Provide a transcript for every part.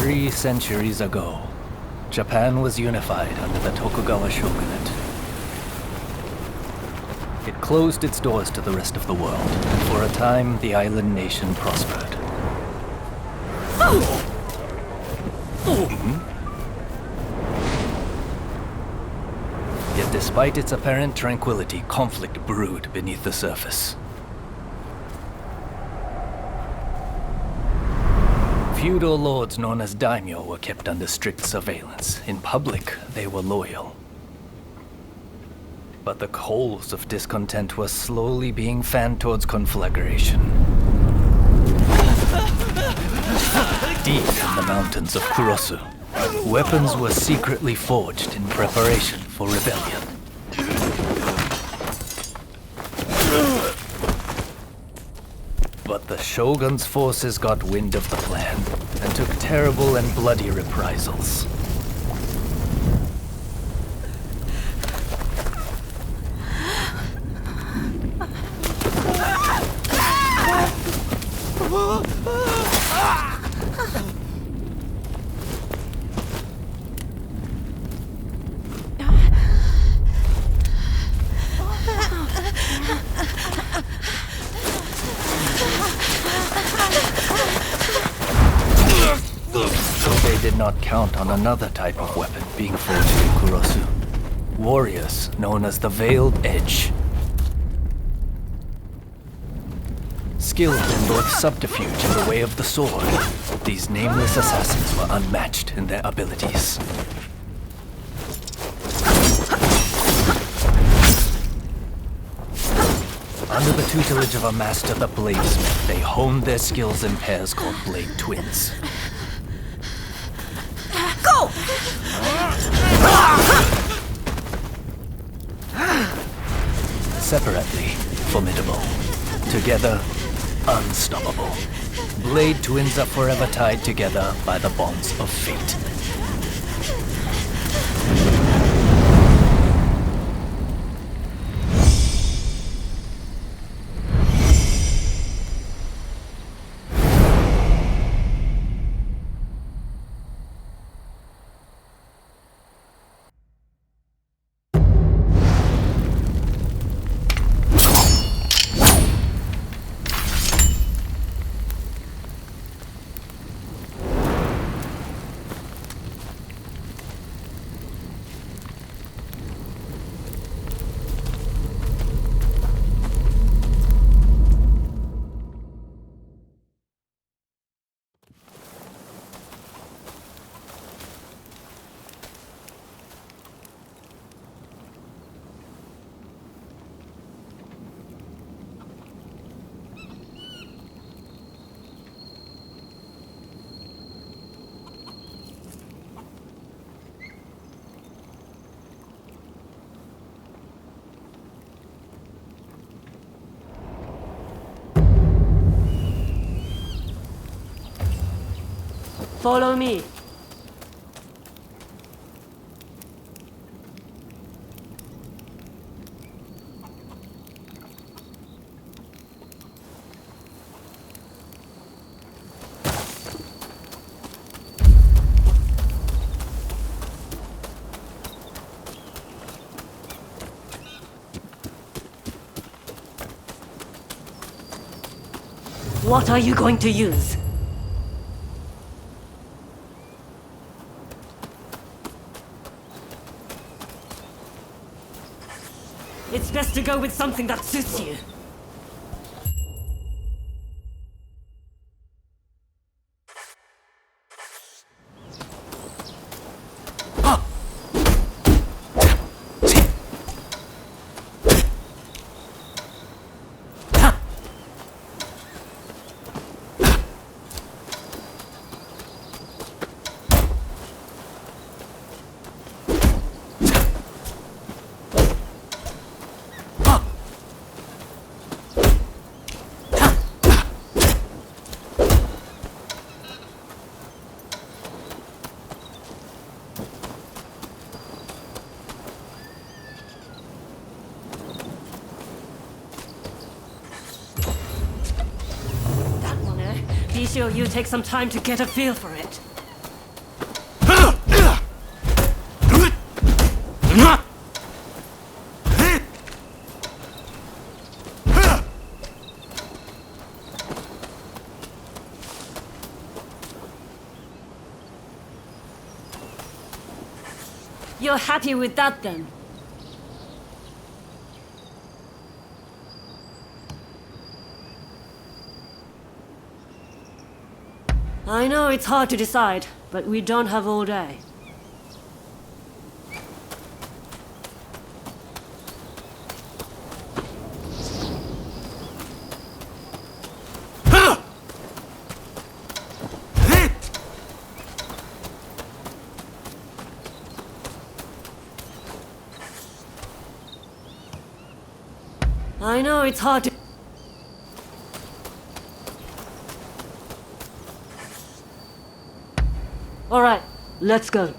Three centuries ago, Japan was unified under the Tokugawa shogunate. It closed its doors to the rest of the world, and for a time, the island nation prospered. Yet despite its apparent tranquility, conflict brewed beneath the surface. Feudal lords known as daimyo were kept under strict surveillance. In public, they were loyal. But the coals of discontent were slowly being fanned towards conflagration. Deep in the mountains of Kurosu, weapons were secretly forged in preparation for rebellion. But the Shogun's forces got wind of the plan and took terrible and bloody reprisals. Did not count on another type of weapon being forged in Kurosu. Warriors known as the Veiled Edge. Skilled in both subterfuge and the way of the sword, these nameless assassins were unmatched in their abilities. Under the tutelage of a master, the bladesmith, they honed their skills in pairs called blade twins. Go! Separately, formidable. Together, unstoppable. Blade twins are forever tied together by the bonds of fate. Follow me. What are you going to use? It's best to go with something that suits you. Be sure you take some time to get a feel for it. You're happy with that then? I know it's hard to decide, but we don't have all day. I know it's hard to... All right, let's go.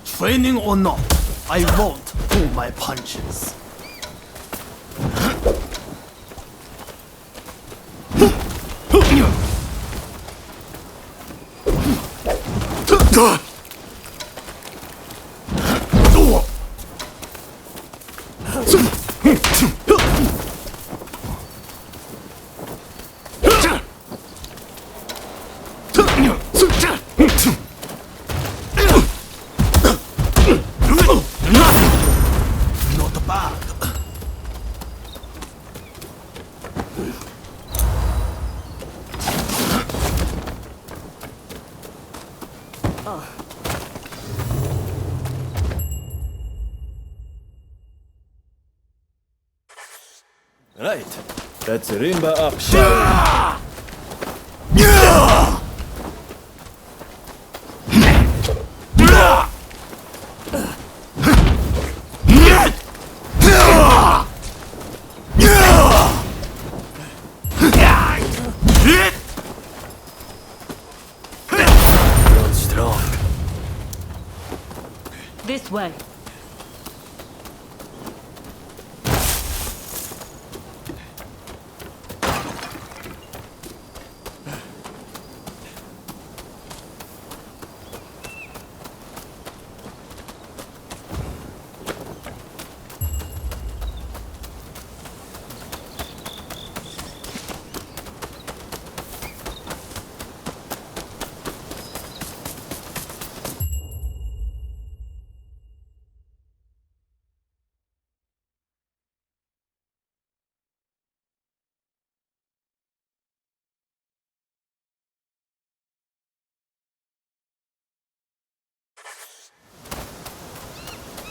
Training or not, I won't pull my punches. Not bad. Right, let's rimba up. You're strong. This way.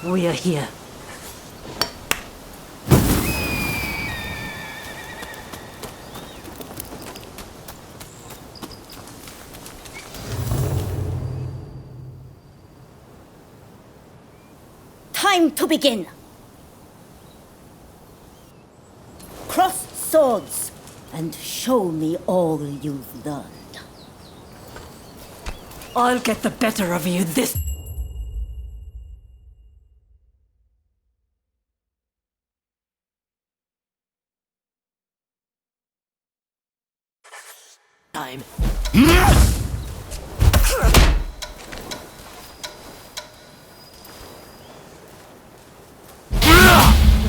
We are here. Time to begin. Cross swords and show me all you've learned. I'll get the better of you this time.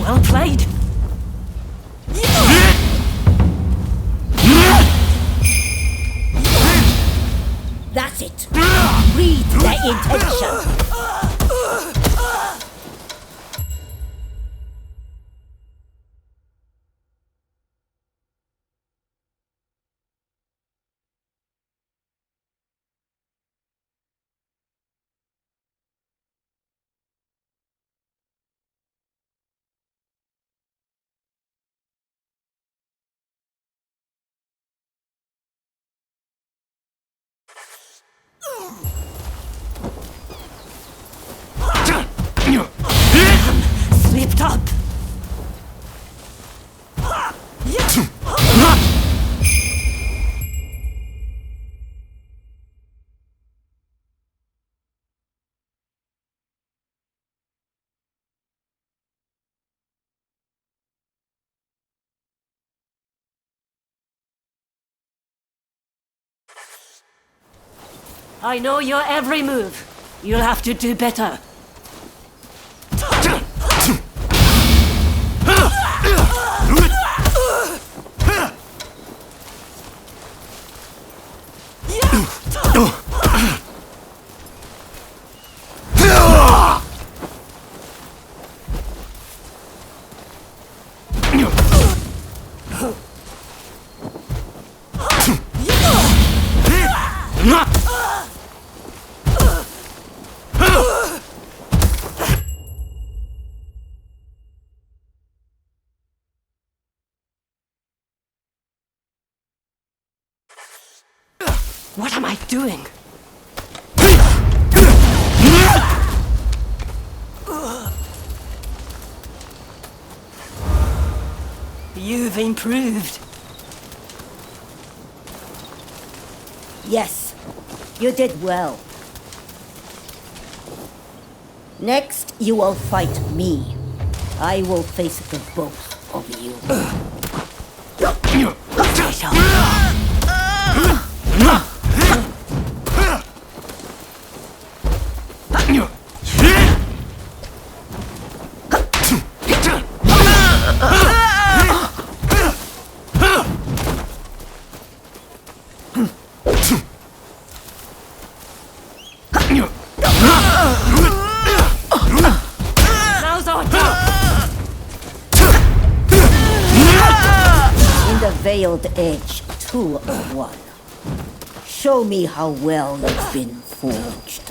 Well played. That's it. Read their intention. Slipped up. I know your every move. You'll have to do better. What am I doing? You've improved. Yes, you did well. Next, you will fight me. I will face the both of you. Now's our time. In the Veiled Edge 201. Show me how well you've been forged.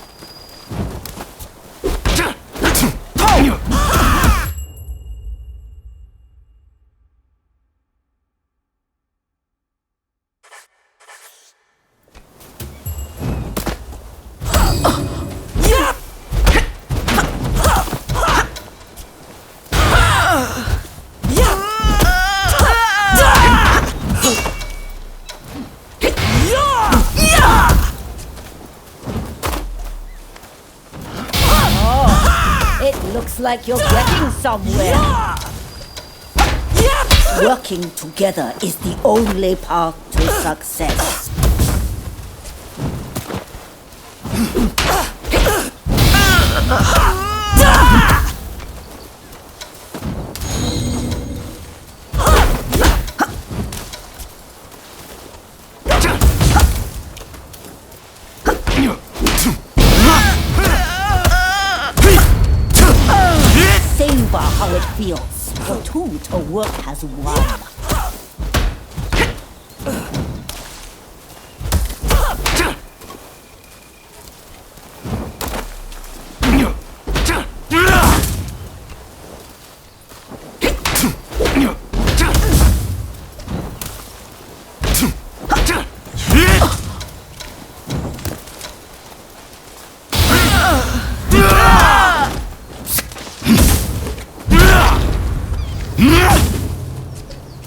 Looks like you're getting somewhere. Working together is the only path to success. Savor how it feels for two to work as one.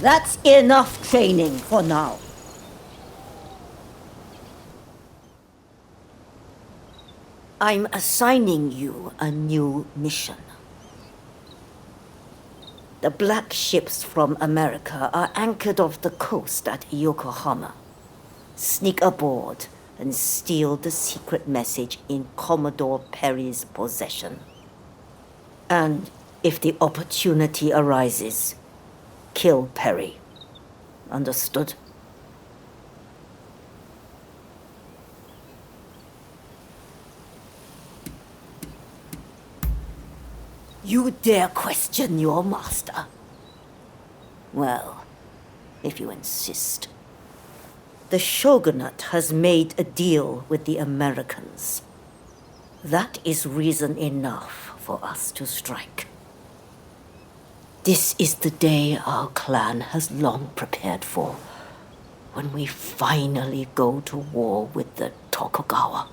That's enough training for now. I'm assigning you a new mission. The black ships from America are anchored off the coast at Yokohama. Sneak aboard and steal the secret message in Commodore Perry's possession. And if the opportunity arises, kill Perry. Understood? You dare question your master? Well, if you insist. The Shogunate has made a deal with the Americans. That is reason enough for us to strike. This is the day our clan has long prepared for, when we finally go to war with the Tokugawa.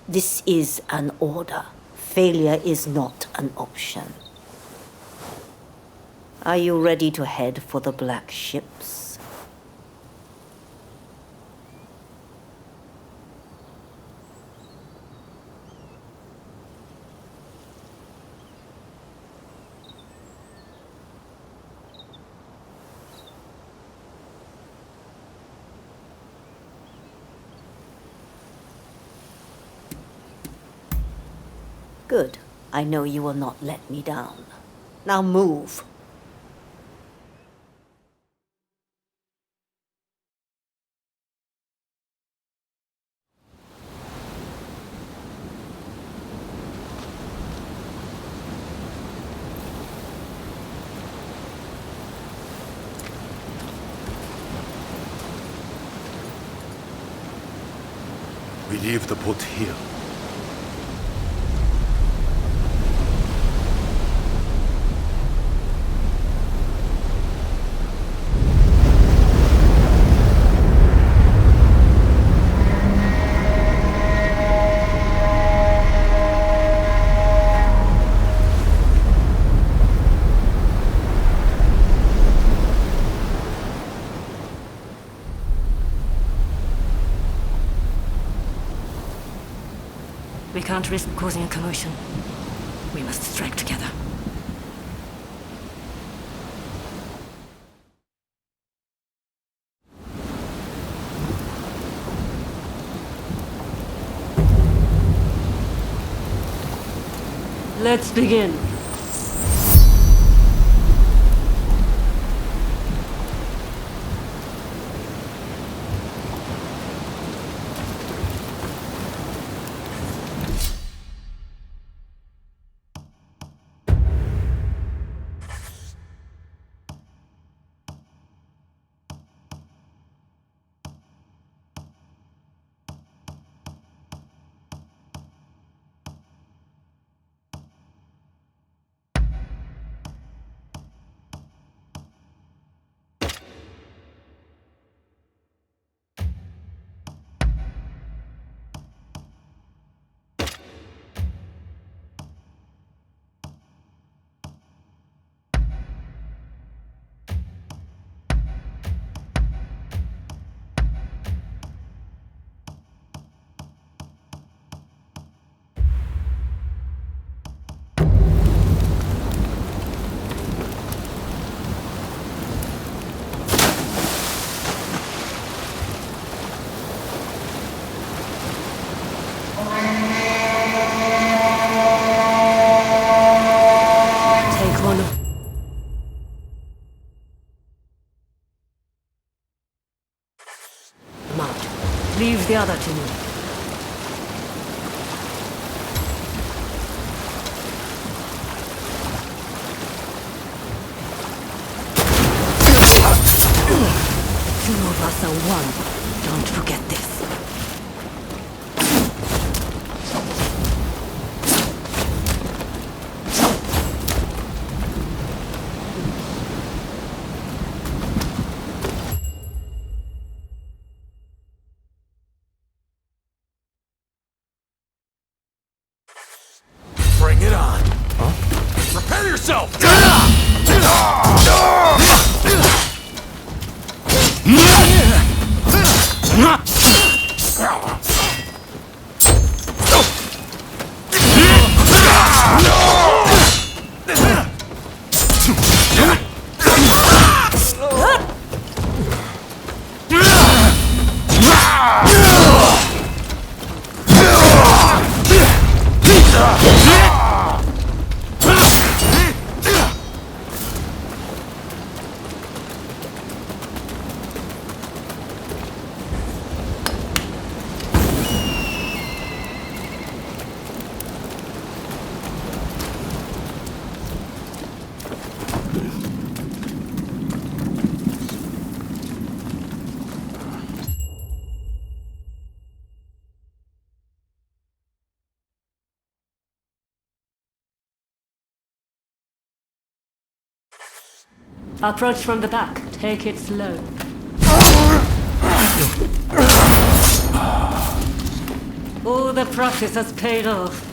This is an order. Failure is not an option. Are you ready to head for the black ships? Good. I know you will not let me down. Now move. We leave the boat here. We can't risk causing a commotion. We must strike together. Let's begin. Leave the other to me. Two of us are one. Don't forget this. Bring it on. Huh? Prepare yourself! Approach from the back. Take it slow. All the practice has paid off.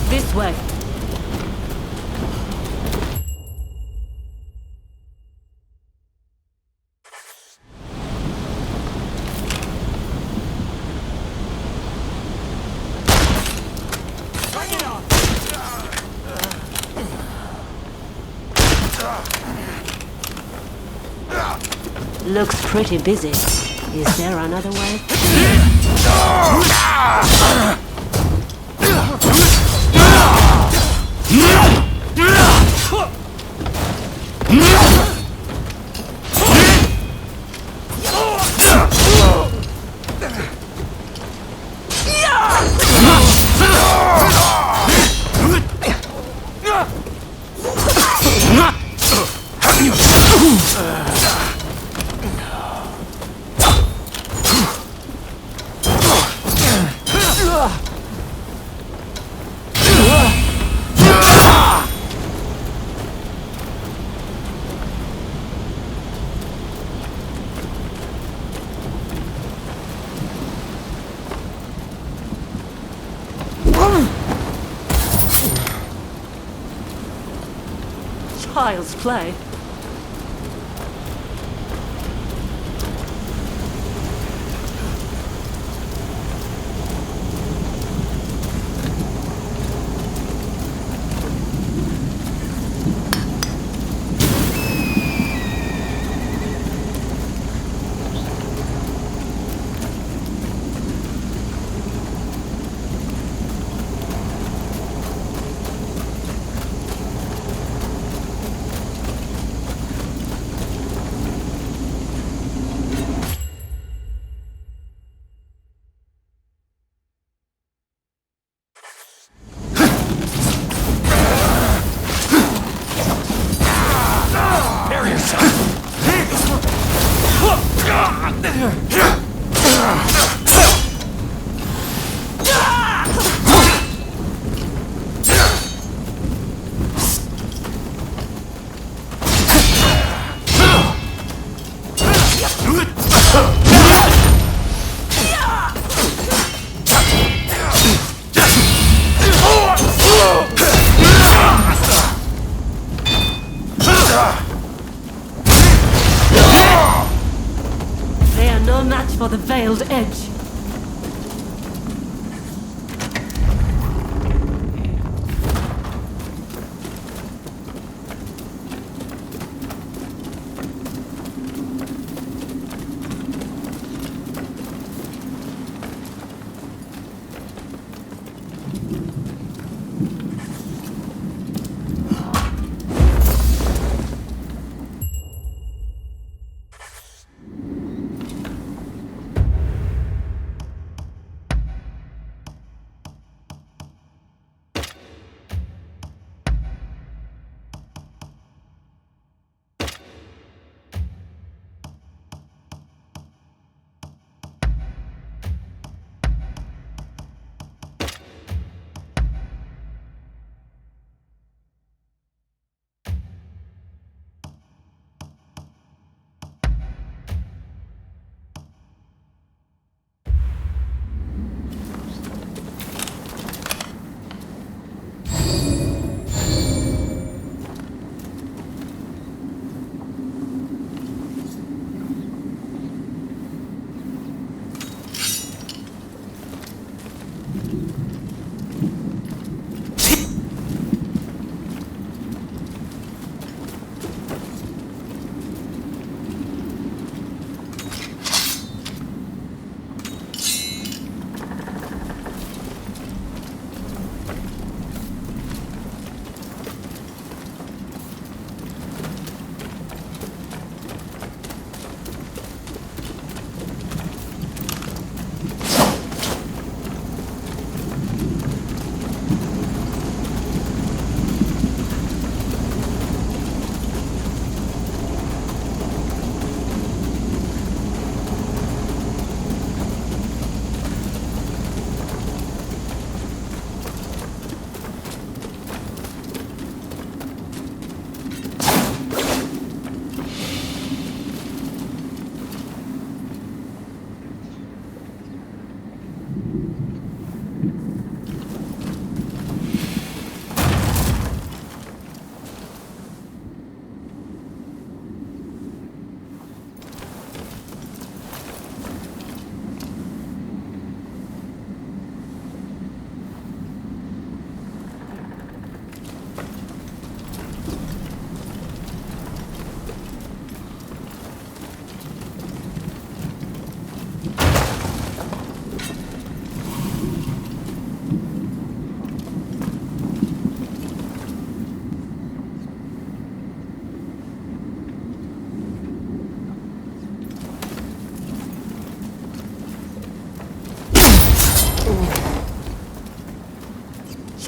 This way. Looks pretty busy. Is there another way? Child's play. They are no match for the veiled edge.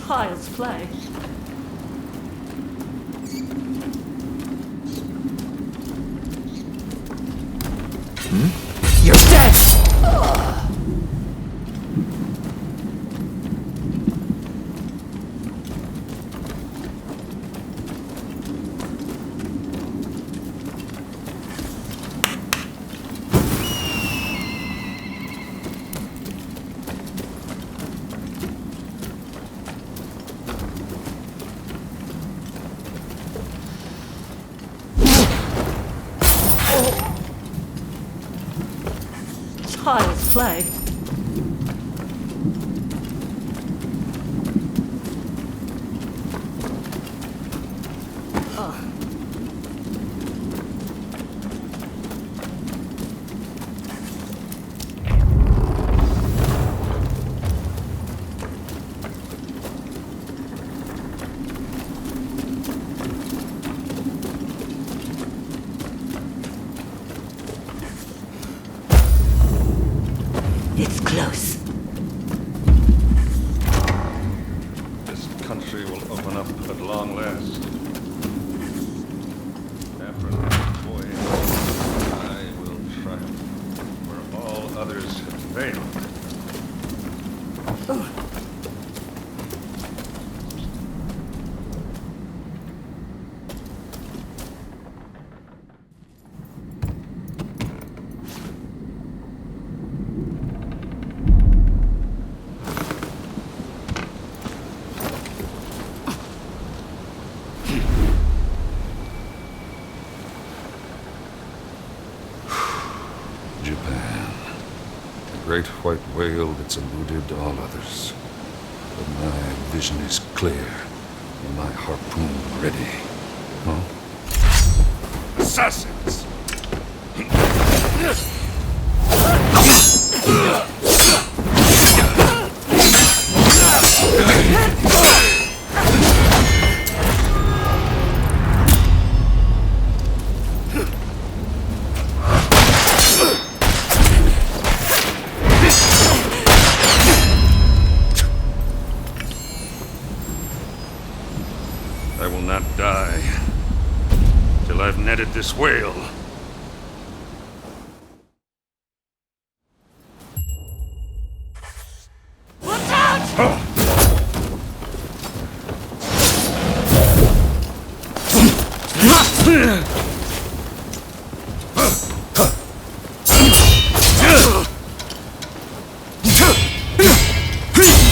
Child's play. You're dead! Child's play. It's close. This country will open up at long last. After another voyage, I will triumph where all others have failed. Japan. The great white whale that's eluded all others. But my vision is clear and my harpoon ready. Huh? Assassins! I will not die till I've netted this whale. Watch out!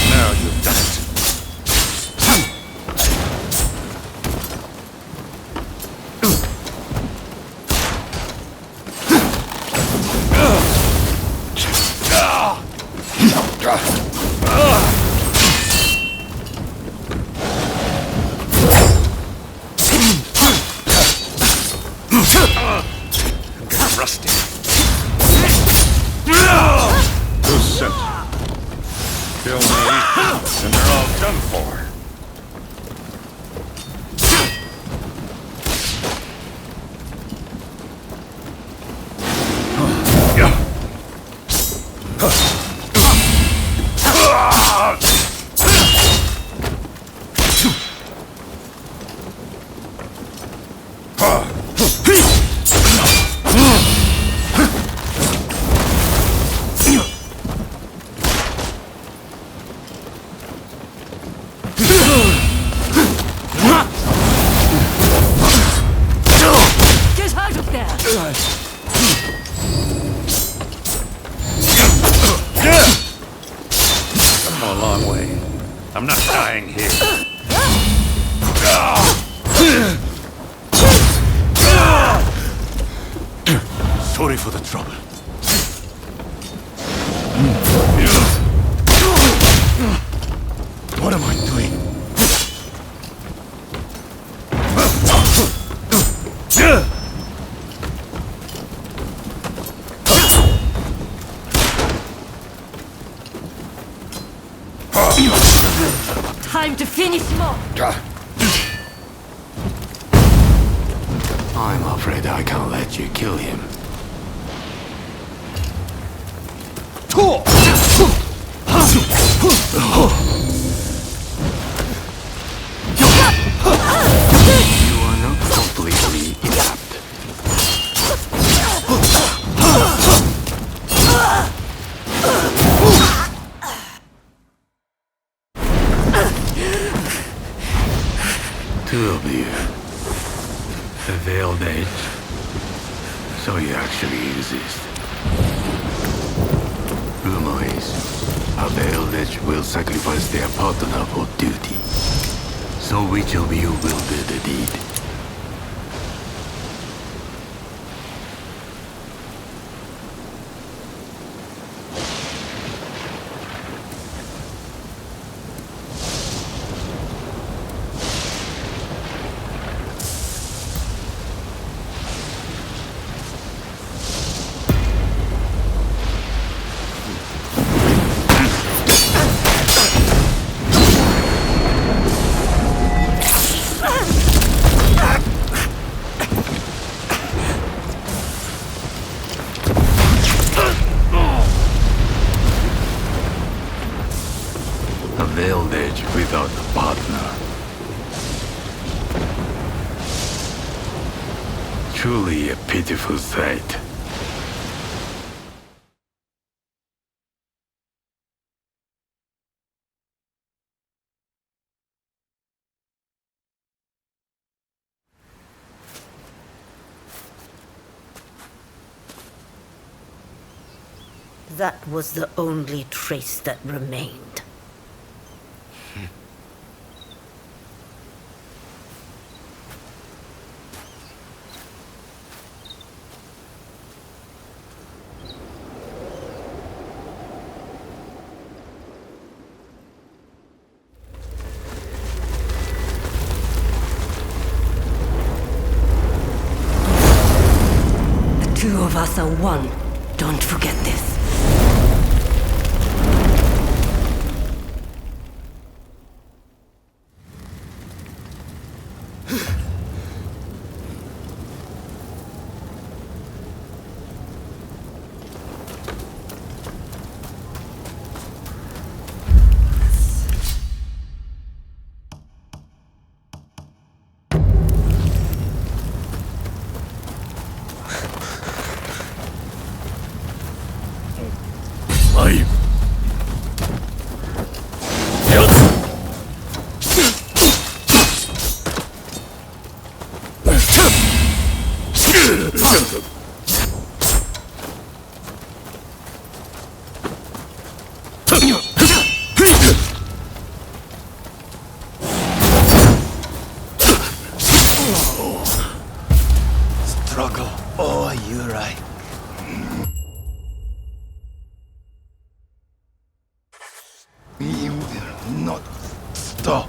Now you've done it. I'm getting rusty. Who's sent? Kill me, and they're all done for. Get out of there! I've come a long way. I'm not dying here. Sorry for the trouble. What am I doing? Time to finish him off! I'm afraid I can't let you kill him. Two of you. The Veiled Edge. So you actually exist. Rumor is, a Veiled Edge will sacrifice their partner for duty. So which of you will do the deed? A Veiled Edge without a partner. Truly a pitiful sight. That was the only trace that remained. The two of us are one. Don't forget this. Struggle. Oh, you're right. We will not stop.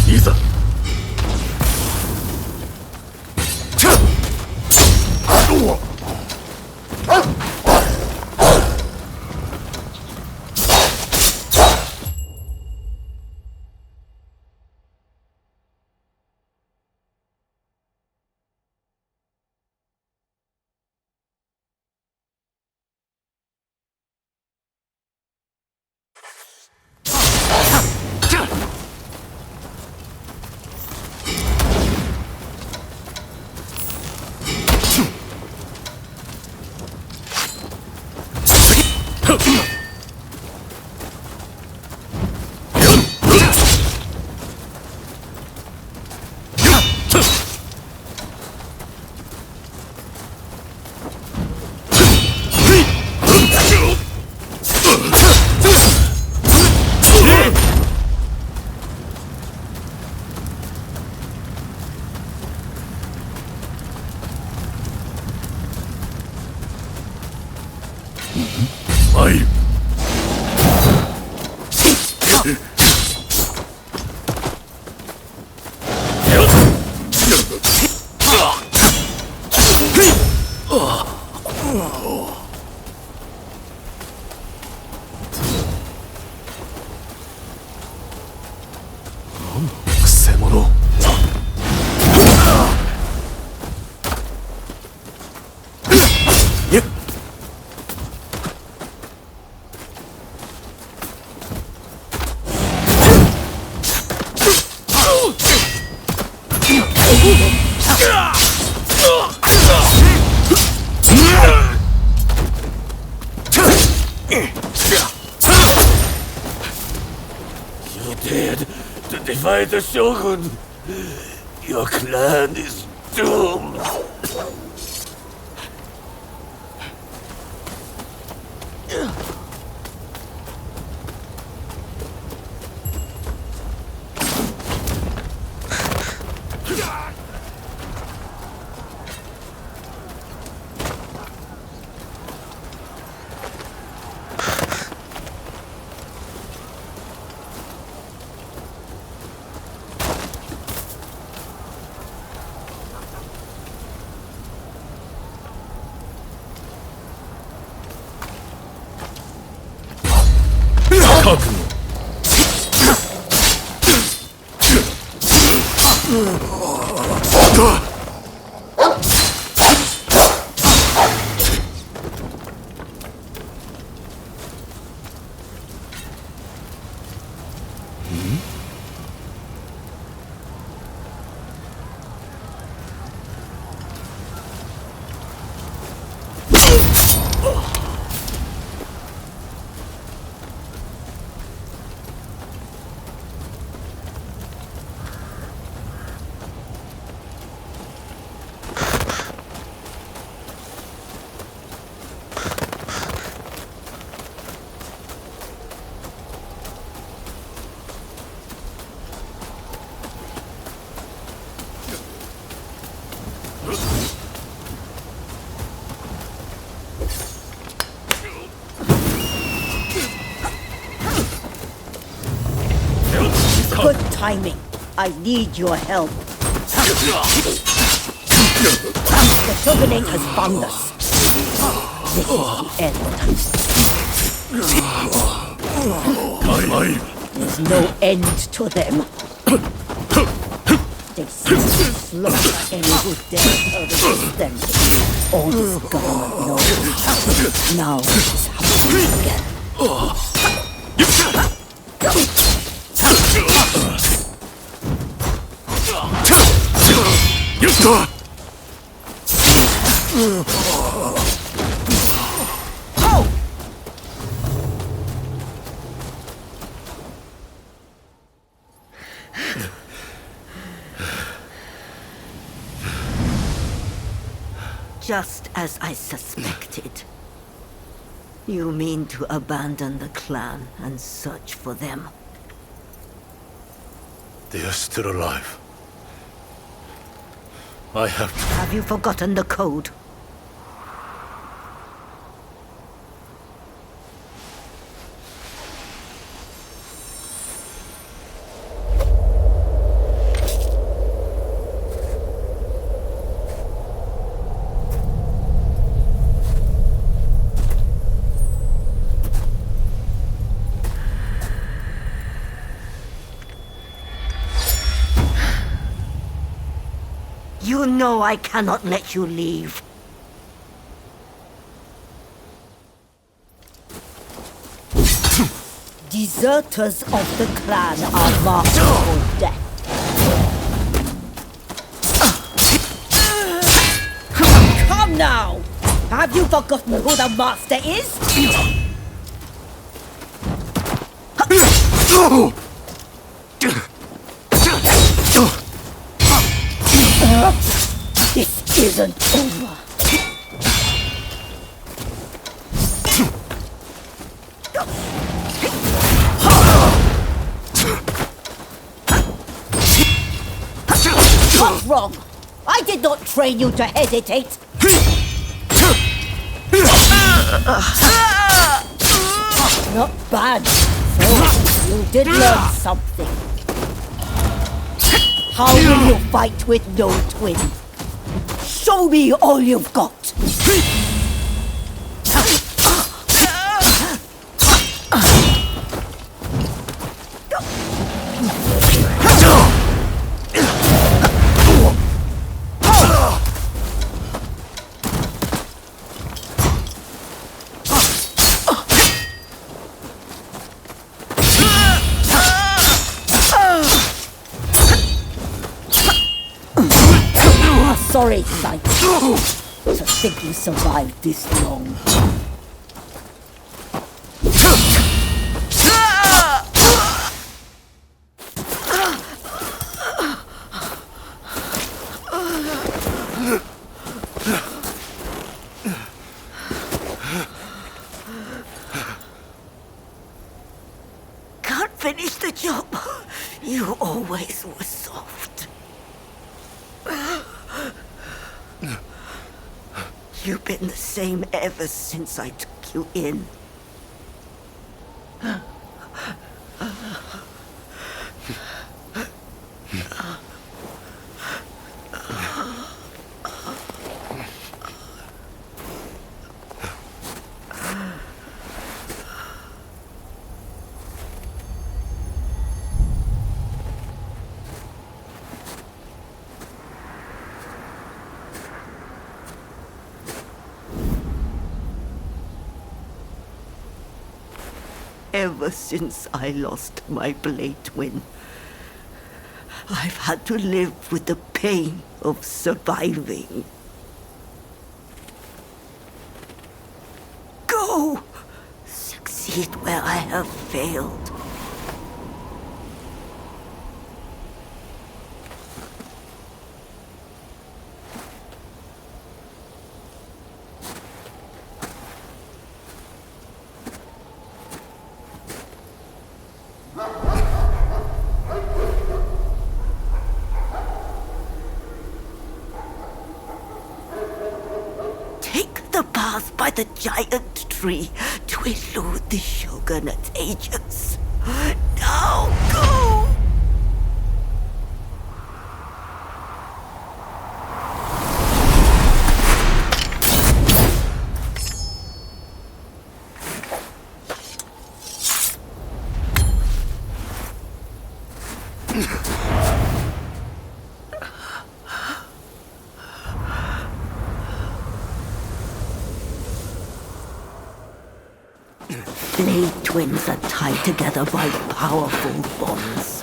いざ。参る。くせ者。You dared to defy the Shogun. Your clan is doomed. Good timing. I need your help. The Shogunate has found us. This is the end. There's no end to them. They seem to slaughter any who dare to resist them. All this government knows. Now it is happening again. Just as I suspected. You mean to abandon the clan and search for them? They are still alive. I have to... Have you forgotten the code? You know I cannot let you leave. Deserters of the clan are marked for death. Come now! Have you forgotten who the master is? This isn't over. What's wrong? I did not train you to hesitate. Not bad. So, you did learn something. How will you fight with no twin? Show me all you've got! Sorry, Sight. To think you survived this long. Can't finish the job. You always were soft. You've been the same ever since I took you in. Ever since I lost my blade twin, I've had to live with the pain of surviving. Go! Succeed where I have failed. The path by the giant tree to elude the Shogunate agents. Now go! Blade twins are tied together by powerful bonds.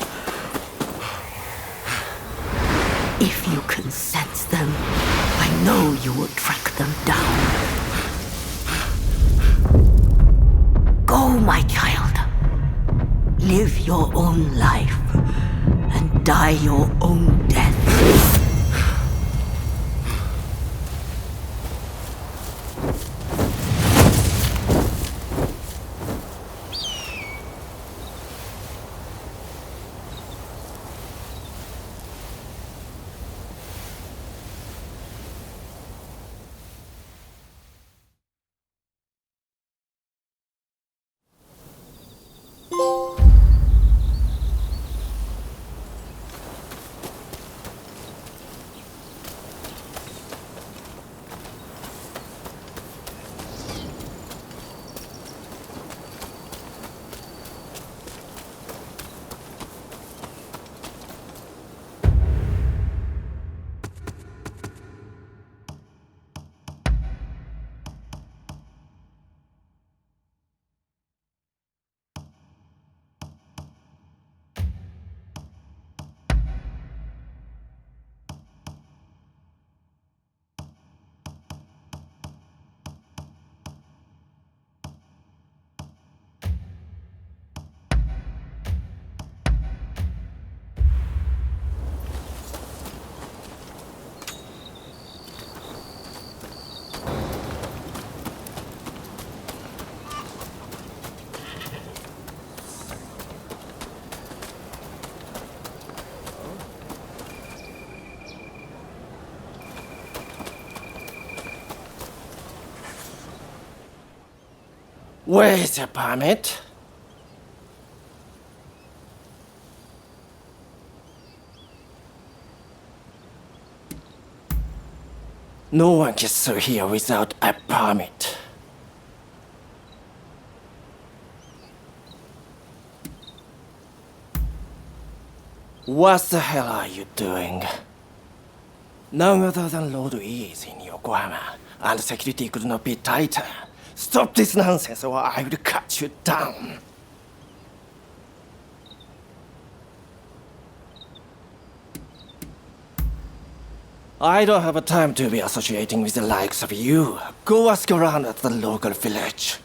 If you can sense them, I know you will track them down. Go, my child. Live your own life and die your own death. Where's your permit? No one gets through here without a permit. What the hell are you doing? None other than Lord E is in Yokohama, and security could not be tighter. Stop this nonsense or I will cut you down. I don't have time to be associating with the likes of you. Go ask around at the local village.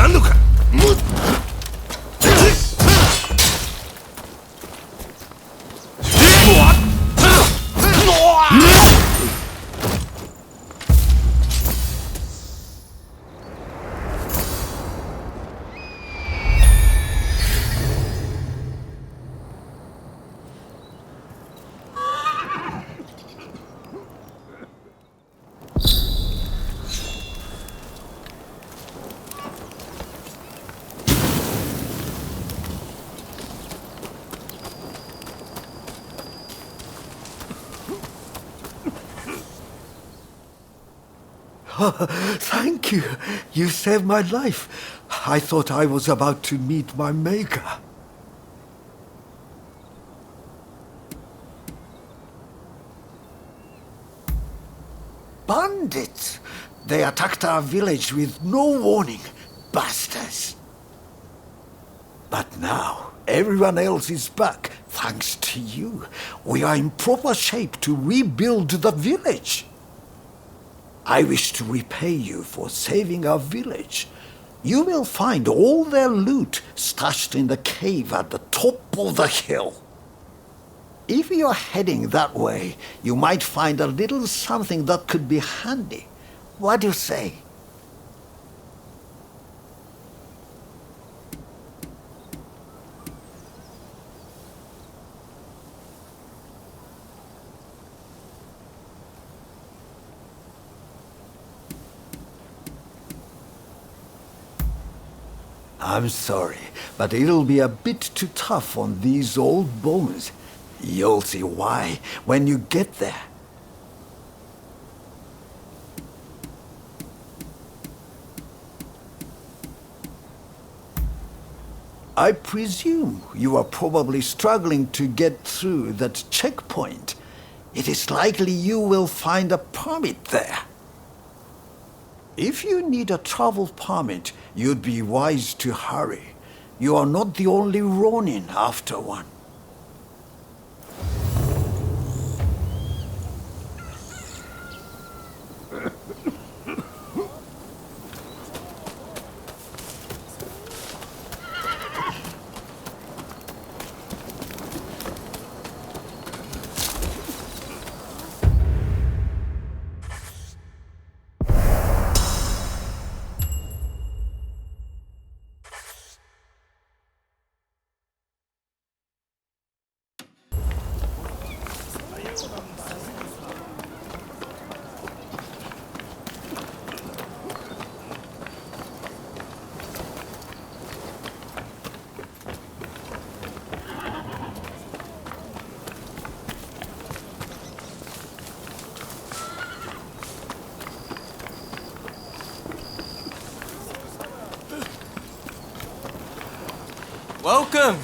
やんのか。Thank you. You saved my life. I thought I was about to meet my maker. Bandits! They attacked our village with no warning. Bastards! But now, everyone else is back. Thanks to you. We are in proper shape to rebuild the village. I wish to repay you for saving our village. You will find all their loot stashed in the cave at the top of the hill. If you're heading that way, you might find a little something that could be handy. What do you say? I'm sorry, but it'll be a bit too tough on these old bones. You'll see why when you get there. I presume you are probably struggling to get through that checkpoint. It is likely you will find a permit there. If you need a travel permit, you'd be wise to hurry. You are not the only Ronin after one. Welcome!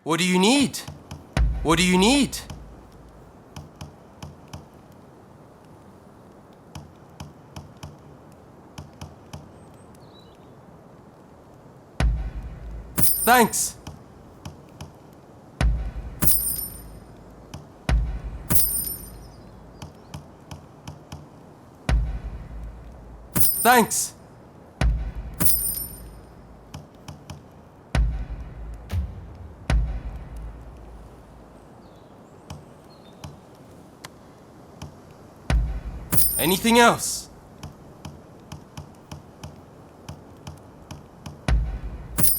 What do you need? What do you need? Thanks! Thanks! Anything else?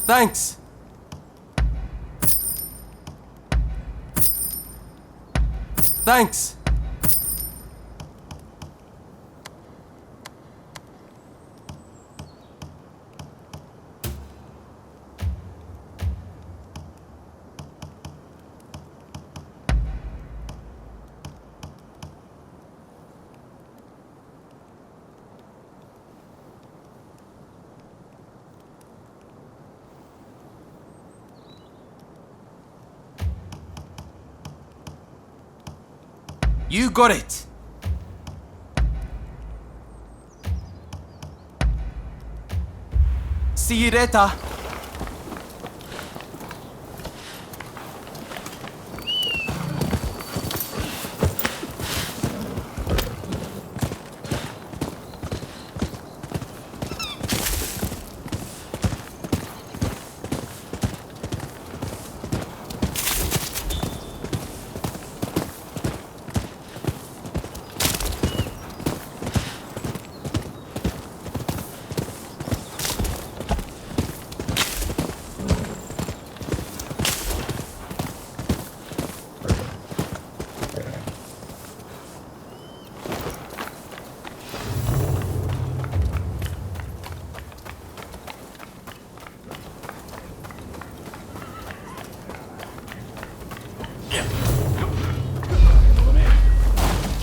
Thanks! Thanks! You got it! See you later!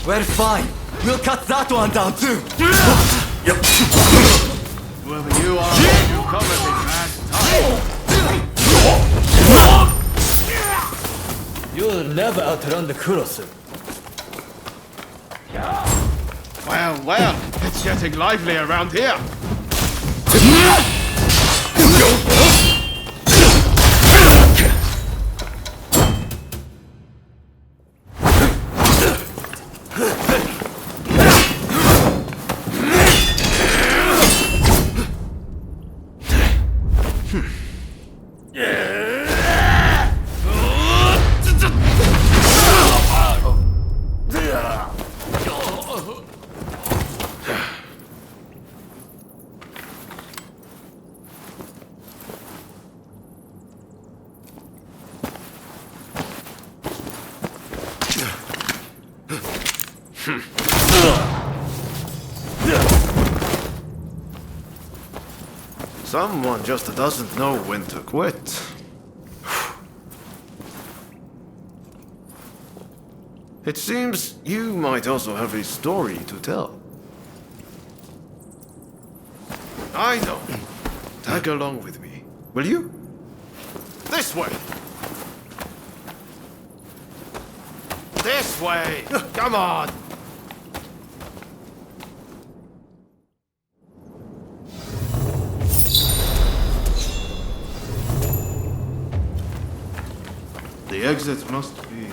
We're fine. We'll cut that one down too. Whoever you are, you come at me fast time. You'll never outrun the Kurosu. Well, it's getting lively around here. Someone just doesn't know when to quit. It seems you might also have a story to tell. I know. Tag along with me, will you? This way! This way! Come on! The exit must be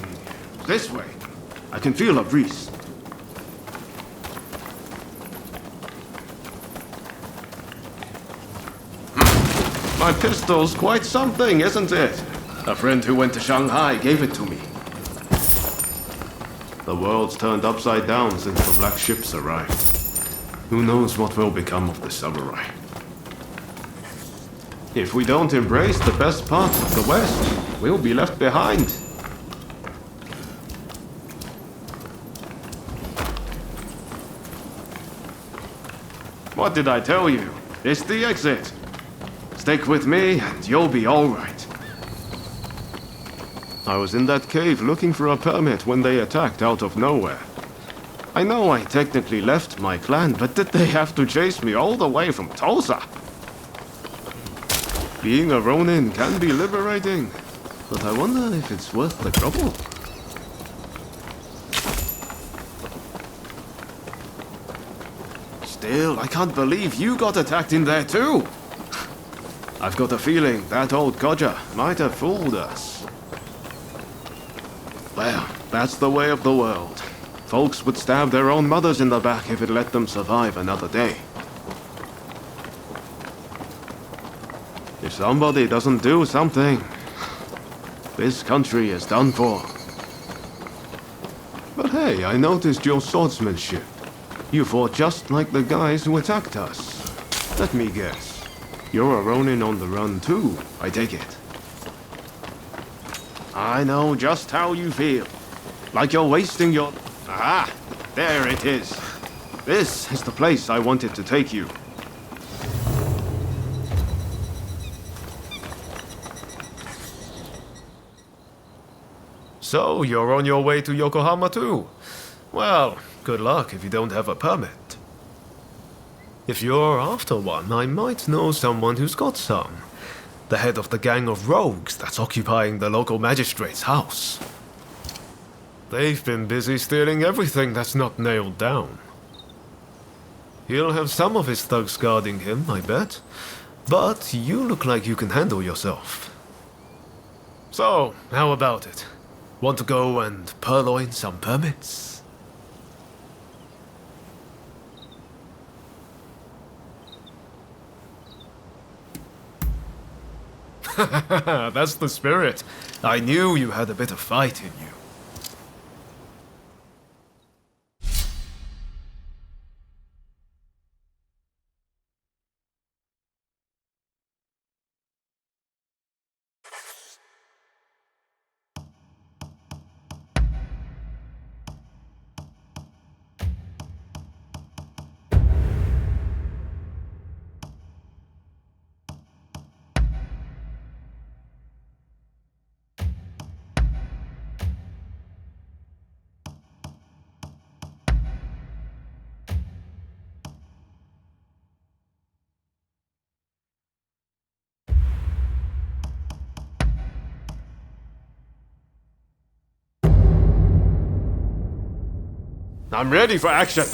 this way. I can feel a breeze. My pistol's quite something, isn't it? A friend who went to Shanghai gave it to me. The world's turned upside down since the black ships arrived. Who knows what will become of the samurai? If we don't embrace the best parts of the West, we'll be left behind. What did I tell you? It's the exit. Stick with me and you'll be all right. I was in that cave looking for a permit when they attacked out of nowhere. I know I technically left my clan, but did they have to chase me all the way from Tulsa? Being a Ronin can be liberating, but I wonder if it's worth the trouble. Still, I can't believe you got attacked in there too. I've got a feeling that old codger might have fooled us. Well, that's the way of the world. Folks would stab their own mothers in the back if it let them survive another day. If somebody doesn't do something, this country is done for. But hey, I noticed your swordsmanship. You fought just like the guys who attacked us. Let me guess. You're a Ronin on the run too, I take it. I know just how you feel. Like you're wasting your... Ah, there it is. This is the place I wanted to take you. So, you're on your way to Yokohama too? Well, good luck if you don't have a permit. If you're after one, I might know someone who's got some. The head of the gang of rogues that's occupying the local magistrate's house. They've been busy stealing everything that's not nailed down. He'll have some of his thugs guarding him, I bet. But you look like you can handle yourself. So, how about it? Want to go and purloin some permits? That's the spirit. I knew you had a bit of fight in you. I'm ready for action!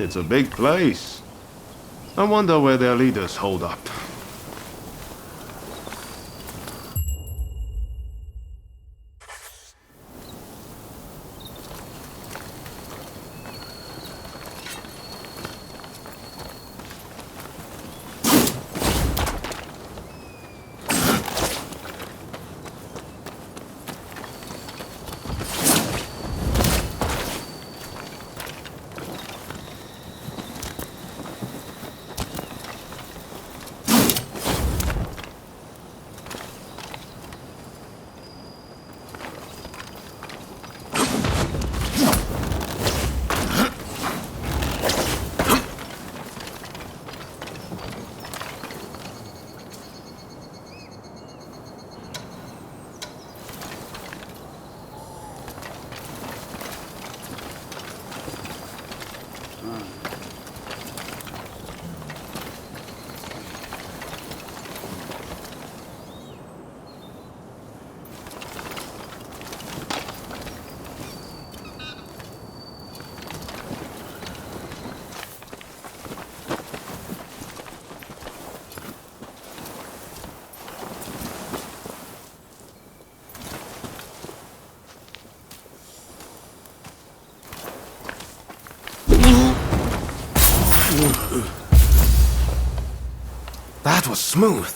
It's a big place. I wonder where their leaders hold up. That was smooth.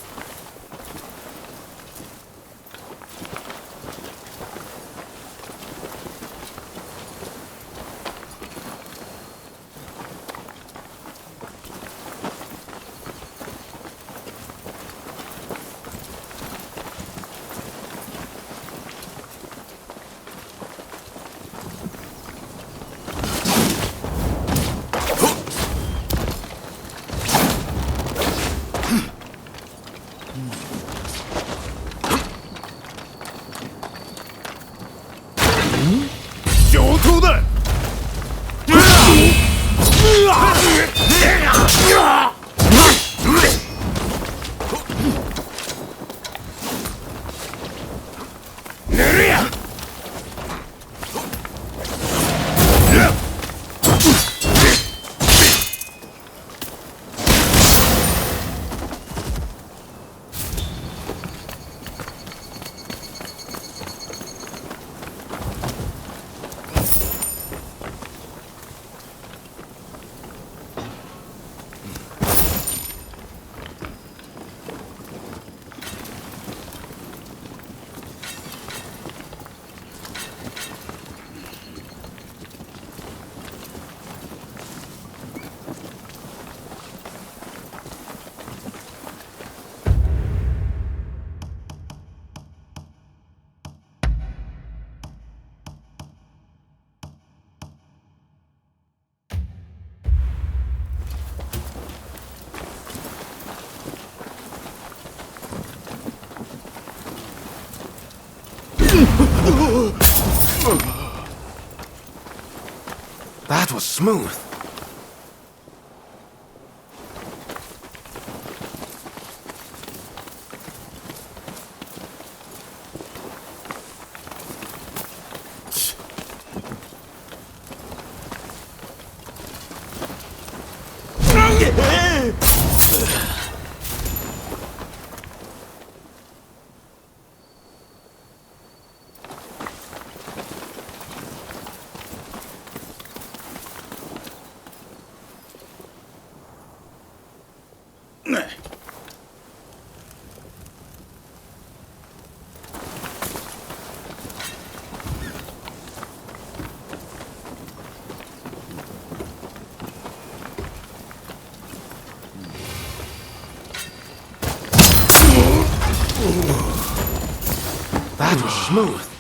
That was smooth. That was smooth.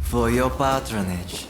For your patronage.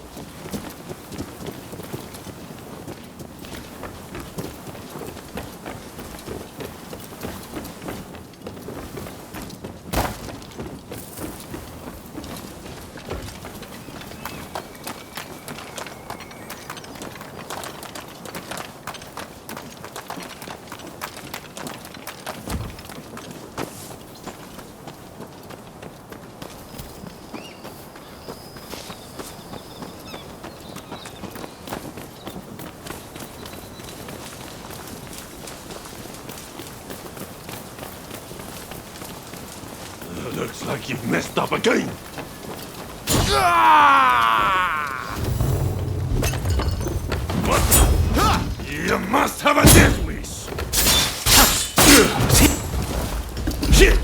Looks like you've messed up again. What? You must have a death wish. Shit.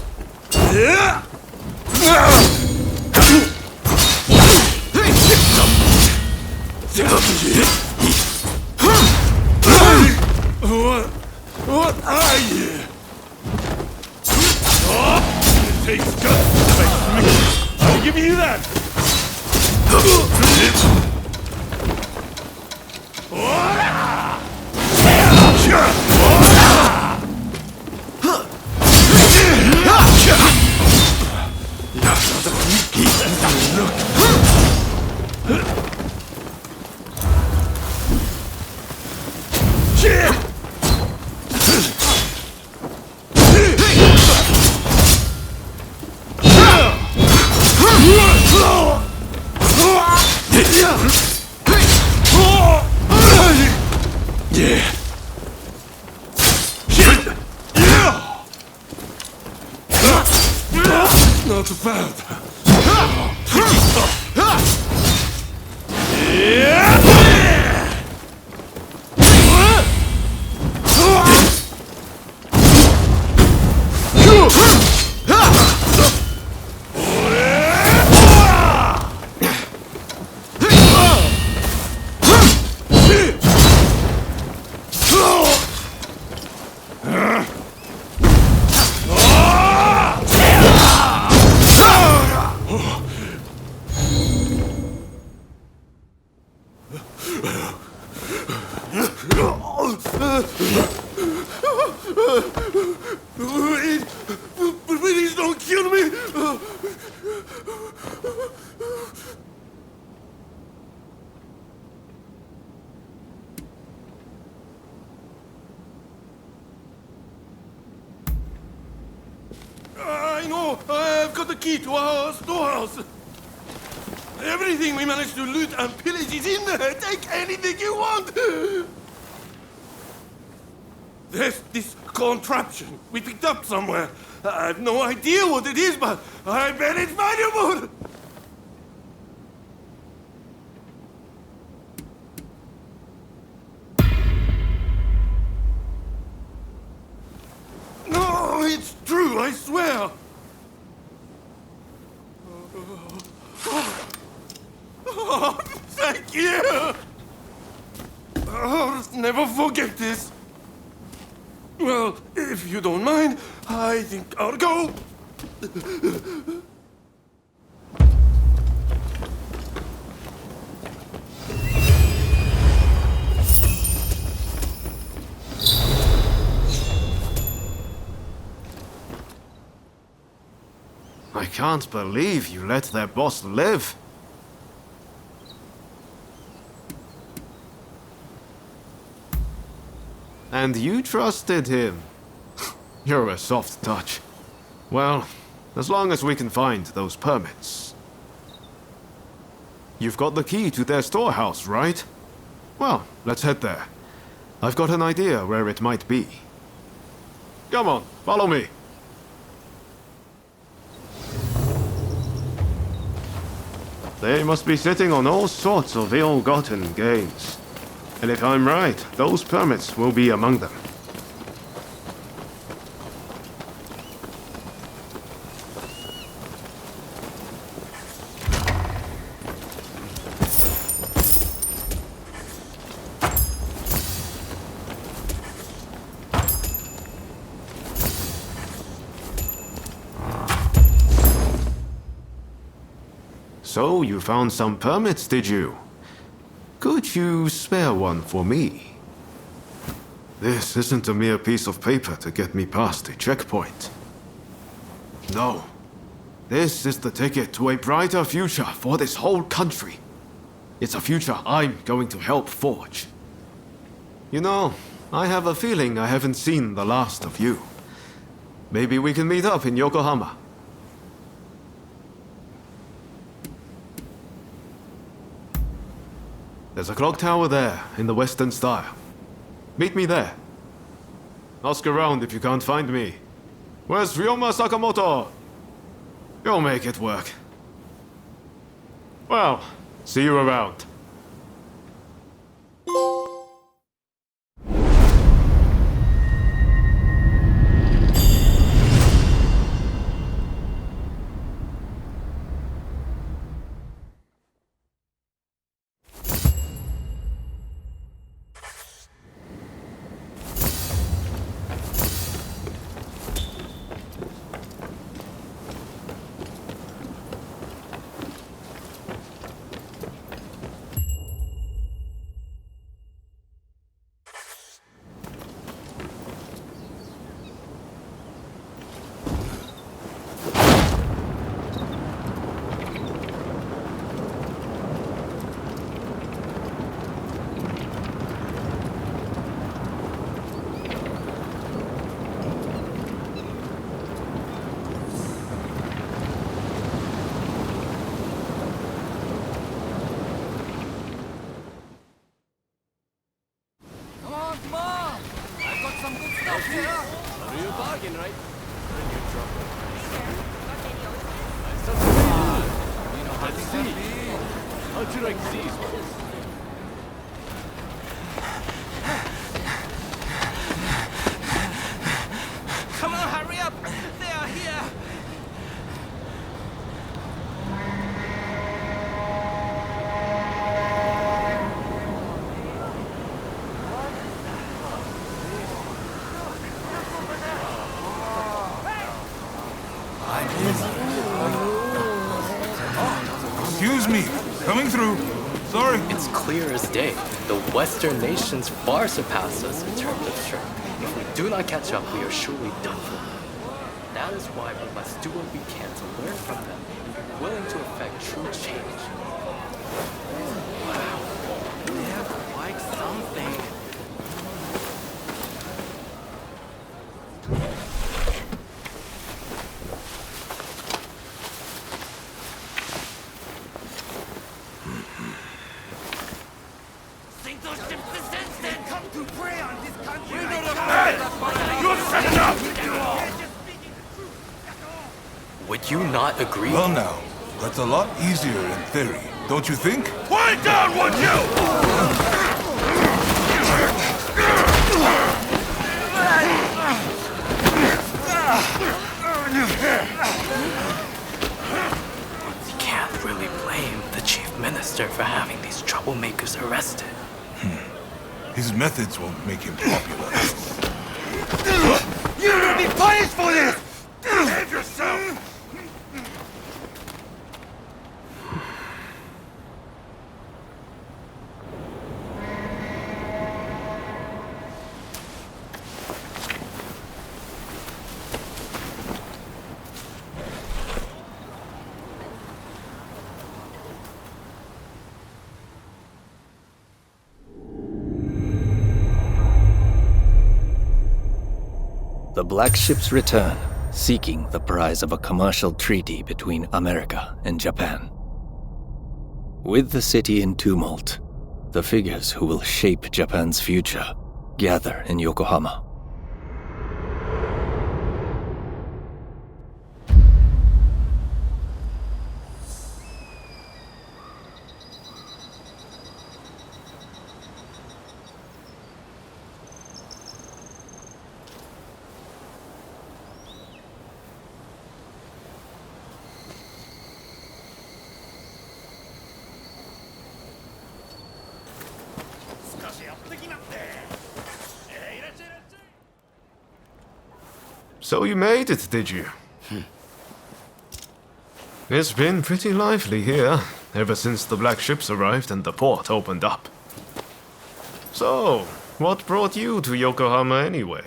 What are you? Takes guts to make me. I'll give you that. Not too bad. Please don't kill me! I know! I've got the key to our storehouse! Everything we managed to loot and pillage is in there! Take anything you want! There's this contraption we picked up somewhere. I have no idea what it is, but I bet it's valuable! No, it's true, I swear! Oh, thank you! I'll never forget this. Well, if you don't mind, I think I'll go. I can't believe you let their boss live. And you trusted him. You're a soft touch. Well, as long as we can find those permits. You've got the key to their storehouse, right? Well, let's head there. I've got an idea where it might be. Come on, follow me. They must be sitting on all sorts of ill-gotten gains. And if I'm right, those permits will be among them. So, you found some permits, did you? Could you spare one for me? This isn't a mere piece of paper to get me past a checkpoint. No. This is the ticket to a brighter future for this whole country. It's a future I'm going to help forge. You know, I have a feeling I haven't seen the last of you. Maybe we can meet up in Yokohama. There's a clock tower there, in the Western style. Meet me there. Ask around if you can't find me. Where's Ryoma Sakamoto? You'll make it work. Well, see you around. How'd you like these? Come on, hurry up! They are here! Excuse me, coming through. Sorry. It's clear as day. The Western nations far surpass us in terms of strength. If we do not catch up, we are surely done for. That is why we must do what we can to learn from them and be willing to effect true change. Wow. They're like something. Would you not agree? Well now, that's a lot easier in theory, don't you think? Quiet down, would you? You can't really blame the chief minister for having these troublemakers arrested. His methods won't make him popular. You will be punished for this! Behave yourself! The Black Ships return, seeking the prize of a commercial treaty between America and Japan. With the city in tumult, the figures who will shape Japan's future gather in Yokohama. So you made it, did you? It's been pretty lively here, ever since the Black Ships arrived and the port opened up. So, what brought you to Yokohama anyway?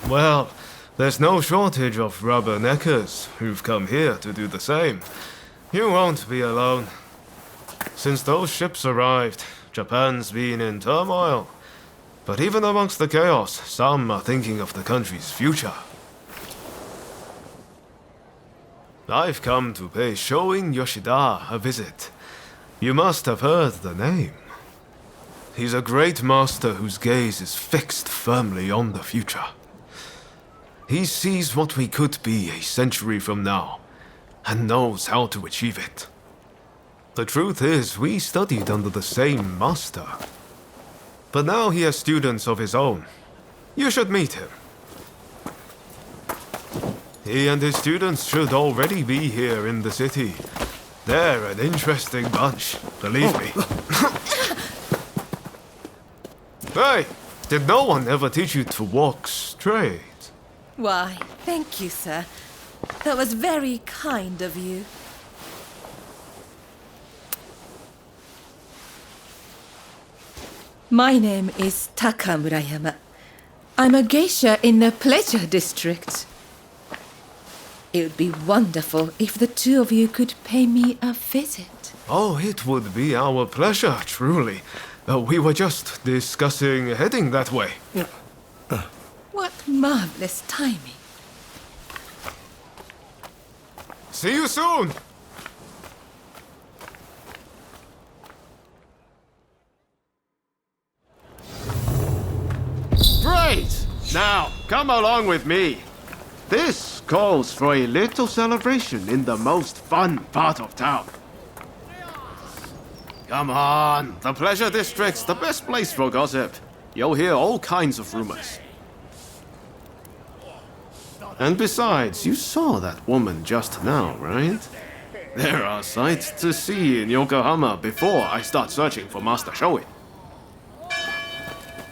Well, there's no shortage of rubberneckers who've come here to do the same. You won't be alone. Since those ships arrived, Japan's been in turmoil. But even amongst the chaos, some are thinking of the country's future. I've come to pay Shoin Yoshida a visit. You must have heard the name. He's a great master whose gaze is fixed firmly on the future. He sees what we could be a century from now, and knows how to achieve it. The truth is, we studied under the same master. But now he has students of his own. You should meet him. He and his students should already be here in the city. They're an interesting bunch, believe me. Hey, did no one ever teach you to walk straight? Why, thank you, sir. That was very kind of you. My name is Taka Murayama. I'm a geisha in the Pleasure District. It would be wonderful if the two of you could pay me a visit. Oh, it would be our pleasure, truly. We were just discussing heading that way. What marvelous timing. See you soon! Great! Now, come along with me. This calls for a little celebration in the most fun part of town. Come on, the Pleasure District's the best place for gossip. You'll hear all kinds of rumors. And besides, you saw that woman just now, right? There are sights to see in Yokohama before I start searching for Master Shoin.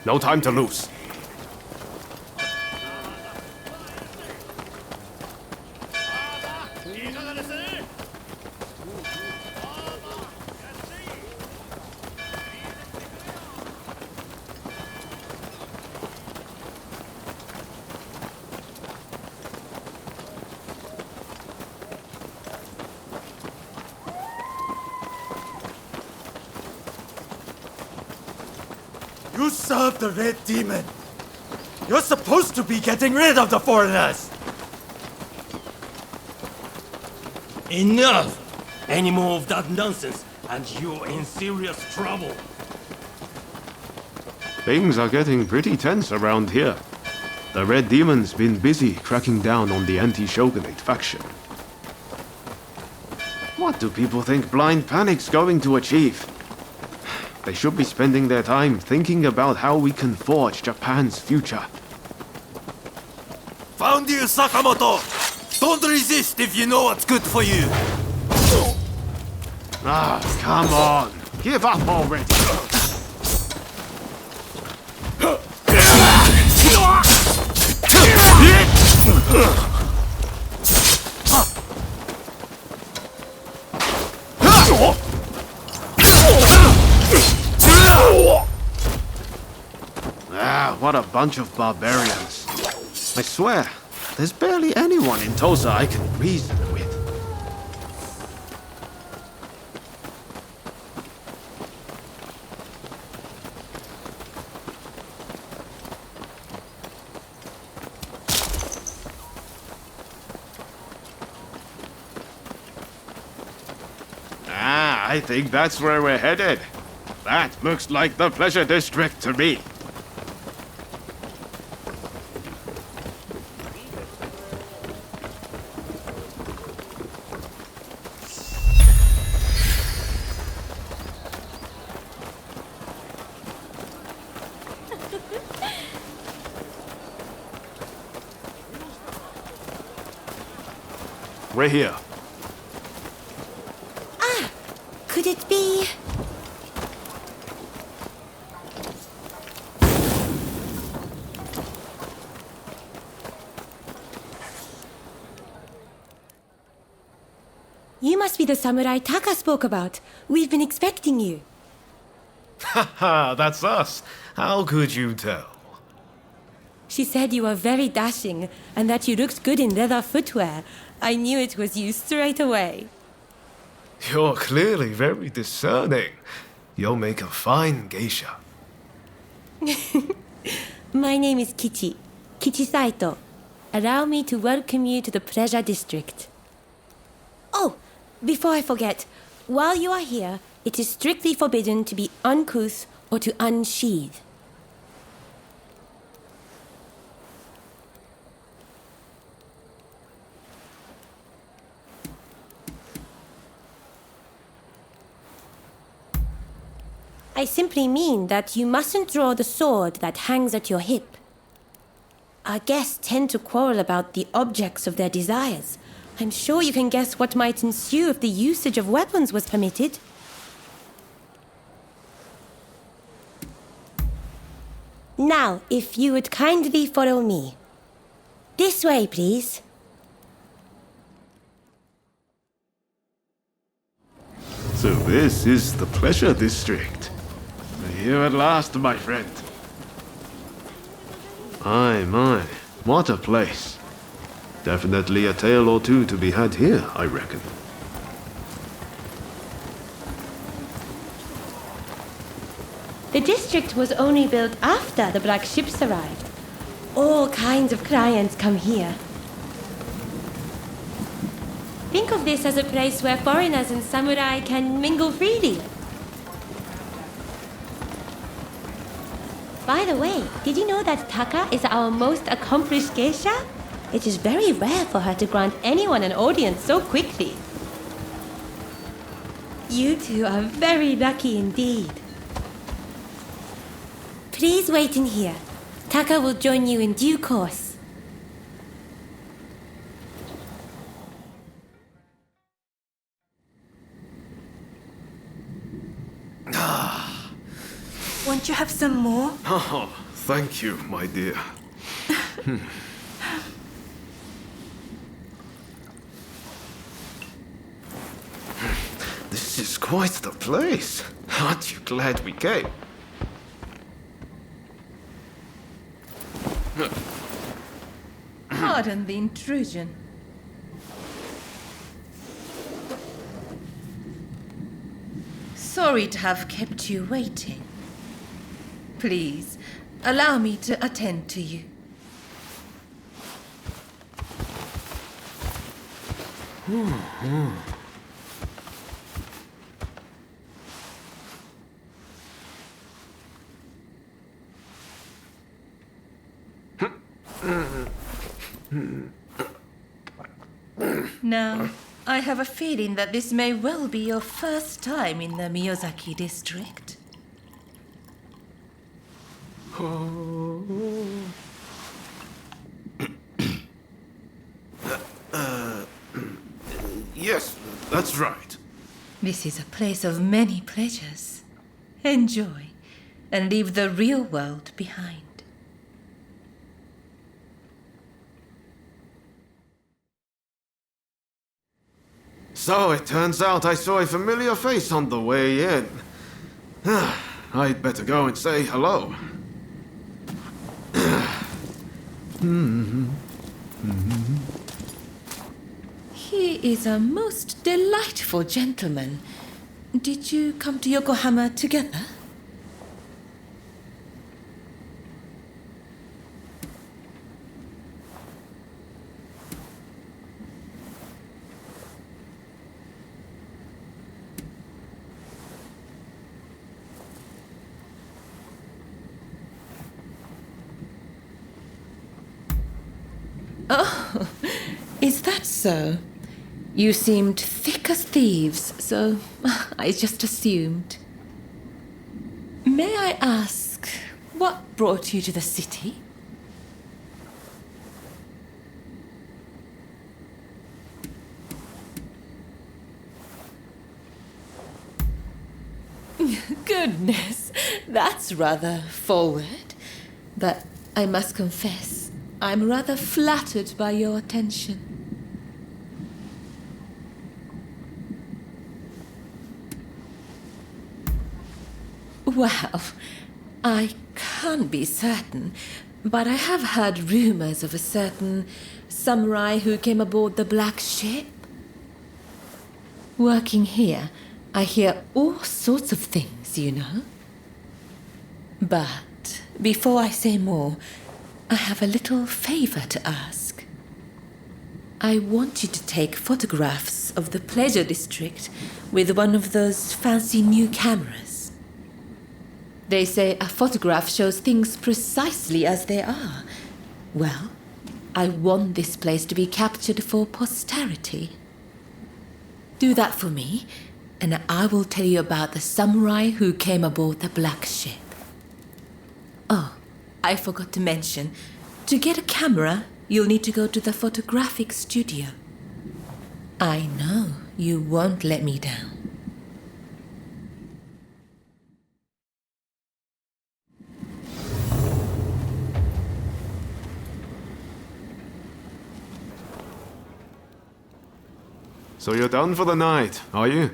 No time to lose. You serve the Red Demon. You're supposed to be getting rid of the foreigners. Enough! Any more of that nonsense, and you're in serious trouble. Things are getting pretty tense around here. The Red Demon's been busy cracking down on the anti-Shogunate faction. What do people think Blind Panic's going to achieve? They should be spending their time thinking about how we can forge Japan's future. Found you, Sakamoto! Don't resist if you know what's good for you! Ah, come on! Give up already! Ah, what a bunch of barbarians. I swear, there's barely anyone in Tosa I can reason with. I think that's where we're headed. That looks like the Pleasure District to me. We're here. Could it be? You must be the samurai Taka spoke about. We've been expecting you. Haha, that's us. How could you tell? She said you were very dashing and that you looked good in leather footwear. I knew it was you straight away. You're clearly very discerning. You'll make a fine geisha. My name is Kichi Saito. Allow me to welcome you to the Pleasure District. Oh, before I forget, while you are here, it is strictly forbidden to be uncouth or to unsheathe. I simply mean that you mustn't draw the sword that hangs at your hip. Our guests tend to quarrel about the objects of their desires. I'm sure you can guess what might ensue if the usage of weapons was permitted. Now, if you would kindly follow me. This way, please. So this is the Pleasure District. We're here at last, my friend. My, what a place. Definitely a tale or two to be had here, I reckon. The district was only built after the black ships arrived. All kinds of clients come here. Think of this as a place where foreigners and samurai can mingle freely. By the way, did you know that Taka is our most accomplished geisha? It is very rare for her to grant anyone an audience so quickly. You two are very lucky indeed. Please wait in here. Taka will join you in due course. Won't you have some more? Oh, thank you, my dear. This is quite the place. Aren't you glad we came? Pardon the intrusion. Sorry to have kept you waiting. Please, allow me to attend to you. Now, I have a feeling that this may well be your first time in the Miyazaki district. Yes, that's right. This is a place of many pleasures. Enjoy, and leave the real world behind. So it turns out I saw a familiar face on the way in. I'd better go and say hello. He is a most delightful gentleman. Did you come to Yokohama together? Is that so? You seemed thick as thieves, so I just assumed. May I ask, what brought you to the city? Goodness, that's rather forward. But I must confess, I'm rather flattered by your attention. Well, I can't be certain, but I have heard rumors of a certain samurai who came aboard the Black Ship. Working here, I hear all sorts of things, you know. But before I say more, I have a little favor to ask. I want you to take photographs of the Pleasure District with one of those fancy new cameras. They say a photograph shows things precisely as they are. Well, I want this place to be captured for posterity. Do that for me, and I will tell you about the samurai who came aboard the Black Ship. Oh, I forgot to mention, to get a camera, you'll need to go to the photographic studio. I know you won't let me down. So you're done for the night, are you?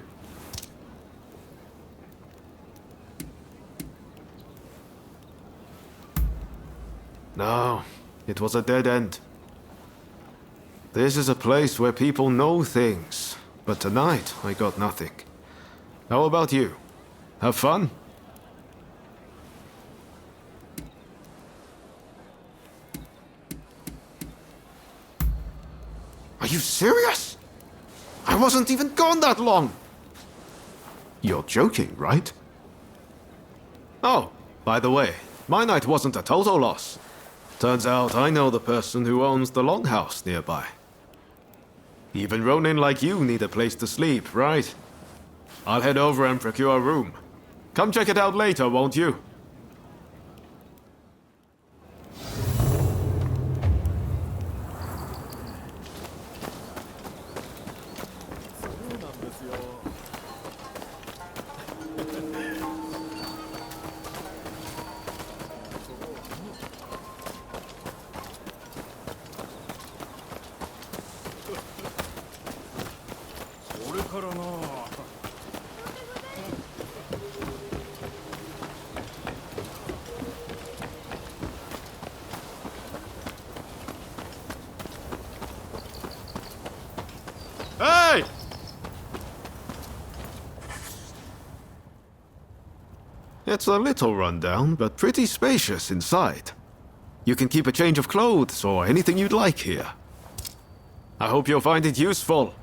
No, it was a dead end. This is a place where people know things, but tonight I got nothing. How about you? Have fun? Are you serious? I wasn't even gone that long! You're joking, right? Oh, by the way, my night wasn't a total loss. Turns out I know the person who owns the longhouse nearby. Even Ronin like you need a place to sleep, right? I'll head over and procure a room. Come check it out later, won't you? Hey! It's a little rundown, but pretty spacious inside. You can keep a change of clothes or anything you'd like here. I hope you'll find it useful.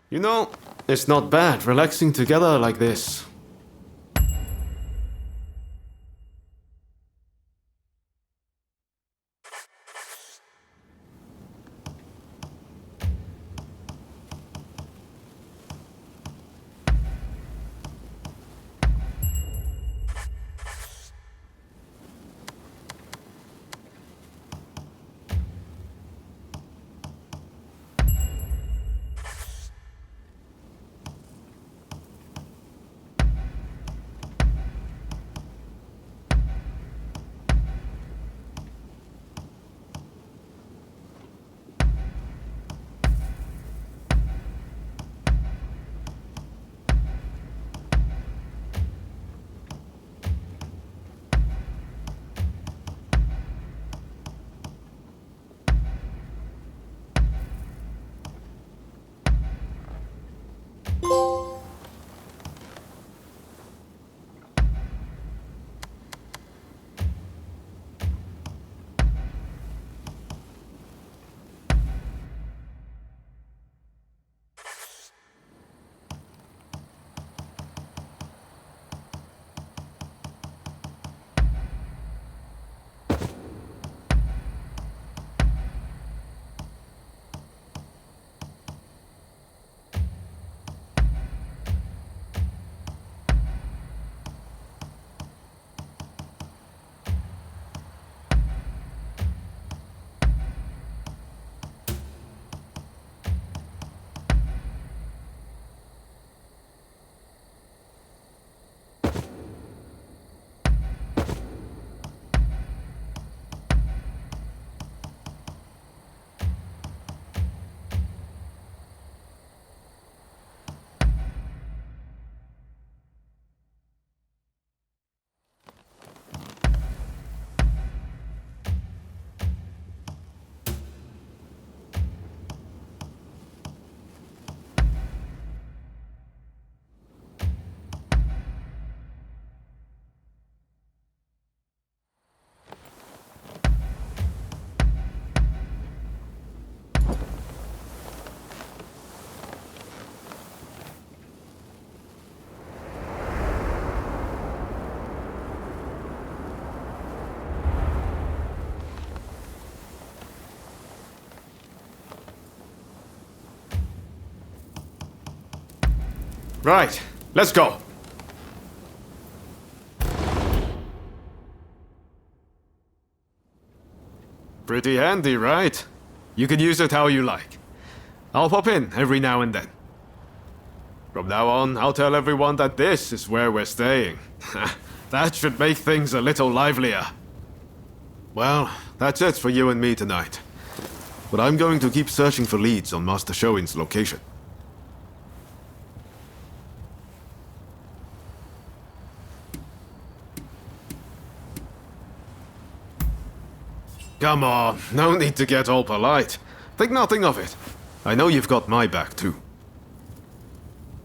You know, it's not bad relaxing together like this. Right, let's go. Pretty handy, right? You can use it how you like. I'll pop in every now and then. From now on, I'll tell everyone that this is where we're staying. That should make things a little livelier. Well, that's it for you and me tonight. But I'm going to keep searching for leads on Master Shoin's location. Come on, no need to get all polite. Think nothing of it. I know you've got my back too.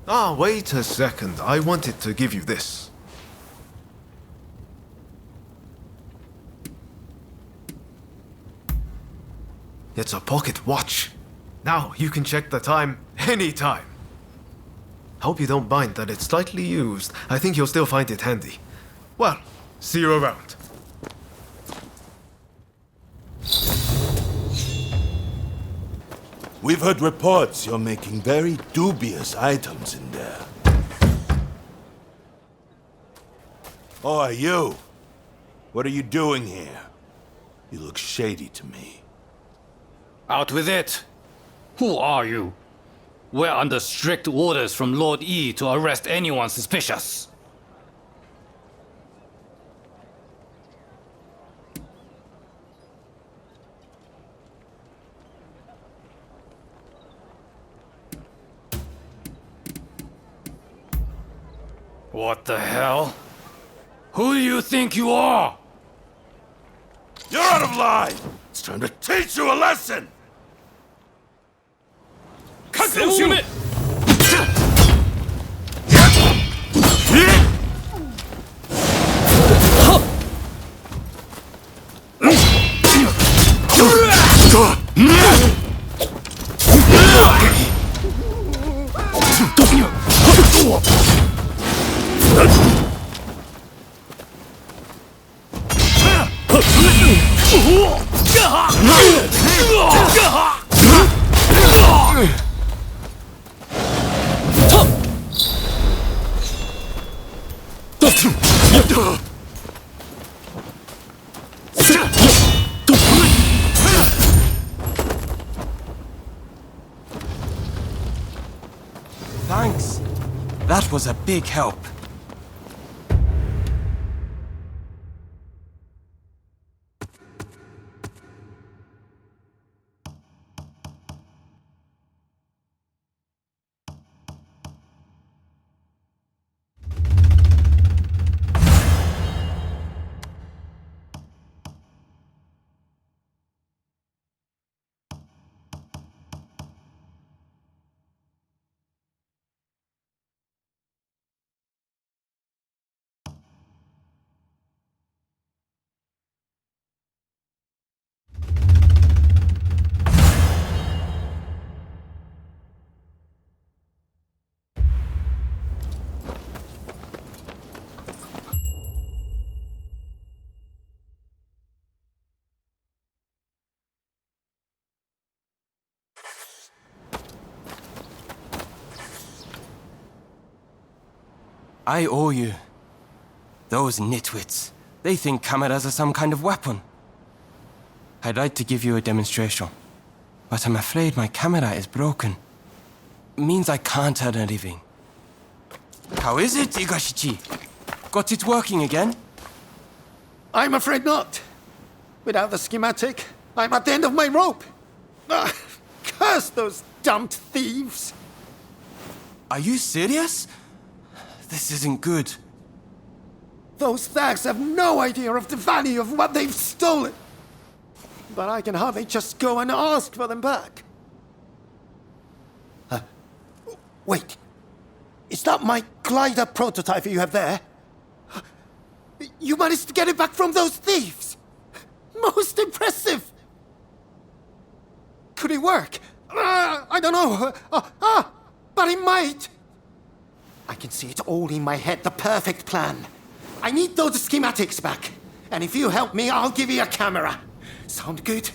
Ah, wait a second. I wanted to give you this. It's a pocket watch. Now you can check the time anytime. Hope you don't mind that it's slightly used. I think you'll still find it handy. Well, see you around. We've heard reports you're making very dubious items in there. Oh, you? What are you doing here? You look shady to me. Out with it! Who are you? We're under strict orders from Lord Yi to arrest anyone suspicious. What the hell? Who do you think you are? You're out of line! It's time to teach you a lesson! Consume it! Thanks. That was a big help. I owe you. Those nitwits, they think cameras are some kind of weapon. I'd like to give you a demonstration, but I'm afraid my camera is broken. Means I can't earn a living. How is it, Igashichi? Got it working again? I'm afraid not. Without the schematic, I'm at the end of my rope. Curse those damned thieves! Are you serious? This isn't good. Those thugs have no idea of the value of what they've stolen. But I can hardly just go and ask for them back. Wait. Is that my glider prototype you have there? You managed to get it back from those thieves! Most impressive! Could it work? I don't know. But it might! I can see it all in my head, the perfect plan. I need those schematics back. And if you help me, I'll give you a camera. Sound good?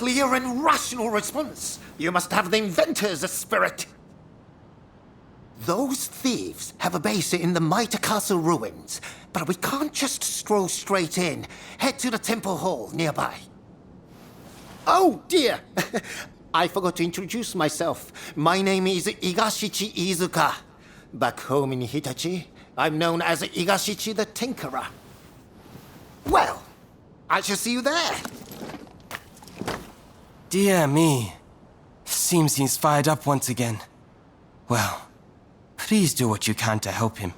clear and rational response. You must have the inventor's spirit. Those thieves have a base in the Mitre Castle ruins, but we can't just stroll straight in. Head to the temple hall nearby. Oh dear! I forgot to introduce myself. My name is Igashichi Iizuka. Back home in Hitachi, I'm known as Igashichi the Tinkerer. Well, I shall see you there. Dear me. Seems he's fired up once again. Well, please do what you can to help him.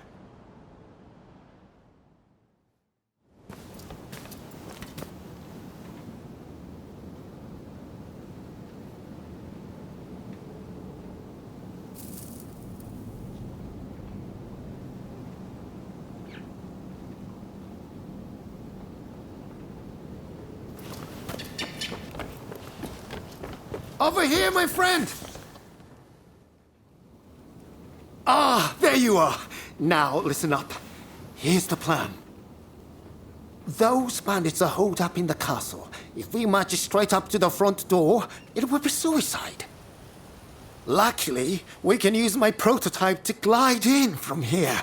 Over here, my friend! Ah, there you are. Now, listen up. Here's the plan. Those bandits are holed up in the castle. If we march straight up to the front door, it will be suicide. Luckily, we can use my prototype to glide in from here.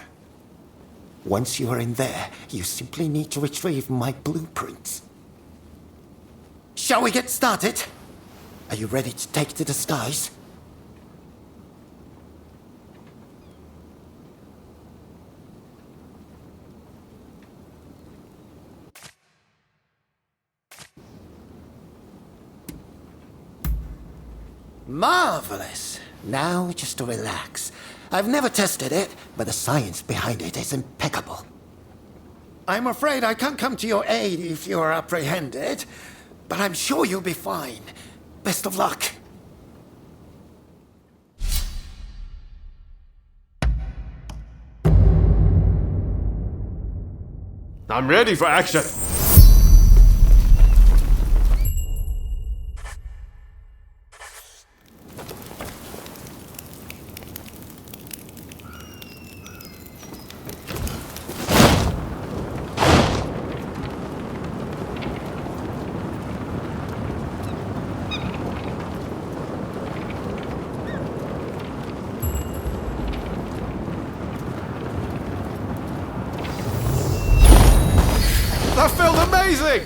Once you are in there, you simply need to retrieve my blueprints. Shall we get started? Are you ready to take to the skies? Marvelous. Now just to relax. I've never tested it, but the science behind it is impeccable. I'm afraid I can't come to your aid if you're apprehended, but I'm sure you'll be fine. Best of luck. I'm ready for action. That felt amazing!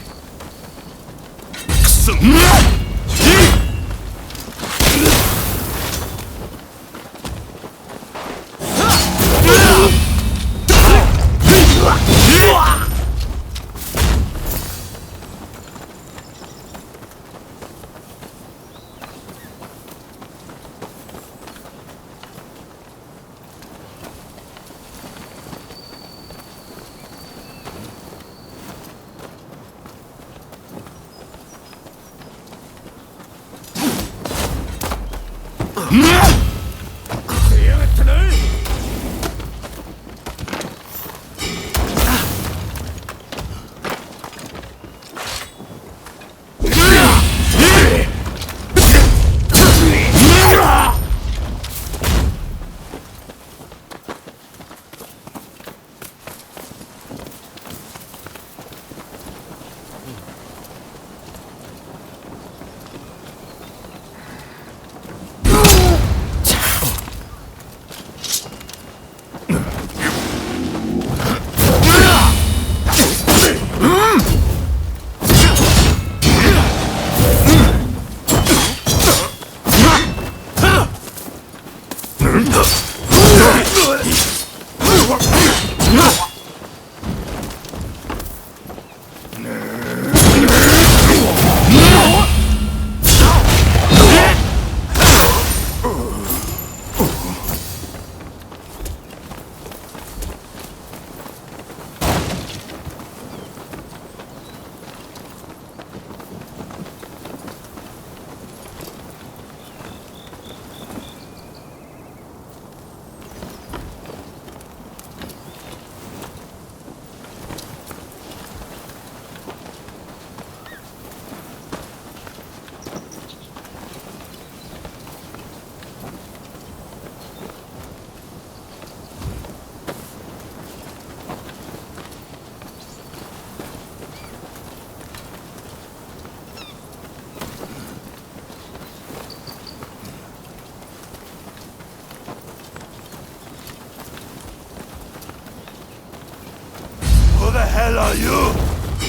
hell are you?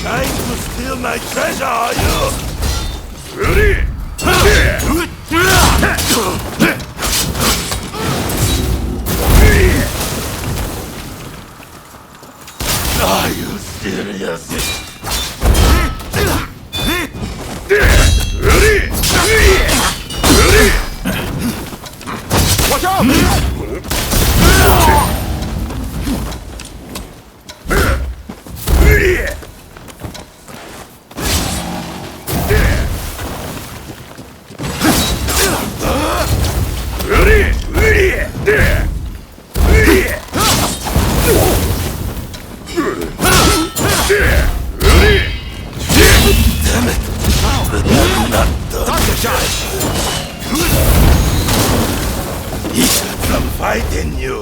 Trying to steal my treasure, are you? Ready? Are you serious? Watch out! Damn it! I'm not done. Target shot! I'm fighting you.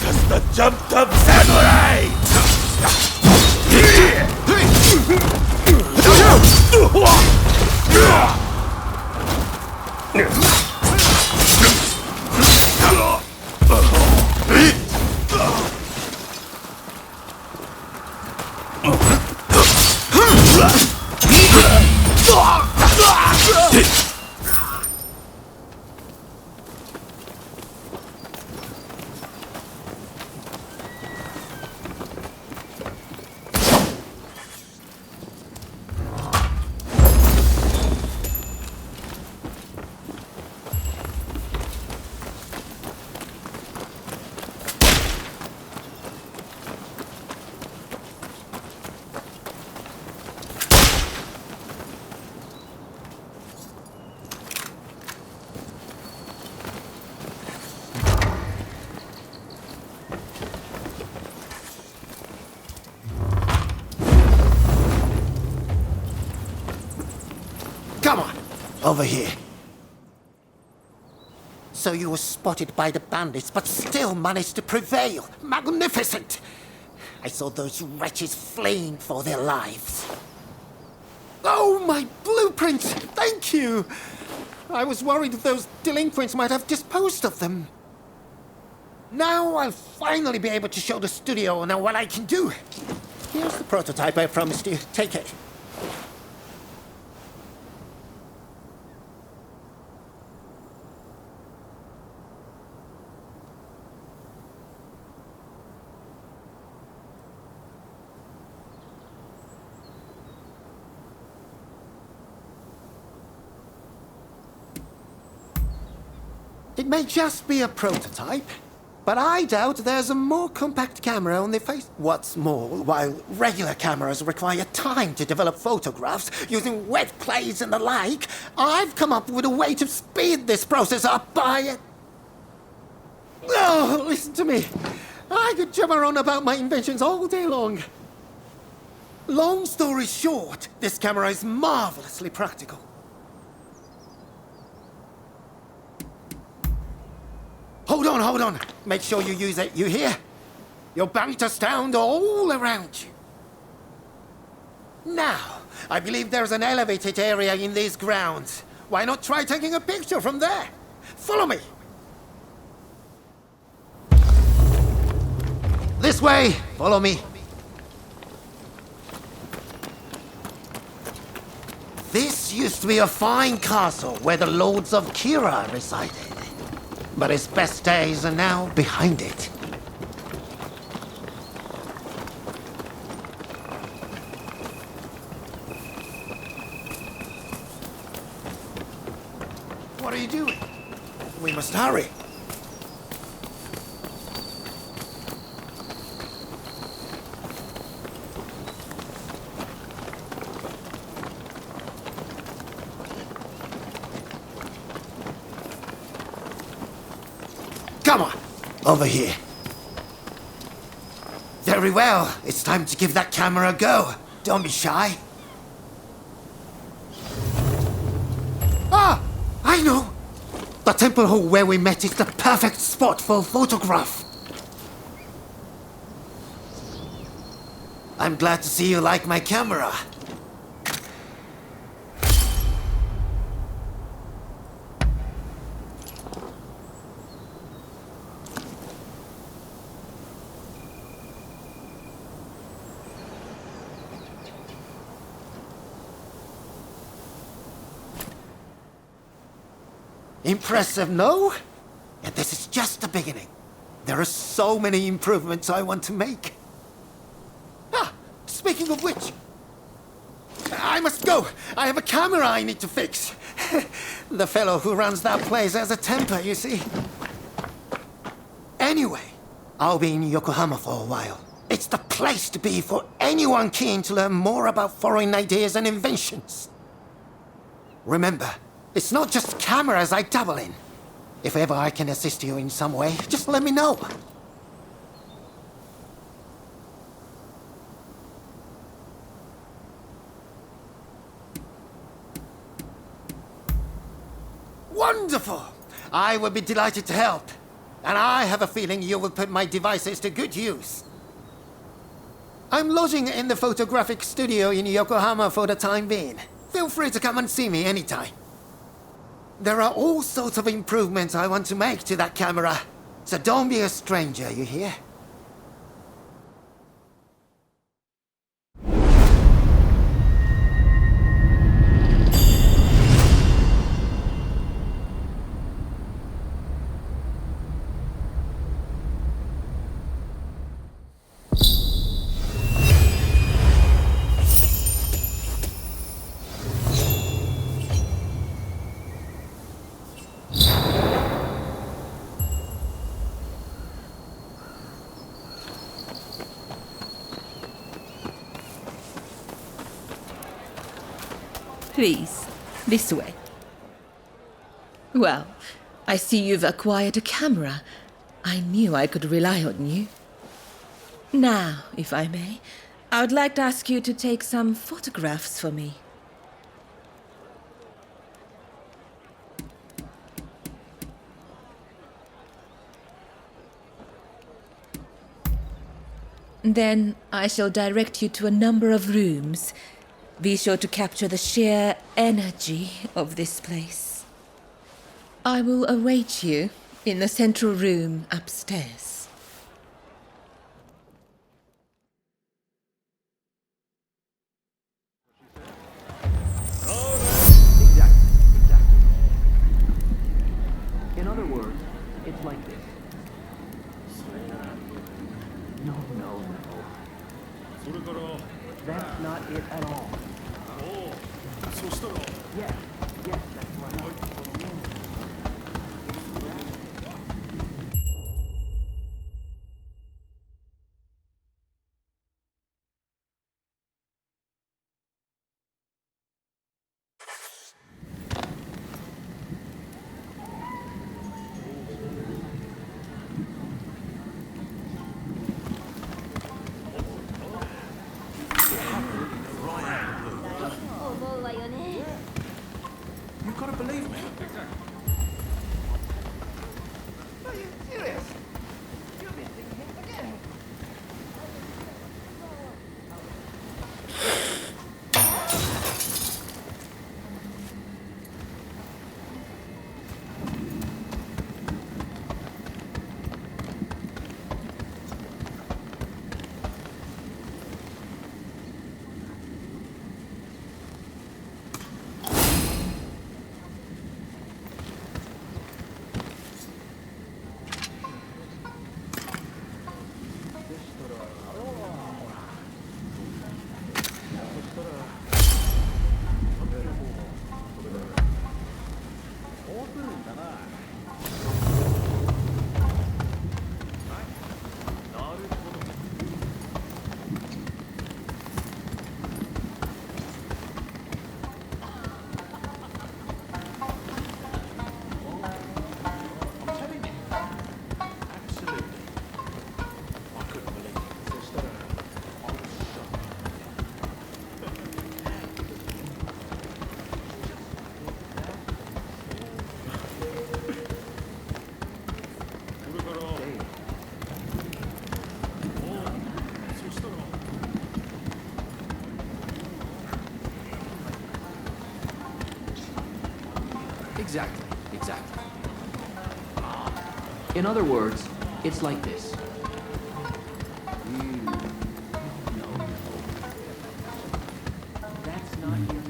Just a jumped up samurai! Come on, over here. So you were spotted by the bandits, but still managed to prevail. Magnificent! I saw those wretches fleeing for their lives. Oh, my blueprints! Thank you! I was worried those delinquents might have disposed of them. Now I'll finally be able to show the studio now what I can do. Here's the prototype I promised you. Take it. It may just be a prototype, but I doubt there's a more compact camera on the face. What's more, while regular cameras require time to develop photographs using wet plates and the like, I've come up with a way to speed this process up by... Oh, listen to me. I could jabber on about my inventions all day long. Long story short, this camera is marvelously practical. Hold on. Make sure you use it, you hear? You're bound to astound all around you. Now, I believe there's an elevated area in these grounds. Why not try taking a picture from there? Follow me. This way, follow me. This used to be a fine castle where the lords of Kira resided. But its best days are now behind it. What are you doing? We must hurry. Come on, over here. Very well. It's time to give that camera a go. Don't be shy. Ah! I know! The temple hall where we met is the perfect spot for a photograph. I'm glad to see you like my camera. Impressive, no? And this is just the beginning. There are so many improvements I want to make. Ah, speaking of which, I must go. I have a camera I need to fix. The fellow who runs that place has a temper, you see. Anyway, I'll be in Yokohama for a while. It's the place to be for anyone keen to learn more about foreign ideas and inventions. Remember, it's not just cameras I dabble in. If ever I can assist you in some way, just let me know. Wonderful! I would be delighted to help. And I have a feeling you will put my devices to good use. I'm lodging in the photographic studio in Yokohama for the time being. Feel free to come and see me anytime. There are all sorts of improvements I want to make to that camera, so don't be a stranger, you hear? Please, this way. Well, I see you've acquired a camera. I knew I could rely on you. Now, if I may, I would like to ask you to take some photographs for me. Then I shall direct you to a number of rooms. Be sure to capture the sheer energy of this place. I will await you in the central room upstairs. In other words, it's like this. No. That's not it at all. Yes, that's right. You gotta believe me. Are you serious? You've been thinking again. Exactly, exactly. In other words, it's like this. That's not your...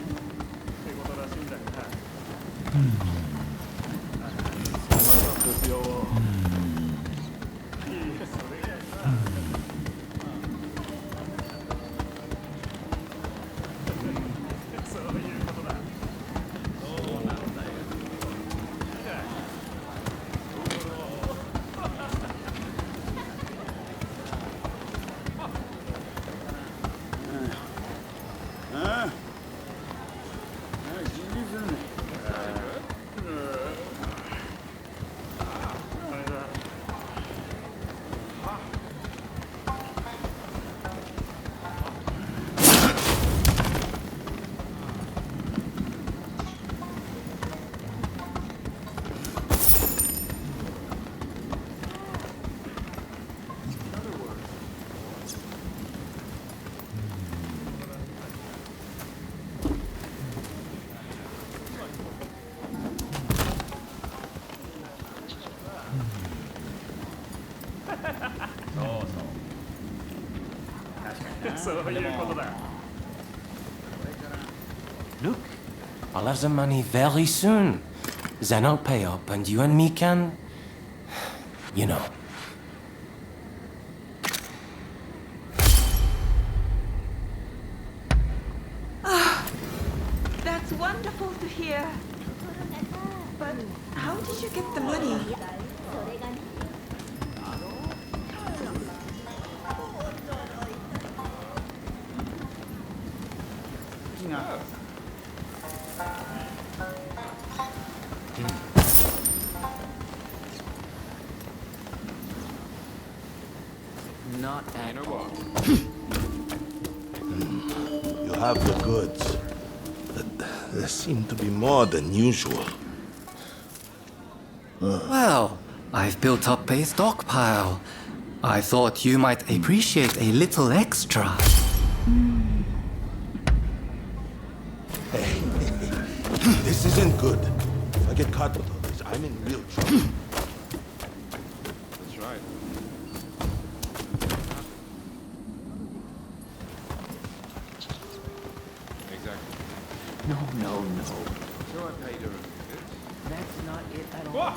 Look, I'll have the money very soon. Then I'll pay up and you and me can... You know. That's wonderful to hear. But how did you get the money? Not at all. You have the goods. But there seem to be more than usual. Well, I've built up a stockpile. I thought you might appreciate a little extra. This isn't good. If I get caught with all this, I'm in real trouble. That's right. Exactly. No. So I paid her a visit. That's not it at all.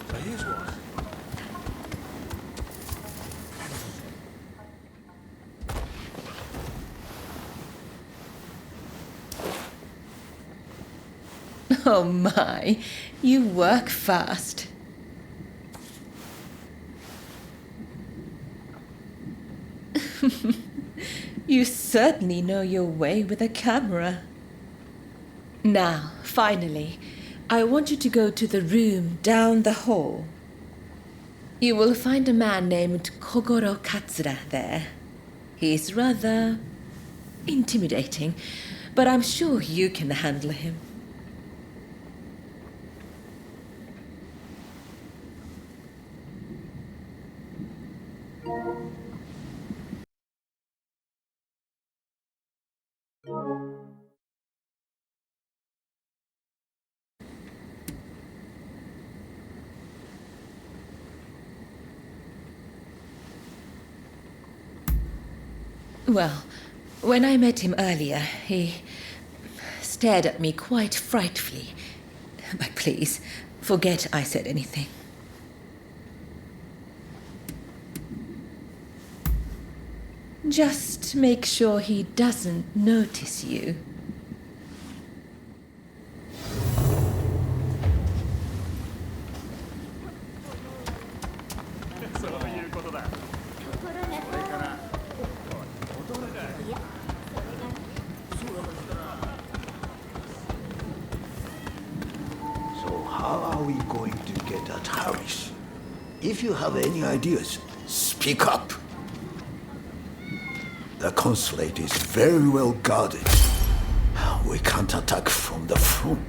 So here's what. Oh my, you work fast. You certainly know your way with a camera. Now, finally, I want you to go to the room down the hall. You will find a man named Kogoro Katsura there. He's rather intimidating, but I'm sure you can handle him. Well, when I met him earlier, he stared at me quite frightfully. But please, forget I said anything. Just make sure he doesn't notice you. So how are we going to get at Harris? If you have any ideas, speak up. The consulate is very well guarded. We can't attack from the front.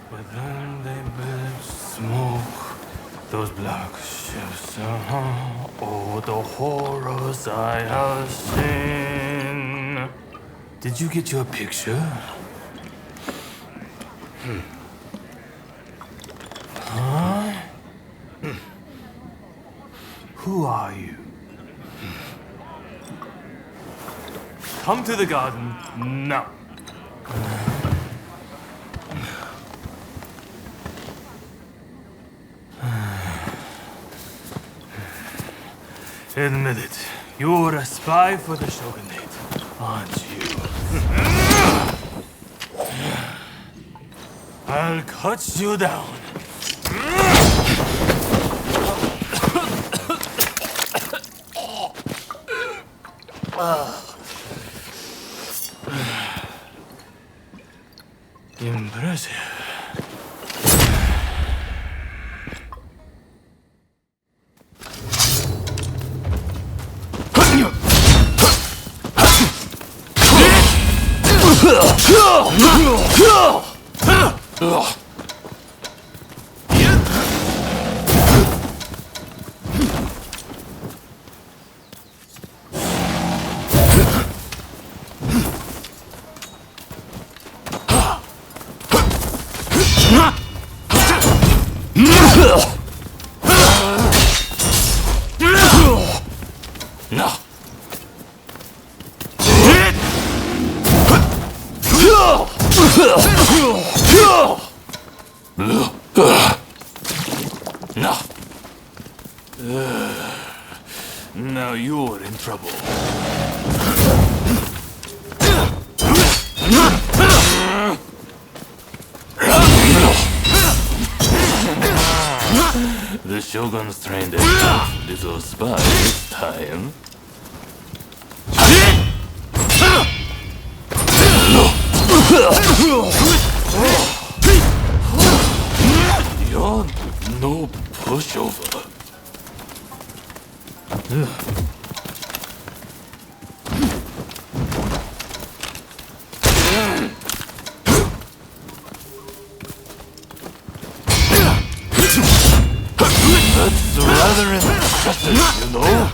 But then they build smoke, those black ships, oh, the horrors I have seen. Did you get your picture? Huh? Who are you? Come to the garden now. Admit it, you're a spy for the shogunate, aren't you? I'll cut you down. Impressive. No. No. Now you're in trouble. The Shogun's trained a tough little spy this time. You're no pushover. That's rather impressive, you know?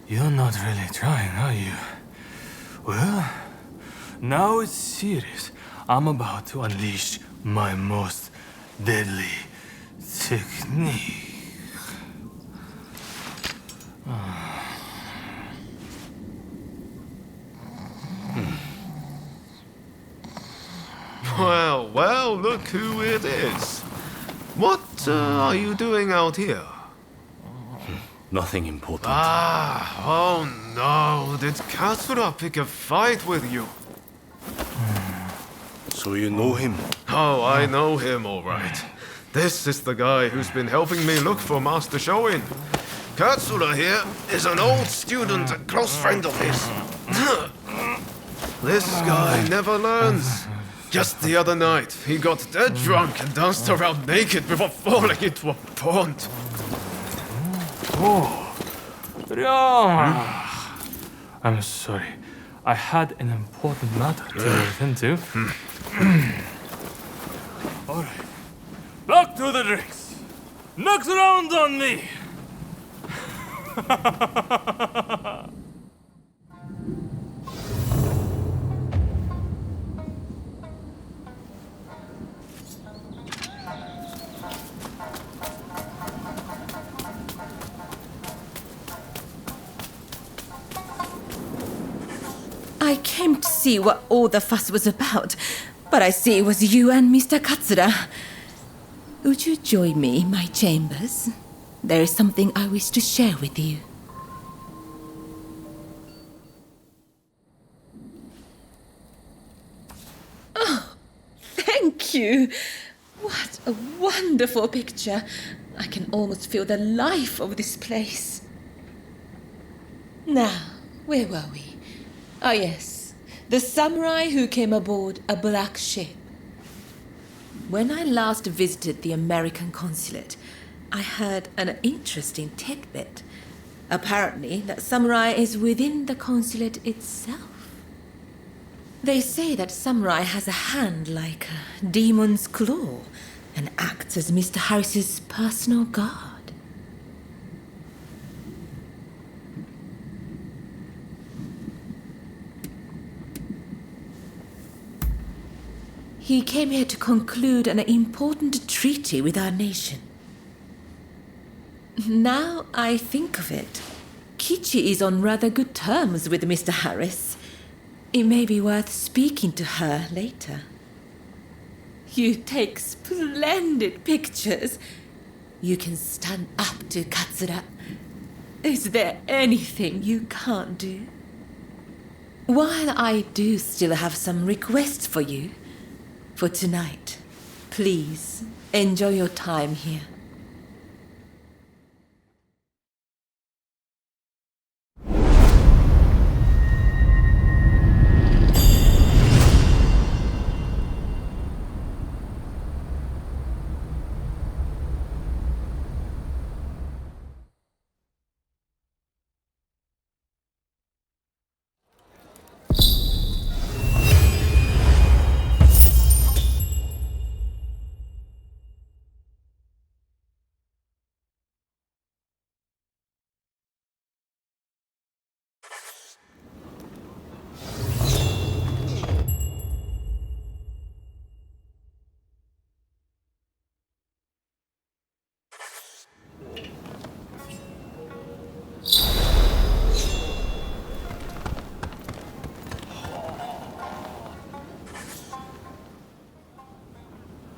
You're not really trying, are you? Well, now it's serious. I'm about to unleash my most deadly technique. Well, well, look who it is. What are you doing out here? Nothing important. Oh no, did Katsura pick a fight with you? So you know him? Oh, I know him all right. This is the guy who's been helping me look for Master Shoin. Katsura here is an old student and close friend of his. This guy never learns. Just the other night, he got dead drunk and danced around naked before falling into a pond. Oh, Ryoma. I'm sorry. I had an important matter to attend to. All right. Back to the drinks. Next round on me. see what all the fuss was about, but I see it was you and Mr. Katsura. Would you join me in my chambers? There is something I wish to share with you. Oh, thank you. What a wonderful picture. I can almost feel the life of this place. Now, where were we? Ah, yes. The samurai who came aboard a black ship. When I last visited the American consulate, I heard an interesting tidbit. Apparently, that samurai is within the consulate itself. They say that samurai has a hand like a demon's claw and acts as Mr. Harris's personal guard. He came here to conclude an important treaty with our nation. Now I think of it, Kichi is on rather good terms with Mr. Harris. It may be worth speaking to her later. You take splendid pictures. You can stand up to Katsura. Is there anything you can't do? While I do still have some requests for you, for tonight, please enjoy your time here.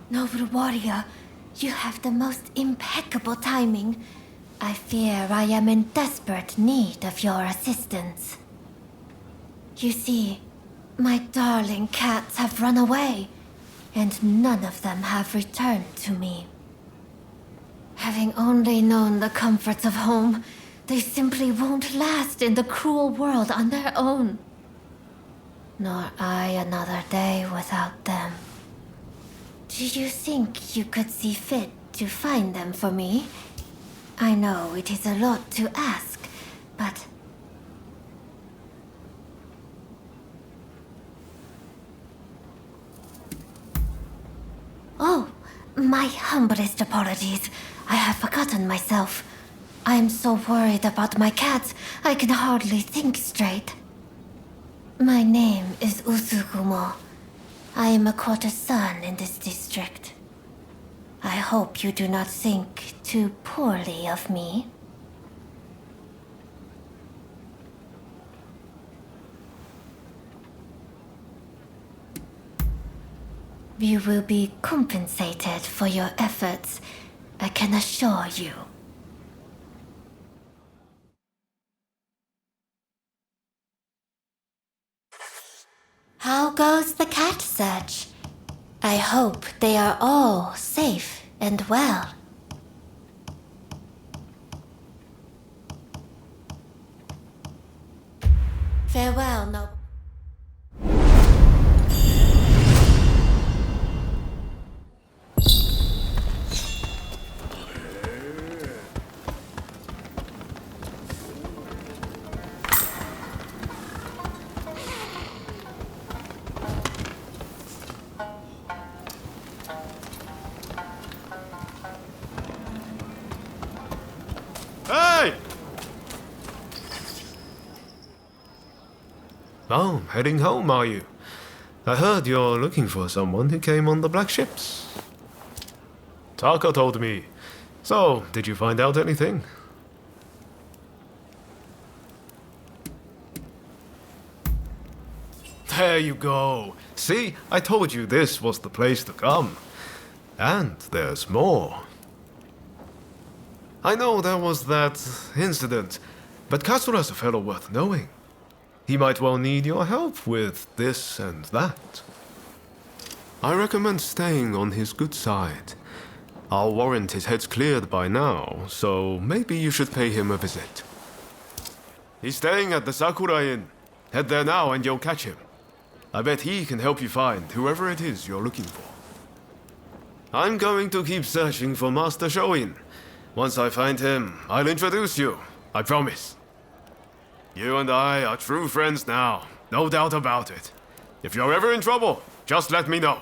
Noble warrior, you have the most impeccable timing. I fear I am in desperate need of your assistance. You see, my darling cats have run away, and none of them have returned to me. Having only known the comforts of home, they simply won't last in the cruel world on their own. Nor I another day without them. Do you think you could see fit to find them for me? I know it is a lot to ask, but... Oh, my humblest apologies. I have forgotten myself. I am so worried about my cats, I can hardly think straight. My name is Usugumo. I am a courtesan in this district. I hope you do not think too poorly of me. You will be compensated for your efforts, I can assure you. How goes the cat search? I hope they are all safe and well. Farewell, noble. Hey! Oh, heading home, are you? I heard you're looking for someone who came on the black ships. Taka told me. So, did you find out anything? There you go. See, I told you this was the place to come. And there's more. I know there was that incident, but Katsura's a fellow worth knowing. He might well need your help with this and that. I recommend staying on his good side. I'll warrant his head's cleared by now, so maybe you should pay him a visit. He's staying at the Sakura Inn. Head there now and you'll catch him. I bet he can help you find whoever it is you're looking for. I'm going to keep searching for Master Shoin. Once I find him, I'll introduce you. I promise. You and I are true friends now, no doubt about it. If you're ever in trouble, just let me know.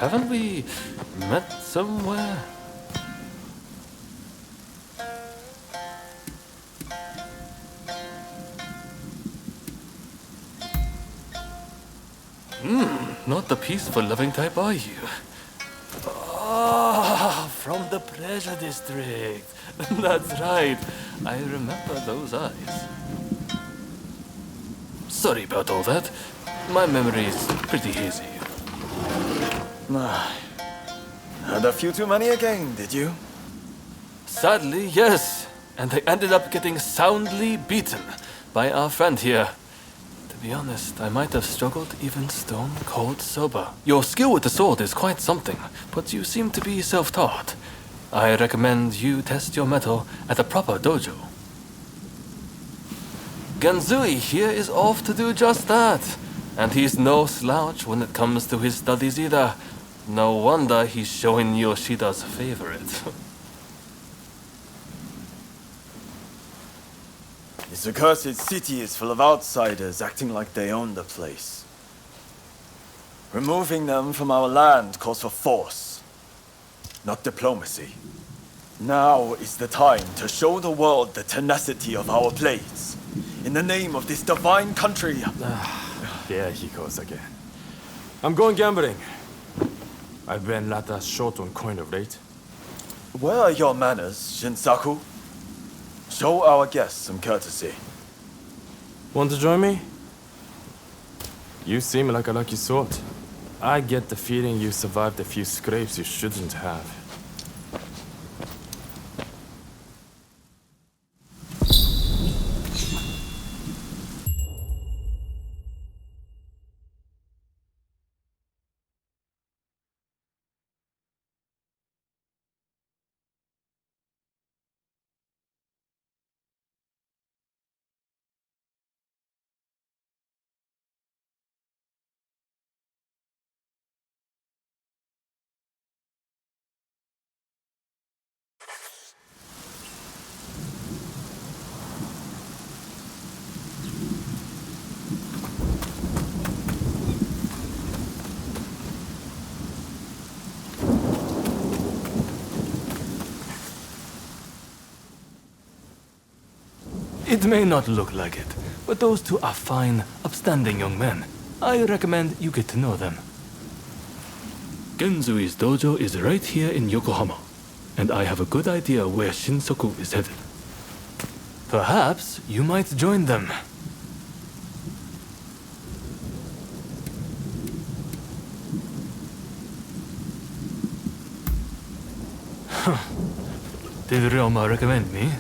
Haven't we met somewhere? Not the peaceful, loving type, are you? Ah, from the Pleasure District. That's right. I remember those eyes. Sorry about all that. My memory is pretty hazy. Had a few too many again, did you? Sadly, yes. And they ended up getting soundly beaten by our friend here. To be honest, I might have struggled even stone cold sober. Your skill with the sword is quite something, but you seem to be self-taught. I recommend you test your mettle at a proper dojo. Genzui here is off to do just that. And he's no slouch when it comes to his studies either. No wonder he's Shoin Yoshida's favorite. This accursed city is full of outsiders acting like they own the place. Removing them from our land calls for force, not diplomacy. Now is the time to show the world the tenacity of our blades. In the name of this divine country. There he goes again. I'm going gambling. I've been rather short on coin of late. Where are your manners, Shinsaku? Show our guests some courtesy. Want to join me? You seem like a lucky sort. I get the feeling you survived a few scrapes you shouldn't have. It may not look like it, but those two are fine, upstanding young men. I recommend you get to know them. Genzui's dojo is right here in Yokohama, and I have a good idea where Shinsaku is headed. Perhaps you might join them. Did Ryoma recommend me?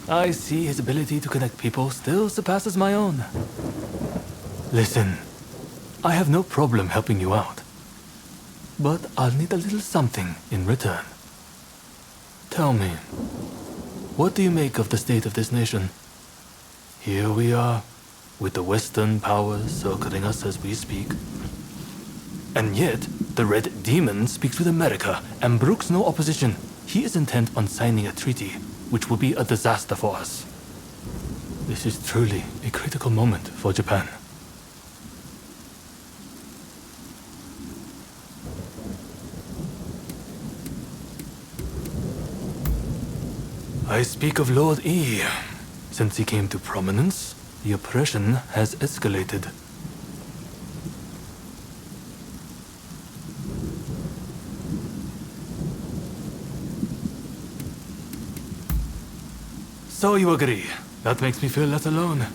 I see his ability to connect people still surpasses my own. Listen, I have no problem helping you out. But I'll need a little something in return. Tell me, what do you make of the state of this nation? Here we are, with the Western powers circling us as we speak. And yet, the Red Demon speaks with America and brooks no opposition. He is intent on signing a treaty, which will be a disaster for us. This is truly a critical moment for Japan. I speak of Lord E. Since he came to prominence, the oppression has escalated. So you agree. That makes me feel less alone.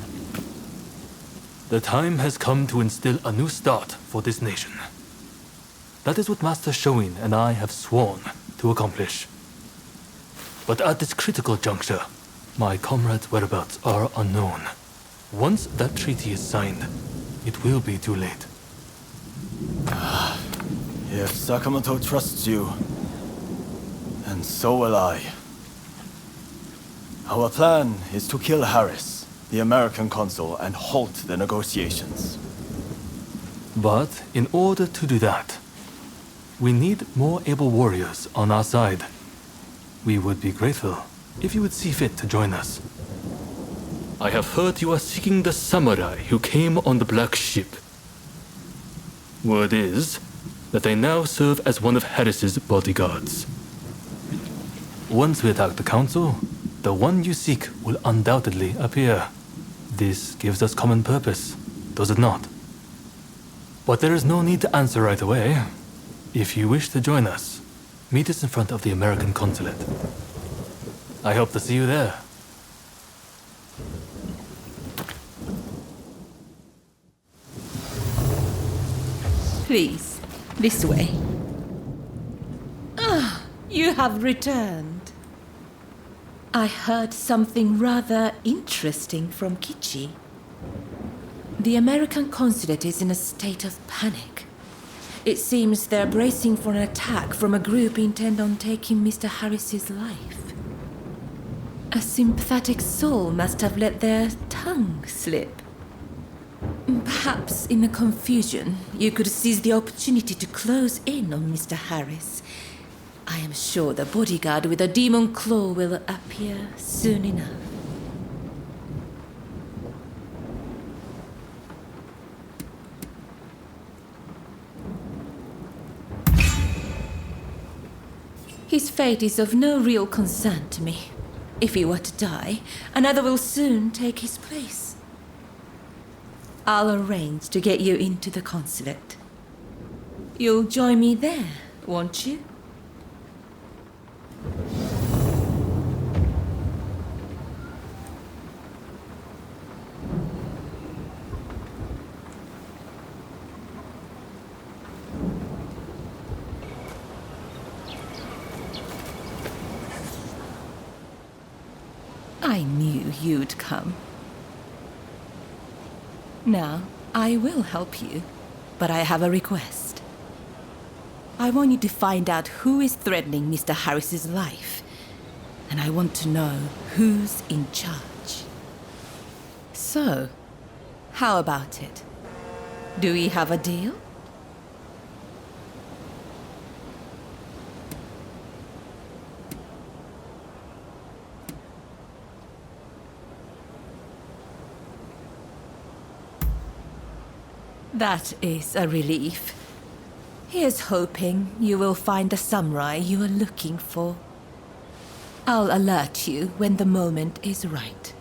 The time has come to instill a new start for this nation. That is what Master Shoin and I have sworn to accomplish. But at this critical juncture, my comrades' whereabouts are unknown. Once that treaty is signed, it will be too late. If Sakamoto trusts you, then so will I. Our plan is to kill Harris, the American consul, and halt the negotiations. But in order to do that, we need more able warriors on our side. We would be grateful if you would see fit to join us. I have heard you are seeking the samurai who came on the black ship. Word is that they now serve as one of Harris's bodyguards. Once we attack the council, the one you seek will undoubtedly appear. This gives us common purpose, does it not? But there is no need to answer right away. If you wish to join us, meet us in front of the American consulate. I hope to see you there. Please, this way. Ah, you have returned. I heard something rather interesting from Kichi. The American consulate is in a state of panic. It seems they're bracing for an attack from a group intent on taking Mr. Harris's life. A sympathetic soul must have let their tongue slip. Perhaps in the confusion, you could seize the opportunity to close in on Mr. Harris. I am sure the bodyguard with a demon claw will appear soon enough. His fate is of no real concern to me. If he were to die, another will soon take his place. I'll arrange to get you into the consulate. You'll join me there, won't you? I knew you'd come. Now, I will help you, but I have a request. I want you to find out who is threatening Mr. Harris's life, and I want to know who's in charge. So, how about it? Do we have a deal? That is a relief. Here's hoping you will find the samurai you are looking for. I'll alert you when the moment is right.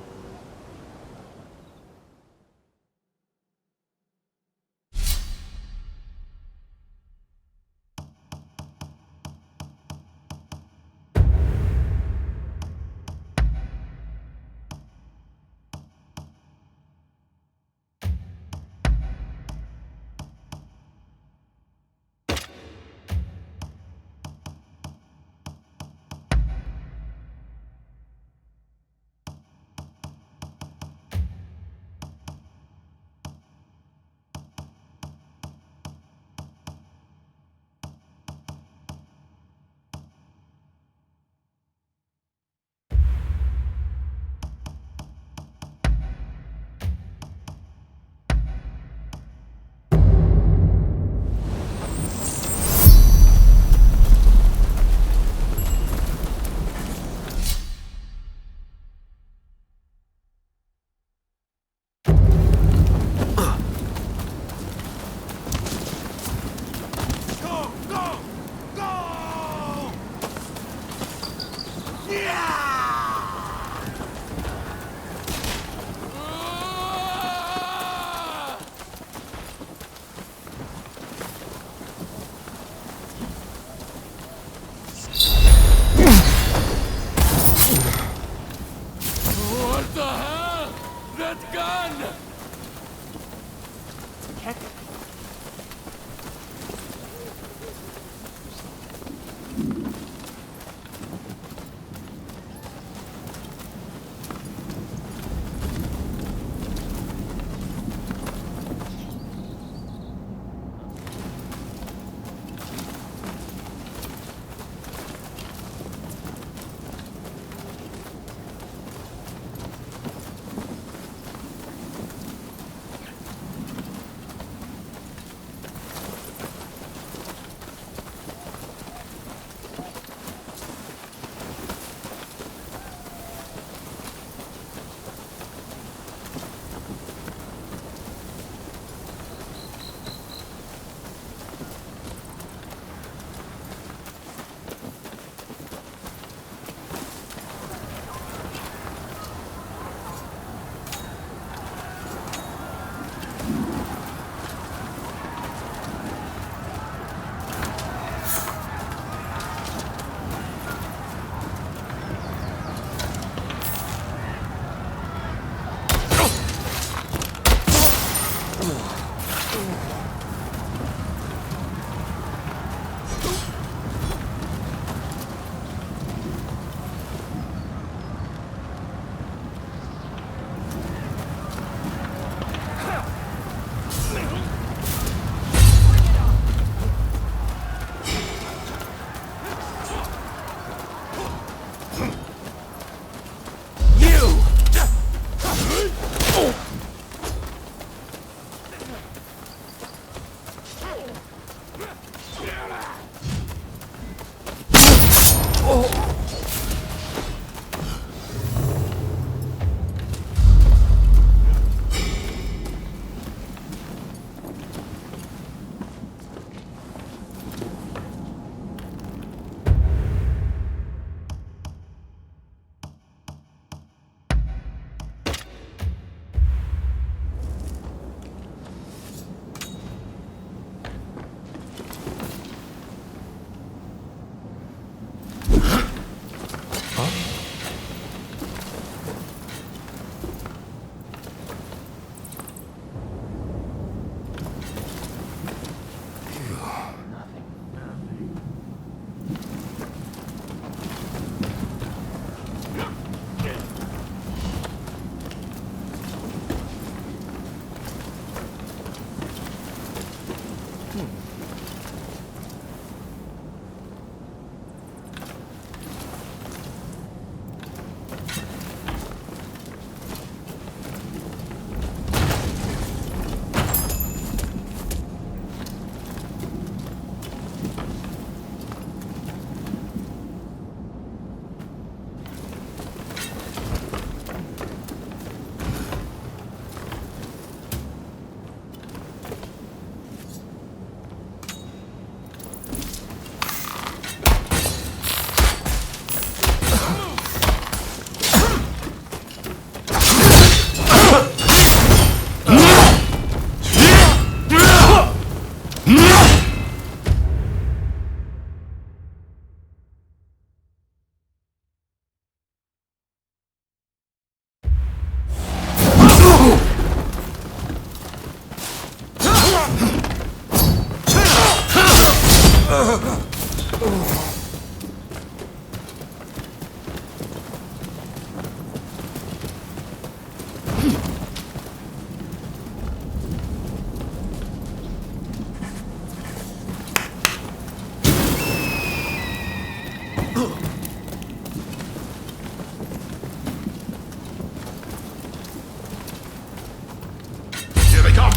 Here they come!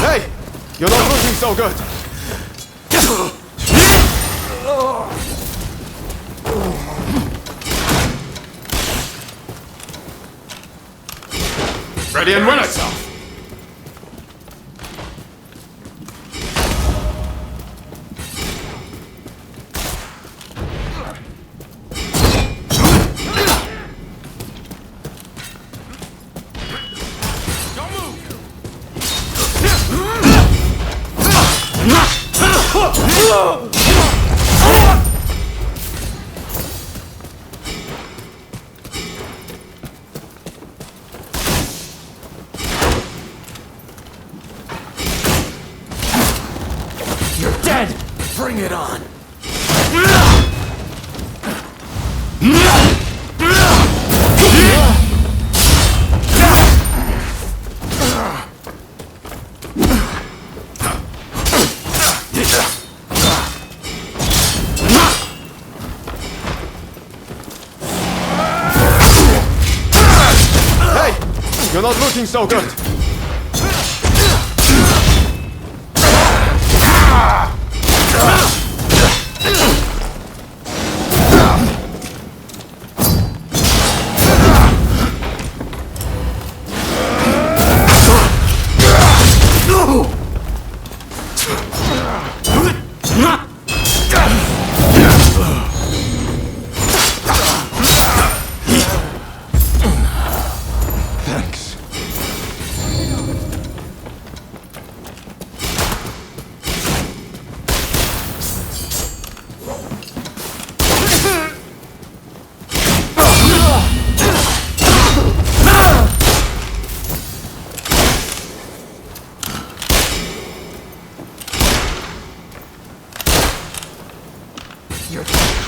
Hey! You're not looking so good! Ready and run it! You're dead! Bring it on! Hey! You're not looking so good! Thanks.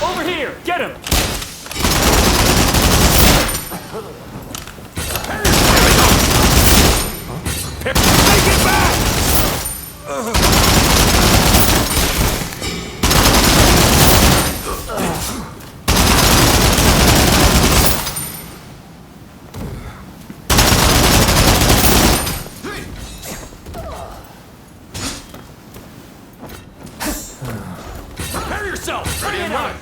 Over here! Get him! Take it back! Prepare yourself! Ready and run!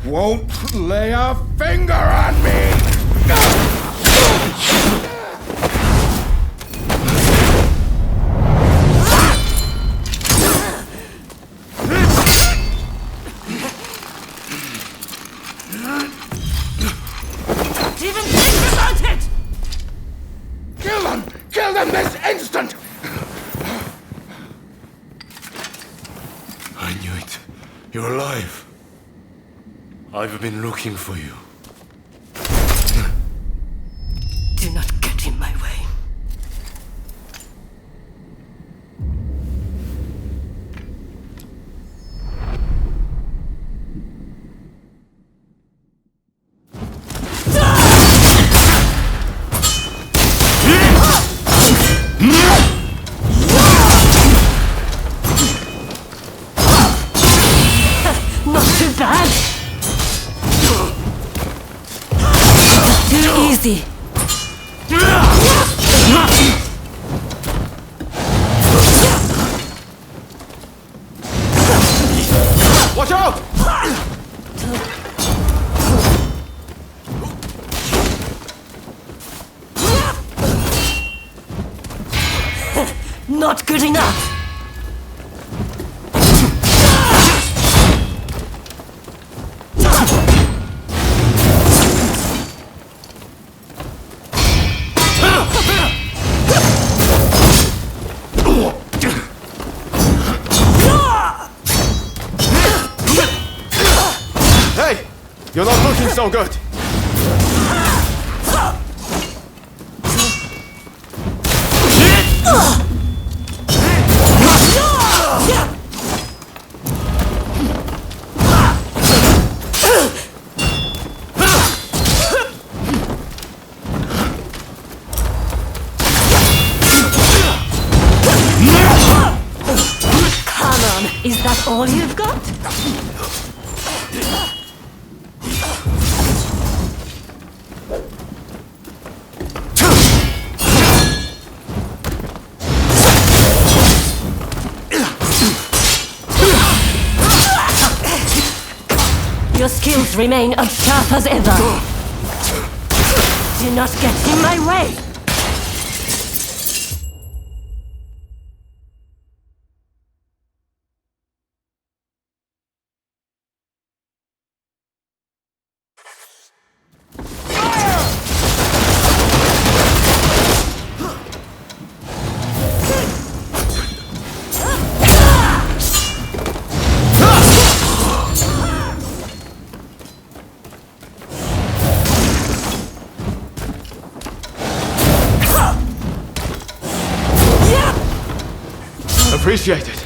won't lay a finger on me! Even think about it! Kill them! Kill them this instant! I knew it. You're alive. I've been looking for you. Do not get in my way. Not too bad. Too easy. Watch out! Not good enough. Hey! You're not looking so good! Come on, is that all you've got? Your skills remain as sharp as ever. Do not get in my way. Appreciate it.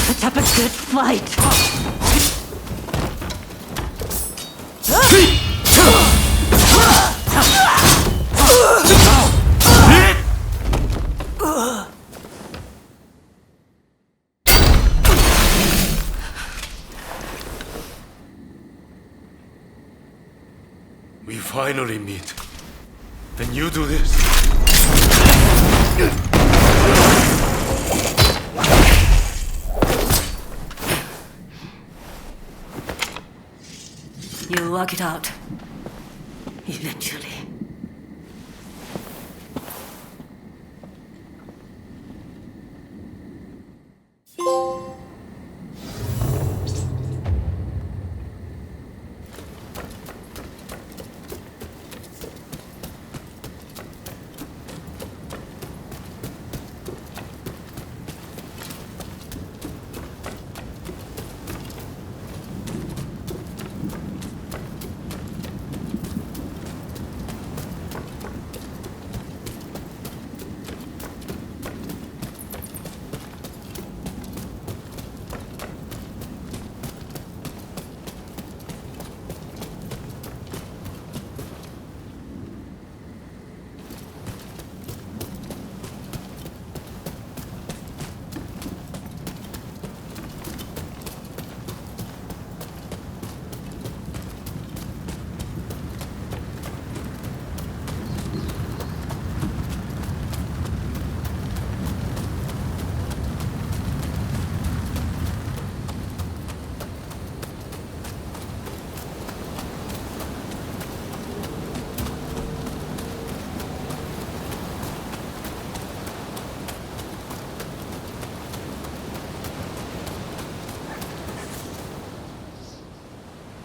Put up a good fight. We finally meet. Then you do this. You work it out. Eventually.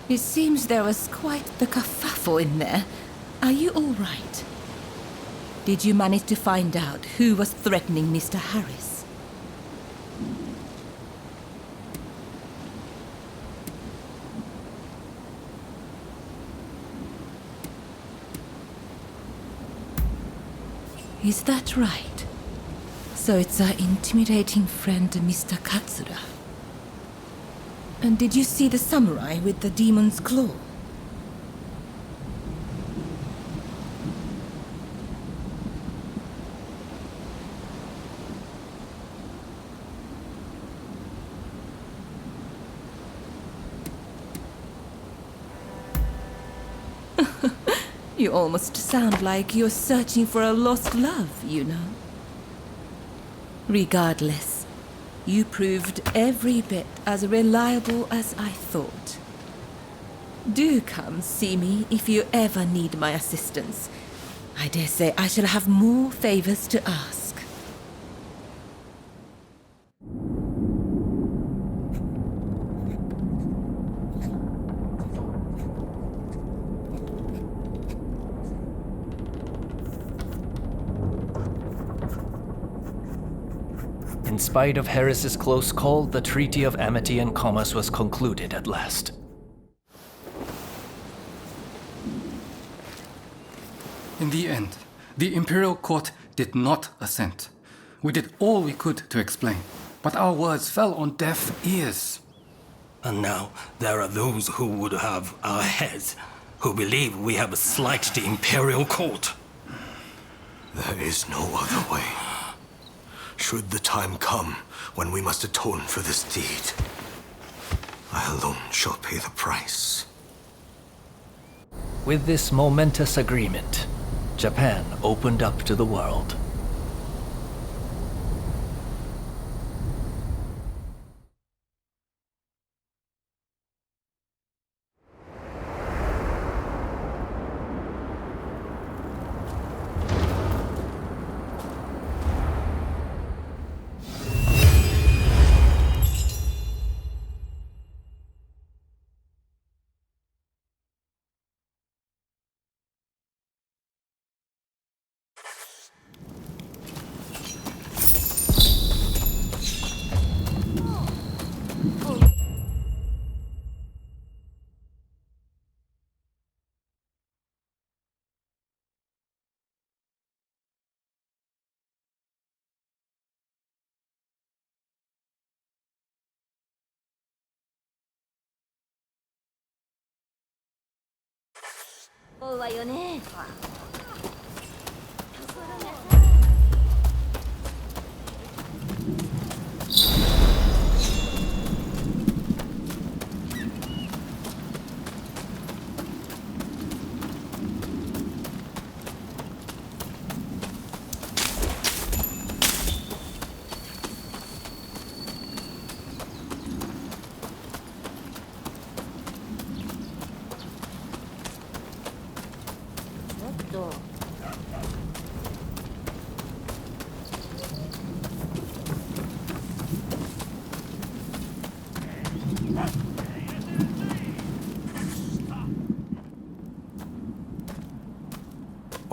It seems there was quite the kerfuffle in there. Are you all right? Did you manage to find out who was threatening Mr. Harris? Is that right? So it's our intimidating friend, Mr. Katsura. And did you see the samurai with the demon's claw? You almost sound like you're searching for a lost love, you know. Regardless, you proved every bit as reliable as I thought. Do come see me if you ever need my assistance. I dare say I shall have more favors to ask. In spite of Harris's close call, the Treaty of Amity and Commerce was concluded at last. In the end, the Imperial Court did not assent. We did all we could to explain, but our words fell on deaf ears. And now there are those who would have our heads, who believe we have slighted the Imperial Court. There is no other way. Should the time come when we must atone for this deed, I alone shall pay the price. With this momentous agreement, Japan opened up to the world.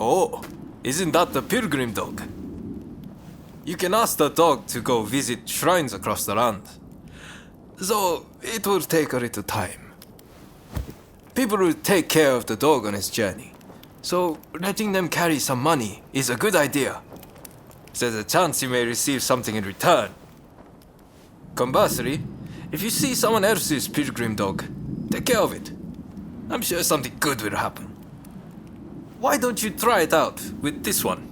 Oh, isn't that the pilgrim dog? You can ask the dog to go visit shrines across the land. Though it will take a little time. People will take care of the dog on its journey, so letting them carry some money is a good idea. There's a chance you may receive something in return. Conversely, if you see someone else's pilgrim dog, take care of it. I'm sure something good will happen. Why don't you try it out with this one?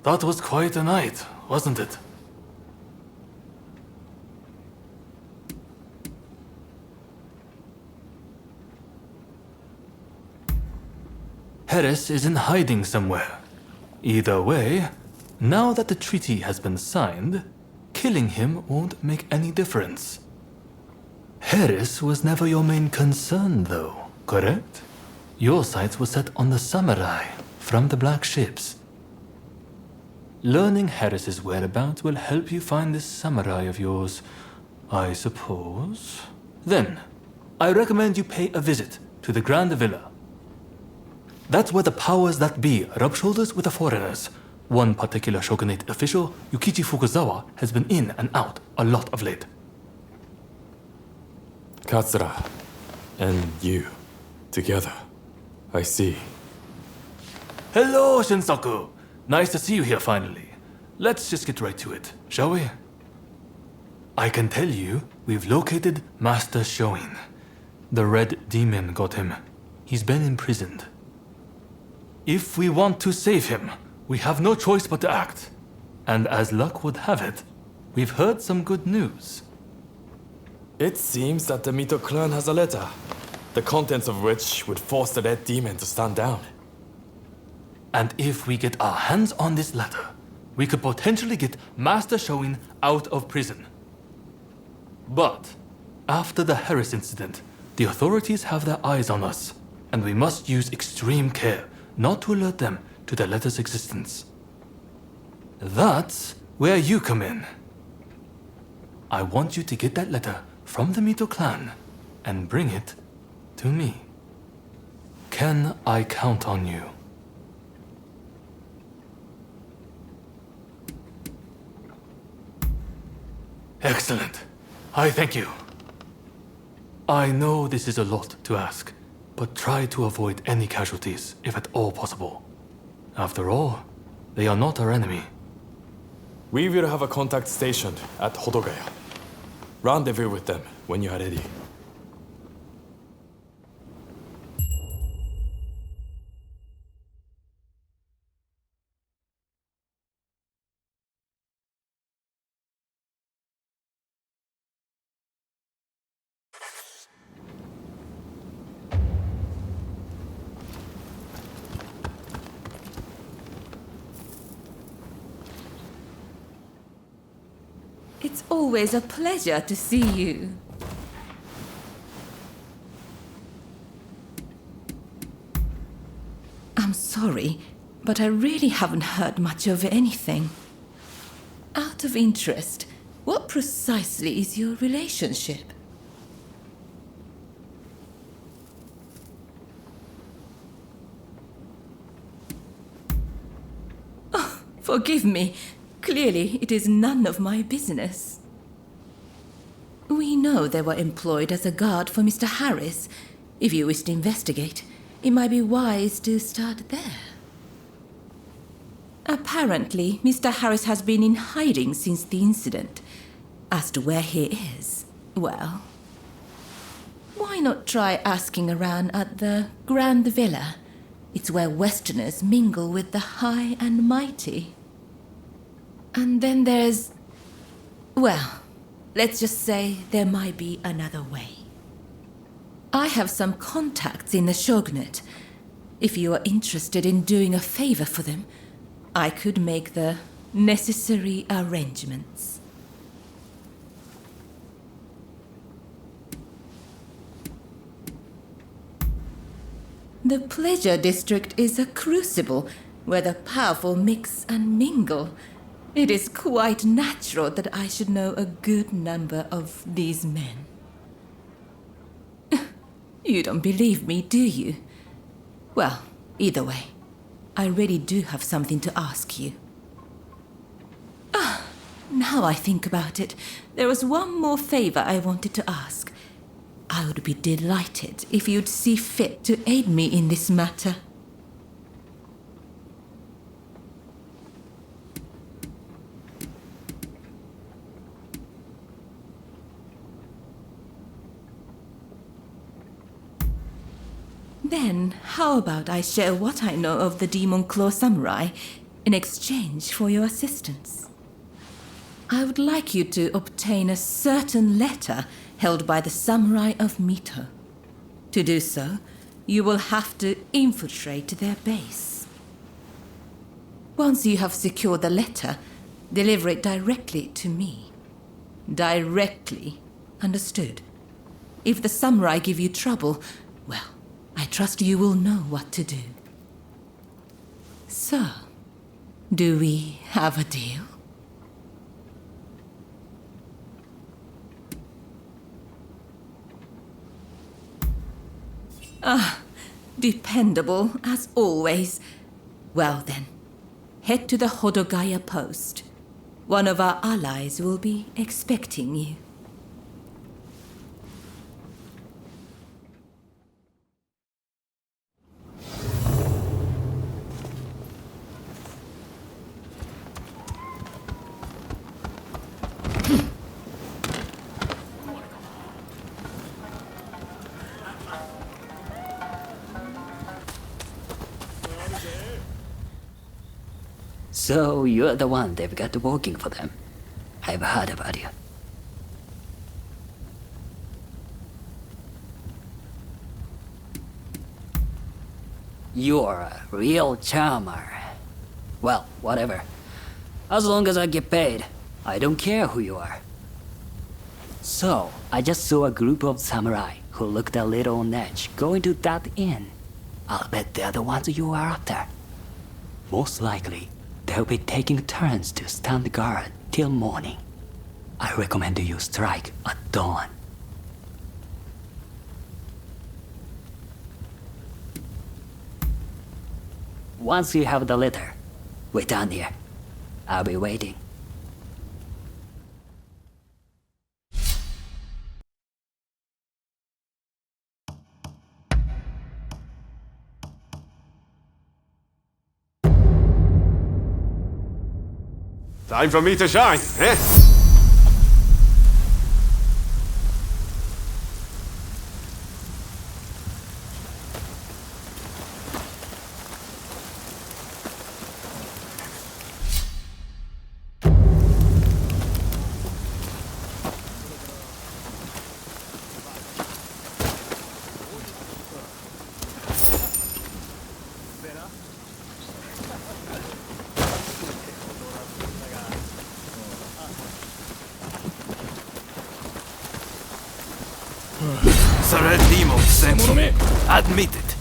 That was quite a night, wasn't it? Harris is in hiding somewhere. Either way, now that the treaty has been signed, killing him won't make any difference. Harris was never your main concern, though, correct? Your sights were set on the samurai from the Black Ships. Learning Harris's whereabouts will help you find this samurai of yours, I suppose. Then, I recommend you pay a visit to the Grand Villa. That's where the powers that be rub shoulders with the foreigners. One particular shogunate official, Yukichi Fukuzawa, has been in and out a lot of late. Katsura and you together. I see. Hello, Shinsaku. Nice to see you here finally. Let's just get right to it, shall we? I can tell you, we've located Master Shoin. The Red Demon got him. He's been imprisoned. If we want to save him, we have no choice but to act. And as luck would have it, we've heard some good news. It seems that the Mito clan has a letter, the contents of which would force the Red Demon to stand down. And if we get our hands on this letter, we could potentially get Master Shoin out of prison. But after the Harris incident, the authorities have their eyes on us, and we must use extreme care not to alert them to the letter's existence. That's where you come in. I want you to get that letter from the Mito clan and bring it to me. Can I count on you? Excellent. I thank you. I know this is a lot to ask, but try to avoid any casualties, if at all possible. After all, they are not our enemy. We will have a contact stationed at Hodogaya. Rendezvous with them when you are ready. It's always a pleasure to see you. I'm sorry, but I really haven't heard much of anything. Out of interest, what precisely is your relationship? Oh, forgive me. Clearly, it is none of my business. We know they were employed as a guard for Mr. Harris. If you wish to investigate, it might be wise to start there. Apparently, Mr. Harris has been in hiding since the incident. As to where he is, well, why not try asking around at the Grand Villa? It's where Westerners mingle with the high and mighty. And then there's... well, let's just say there might be another way. I have some contacts in the Shogunate. If you are interested in doing a favor for them, I could make the necessary arrangements. The Pleasure District is a crucible where the powerful mix and mingle. It is quite natural that I should know a good number of these men. You don't believe me, do you? Well, either way, I really do have something to ask you. Now I think about it, there was one more favor I wanted to ask. I would be delighted if you'd see fit to aid me in this matter. Then, how about I share what I know of the Demon Claw Samurai in exchange for your assistance? I would like you to obtain a certain letter held by the Samurai of Mito. To do so, you will have to infiltrate their base. Once you have secured the letter, deliver it directly to me. Directly, understood? If the samurai give you trouble, well, I trust you will know what to do. So, do we have a deal? Dependable as always. Well then, head to the Hodogaya post. One of our allies will be expecting you. So you're the one they've got working for them. I've heard about you. You're a real charmer. Well, whatever. As long as I get paid, I don't care who you are. So, I just saw a group of samurai who looked a little on edge going to that inn. I'll bet they're the ones you are after. Most likely, they'll be taking turns to stand guard till morning. I recommend you strike at dawn. Once you have the letter, wait down here. I'll be waiting. Time for me to shine, eh? The red demon sent me. Admit it.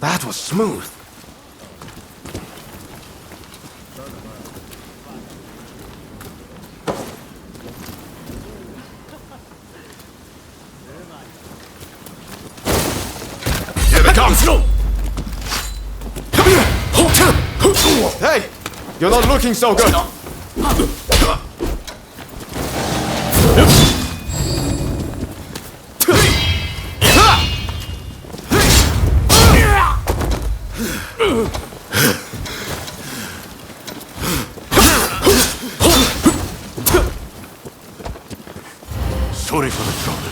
That was smooth. Here it comes! Come here! Hey! You're not looking so good! Sorry for the trouble.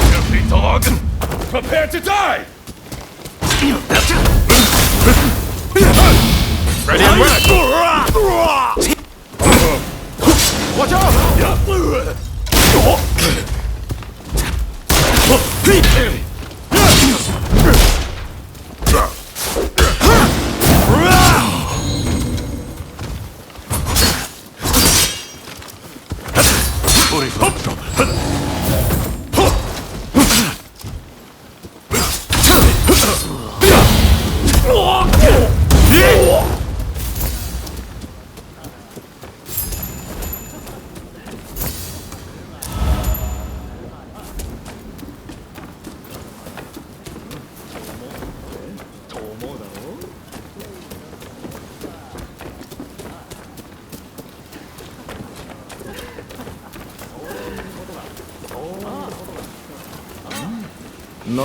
Filthy dog! Prepare to die! Ready and ready! Watch out! Sorry for the trouble. No!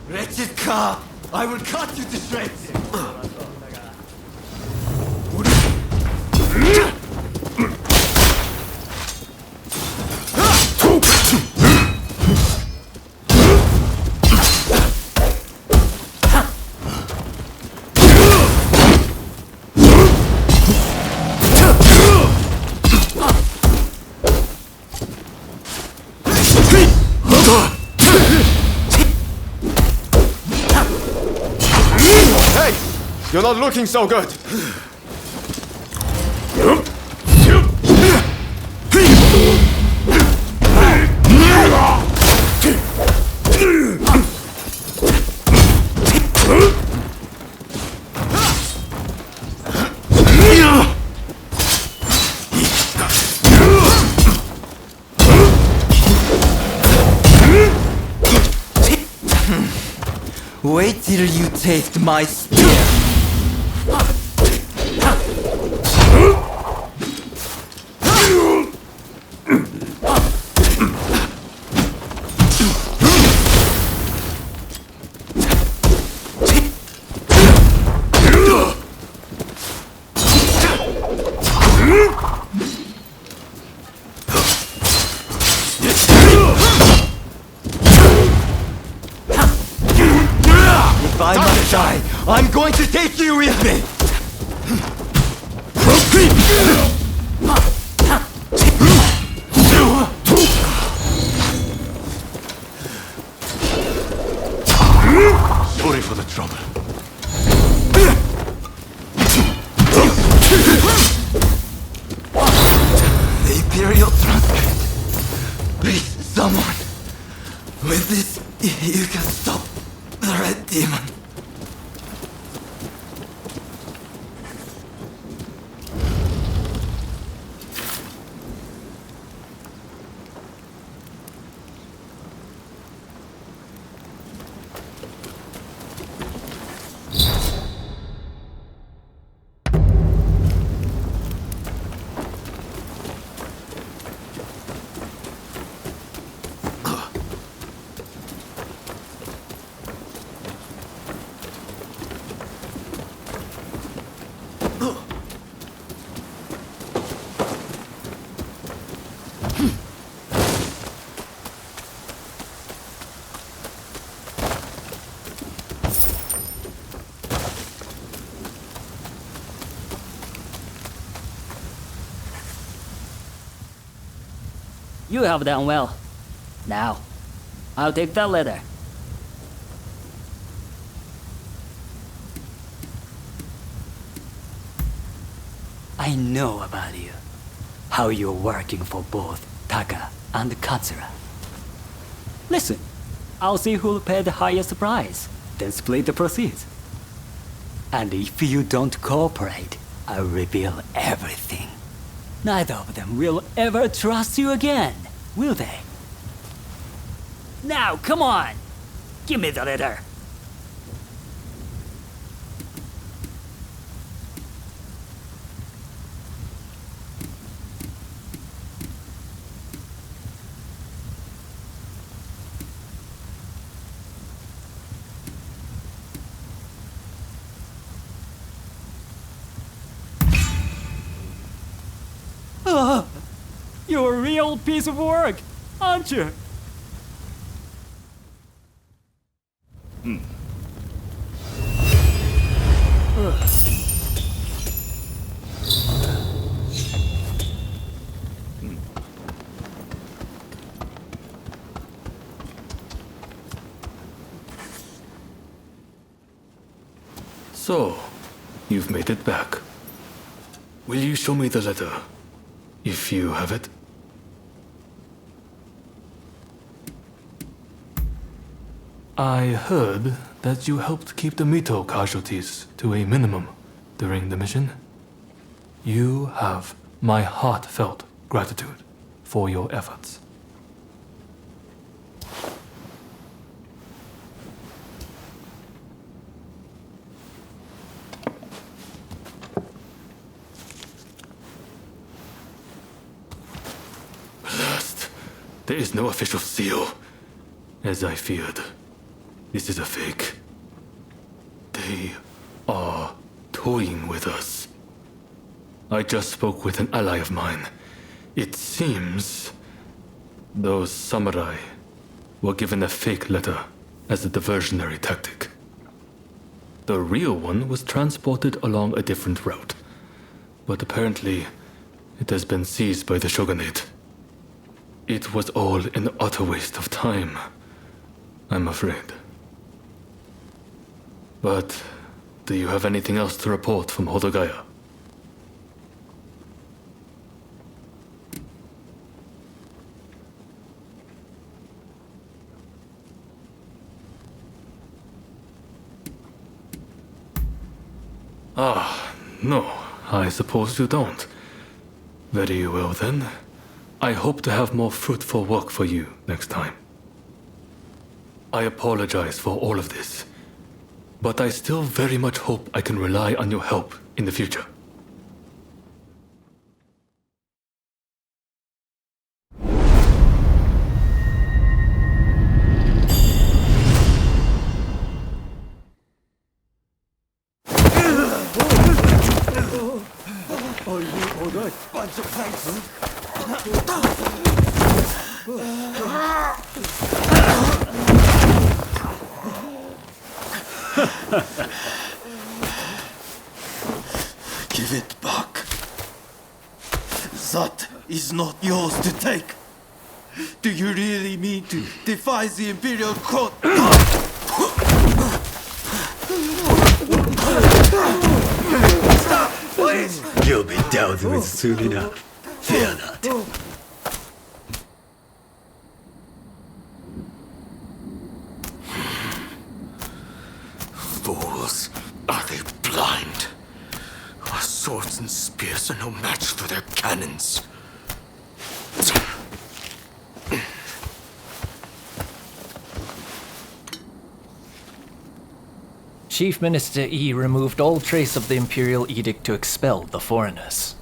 Wretched car! I will cut you to shreds! Hey! You're not looking so good! Wait till you taste my spear! If I must die, I'm going to take you with me! Sorry for the trouble. The Imperial Come on. With this, you can stop the red demon. You have done well. Now, I'll take that letter. I know about you. How you're working for both Taka and Katsura. Listen, I'll see who'll pay the highest price, then split the proceeds. And if you don't cooperate, I'll reveal everything. Neither of them will ever trust you again, will they? Now, come on! Give me the letter! You're a real piece of work, aren't you? So, you've made it back. Will you show me the letter, if you have it? I heard that you helped keep the Mito casualties to a minimum during the mission. You have my heartfelt gratitude for your efforts. Blast! There is no official seal, as I feared. This is a fake. They are toying with us. I just spoke with an ally of mine. It seems those samurai were given a fake letter as a diversionary tactic. The real one was transported along a different route, but apparently it has been seized by the shogunate. It was all an utter waste of time, I'm afraid. But do you have anything else to report from Hodogaya? No, I suppose you don't. Very well then. I hope to have more fruitful work for you next time. I apologize for all of this, but I still very much hope I can rely on your help in the future. Are you alright? Bunch of thanks. Give it back. That is not yours to take. Do you really mean to defy the Imperial Court? Stop, please! You'll be dealt with soon enough. Fear not. fools. Are they blind? Our swords and spears are no match for their cannons. Chief Minister Yi removed all trace of the imperial edict to expel the foreigners.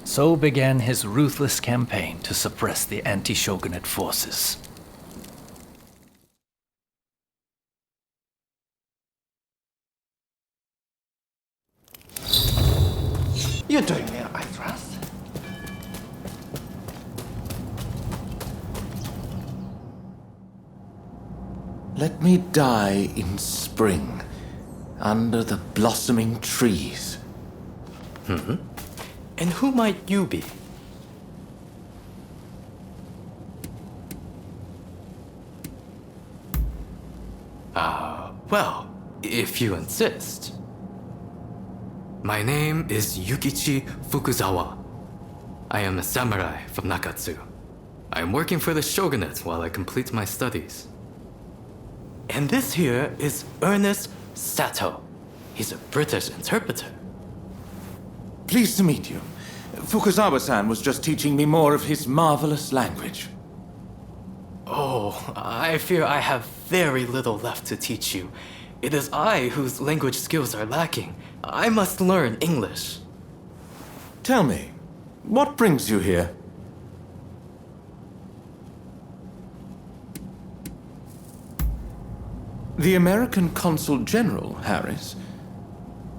So began his ruthless campaign to suppress the anti-shogunate forces. You're doing me, I trust. Let me die in spring, under the blossoming trees. And who might you be? Well, if you insist. My name is Yukichi Fukuzawa. I am a samurai from Nakatsu. I am working for the shogunate while I complete my studies. And this here is Ernest Sato. He's a British interpreter. Pleased to meet you. Fukuzawa-san was just teaching me more of his marvelous language. Oh, I fear I have very little left to teach you. It is I whose language skills are lacking. I must learn English. Tell me, what brings you here? The American Consul General, Harris?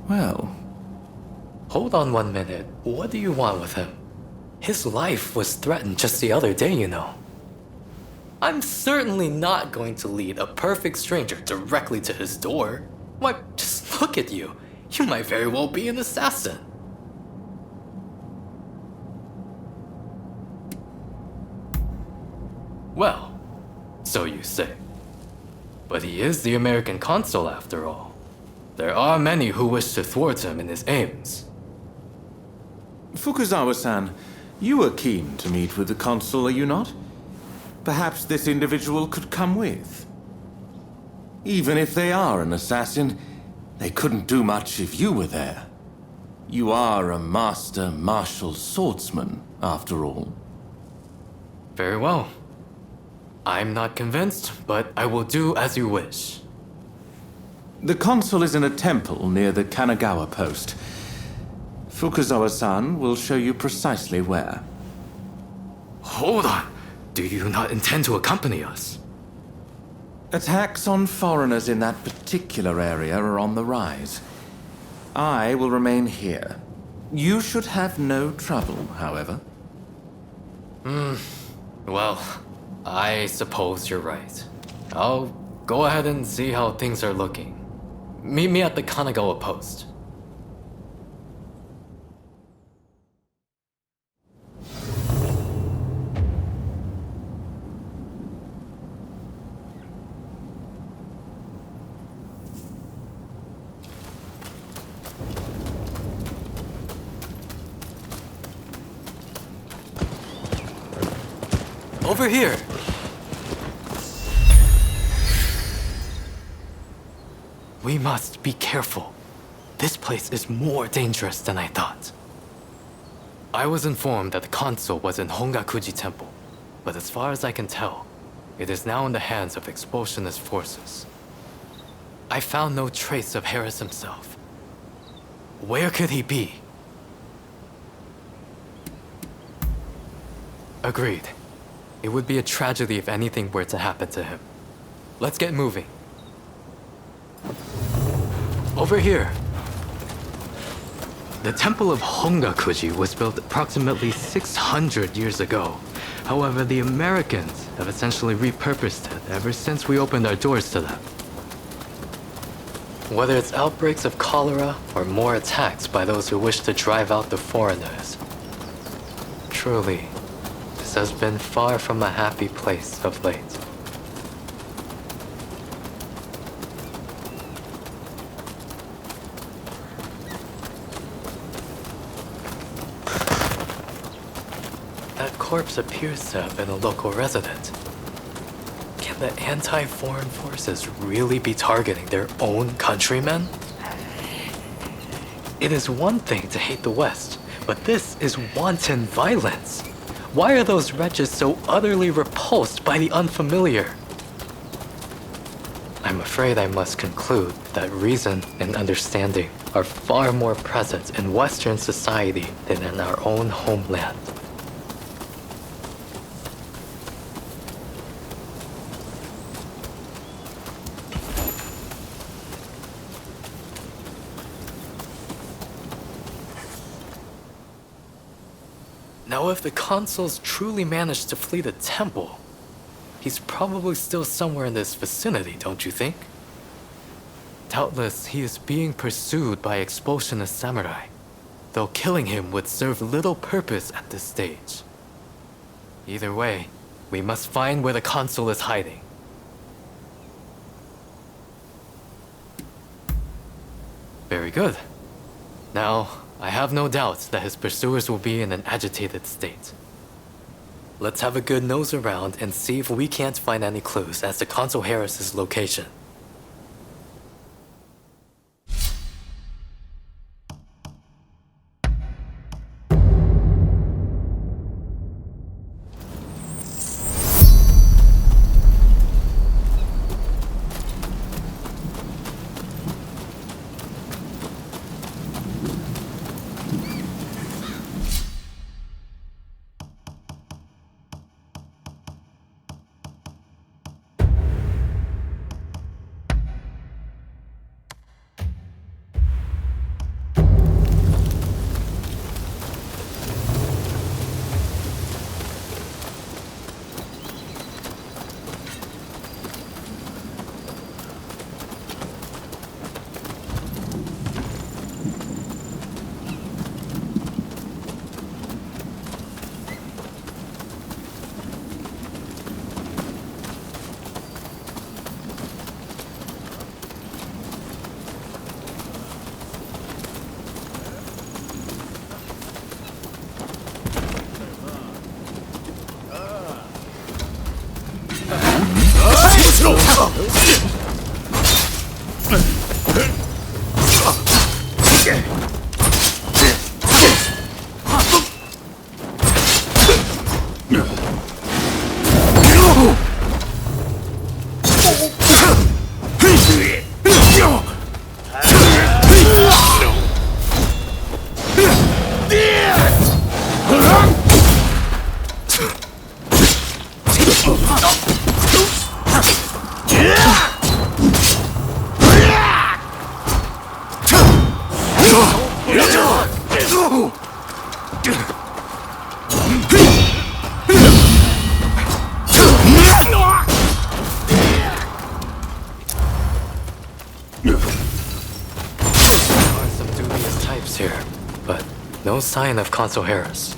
Well... Hold on 1 minute. What do you want with him? His life was threatened just the other day, you know. I'm certainly not going to lead a perfect stranger directly to his door. Why, just look at you. You might very well be an assassin. Well, so you say. But he is the American consul after all. There are many who wish to thwart him in his aims. Fukuzawa-san, you were keen to meet with the consul, are you not? Perhaps this individual could come with. Even if they are an assassin, they couldn't do much if you were there. You are a master martial swordsman, after all. Very well. I'm not convinced, but I will do as you wish. The consul is in a temple near the Kanagawa post. Fukuzawa-san will show you precisely where. Hold on! Do you not intend to accompany us? Attacks on foreigners in that particular area are on the rise. I will remain here. You should have no trouble, however. Well, I suppose you're right. I'll go ahead and see how things are looking. Meet me at the Kanagawa post. Over here! We must be careful. This place is more dangerous than I thought. I was informed that the consul was in Hongakuji Temple, but as far as I can tell, it is now in the hands of expulsionist forces. I found no trace of Harris himself. Where could he be? Agreed. It would be a tragedy if anything were to happen to him. Let's get moving. Over here. The Temple of Hongakuji was built approximately 600 years ago. However, the Americans have essentially repurposed it ever since we opened our doors to them. Whether it's outbreaks of cholera or more attacks by those who wish to drive out the foreigners. Truly, this has been far from a happy place of late. That corpse appears to have been a local resident. Can the anti-foreign forces really be targeting their own countrymen? It is one thing to hate the West, but this is wanton violence. Why are those wretches so utterly repulsed by the unfamiliar? I'm afraid I must conclude that reason and understanding are far more present in Western society than in our own homeland. Now, if the consul's truly managed to flee the temple, he's probably still somewhere in this vicinity, don't you think? Doubtless, he is being pursued by expulsionist samurai, though killing him would serve little purpose at this stage. Either way, we must find where the consul is hiding. Very good. Now, I have no doubt that his pursuers will be in an agitated state. Let's have a good nose around and see if we can't find any clues as to Consul Harris's location. Here, but no sign of Consul Harris.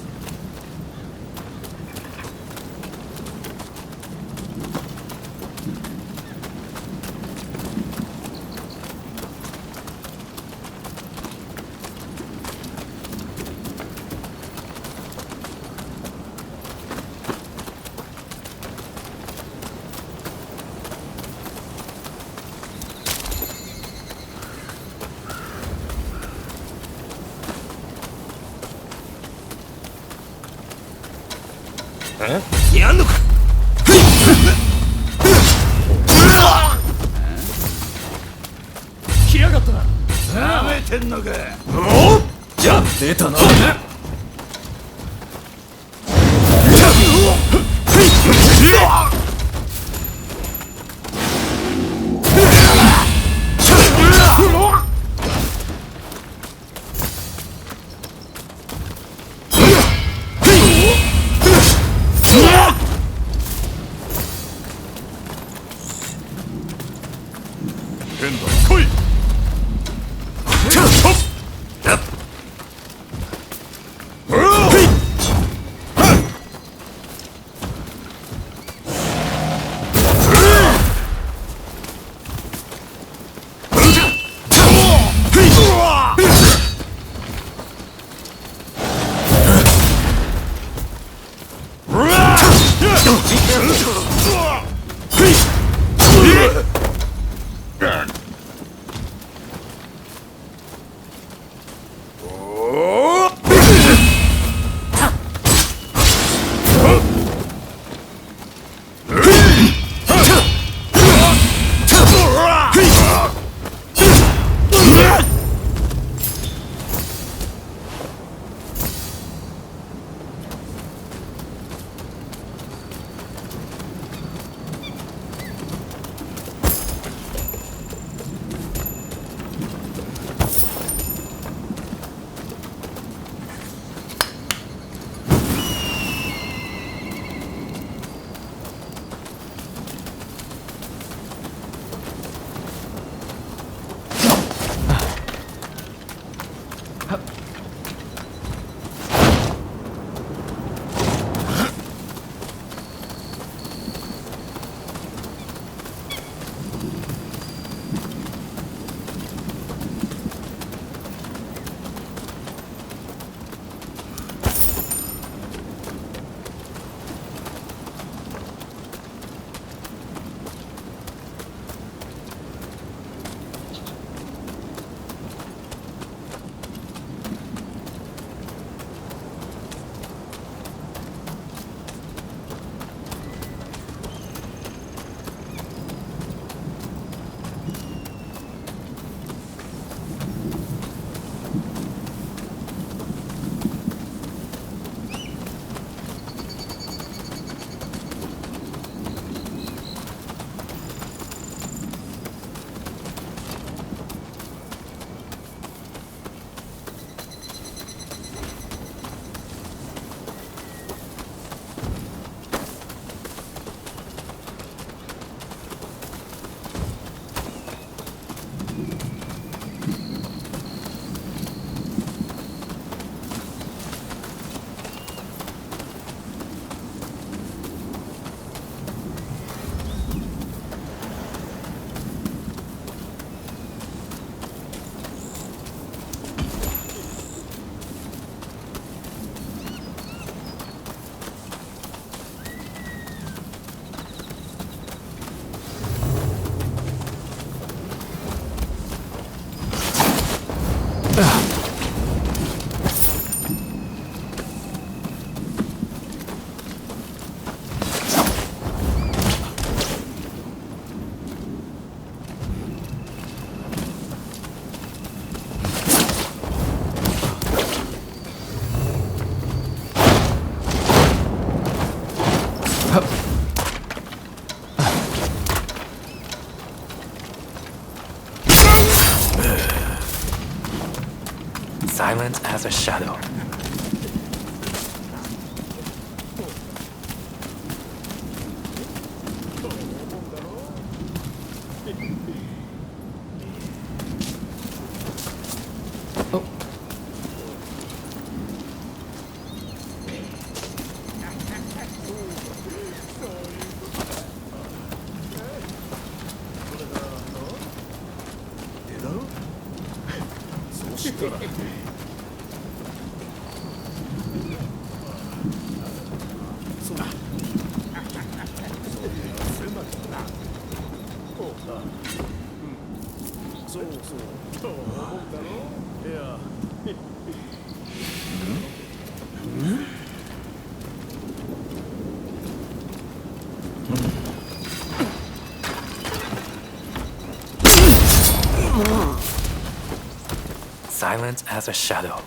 Silent as a shadow. Silent as a shadow.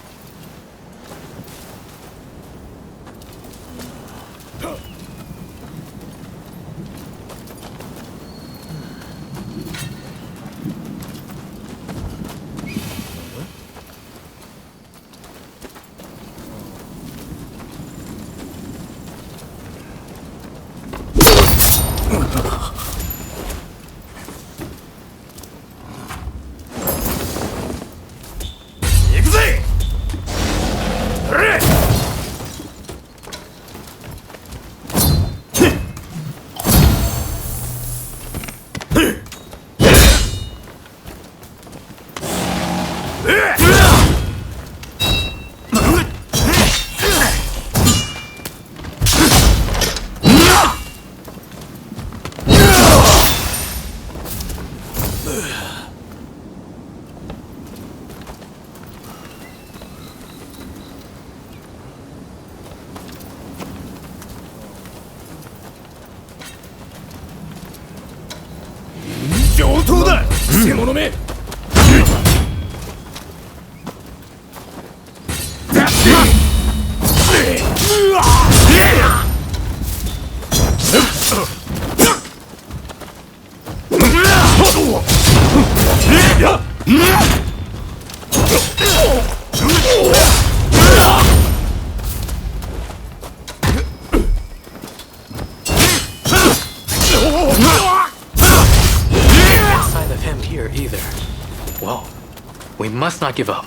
We must not give up.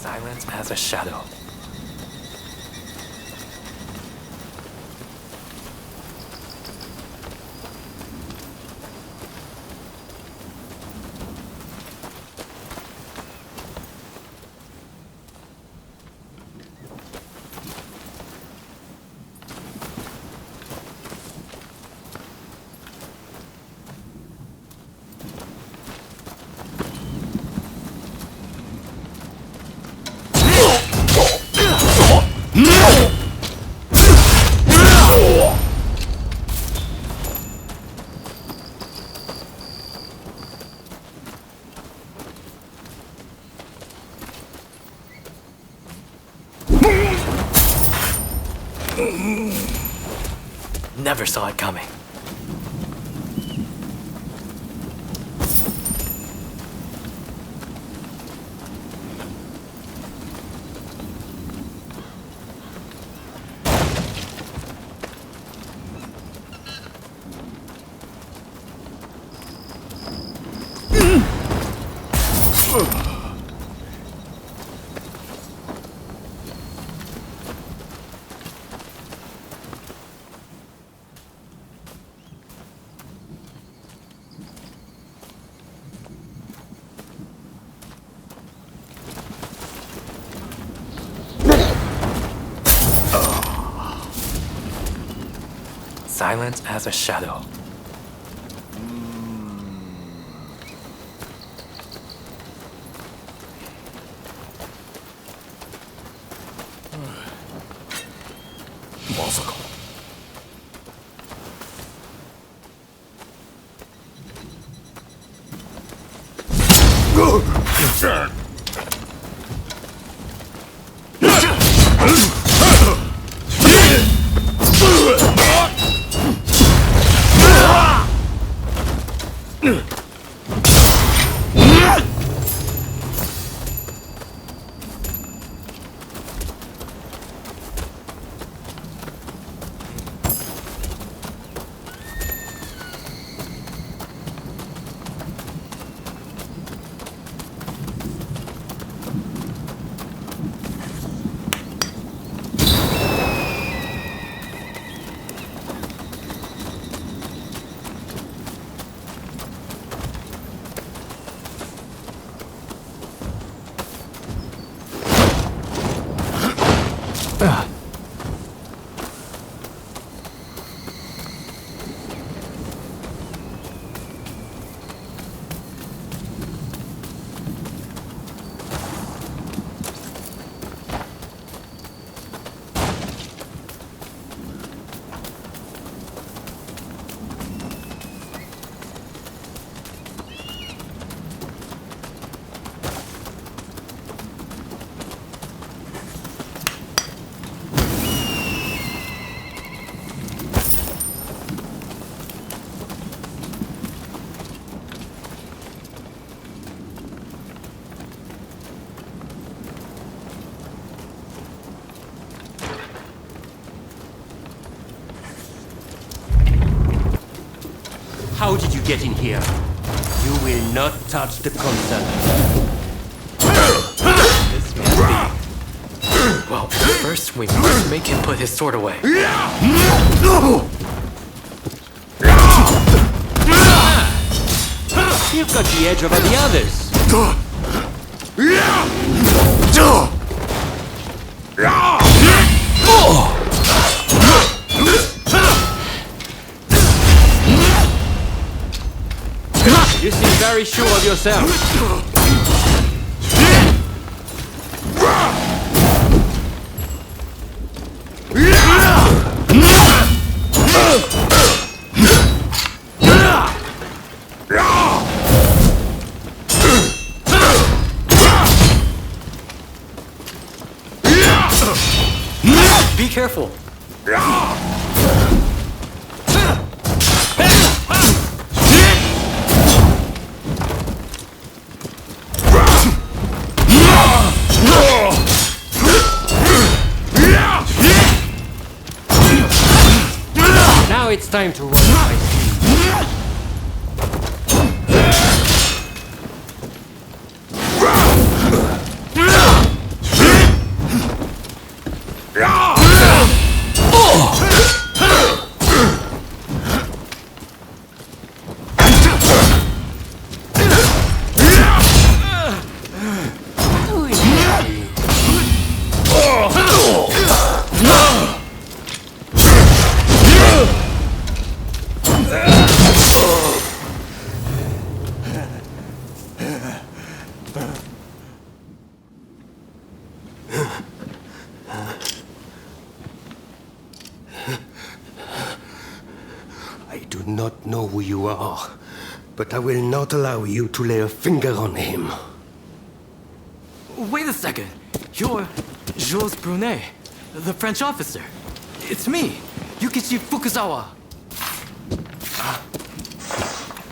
Silent as a shadow. Never saw it coming. Silent as a shadow. How did you get in here? You will not touch the console. This must be... Well, first we must make him put his sword away. You've got the edge over the others. You seem very sure of yourself. Be careful. Now it's time to roll my sleeve. not know who you are, but I will not allow you to lay a finger on him. Wait a second. You're Jules Brunet, the French officer. It's me, Yukichi Fukuzawa.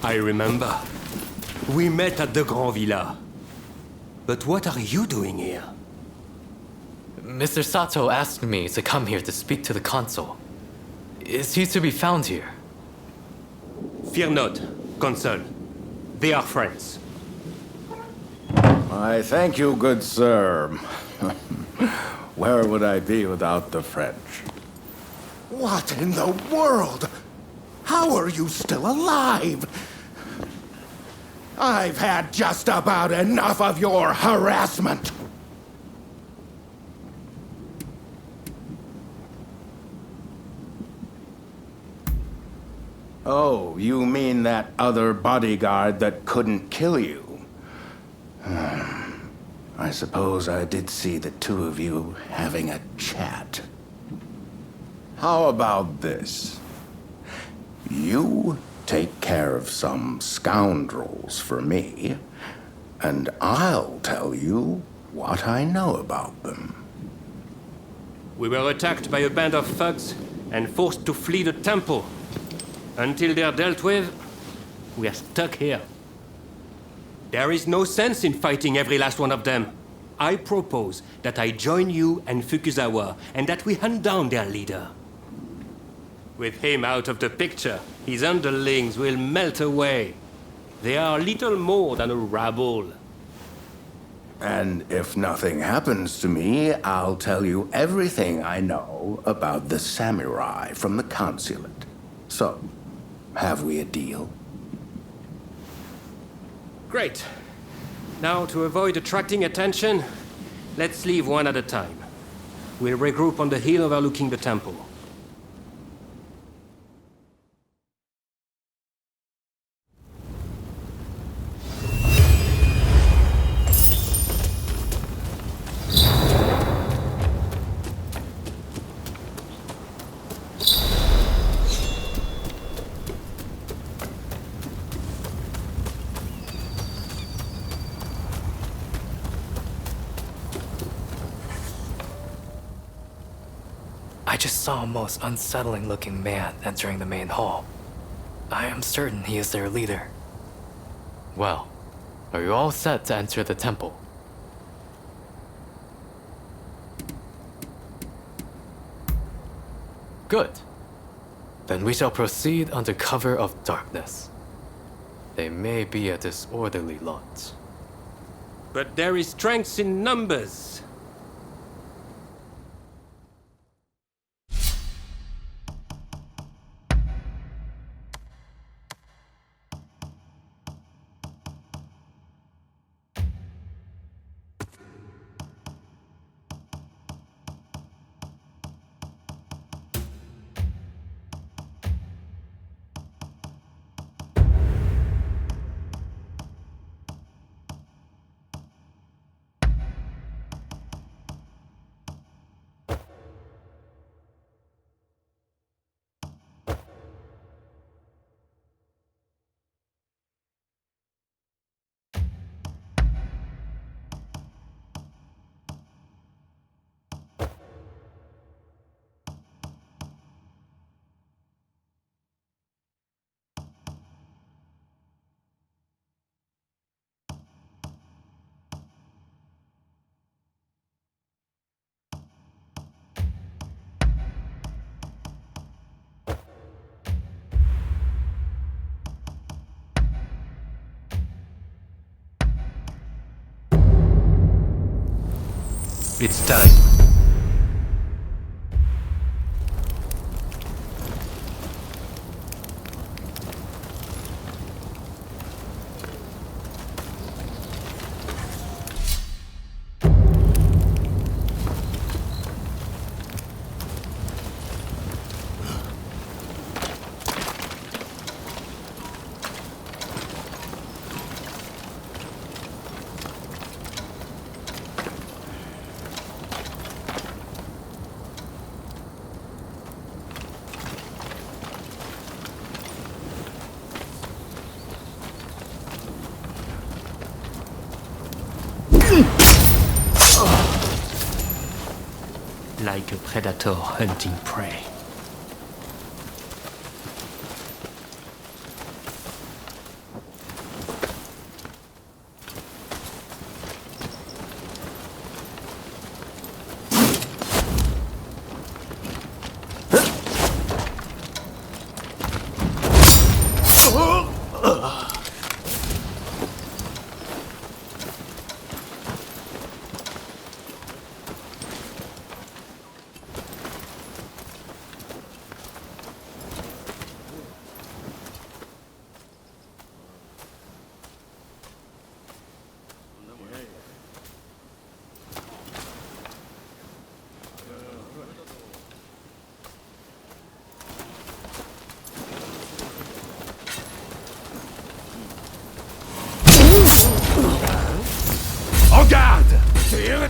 I remember. We met at the Grand Villa. But what are you doing here? Mr. Sato asked me to come here to speak to the consul. Is he to be found here? Fear not, Consul. They are friends. I thank you, good sir. Where would I be without the French? What in the world? How are you still alive? I've had just about enough of your harassment. Oh, you mean that other bodyguard that couldn't kill you? I suppose I did see the two of you having a chat. How about this? You take care of some scoundrels for me, and I'll tell you what I know about them. We were attacked by a band of thugs and forced to flee the temple. Until they're dealt with, we are stuck here. There is no sense in fighting every last one of them. I propose that I join you and Fukuzawa, and that we hunt down their leader. With him out of the picture, his underlings will melt away. They are little more than a rabble. And if nothing happens to me, I'll tell you everything I know about the samurai from the consulate. So, have we a deal? Great. Now, to avoid attracting attention, let's leave one at a time. We'll regroup on the hill overlooking the temple. I just saw a most unsettling looking man entering the main hall. I am certain he is their leader. Well, are you all set to enter the temple? Good. Then we shall proceed under cover of darkness. They may be a disorderly lot. But there is strength in numbers. It's time. like a predator hunting prey. En garde!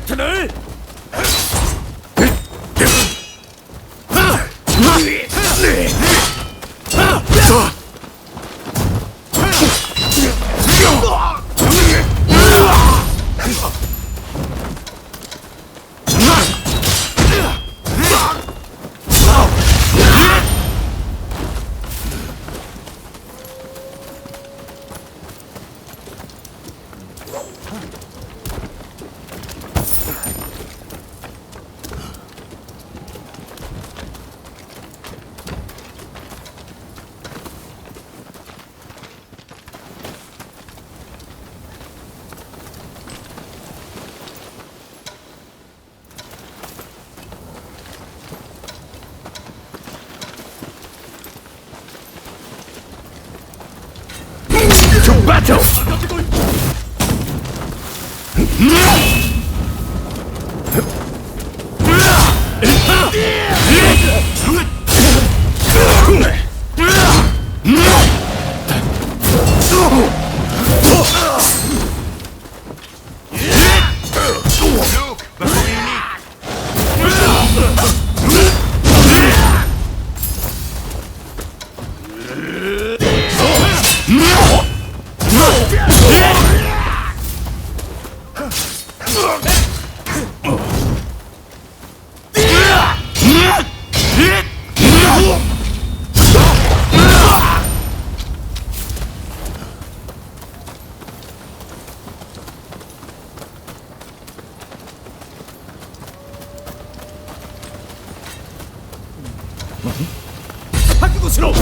Tenez! To battle! 곳으로!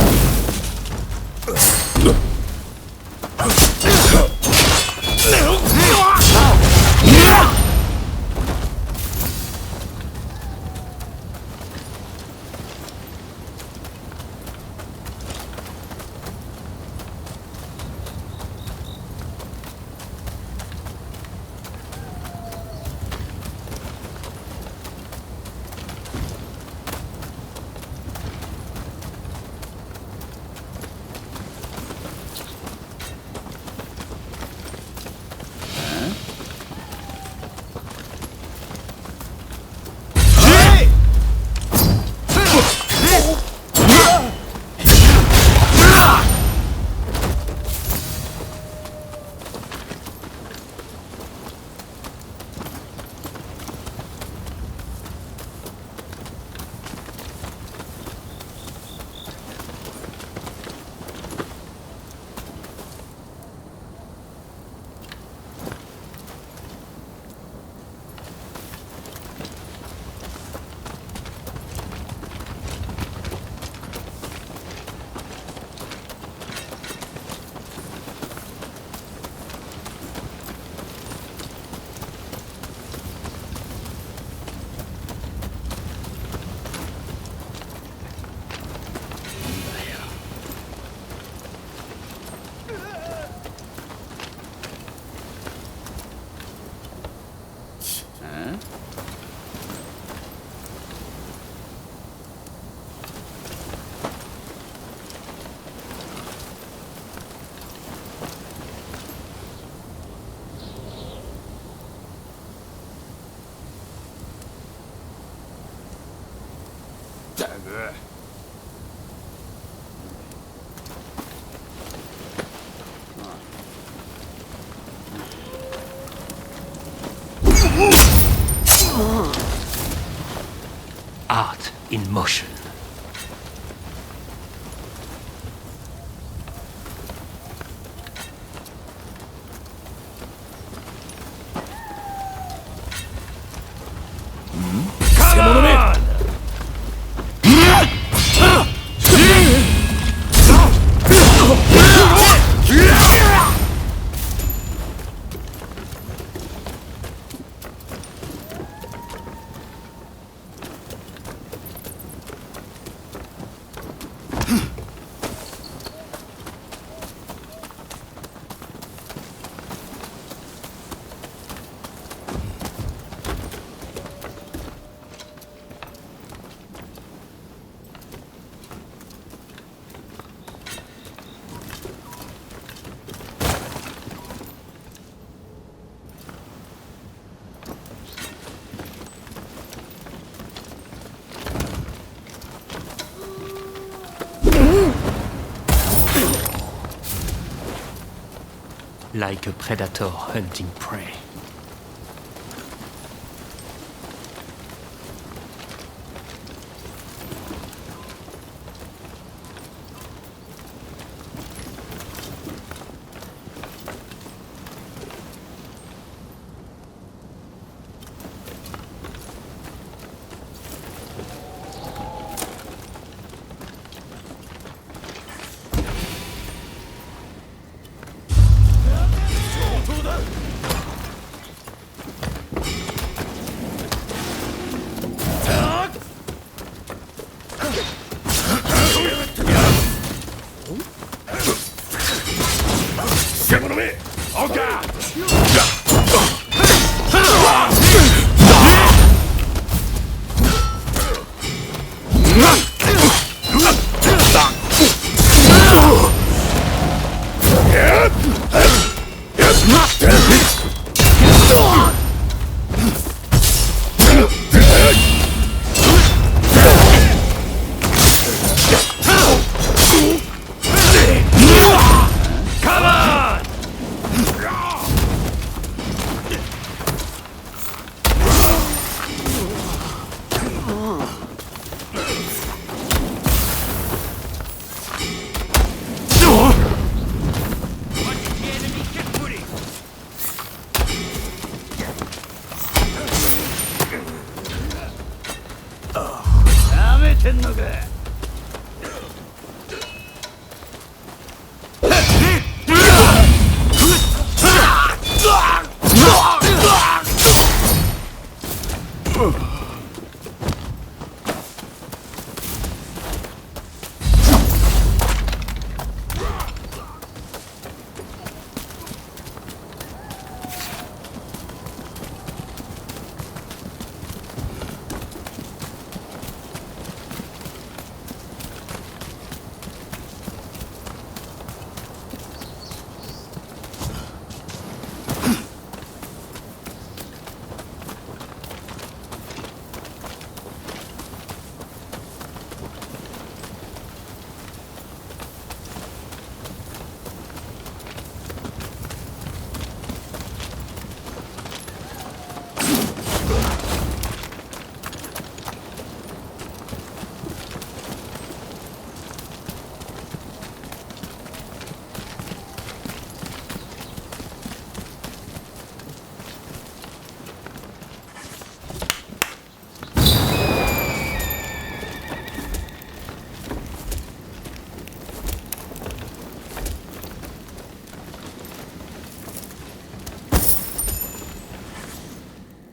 in motion. Come on! Like a predator hunting prey.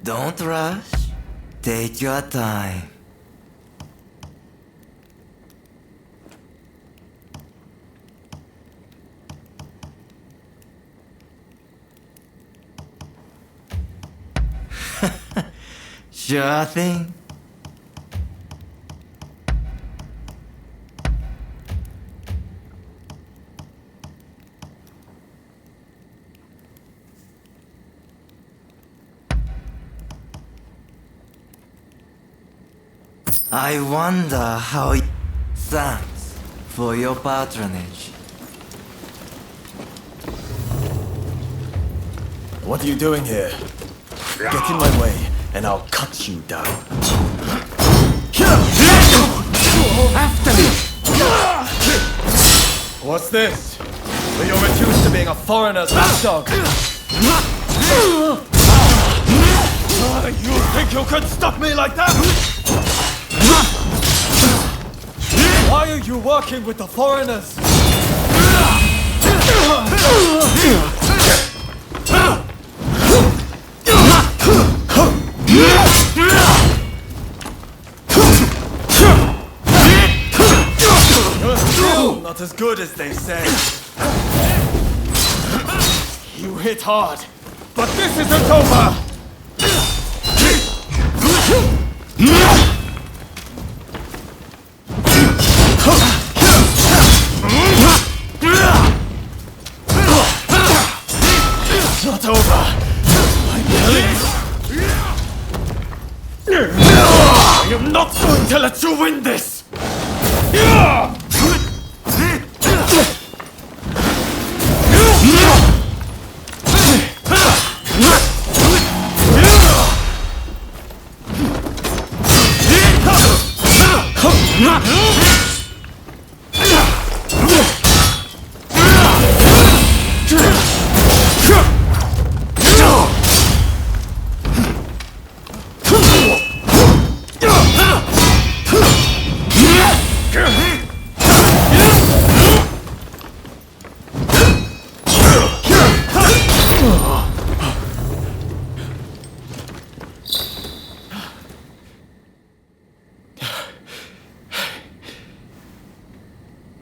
Don't rush. Take your time. Sure thing. I wonder how. Thanks for your patronage. What are you doing here? Get in my way, and I'll cut you down. this? Will you reduce to being a foreigner's lapdog? You think you could stop me like that? Why are you working with the foreigners? You're still not as good as they say. You hit hard, but this isn't over! It's not over. I'm telling you. I am not going to let you win this!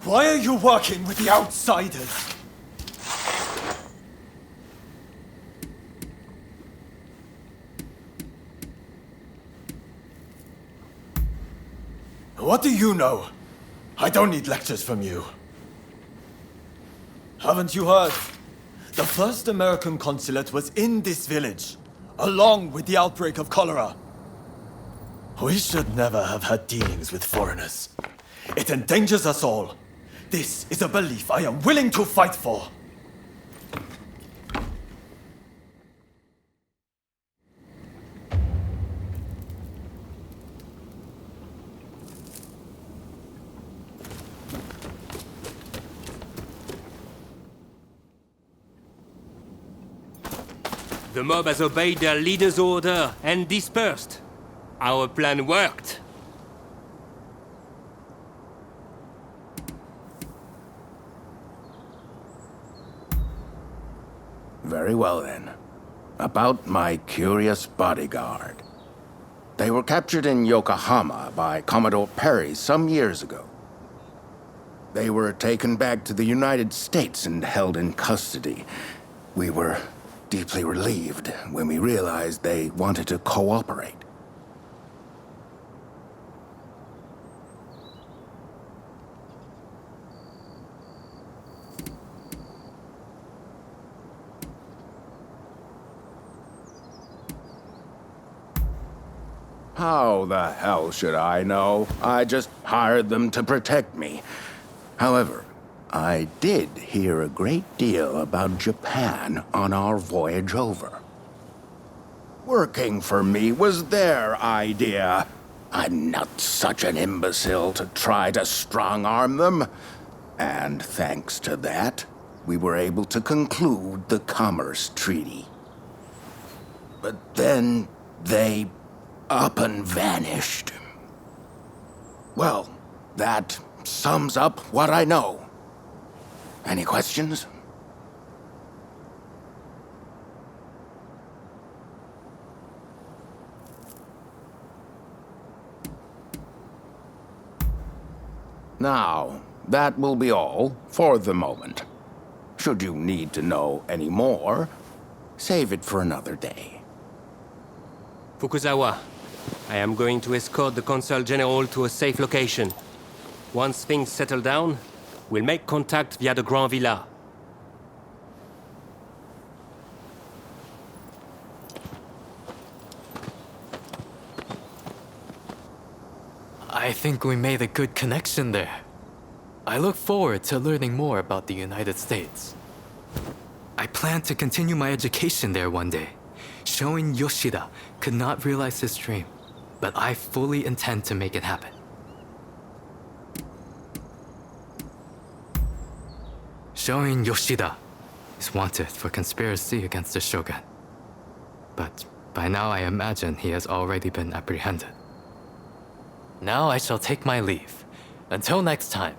Why are you working with the outsiders? What do you know? I don't need lectures from you. Haven't you heard? The first American consulate was in this village, along with the outbreak of cholera. We should never have had dealings with foreigners. It endangers us all. This is a belief I am willing to fight for. The mob has obeyed their leader's order and dispersed. Our plan worked. Very well then. About my curious bodyguard. They were captured in Yokohama by Commodore Perry some years ago. They were taken back to the United States and held in custody. We were deeply relieved when we realized they wanted to cooperate. How the hell should I know? I just hired them to protect me. However, I did hear a great deal about Japan on our voyage over. Working for me was their idea. I'm not such an imbecile to try to strong-arm them. And thanks to that, we were able to conclude the Commerce Treaty. But then they up and vanished. Well, that sums up what I know. Any questions? Now, that will be all for the moment. Should you need to know any more, save it for another day. Fukuzawa, I am going to escort the Consul General to a safe location. Once things settle down, we'll make contact via the Grand Villa. I think we made a good connection there. I look forward to learning more about the United States. I plan to continue my education there one day. Showing Yoshida could not realize his dream, but I fully intend to make it happen. Shoin Yoshida is wanted for conspiracy against the shogun. But by now I imagine he has already been apprehended. Now I shall take my leave. Until next time.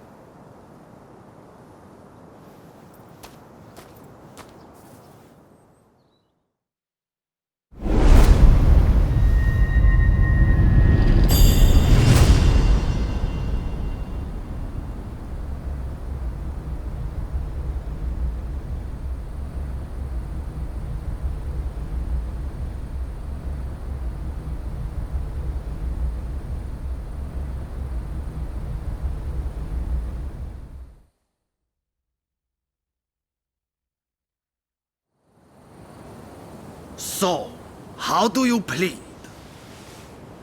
So, how do you plead?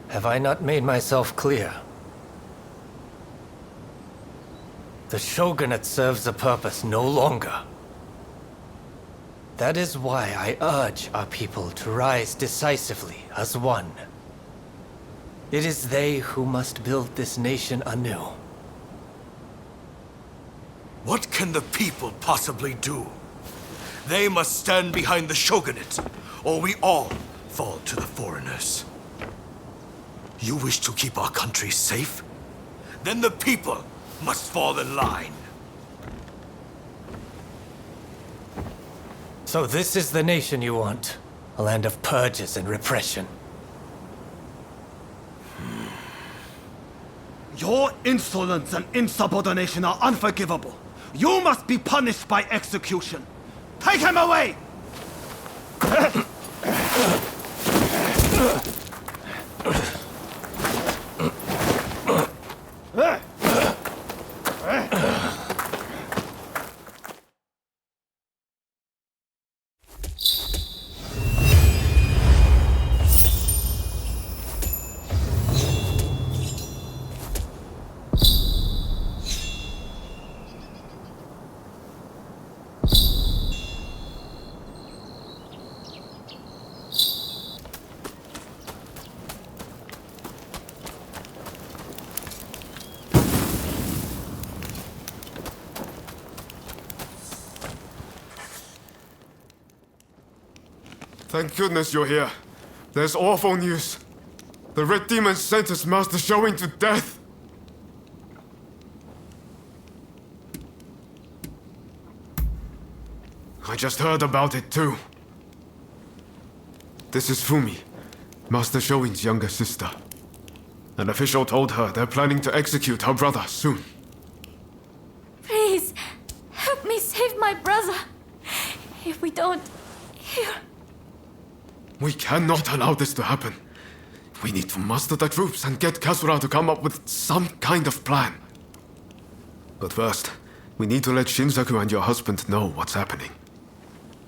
Have I not made myself clear? The shogunate serves a purpose no longer. That is why I urge our people to rise decisively as one. It is they who must build this nation anew. What can the people possibly do? They must stand behind the shogunate, or we all fall to the foreigners. You wish to keep our country safe? Then the people must fall in line. So this is the nation you want? A land of purges and repression? Your insolence and insubordination are unforgivable. You must be punished by execution. Take him away! Thank goodness you're here. There's awful news. The Red Demon sentenced Master Shoin to death. I just heard about it too. This is Fumi, Master Shoin's younger sister. An official told her they're planning to execute her brother soon. Please, help me save my brother. If we don't, here. We cannot allow this to happen. We need to muster the troops and get Katsura to come up with some kind of plan. But first, we need to let Shinsaku and your husband know what's happening.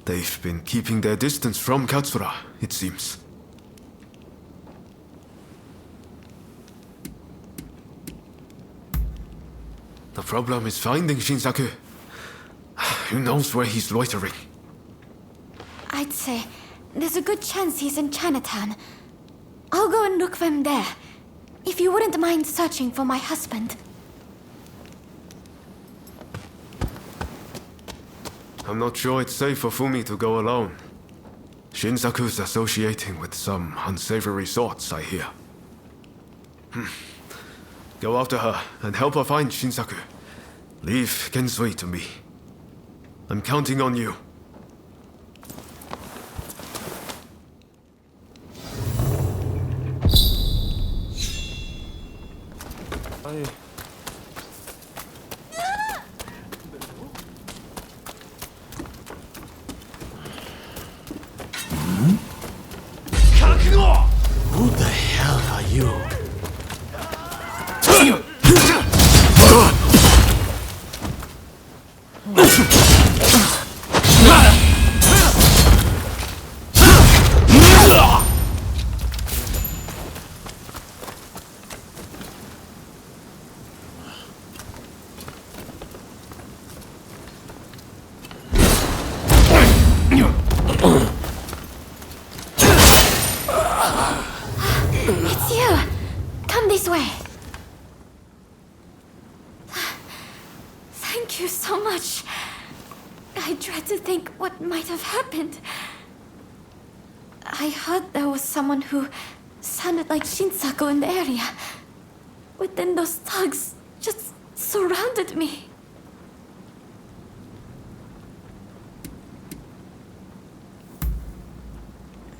They've been keeping their distance from Katsura, it seems. The problem is finding Shinsaku. Who knows where he's loitering? I'd say there's a good chance he's in Chinatown. I'll go and look for him there. If you wouldn't mind searching for my husband. I'm not sure it's safe for Fumi to go alone. Shinsaku's associating with some unsavory sorts, I hear. Go after her and help her find Shinsaku. Leave Gensui to me. I'm counting on you. Who the hell are you? It's you. Come this way. Thank you so much. I dread to think what might have happened. I heard there was someone who sounded like Shinsaku in the area. But then those thugs just surrounded me.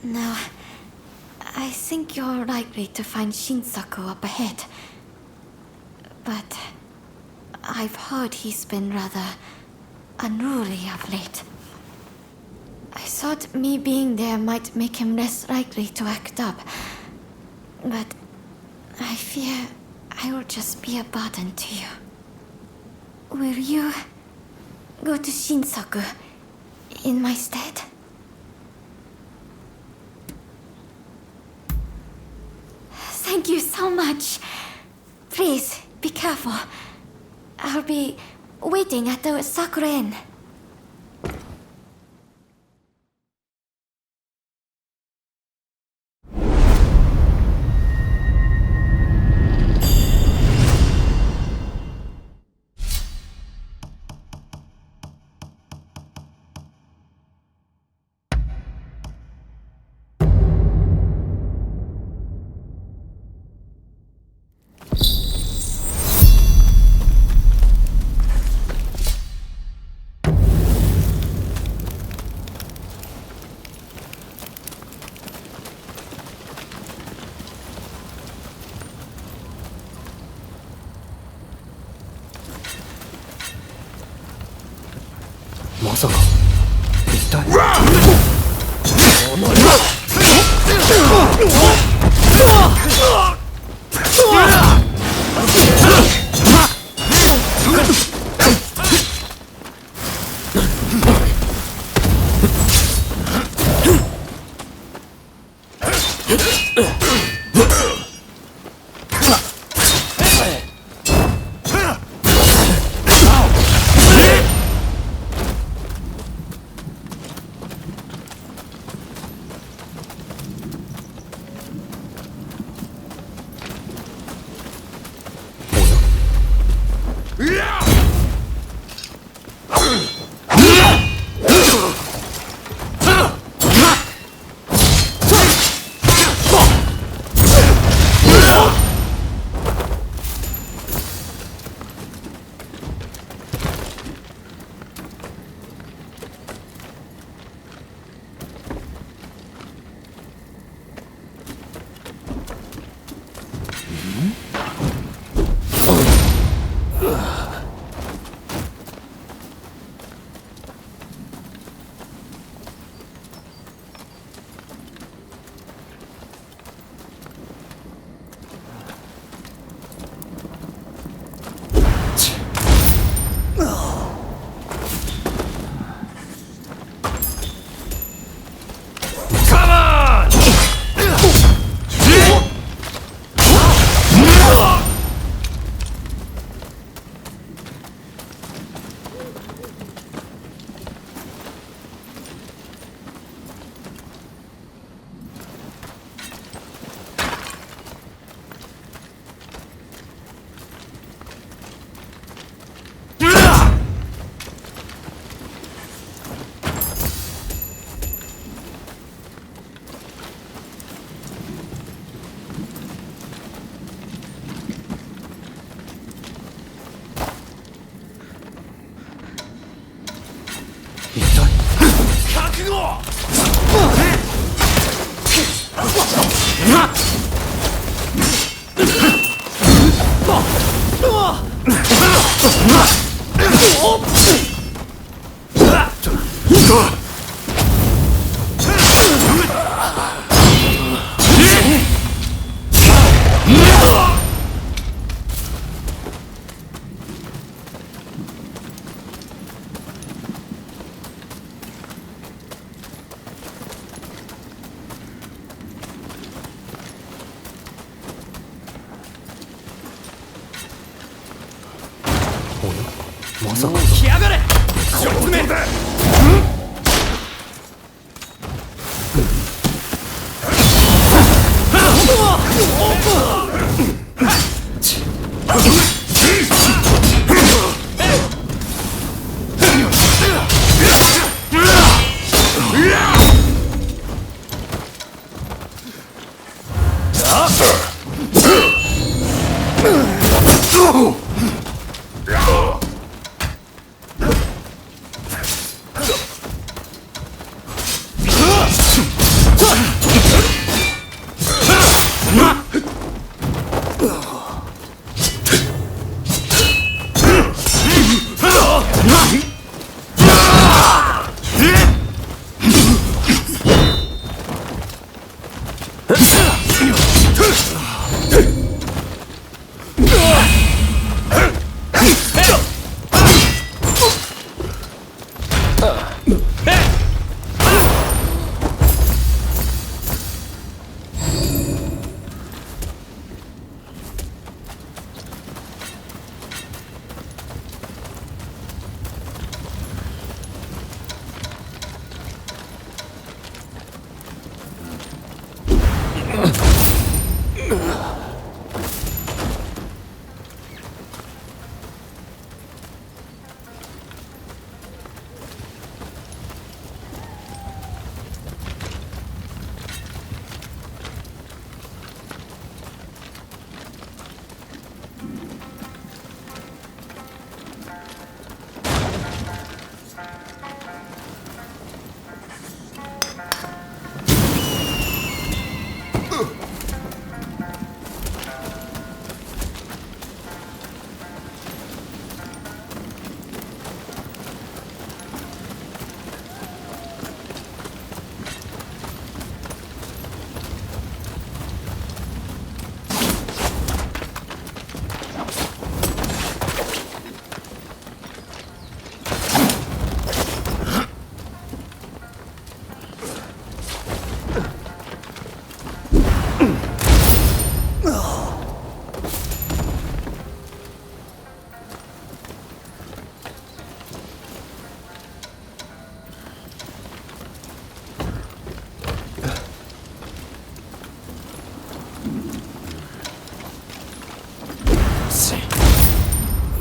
No, I think you're likely to find Shinsaku up ahead. But I've heard he's been rather unruly of late. I thought me being there might make him less likely to act up. But I fear I will just be a burden to you. Will you go to Shinsaku in my stead? Thank you so much. Please, be careful. I'll be waiting at the Sakura Inn.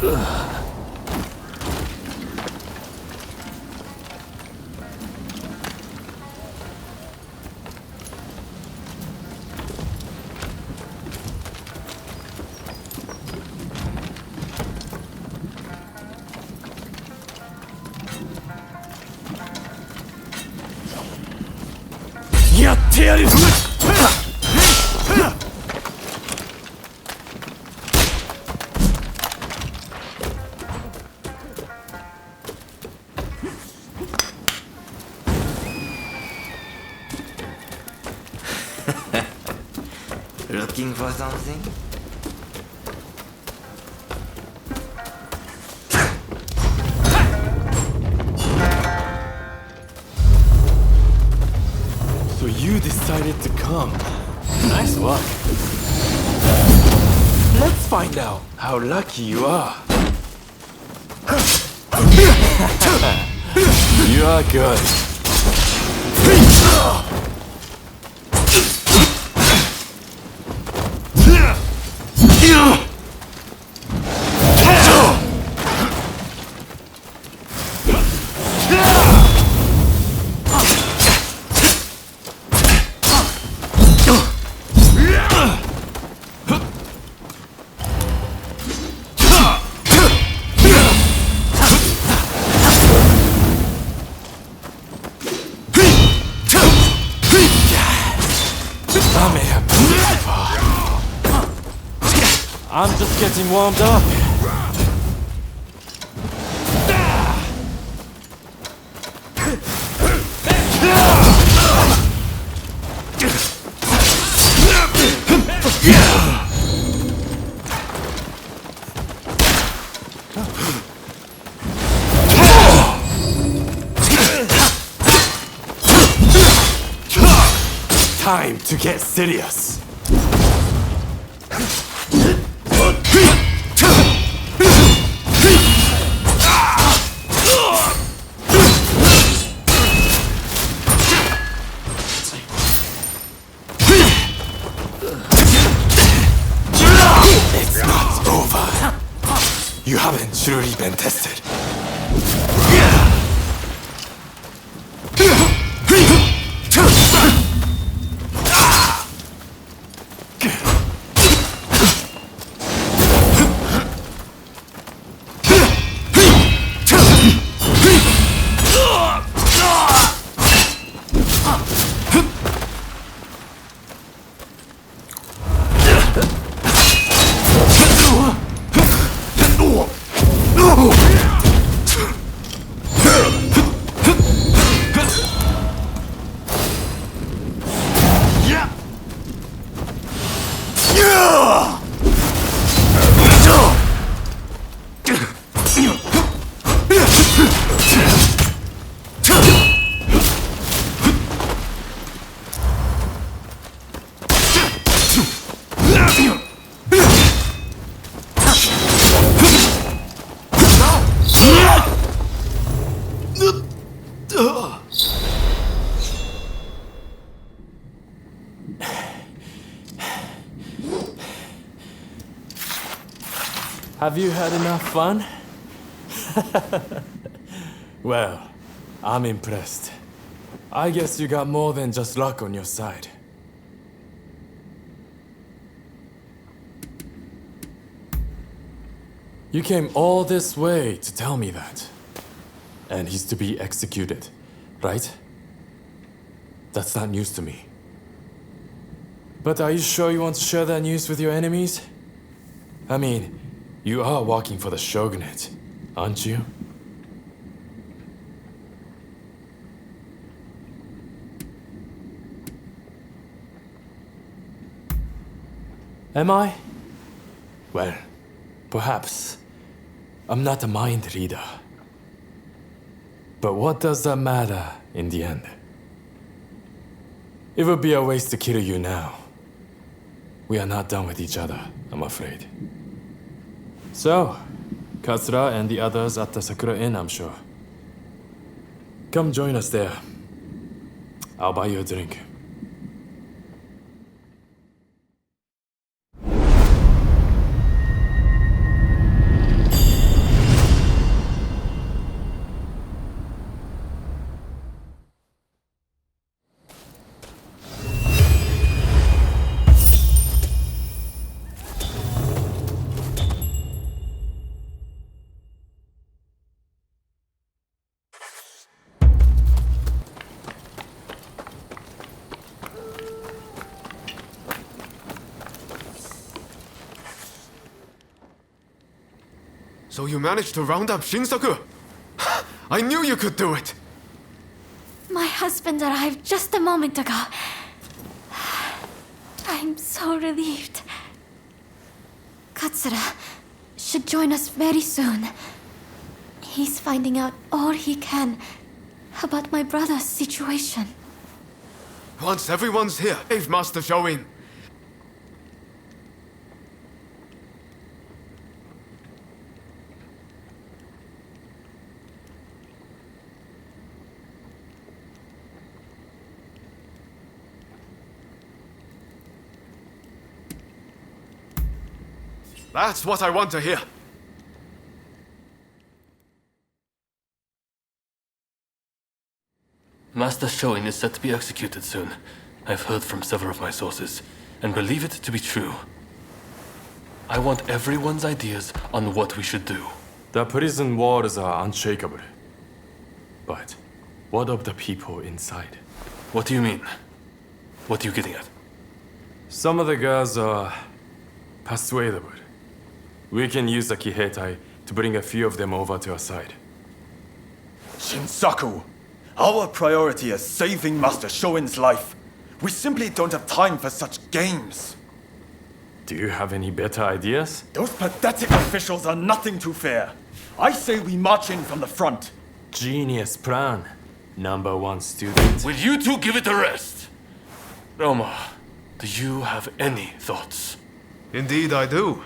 やってやる。Looking for something? So you decided to come. Nice luck. Let's find out how lucky you are. You are good. I may have been too far. I'm just getting warmed up. Time to get serious. It's not over. You haven't truly been tested. Have you had enough fun? Well, I'm impressed. I guess you got more than just luck on your side. You came all this way to tell me that. And he's to be executed, right? That's not news to me. But are you sure you want to share that news with your enemies? I mean, you are working for the shogunate, aren't you? Am I? Well, perhaps. I'm not a mind reader. But what does that matter in the end? It would be a waste to kill you now. We are not done with each other, I'm afraid. So, Katsura and the others at the Sakura Inn, I'm sure. Come join us there. I'll buy you a drink. So you managed to round up Shinsaku? I knew you could do it! My husband arrived just a moment ago. I'm so relieved. Katsura should join us very soon. He's finding out all he can about my brother's situation. Once everyone's here, save Master Shoin. That's what I want to hear. Master Shoin is set to be executed soon. I've heard from several of my sources, and believe it to be true. I want everyone's ideas on what we should do. The prison walls are unshakable. But what of the people inside? What do you mean? What are you getting at? Some of the girls are persuadable. We can use the Kiheitai to bring a few of them over to our side. Shinsaku, our priority is saving Master Shoin's life. We simply don't have time for such games. Do you have any better ideas? Those pathetic officials are nothing to fear. I say we march in from the front. Genius plan. Number one student. Will you two give it a rest? Roma, do you have any thoughts? Indeed I do.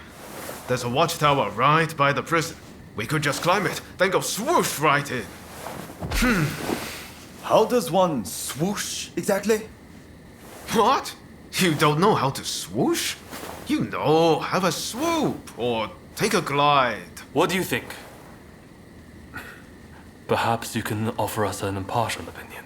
There's a watchtower right by the prison. We could just climb it, then go swoosh right in. How does one swoosh exactly? What? You don't know how to swoosh? You know, have a swoop or take a glide. What do you think? Perhaps you can offer us an impartial opinion.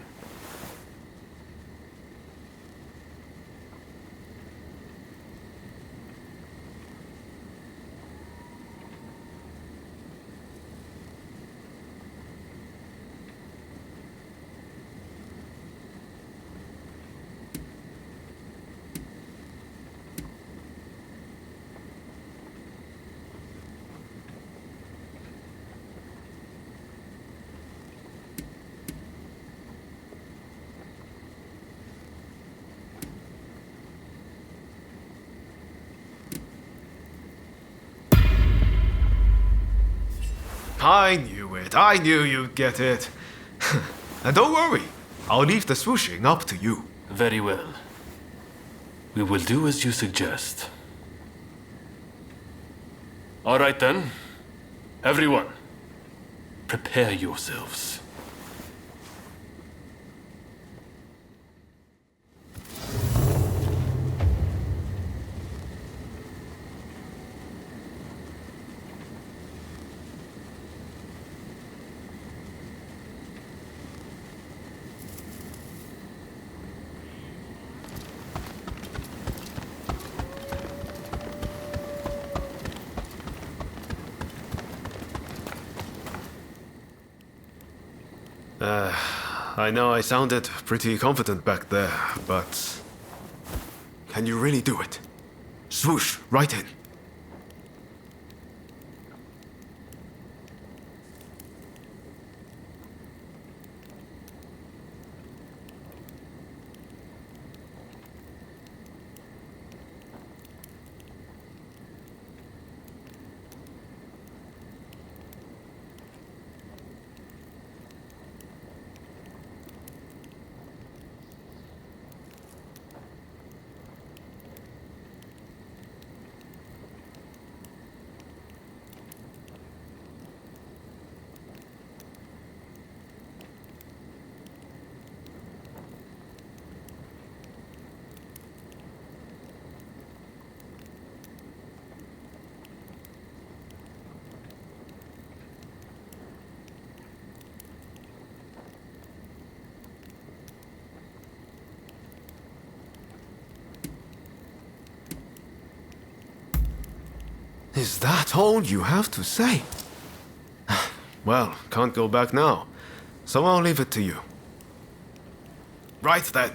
I knew it. I knew you'd get it. And don't worry, I'll leave the swooshing up to you. Very well. We will do as you suggest. All right then. Everyone, prepare yourselves. I know I sounded pretty confident back there, but... Can you really do it? Swoosh, right in. Is that all you have to say? Well, can't go back now, so I'll leave it to you. Right then.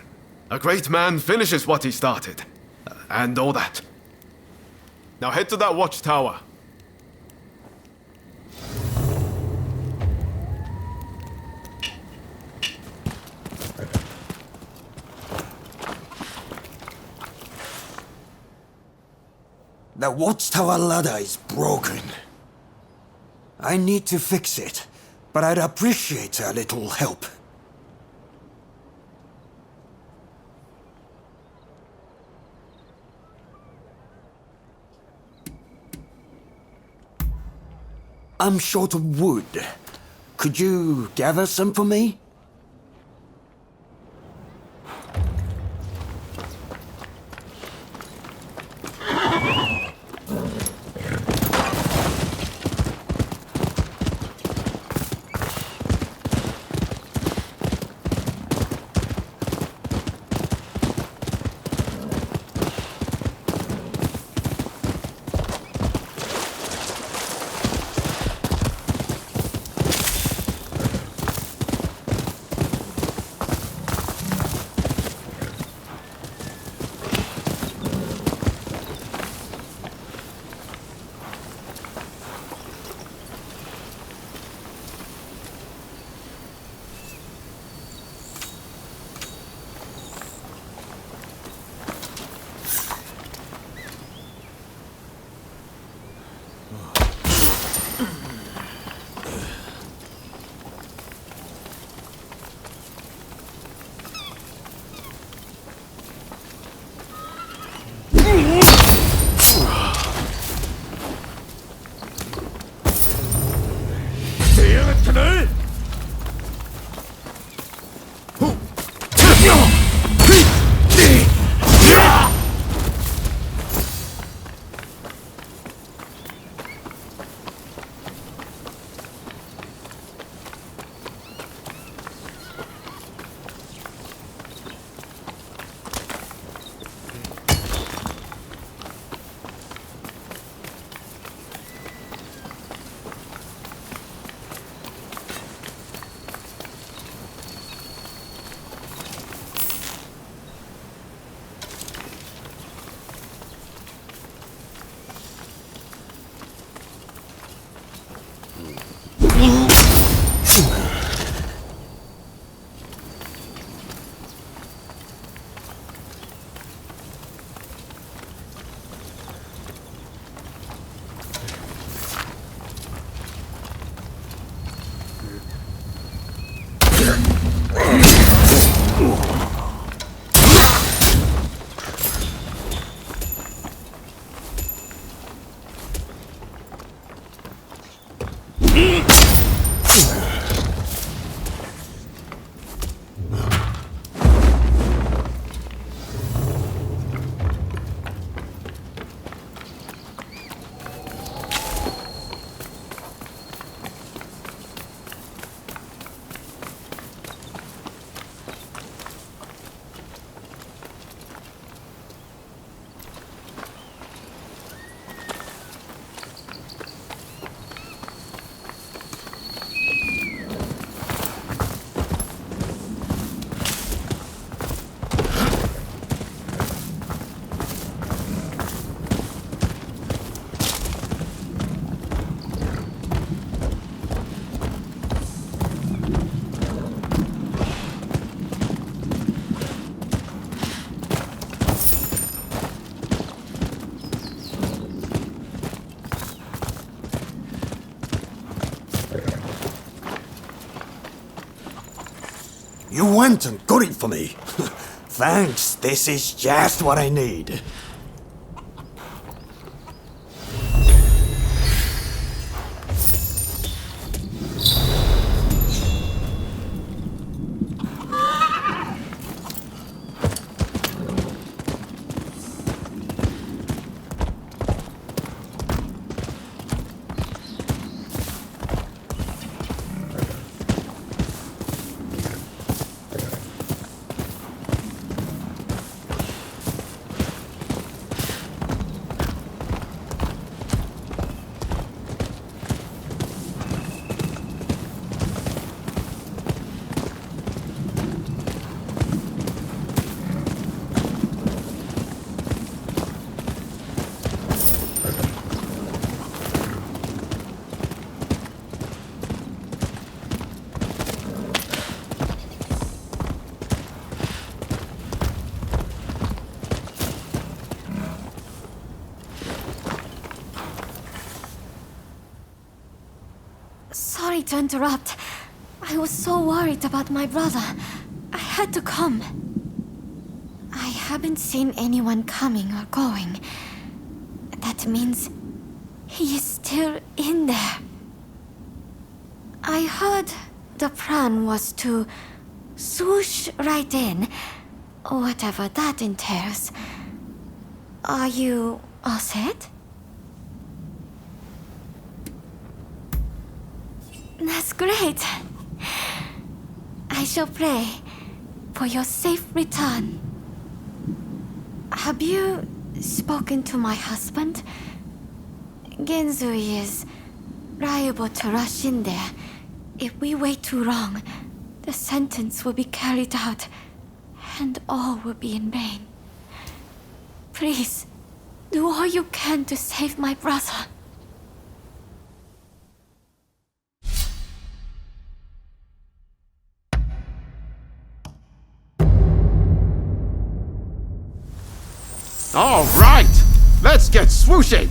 A great man finishes what he started. And all that. Now head to that watchtower. The watchtower ladder is broken. I need to fix it, but I'd appreciate a little help. I'm short of wood. Could you gather some for me? You went and got it for me. Thanks, this is just what I need. Sorry to interrupt. I was so worried about my brother. I had to come. I haven't seen anyone coming or going. That means he is still in there. I heard the plan was to swoosh right in, whatever that entails. Are you all set? That's great. I shall pray for your safe return. Have you spoken to my husband? Genzui is liable to rush in there. If we wait too long, the sentence will be carried out, and all will be in vain. Please, do all you can to save my brother. All right, let's get swooshing.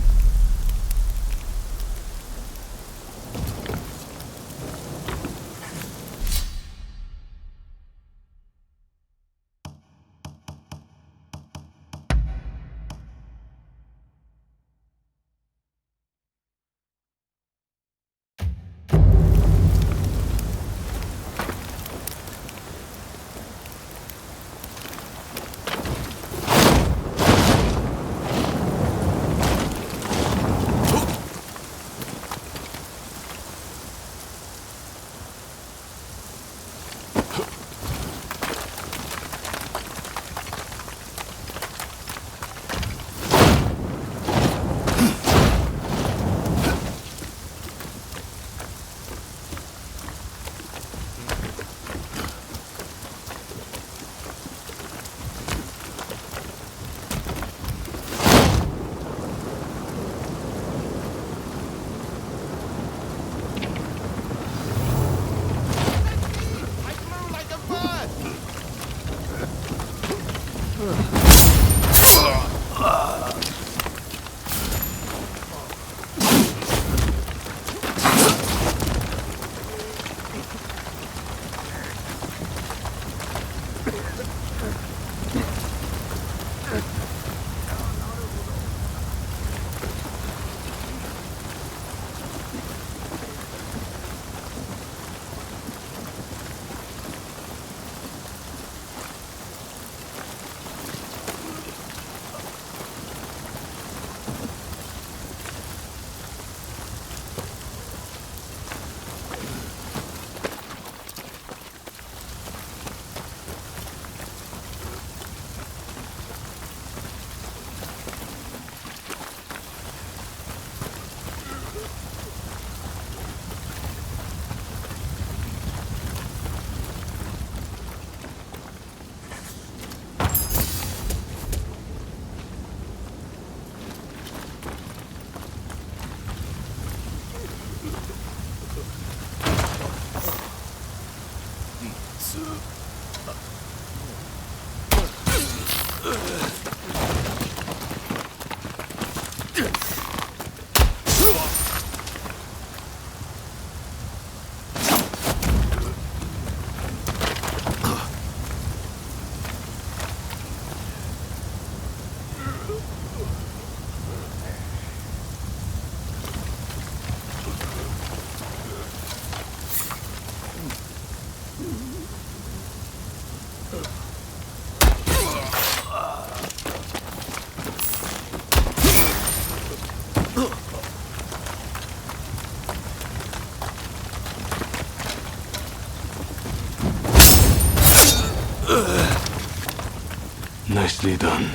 Nicely done.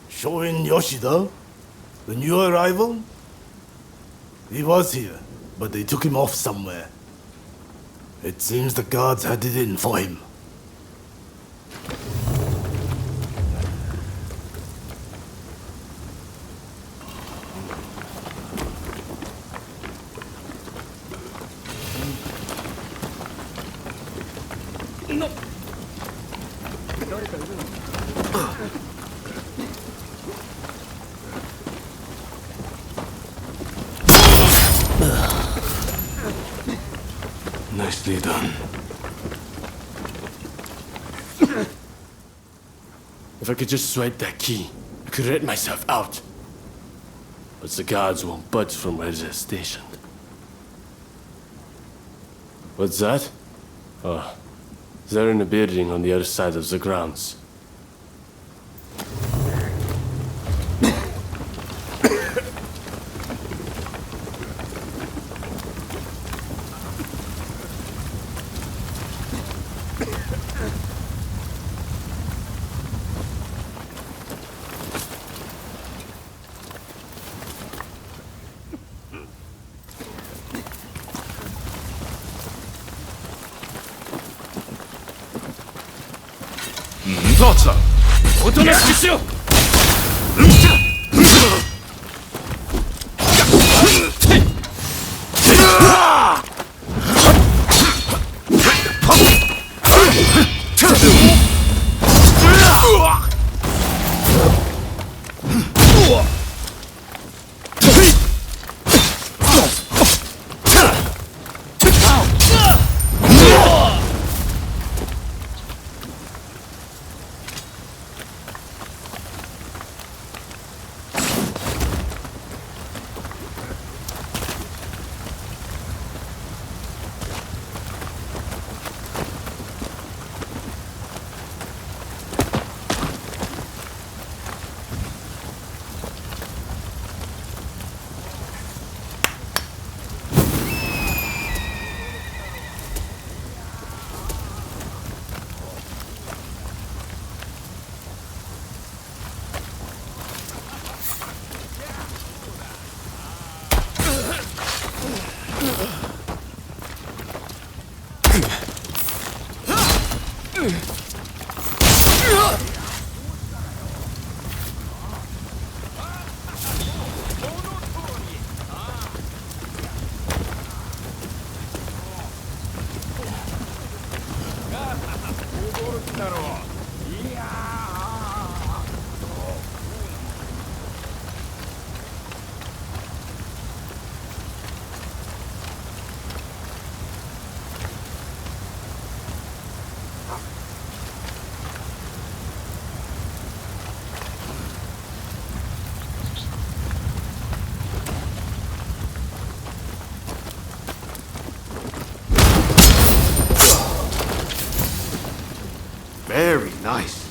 Shoin Yoshida? The new arrival? He was here, but they took him off somewhere. It seems the guards had it in for him. Nicely done. If I could just swipe that key, I could let myself out. But the guards won't budge from where they're stationed. What's that? Oh, they're in a building on the other side of the grounds. Zoca! おとなしくしろ! Very nice.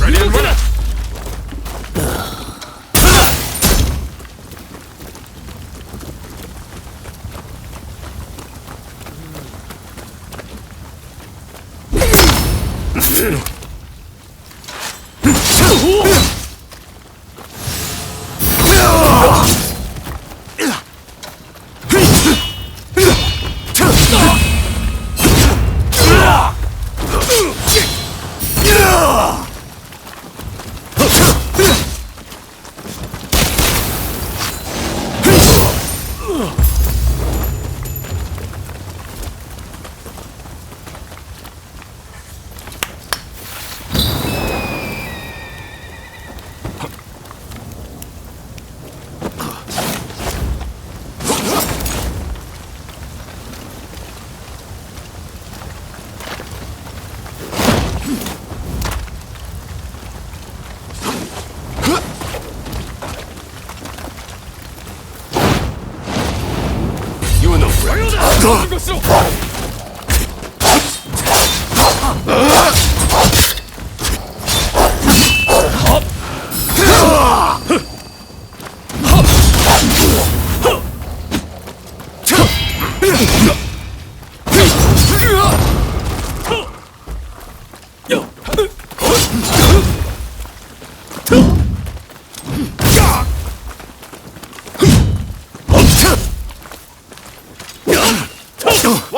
Ready and run!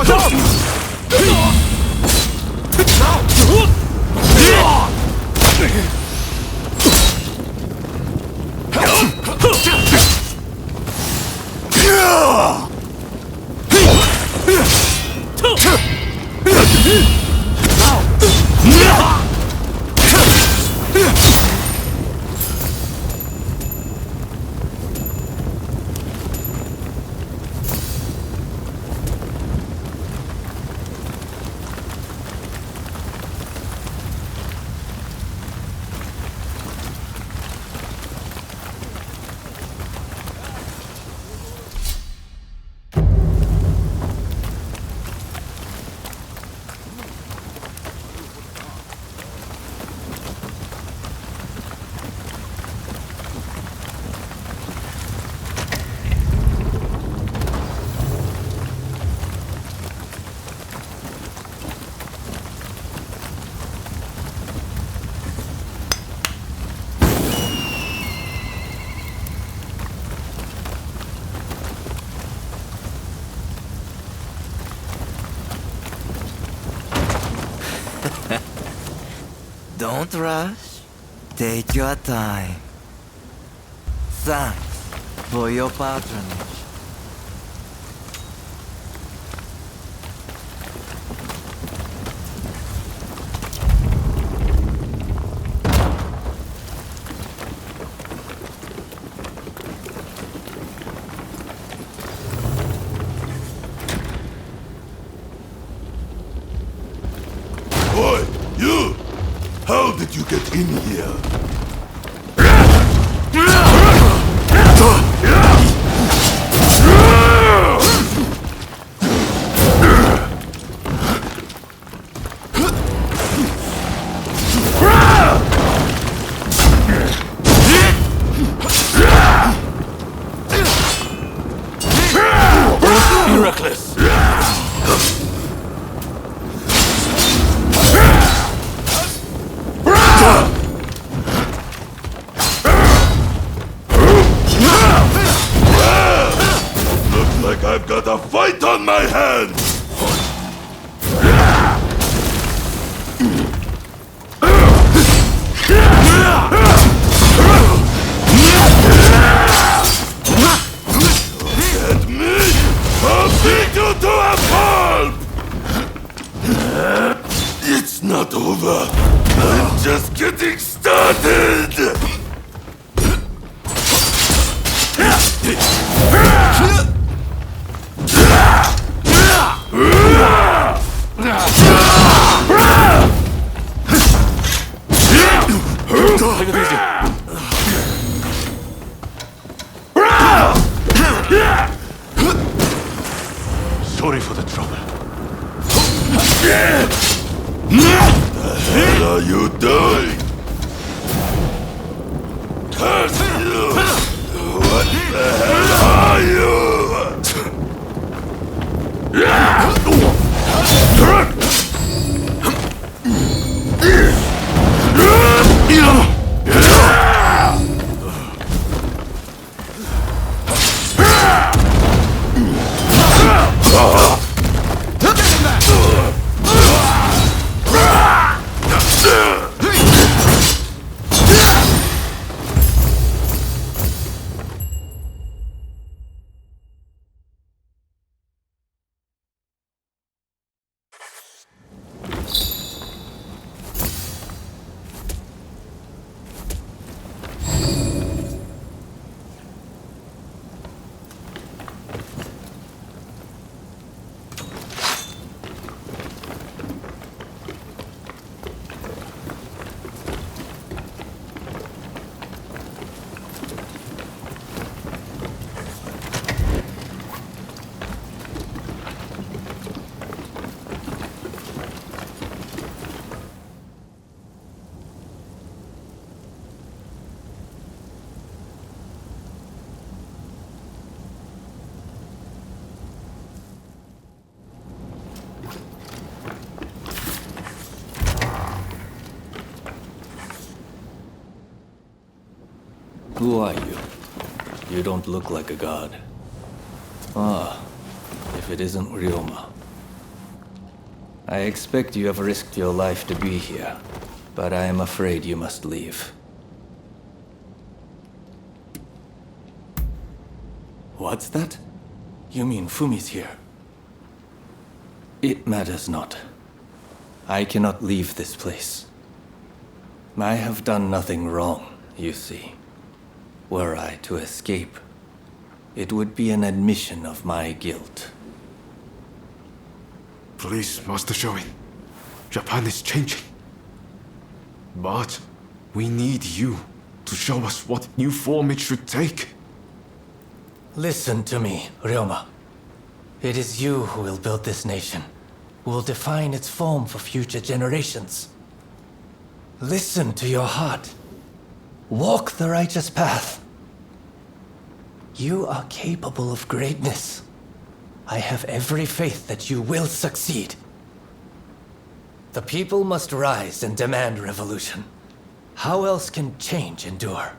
Watch out! Don't rush. Take your time. Thanks for your patronage. Boy, you! How did you get in here? Be reckless. Looks like I've got a fight on my hands! Get me! I'll beat you to a pulp! It's not over. I'm just getting started! Take it easy. Sorry for the trouble. The hell are you doing? Curse you! What the hell are you? Who are you? You don't look like a god. Ah, if it isn't Ryoma. I expect you have risked your life to be here, but I am afraid you must leave. What's that? You mean Fumi's here? It matters not. I cannot leave this place. I have done nothing wrong, you see. Were I to escape, it would be an admission of my guilt. Please, Master Shoin. Japan is changing. But we need you to show us what new form it should take. Listen to me, Ryoma. It is you who will build this nation, who will define its form for future generations. Listen to your heart. Walk the righteous path. You are capable of greatness. I have every faith that you will succeed. The people must rise and demand revolution. How else can change endure?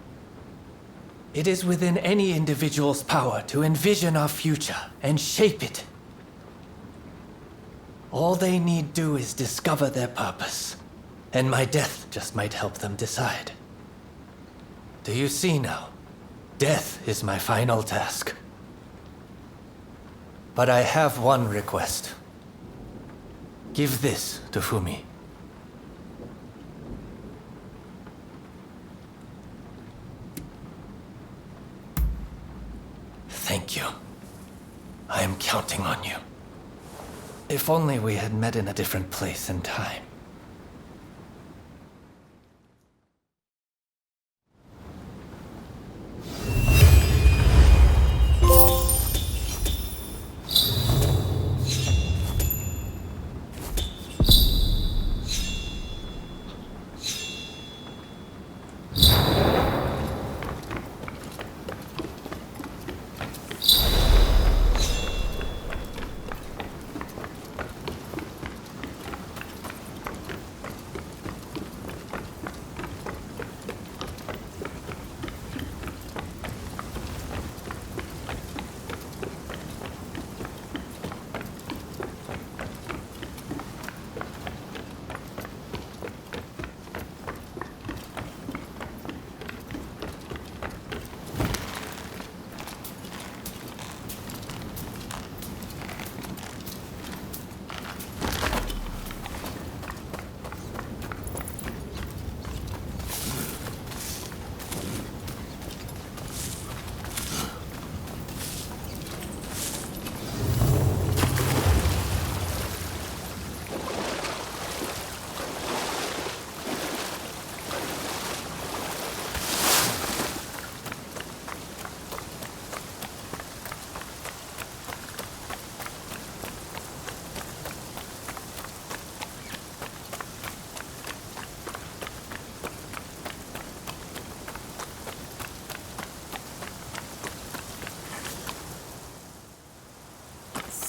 It is within any individual's power to envision our future and shape it. All they need do is discover their purpose, and my death just might help them decide. Do you see now? Death is my final task. But I have one request. Give this to Fumi. Thank you. I am counting on you. If only we had met in a different place and time.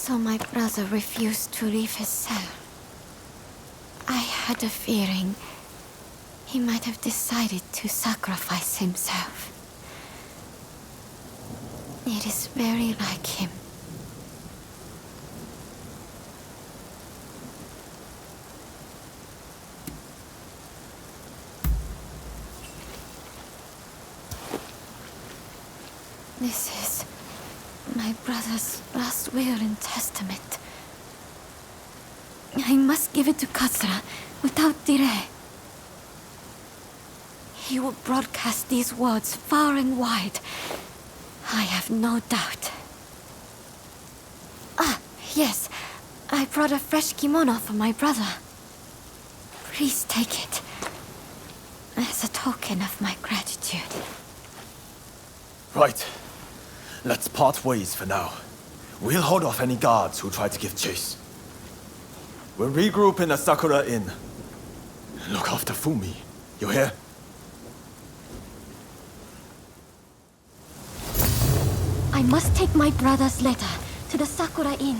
So my brother refused to leave his cell. I had a feeling he might have decided to sacrifice himself. It is very like him. This is my brother's last will and testament. I must give it to Katsura without delay. He will broadcast these words far and wide. I have no doubt. Ah, yes. I brought a fresh kimono for my brother. Please take it as a token of my gratitude. Right. Let's part ways for now. We'll hold off any guards who try to give chase. We'll regroup in the Sakura Inn. Look after Fumi. You hear? I must take my brother's letter to the Sakura Inn.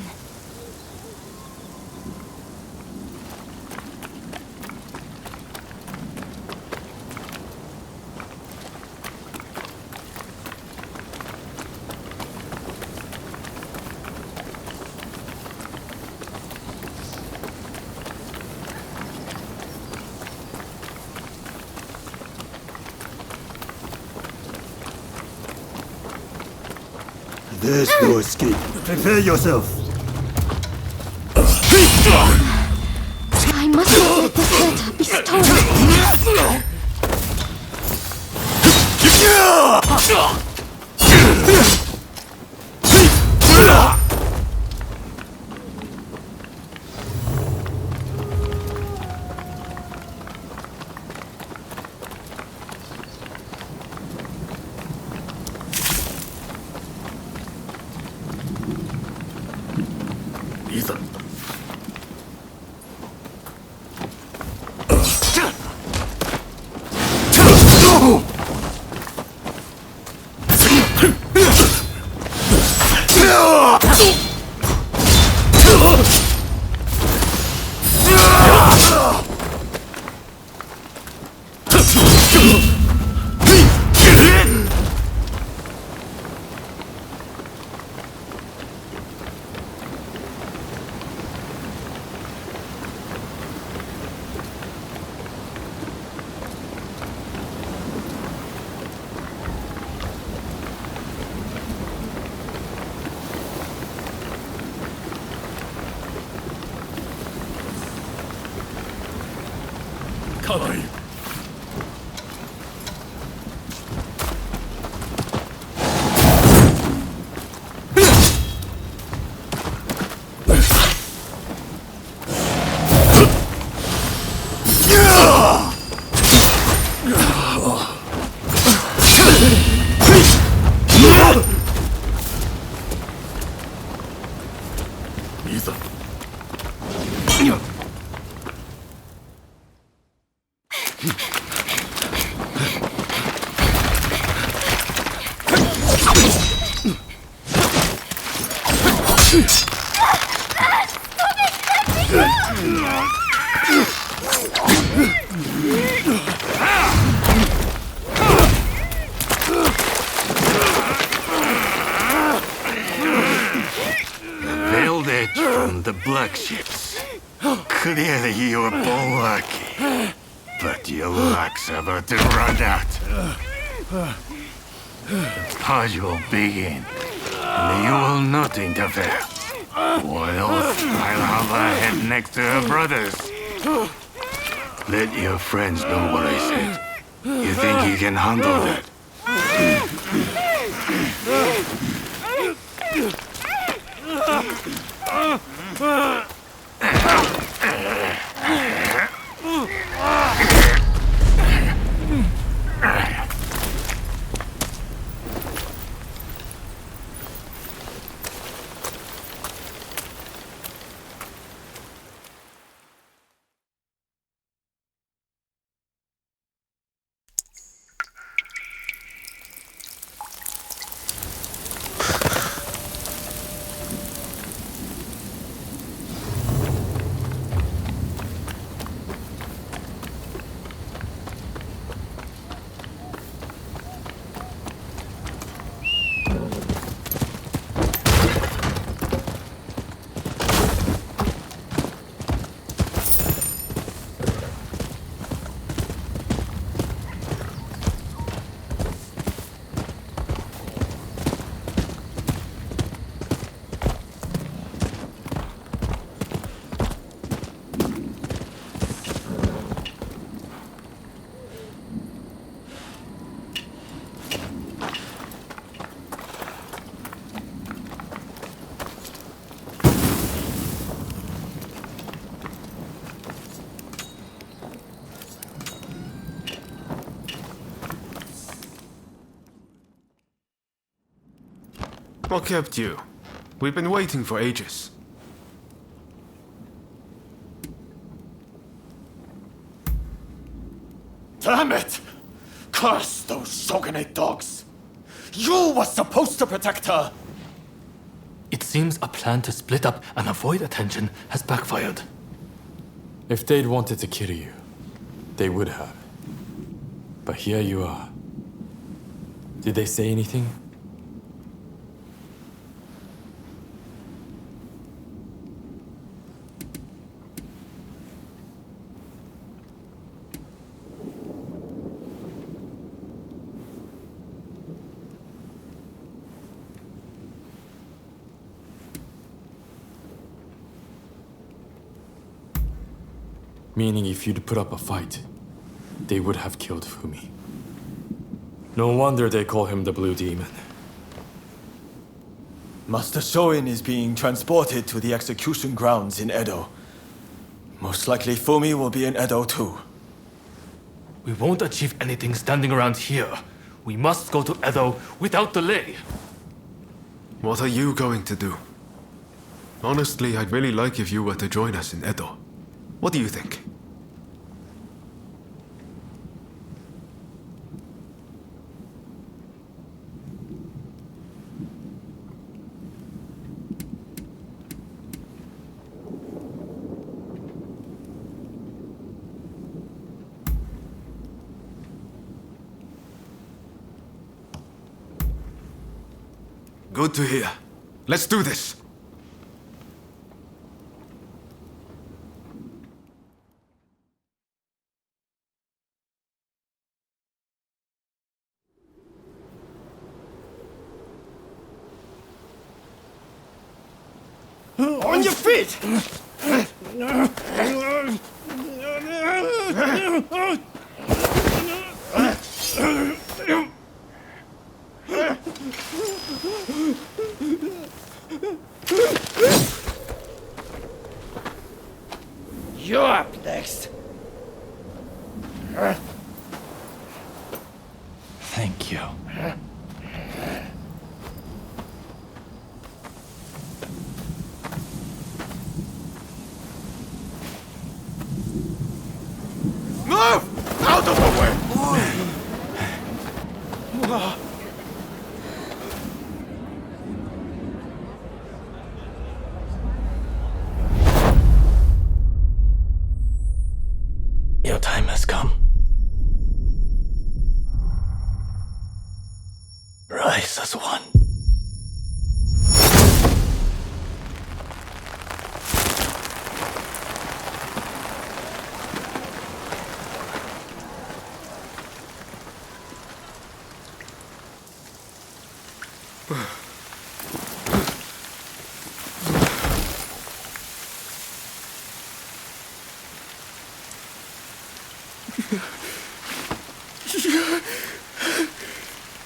There's no escape. Prepare yourself. I must not let this letter be stolen. Ethan. Cover him. Veiled edge from the black ships. Clearly you were born lucky. But your luck's about to run out. The purge will begin, and you will not interfere. Or else I'll have her head next to her brothers. Let your friends know what I said. You think you can handle that? What kept you? We've been waiting for ages. Damn it! Curse those Shogunate dogs! You were supposed to protect her! It seems a plan to split up and avoid attention has backfired. If they'd wanted to kill you, they would have. But here you are. Did they say anything? Meaning if you'd put up a fight, they would have killed Fumi. No wonder they call him the Blue Demon. Master Shoin is being transported to the execution grounds in Edo. Most likely Fumi will be in Edo too. We won't achieve anything standing around here. We must go to Edo without delay. What are you going to do? Honestly, I'd really like if you were to join us in Edo. What do you think? Good to hear. Let's do this! On your feet! You're up next. Thank you. Move! Out of the way! Your time has come. Rise as one.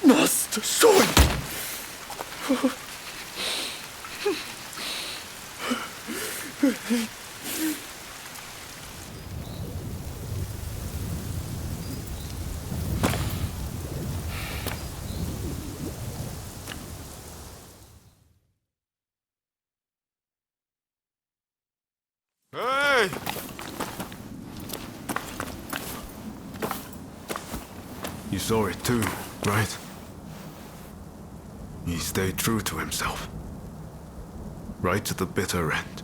Master Shoin! Hey! You saw it too, right? He stayed true to himself. Right to the bitter end.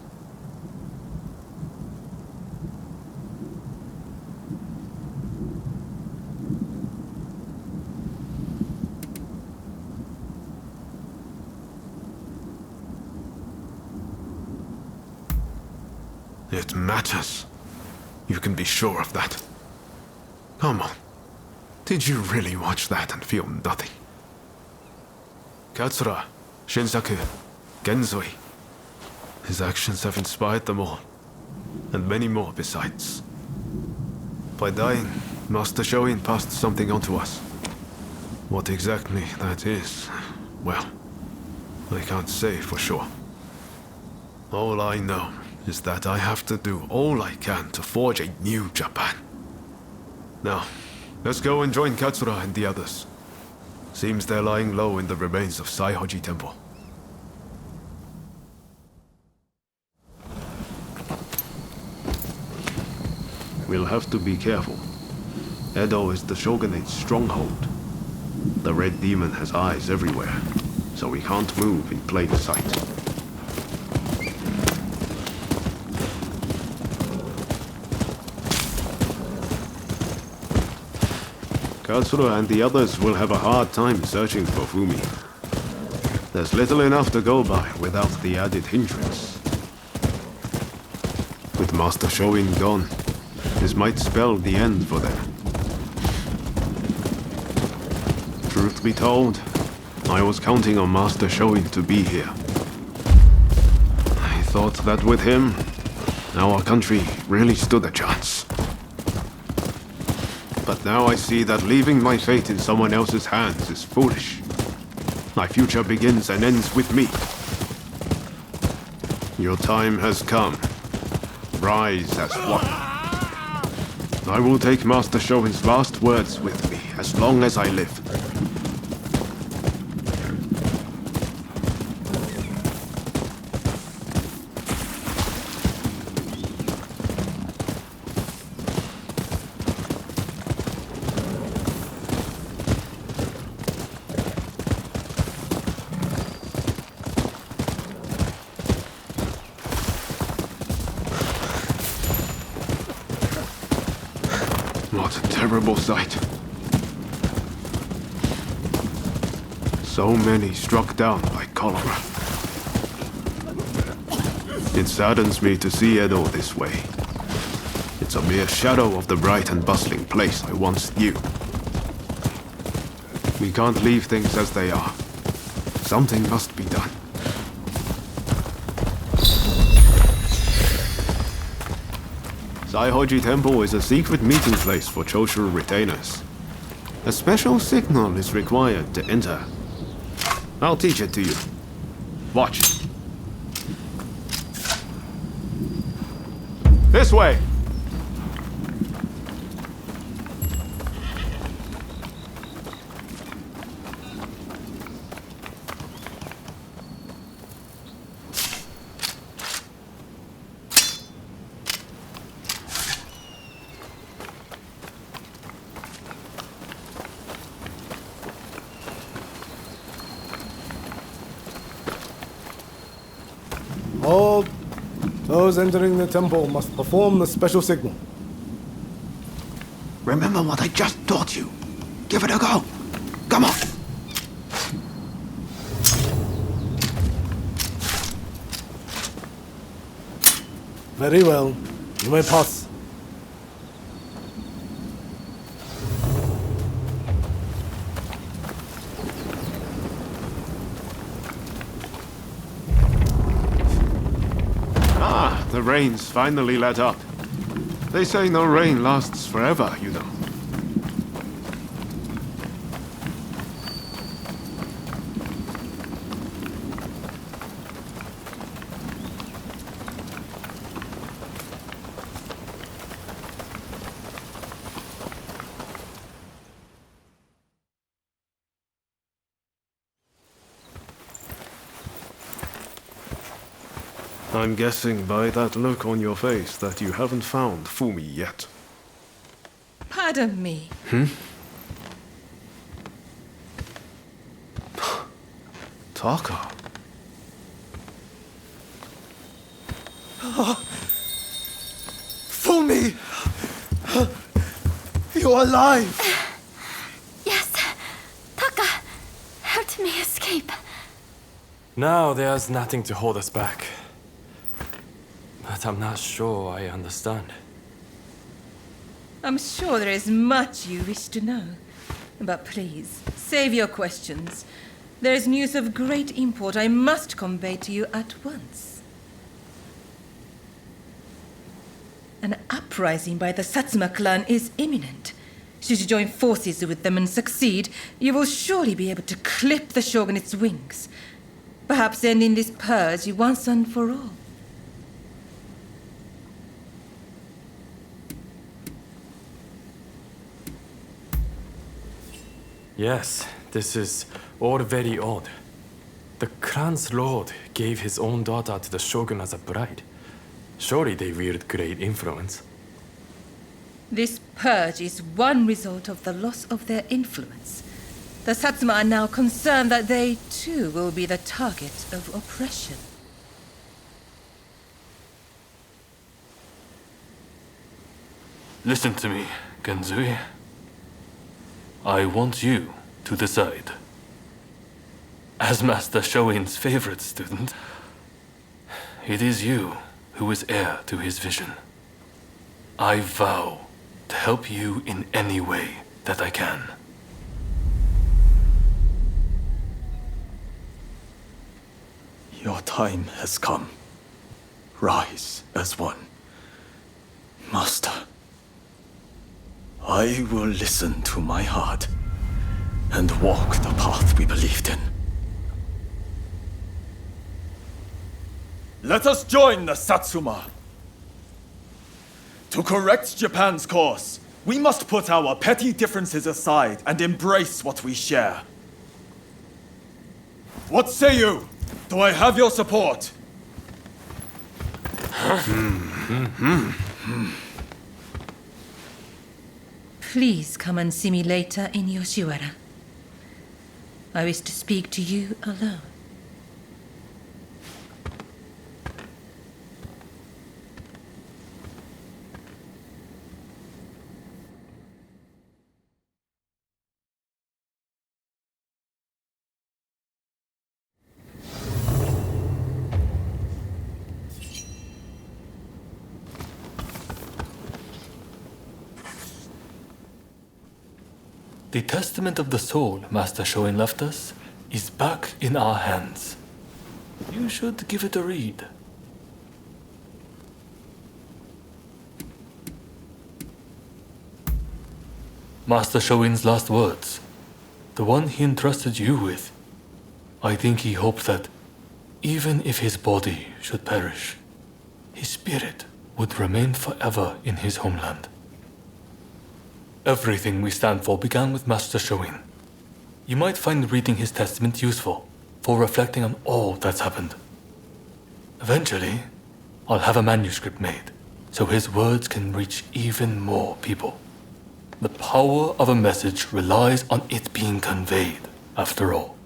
It matters. You can be sure of that. Come on. Did you really watch that and feel nothing? Katsura, Shinsaku, Genzoi. His actions have inspired them all, and many more besides. By dying, Master Shoin passed something on to us. What exactly that is, well, I can't say for sure. All I know is that I have to do all I can to forge a new Japan. Now, let's go and join Katsura and the others. Seems they're lying low in the remains of Saihoji Temple. We'll have to be careful. Edo is the Shogunate's stronghold. The Red Demon has eyes everywhere, so we can't move in plain sight. Katsura and the others will have a hard time searching for Fumi. There's little enough to go by without the added hindrance. With Master Shoin gone, this might spell the end for them. Truth be told, I was counting on Master Shoin to be here. I thought that with him, our country really stood a chance. But now I see that leaving my fate in someone else's hands is foolish. My future begins and ends with me. Your time has come. Rise as one. I will take Master Shoin's last words with me as long as I live. What a terrible sight. So many struck down by cholera. It saddens me to see Edo this way. It's a mere shadow of the bright and bustling place I once knew. We can't leave things as they are. Something must be done. Saihoji Temple is a secret meeting place for Choshuru retainers. A special signal is required to enter. I'll teach it to you. Watch. This way! All those entering the temple must perform the special signal. Remember what I just taught you. Give it a go. Come on. Very well. You may pass. The rain's finally let up. They say no rain lasts forever, you know. I'm guessing by that look on your face that you haven't found Fumi yet. Pardon me. Taka. Fumi! You're alive! Yes. Taka helped me escape. Now there's nothing to hold us back. But I'm not sure I understand. I'm sure there is much you wish to know. But please, save your questions. There is news of great import I must convey to you at once. An uprising by the Satsuma clan is imminent. Should you join forces with them and succeed, you will surely be able to clip the shogunate's wings. Perhaps ending this purge once and for all. Yes, this is all very odd. The clan's lord gave his own daughter to the shogun as a bride. Surely they wield great influence. This purge is one result of the loss of their influence. The Satsuma are now concerned that they, too, will be the target of oppression. Listen to me, Genzui. I want you to decide. As Master Shoin's favorite student, it is you who is heir to his vision. I vow to help you in any way that I can. Your time has come. Rise as one. Master, I will listen to my heart and walk the path we believed in. Let us join the Satsuma. To correct Japan's course, we must put our petty differences aside and embrace what we share. What say you? Do I have your support? Please come and see me later in Yoshiwara. I wish to speak to you alone. The testament of the soul Master Shoin left us is back in our hands. You should give it a read. Master Shoin's last words, the one he entrusted you with. I think he hoped that, even if his body should perish, his spirit would remain forever in his homeland. Everything we stand for began with Master Shoin. You might find reading his testament useful for reflecting on all that's happened. Eventually, I'll have a manuscript made so his words can reach even more people. The power of a message relies on it being conveyed, after all.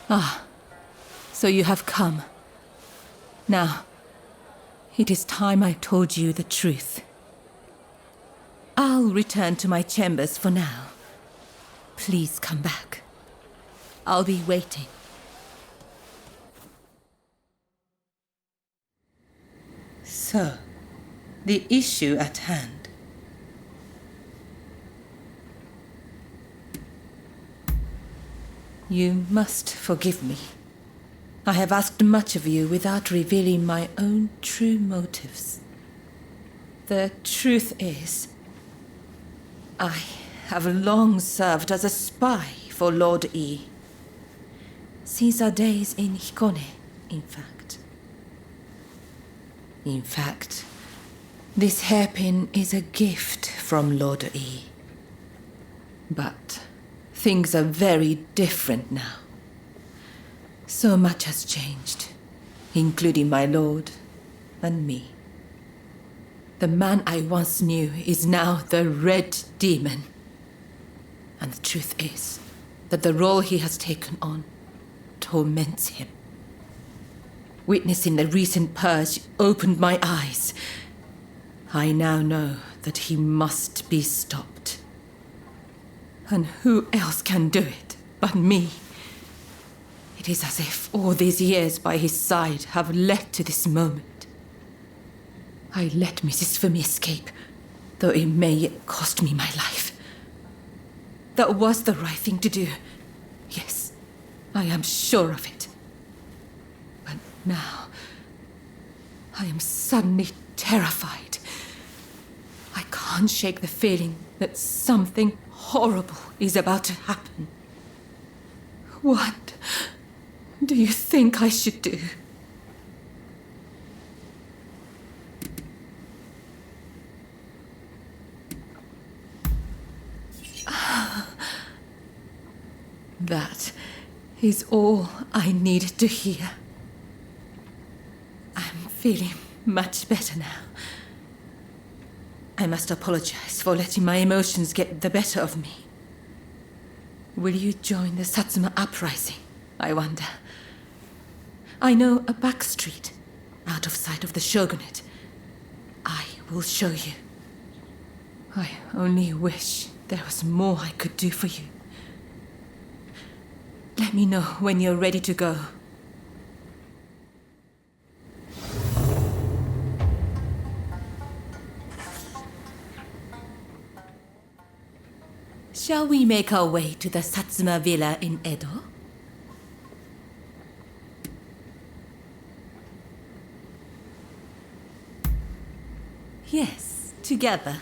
Ah, so you have come. Now, it is time I told you the truth. I'll return to my chambers for now. Please come back. I'll be waiting. So, the issue at hand. You must forgive me. I have asked much of you without revealing my own true motives. The truth is, I have long served as a spy for Lord E. Since our days in Hikone, in fact. In fact, this hairpin is a gift from Lord E. But things are very different now. So much has changed, including my lord and me. The man I once knew is now the Red Demon. And the truth is that the role he has taken on torments him. Witnessing the recent purge opened my eyes. I now know that he must be stopped. And who else can do it but me? It is as if all these years by his side have led to this moment. I let Mrs. Fumi escape, though it may yet cost me my life. That was the right thing to do. Yes, I am sure of it. But now, I am suddenly terrified. I can't shake the feeling that something horrible is about to happen. What do you think I should do? That is all I needed to hear. I'm feeling much better now. I must apologize for letting my emotions get the better of me. Will you join the Satsuma uprising, I wonder? I know a back street, out of sight of the shogunate. I will show you. I only wish there was more I could do for you. Let me know when you're ready to go. Shall we make our way to the Satsuma villa in Edo? Yes, together.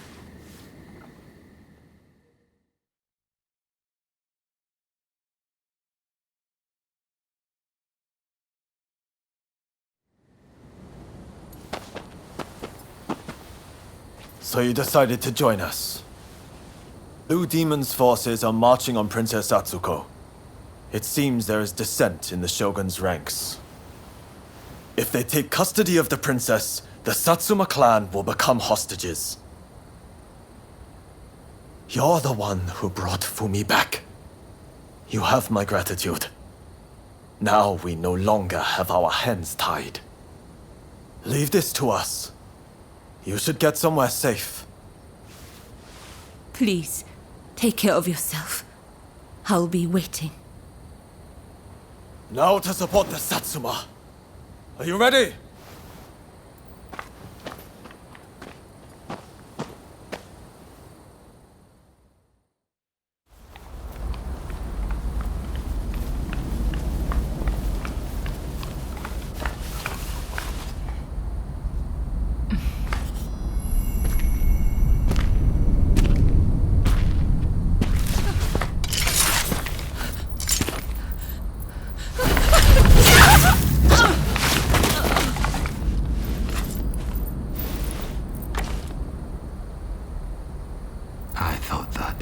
So you decided to join us. Blue Demon's forces are marching on Princess Atsuko. It seems there is dissent in the Shogun's ranks. If they take custody of the princess, the Satsuma clan will become hostages. You're the one who brought Fumi back. You have my gratitude. Now we no longer have our hands tied. Leave this to us. You should get somewhere safe. Please, take care of yourself. I'll be waiting. Now to support the Satsuma. Are you ready?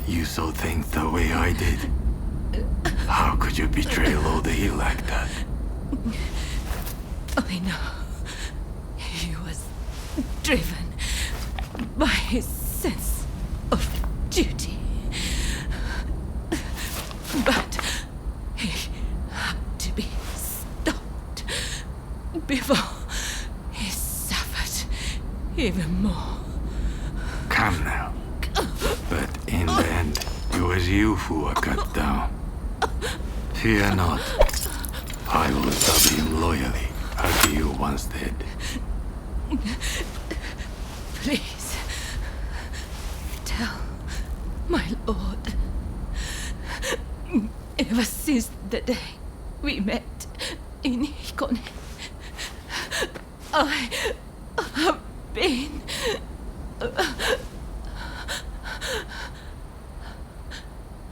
You saw things the way I did. How could you betray Lord E like that? I know. He was driven by his sense of duty. But he had to be stopped before he suffered even more. Come now. But in the end, it was you who were cut down. Fear not. I will serve him loyally, as you once did. Please, tell my lord. Ever since the day we met in Hikone, I have been...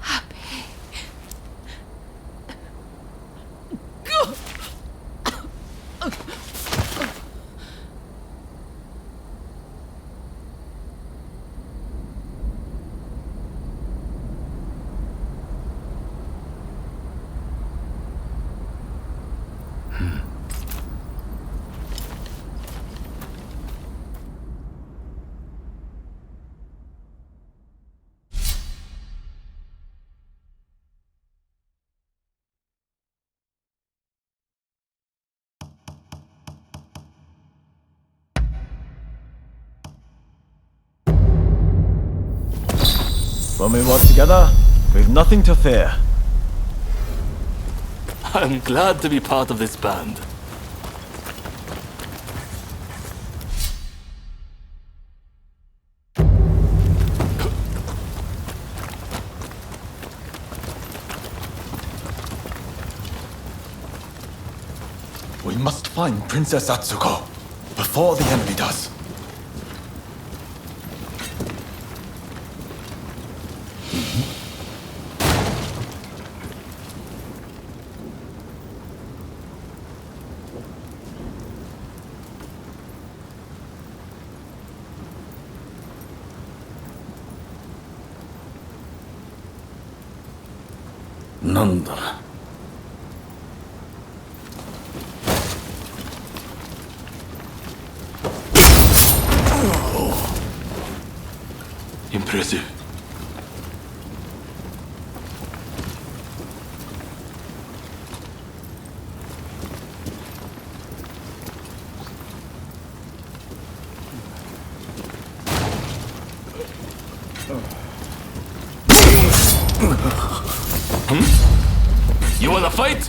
happy. Go. When we work together, we've nothing to fear. I'm glad to be part of this band. We must find Princess Atsuko before the enemy does. Nanda. Impressive. You wanna fight?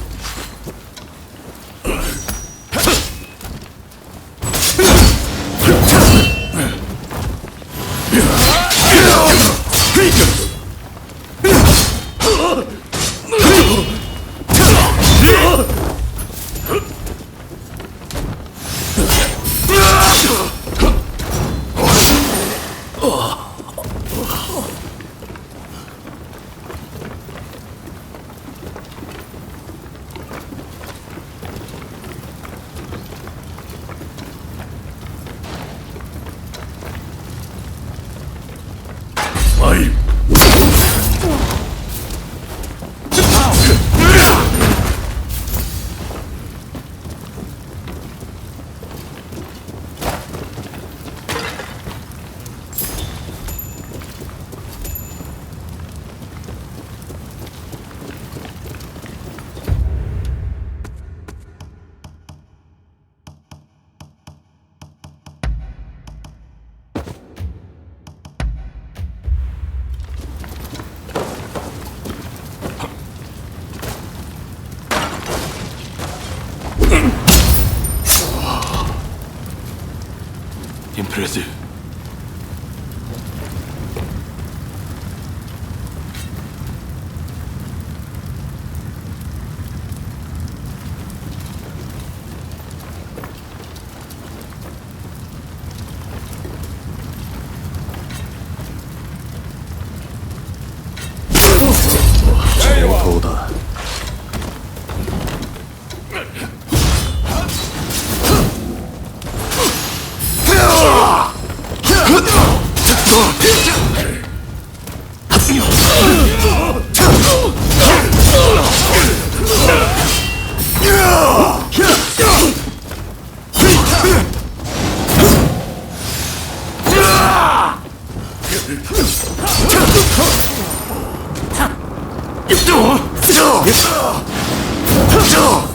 Impressive.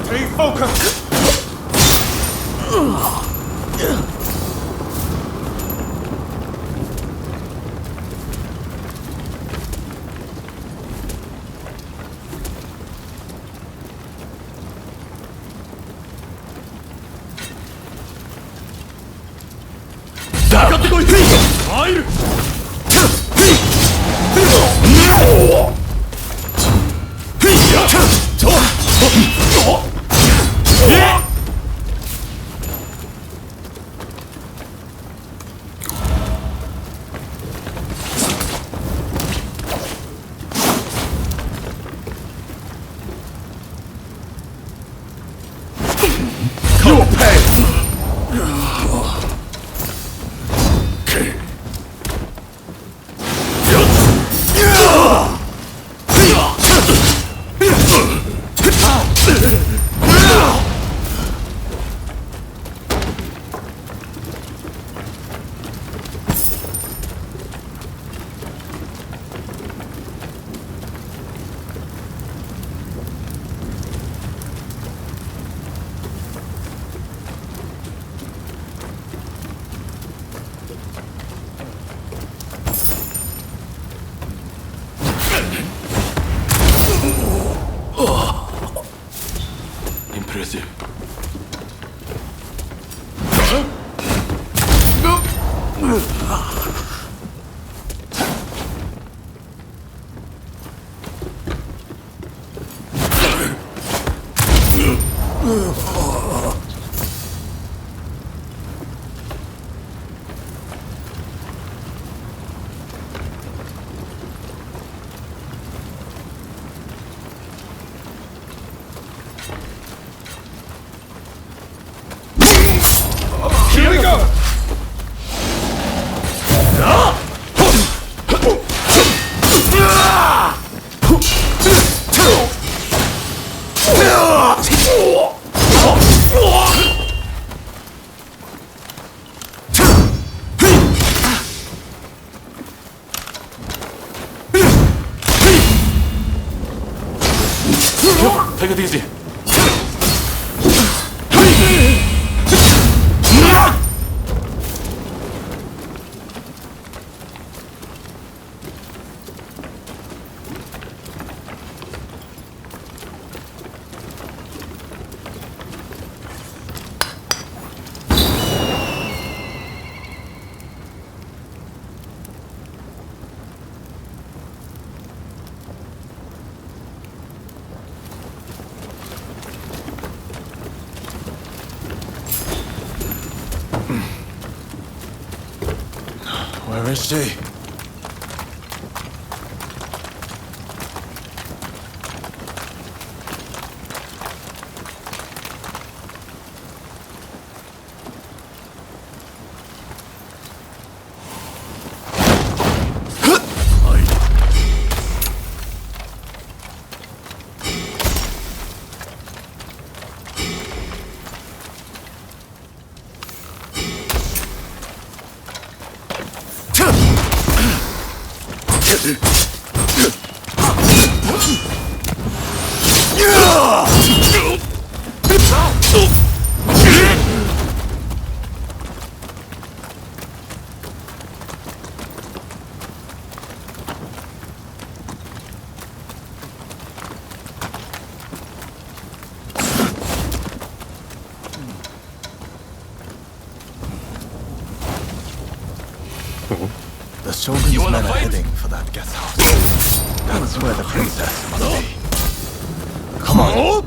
Stay focused! Here we go! Take it easy. Where is she? The Shogun's men are heading for that guest house. That's where the princess must be. Come on!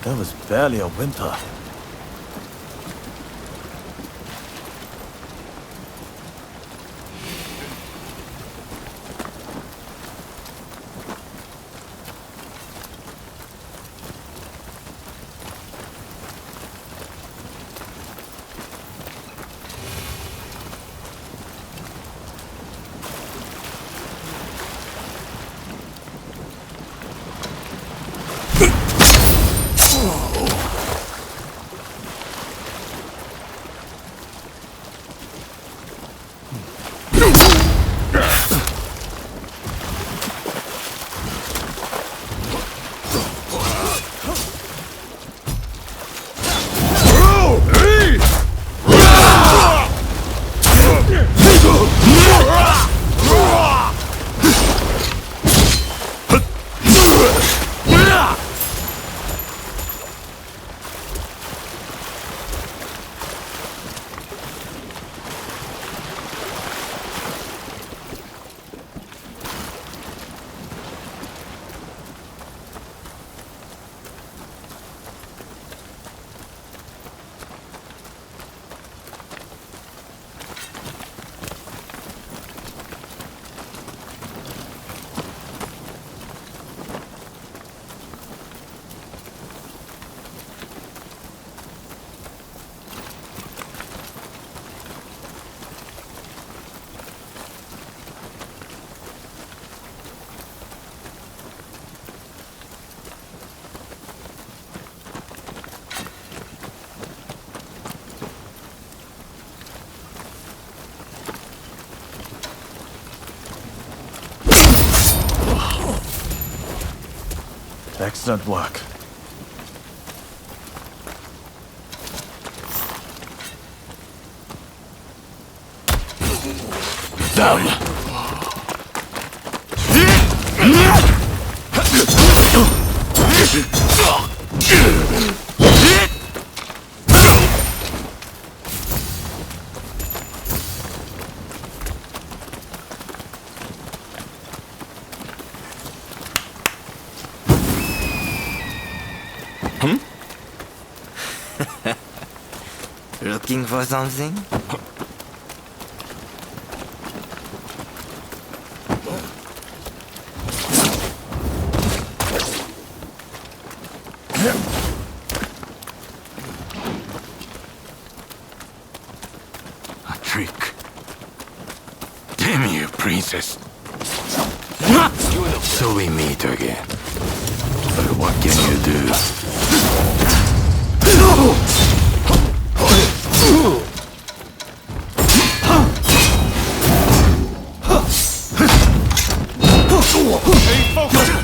That was barely a whimper. Excellent work. Damn! Looking for something? A trick. Damn you, princess. So we meet again. But what can you do? Stay focused!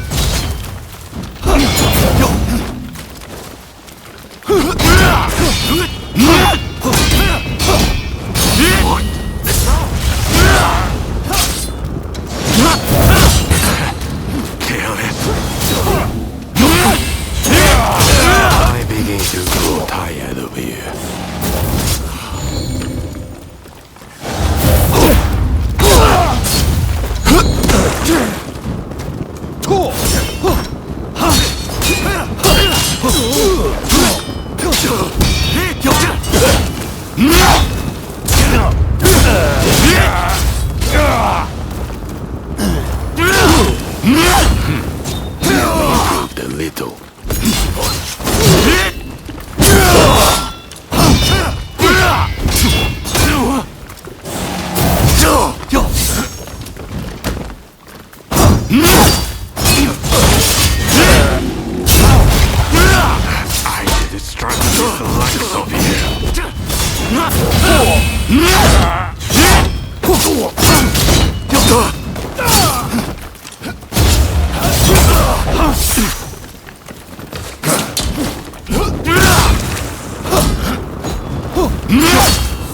Kill it. I begin to grow tired of you. Improved a little. I should destruct the likes of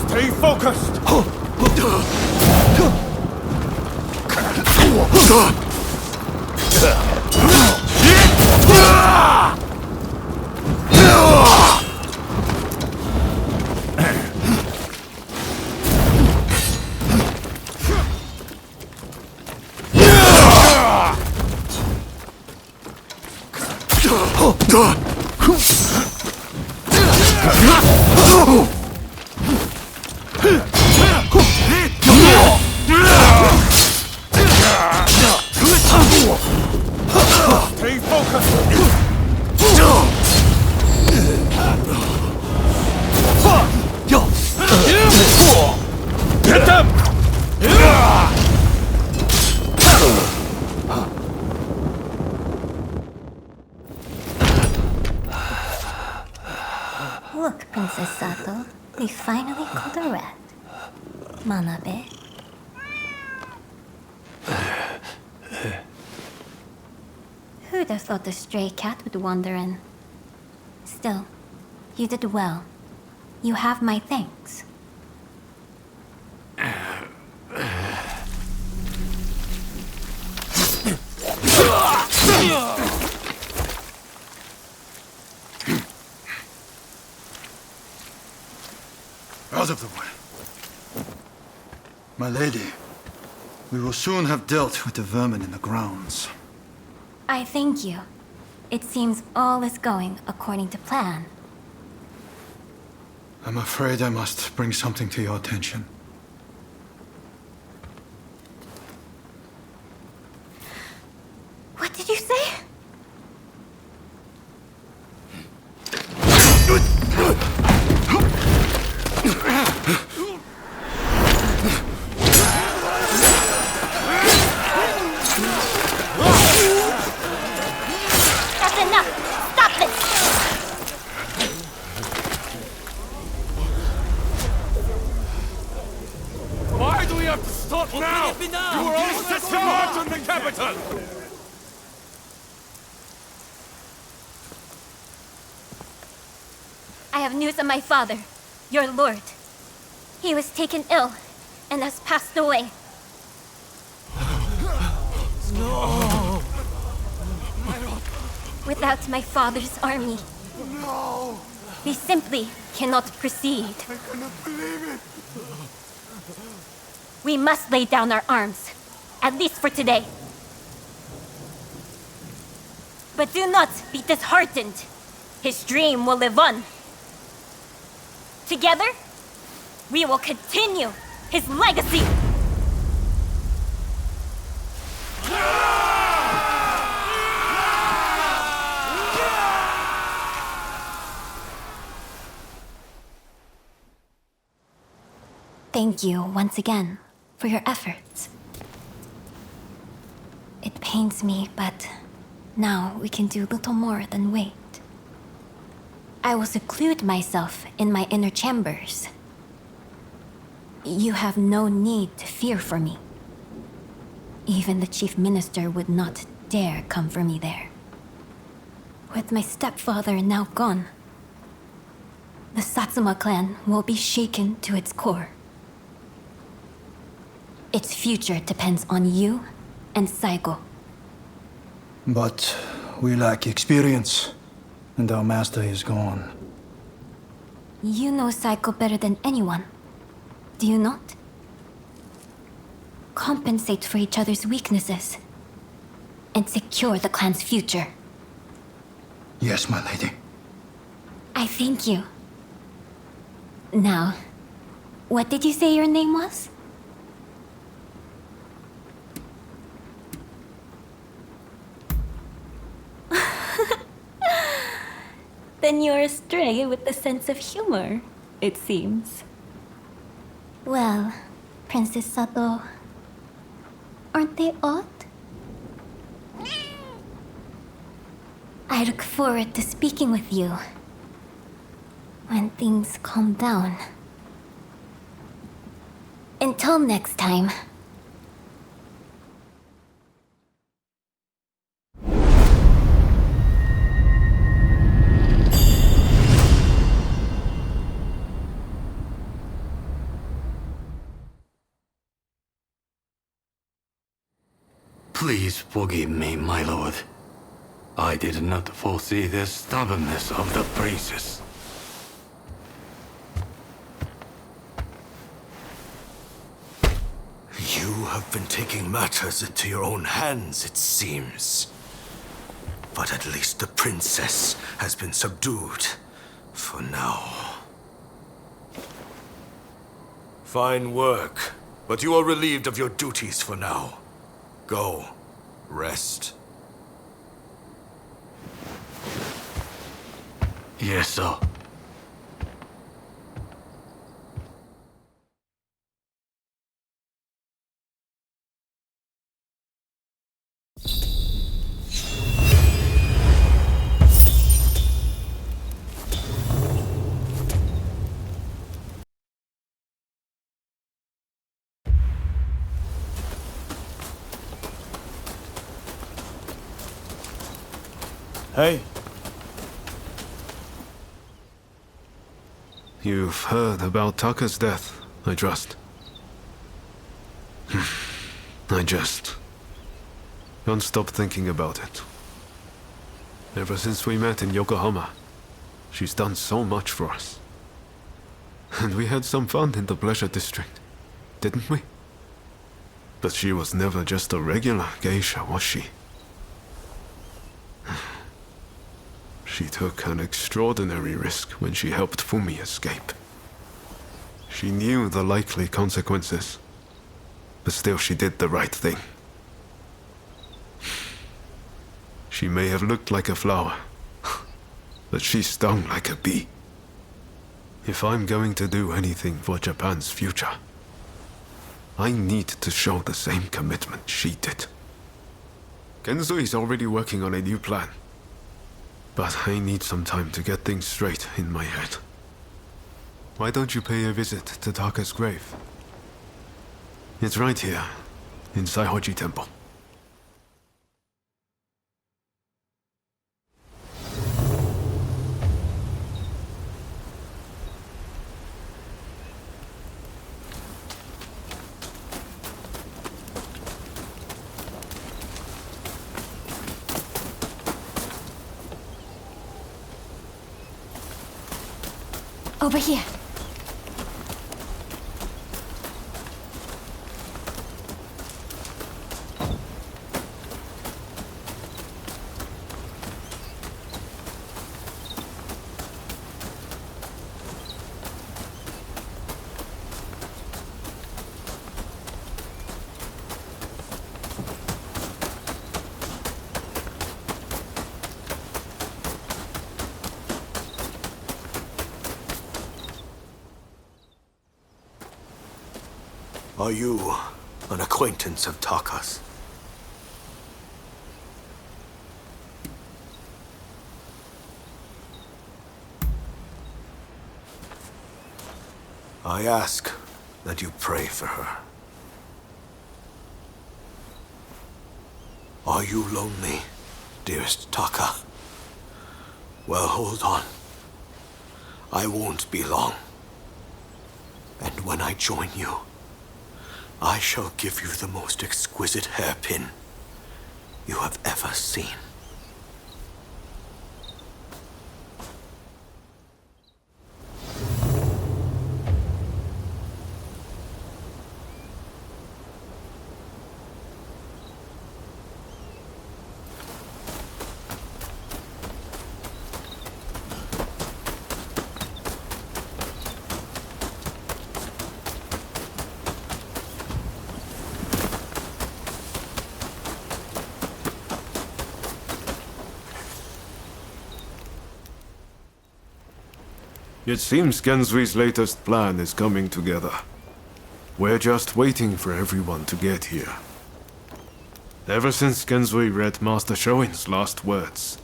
Stay focused! Stay focused! Get them! Look, Princess Sato, we finally caught a rat. Manabe. Who'd have thought a stray cat would wander in? Still, you did well. You have my thanks. Out of the way. My lady, we will soon have dealt with the vermin in the grounds. I thank you. It seems all is going according to plan. I'm afraid I must bring something to your attention. What did you say? That's enough! Stop this! Why do we have to stop now? You were all set to march on the capital! news of my father, your lord. He was taken ill and has passed away. No! Without my father's army, No! we simply cannot proceed. I cannot believe it! We must lay down our arms, at least for today. But do not be disheartened. His dream will live on. Together, we will continue his legacy. Thank you once again for your efforts. It pains me, but now we can do little more than wait. I will seclude myself in my inner chambers. You have no need to fear for me. Even the chief minister would not dare come for me there. With my stepfather now gone, the Satsuma clan will be shaken to its core. Its future depends on you and Saigo. But we lack experience, and our master is gone. You know Saigo better than anyone, do you not? Compensate for each other's weaknesses and secure the clan's future. Yes, my lady. I thank you. Now, what did you say your name was? Then you're astray with the sense of humor, it seems. Well, Princess Sato, aren't they odd? I look forward to speaking with you when things calm down. Until next time. Please forgive me, my lord. I did not foresee the stubbornness of the princess. You have been taking matters into your own hands, it seems. But at least the princess has been subdued. For now. Fine work. But you are relieved of your duties for now. Go. Rest. Yes, sir. Hey. You've heard about Taka's death, I trust. I just can't stop thinking about it. Ever since we met in Yokohama, she's done so much for us. And we had some fun in the Pleasure District, didn't we? But she was never just a regular geisha, was she? She took an extraordinary risk when she helped Fumi escape. She knew the likely consequences, but still she did the right thing. She may have looked like a flower, but she stung like a bee. If I'm going to do anything for Japan's future, I need to show the same commitment she did. Kenzo is already working on a new plan. But I need some time to get things straight in my head. Why don't you pay a visit to Taka's grave? It's right here, in Saihoji Temple. Over here. Are you an acquaintance of Taka's? I ask that you pray for her. Are you lonely, dearest Taka? Well, hold on. I won't be long. And when I join you, I shall give you the most exquisite hairpin you have ever seen. It seems Genzui's latest plan is coming together. We're just waiting for everyone to get here. Ever since Genzui read Master Shoin's last words,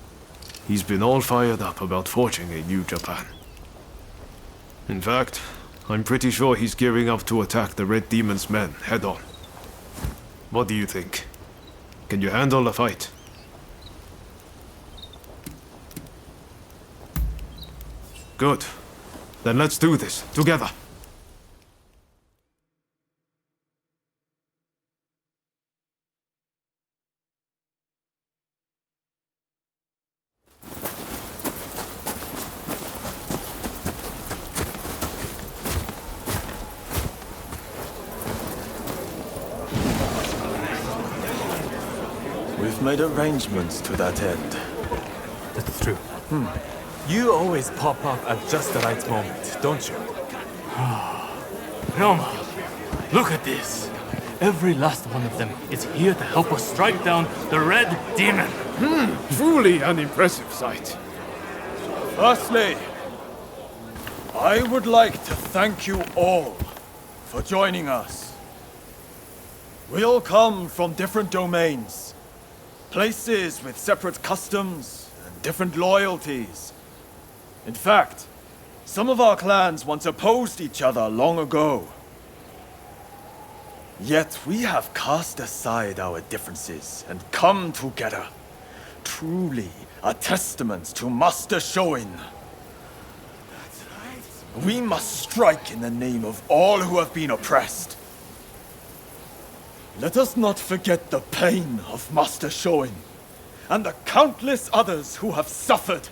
he's been all fired up about forging a new Japan. In fact, I'm pretty sure he's gearing up to attack the Red Demon's men head-on. What do you think? Can you handle a fight? Good. Then let's do this, together. We've made arrangements to that end. That's true. You always pop up at just the right moment, don't you? Ryoma, look at this. Every last one of them is here to help us strike down the Red Demon. Truly an impressive sight. Firstly, I would like to thank you all for joining us. We all come from different domains, places with separate customs and different loyalties. In fact, some of our clans once opposed each other long ago. Yet we have cast aside our differences and come together. Truly a testament to Master Shoin. We must strike in the name of all who have been oppressed. Let us not forget the pain of Master Shoin and the countless others who have suffered.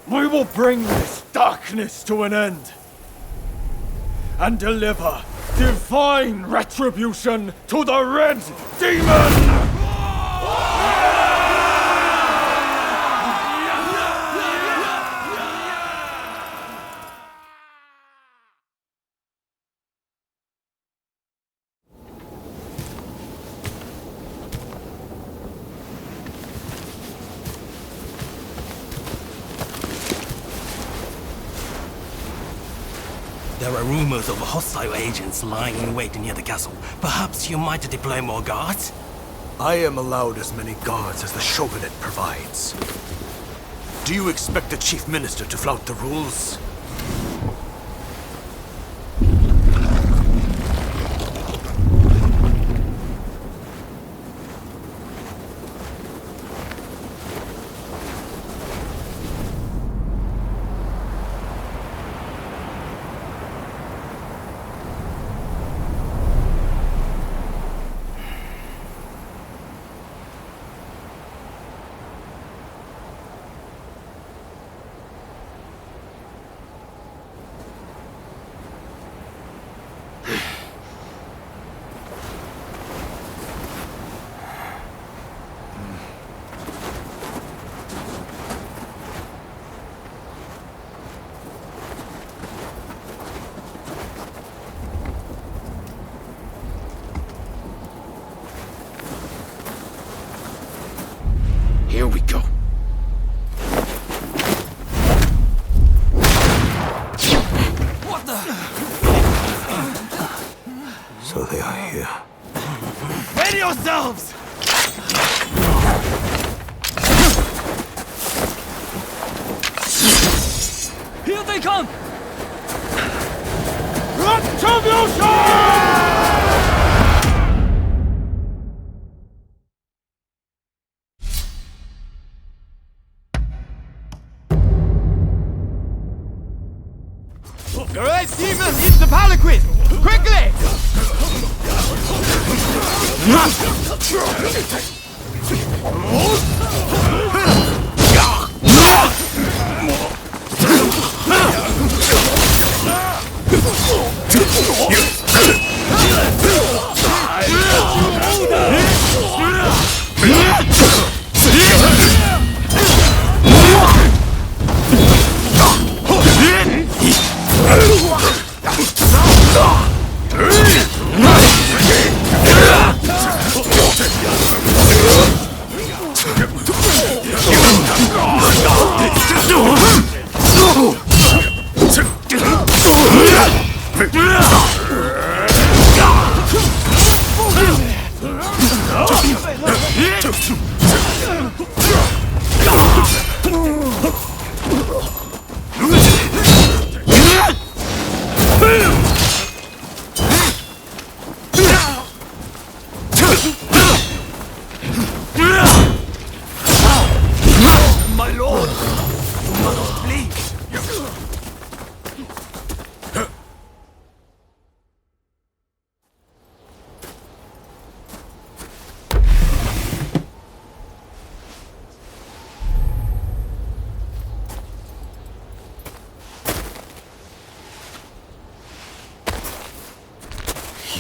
We will bring this darkness to an end and deliver divine retribution to the Red Demon! There are rumors of hostile agents lying in wait near the castle. Perhaps you might deploy more guards? I am allowed as many guards as the Shogunate provides. Do you expect the Chief Minister to flout the rules? yourselves! Here they come! Great demon, eat the palanquin! Quickly! My lord! You must bleed!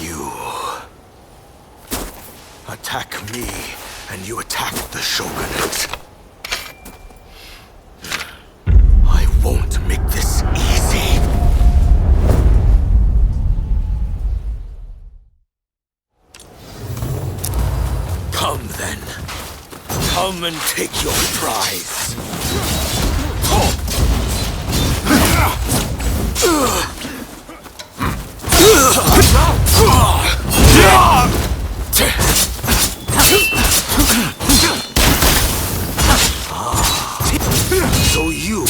You attack me, and you attack the Shogunate. I won't make this easy. Come then. Come and take your prize. So you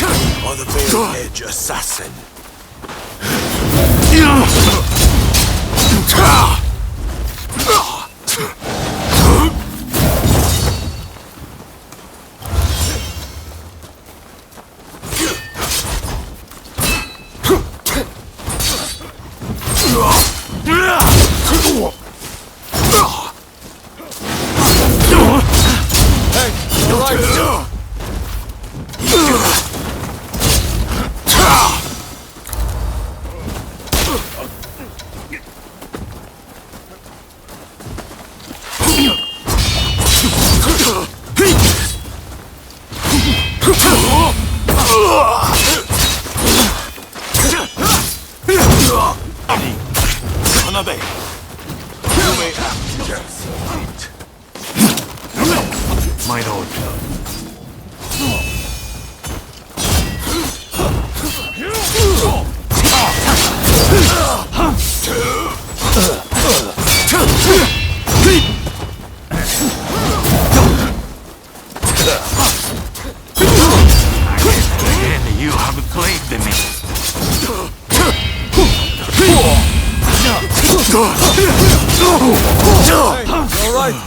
are the Veiled Edge assassin. Hey, you're right. Hanabe, you may have just right. My lord. Again, you have plagued me. All right.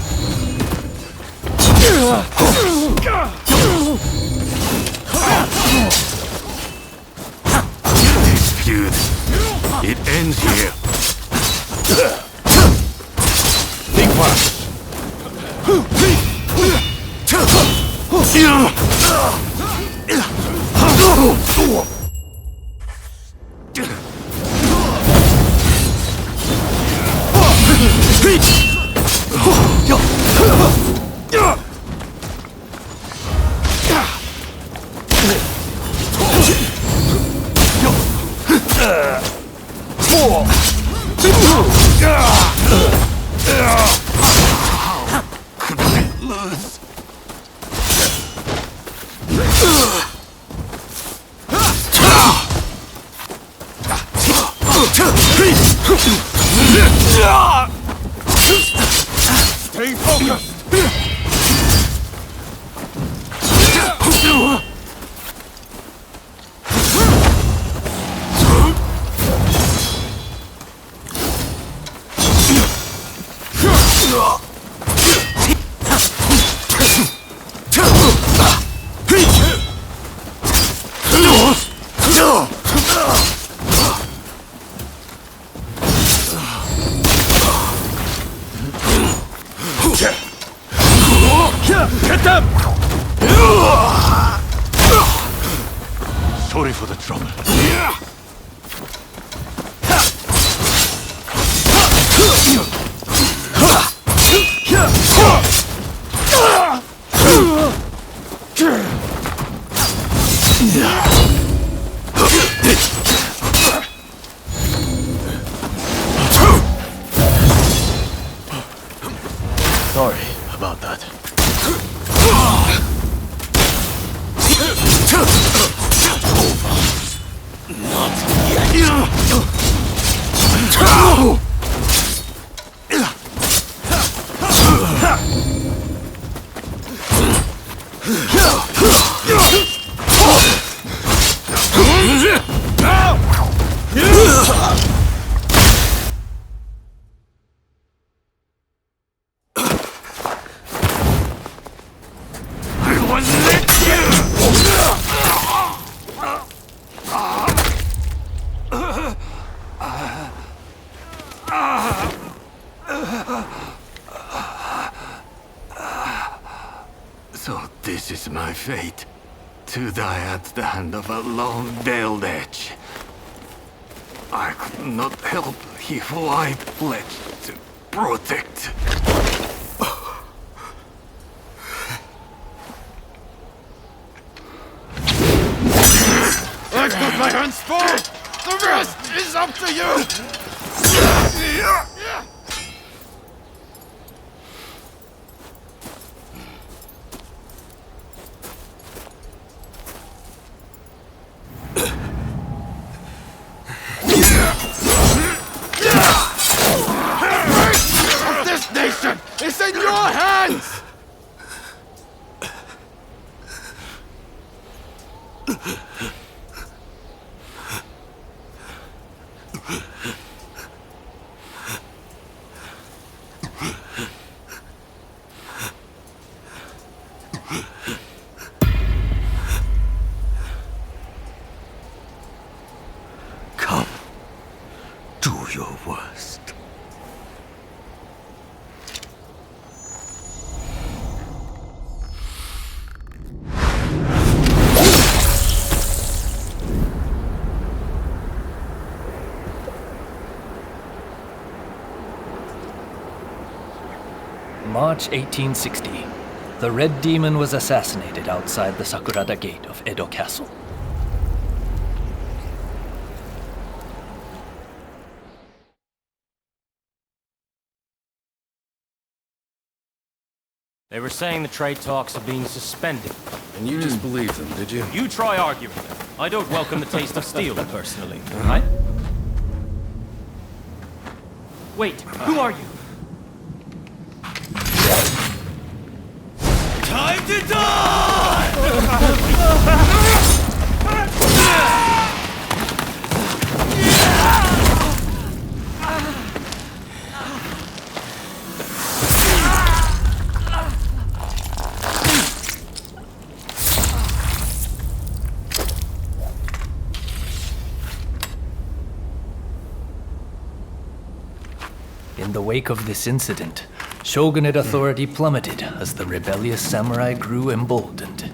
This feud, it ends here. Think fast. Stay focused! Get them! Sorry for the trouble. Sorry about that. So this is my fate, to die at the hand of a long-veiled edge. I could not help he who I pledged to protect. I've got my hands full! The rest is up to you! This nation is in your hands! Come. Do your worst. March 1860. The Red Demon was assassinated outside the Sakurada Gate of Edo Castle. They were saying the trade talks are being suspended. And you just believed them, did you? You try arguing them. I don't welcome the taste of steel, personally. Right? Wait, who are you? Time to die! In the wake of this incident, shogunate authority plummeted as the rebellious samurai grew emboldened.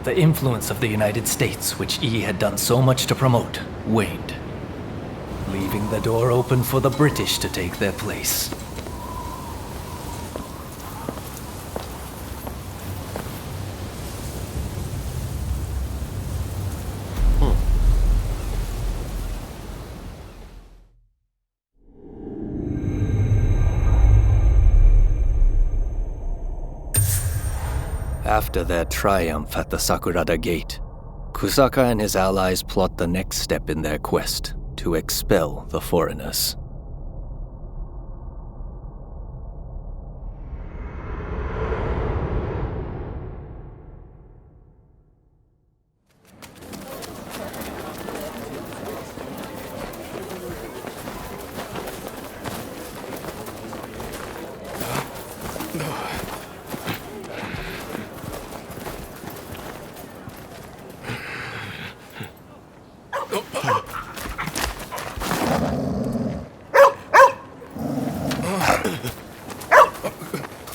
The influence of the United States, which Yi had done so much to promote, waned, leaving the door open for the British to take their place. After their triumph at the Sakurada Gate, Kusaka and his allies plot the next step in their quest to expel the foreigners.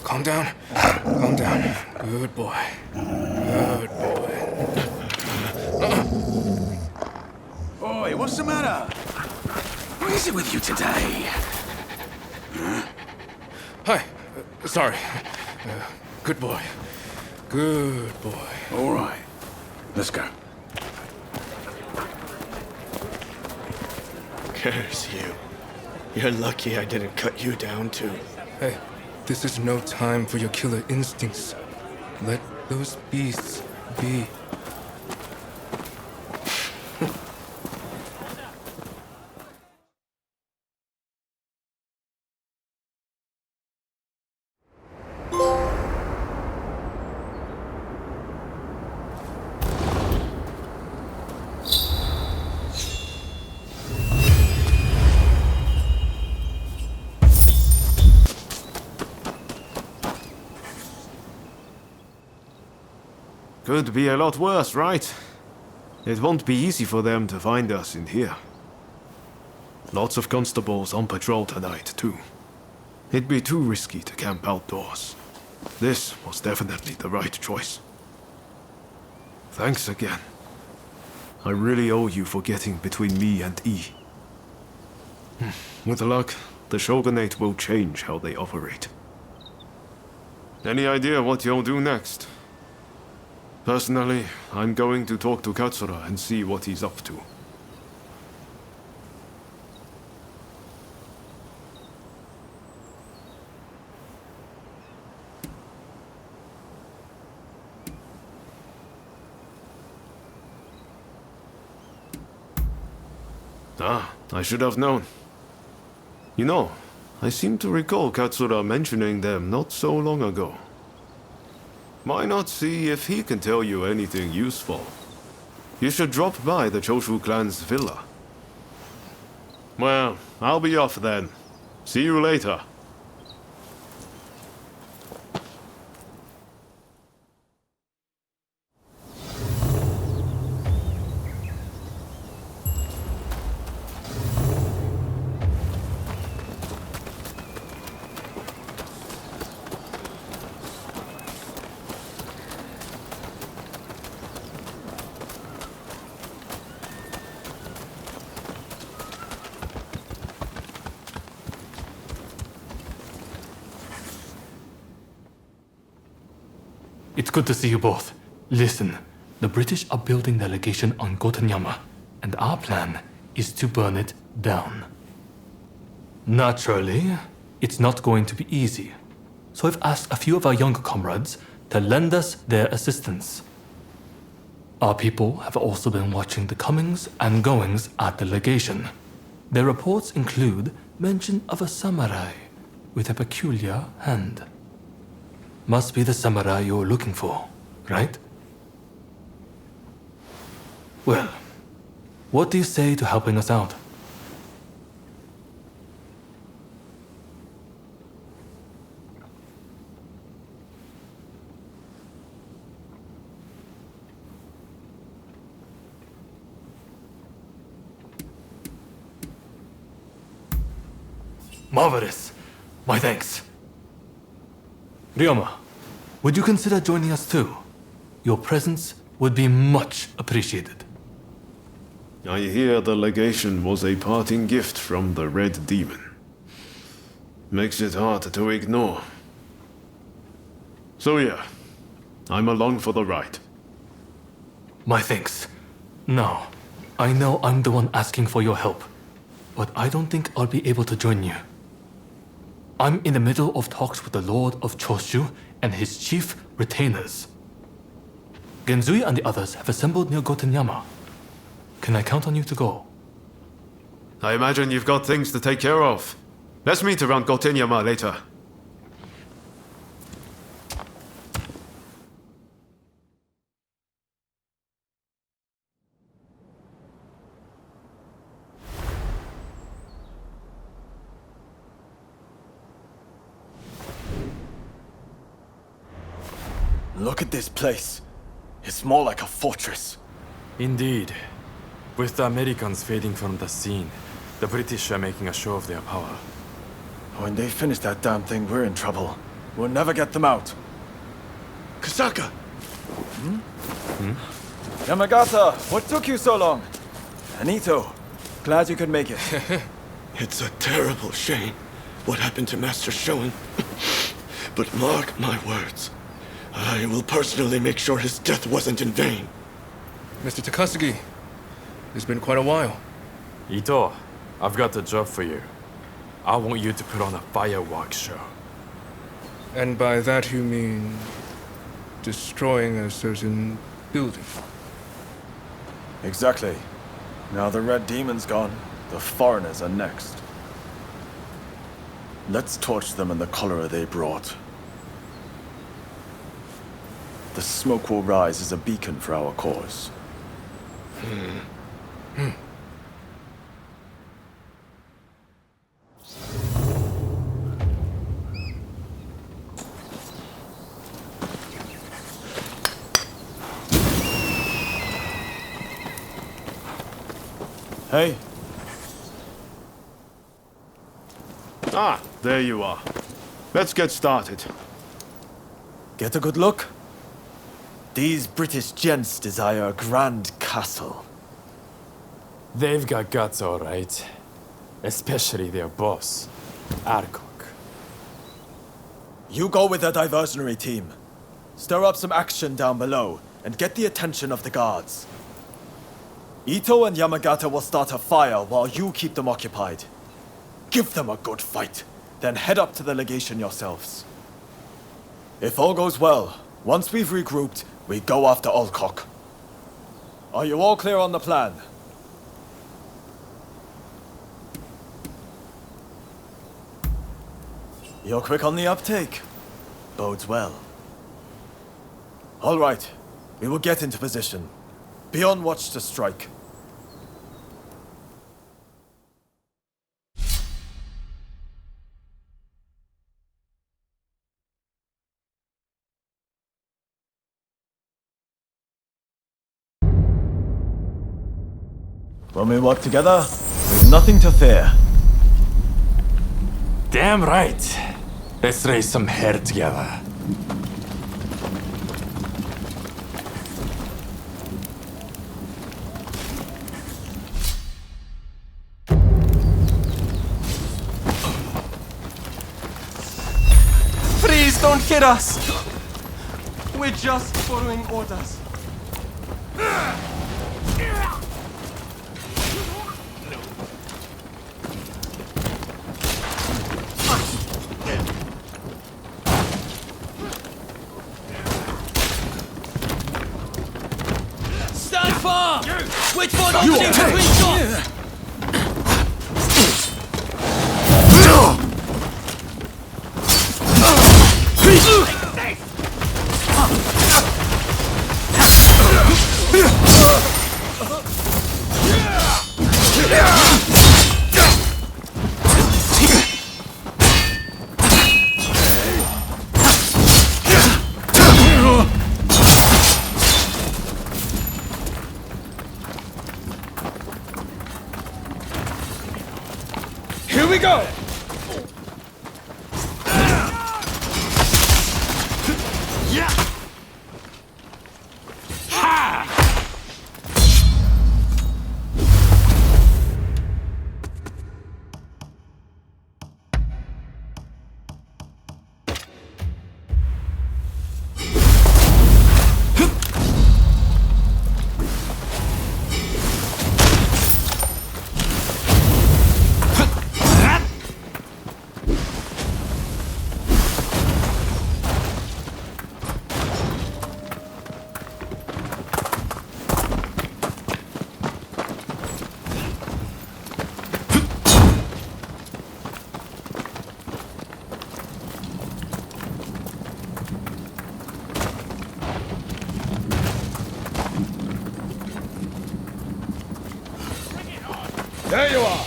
Calm down. Calm down. Good boy. Good boy. Oi, what's the matter? What is it with you today? Hi. Sorry. Good boy. Good boy. All right. Let's go. Curse you. You're lucky I didn't cut you down too. Hey, this is no time for your killer instincts. Let those beasts be. Could be a lot worse, right? It won't be easy for them to find us in here. Lots of constables on patrol tonight, too. It'd be too risky to camp outdoors. This was definitely the right choice. Thanks again. I really owe you for getting between me and E. With luck, the Shogunate will change how they operate. Any idea what you'll do next? Personally, I'm going to talk to Katsura and see what he's up to. Ah, I should have known. You know, I seem to recall Katsura mentioning them not so long ago. Why not see if he can tell you anything useful? You should drop by the Choshu clan's villa. Well, I'll be off then. See you later. It's good to see you both. Listen, the British are building their legation on Gotenyama, and our plan is to burn it down. Naturally, it's not going to be easy, so I've asked a few of our younger comrades to lend us their assistance. Our people have also been watching the comings and goings at the legation. Their reports include mention of a samurai with a peculiar hand. Must be the samurai you're looking for, right? Well, what do you say to helping us out? Marvelous. My thanks. Ryoma, would you consider joining us too? Your presence would be much appreciated. I hear the legation was a parting gift from the Red Demon. Makes it hard to ignore. So yeah, I'm along for the ride. My thanks. Now, I know I'm the one asking for your help, but I don't think I'll be able to join you. I'm in the middle of talks with the Lord of Choshu and his chief retainers. Genzui and the others have assembled near Gotenyama. Can I count on you to go? I imagine you've got things to take care of. Let's meet around Gotenyama later. Look at this place. It's more like a fortress. Indeed. With the Americans fading from the scene, the British are making a show of their power. When they finish that damn thing, we're in trouble. We'll never get them out. Kasaka! Yamagata, what took you so long? Anito, glad you could make it. It's a terrible shame what happened to Master Shoin. But mark my words. I will personally make sure his death wasn't in vain. Mr. Takasugi, it's been quite a while. Ito, I've got a job for you. I want you to put on a fireworks show. And by that you mean destroying a certain building? Exactly. Now the Red Demon's gone, the foreigners are next. Let's torch them in the cholera they brought. The smoke will rise as a beacon for our cause. Hey. Ah, there you are. Let's get started. Get a good look. These British gents desire a grand castle. They've got guts, all right. Especially their boss, Arkok. You go with the diversionary team. Stir up some action down below and get the attention of the guards. Ito and Yamagata will start a fire while you keep them occupied. Give them a good fight, then head up to the legation yourselves. If all goes well, once we've regrouped, we go after Alcock. Are you all clear on the plan? You're quick on the uptake. Bodes well. All right, we will get into position. Be on watch to strike. When we work together, we've nothing to fear. Damn right. Let's raise some hair together. Please don't hit us! We're just following orders. Stand firm! Wait for an opening between shots! Here we go! Yeah! Ha! There you are!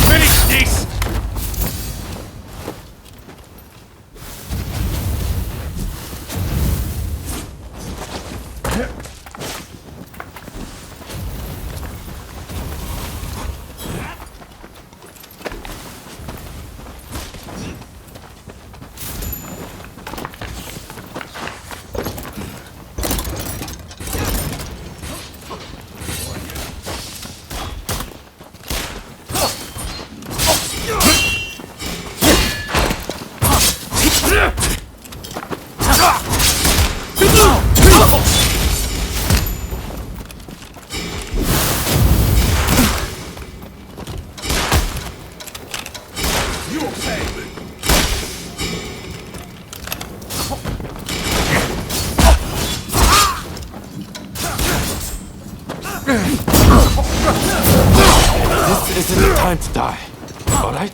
Finish this! This isn't the time to die. Alright?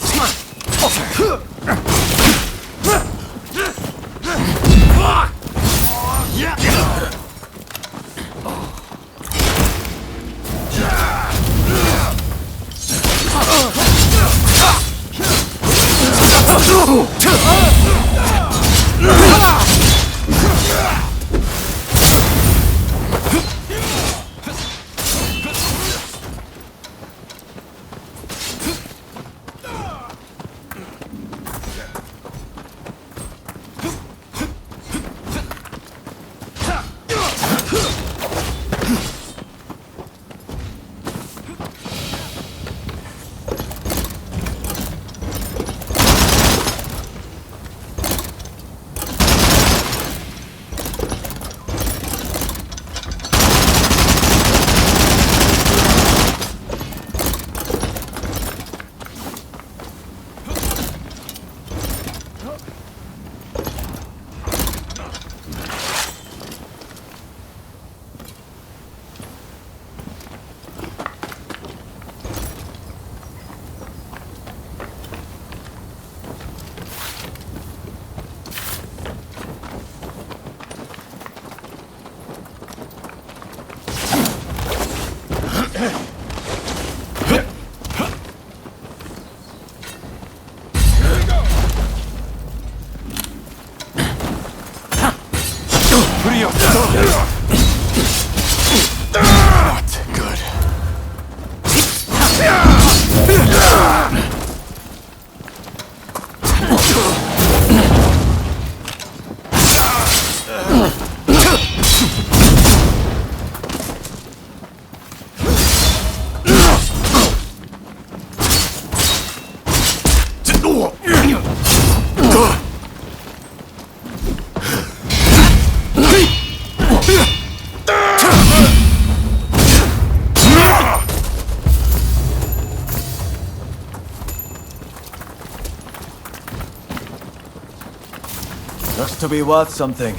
Looks to be worth something.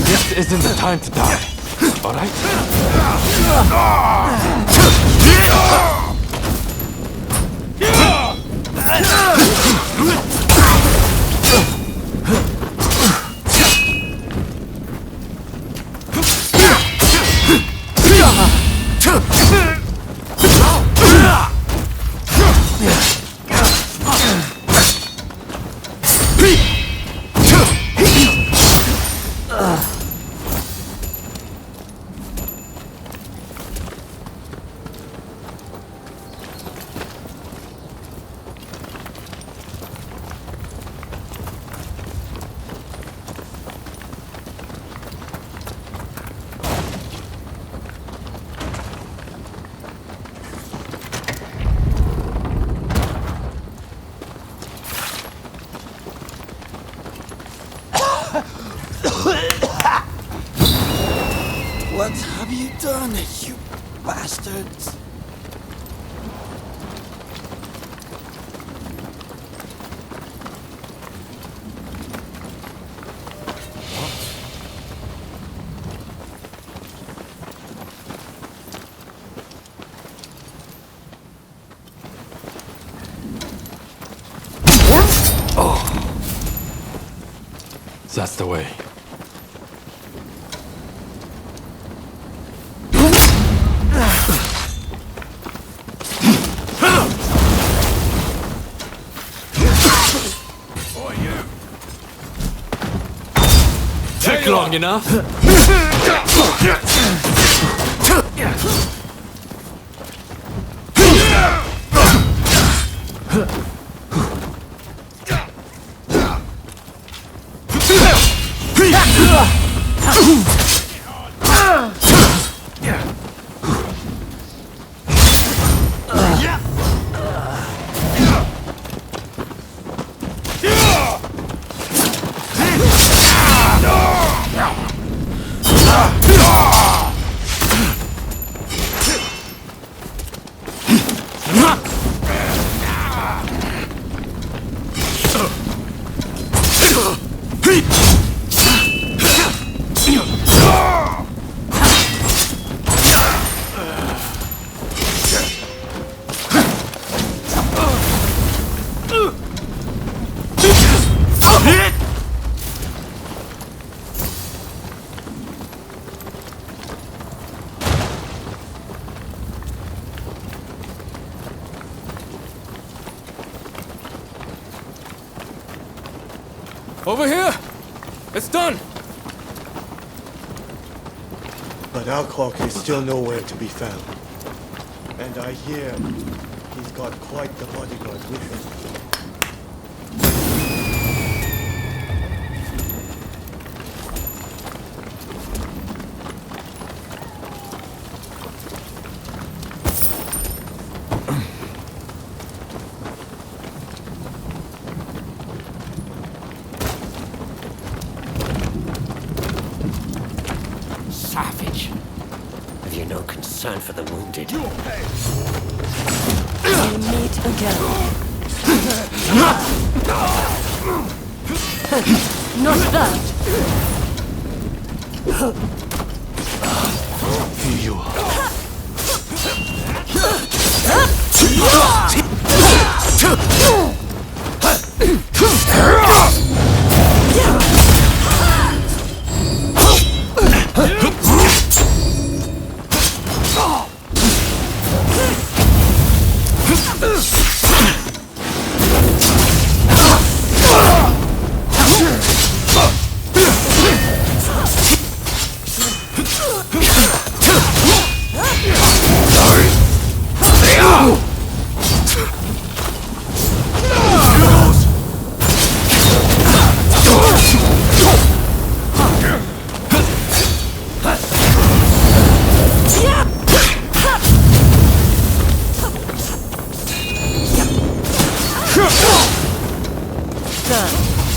This isn't the time to die. Alright? What have you done, you bastards? That's the way. Took long enough. Over here! It's done! But our clock is still nowhere to be found. And I hear he's got quite the bodyguard with him. Savage. Have you no concern for the wounded? We meet again. Not that. Here you are.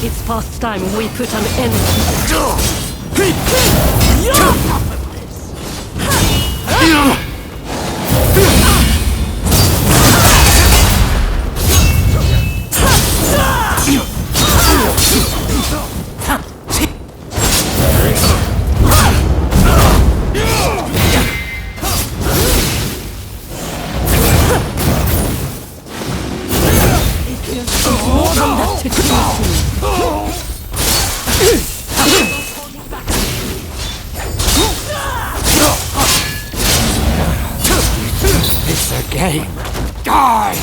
It's past time we put an end more than that to It's a game. Die!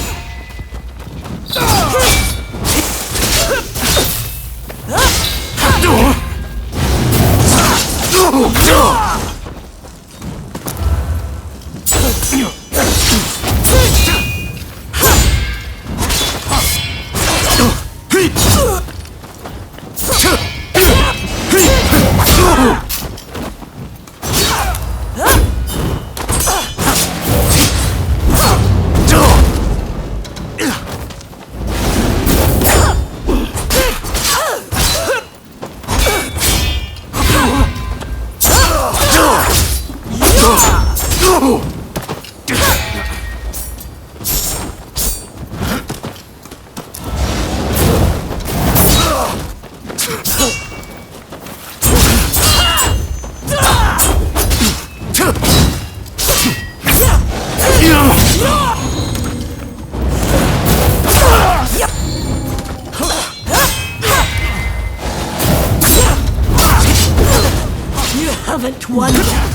You haven't won yet.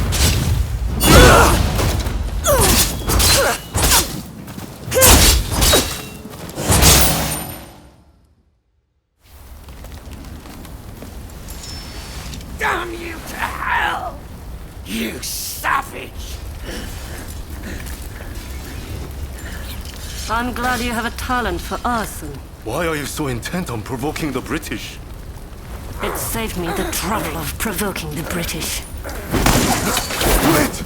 Damn you to hell! You savage! I'm glad you have a talent for arson. Why are you so intent on provoking the British? It saved me the trouble of provoking the British. Wait!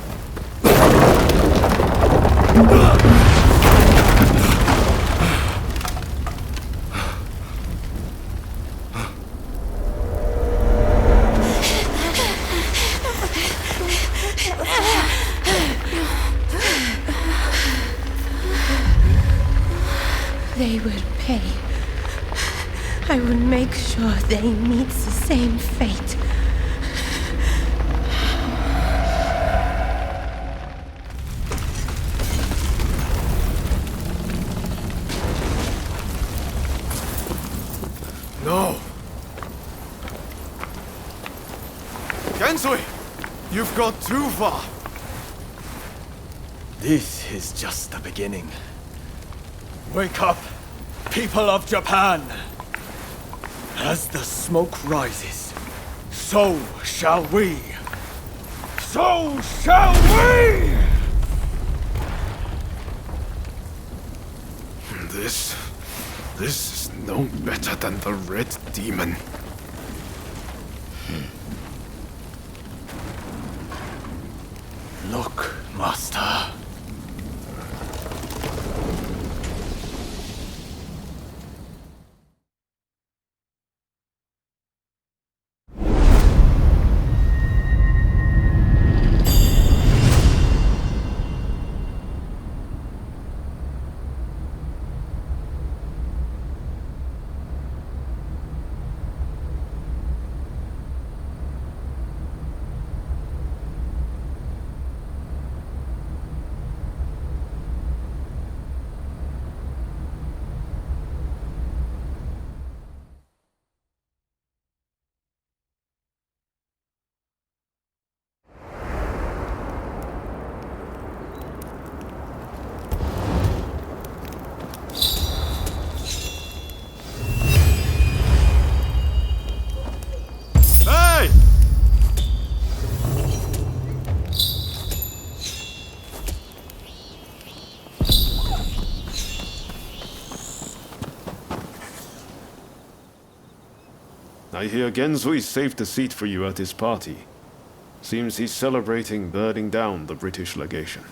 They will pay. I will make sure they meet the same fate. No! Gensui! You've gone too far! This is just the beginning. Wake up, people of Japan! As the smoke rises, so shall we. So shall we! This is no better than the Red Demon. Look, Master. I hear Genzui saved a seat for you at his party. Seems he's celebrating burning down the British legation.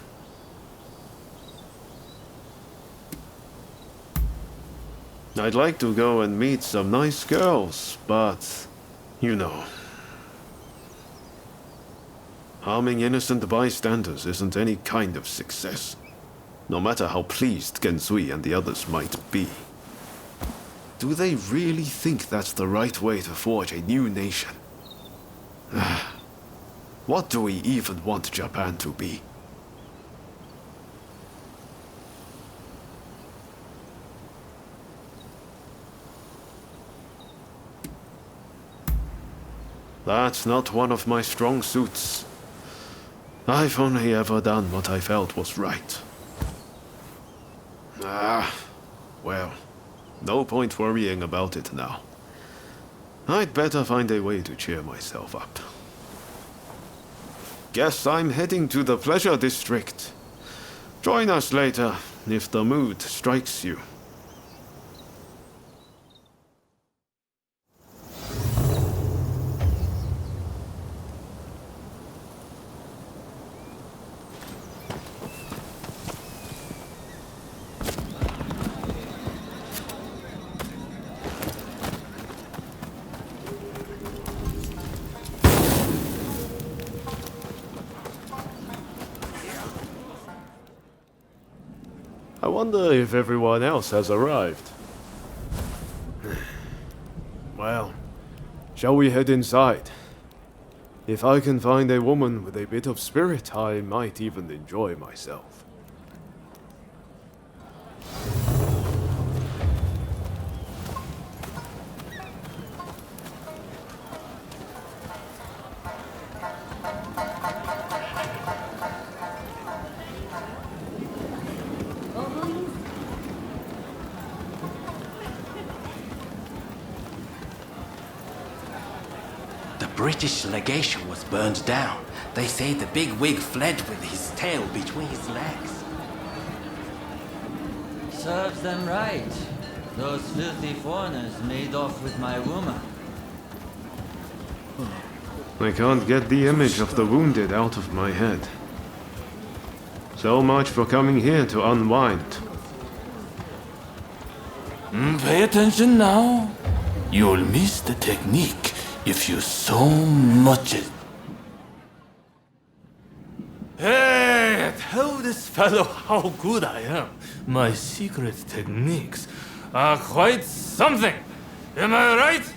I'd like to go and meet some nice girls, but you know. Harming innocent bystanders isn't any kind of success, no matter how pleased Genzui and the others might be. Do they really think that's the right way to forge a new nation? What do we even want Japan to be? That's not one of my strong suits. I've only ever done what I felt was right. Well. No point worrying about it now. I'd better find a way to cheer myself up. Guess I'm heading to the Pleasure District. Join us later, if the mood strikes you. I wonder if everyone else has arrived. Well, shall we head inside? If I can find a woman with a bit of spirit, I might even enjoy myself. The British legation was burned down. They say the big wig fled with his tail between his legs. Serves them right. Those filthy foreigners made off with my woman. I can't get the image of the wounded out of my head. So much for coming here to unwind. Pay attention now. You'll miss the technique if you so much it. Hey, tell this fellow how good I am. My secret techniques are quite something. Am I right?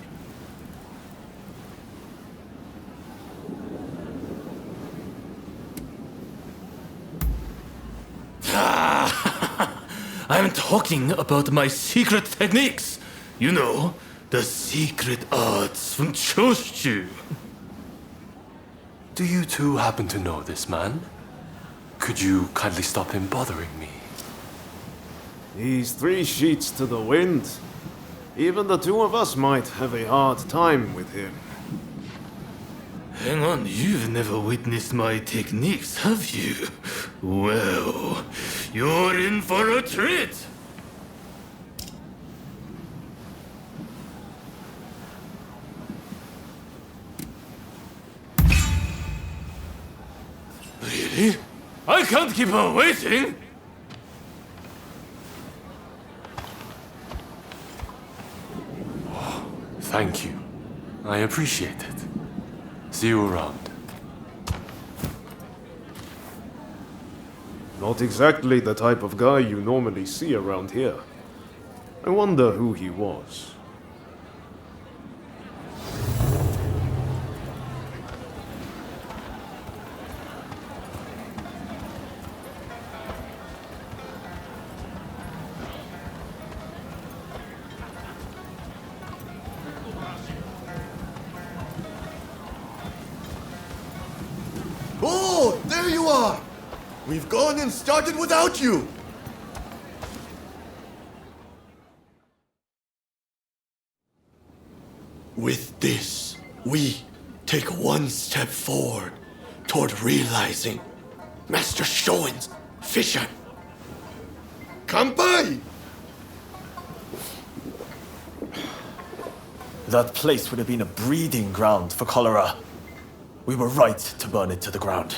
I'm talking about my secret techniques. You know, the secret arts from Choshu. Do you two happen to know this man? Could you kindly stop him bothering me? He's 3 sheets to the wind. Even the two of us might have a hard time with him. Hang on, you've never witnessed my techniques, have you? Well, you're in for a treat! Really? I can't keep on waiting! Thank you. I appreciate it. See you around. Not exactly the type of guy you normally see around here. I wonder who he was. Oh, there you are! We've gone and started without you! With this, we take one step forward toward realizing Master Shoin's vision. Kampai! That place would have been a breeding ground for cholera. We were right to burn it to the ground.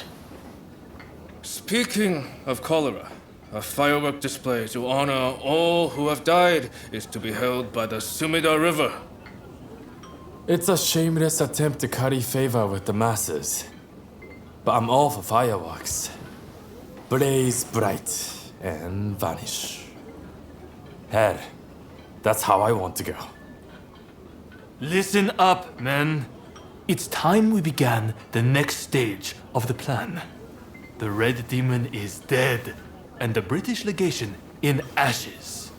Speaking of cholera, a firework display to honor all who have died is to be held by the Sumida River. It's a shameless attempt to curry favor with the masses. But I'm all for fireworks. Blaze bright and vanish. Hell, that's how I want to go. Listen up, men. It's time we began the next stage of the plan. The Red Demon is dead, and the British legation in ashes.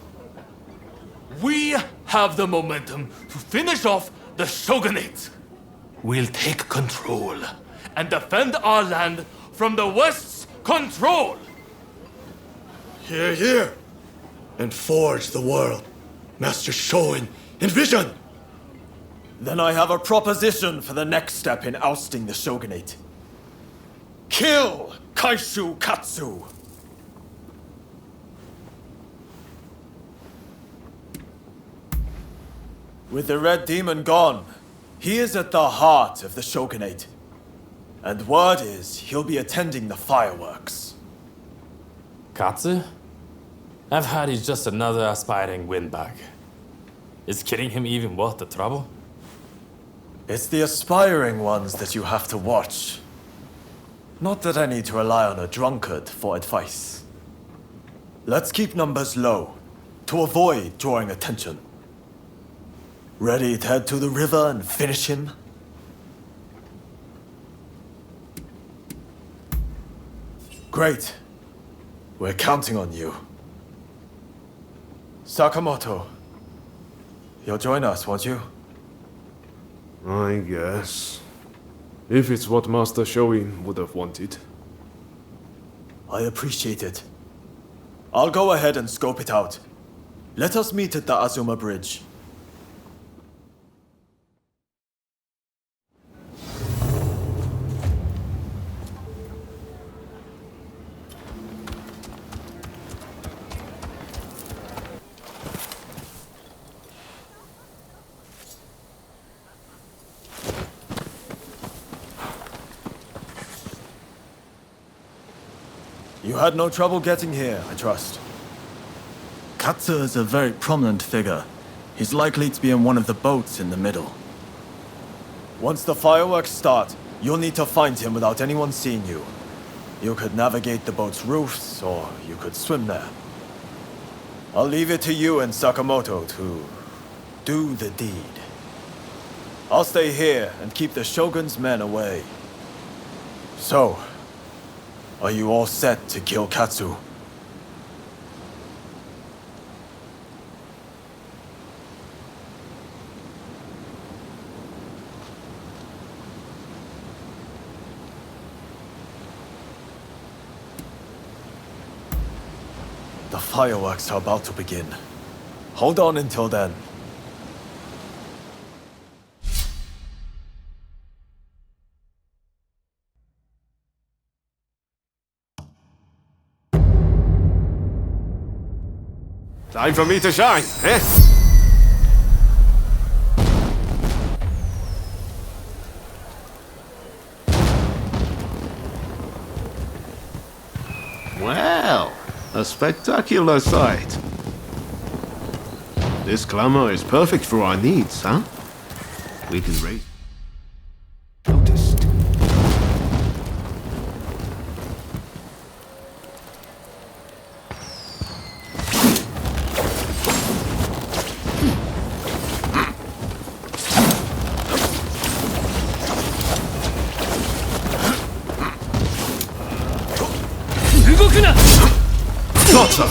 We have the momentum to finish off the Shogunate. We'll take control and defend our land from the West's control. Hear, hear! And forge the world Master Shoin envisioned! Then I have a proposition for the next step in ousting the Shogunate. Kill Kaishu Katsu! With the Red Demon gone, he is at the heart of the Shogunate. And word is he'll be attending the fireworks. Katsu? I've heard he's just another aspiring windbag. Is killing him even worth the trouble? It's the aspiring ones that you have to watch. Not that I need to rely on a drunkard for advice. Let's keep numbers low, to avoid drawing attention. Ready to head to the river and finish him? Great. We're counting on you. Sakamoto, you'll join us, won't you? I guess. If it's what Master Shoin would have wanted. I appreciate it. I'll go ahead and scope it out. Let us meet at the Azuma Bridge. You had no trouble getting here, I trust. Katsu is a very prominent figure. He's likely to be in one of the boats in the middle. Once the fireworks start, you'll need to find him without anyone seeing you. You could navigate the boat's roofs, or you could swim there. I'll leave it to you and Sakamoto to do the deed. I'll stay here and keep the Shogun's men away. So, are you all set to kill Katsu? The fireworks are about to begin. Hold on until then. Time for me to shine, eh? Well, a spectacular sight. This glamour is perfect for our needs, huh? We can raise... Noticed. Gotcha!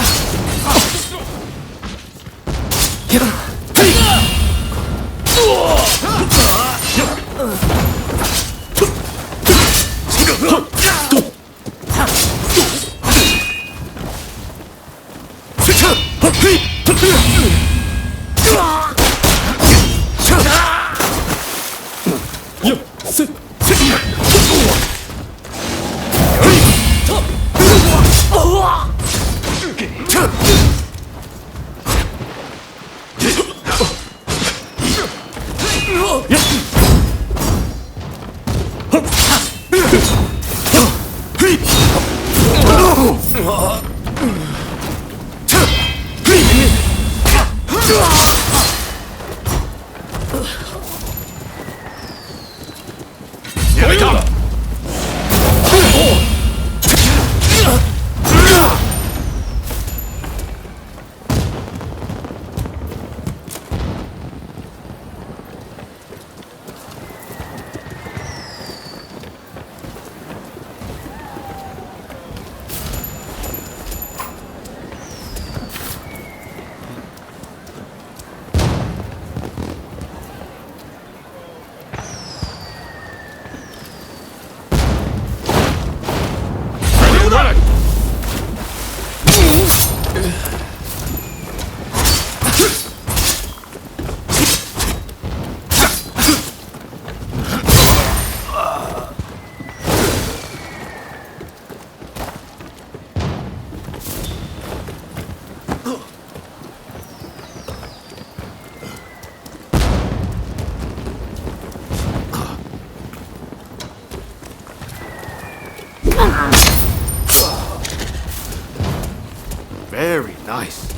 Here they come! Very nice.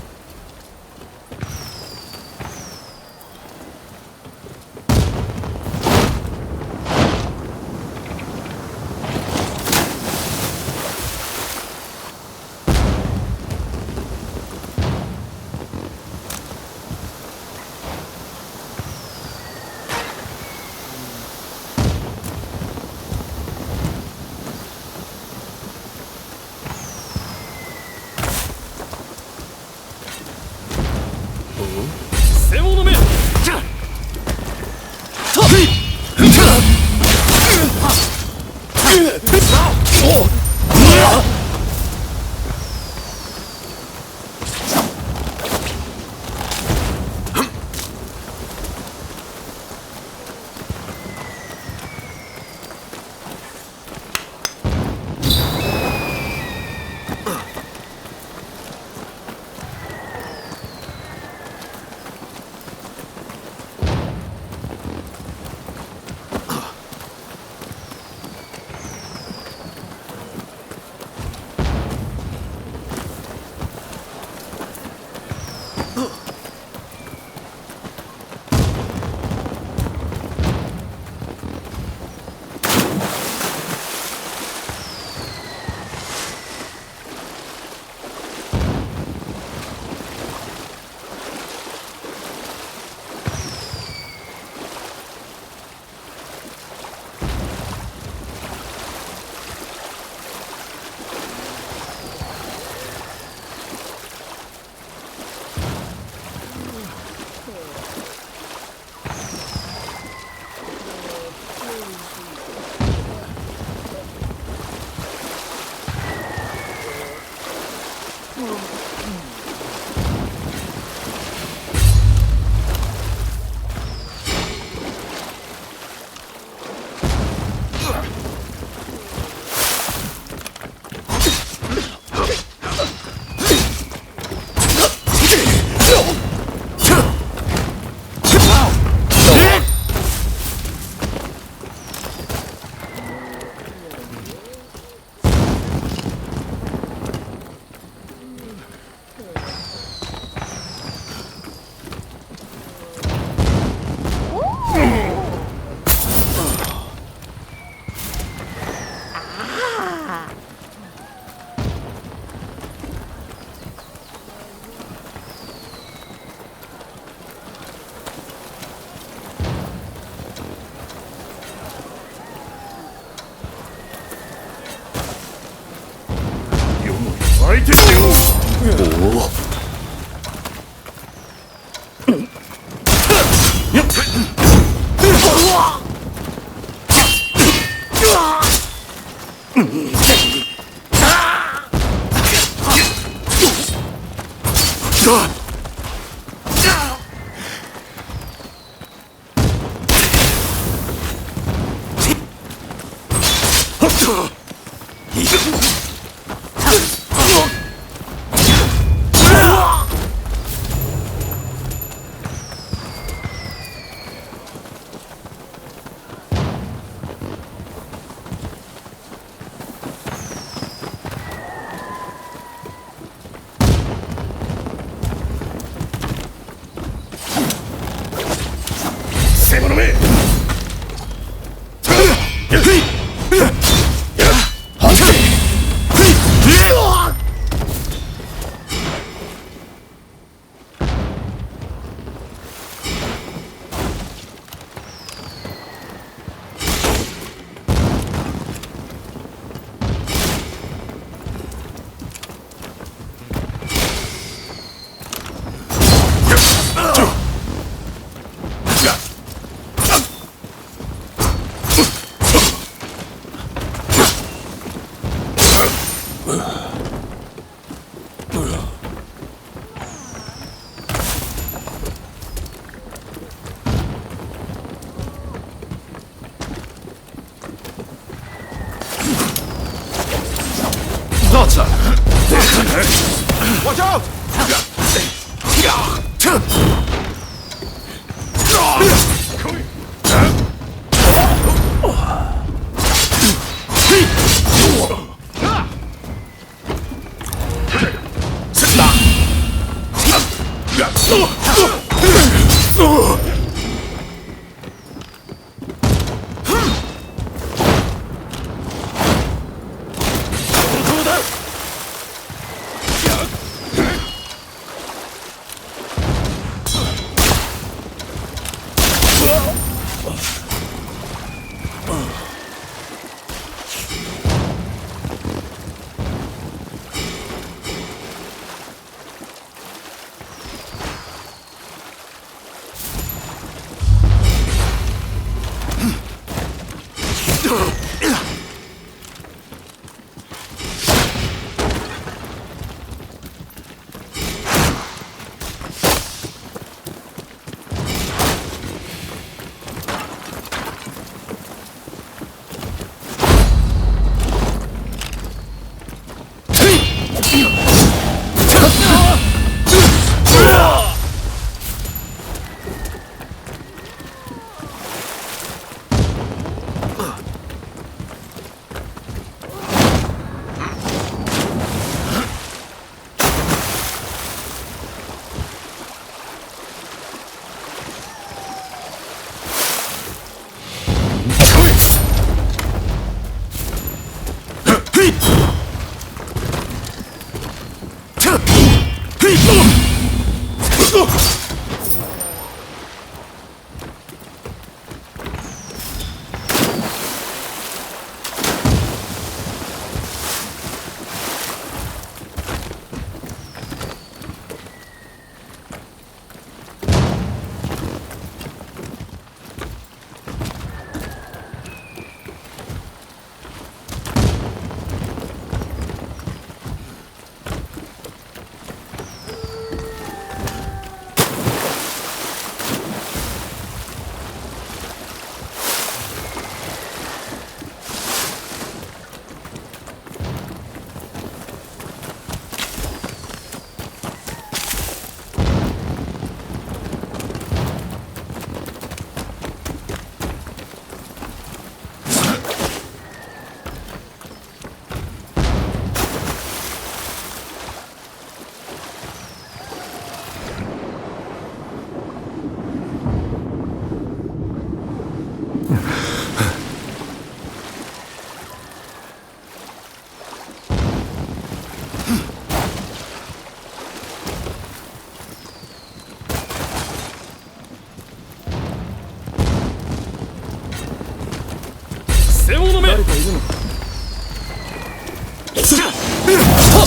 Watch out!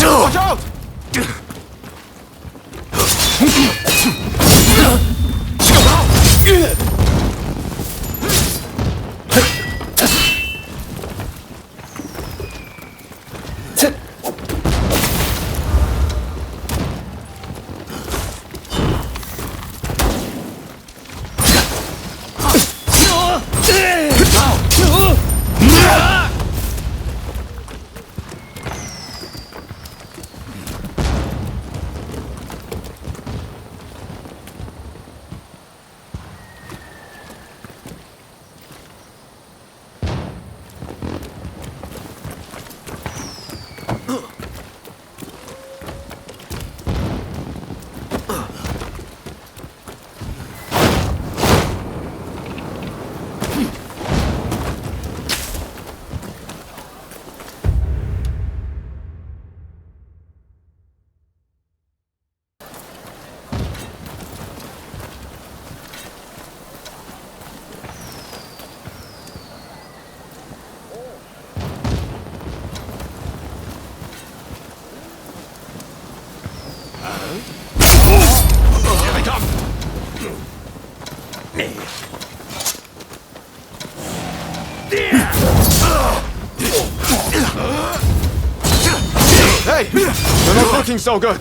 Watch out! Here they come! Hey! You're not looking so good!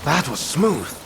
That was smooth.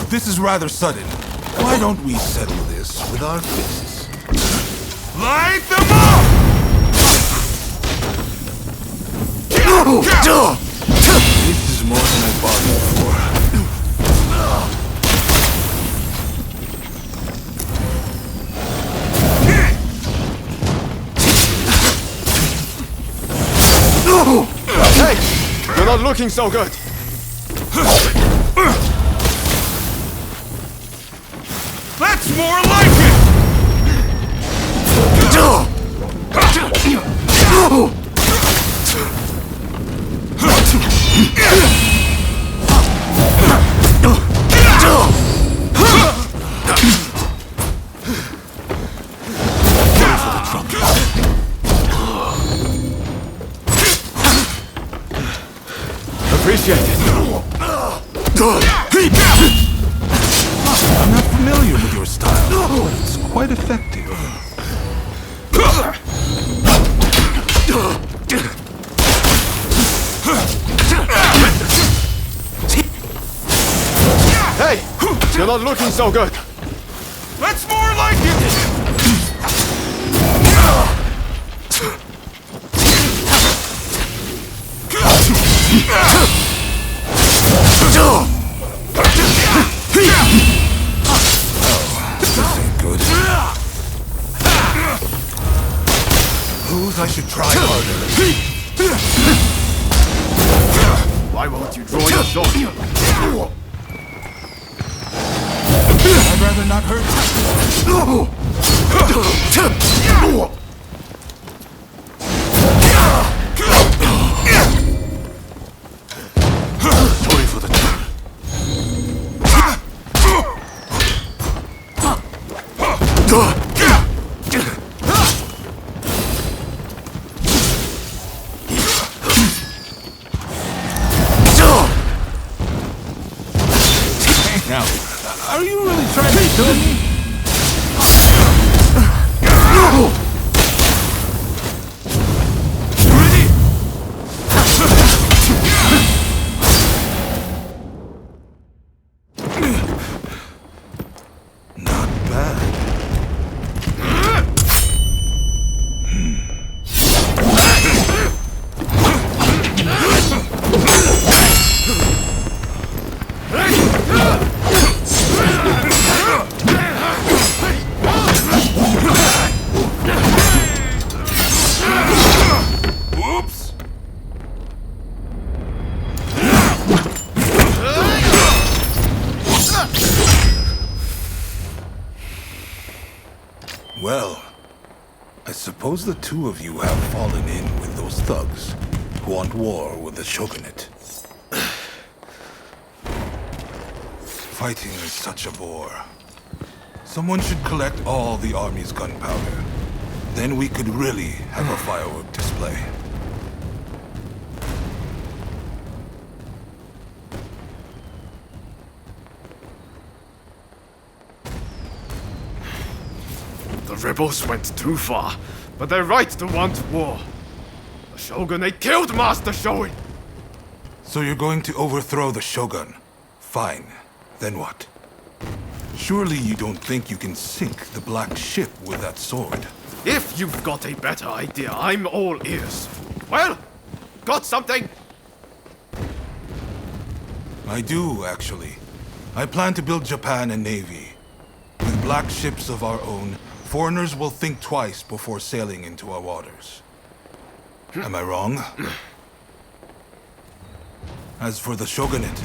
This is rather sudden. Why don't we settle this with our fists? Light them up! This is more than I bargained for. Hey! You're not looking so good! That's more like it! appreciate it. I'm not familiar with your style, but it's quite effective. Hey! You're not looking so good. That's more like it! This ain't good. Suppose I should try harder. Why won't you draw your sword? I'd rather not hurt you. Sorry for the turn. Now, are you really trying to kill me? Not bad. Whoops! Well, I suppose the two of you have fallen in with those thugs who want war with the shogunate. Fighting is such a bore. Someone should collect all the army's gunpowder. Then we could really have a firework display. The rebels went too far, but they're right to want war. The shogunate killed Master Shoin! So you're going to overthrow the shogun? Fine. Then what? Surely you don't think you can sink the black ship with that sword? If you've got a better idea, I'm all ears. Well, got something? I do, actually. I plan to build Japan a navy. With black ships of our own, foreigners will think twice before sailing into our waters. Am I wrong? As for the shogunate,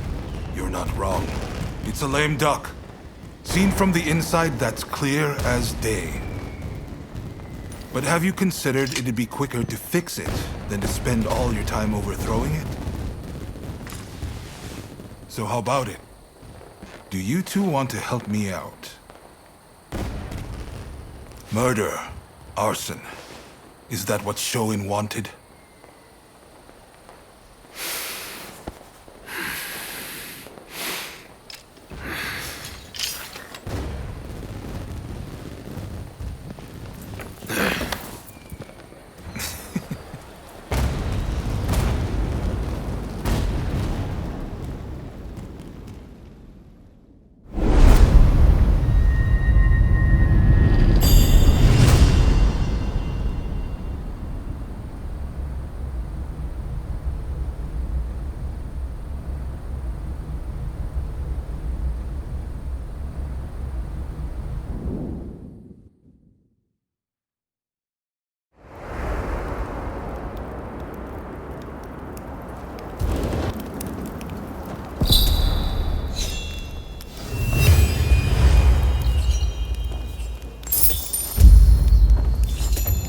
you're not wrong. It's a lame duck. Seen from the inside, that's clear as day. But have you considered it'd be quicker to fix it than to spend all your time overthrowing it? So how about it? Do you two want to help me out? Murder, arson. Is that what Shoin wanted?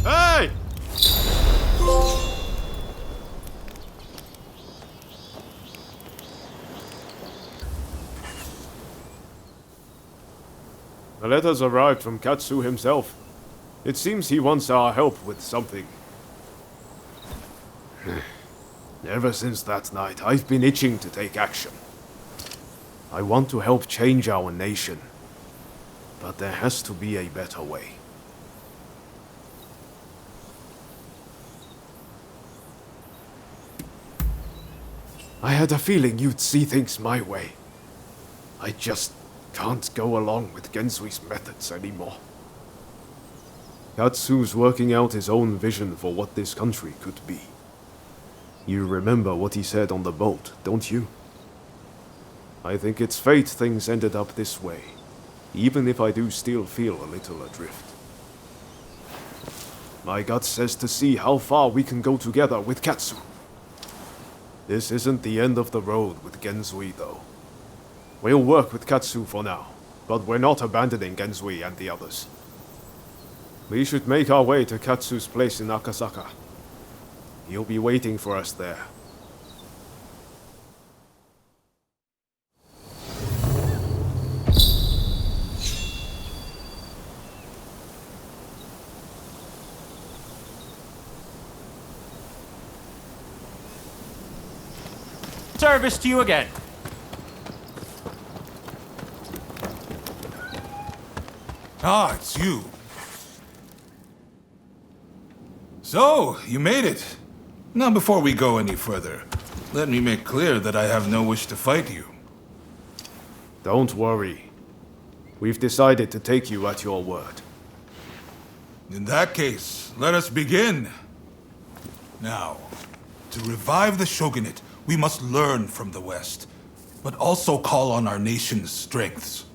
Hey! The letters arrived from Katsu himself. It seems he wants our help with something. Ever since that night, I've been itching to take action. I want to help change our nation. But there has to be a better way. I had a feeling you'd see things my way. I just can't go along with Gensui's methods anymore. Katsu's working out his own vision for what this country could be. You remember what he said on the boat, don't you? I think it's fate things ended up this way, even if I do still feel a little adrift. My gut says to see how far we can go together with Katsu. This isn't the end of the road with Genzui, though. We'll work with Katsu for now, but we're not abandoning Genzui and the others. We should make our way to Katsu's place in Akasaka. He'll be waiting for us there. Service to you again. Ah, it's you. So, you made it. Now, before we go any further, let me make clear that I have no wish to fight you. Don't worry. We've decided to take you at your word. In that case, let us begin. Now, to revive the shogunate, we must learn from the West, but also call on our nation's strengths.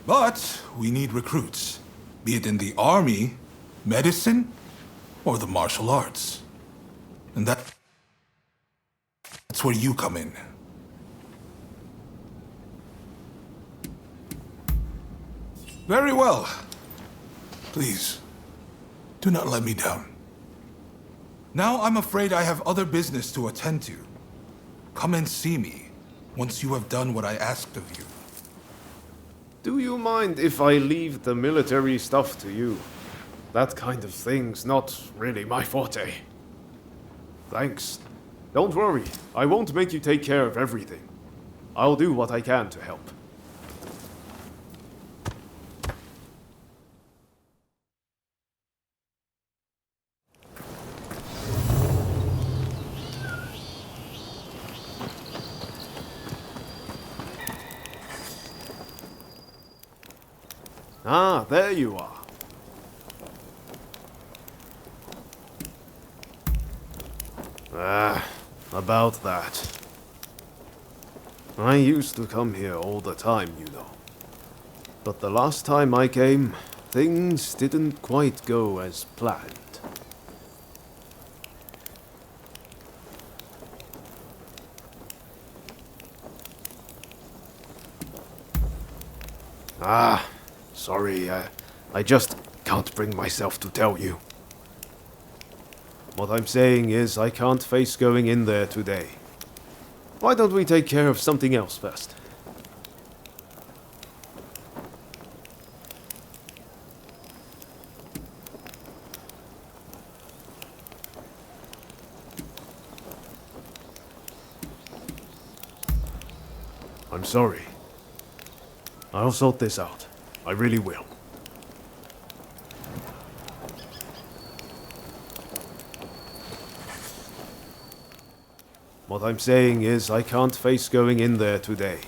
But we need recruits, be it in the army, medicine, or the martial arts. And that's where you come in. Very well. Please, do not let me down. Now I'm afraid I have other business to attend to. Come and see me once you have done what I asked of you. Do you mind if I leave the military stuff to you? That kind of thing's not really my forte. Thanks. Don't worry, I won't make you take care of everything. I'll do what I can to help. Ah, there you are. About that. I used to come here all the time, you know. But the last time I came, things didn't quite go as planned. Sorry, I just can't bring myself to tell you. What I'm saying is I can't face going in there today. Why don't we take care of something else first? I'm sorry. I'll sort this out. I really will. What I'm saying is I can't face going in there today.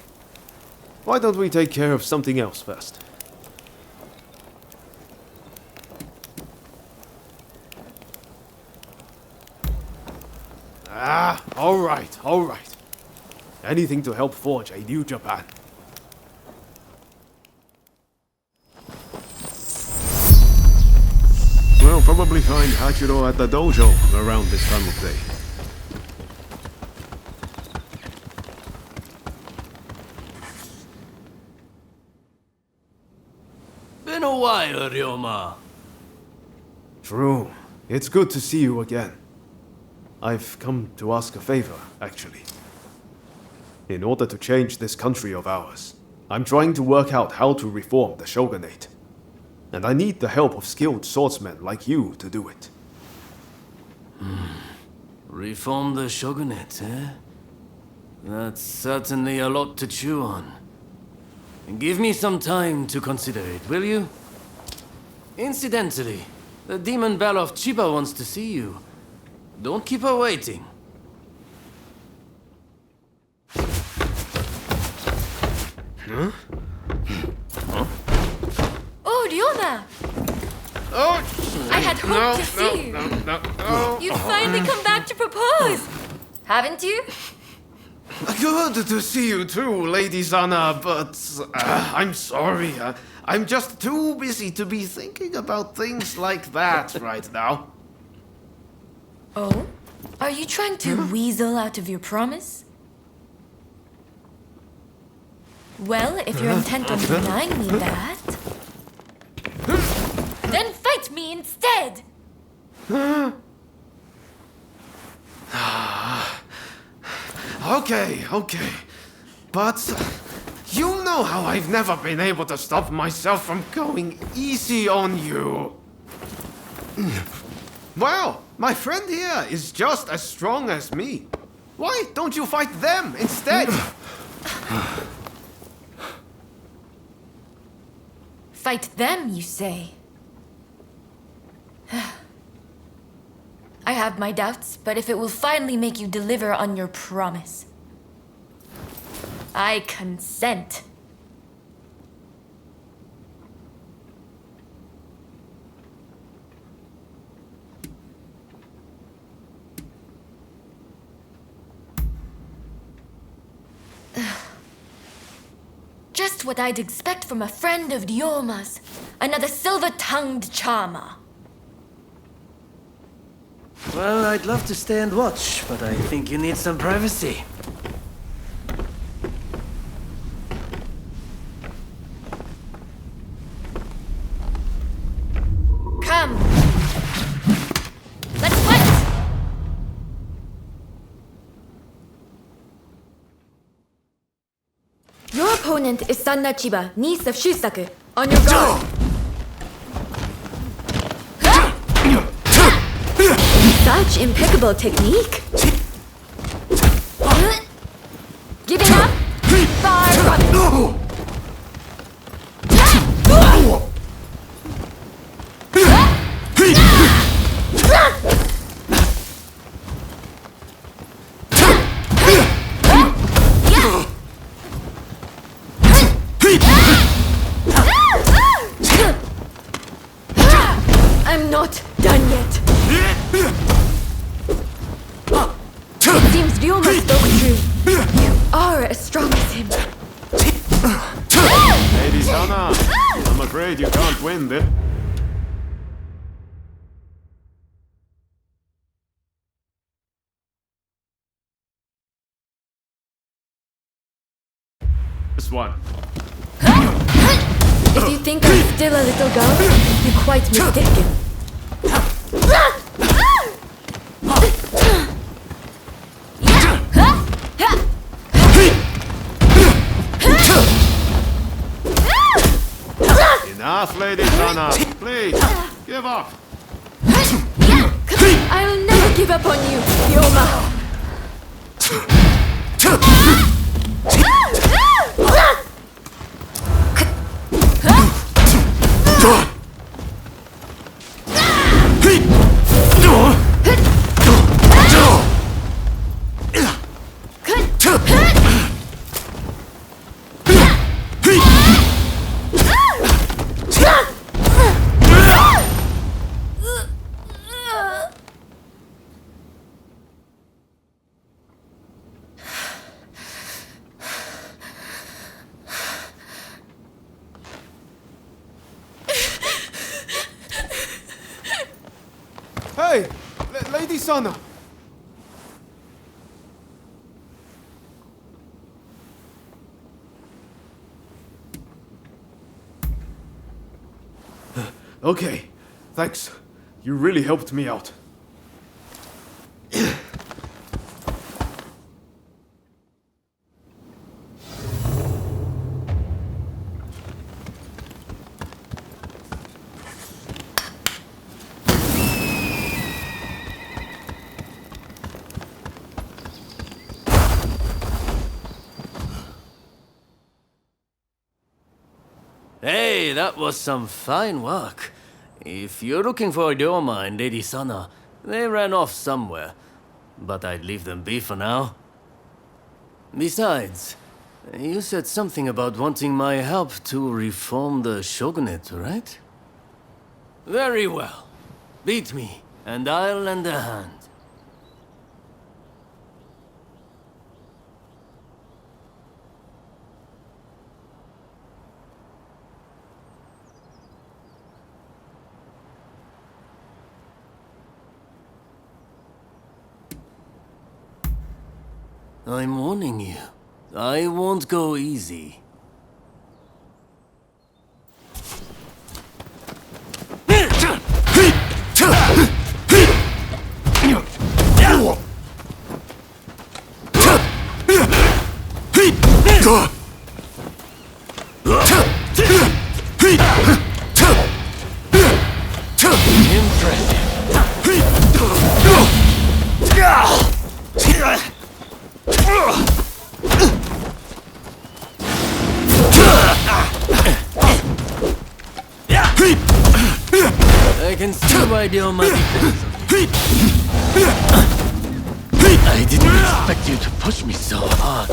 Why don't we take care of something else first? All right. Anything to help forge a new Japan. We'll probably find Hachiro at the dojo around this time of day. Been a while, Ryoma. True. It's good to see you again. I've come to ask a favor, actually. In order to change this country of ours, I'm trying to work out how to reform the shogunate. And I need the help of skilled swordsmen like you to do it. Reform the shogunate, eh? That's certainly a lot to chew on. Give me some time to consider it, will you? Incidentally, the demon belle of Chiba wants to see you. Don't keep her waiting. Huh? Oh, Ryoma! Oh! I had hoped to see you. No. You've finally come back to propose! Haven't you? Good to see you too, Lady Sana, but I'm sorry. I'm just too busy to be thinking about things like that right now. Oh? Are you trying to weasel out of your promise? Well, if you're intent on denying me that, then fight me instead! Okay. But you know how I've never been able to stop myself from going easy on you. Well, my friend here is just as strong as me. Why don't you fight them instead? Fight them, you say? I have my doubts, but if it will finally make you deliver on your promise, I consent. Just what I'd expect from a friend of Ryoma's. Another silver-tongued charmer. Well, I'd love to stay and watch, but I think you need some privacy. Come! Let's fight! Your opponent is Sanna Chiba, niece of Shusaku. On your guard! Such impeccable technique! Giving up? Far from it! I'm not done yet. It seems Ryoma spoke true. You are as strong as him. Lady Sana, I'm afraid you can't win this. This one. If you think I'm still a little girl, you're quite mistaken. Enough, Lady Sana. Please, give up. I'll never give up on you, Ryoma. Hey, Lady Sana. Okay, thanks. You really helped me out. Hey, that was some fine work. If you're looking for Ryoma and Lady Sana, they ran off somewhere. But I'd leave them be for now. Besides, you said something about wanting my help to reform the shogunate, right? Very well. Beat me, and I'll lend a hand. I'm warning you. I won't go easy. I can see why Ryoma depends on you. I didn't expect you to push me so hard.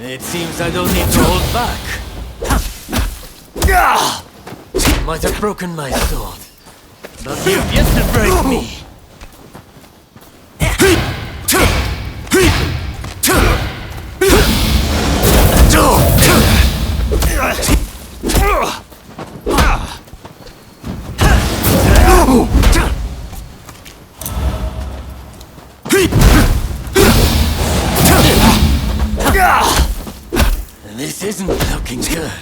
It seems I don't need to hold back. Might have broken my sword, but you've yet to break me. This isn't looking good.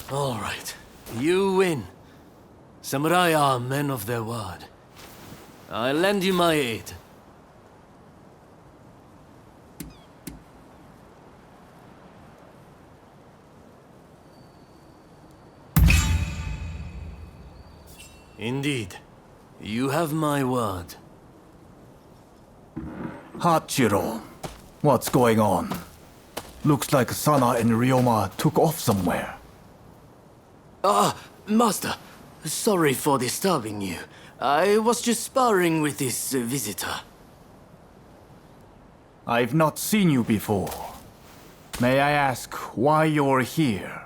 All right, you win. Samurai are men of their word. I'll lend you my aid. Indeed, you have my word. Hachiro, what's going on? Looks like Sana and Ryoma took off somewhere. Master. Sorry for disturbing you. I was just sparring with this visitor. I've not seen you before. May I ask why you're here?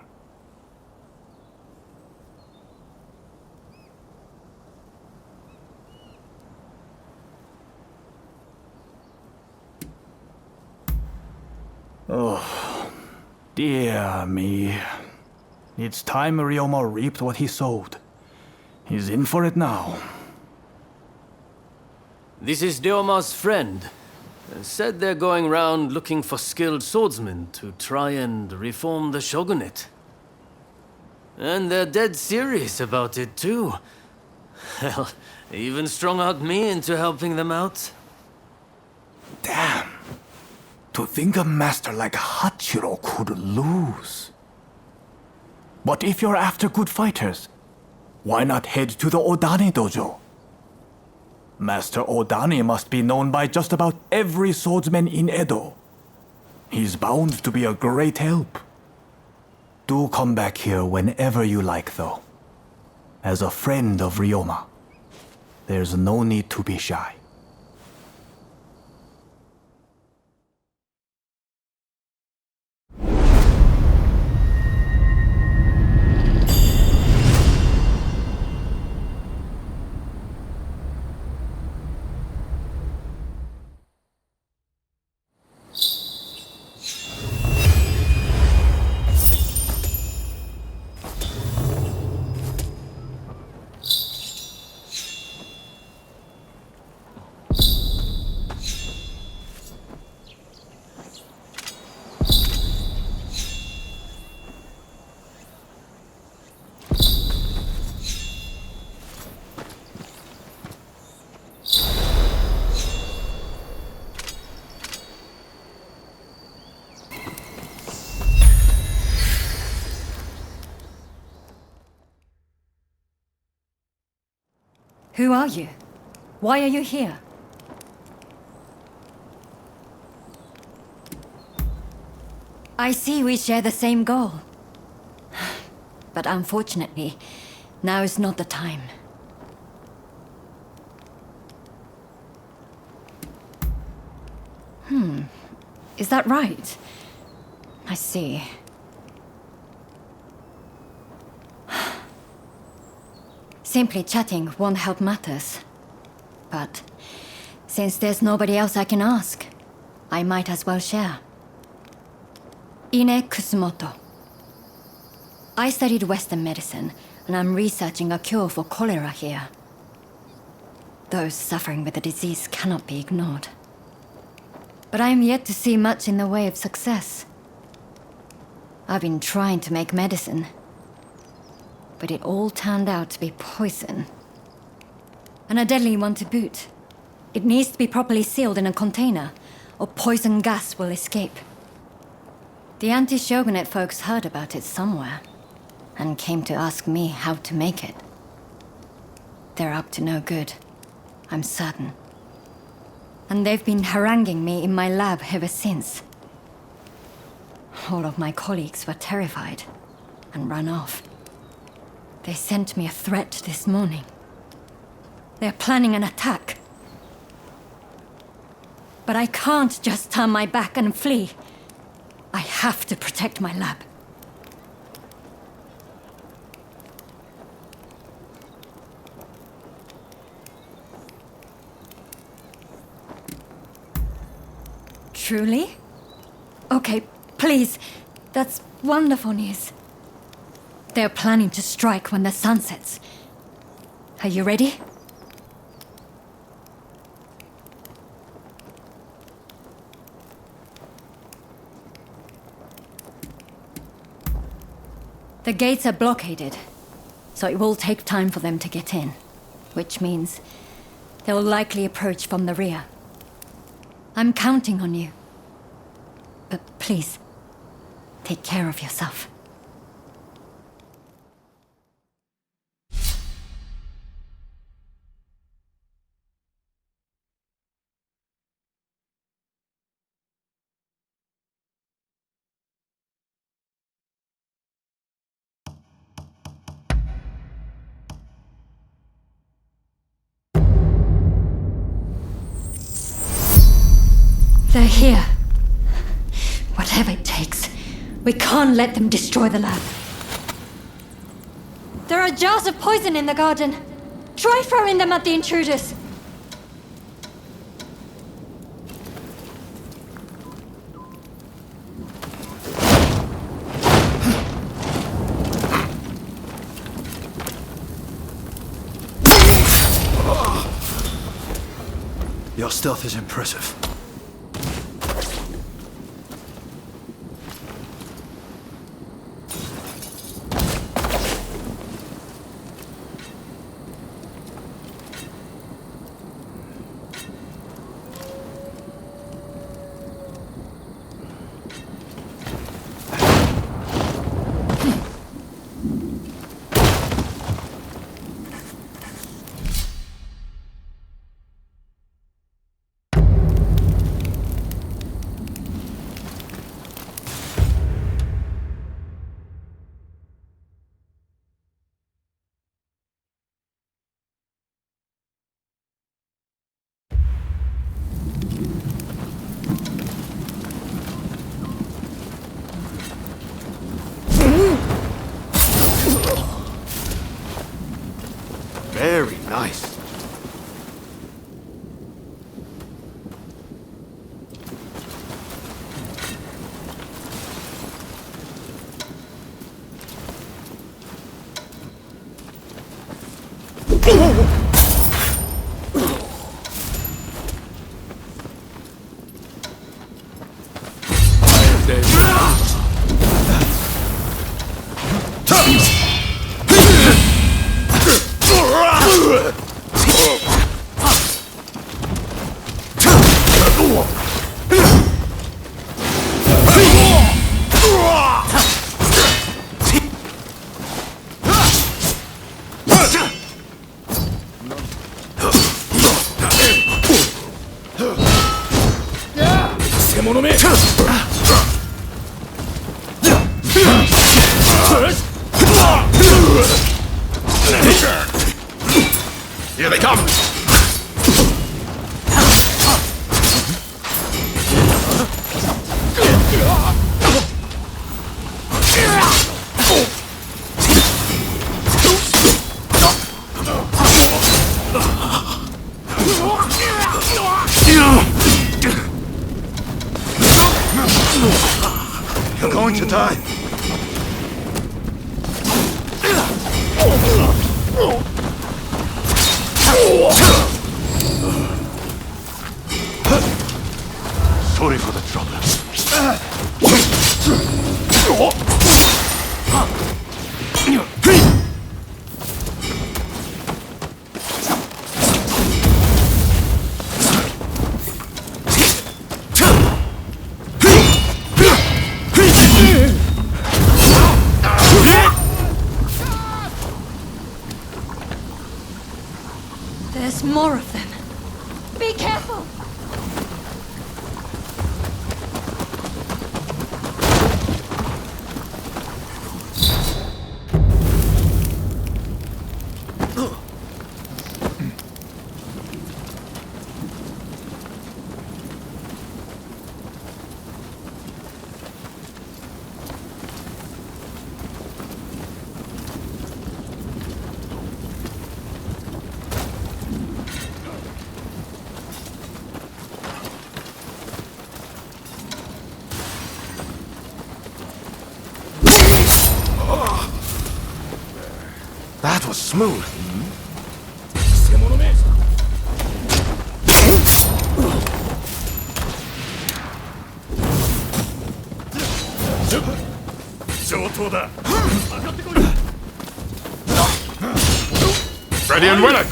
Oh, dear me. It's time Ryoma reaped what he sowed. He's in for it now. This is Ryoma's friend. Said they're going round looking for skilled swordsmen to try and reform the shogunate. And they're dead serious about it too. Hell, even strung out me into helping them out. Damn. To think a master like Hachiro could lose. But if you're after good fighters, why not head to the Odani dojo? Master Odani must be known by just about every swordsman in Edo. He's bound to be a great help. Do come back here whenever you like, though. As a friend of Ryoma, there's no need to be shy. Who are you? Why are you here? I see we share the same goal. But unfortunately, now is not the time. Is that right? I see. Simply chatting won't help matters. But since there's nobody else I can ask, I might as well share. Ine Kusumoto. I studied Western medicine, and I'm researching a cure for cholera here. Those suffering with the disease cannot be ignored. But I am yet to see much in the way of success. I've been trying to make medicine, but it all turned out to be poison. And a deadly one to boot. It needs to be properly sealed in a container, or poison gas will escape. The anti-shogunate folks heard about it somewhere, and came to ask me how to make it. They're up to no good, I'm certain. And they've been haranguing me in my lab ever since. All of my colleagues were terrified and ran off. They sent me a threat this morning. They're planning an attack. But I can't just turn my back and flee. I have to protect my lab. Truly? Okay, please. That's wonderful news. They're planning to strike when the sun sets. Are you ready? The gates are blockaded, so it will take time for them to get in, which means they'll likely approach from the rear. I'm counting on you. But please, take care of yourself. They're here. Whatever it takes. We can't let them destroy the lab. There are jars of poison in the garden. Try throwing them at the intruders. Your stealth is impressive. Very nice. 獣め Here they come! You're going to die. Sorry for the trouble. There's more of them. Be careful! That was smooth. Ready and willing!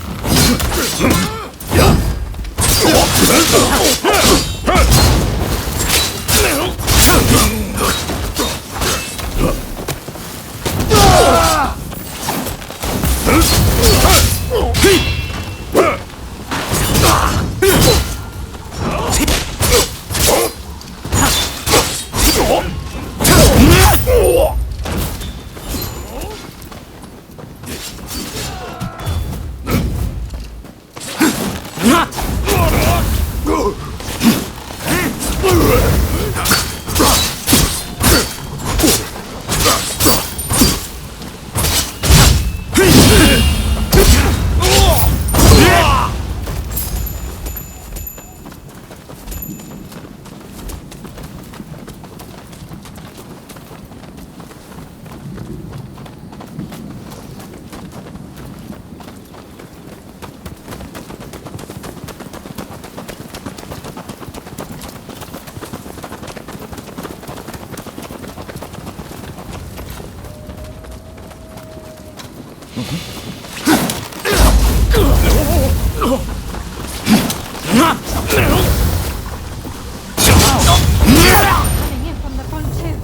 Coming in from the front too.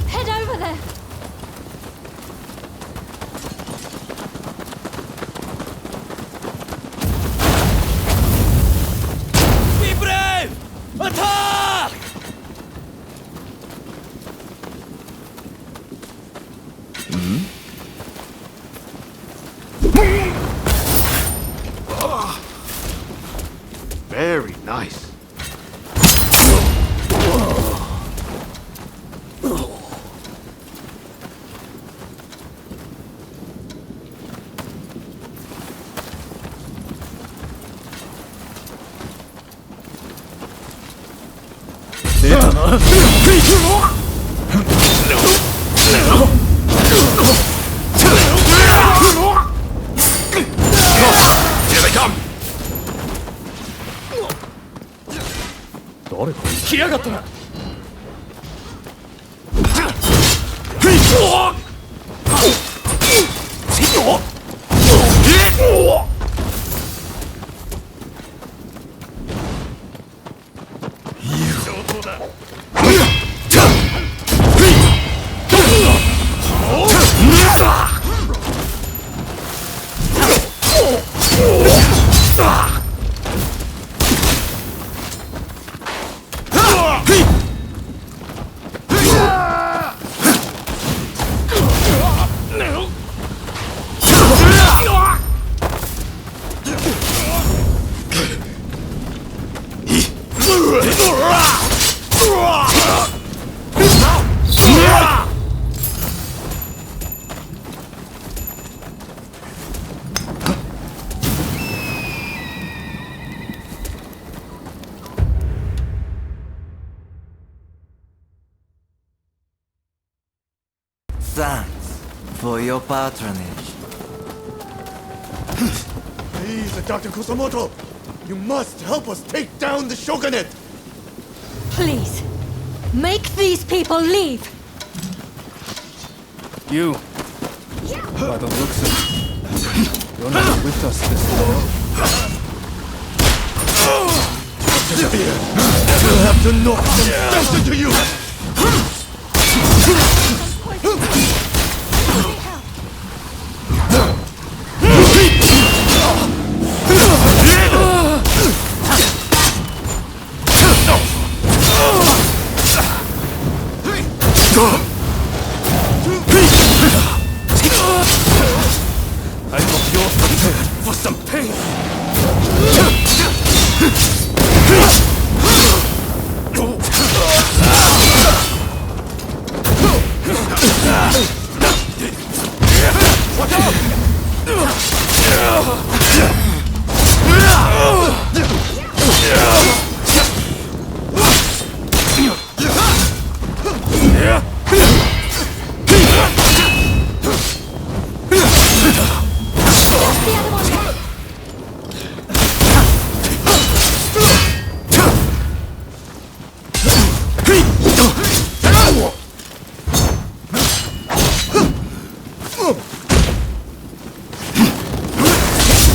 Head over there. Be brave! Attack! Very nice. Here they come! 誰か来やがったな Ah! Thanks for your patronage. Please, Dr. Kusamoto, you must help us take down the shogunate! Please, make these people leave! You, by the looks of it, you're not with us this long. We'll have to knock some sense into you! I hope you're prepared for some pain.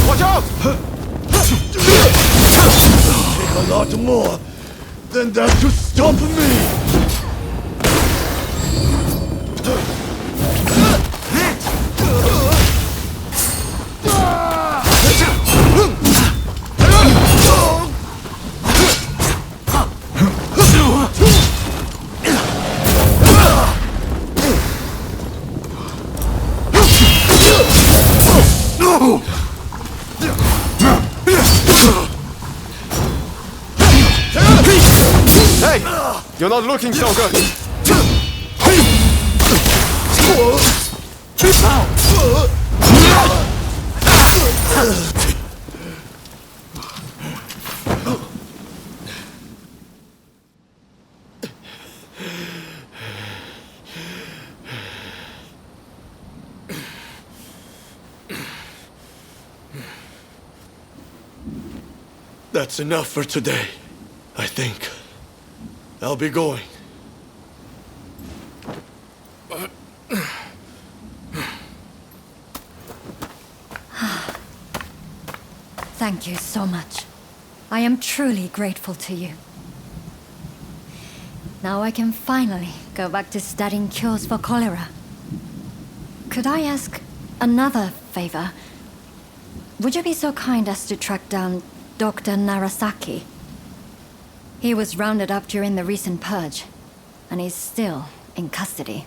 Watch out! Take a lot more than that to stop me! Hey! You're not looking so good! That's enough for today, I think. I'll be going. Thank you so much. I am truly grateful to you. Now I can finally go back to studying cures for cholera. Could I ask another favor? Would you be so kind as to track down Dr. Narasaki? He was rounded up during the recent purge, and he's still in custody.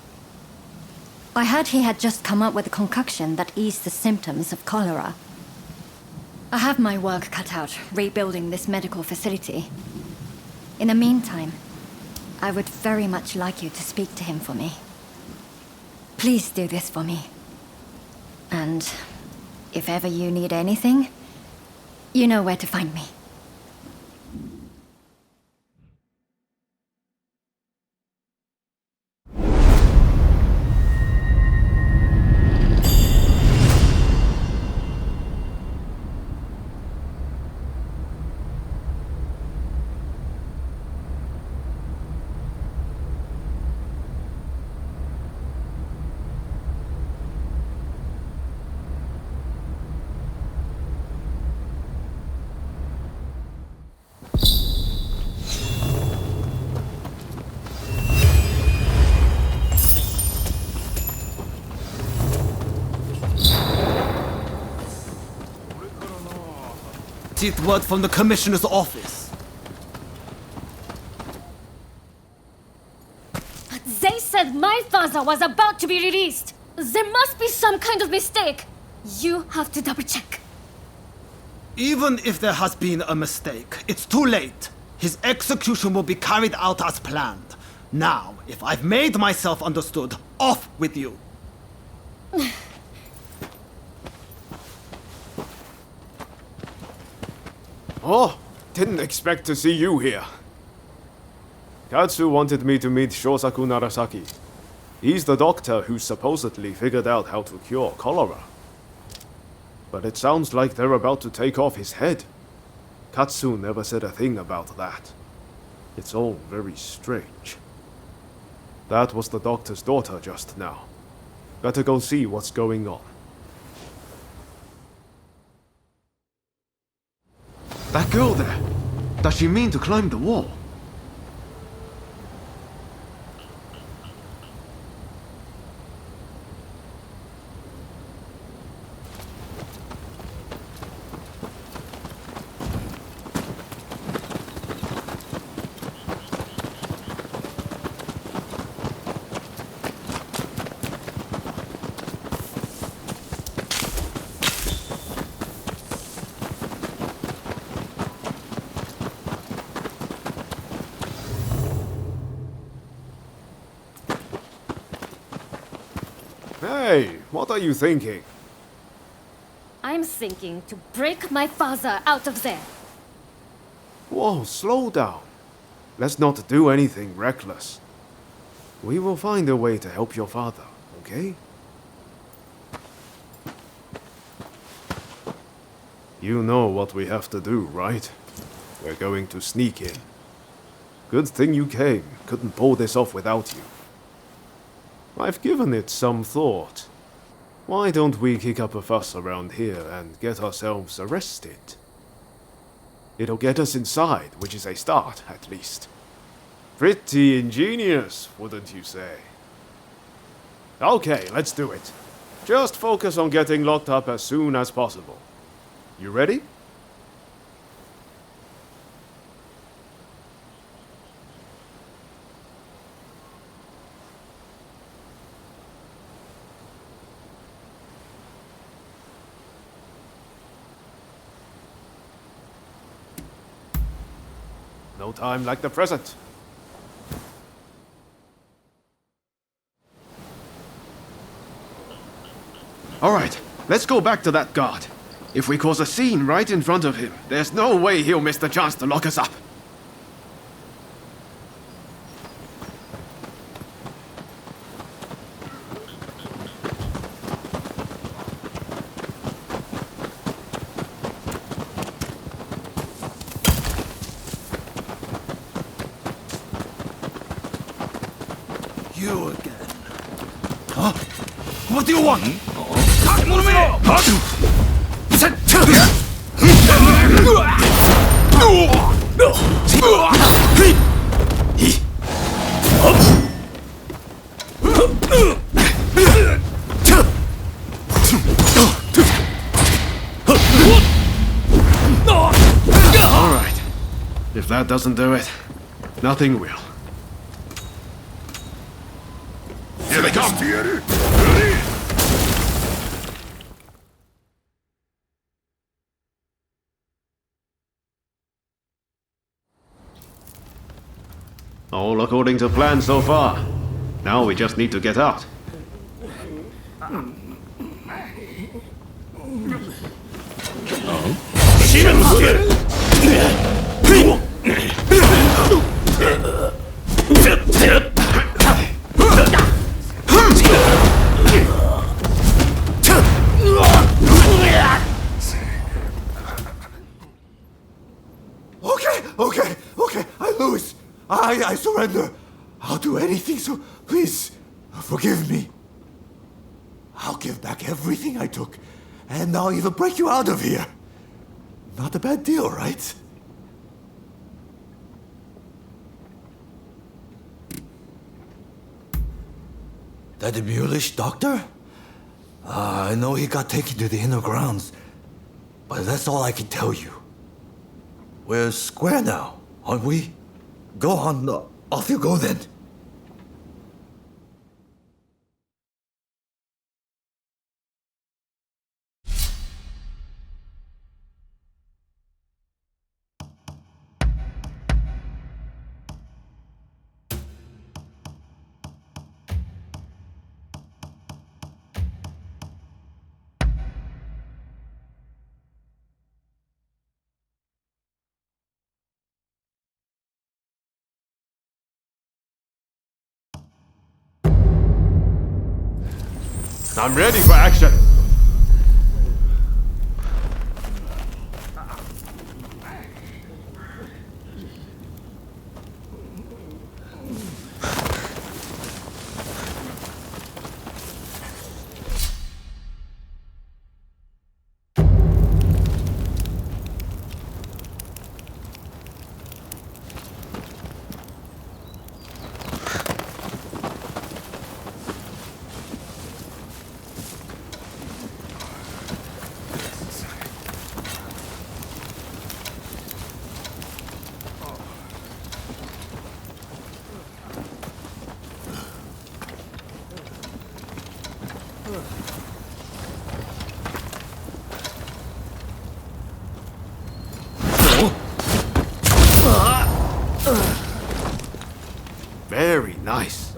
I heard he had just come up with a concoction that eased the symptoms of cholera. I have my work cut out rebuilding this medical facility. In the meantime, I would very much like you to speak to him for me. Please do this for me. And if ever you need anything, you know where to find me. Received word from the commissioner's office. They said my father was about to be released. There must be some kind of mistake. You have to double check. Even if there has been a mistake, it's too late. His execution will be carried out as planned. Now, if I've made myself understood, off with you! Oh, didn't expect to see you here. Katsu wanted me to meet Shosaku Narasaki. He's the doctor who supposedly figured out how to cure cholera. But it sounds like they're about to take off his head. Katsu never said a thing about that. It's all very strange. That was the doctor's daughter just now. Better go see what's going on. That girl there! Does she mean to climb the wall? Hey, what are you thinking? I'm thinking to break my father out of there. Whoa, slow down. Let's not do anything reckless. We will find a way to help your father, okay? You know what we have to do, right? We're going to sneak in. Good thing you came. Couldn't pull this off without you. I've given it some thought. Why don't we kick up a fuss around here and get ourselves arrested? It'll get us inside, which is a start, at least. Pretty ingenious, wouldn't you say? Okay, let's do it. Just focus on getting locked up as soon as possible. You ready? No time like the present. All right, let's go back to that guard. If we cause a scene right in front of him, there's no way he'll miss the chance to lock us up. You again. Huh? What do you want? All right. If that doesn't do it, nothing will. Here they come! All according to plan so far. Now we just need to get out. Okay, I lose. I surrender. I'll do anything, so please, forgive me. I'll give back everything I took, and I'll even break you out of here. Not a bad deal, right? That mulish doctor? I know he got taken to the inner grounds, but that's all I can tell you. We're square now, aren't we? Go on, off you go then. I'm ready for action. Very nice.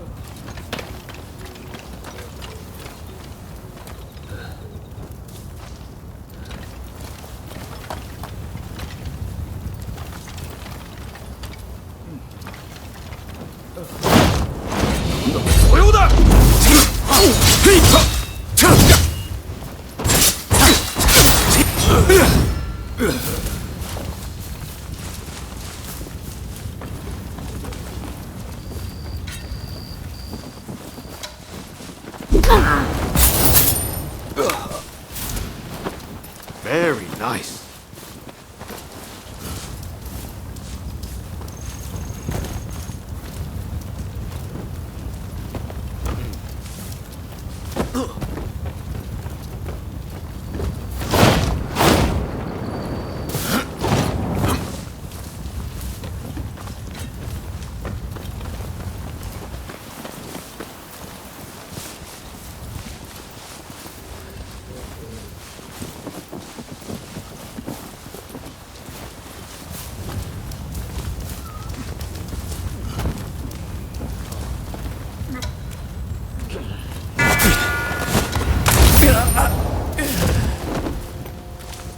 Very nice.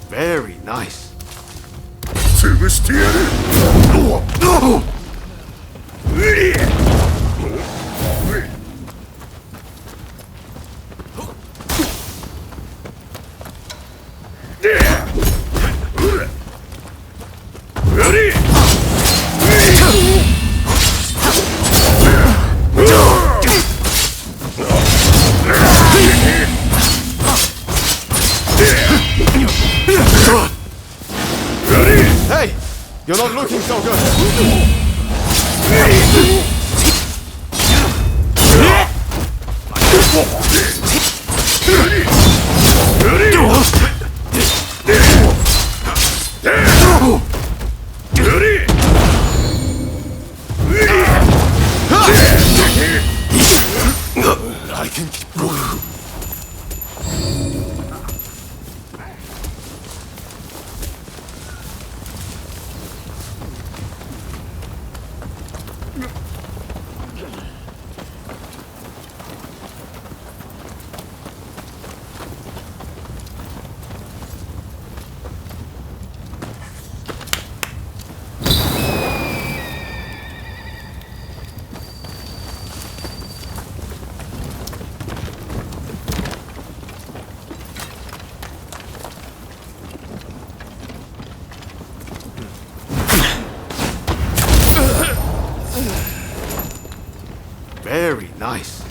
Very nice. Hey! You're not looking so good! I can keep going. Very nice.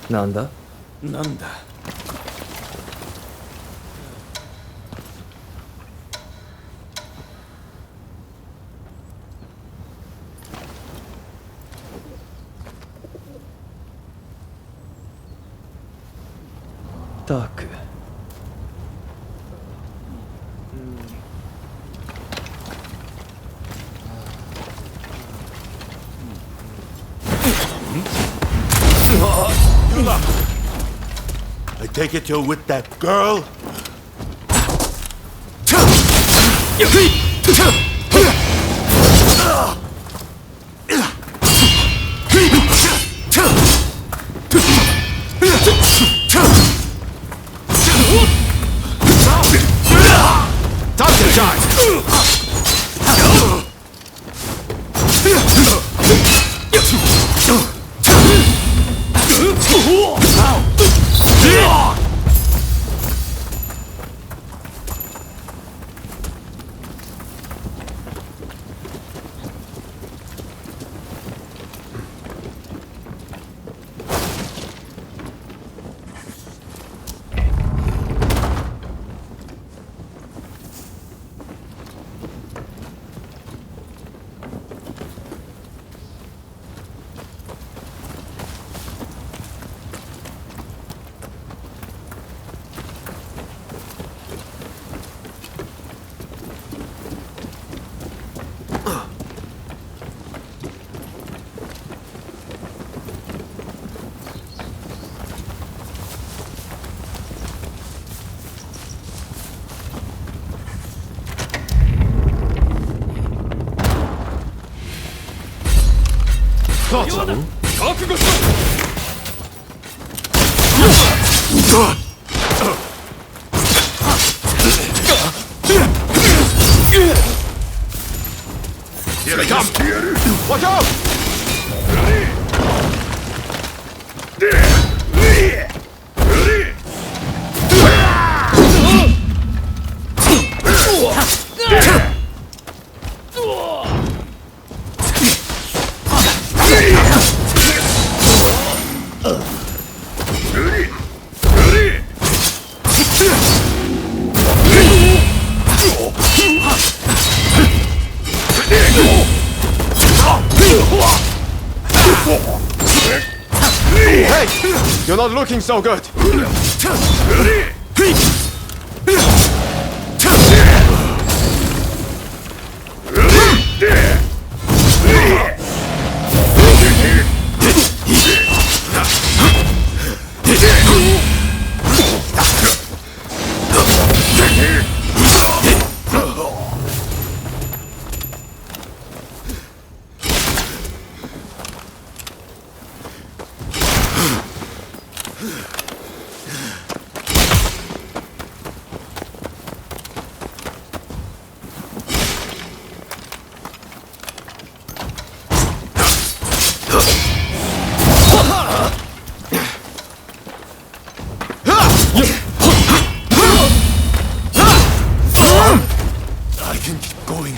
Nanda? Nanda. Dark. I take it you're with that girl? thought so. Here they come! Watch out! Hey! You're not looking so good! I can keep going.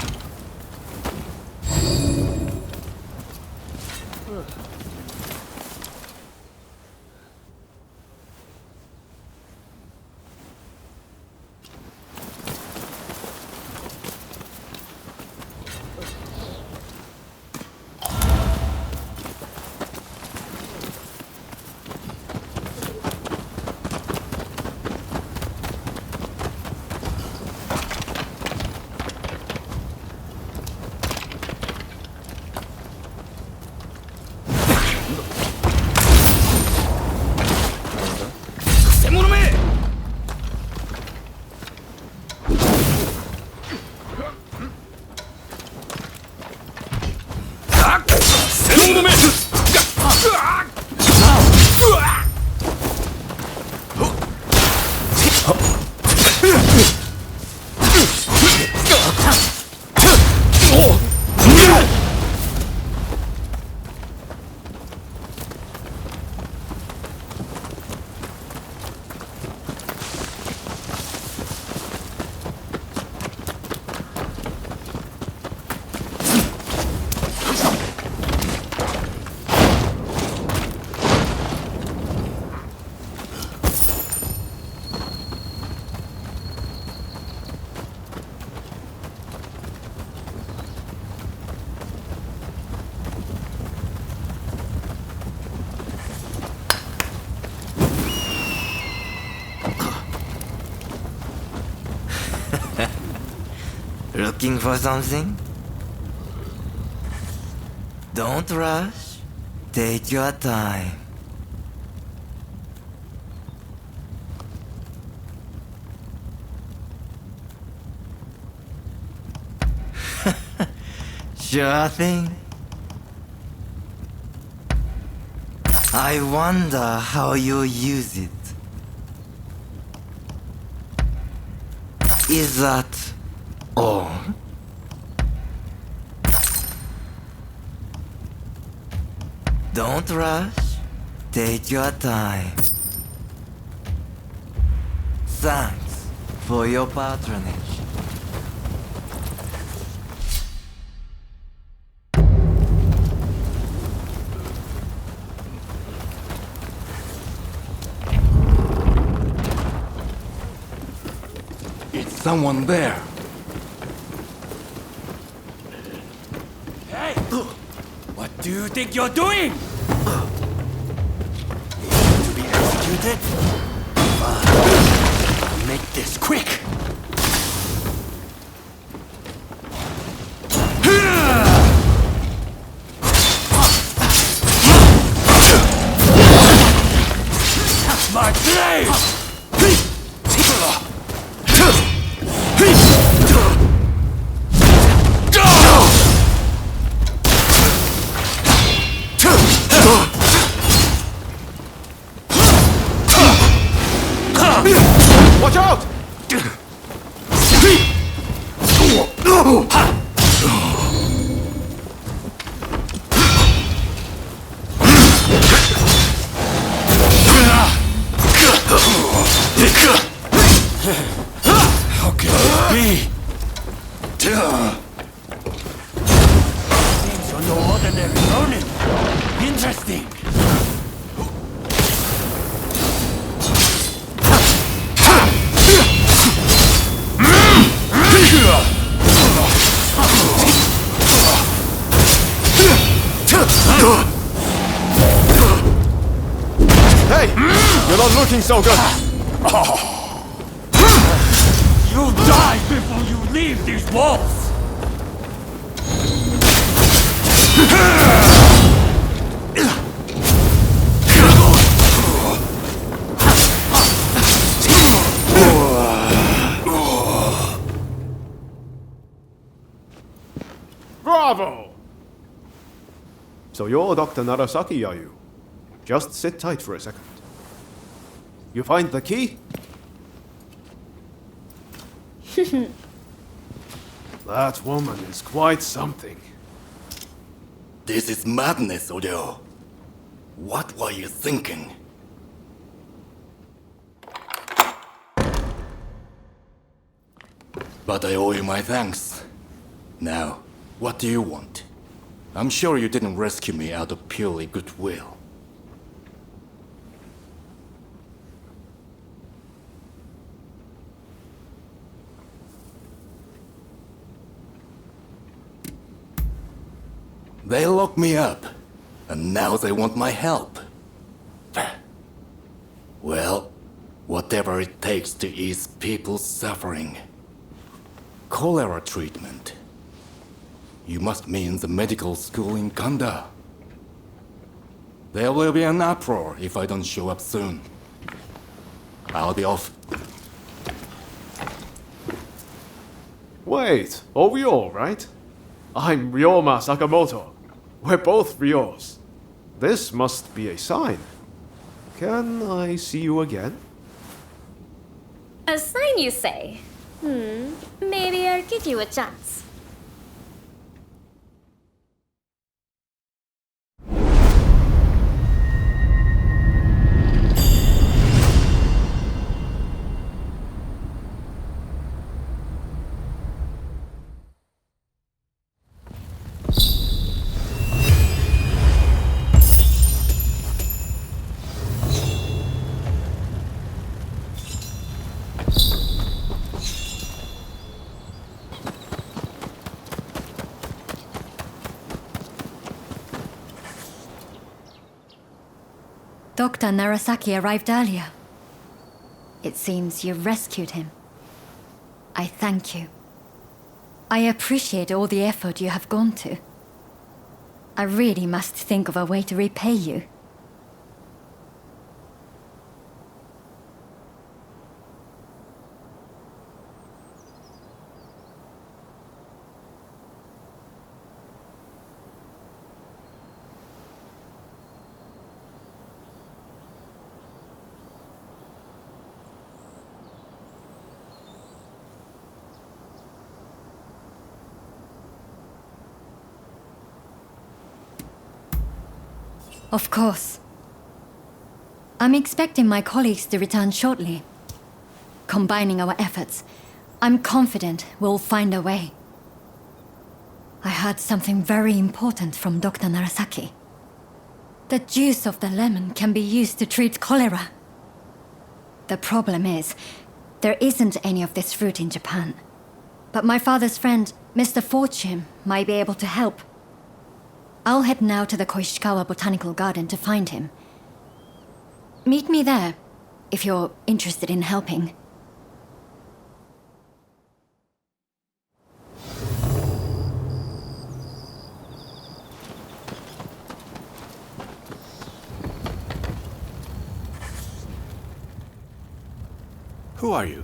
Looking for something? Don't rush. Take your time. Sure thing. I wonder how you use it. Is that all? Don't rush. Take your time. Thanks for your patronage. It's someone there. Hey! What do you think you're doing? To be executed? Fine. Make this quick! My blade! interesting. Hey! You're not looking so good! You'll die before you leave these walls! Bravo! So you're Dr. Narasaki, are you? Just sit tight for a second. You find the key? That woman is quite something. This is madness, Odeo. What were you thinking? But I owe you my thanks. Now, what do you want? I'm sure you didn't rescue me out of purely goodwill. They locked me up, and now they want my help. Well, whatever it takes to ease people's suffering. Cholera treatment. You must mean the medical school in Kanda. There will be an uproar if I don't show up soon. I'll be off. Wait, are we all right? I'm Ryoma Sakamoto. We're both Ryos. This must be a sign. Can I see you again? A sign, you say? Maybe I'll give you a chance. Dr. Narasaki arrived earlier. It seems you rescued him. I thank you. I appreciate all the effort you have gone to. I really must think of a way to repay you. Of course. I'm expecting my colleagues to return shortly. Combining our efforts, I'm confident we'll find a way. I heard something very important from Dr. Narasaki. The juice of the lemon can be used to treat cholera. The problem is, there isn't any of this fruit in Japan. But my father's friend, Mr. Fortune, might be able to help. I'll head now to the Koishikawa Botanical Garden to find him. Meet me there, if you're interested in helping. Who are you?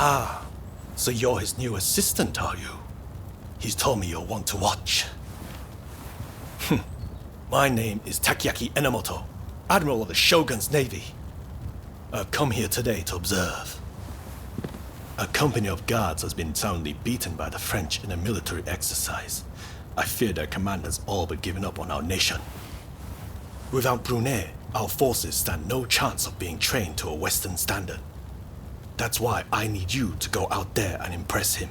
Ah, so you're his new assistant, are you? He's told me you'll want to watch. My name is Takiaki Enomoto, Admiral of the Shogun's Navy. I've come here today to observe. A company of guards has been soundly beaten by the French in a military exercise. I fear their commanders all but given up on our nation. Without Brunei, our forces stand no chance of being trained to a Western standard. That's why I need you to go out there and impress him.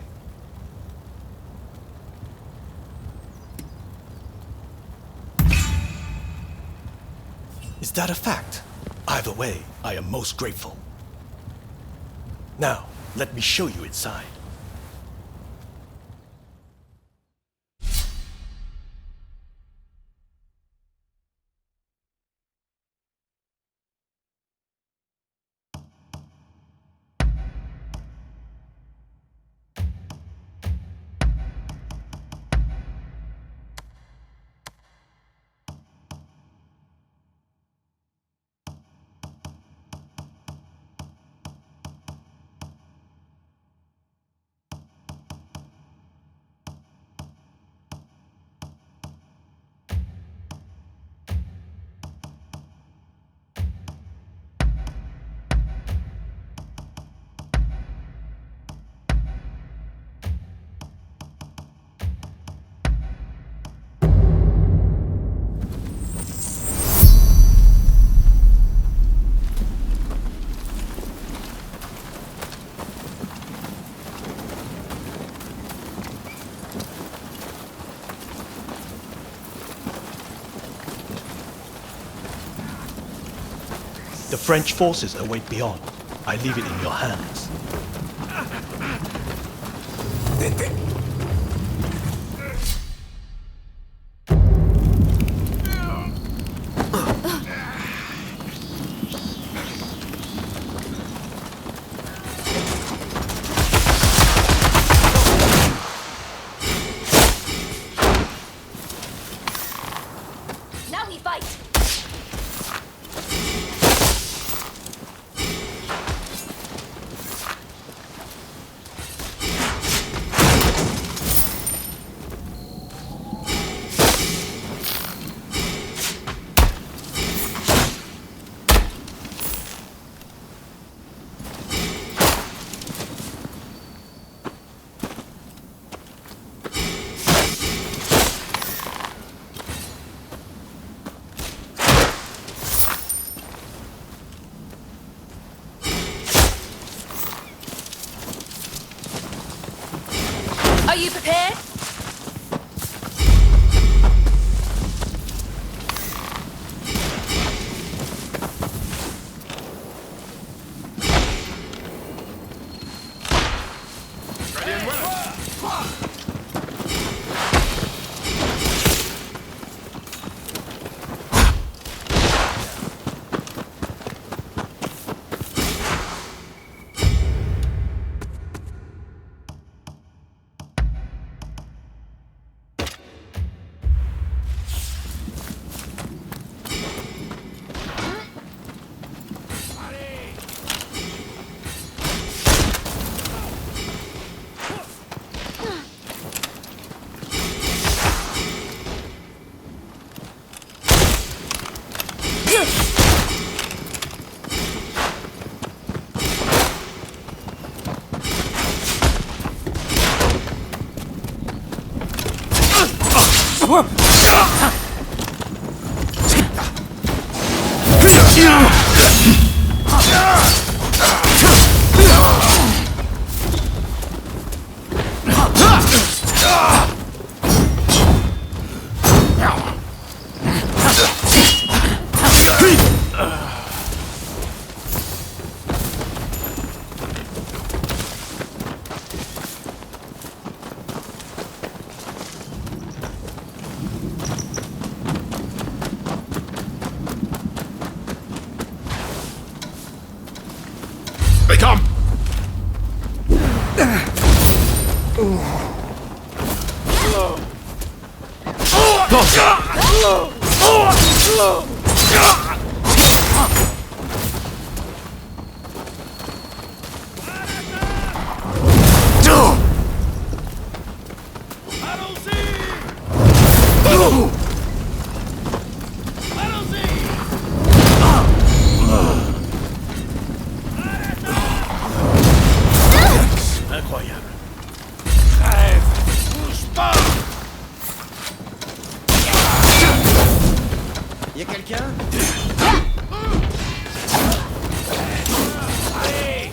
Is that a fact? Either way, I am most grateful. Now, let me show you inside. The French forces await beyond. I leave it in your hands. Now we fight! Are you prepared? They come! required. Crève! Bouge pas! Y'a quelqu'un? Allez!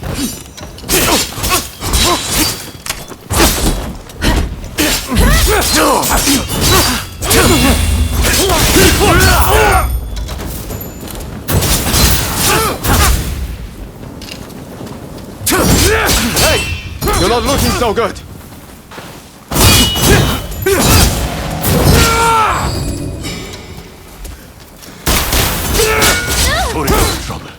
Hey! You're not looking so good! Putting you in trouble.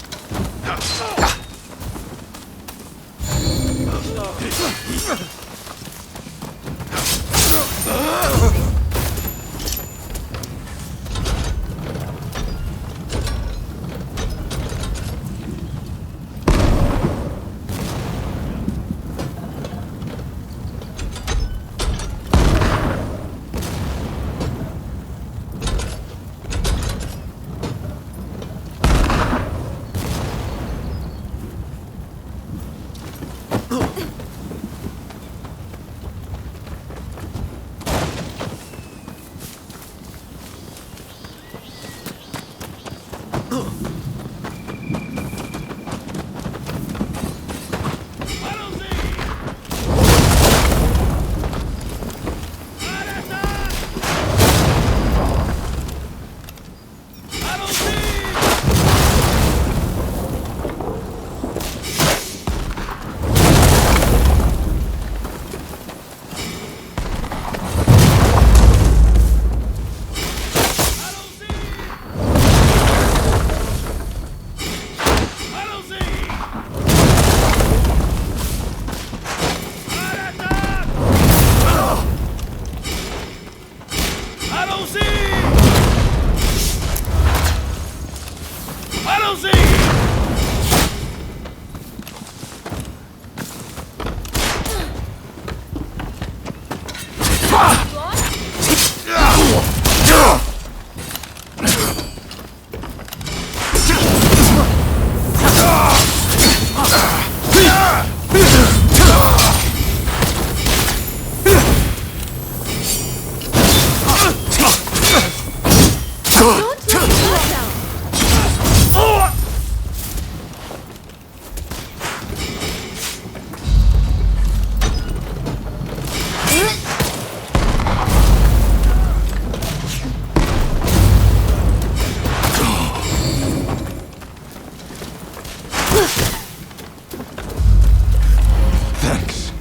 Thanks.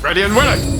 Ready and willing!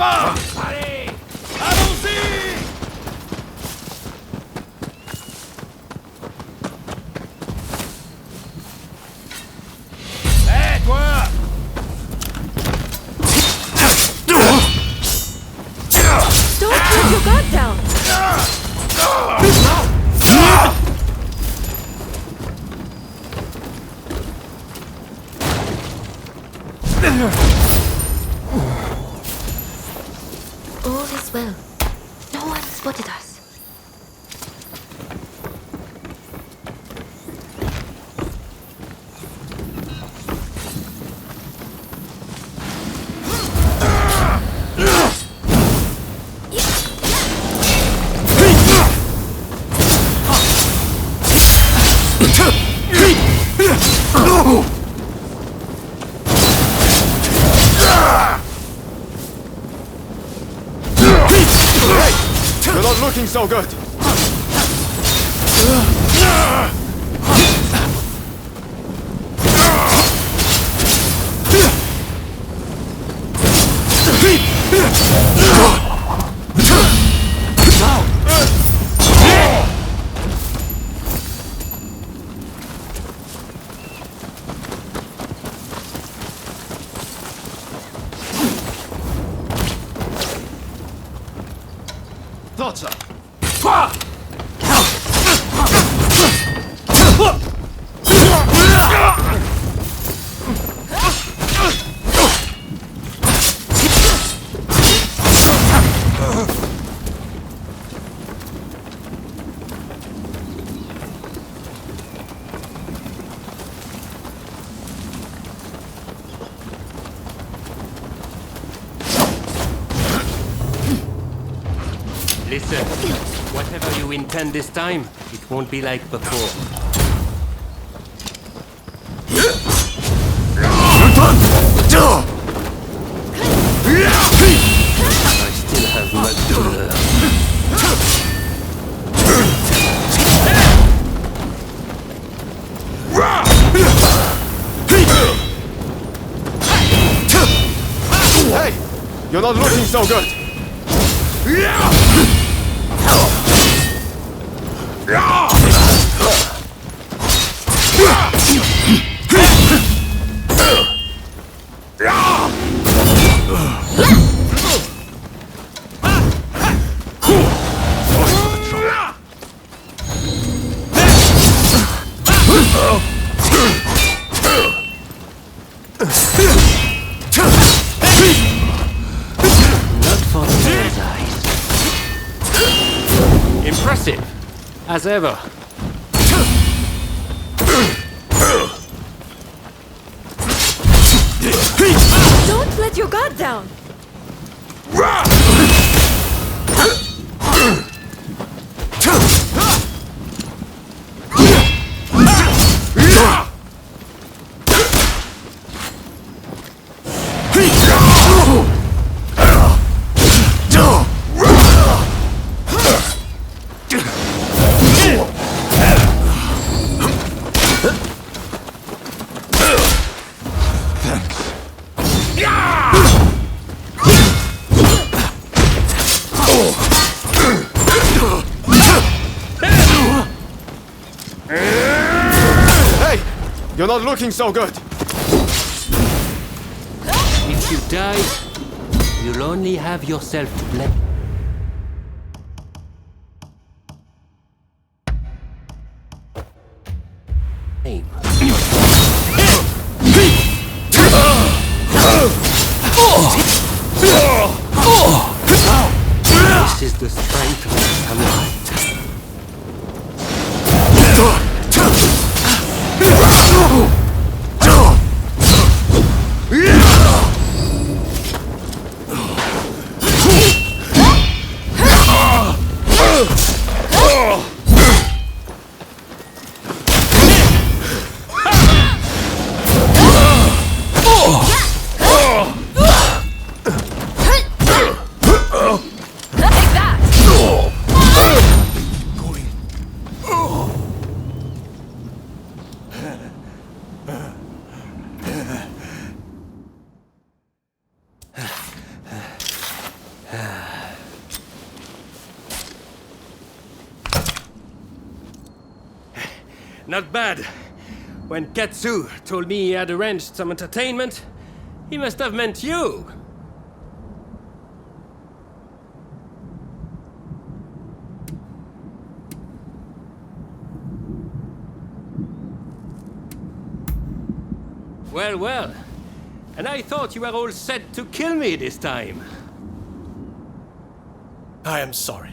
pas! Allez! Allons-y! All is well. No one spotted us. You're not looking so good. Thought so. Listen, whatever you intend this time, it won't be like before. I still have much to learn. Hey! You're not looking so good! Impressive, as ever. Don't let your guard down. You're not looking so good. If you die, you'll only have yourself to blame. This is the strength of the samurai. Not bad. When Ketsu told me he had arranged some entertainment, he must have meant you. Well, well. And I thought you were all set to kill me this time. I am sorry.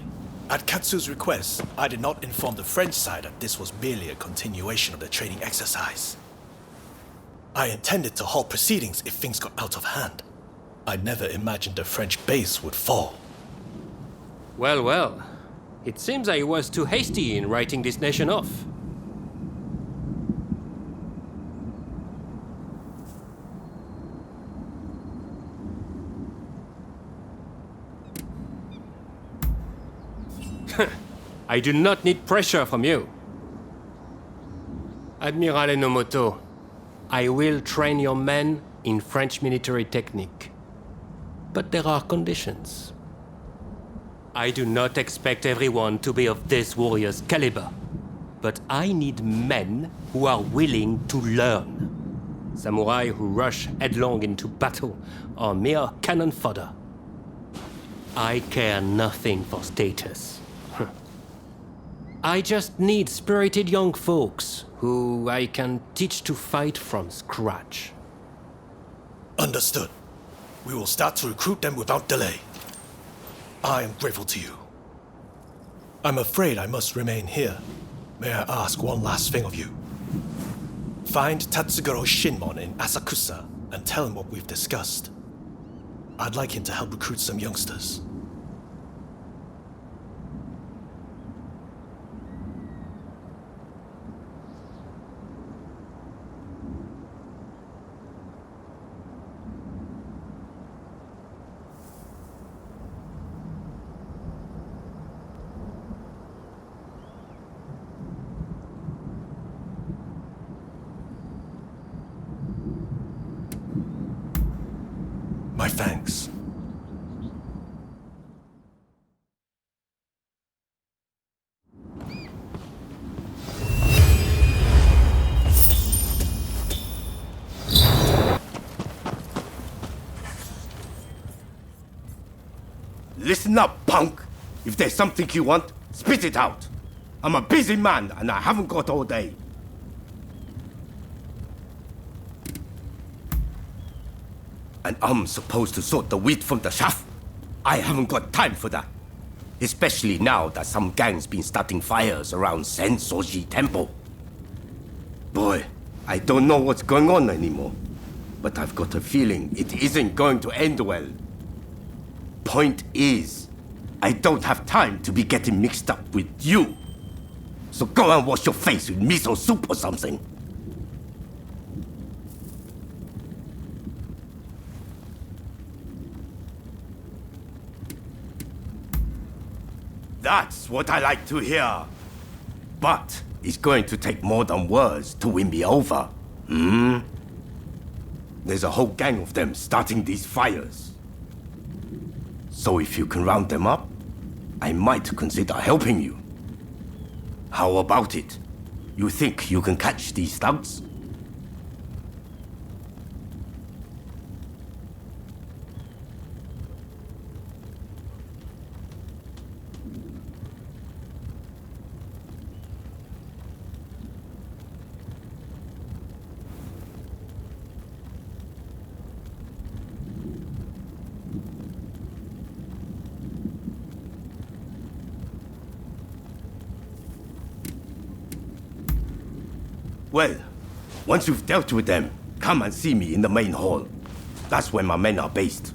At Katsu's request, I did not inform the French side that this was merely a continuation of the training exercise. I intended to halt proceedings if things got out of hand. I never imagined the French base would fall. Well, well. It seems I was too hasty in writing this nation off. I do not need pressure from you. Admiral Enomoto, I will train your men in French military technique. But there are conditions. I do not expect everyone to be of this warrior's caliber, but I need men who are willing to learn. Samurai who rush headlong into battle are mere cannon fodder. I care nothing for status. I just need spirited young folks who I can teach to fight from scratch. Understood. We will start to recruit them without delay. I am grateful to you. I'm afraid I must remain here. May I ask one last thing of you? Find Tatsugoro Shinmon in Asakusa and tell him what we've discussed. I'd like him to help recruit some youngsters. My thanks. Listen up, punk! If there's something you want, spit it out! I'm a busy man and I haven't got all day. And I'm supposed to sort the wheat from the chaff? I haven't got time for that. Especially now that some gang's been starting fires around Sensoji Temple. Boy, I don't know what's going on anymore. But I've got a feeling it isn't going to end well. Point is, I don't have time to be getting mixed up with you. So go and wash your face with miso soup or something. That's what I like to hear. But it's going to take more than words to win me over. There's a whole gang of them starting these fires. So if you can round them up, I might consider helping you. How about it? You think you can catch these thugs? Well, once you've dealt with them, come and see me in the main hall. That's where my men are based.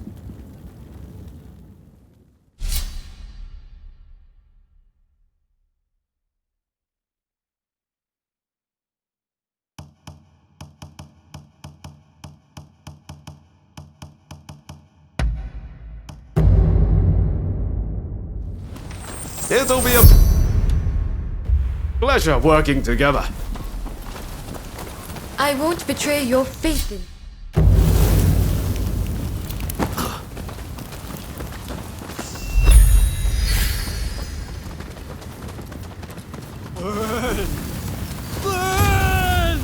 It'll be a pleasure working together. I won't betray your faith in... Burn! Burn!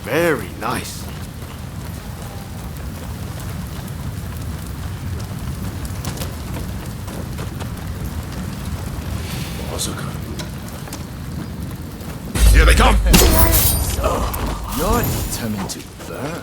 Very nice. Here they come! So, you're determined to burn.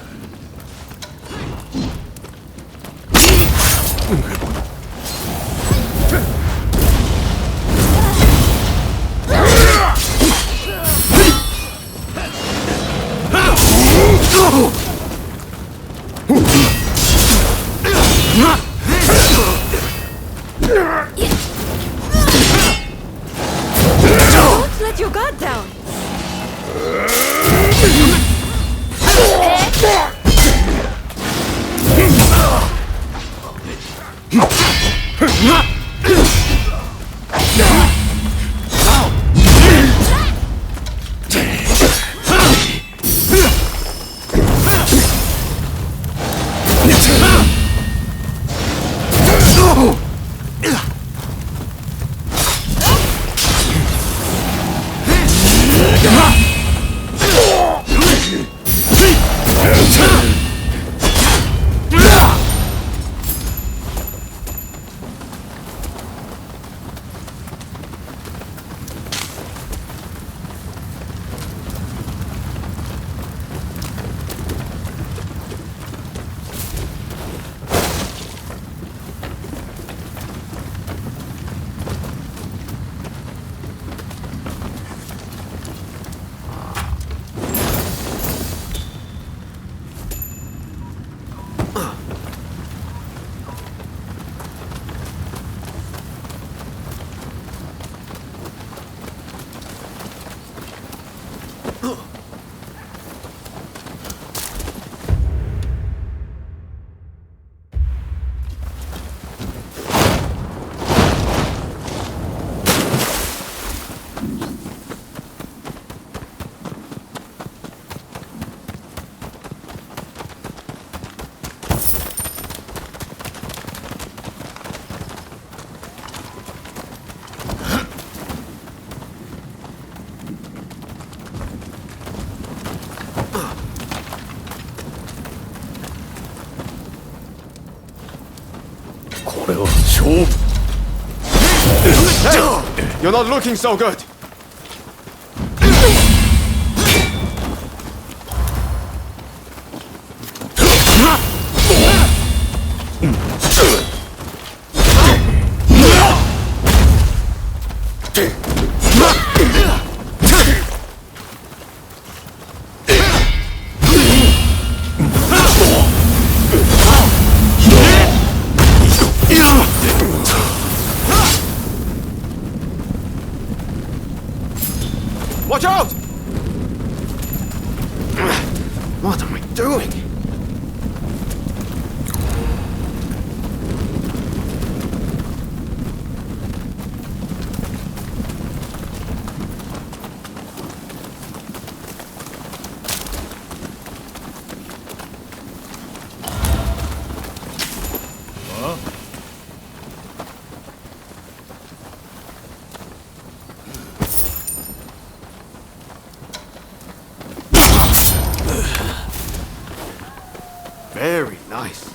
Don't let your guard down. Hey, you're not looking so good. Watch out! What am I doing? Very nice.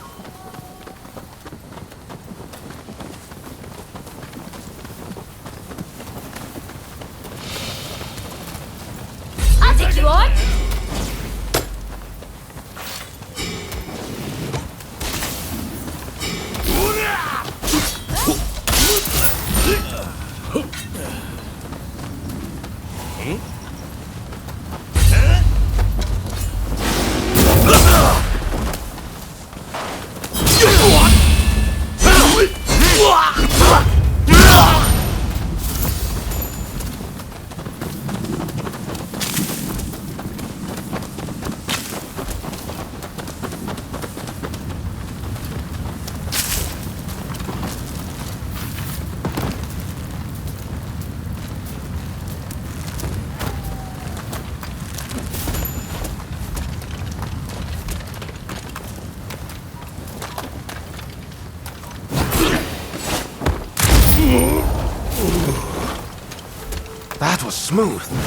I'll take you on. smooth.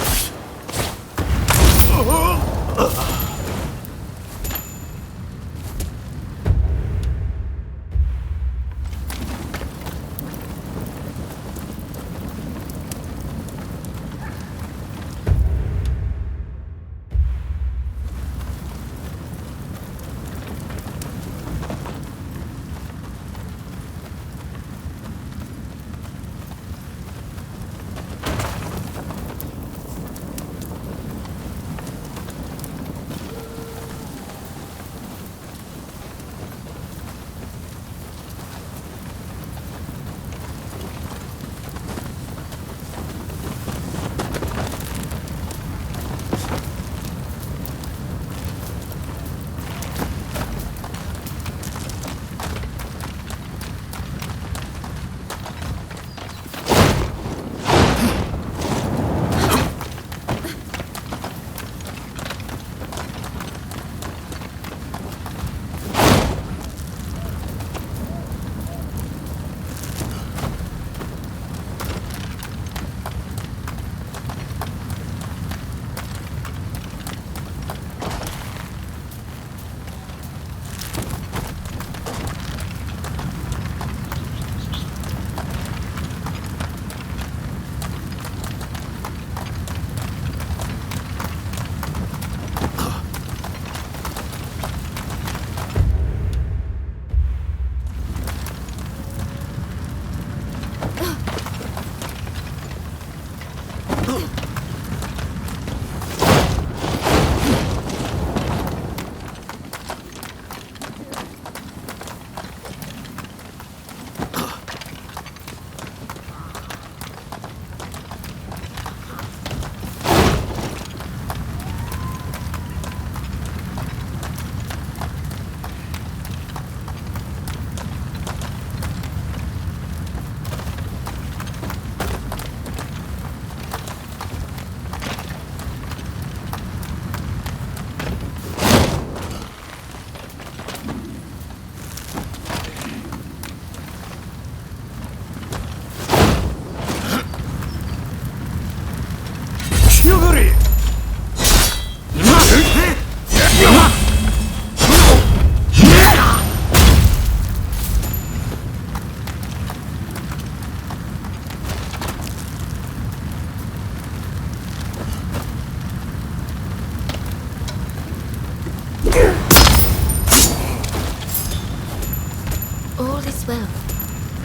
All is well.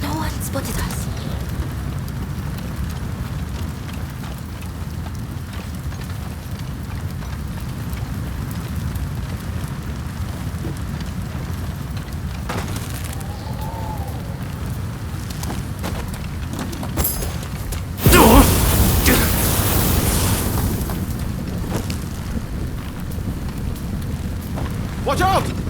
No one spotted us. Watch out!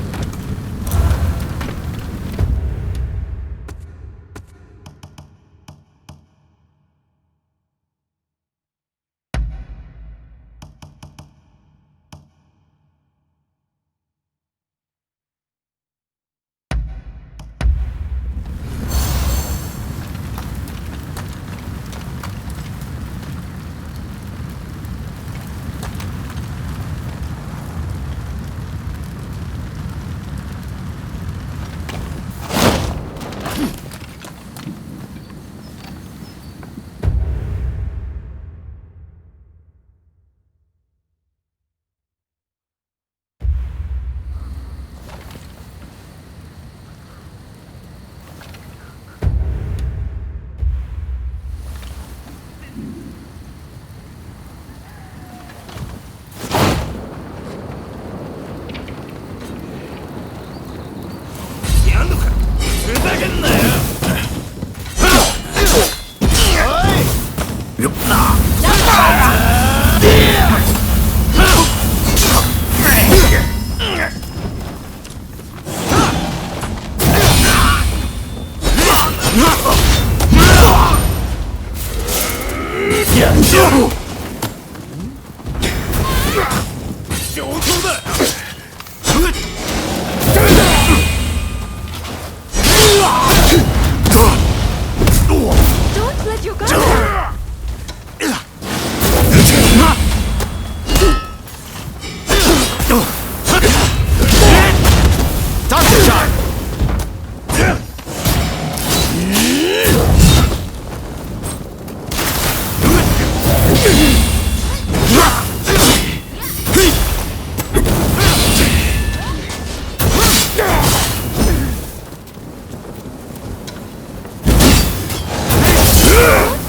Dance time!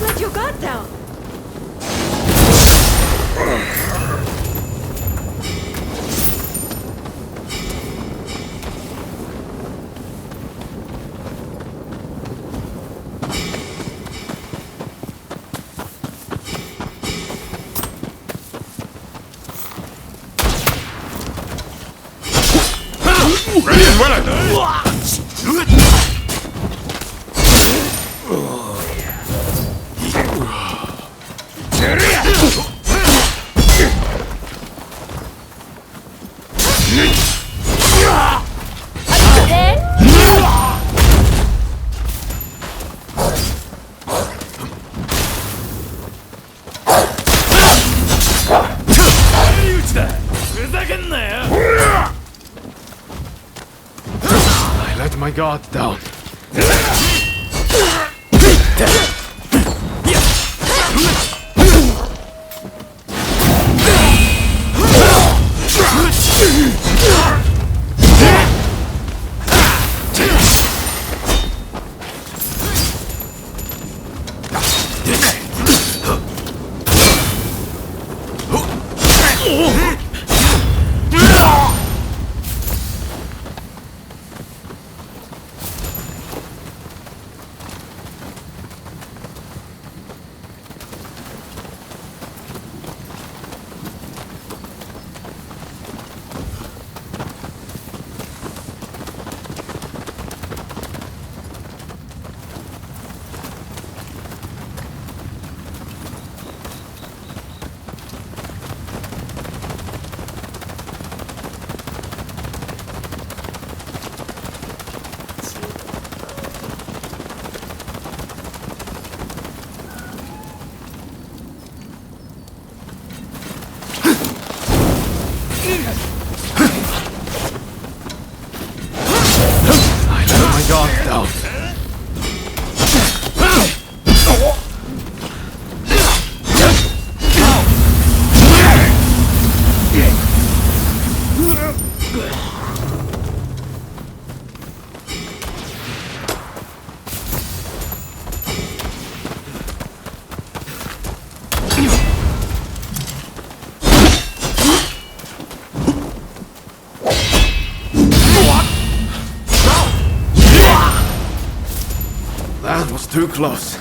Let your guard down. Ready and willing! I let my guard down. That was too close.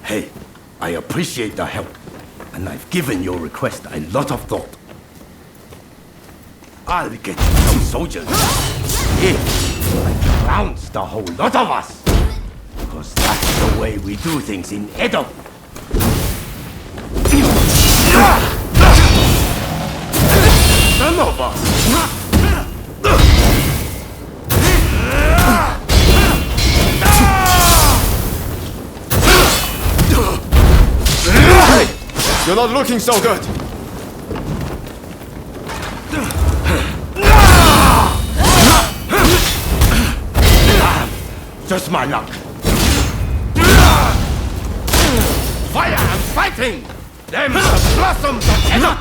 Hey, I appreciate the help, and I've given your request a lot of thought. I'll get you some soldiers. If I trounce the whole lot of us. Because that's the way we do things in Edo. None of us. You're not looking so good. Just my luck. Fire and fighting! Them the blossoms of Edo!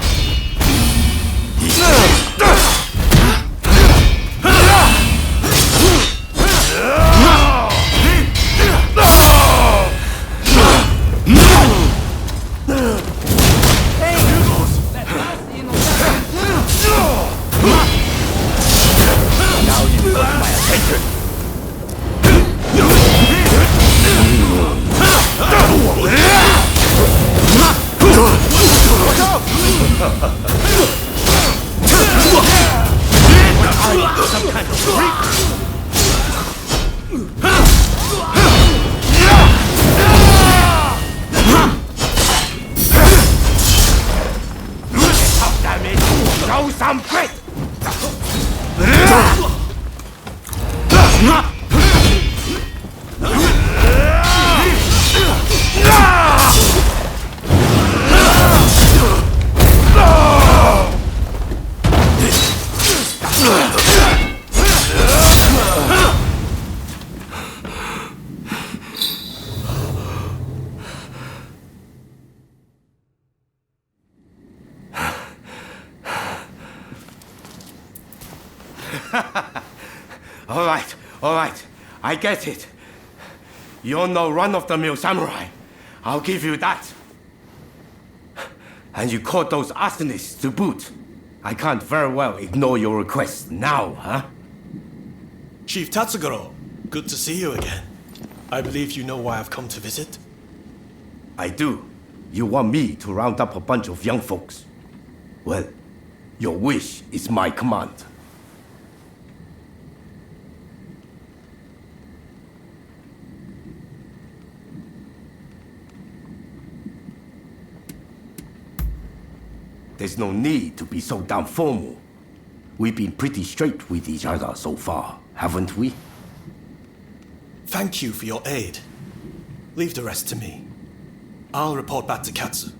Now you've got my attention. Watch out! I get it. You're no run-of-the-mill samurai. I'll give you that. And you caught those arsonists to boot. I can't very well ignore your request now, huh? Chief Tatsugoro, good to see you again. I believe you know why I've come to visit. I do. You want me to round up a bunch of young folks? Well, your wish is my command. There's no need to be so damn formal. We've been pretty straight with each other so far, haven't we? Thank you for your aid. Leave the rest to me. I'll report back to Katsu.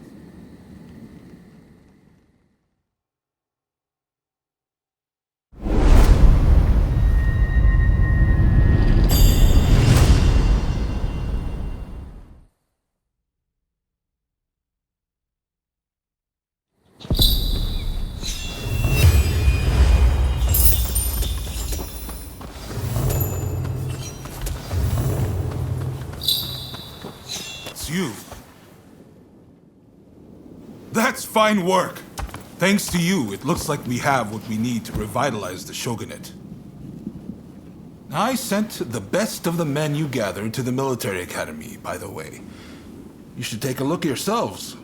You. That's fine work. Thanks to you, it looks like we have what we need to revitalize the shogunate. I sent the best of the men you gathered to the military academy, by the way. You should take a look yourselves.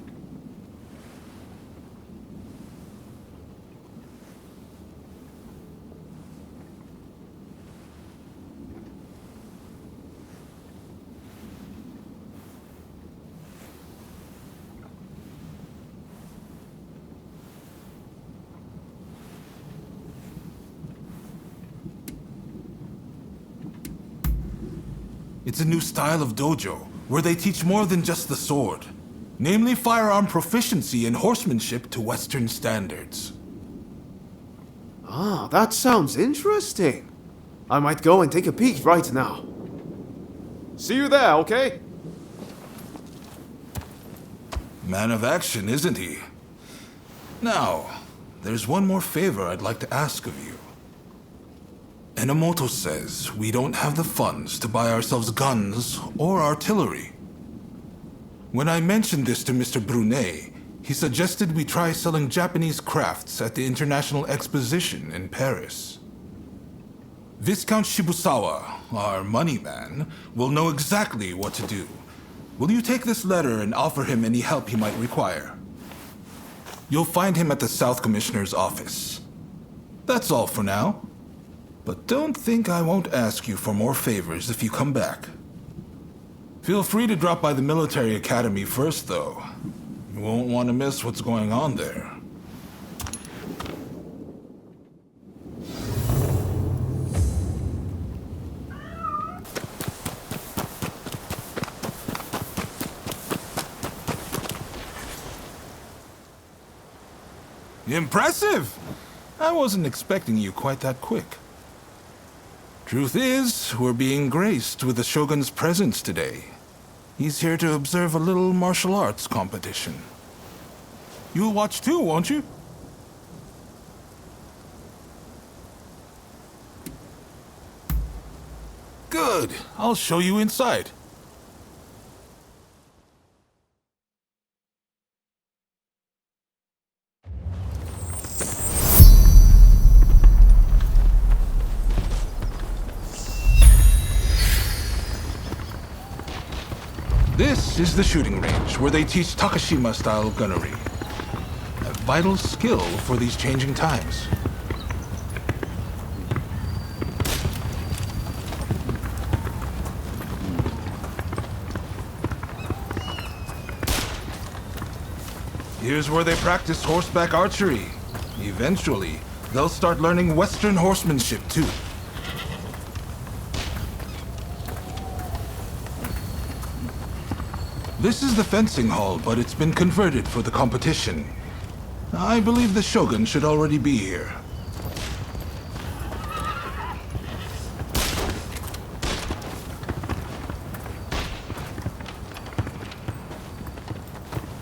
It's a new style of dojo, where they teach more than just the sword. Namely, firearm proficiency and horsemanship to Western standards. Ah, that sounds interesting. I might go and take a peek right now. See you there, okay? Man of action, isn't he? Now, there's one more favor I'd like to ask of you. Enomoto says we don't have the funds to buy ourselves guns or artillery. When I mentioned this to Mr. Brunet, he suggested we try selling Japanese crafts at the International Exposition in Paris. Viscount Shibusawa, our money man, will know exactly what to do. Will you take this letter and offer him any help he might require? You'll find him at the South Commissioner's office. That's all for now. But don't think I won't ask you for more favors if you come back. Feel free to drop by the military academy first, though. You won't want to miss what's going on there. Impressive! I wasn't expecting you quite that quick. Truth is, we're being graced with the Shogun's presence today. He's here to observe a little martial arts competition. You'll watch too, won't you? Good. I'll show you inside. This is the shooting range, where they teach Takashima-style gunnery. A vital skill for these changing times. Here's where they practice horseback archery. Eventually, they'll start learning Western horsemanship, too. This is the fencing hall, but it's been converted for the competition. I believe the Shogun should already be here.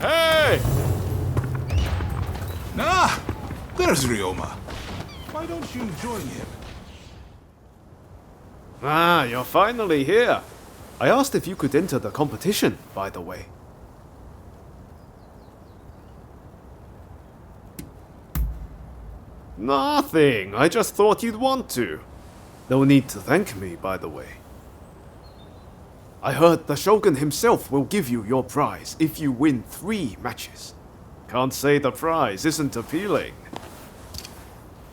Hey! Ah! There's Ryoma. Why don't you join him? Ah, you're finally here. I asked if you could enter the competition, by the way. Nothing. I just thought you'd want to. No need to thank me, by the way. I heard the Shogun himself will give you your prize if you win 3 matches. Can't say the prize isn't appealing.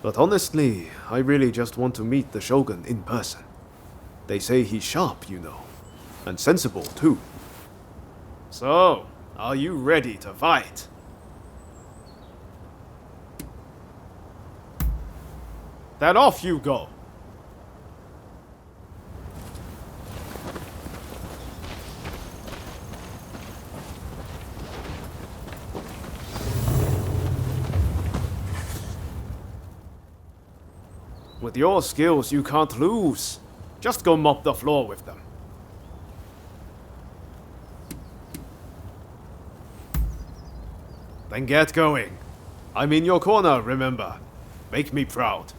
But honestly, I really just want to meet the Shogun in person. They say he's sharp, you know. And sensible, too. So, are you ready to fight? Then off you go! With your skills, you can't lose. Just go mop the floor with them. Then get going. I'm in your corner, remember. Make me proud.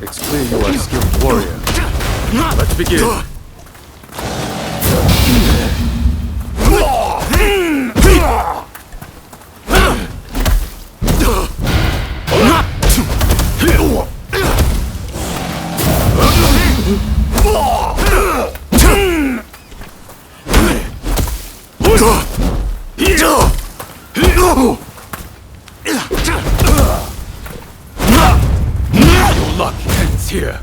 It's clear you are a skilled warrior. Let's begin. Your luck ends here.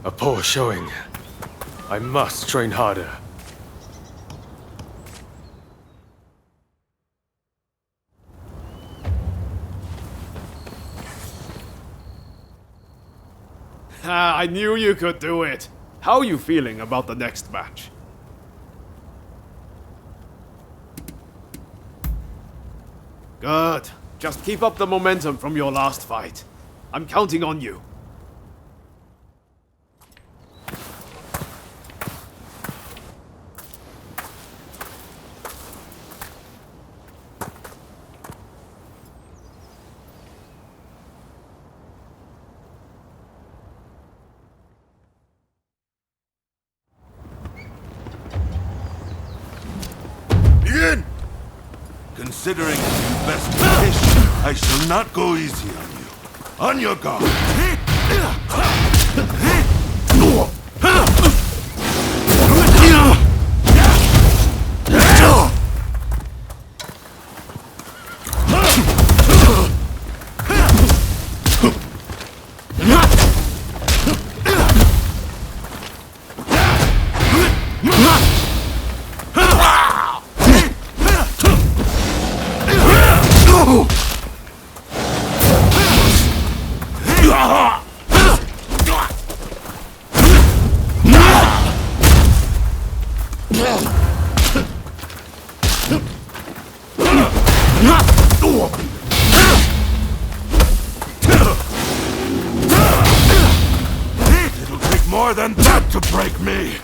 A poor showing. I must train harder. Ah, I knew you could do it. How are you feeling about the next match? Good. Just keep up the momentum from your last fight. I'm counting on you. Begin! Considering it's your best position, I shall not go easy on you. On your guard! It'll take more than that to break me!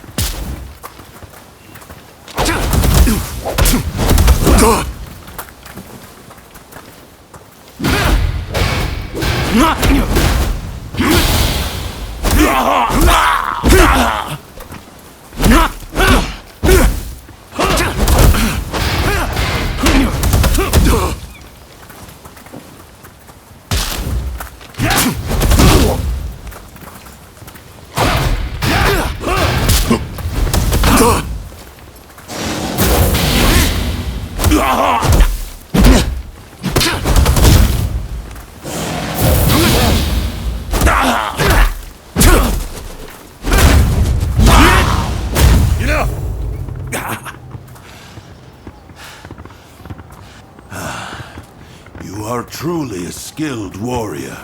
You are truly a skilled warrior.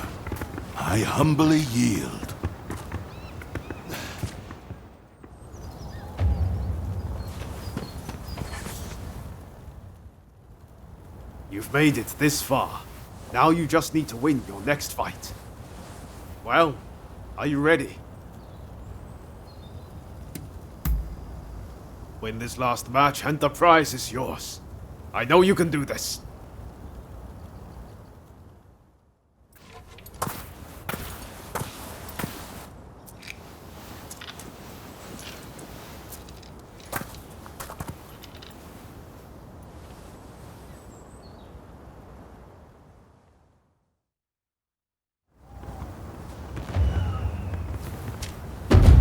I humbly yield. You've made it this far. Now you just need to win your next fight. Well, are you ready? Win this last match and the prize is yours. I know you can do this.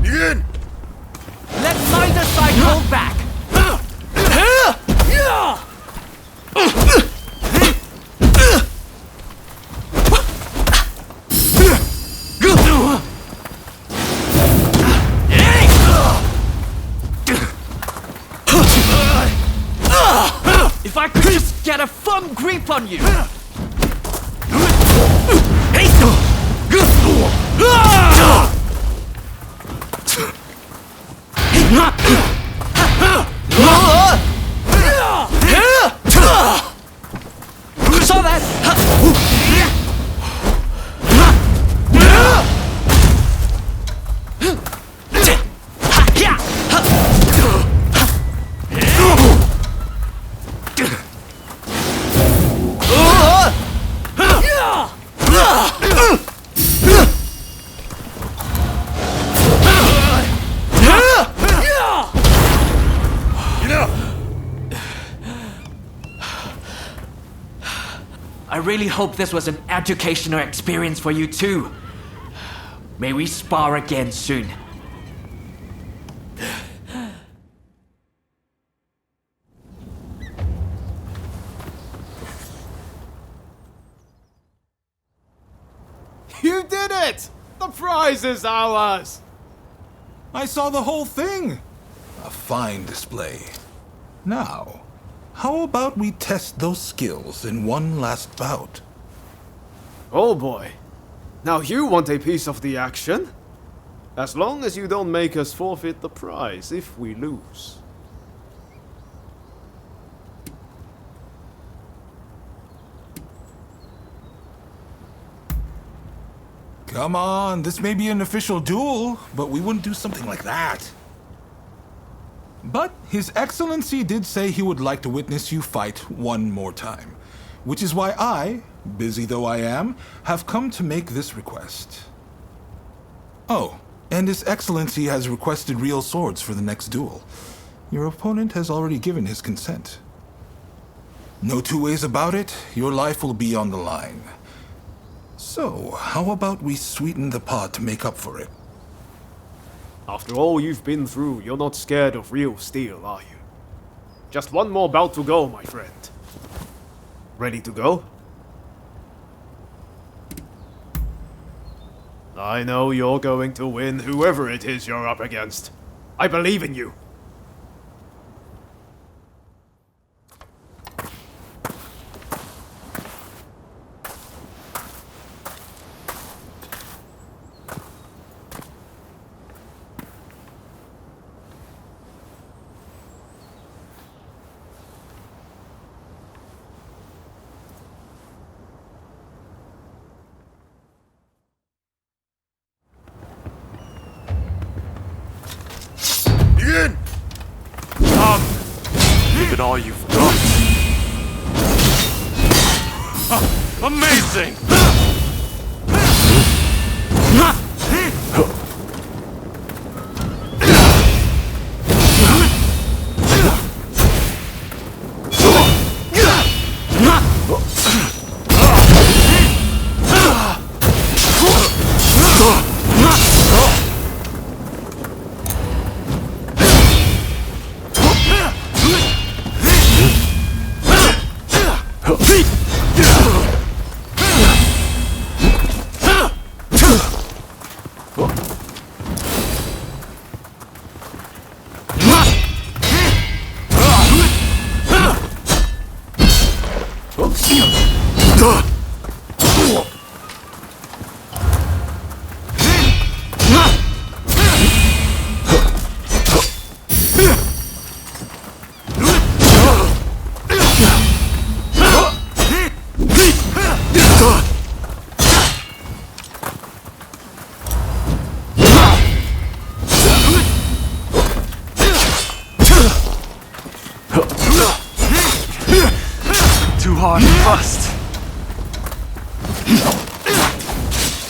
Begin! Let neither side hold back! If I could just get a firm grip on you! Saw that! I really hope this was an educational experience for you too. May we spar again soon. You did it! The prize is ours! I saw the whole thing! A fine display. Now, how about we test those skills in one last bout? Oh boy. Now you want a piece of the action? As long as you don't make us forfeit the prize if we lose. Come on, this may be an official duel, but we wouldn't do something like that. But His Excellency did say he would like to witness you fight one more time, which is why I, busy though I am, have come to make this request. Oh, and His Excellency has requested real swords for the next duel. Your opponent has already given his consent. No two ways about it, your life will be on the line. So, how about we sweeten the pot to make up for it? After all you've been through, you're not scared of real steel, are you? Just one more bout to go, my friend. Ready to go? I know you're going to win whoever it is you're up against. I believe in you. given all you've got. Amazing! Too hard and fast.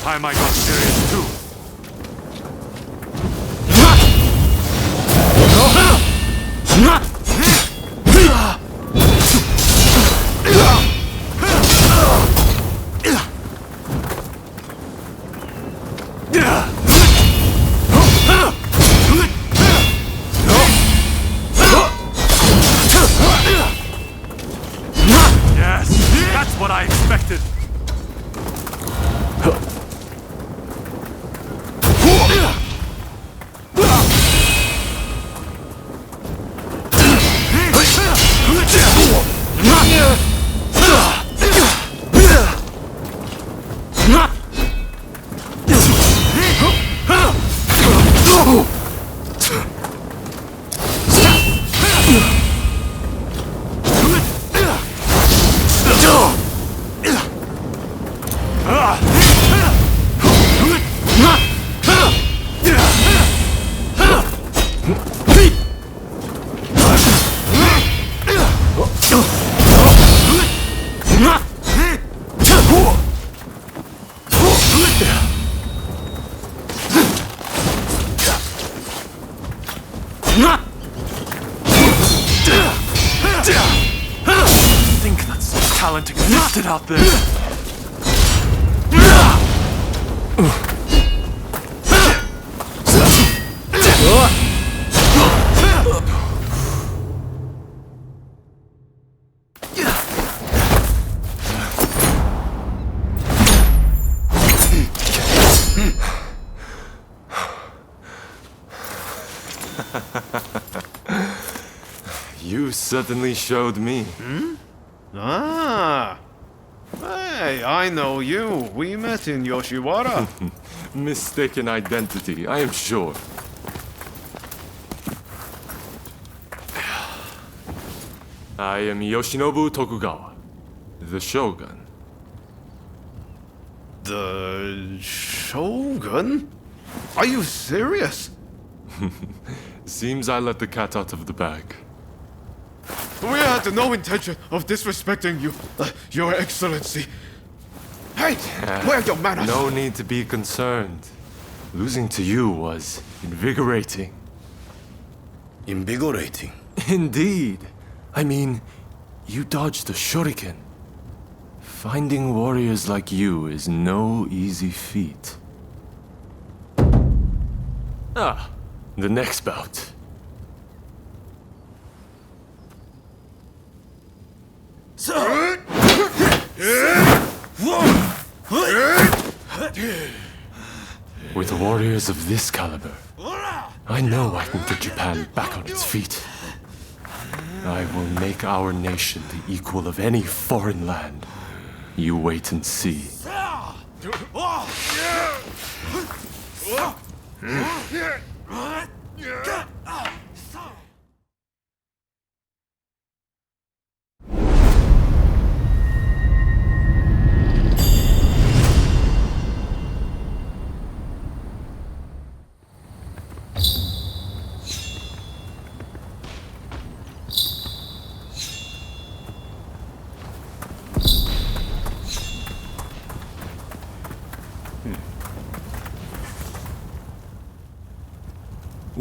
Time I got serious too. Yes, that's what I expected. Think that such talent existed out there. You certainly showed me. Ah. Hey, I know you. We met in Yoshiwara. Mistaken identity, I am sure. I am Yoshinobu Tokugawa, the Shogun. The Shogun? Are you serious? Seems I let the cat out of the bag. We had no intention of disrespecting you, Your Excellency. Hey, where are your manners? No need to be concerned. Losing to you was invigorating. Invigorating? Indeed. I mean, you dodged a shuriken. Finding warriors like you is no easy feat. Ah, the next bout. With warriors of this caliber, I know I can get Japan back on its feet. I will make our nation the equal of any foreign land. You wait and see.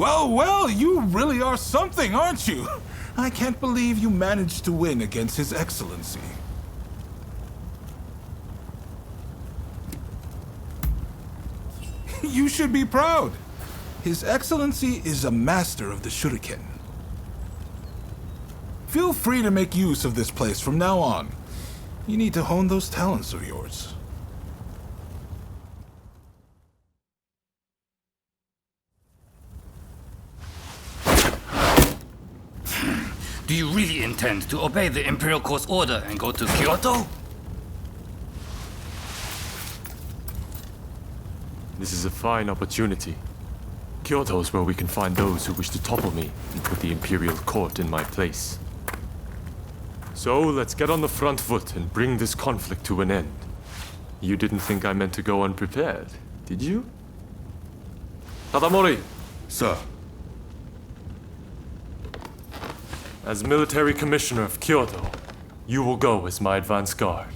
Well, well, you really are something, aren't you? I can't believe you managed to win against His Excellency. You should be proud. His Excellency is a master of the shuriken. Feel free to make use of this place from now on. You need to hone those talents of yours. Do you really intend to obey the Imperial Court's order and go to Kyoto? This is a fine opportunity. Kyoto is where we can find those who wish to topple me and put the Imperial Court in my place. So let's get on the front foot and bring this conflict to an end. You didn't think I meant to go unprepared, did you? Tadamori! Sir. As military commissioner of Kyoto, you will go as my advance guard.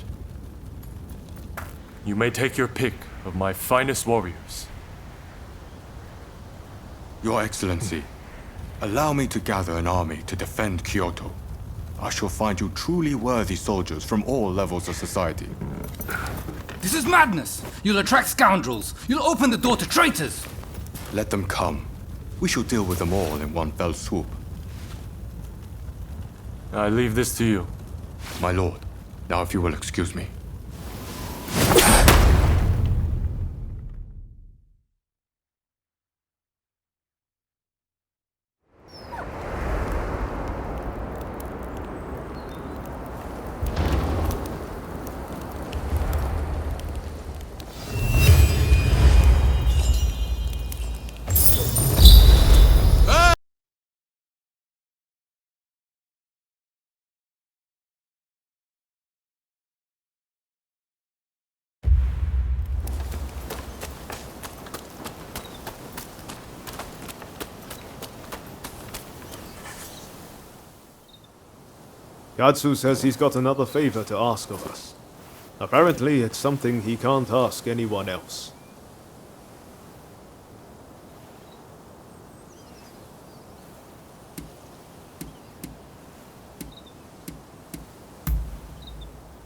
You may take your pick of my finest warriors. Your Excellency, allow me to gather an army to defend Kyoto. I shall find you truly worthy soldiers from all levels of society. This is madness! You'll attract scoundrels! You'll open the door to traitors! Let them come. We shall deal with them all in one fell swoop. I leave this to you. My lord, now if you will excuse me. Katsu says he's got another favor to ask of us. Apparently, it's something he can't ask anyone else.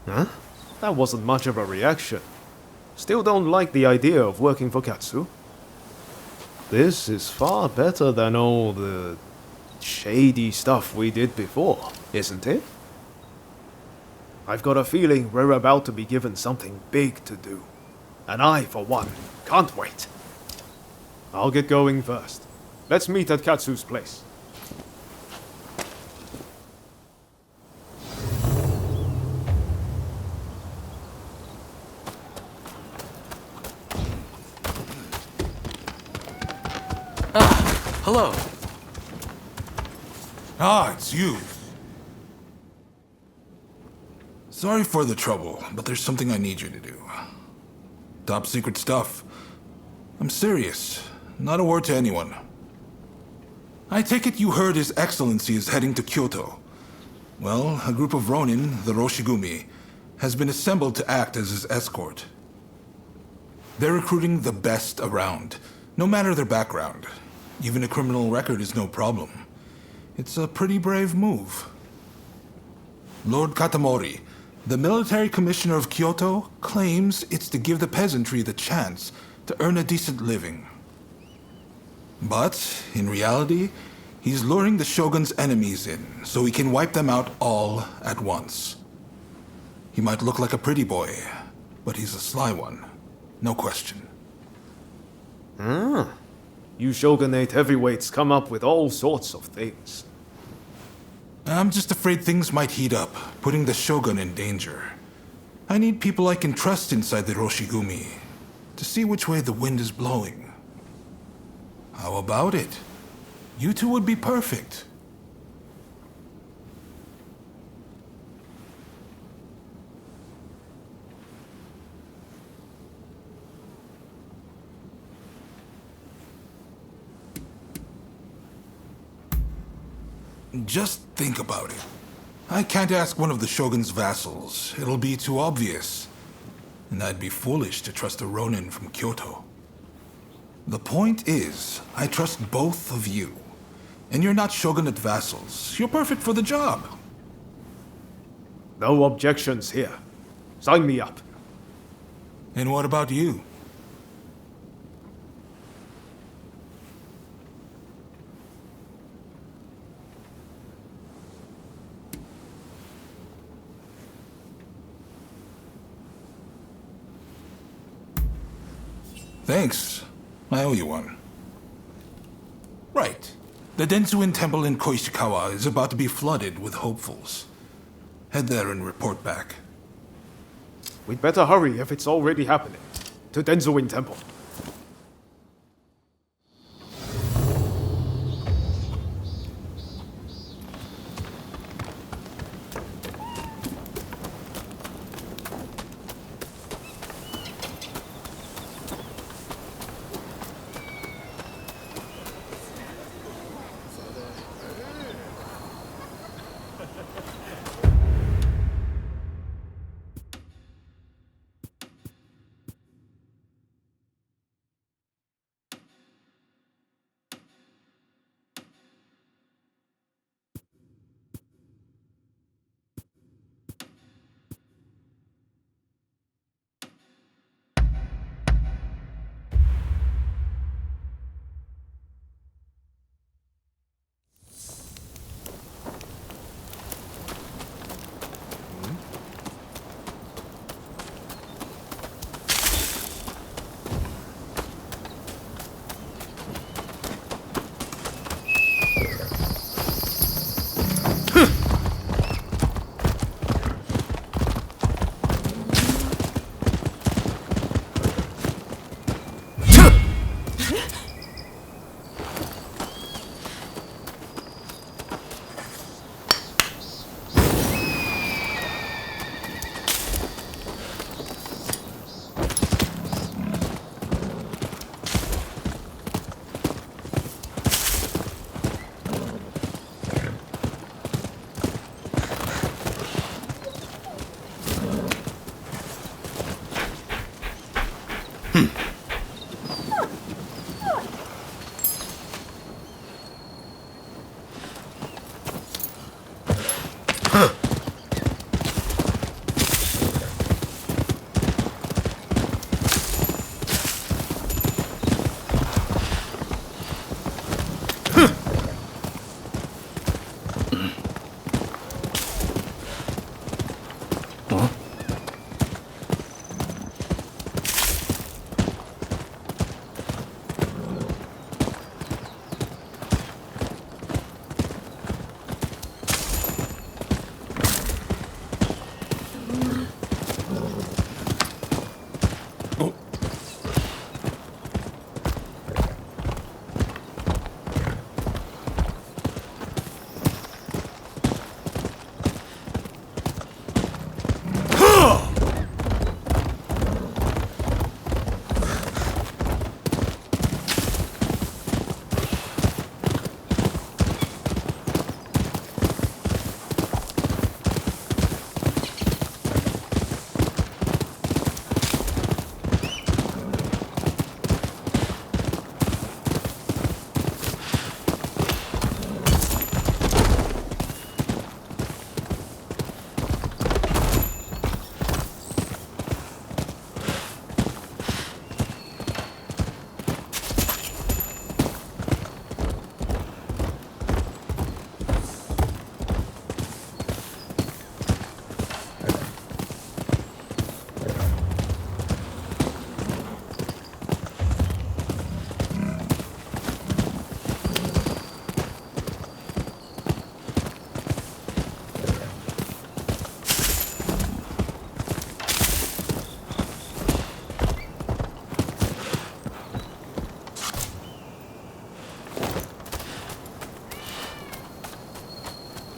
Huh? That wasn't much of a reaction. Still don't like the idea of working for Katsu? This is far better than all the shady stuff we did before, isn't it? I've got a feeling we're about to be given something big to do. And I, for one, can't wait. I'll get going first. Let's meet at Katsu's place. Hello. Ah, it's you. Sorry for the trouble, but there's something I need you to do. Top secret stuff. I'm serious. Not a word to anyone. I take it you heard His Excellency is heading to Kyoto. Well, a group of Ronin, the Roshigumi, has been assembled to act as his escort. They're recruiting the best around, no matter their background. Even a criminal record is no problem. It's a pretty brave move. Lord Katamori, the military commissioner of Kyoto, claims it's to give the peasantry the chance to earn a decent living. But, in reality, he's luring the shogun's enemies in so he can wipe them out all at once. He might look like a pretty boy, but he's a sly one. No question. You shogunate heavyweights come up with all sorts of things. I'm just afraid things might heat up, putting the shogun in danger. I need people I can trust inside the Roshigumi to see which way the wind is blowing. How about it? You two would be perfect. Just think about it. I can't ask one of the Shogun's vassals. It'll be too obvious. And I'd be foolish to trust a Ronin from Kyoto. The point is, I trust both of you. And you're not shogunate vassals. You're perfect for the job. No objections here. Sign me up. And what about you? Thanks. I owe you one. Right. The Densuin Temple in Koishikawa is about to be flooded with hopefuls. Head there and report back. We'd better hurry if it's already happening. To Denzuin Temple.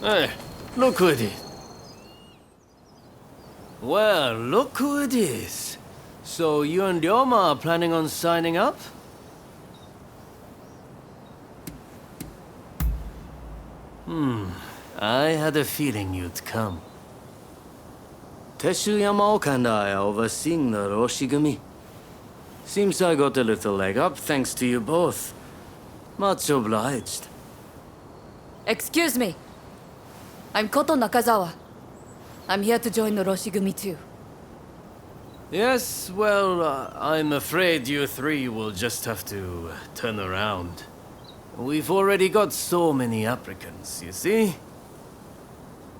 Hey, look who it is. Well, look who it is. So you and Ryoma are planning on signing up? I had a feeling you'd come. Teshu Yamaoka and I are overseeing the Roshigumi. Seems I got a little leg up thanks to you both. Much obliged. Excuse me. I'm Koto Nakazawa. I'm here to join the Roshigumi too. Yes, well, I'm afraid you three will just have to turn around. We've already got so many applicants, you see?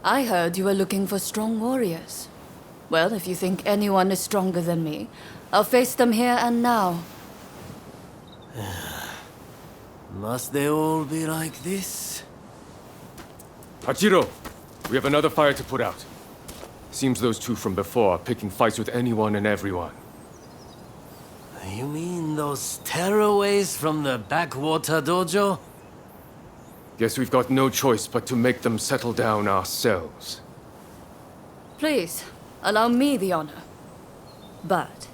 I heard you were looking for strong warriors. Well, if you think anyone is stronger than me, I'll face them here and now. Must they all be like this? Hachiro, we have another fire to put out. Seems those two from before are picking fights with anyone and everyone. You mean those tearaways from the backwater dojo? Guess we've got no choice but to make them settle down ourselves. Please, allow me the honor. But,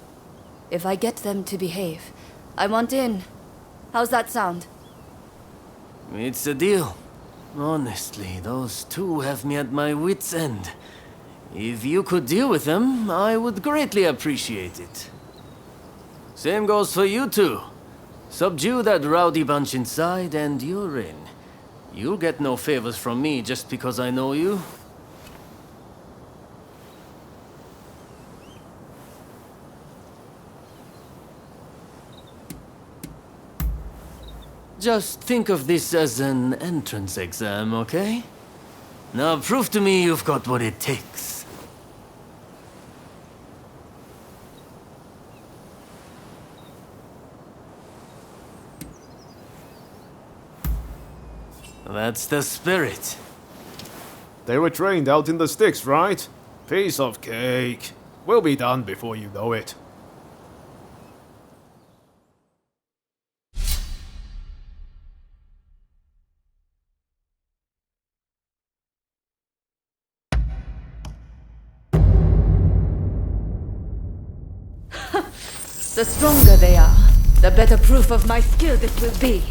if I get them to behave, I want in. How's that sound? It's a deal. Honestly, those two have me at my wit's end. If you could deal with them, I would greatly appreciate it. Same goes for you two. Subdue that rowdy bunch inside and you're in. You'll get no favors from me just because I know you. Just think of this as an entrance exam, okay? Now prove to me you've got what it takes. That's the spirit. They were trained out in the sticks, right? Piece of cake. We'll be done before you know it. The stronger they are, the better proof of my skill this will be.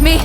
me?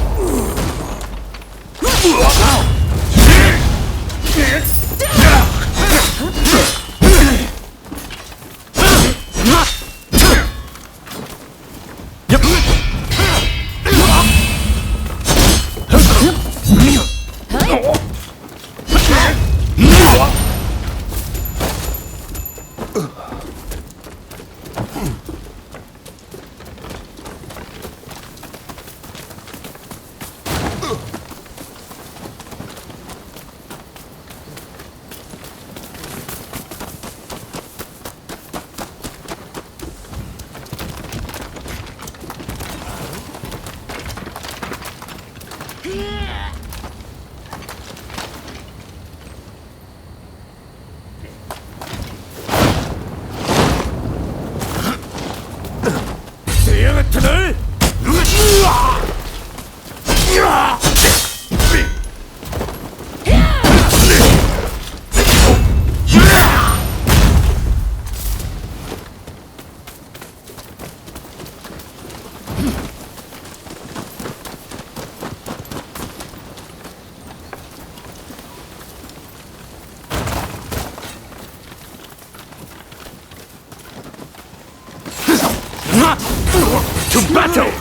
To battle!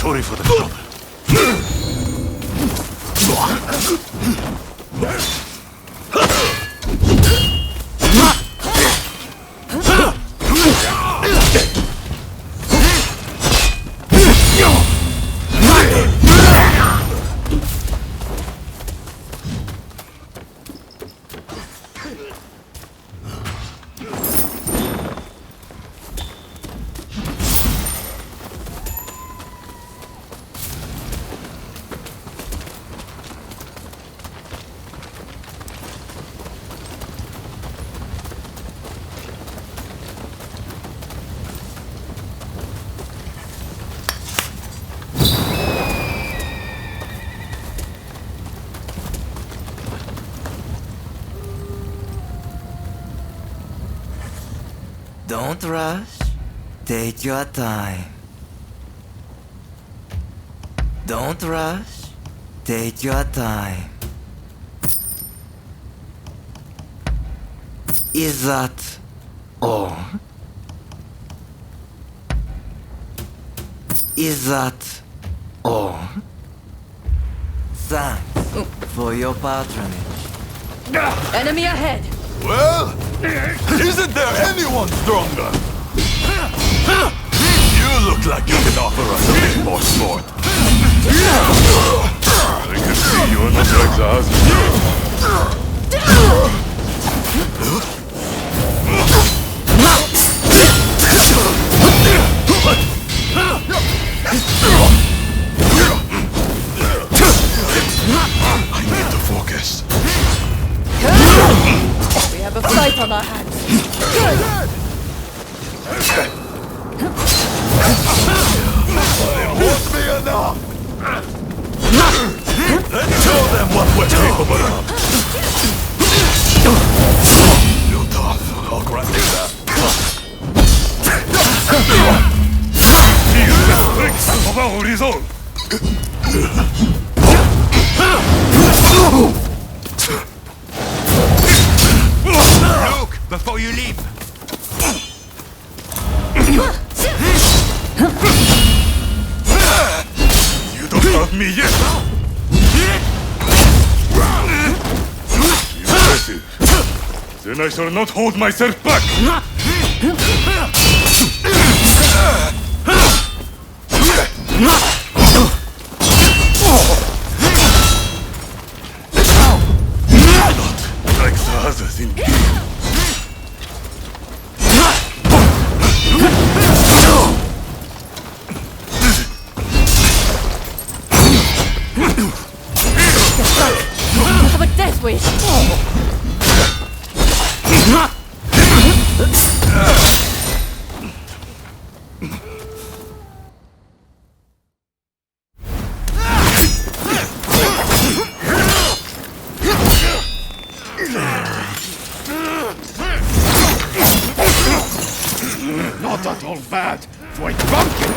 Sorry for the trouble. Don't rush. Take your time. Don't rush. Take your time. Is that all? Is that all? Thanks for your patronage. Enemy ahead! Well, isn't there anyone stronger? You look like you can offer us a bit more sport. I can see you're not exhausted. I need to focus. We have a fight on our hands. Good! It won't be enough! Let's show them what we're capable of! You're tough, I'll grant you that. Use the strength of our resolve. Look, before you leave. You don't have me yet. Impressive. Then I shall not hold myself back. Like the others in You have a death wish! not at all bad for a drunken.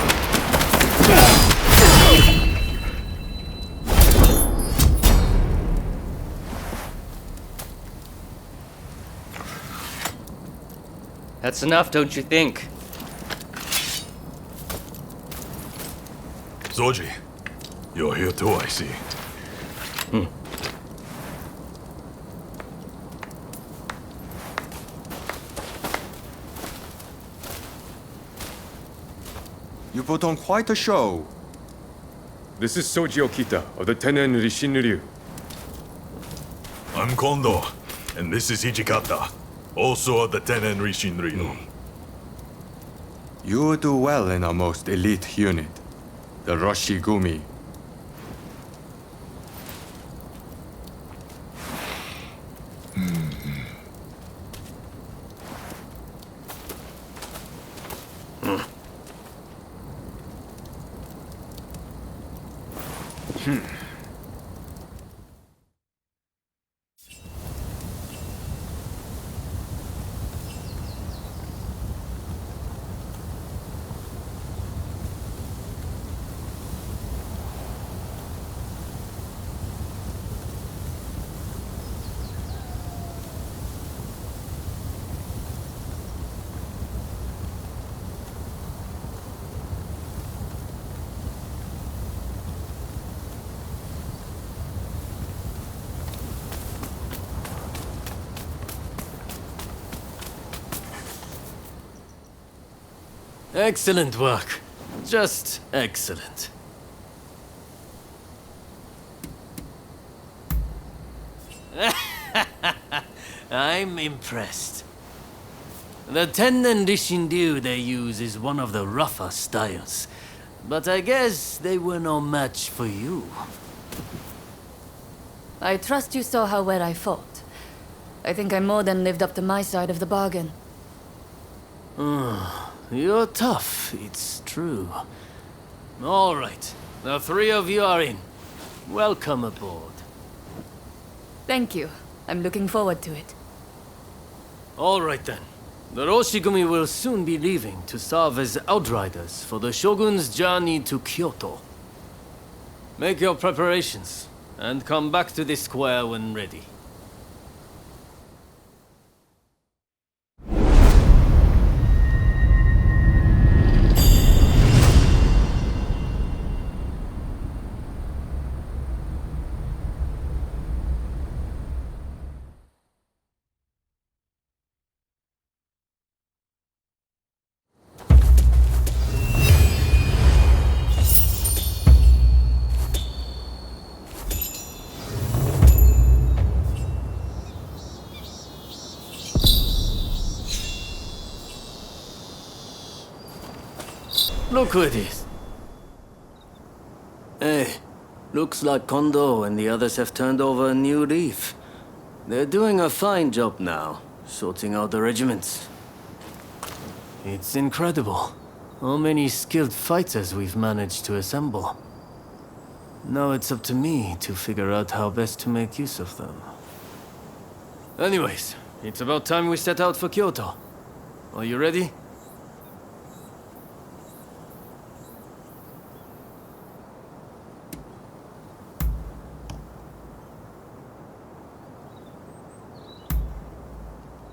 That's enough, don't you think? Zoji, you're here too, I see. You put on quite a show. This is Soji Okita of the Tenen Rishinryu. I'm Kondo, and this is Hijikata, also of the Tenen Rishinryu. You do well in our most elite unit, the Roshigumi. Excellent work. Just excellent. I'm impressed. The Tennen Rishinryu they use is one of the rougher styles. But I guess they were no match for you. I trust you saw how well I fought. I think I more than lived up to my side of the bargain. You're tough, it's true. All right, the three of you are in. Welcome aboard. Thank you. I'm looking forward to it. All right then. The Roshigumi will soon be leaving to serve as outriders for the Shogun's journey to Kyoto. Make your preparations, and come back to this square when ready. Look who it is. Hey, looks like Kondo and the others have turned over a new leaf. They're doing a fine job now, sorting out the regiments. It's incredible how many skilled fighters we've managed to assemble. Now it's up to me to figure out how best to make use of them. Anyways, it's about time we set out for Kyoto. Are you ready?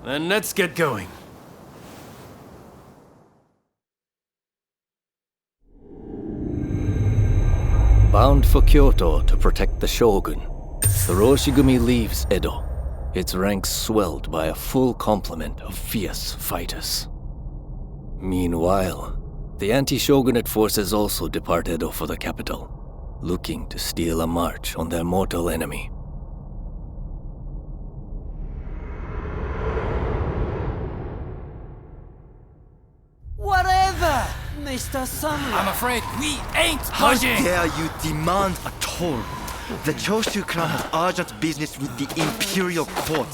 Then let's get going. Bound for Kyoto to protect the Shogun, the Roshigumi leaves Edo, its ranks swelled by a full complement of fierce fighters. Meanwhile, The anti-shogunate forces also depart Edo for the capital, looking to steal a march on their mortal enemy. Whatever, Mr. Samurai. I'm afraid we ain't How budging! dare you demand a toll? The Choshu clan has urgent business with the Imperial Court.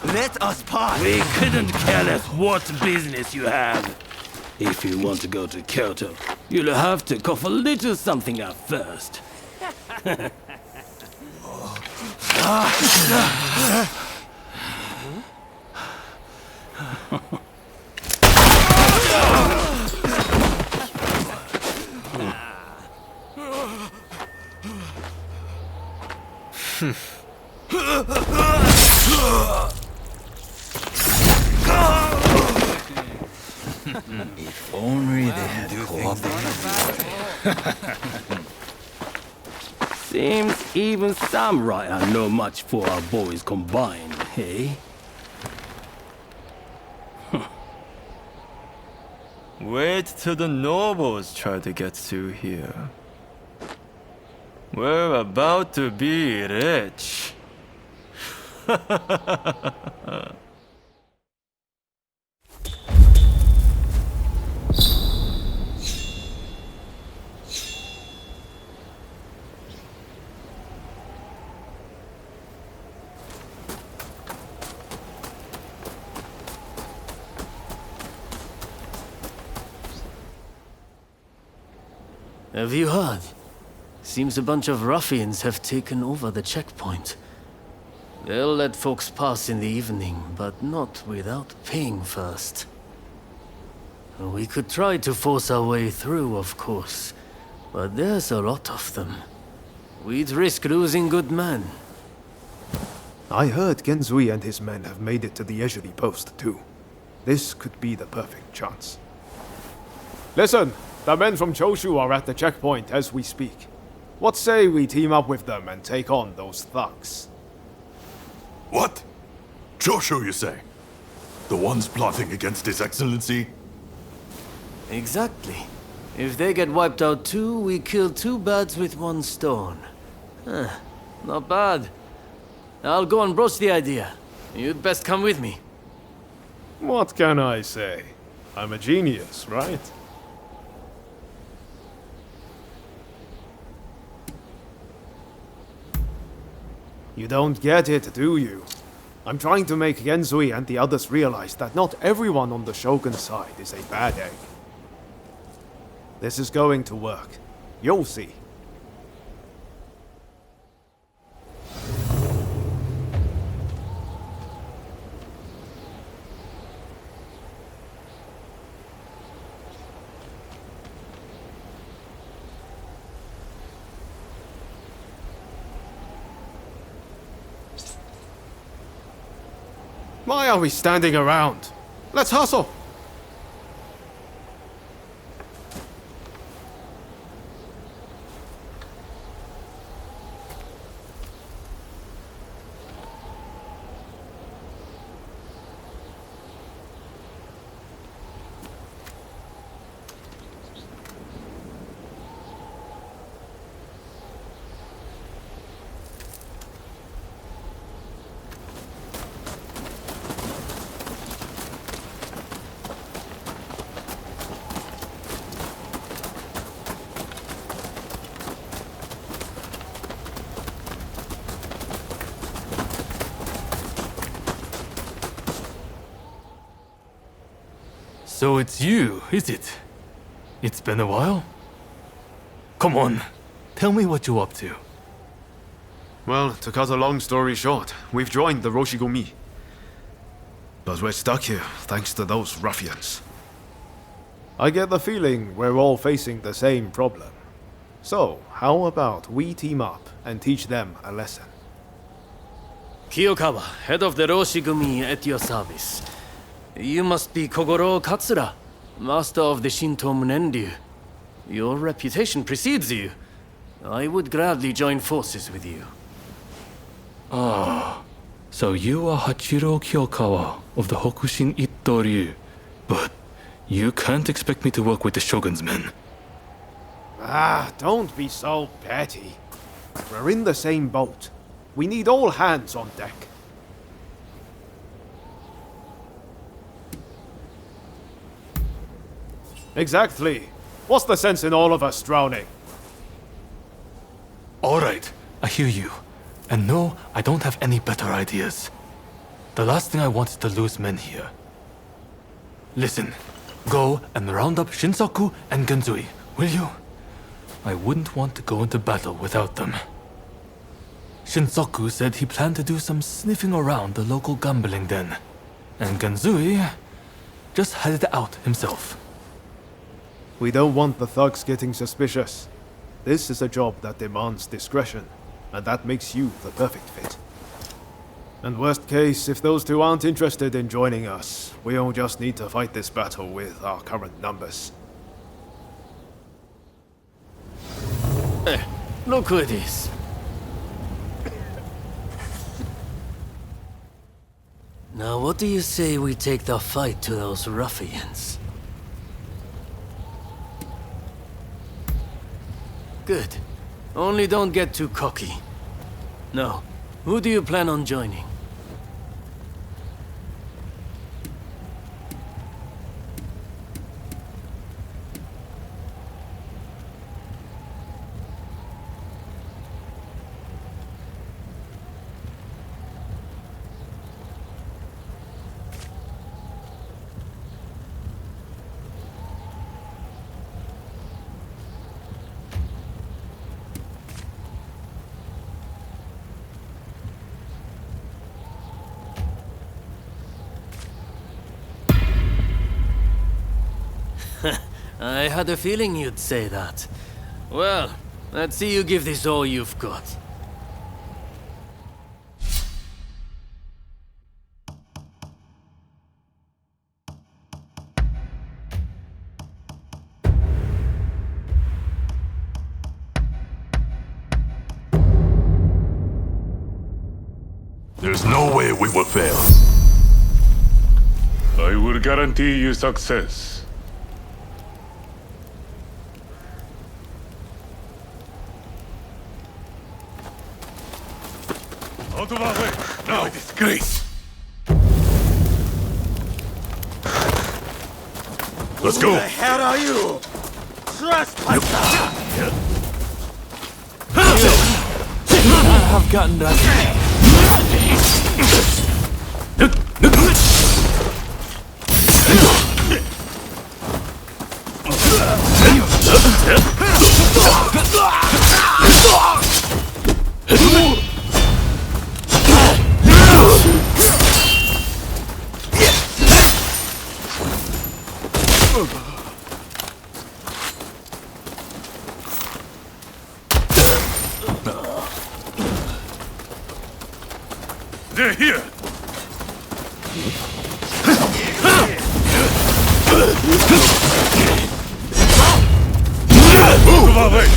Let us pass! We couldn't care less what business you have. If you want to go to Kyoto, you'll have to cough a little something up first. If only they had cooperated. Seems even samurai are no match for our boys combined, hey? Wait till the nobles try to get through here. We're about to be rich. Have you heard? Seems a bunch of ruffians have taken over the checkpoint. They'll let folks pass in the evening, but not without paying first. We could try to force our way through, of course, but there's a lot of them. We'd risk losing good men. I heard Genzui and his men have made it to the Ejiri post, too. This could be the perfect chance. Listen! The men from Choshu are at the checkpoint as we speak. What say we team up with them and take on those thugs? What? Choshu, you say? The ones plotting against His Excellency? Exactly. If they get wiped out too, we kill two birds with one stone. Huh, not bad. I'll go and broach the idea. You'd best come with me. What can I say? I'm a genius, right? You don't get it, do you? I'm trying to make Genzui and the others realize that not everyone on the Shogun's side is a bad egg. This is going to work. You'll see. Why are we standing around? Let's hustle! So it's you, is it? It's been a while? Come on, tell me what you're up to. Well, to cut a long story short, we've joined the Roshigumi. But we're stuck here, thanks to those ruffians. I get the feeling we're all facing the same problem. So, how about we team up and teach them a lesson? Kiyokawa, head of the Roshigumi, at your service. You must be Kogoro Katsura, master of the Shinto Munenryu. Your reputation precedes you. I would gladly join forces with you. Ah, so you are Hachiro Kiyokawa of the Hokushin Itto-ryu. But You can't expect me to work with the Shogun's men. Ah, don't be so petty. We're in the same boat. We need all hands on deck. Exactly. What's the sense in all of us drowning? Alright, I hear you. And no, I don't have any better ideas. The last thing I want is to lose men here. Listen, go and round up Shinsaku and Genzui, will you? I wouldn't want to go into battle without them. Shinsaku said he planned to do some sniffing around the local gambling den. And Genzui just headed out himself. We don't want the thugs getting suspicious. This is a job that demands discretion, and that makes you the perfect fit. And worst case, if those two aren't interested in joining us, we'll just need to fight this battle with our current numbers. Look who it is. Now what do you say we take the fight to those ruffians? Good. Only don't get too cocky. No. Who do you plan on joining? I had a feeling you'd say that. Well, let's see you give this all you've got. There's no way we will fail. I will guarantee you success. Out of our way! Now, disgrace! Let's go! Who the hell are you? Trespasser! I have gotten that. They're here! Move of our way!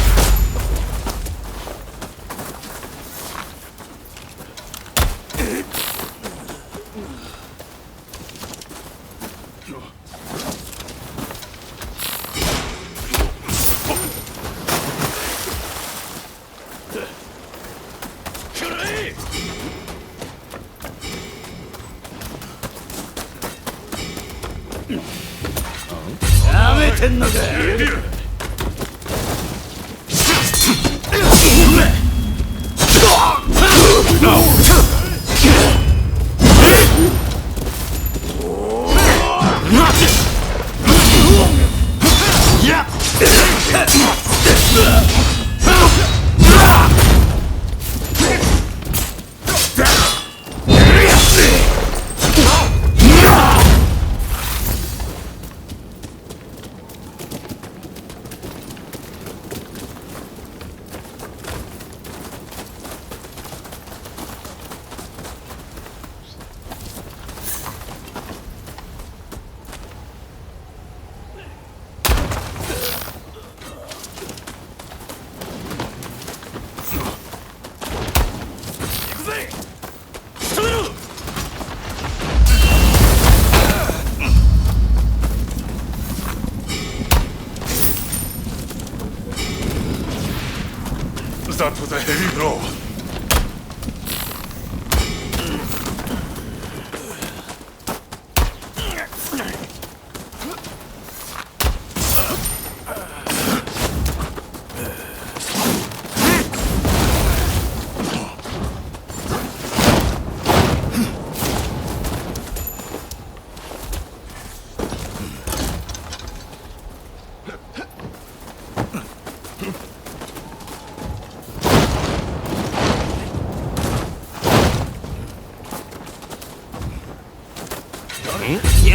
That was a heavy blow.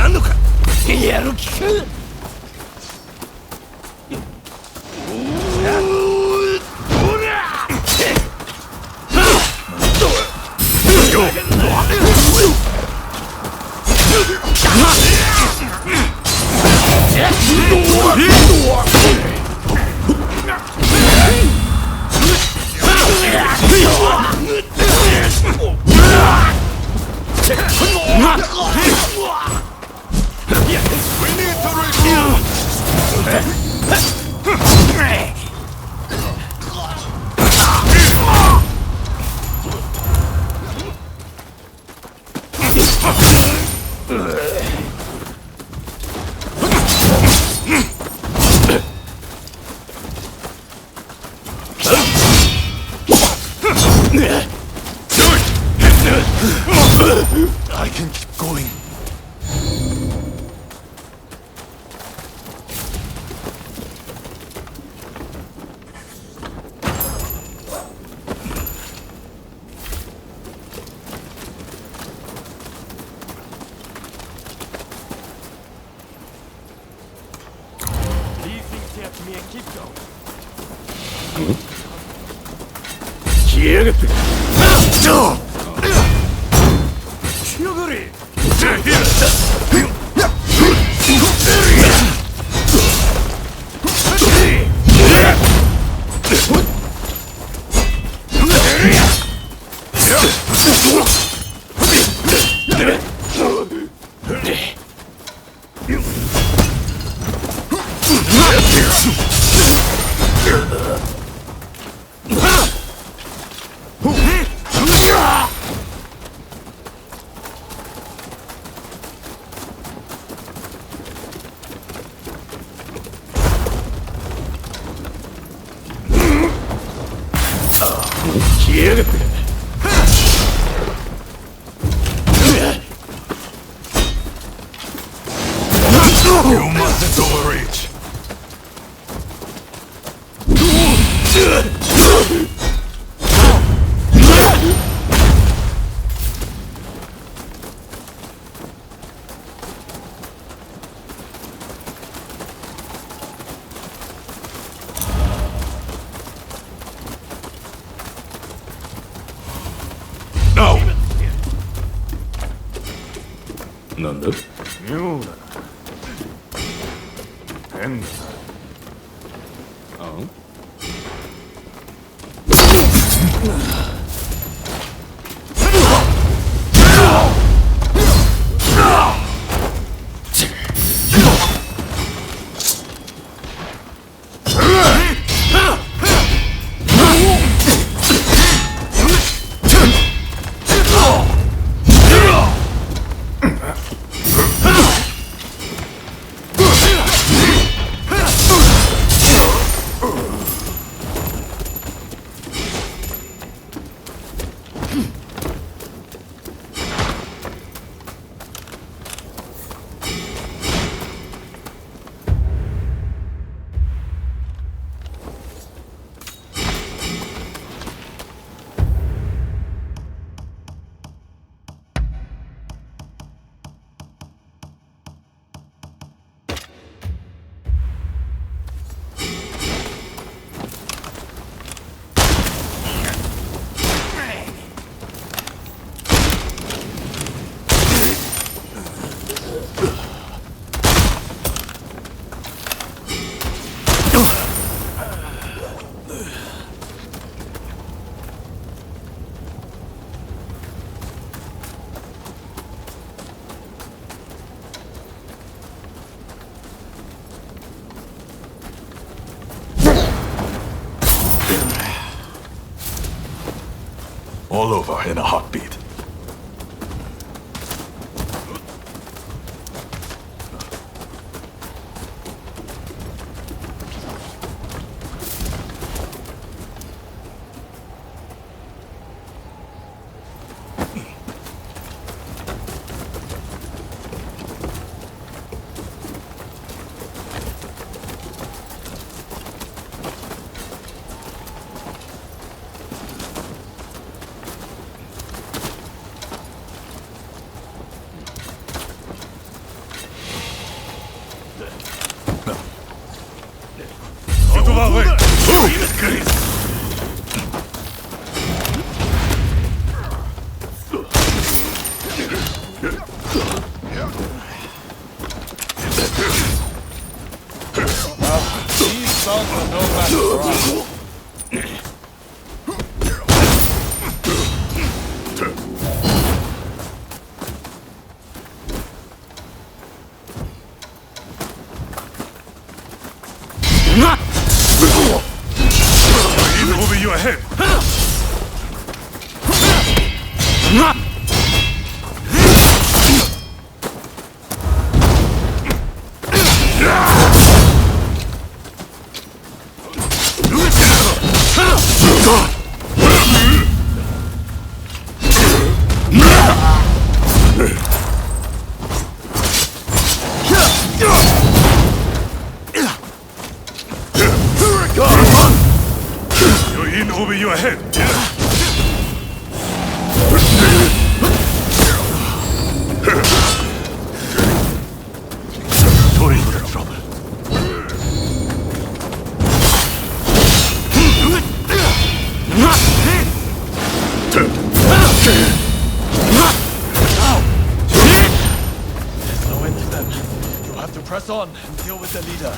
やんのかやる気かI can keep going. Leave things here to me and keep going. 消えやがって消えやがって You mustn't overreach. Now. なんだ妙だな変だなあん all over in a heartbeat. Over your head. You're in over your head. Tori, you're in trouble. There's no end to them. You have to press on and deal with the leader.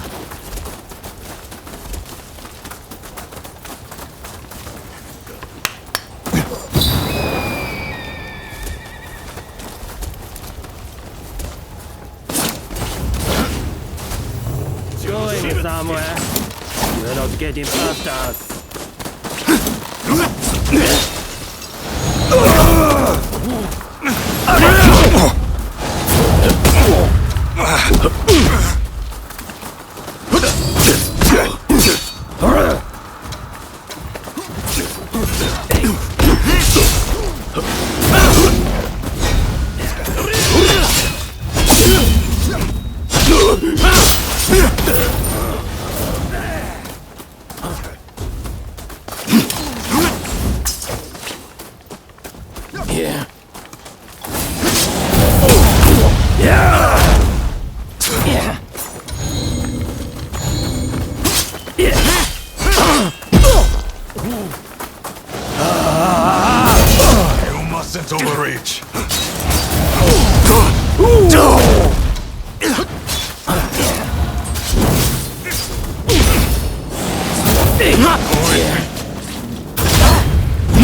Going somewhere. You're not getting past us. Yeah. You mustn't overreach.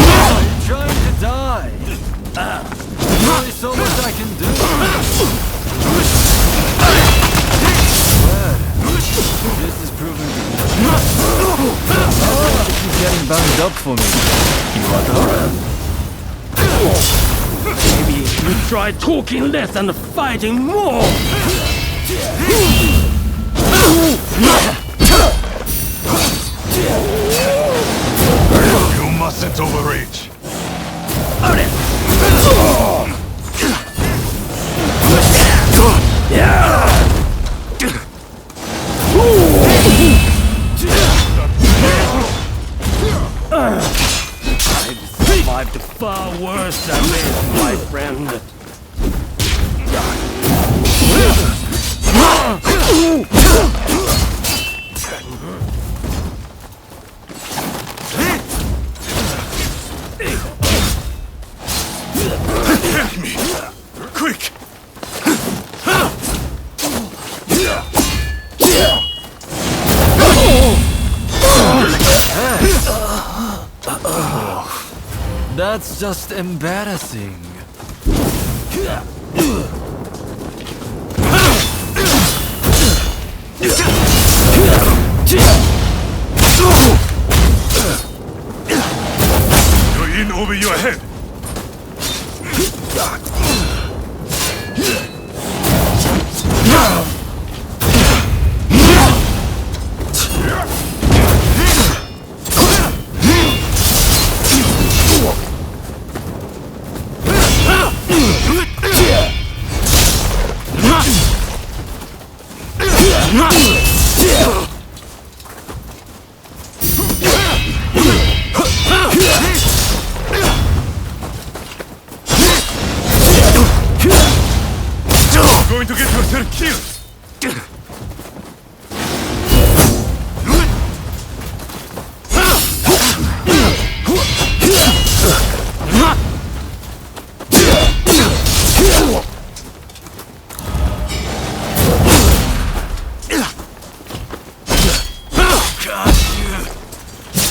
I'm trying to die. There's only so much I can do. This is proving to be. Keep getting banged up for me. You are the Maybe you try talking less and fighting more. You mustn't overreach. I've survived far worse than this, my friend. Help me! Quick! That's just embarrassing. You're in over your head. Going to get yourself killed!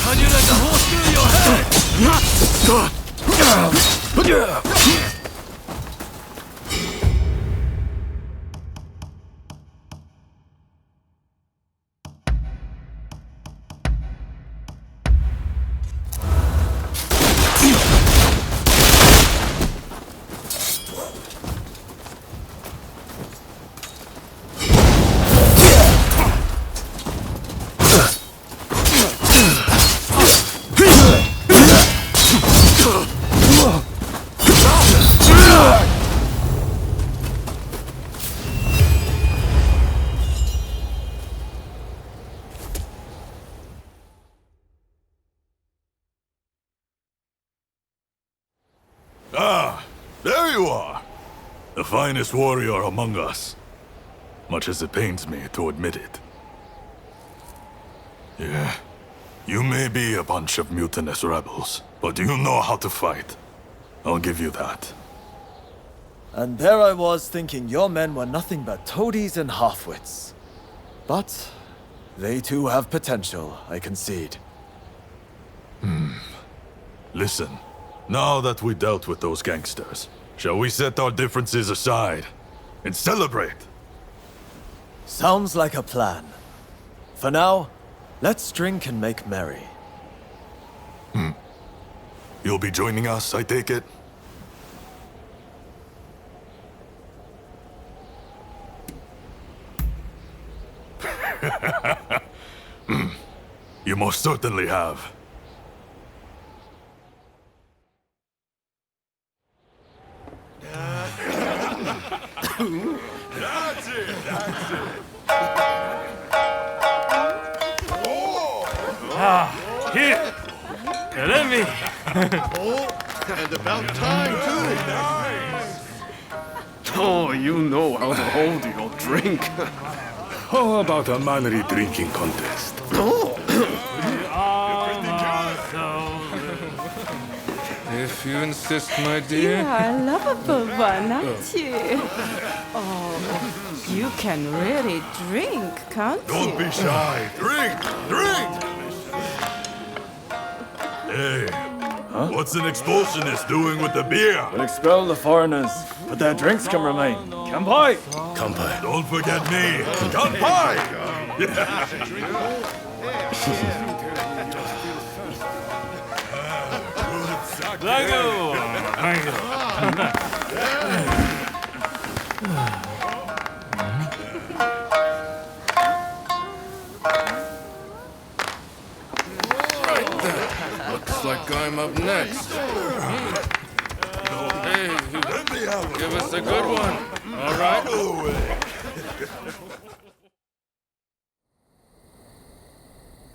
How'd you let the horse through your head? Ah, there you are. The finest warrior among us. Much as it pains me to admit it. Yeah, you may be a bunch of mutinous rebels, but you know how to fight. I'll give you that. And there I was thinking your men were nothing but toadies and halfwits. But they too have potential, I concede. Listen, now that we dealt with those gangsters, shall we set our differences aside and celebrate? Sounds like a plan. For now, let's drink and make merry. You'll be joining us, I take it? You most certainly have. That's it, that's it. Here! Let me! And about time, too! Oh, you know how to hold your drink. How about a manly drinking contest? If you insist, my You dear. are a lovable one, aren't you? Oh, you can really drink, can't you? Don't be shy. Drink! Drink! Hey, what's an expulsionist doing with the beer? We'll expel the foreigners, but their drinks can remain. Kanpai! Kanpai. Don't forget me. Kanpai! Thank you! Thank Looks like I'm up next. Hey, give us a good one. All right?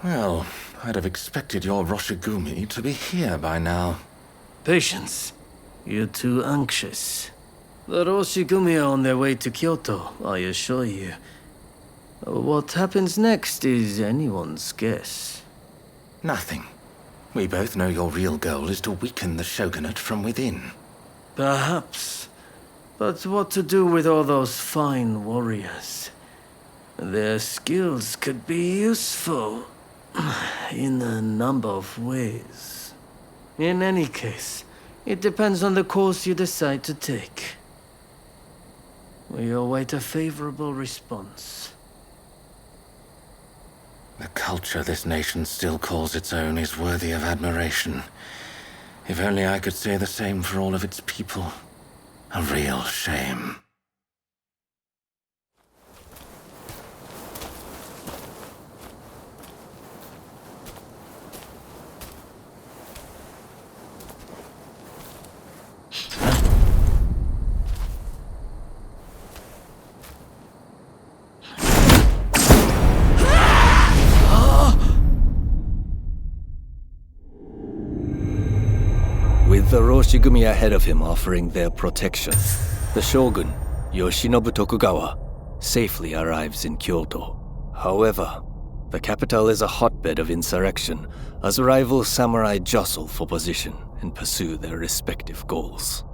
Well, I'd have expected your Roshigumi to be here by now. Patience. You're too anxious. The Roshigumi are on their way to Kyoto, I assure you. What happens next is anyone's guess. Nothing. We both know your real goal is to weaken the shogunate from within. Perhaps. But what to do with all those fine warriors? Their skills could be useful in a number of ways. In any case, it depends on the course you decide to take. We await a favorable response. The culture this nation still calls its own is worthy of admiration. If only I could say the same for all of its people. A real shame. Roshigumi ahead of him offering their protection. The shogun, Yoshinobu Tokugawa, safely arrives in Kyoto. However, the capital is a hotbed of insurrection as rival samurai jostle for position and pursue their respective goals.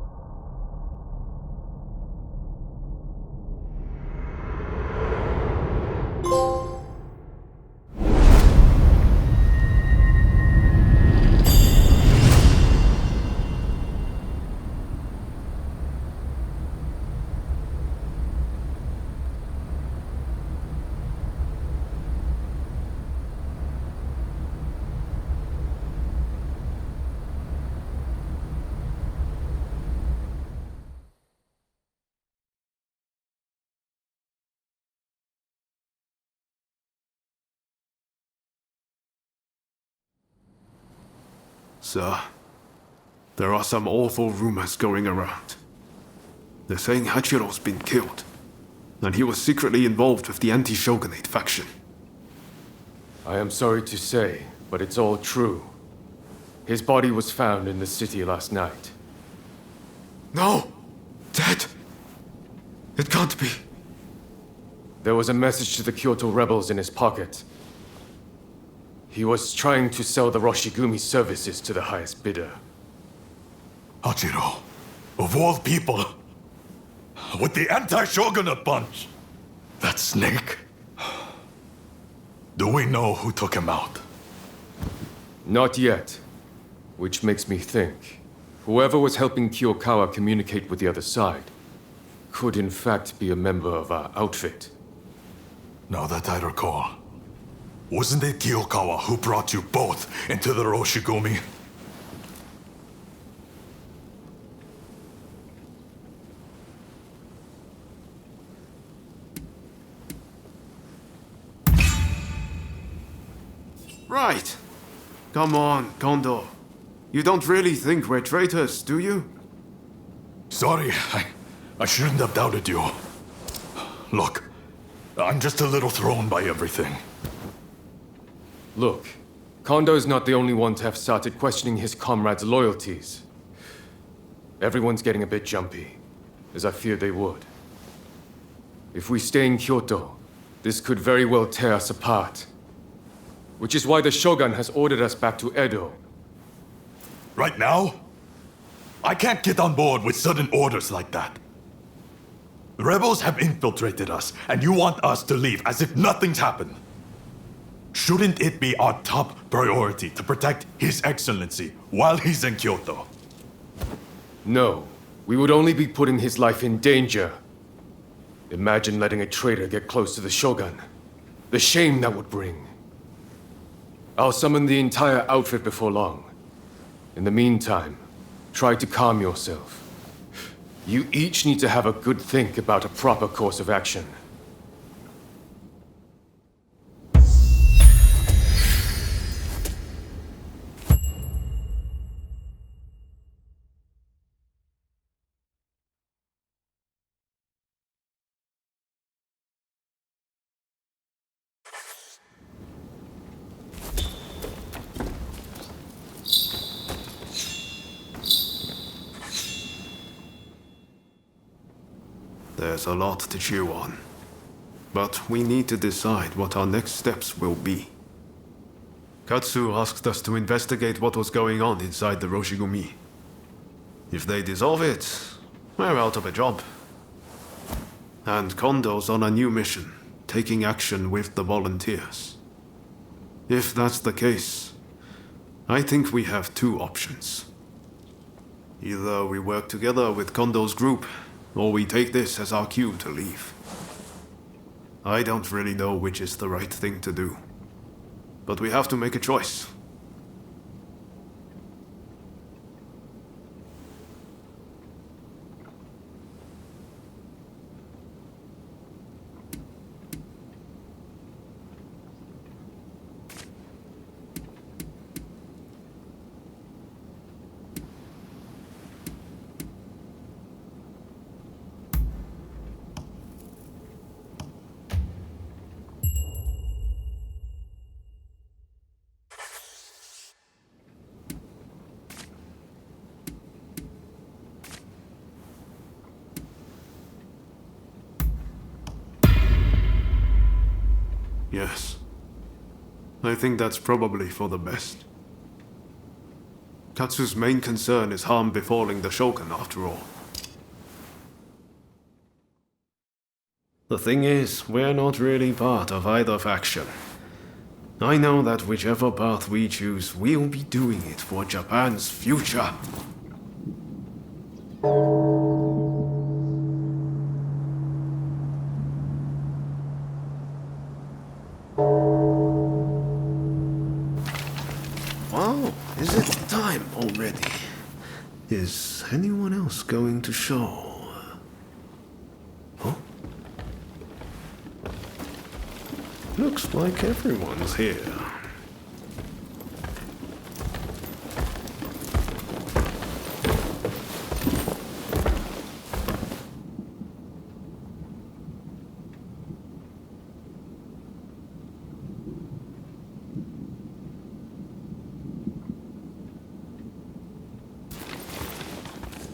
Sir, there are some awful rumors going around. They're saying Hachiro's been killed, and he was secretly involved with the anti-shogunate faction. I am sorry to say, but it's all true. His body was found in the city last night. No! Dead! It can't be. There was a message to the Kyoto rebels in his pocket. He was trying to sell the Roshigumi services to the highest bidder. Hachiro, of all people, with the anti-shogunate bunch, that snake. Do we know who took him out? Not yet. Which makes me think, whoever was helping Kiyokawa communicate with the other side could in fact be a member of our outfit. Now that I recall, wasn't it Kiyokawa who brought you both into the Roshigumi? Right. Come on, Kondo. You don't really think we're traitors, do you? Sorry, I shouldn't have doubted you. Look, I'm just a little thrown by everything. Look, Kondo's not the only one to have started questioning his comrades' loyalties. Everyone's getting a bit jumpy, as I feared they would. If we stay in Kyoto, this could very well tear us apart. Which is why the Shogun has ordered us back to Edo. Right now? I can't get on board with sudden orders like that. The rebels have infiltrated us, and you want us to leave as if nothing's happened. Shouldn't it be our top priority to protect His Excellency while he's in Kyoto? No, we would only be putting his life in danger. Imagine letting a traitor get close to the Shogun. The shame that would bring. I'll summon the entire outfit before long. In the meantime, try to calm yourself. You each need to have a good think about a proper course of action. There's a lot to chew on. But we need to decide what our next steps will be. Katsu asked us to investigate what was going on inside the Roshigumi. If they dissolve it, we're out of a job. And Kondo's on a new mission, taking action with the volunteers. If that's the case, I think we have two options. Either we work together with Kondo's group, or we take this as our cue to leave. I don't really know which is the right thing to do. But we have to make a choice. Yes. I think that's probably for the best. Katsu's main concern is harm befalling the Shogun, after all. The thing is, we're not really part of either faction. I know that whichever path we choose, we'll be doing it for Japan's future. Wow, is it time already? Is anyone else going to show? Huh? Looks like everyone's here.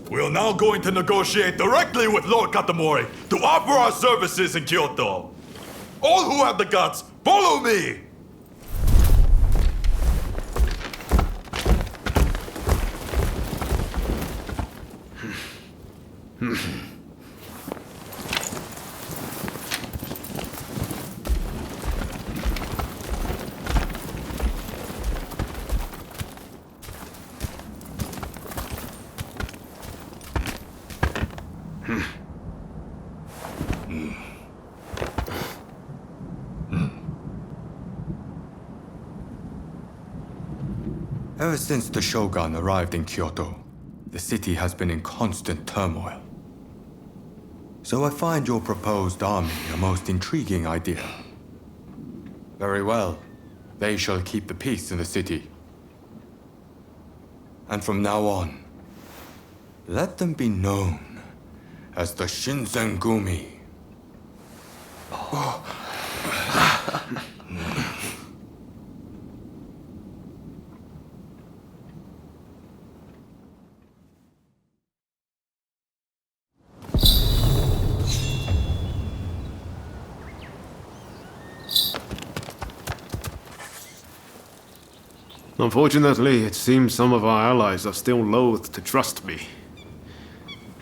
We are now going to negotiate directly with Lord Katamori to offer our services in Kyoto. All who have the guts, follow me! Ever since the Shogun arrived in Kyoto, the city has been in constant turmoil. So I find your proposed army a most intriguing idea. Very well. They shall keep the peace in the city. And from now on, let them be known as the Shinsengumi. Unfortunately, it seems some of our allies are still loath to trust me.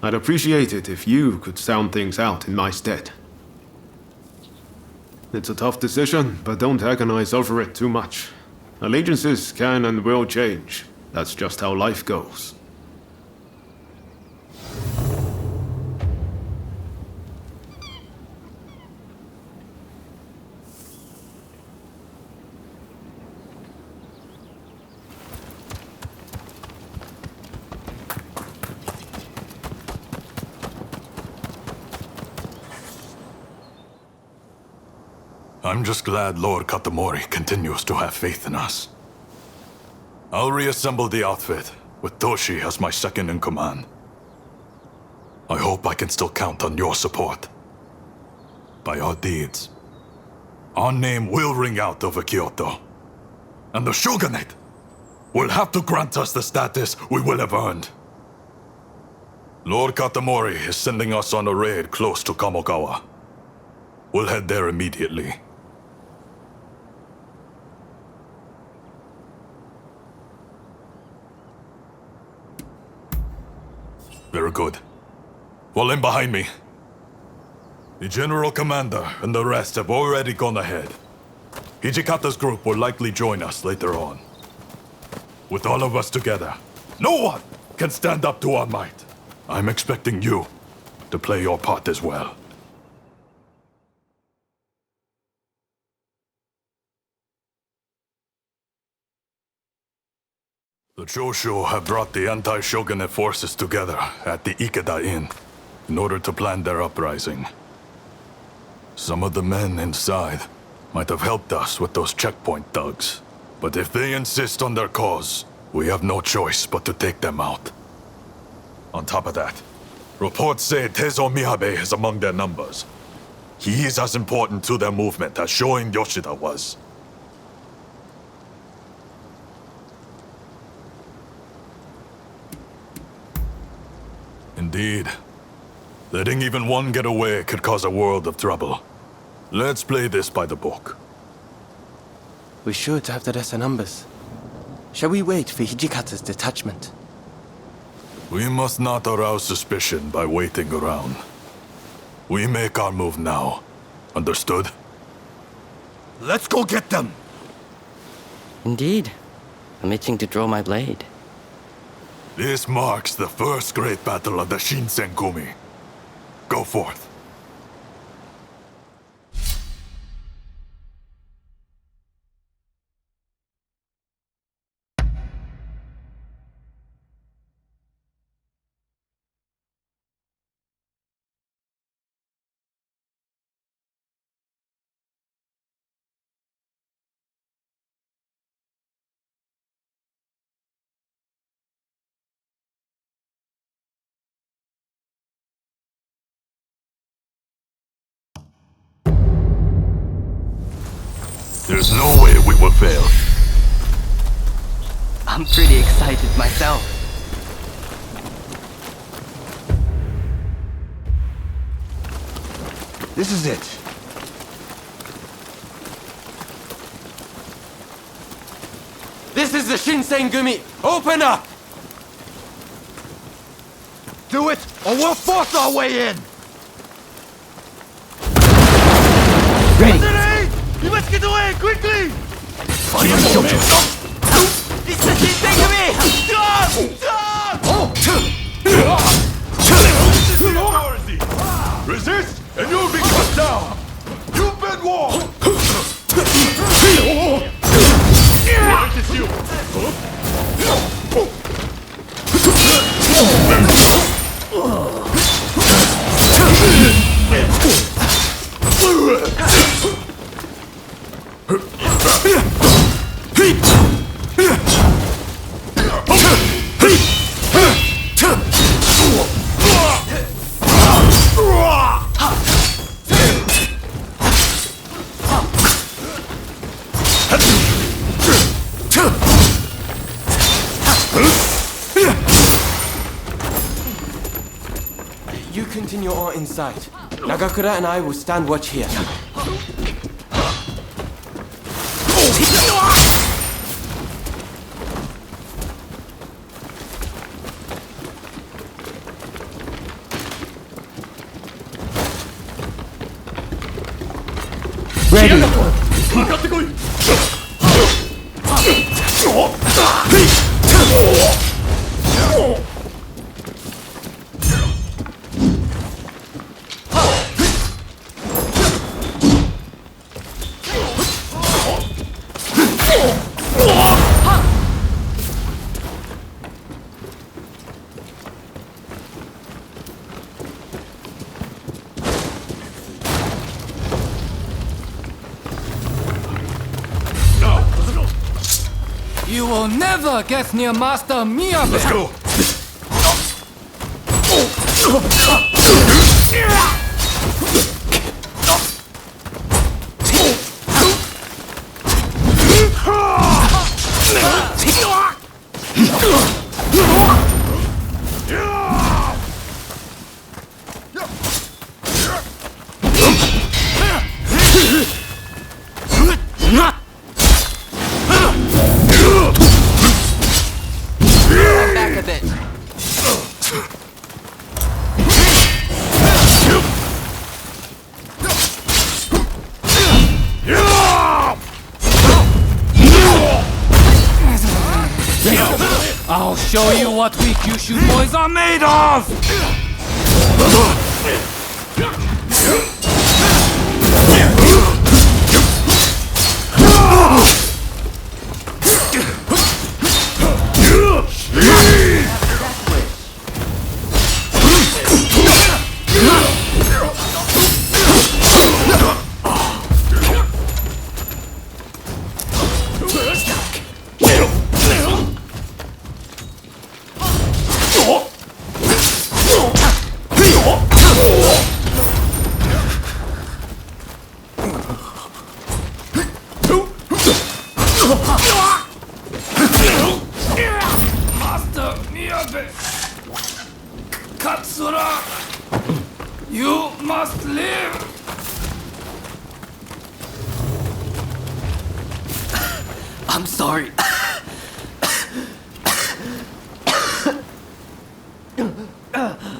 I'd appreciate it if you could sound things out in my stead. It's a tough decision, but don't agonize over it too much. Allegiances can and will change. That's just how life goes. I'm just glad Lord Katamori continues to have faith in us. I'll reassemble the outfit, with Toshi as my second in command. I hope I can still count on your support. By our deeds, our name will ring out over Kyoto. And the Shogunate will have to grant us the status we will have earned. Lord Katamori is sending us on a raid close to Kamogawa. We'll head there immediately. Very good. Fall in behind me. The General Commander and the rest have already gone ahead. Hijikata's group will likely join us later on. With all of us together, no one can stand up to our might. I'm expecting you to play your part as well. The Choshu have brought the anti-shogunate forces together at the Ikeda Inn in order to plan their uprising. Some of the men inside might have helped us with those checkpoint thugs, but if they insist on their cause, we have no choice but to take them out. On top of that, reports say Tezo Miyabe is among their numbers. He is as important to their movement as Shoin Yoshida was. Indeed. Letting even one get away could cause a world of trouble. Let's play this by the book. We should have the lesser numbers. Shall we wait for Hijikata's detachment? We must not arouse suspicion by waiting around. We make our move now. Understood? Let's go get them! Indeed. I'm itching to draw my blade. This marks the first great battle of the Shinsengumi. Go forth. There's no way we will fail. I'm pretty excited myself. This is it. This is the Shinsengumi! Open up! Do it, or we'll force our way in! Ready! You must get away, quickly! Fire Jojo! It's the Shinsengumi! Stop! Stop! Resist, and you'll be cut down! You've been warned! What is you? You continue on inside. Nagakura and I will stand watch here. Ready! You will never get near Master Miyabe! Let's go! Back a bit. I'll show you what we Kyushu boys are made of! I'm sorry.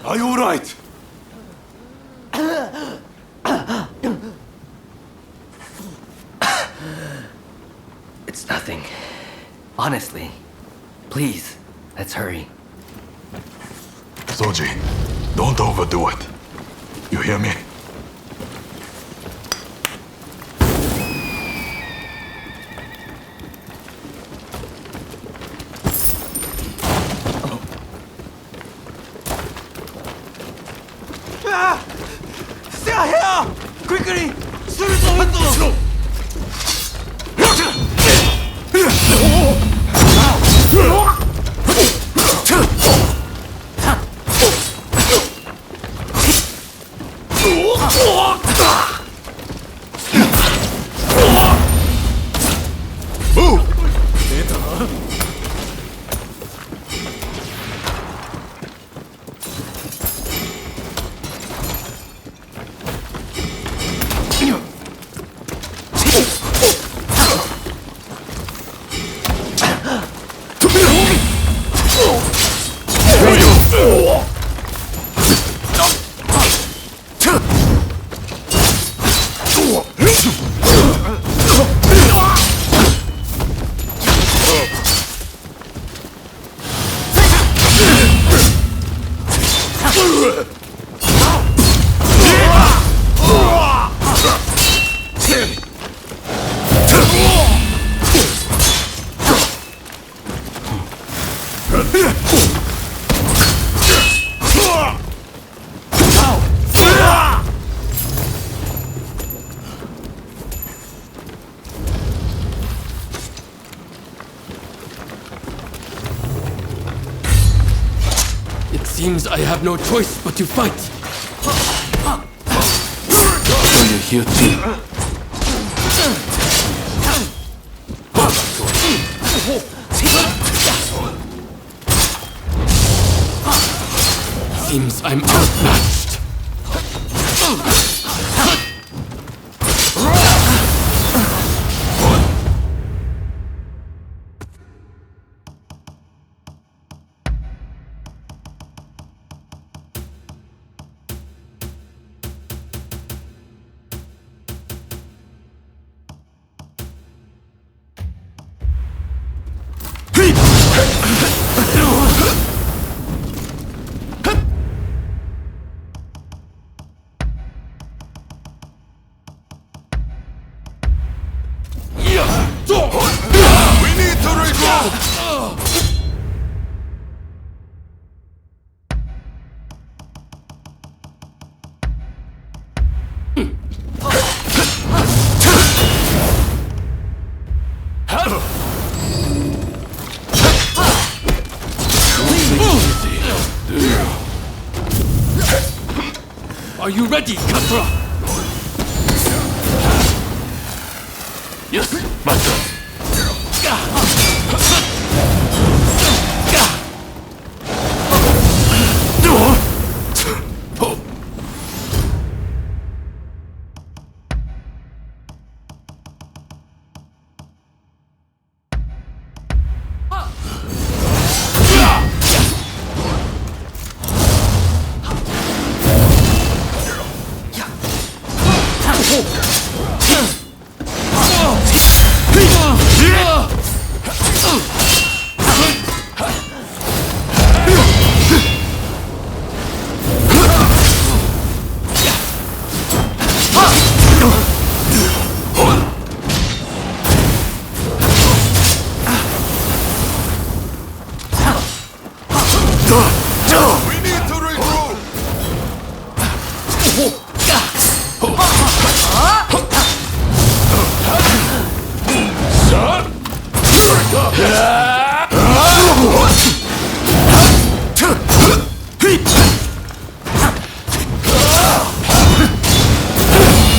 Are you alright? It's nothing. Honestly. Please, let's hurry. Soji, don't overdo it. You hear me? Stay here! Quickly! Through the window! Seems I have no choice but to fight. So you're here too. Seems I'm outmatched. Are you ready, Katra? Yes, master.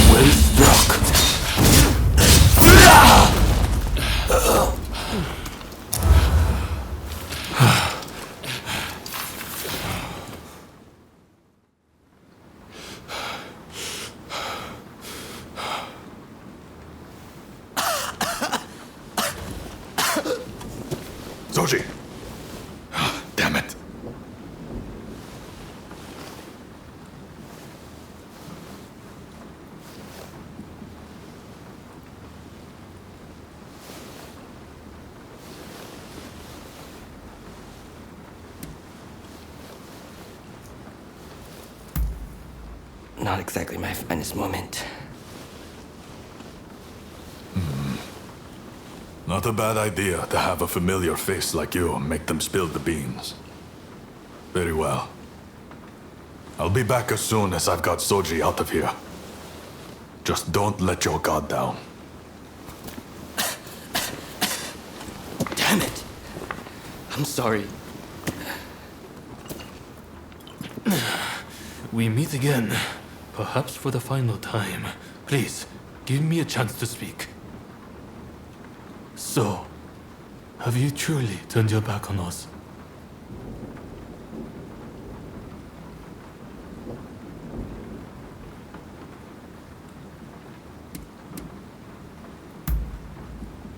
Well struck. Soji! Damn it. Not exactly my finest moment. Not a bad idea to have a familiar face like you make them spill the beans. Very well. I'll be back as soon as I've got Soji out of here. Just don't let your guard down. Damn it! I'm sorry. We meet again, perhaps for the final time. Please, give me a chance to speak. So, have you truly turned your back on us?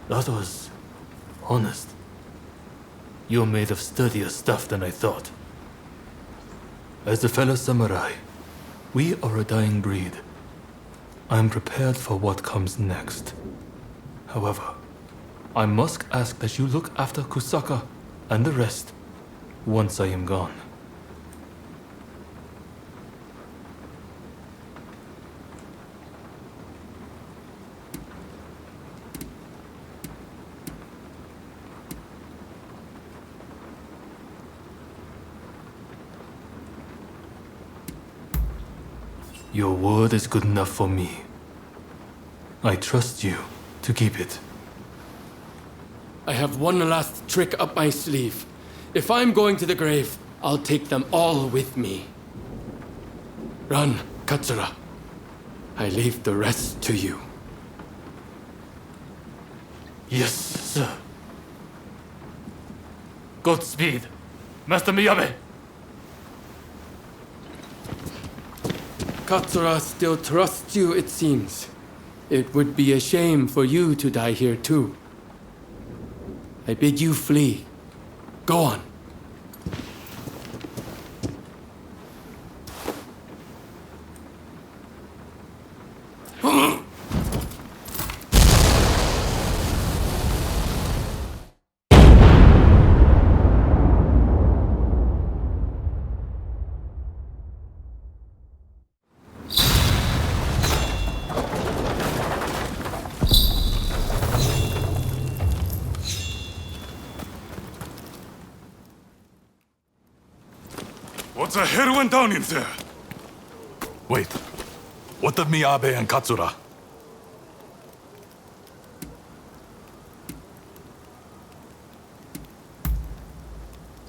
That was honest. You're made of sturdier stuff than I thought. As a fellow samurai, we are a dying breed. I'm prepared for what comes next. However, I must ask that you look after Kusaka and the rest once I am gone. Your word is good enough for me. I trust you to keep it. I have one last trick up my sleeve. If I'm going to the grave, I'll take them all with me. Run, Katsura. I leave the rest to you. Yes, sir. Godspeed, Master Miyabe. Katsura still trusts you, it seems. It would be a shame for you to die here too. I bid you flee. Go on. What the hell went down in there? Wait. What of Miyabe and Katsura?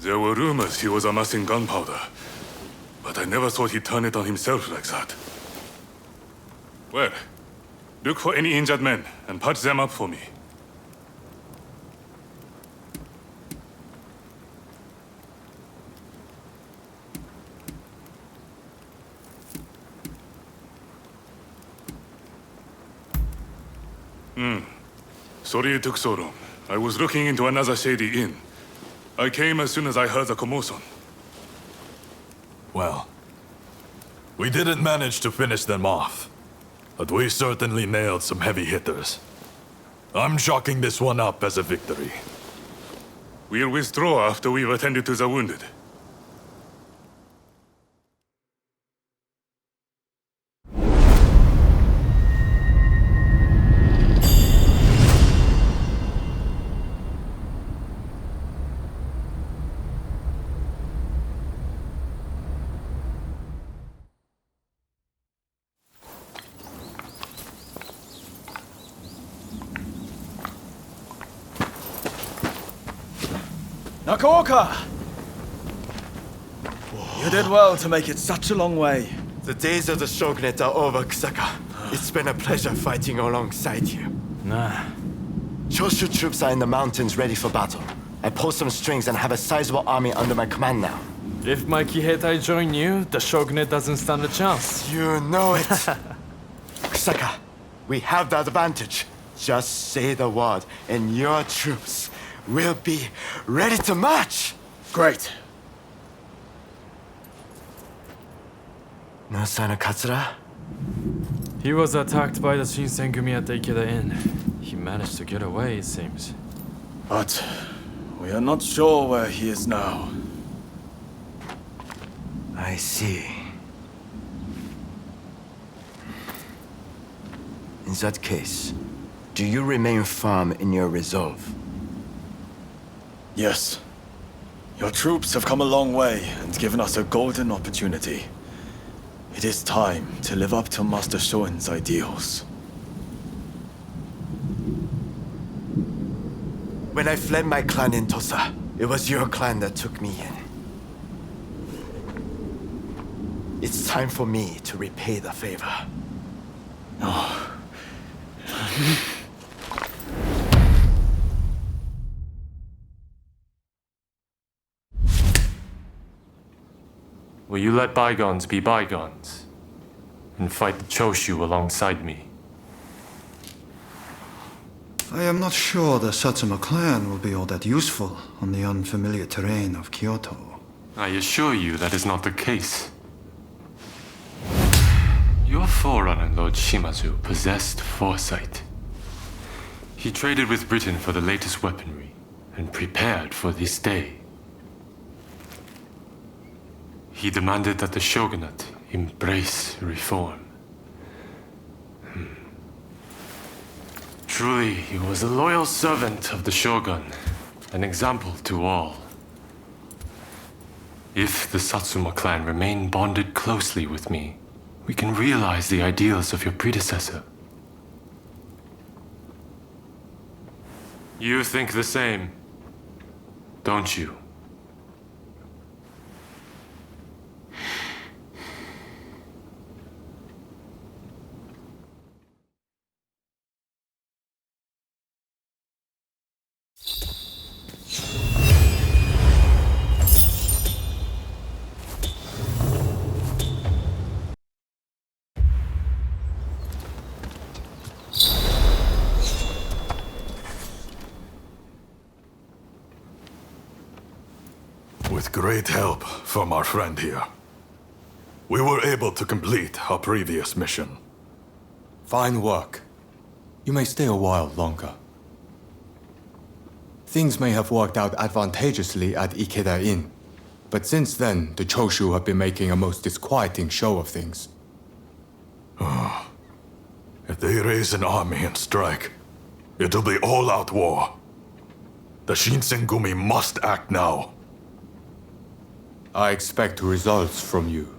There were rumors he was amassing gunpowder, but I never thought he'd turn it on himself like that. Well, look for any injured men and patch them up for me. Sorry it took so long. I was looking into another shady inn. I came as soon as I heard the commotion. Well, we didn't manage to finish them off, but we certainly nailed some heavy hitters. I'm chalking this one up as a victory. We'll withdraw after we've attended to the wounded. Nakaoka! You did well to make it such a long way. The days of the shogunate are over, Kusaka. It's been a pleasure fighting alongside you. Nah. Choshu troops are in the mountains ready for battle. I pulled some strings and have a sizable army under my command now. If my Kiheitai join you, the shogunate doesn't stand a chance. You know it. Kusaka, we have the advantage. Just say the word, and your troops we'll be ready to march. Great. No sign of Katsura? He was attacked by the Shinsengumi at the Ikeda Inn. He managed to get away, it seems. But we are not sure where he is now. I see. In that case, do you remain firm in your resolve? Yes. Your troops have come a long way and given us a golden opportunity. It is time to live up to Master Shoin's ideals. When I fled my clan in Tosa, it was your clan that took me in. It's time for me to repay the favor. Oh. Will you let bygones be bygones and fight the Choshu alongside me? I am not sure the Satsuma clan will be all that useful on the unfamiliar terrain of Kyoto. I assure you that is not the case. Your forerunner, Lord Shimazu, possessed foresight. He traded with Britain for the latest weaponry and prepared for this day. He demanded that the shogunate embrace reform. Truly, he was a loyal servant of the shogun, an example to all. If the Satsuma clan remain bonded closely with me, we can realize the ideals of your predecessor. You think the same, don't you? With great help from our friend here, we were able to complete our previous mission. Fine work. You may stay a while longer. Things may have worked out advantageously at Ikeda Inn, but since then, the Choshu have been making a most disquieting show of things. If they raise an army and strike, it'll be all-out war. The Shinsengumi must act now. I expect results from you.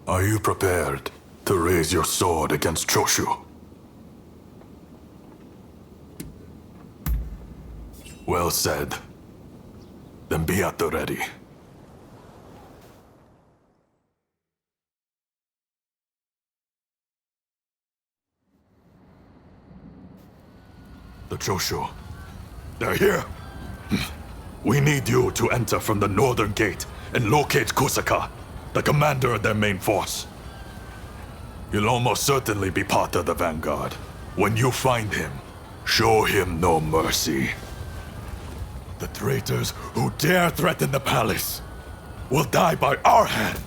Are you prepared to raise your sword against Choshu? Well said. Then be at the ready. The Choshu. They're here! We need you to enter from the northern gate and locate Kusaka, the commander of their main force. He'll almost certainly be part of the vanguard. When you find him, show him no mercy. The traitors who dare threaten the palace will die by our hand.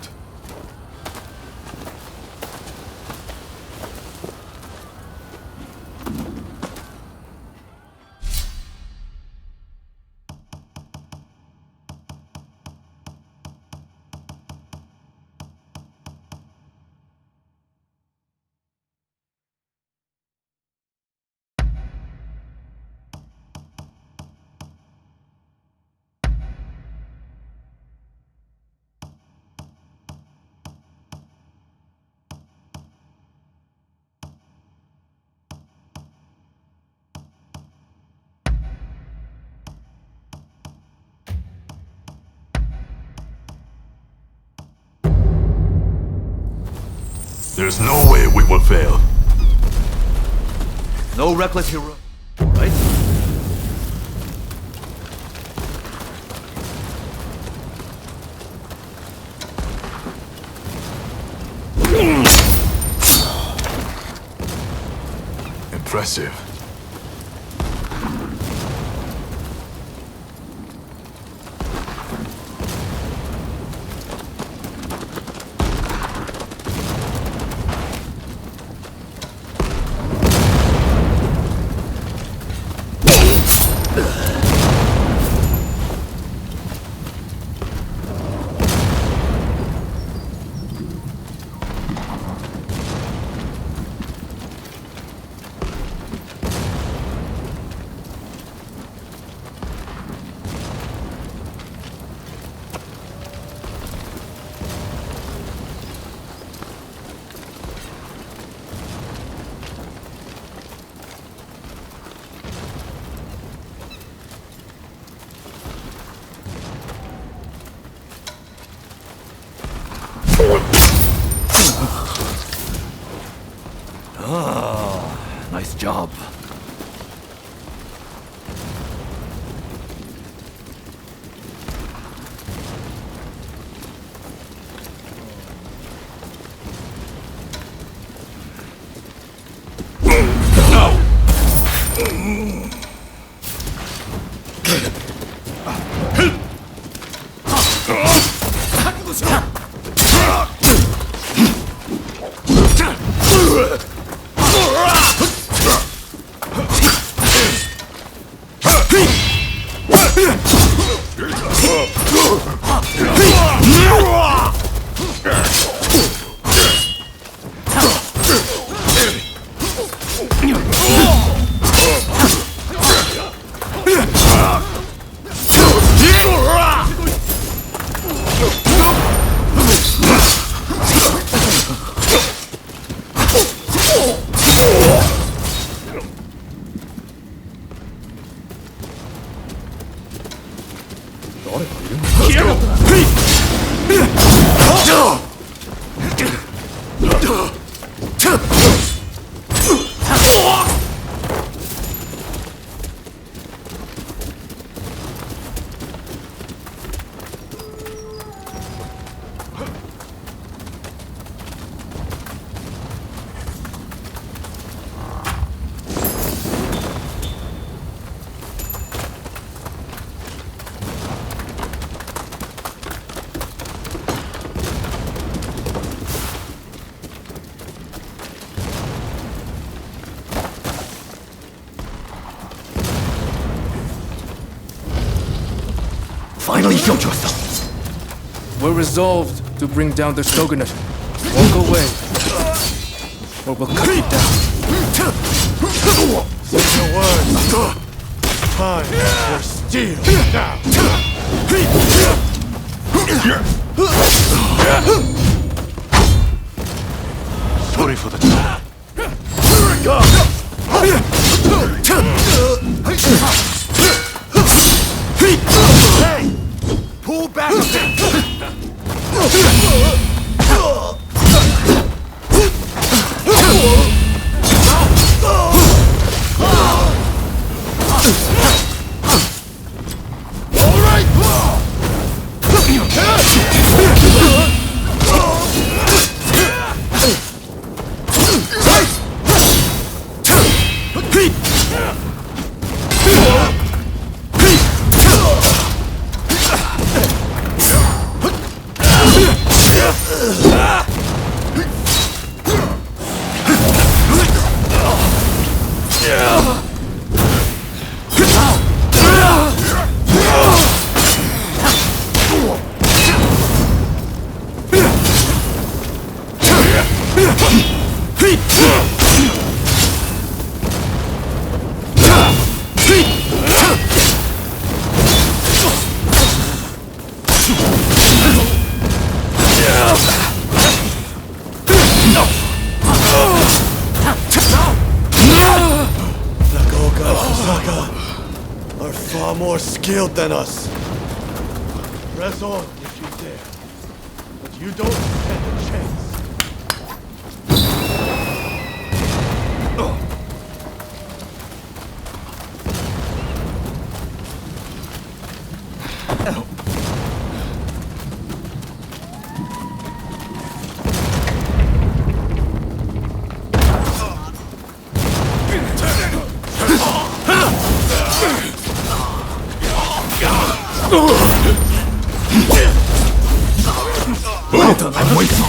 There's no way we will fail. No reckless hero, right? Impressive. Nice job. Finally showed yourself. We're resolved to bring down the shogunate. Walk away, or we'll cut you down. Say your words. Time for steel now. Sorry for the trouble. Hey! Pull back a bit! Are far more skilled than us. Press on if you dare, but you don't stand a chance. I'm waiting.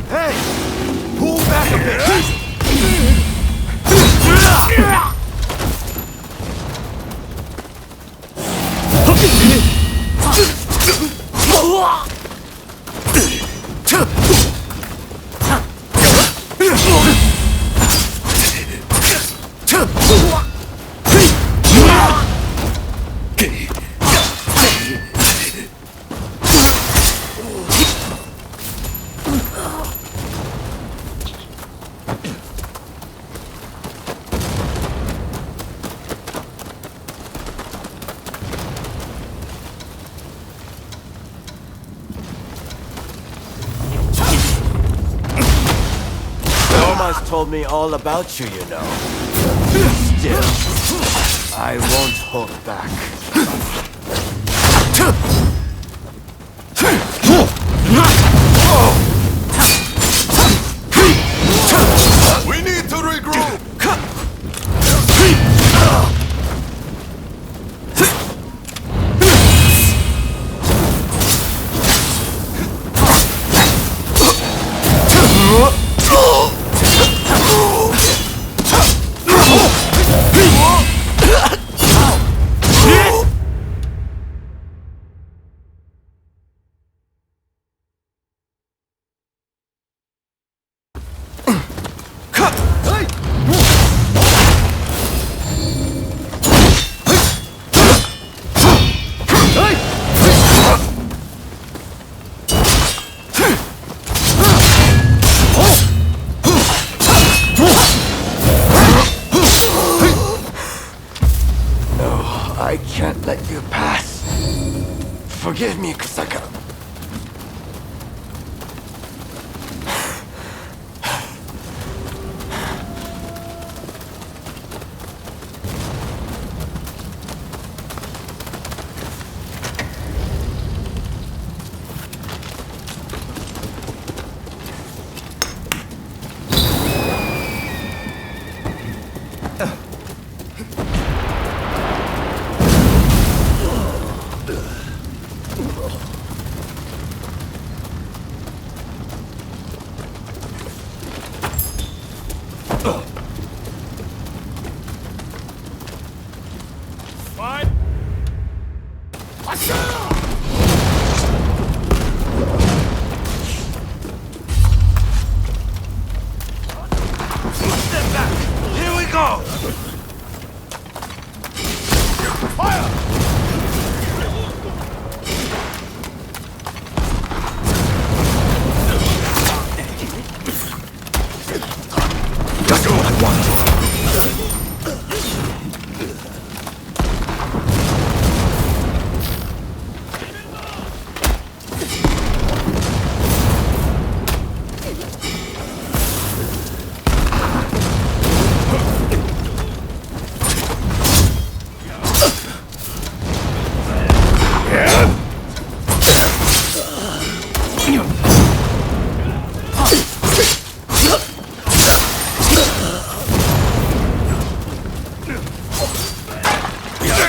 Hey! Pull back a bit! just told me all about you, you know. Still, I won't hold back. We need to regroup! I can't let you pass. Forgive me, Kusaka.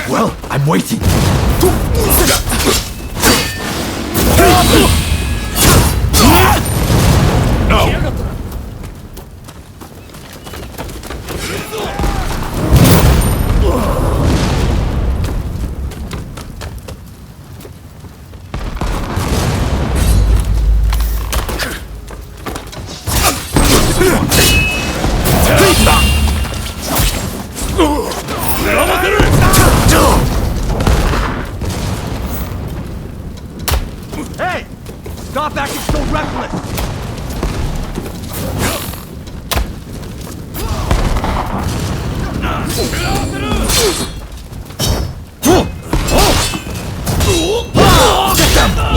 Well, I'm waiting. No! Hey! Stop acting so reckless! Get them!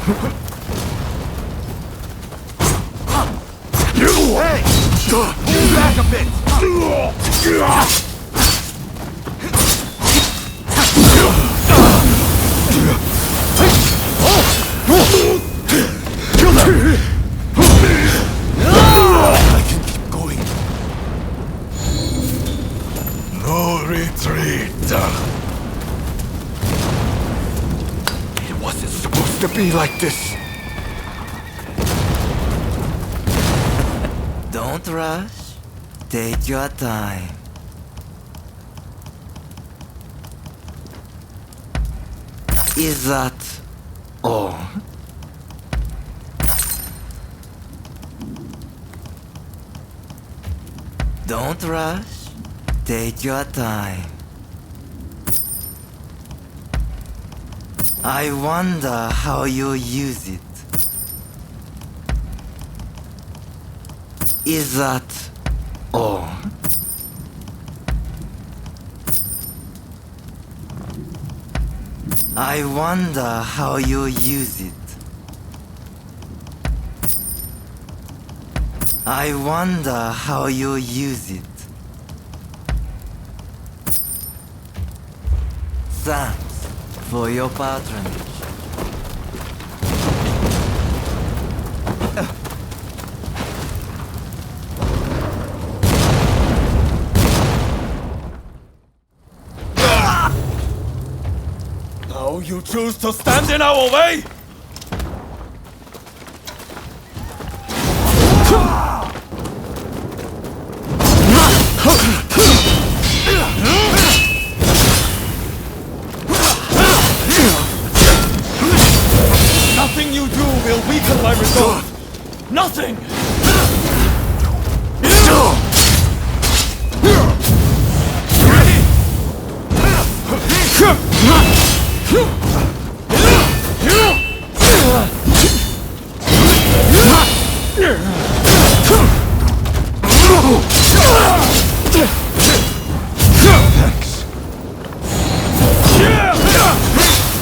Hey! Move back a bit! Kill them! I can keep going. No retreat. It wasn't supposed to be like this. Don't rush. Take your time. Is that all? Don't rush. Take your time. I wonder how you use it. Is that all? I wonder how you use it. I wonder how you use it. Thanks for your patronage. Now you choose to stand in our way? Nothing you do will weaken my resolve. Nothing!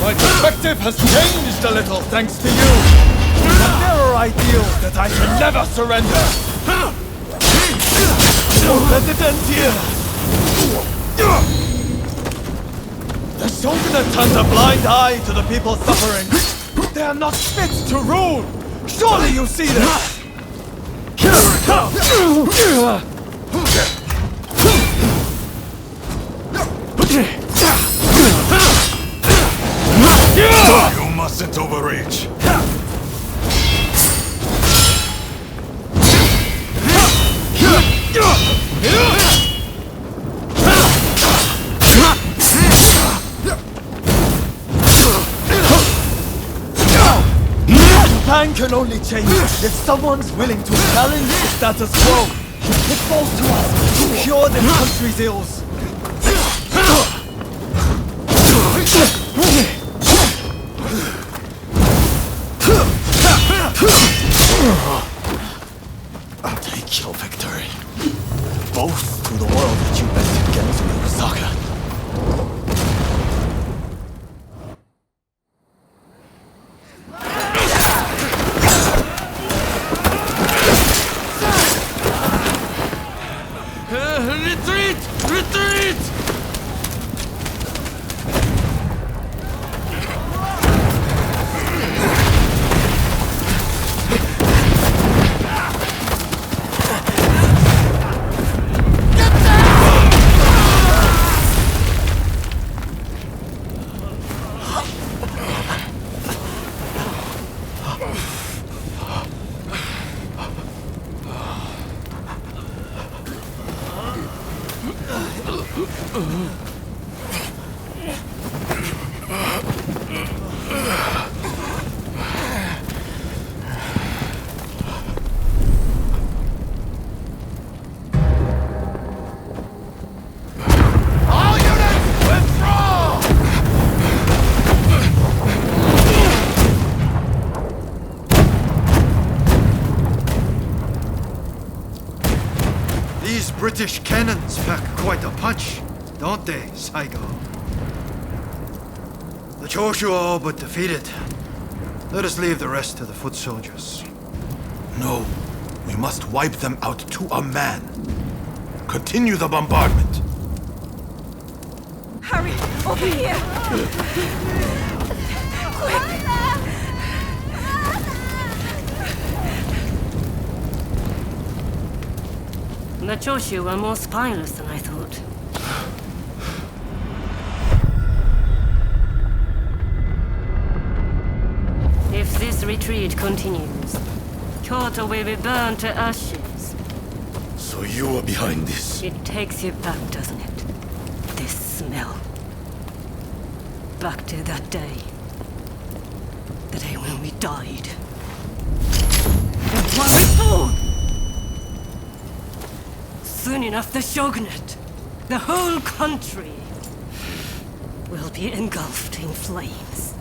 My perspective has changed a little thanks to you. But there are ideals that I can never surrender. Don't let it end here. The Shogunate turns a blind eye to the people suffering. They are not fit to rule. Surely you see this. You mustn't overreach. Japan can only change if someone's willing to challenge the status quo. It falls to us to cure this country's ills. Take your victory. Boast to the world that you bested against me, Osaka. Retreat! Retreat! These British cannons pack quite a punch, don't they, Saigo? The Choshu are all but defeated. Let us leave the rest to the foot soldiers. No. We must wipe them out to a man. Continue the bombardment. Hurry! Over here! Quick! The Choshu were more spineless than I thought. If this retreat continues, Kyoto will be burned to ashes. So you are behind this? It takes you back, doesn't it? This smell. Back to that day. The day when we died. And once more! Soon enough, the shogunate, the whole country, will be engulfed in flames.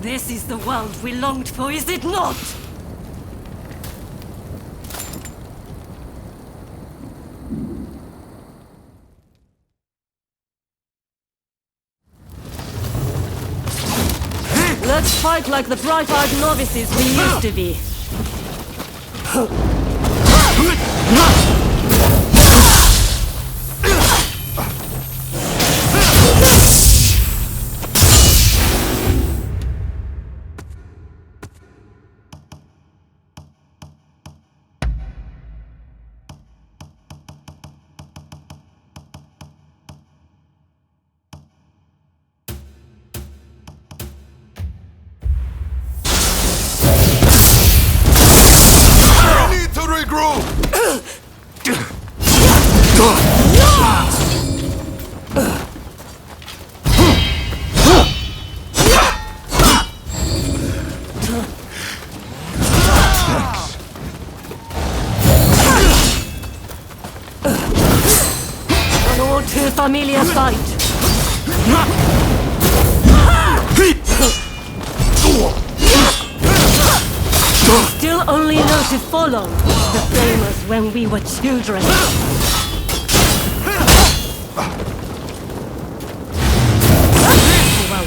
This is the world we longed for, is it not? Let's fight like the bright-eyed novices we used to be. An all too familiar fight. Still only know to follow the famous when we were children.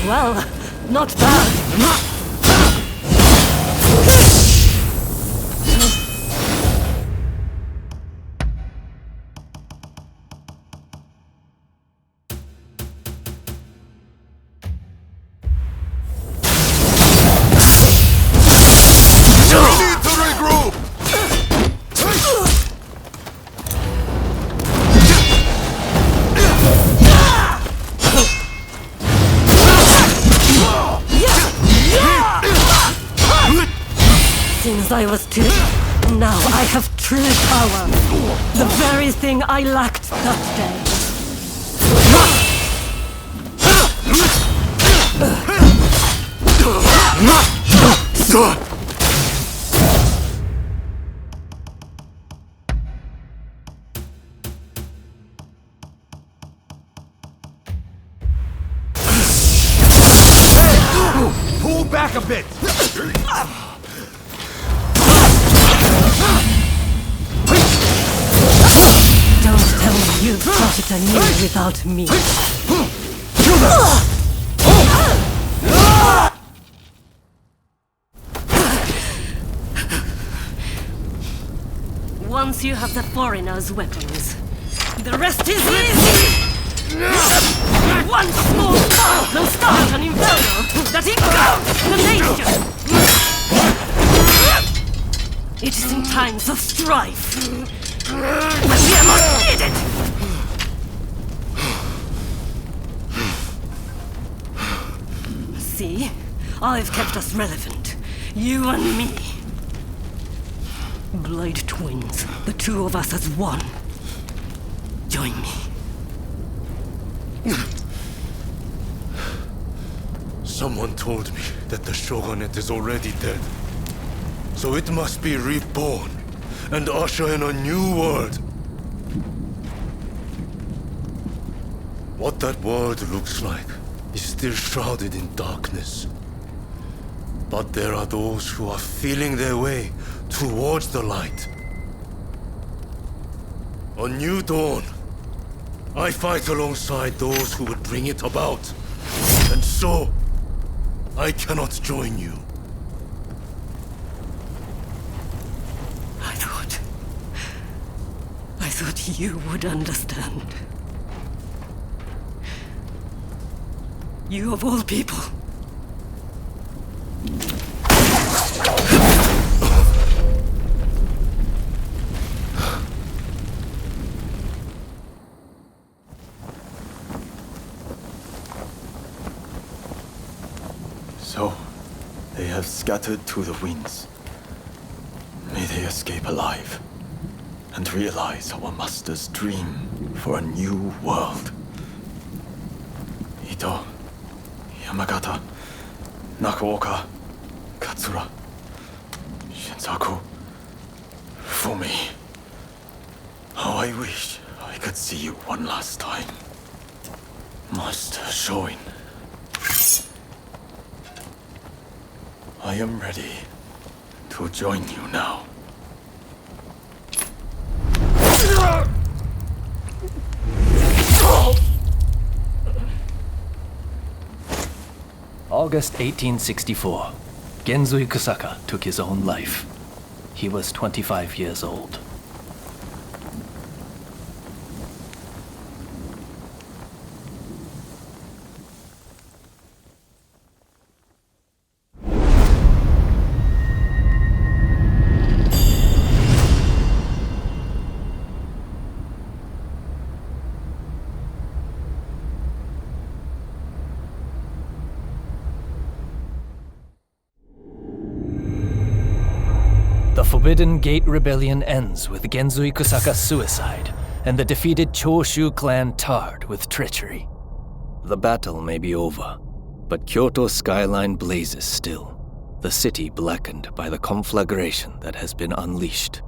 Well, not bad. Since I was 2, now I have true power. The very thing I lacked that day. Pull back a bit! Don't tell me you've started anew without me. Once you have the foreigners' weapons, the rest is easy! One small spark will start an inferno that engulfs the nation! It is in times of strife when we are most needed! See? I've kept us relevant. You and me. Blade twins. The two of us as one. Join me. Someone told me that the shogunate is already dead. So it must be reborn and usher in a new world. What that world looks like is still shrouded in darkness. But there are those who are feeling their way towards the light. A new dawn. I fight alongside those who would bring it about. And so, I cannot join you. I thought you would understand. You of all people. So, they have scattered to the winds. May they escape alive and realize our master's dream for a new world. Ito, Yamagata, Nakaoka, Katsura, Shinsaku, Fumi. How I wish I could see you one last time. Master Shoin. I am ready to join you now. August 1864. Genzui Kusaka took his own life. He was 25 years old. The Forbidden Gate Rebellion ends with Genzui Kusaka's suicide, and the defeated Choshu clan tarred with treachery. The battle may be over, but Kyoto's skyline blazes still, the city blackened by the conflagration that has been unleashed.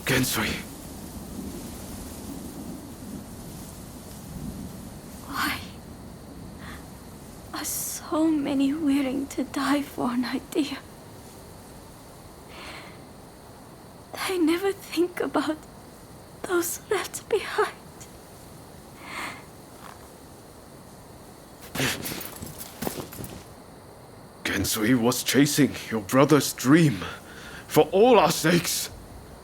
Genzui. Why are so many willing to die for an idea? They never think about those left behind. Genzui was chasing your brother's dream. For all our sakes.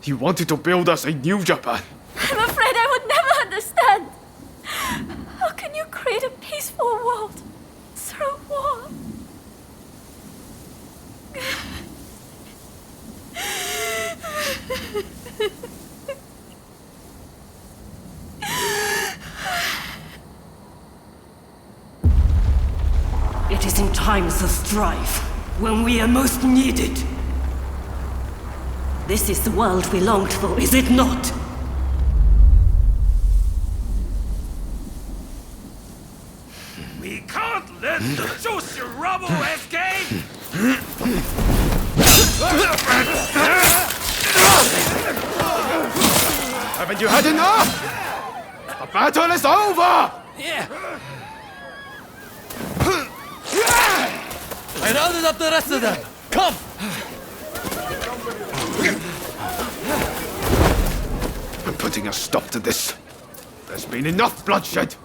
He wanted to build us a new Japan. I'm afraid I would never understand. How can you create a peaceful world through war? It is in times of strife, when we are most needed. This is the world we longed for, is it not? We can't let the Joshi rubble escape! Haven't you had enough? The battle is over! Yeah. I rounded up the rest of them. Come! I'm putting a stop to this. There's been enough bloodshed.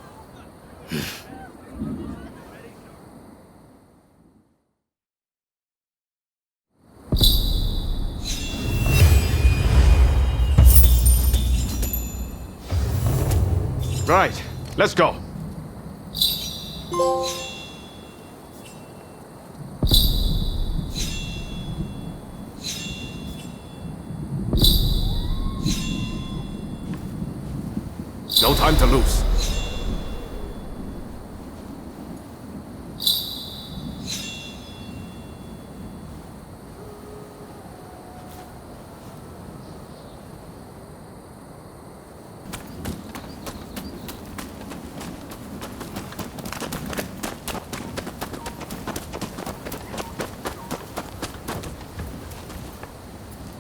Right, let's go. No time to lose.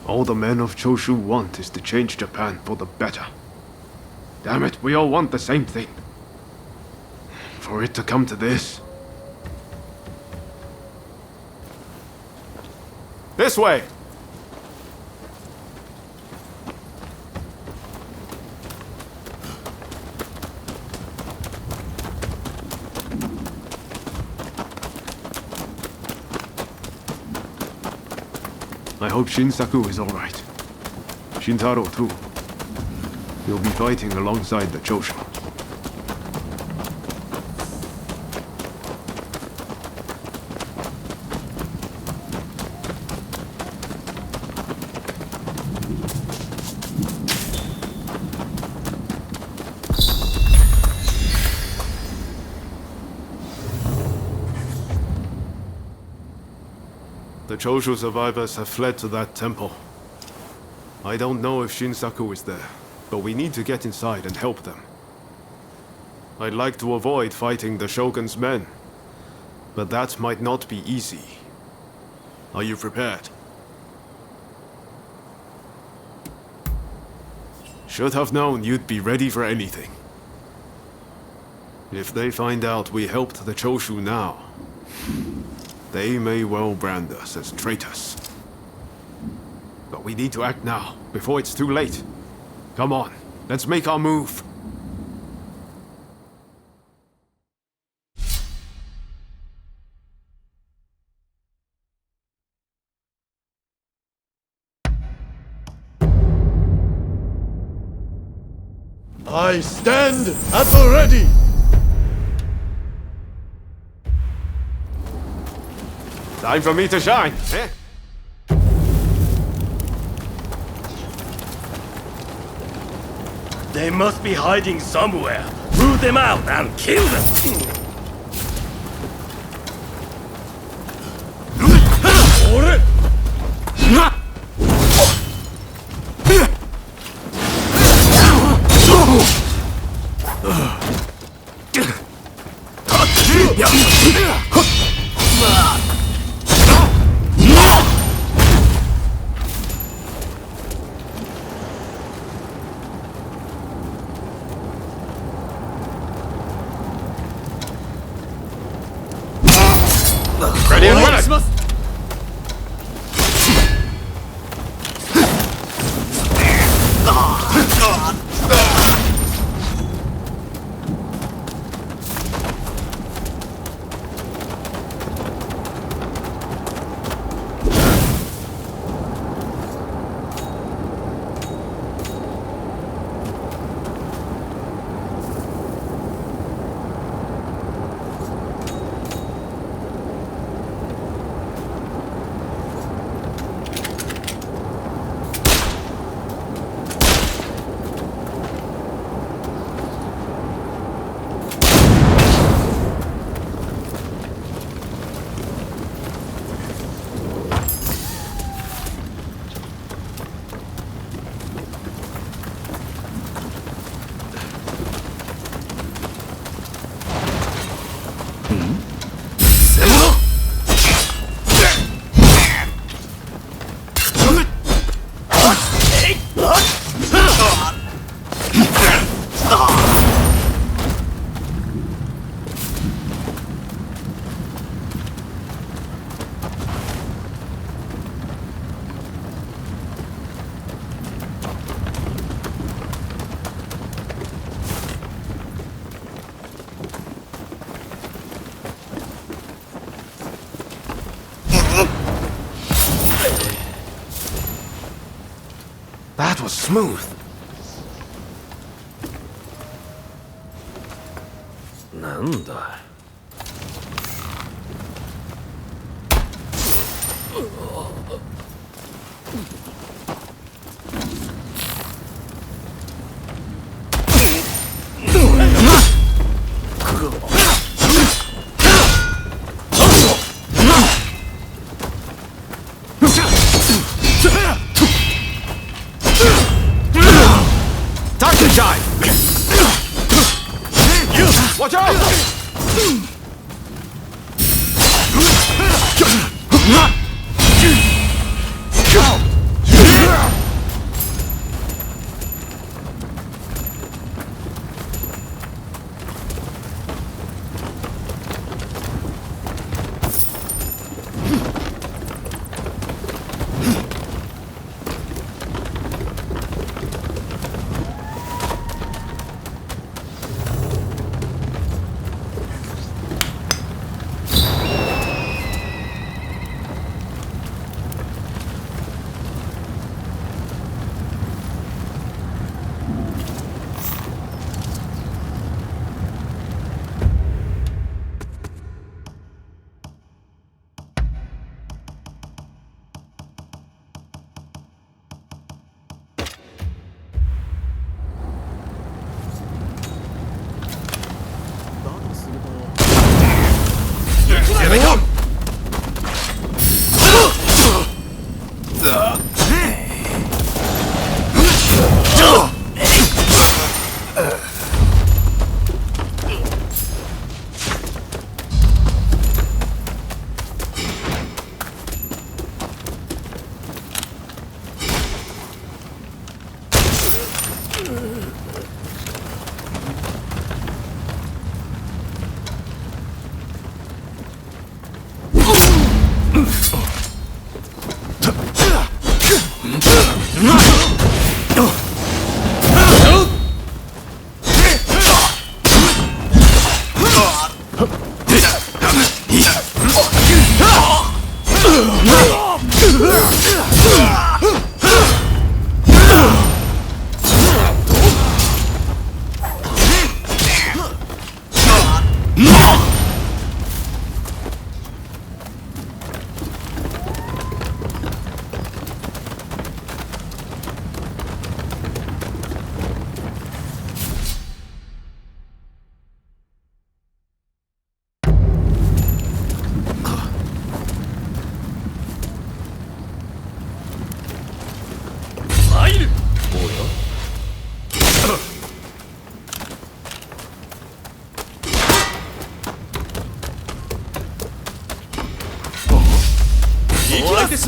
All the men of Choshu want is to change Japan for the better. Damn it, we all want the same thing. For it to come to this. This way! I hope Shinsaku is alright. Shintaro too. He'll be fighting alongside the Choshu. The Choshu survivors have fled to that temple. I don't know if Shinsaku is there, but we need to get inside and help them. I'd like to avoid fighting the Shogun's men, but that might not be easy. Are you prepared? Should have known you'd be ready for anything. If they find out we helped the Choshu now, they may well brand us as traitors. But we need to act now, before it's too late. Come on, let's make our move. I stand at the ready! Time for me to shine, eh? They must be hiding somewhere. Root them out and kill them! Ready and willing! That was smooth. Nanda. Watch out!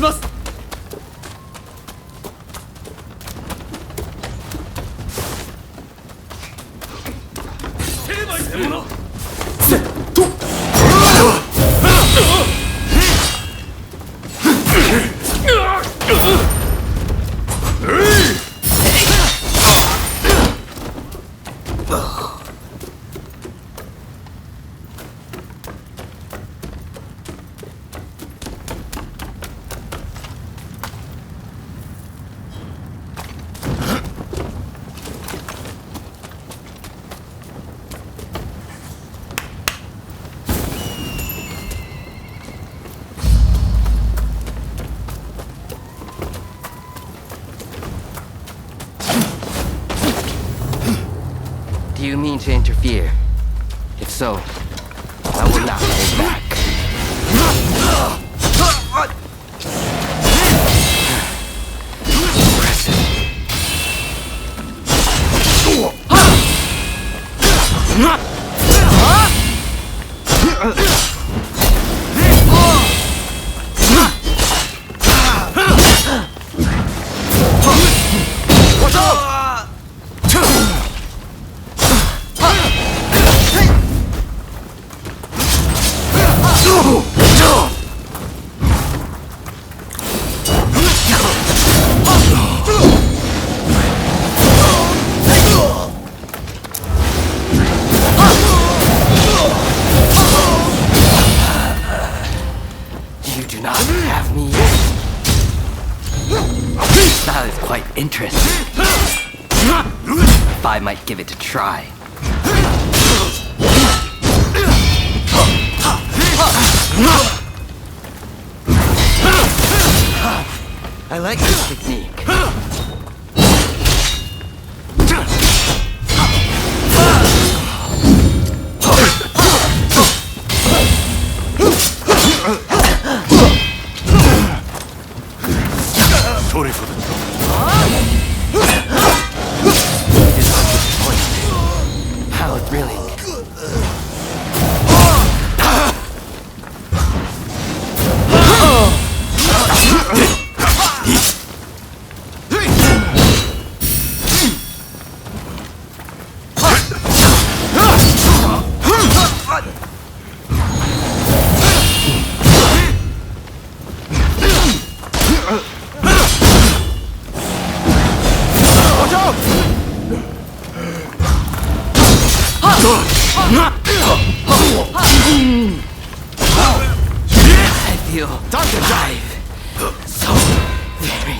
します。成敗する者。セット。Do you mean to interfere? If so, I will not hold back. Watch out! You do not have me yet. That is quite interesting. If I might give it a try. I like this technique. Sorry for the trouble. How thrilling. Watch out! I feel alive. So very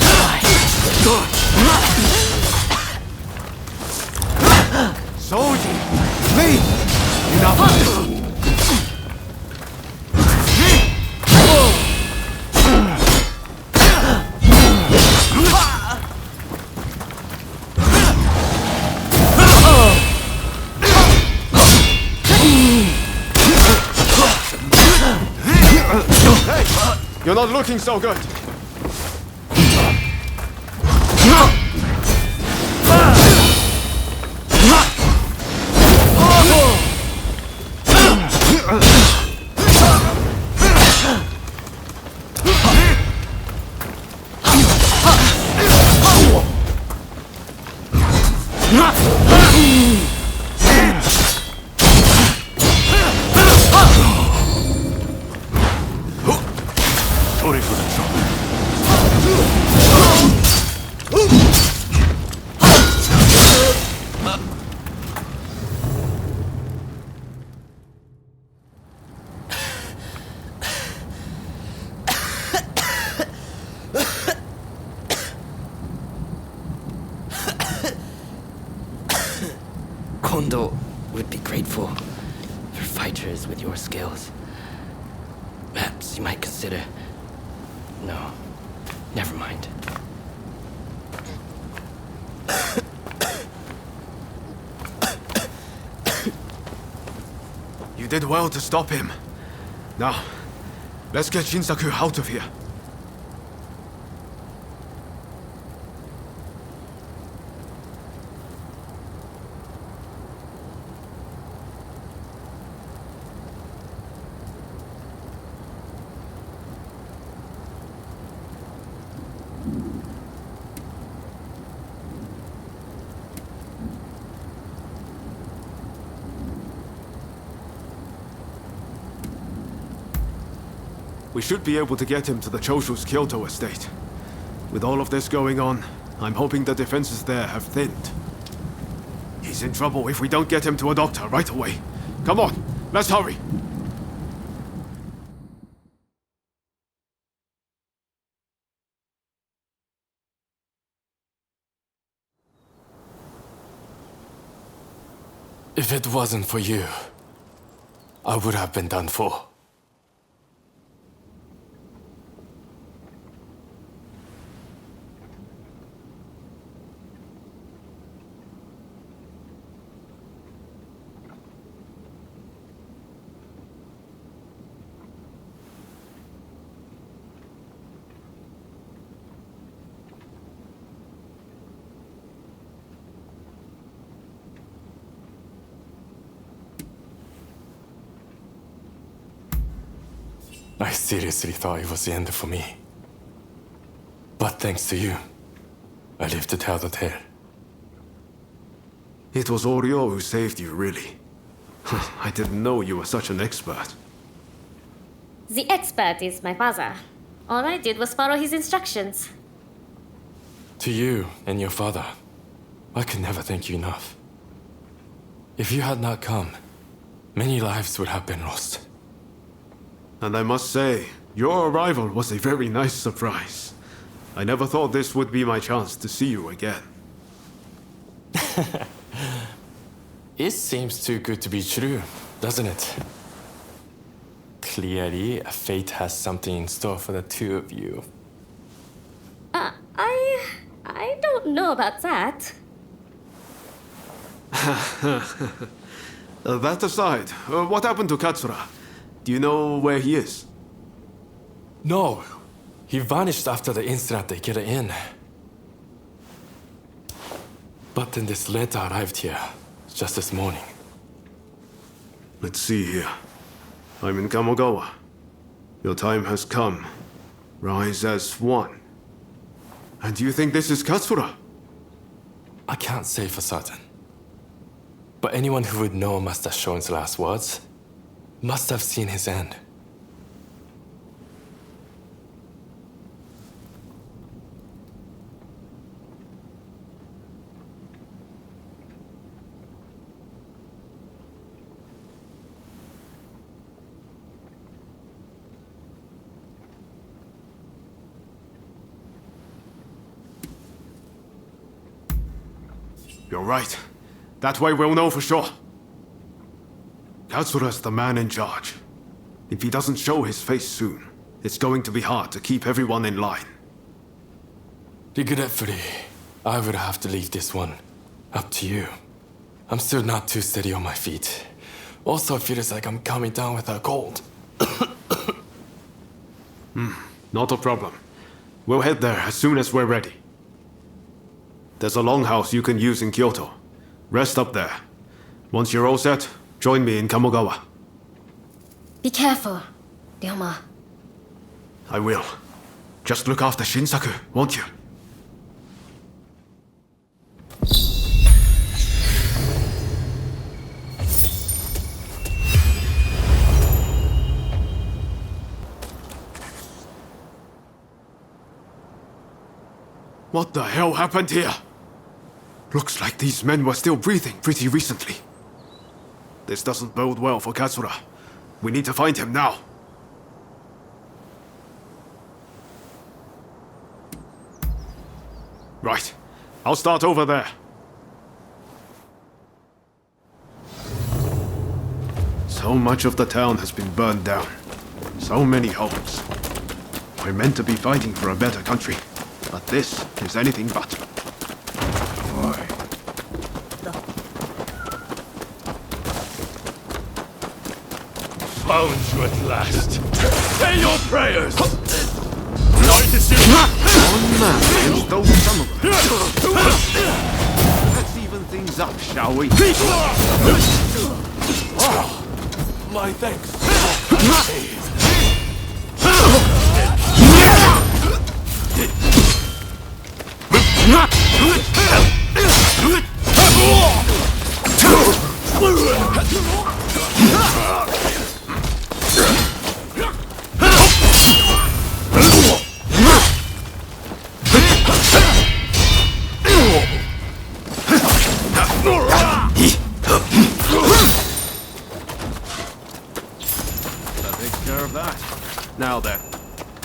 alive. Soldier, please, enough of this. You're not looking so good. Sorry for the trouble. Kondo would be grateful for fighters with your skills. Perhaps you might consider... No, never mind. You did well to stop him. Now, let's get Shinsaku out of here. We should be able to get him to the Choshu's Kyoto estate. With all of this going on, I'm hoping the defenses there have thinned. He's in trouble if we don't get him to a doctor right away. Come on, let's hurry! If it wasn't for you, I would have been done for. I seriously thought it was the end for me. But thanks to you, I lived to tell the tale. It was Oryo who saved you, really. I didn't know you were such an expert. The expert is my father. All I did was follow his instructions. To you and your father, I could never thank you enough. If you had not come, many lives would have been lost. And I must say, your arrival was a very nice surprise. I never thought this would be my chance to see you again. It seems too good to be true, doesn't it? Clearly, fate has something in store for the two of you. I don't know about that. That aside, what happened to Katsura? Do you know where he is? No. He vanished after the incident at the inn. But then this letter arrived here, just this morning. Let's see here. I'm in Kamogawa. Your time has come. Rise as one. And do you think this is Katsura? I can't say for certain. But anyone who would know Master Shoin's last words must have seen his end. You're right. That way we'll know for sure. Katsura's the man in charge. If he doesn't show his face soon, it's going to be hard to keep everyone in line. Regretfully, I would have to leave this one up to you. I'm still not too steady on my feet. Also, it feels like I'm coming down with a cold. Not a problem. We'll head there as soon as we're ready. There's a longhouse you can use in Kyoto. Rest up there. Once you're all set, join me in Kamogawa. Be careful, Ryoma. I will. Just look after Shinsaku, won't you? What the hell happened here? Looks like these men were still breathing pretty recently. This doesn't bode well for Katsura. We need to find him now. Right. I'll start over there. So much of the town has been burned down. So many homes. We're meant to be fighting for a better country, but this is anything but. Found you at last. Say your prayers! One man against those samurai. Let's even things up, shall we? My thanks. That takes care of that. Now then,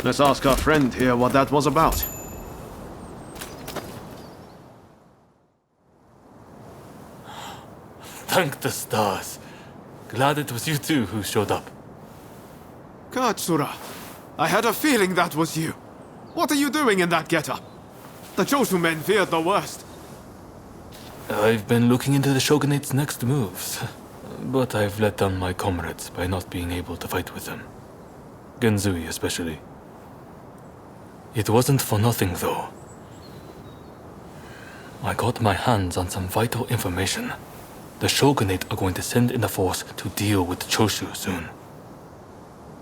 let's ask our friend here what that was about. Thank the stars. Glad it was you two who showed up. Katsura, I had a feeling that was you. What are you doing in that getup? The Choshu men feared the worst. I've been looking into the Shogunate's next moves, but I've let down my comrades by not being able to fight with them. Genzui especially. It wasn't for nothing though. I got my hands on some vital information. The Shogunate are going to send in a force to deal with the Choshu soon.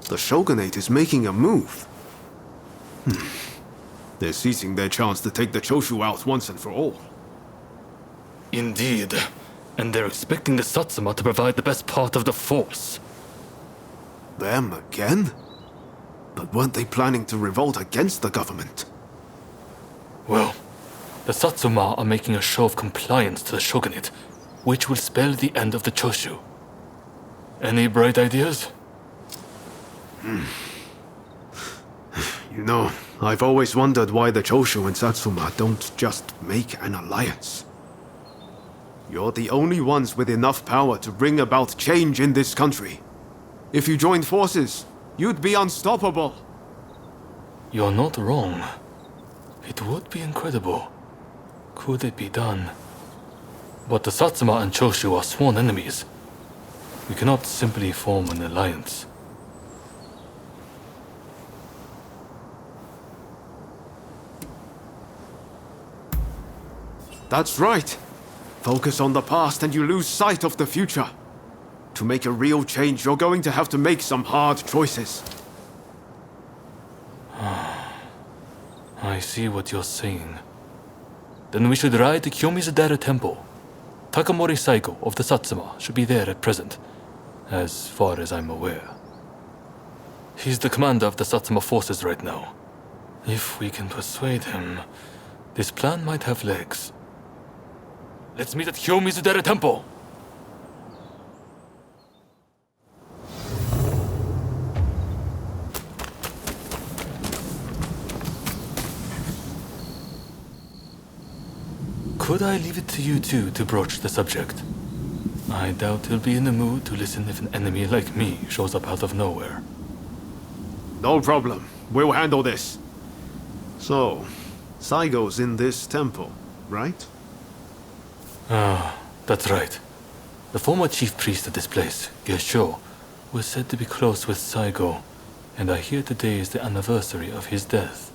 The Shogunate is making a move. They're seizing their chance to take the Choshu out once and for all. Indeed. And they're expecting the Satsuma to provide the best part of the force. Them again? But weren't they planning to revolt against the government? Well, the Satsuma are making a show of compliance to the Shogunate, which will spell the end of the Choshu. Any bright ideas? You know, I've always wondered why the Choshu and Satsuma don't just make an alliance. You're the only ones with enough power to bring about change in this country. If you joined forces, you'd be unstoppable. You're not wrong. It would be incredible. Could it be done? But the Satsuma and Choshu are sworn enemies. We cannot simply form an alliance. That's right. Focus on the past and you lose sight of the future. To make a real change, you're going to have to make some hard choices. I see what you're saying. Then we should ride to Kyomizudera Temple. Takamori Saigo of the Satsuma should be there at present, as far as I'm aware. He's the commander of the Satsuma forces right now. If we can persuade him, this plan might have legs. Let's meet at Kyomizudera Temple! Could I leave it to you two to broach the subject? I doubt he'll be in the mood to listen if an enemy like me shows up out of nowhere. No problem. We'll handle this. So, Saigo's in this temple, right? Ah, that's right. The former chief priest of this place, Gesho, was said to be close with Saigo, and I hear today is the anniversary of his death.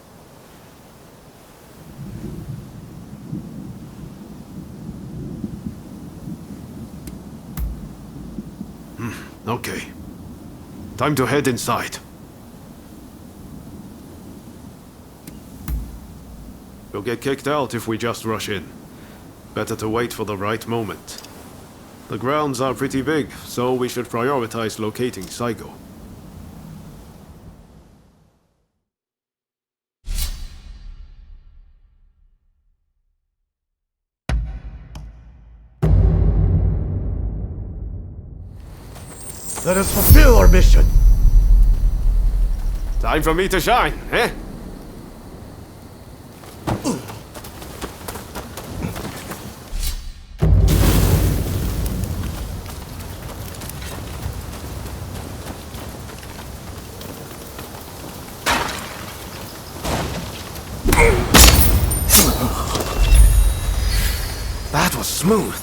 Okay. Time to head inside. We'll get kicked out if we just rush in. Better to wait for the right moment. The grounds are pretty big, so we should prioritize locating Saigo. Let us fulfill our mission. Time for me to shine, eh? That was smooth.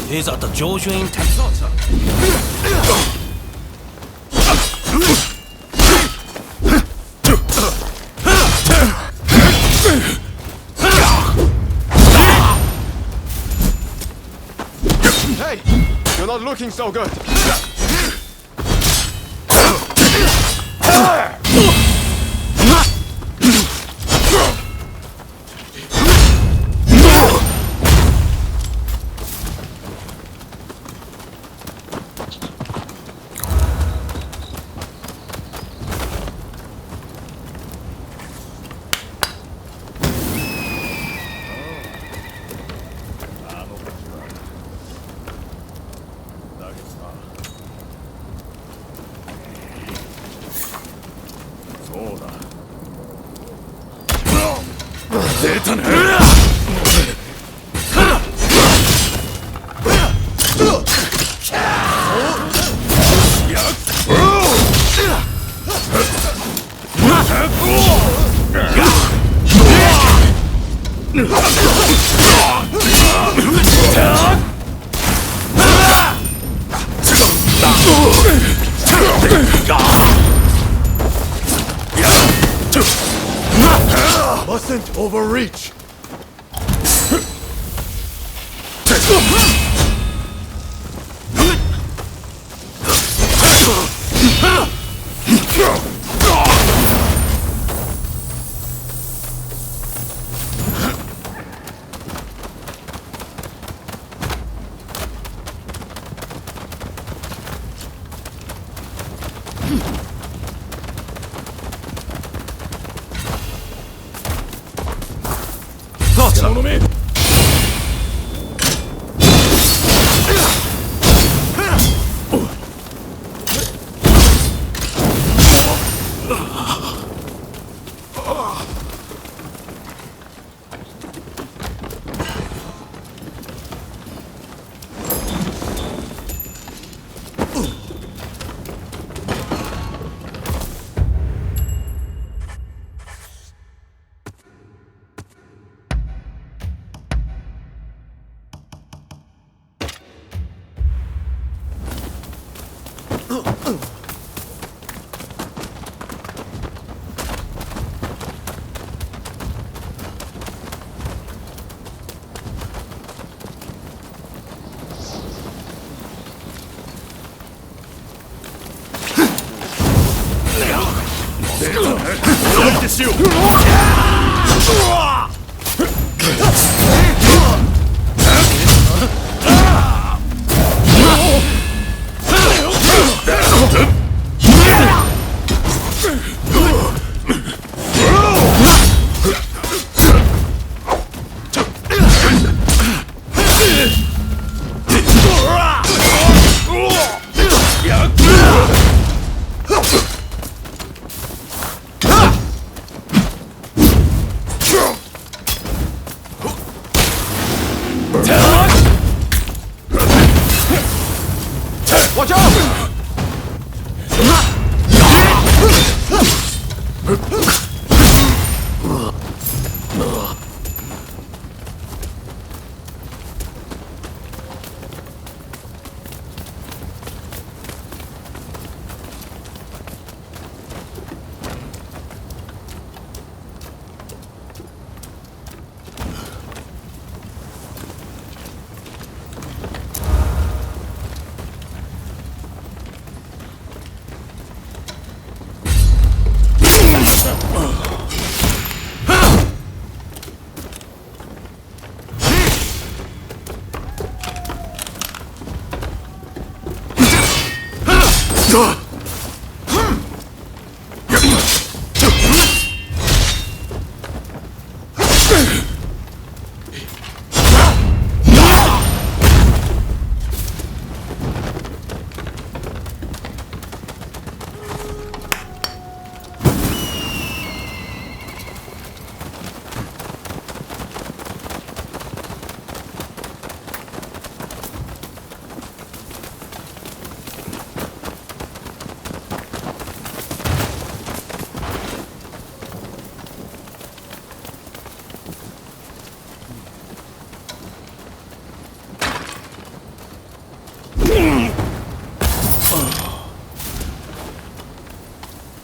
Is at the Jojuin Temple. Hey! You're not looking so good. Mustn't overreach.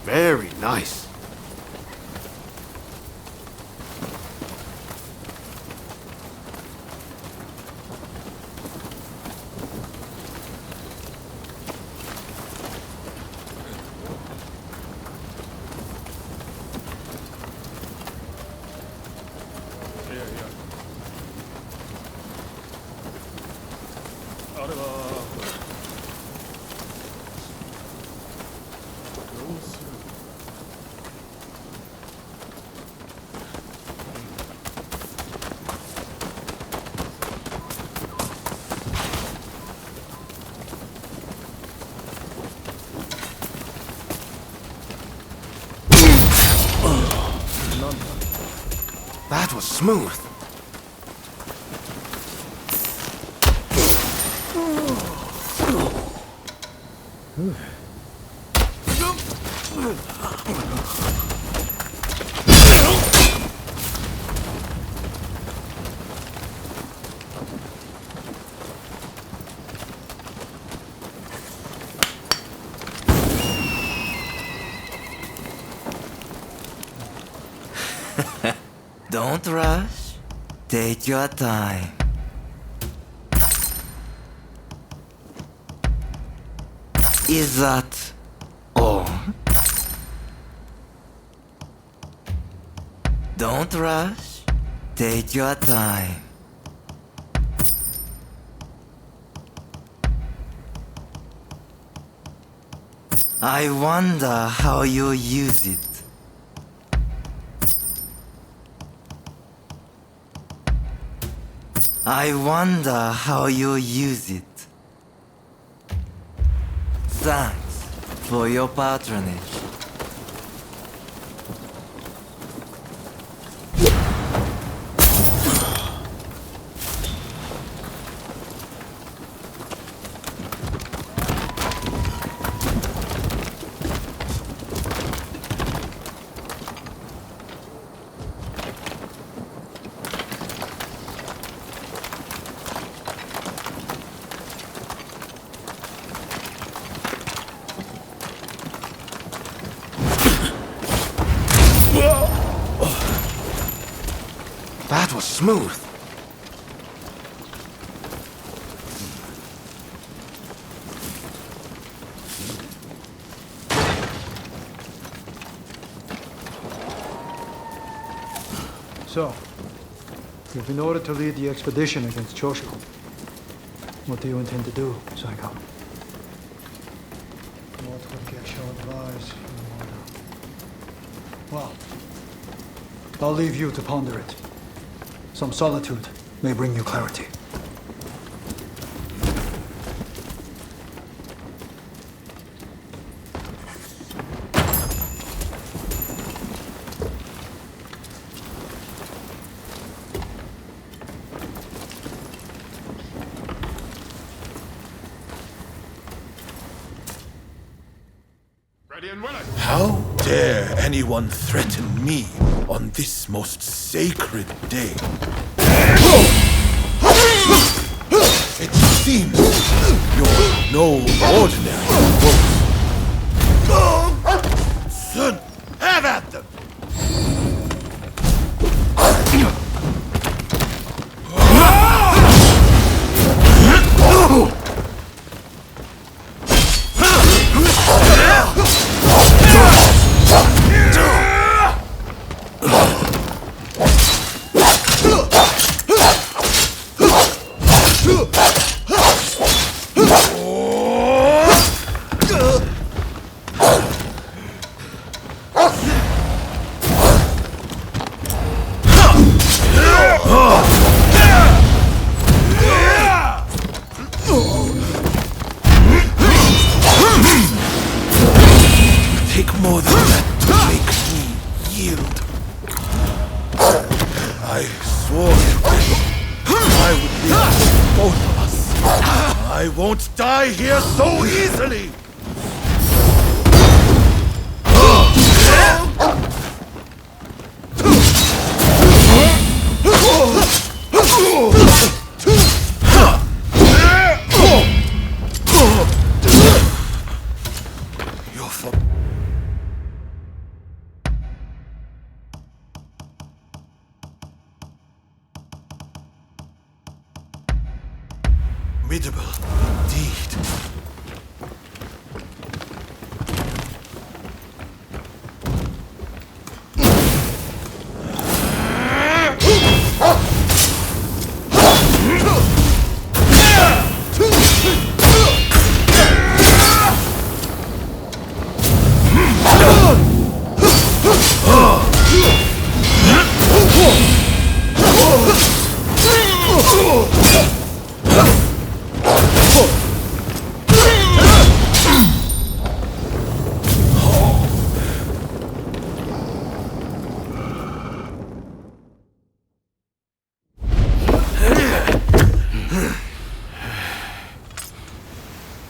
Very nice. That was smooth. Don't rush. Take your time. Is that all? Don't rush. Take your time. I wonder how you use it. I wonder how you use it. Thanks for your patronage. That was smooth. So, you've been ordered to lead the expedition against Choshu. What do you intend to do, Saigo? What would Gesho advise you? Well, I'll leave you to ponder it. Some solitude may bring you clarity. How dare anyone threaten me on this most sacred day? It seems you're no ordinary foe. Son, have at them! More than that to make me yield. I swore I would be both of us. I won't die here so easily! Formidable, indeed.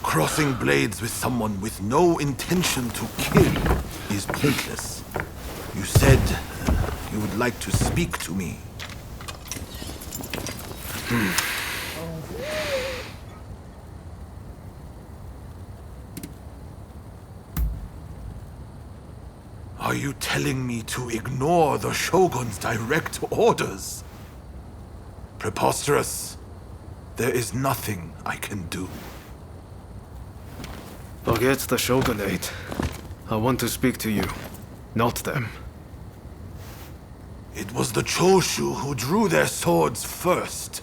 Crossing blades with someone with no intention to kill is pointless. You said you would like to speak to me. Are you telling me to ignore the Shogun's direct orders? Preposterous. There is nothing I can do. Forget the Shogunate. I want to speak to you, not them. It was the Choshu who drew their swords first.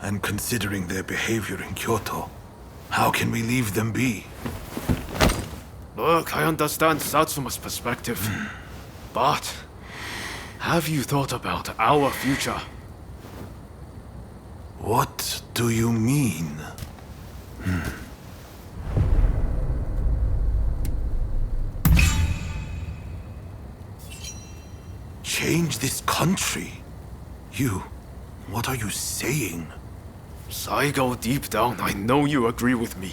And considering their behavior in Kyoto, how can we leave them be? Look, I understand Satsuma's perspective. But have you thought about our future? What do you mean? Change this country? What are you saying? Saigo, deep down, I know you agree with me.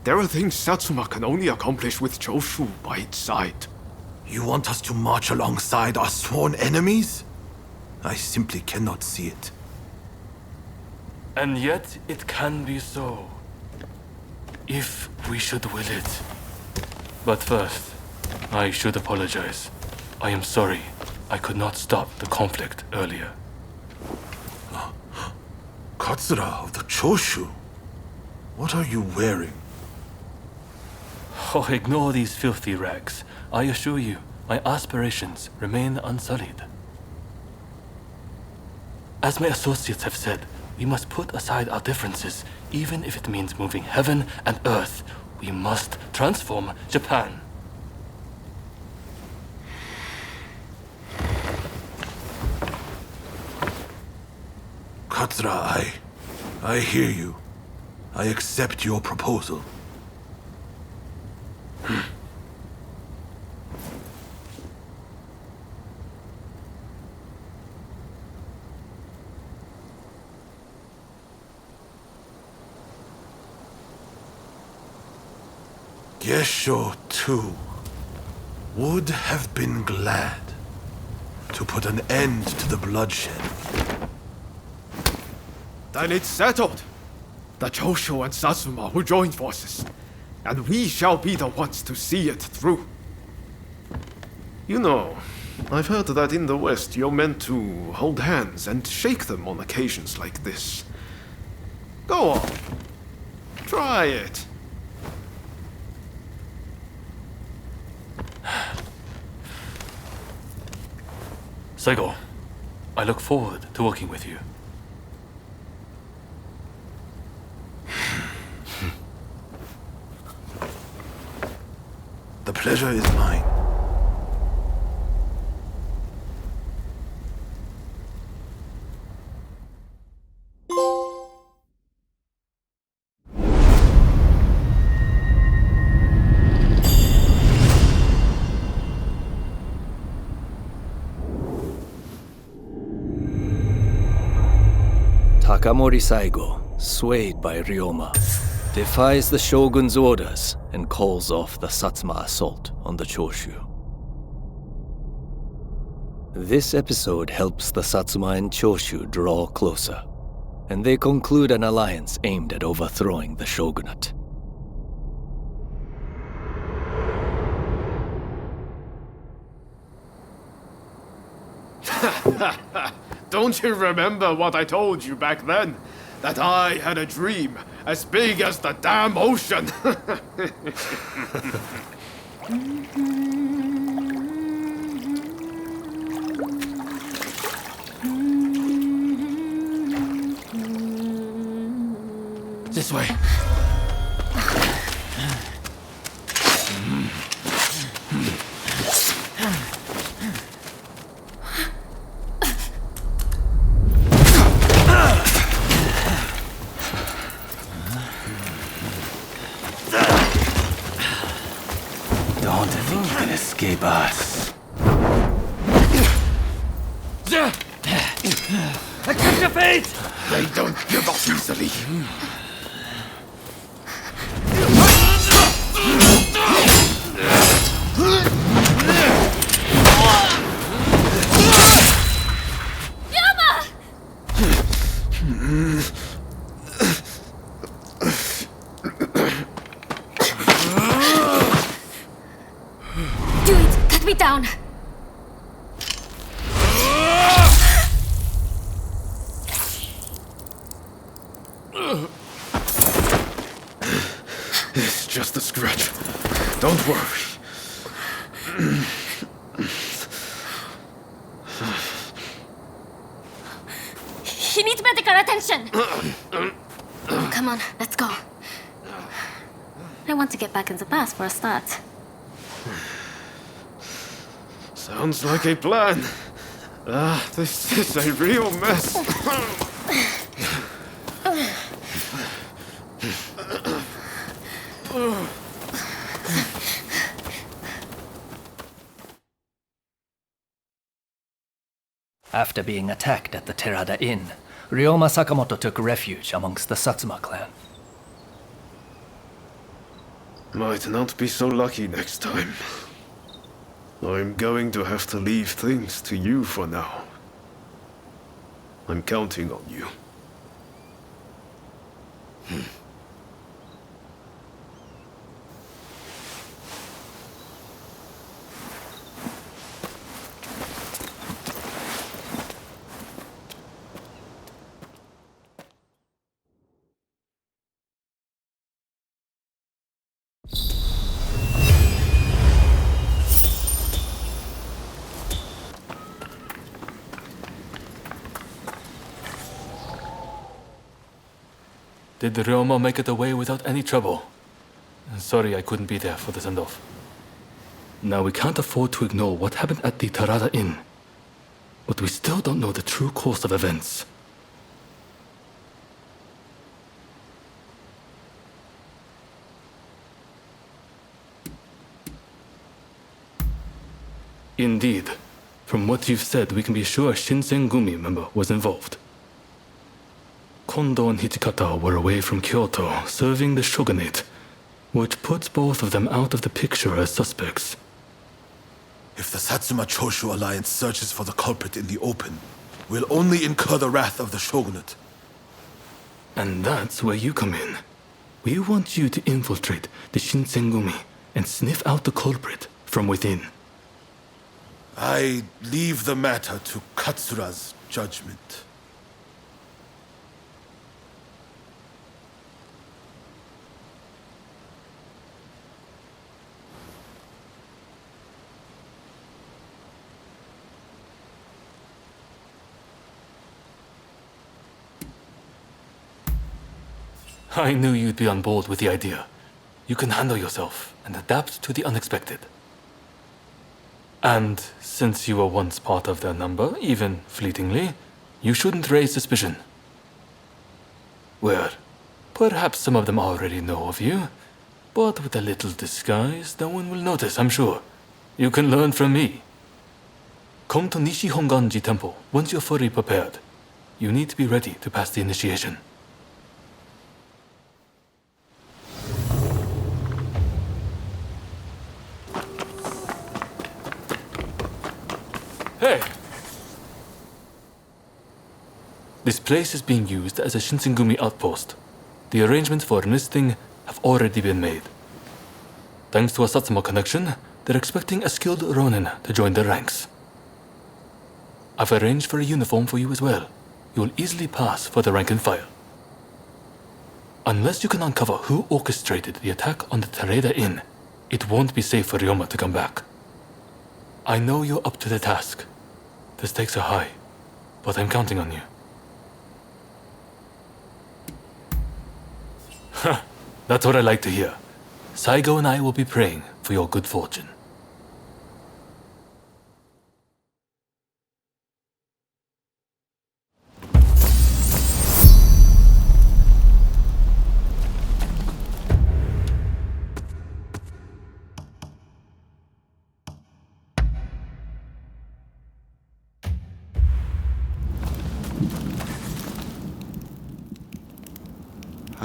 There are things Satsuma can only accomplish with Choshu by its side. You want us to march alongside our sworn enemies? I simply cannot see it. And yet it can be so, if we should will it. But first, I should apologize. I am sorry I could not stop the conflict earlier. Katsura of the Choshu? What are you wearing? Oh, ignore these filthy rags. I assure you, my aspirations remain unsullied. As my associates have said, we must put aside our differences, even if it means moving heaven and earth. We must transform Japan. Katsura, I hear you. I accept your proposal. Gesho, too, would have been glad to put an end to the bloodshed. Then it's settled. The Choshu and Satsuma will join forces, and we shall be the ones to see it through. You know, I've heard that in the West you're meant to hold hands and shake them on occasions like this. Go on. Try it. Saigo, I look forward to working with you. The pleasure is mine. Takamori Saigo, swayed by Ryoma, defies the Shogun's orders and calls off the Satsuma assault on the Choshu. This episode helps the Satsuma and Choshu draw closer, and they conclude an alliance aimed at overthrowing the shogunate. Don't you remember what I told you back then? That I had a dream as big as the damn ocean. This way. Don't think you can escape us. Accept your fate! They don't give up easily. Do it! Cut me down! It's just a scratch. Don't worry. He needs medical attention! Come on, let's go. I want to get back in the past for a start. Sounds like a plan. This is a real mess. After being attacked at the Terada Inn, Ryoma Sakamoto took refuge amongst the Satsuma clan. Might not be so lucky next time. I'm going to have to leave things to you for now. I'm counting on you. Did Ryoma make it away without any trouble? Sorry I couldn't be there for the send-off. Now we can't afford to ignore what happened at the Terada Inn. But we still don't know the true course of events. Indeed. From what you've said, we can be sure a Shinsengumi member was involved. Kondo and Hichikata were away from Kyoto, serving the shogunate. which puts both of them out of the picture as suspects. If the Satsuma Choshu Alliance searches for the culprit in the open, we'll only incur the wrath of the shogunate. And that's where you come in. We want you to infiltrate the Shinsengumi and sniff out the culprit from within. I leave the matter to Katsura's judgment. I knew you'd be on board with the idea. You can handle yourself and adapt to the unexpected. And since you were once part of their number, even fleetingly, you shouldn't raise suspicion. Well, perhaps some of them already know of you, but with a little disguise, no one will notice, I'm sure. You can learn from me. Come to Nishi Honganji Temple once you're fully prepared. You need to be ready to pass the initiation. Hey! This place is being used as a Shinsengumi outpost. The arrangements for enlisting have already been made. Thanks to a Satsuma connection, they're expecting a skilled Ronin to join their ranks. I've arranged for a uniform for you as well. You'll easily pass for the rank and file. Unless you can uncover who orchestrated the attack on the Tereda Inn, it won't be safe for Ryoma to come back. I know you're up to the task. The stakes are high, but I'm counting on you. That's what I like to hear. Saigo and I will be praying for your good fortune.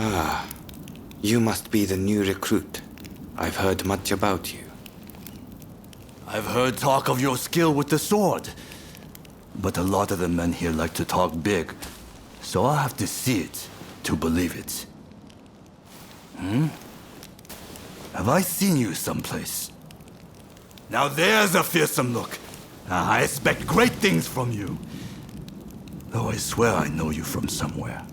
Ah, you must be the new recruit. I've heard much about you. I've heard talk of your skill with the sword. But a lot of the men here like to talk big. So I'll have to see it to believe it. Have I seen you someplace? Now there's a fearsome look. I expect great things from you. Though I swear I know you from somewhere.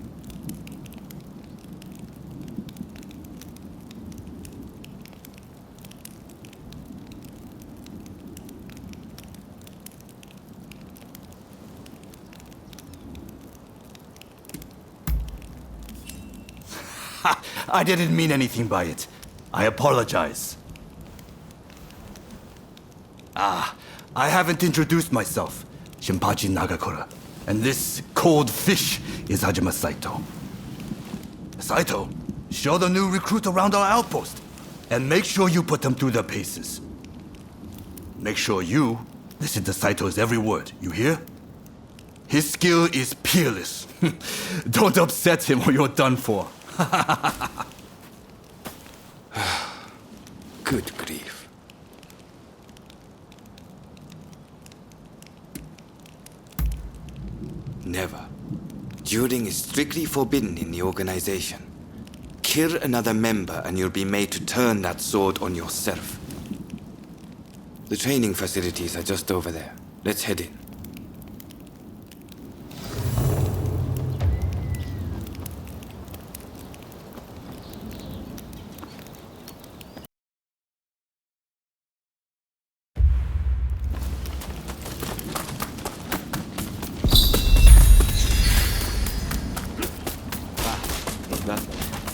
I didn't mean anything by it. I apologize. I haven't introduced myself. Shinpachi Nagakura. And this cold fish is Hajime Saito. Saito, show the new recruit around our outpost. And make sure you put them through their paces. Make sure you listen to Saito's every word, you hear? His skill is peerless. Don't upset him or you're done for. Good grief. Never. Dueling is strictly forbidden in the organization. Kill another member and you'll be made to turn that sword on yourself. The training facilities are just over there. Let's head in.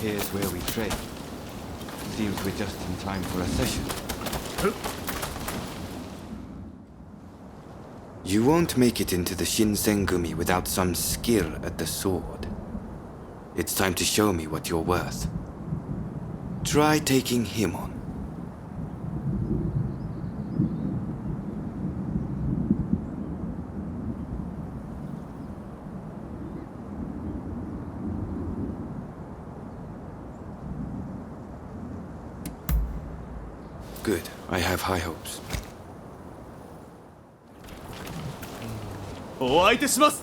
Here's where we trade. Seems we're just in time for a session. You won't make it into the Shinsengumi without some skill at the sword. It's time to show me what you're worth. Try taking him on. Good. I have high hopes. お相手します。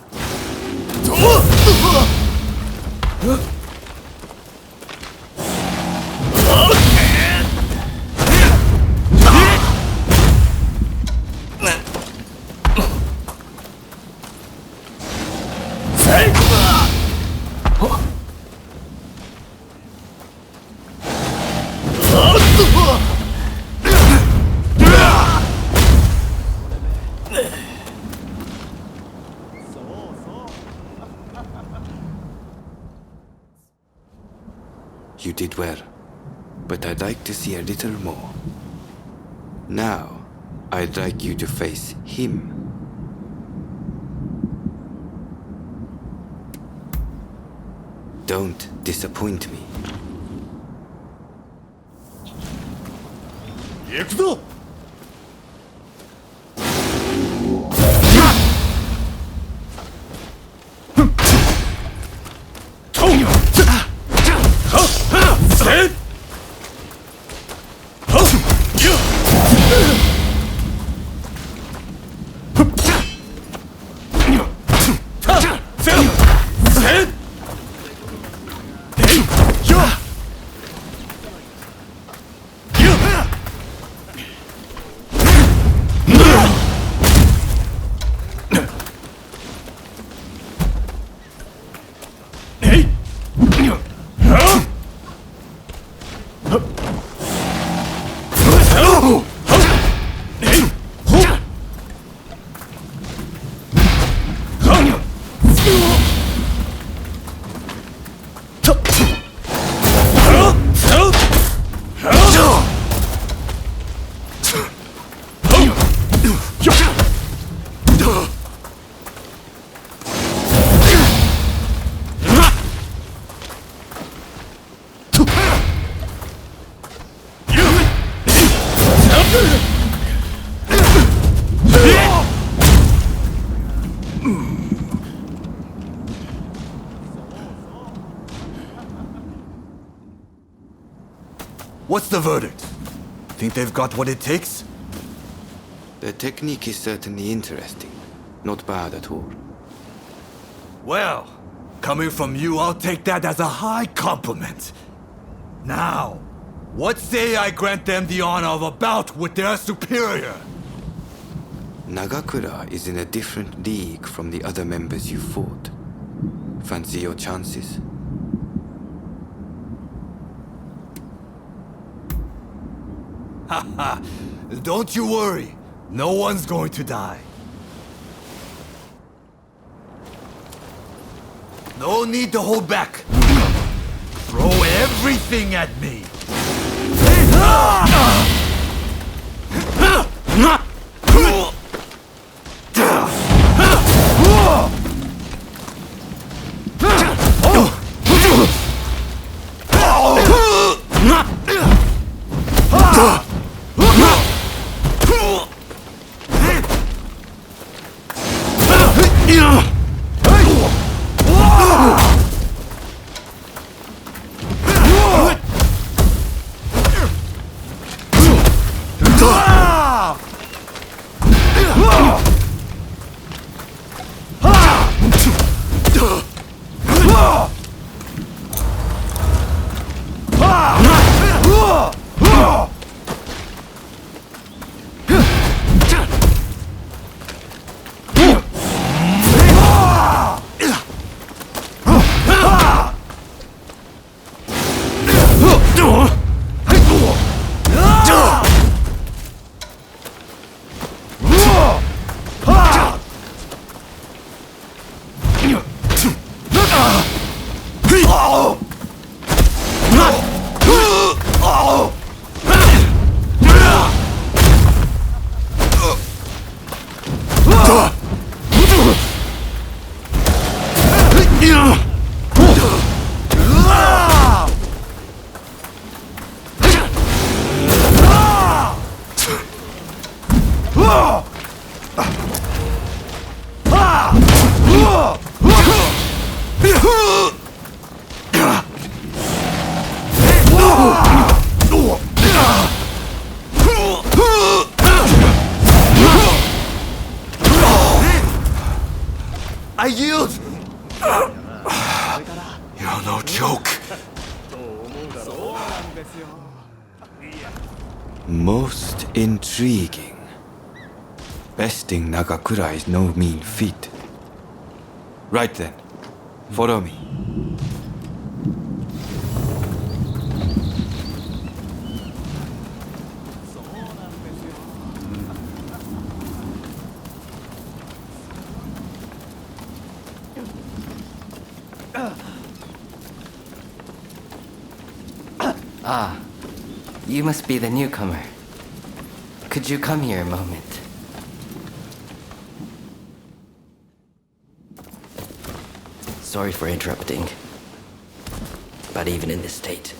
You did well, but I'd like to see a little more. Now, I'd like you to face him. Don't disappoint me. 行くぞ。What's the verdict? Think they've got what it takes? The technique is certainly interesting. Not bad at all. Well, coming from you, I'll take that as a high compliment. Now, what say I grant them the honor of a bout with their superior? Nagakura is in a different league from the other members you fought. Fancy your chances? Haha, don't you worry. No one's going to die. No need to hold back. Throw everything at me. I yield! You're no joke. Most intriguing. Besting Nagakura is no mean feat. Right then, follow me. Ah, you must be the newcomer. Could you come here a moment? Sorry for interrupting. But even in this state,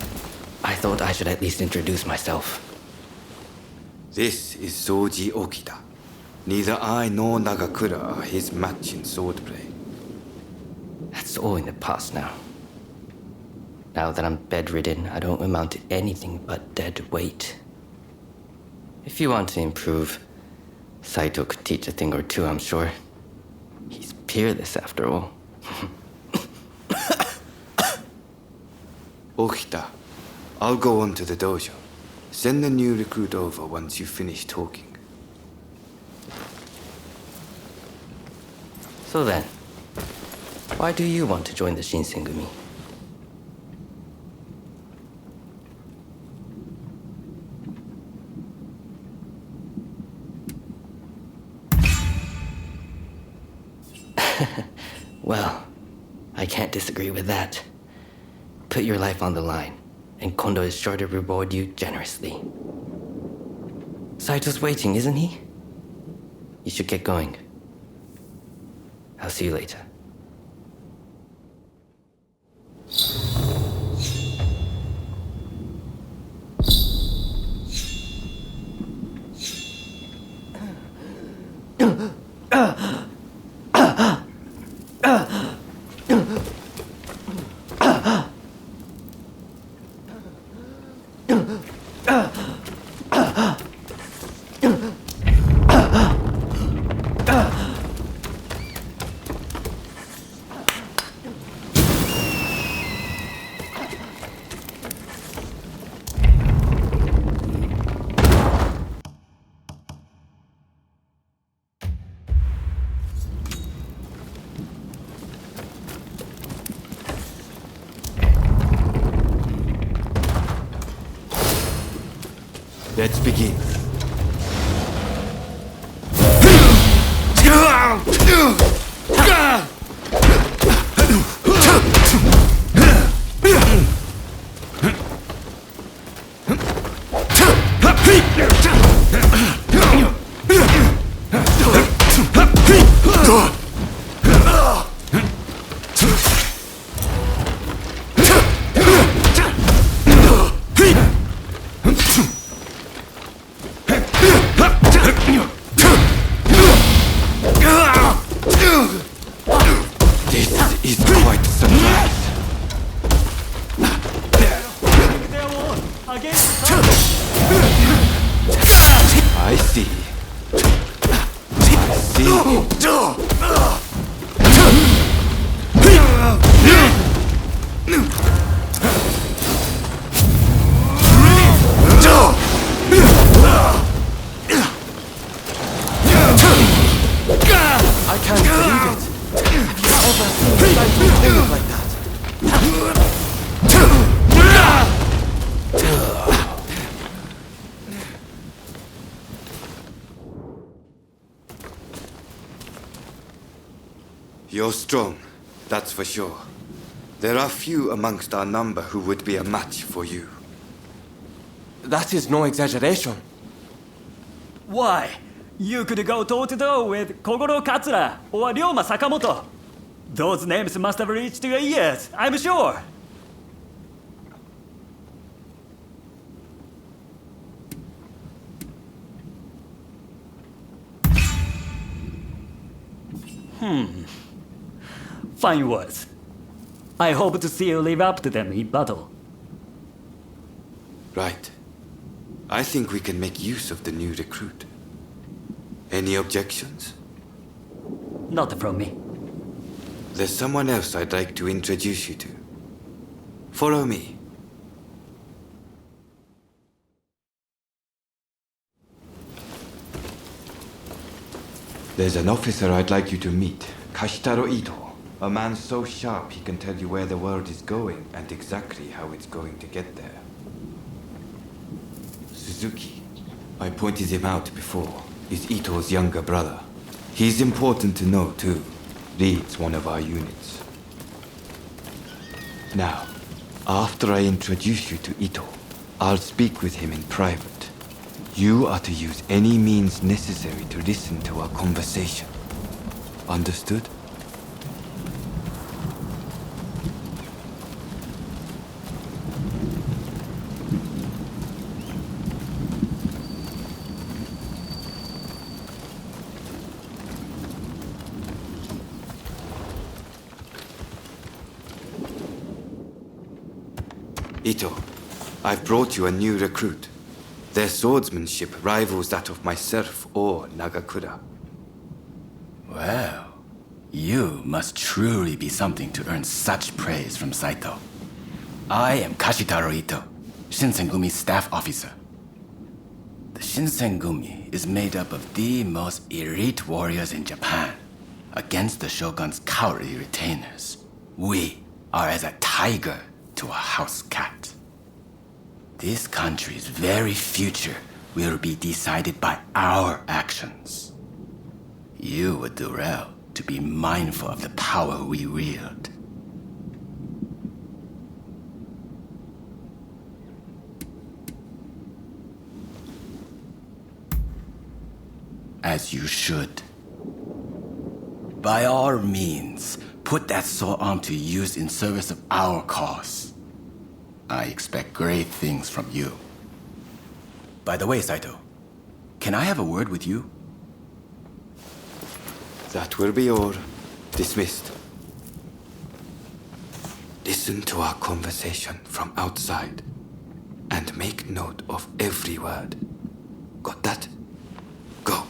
I thought I should at least introduce myself. This is Soji Okita. Neither I nor Nagakura are his match in swordplay. That's all in the past now. Now that I'm bedridden, I don't amount to anything but dead weight. If you want to improve, Saito could teach a thing or two, I'm sure. He's peerless after all. Okita, I'll go on to the dojo. Send the new recruit over once you finish talking. So then, why do you want to join the Shinsengumi? Well, I can't disagree with that. Put your life on the line, and Kondo is sure to reward you generously. Saito's waiting, isn't he? You should get going. I'll see you later. Let's begin. I see. I can't believe it. Have you ever seen Saito move like that? You're strong, that's for sure. There are few amongst our number who would be a match for you. That is no exaggeration. Why? You could go toe-to-toe with Kogoro Katsura or Ryoma Sakamoto. Those names must have reached your ears, I'm sure. Fine words. I hope to see you live up to them in battle. Right. I think we can make use of the new recruit. Any objections? Not from me. There's someone else I'd like to introduce you to. Follow me. There's an officer I'd like you to meet, Kashitaro Ito. A man so sharp he can tell you where the world is going and exactly how it's going to get there. Suzuki, I pointed him out before, is Ito's younger brother. He's important to know too. Leads one of our units. Now, after I introduce you to Ito, I'll speak with him in private. You are to use any means necessary to listen to our conversation. Understood? Ito, I've brought you a new recruit. Their swordsmanship rivals that of myself or Nagakura. Well, you must truly be something to earn such praise from Saito. I am Kashitaro Ito, Shinsengumi's staff officer. The Shinsengumi is made up of the most elite warriors in Japan. Against the Shogun's cowardly retainers, we are as a tiger to a house cat. This country's very future will be decided by our actions. You would do well to be mindful of the power we wield. As you should. By all means, put that sword arm to use in service of our cause. I expect great things from you. By the way, Saito, can I have a word with you? That will be all. Dismissed. Listen to our conversation from outside and make note of every word. Got that? Go.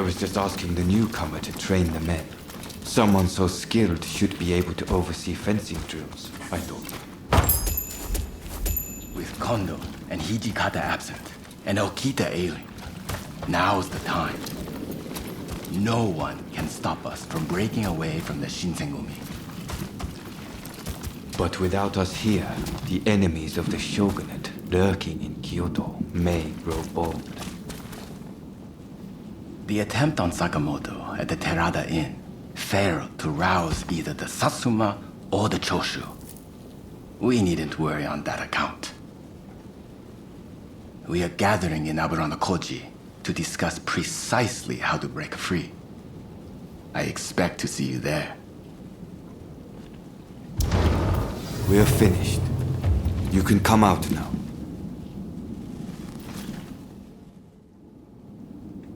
was just asking the newcomer to train the men. Someone so skilled should be able to oversee fencing drills, I thought. With Kondo and Hijikata absent, and Okita ailing, now's the time. No one can stop us from breaking away from the Shinsengumi. But without us here, the enemies of the shogunate lurking in Kyoto may grow bold. The attempt on Sakamoto at the Terada Inn failed to rouse either the Satsuma or the Choshu. We needn't worry on that account. We are gathering in Aburano-Koji to discuss precisely how to break free. I expect to see you there. We're finished. You can come out now.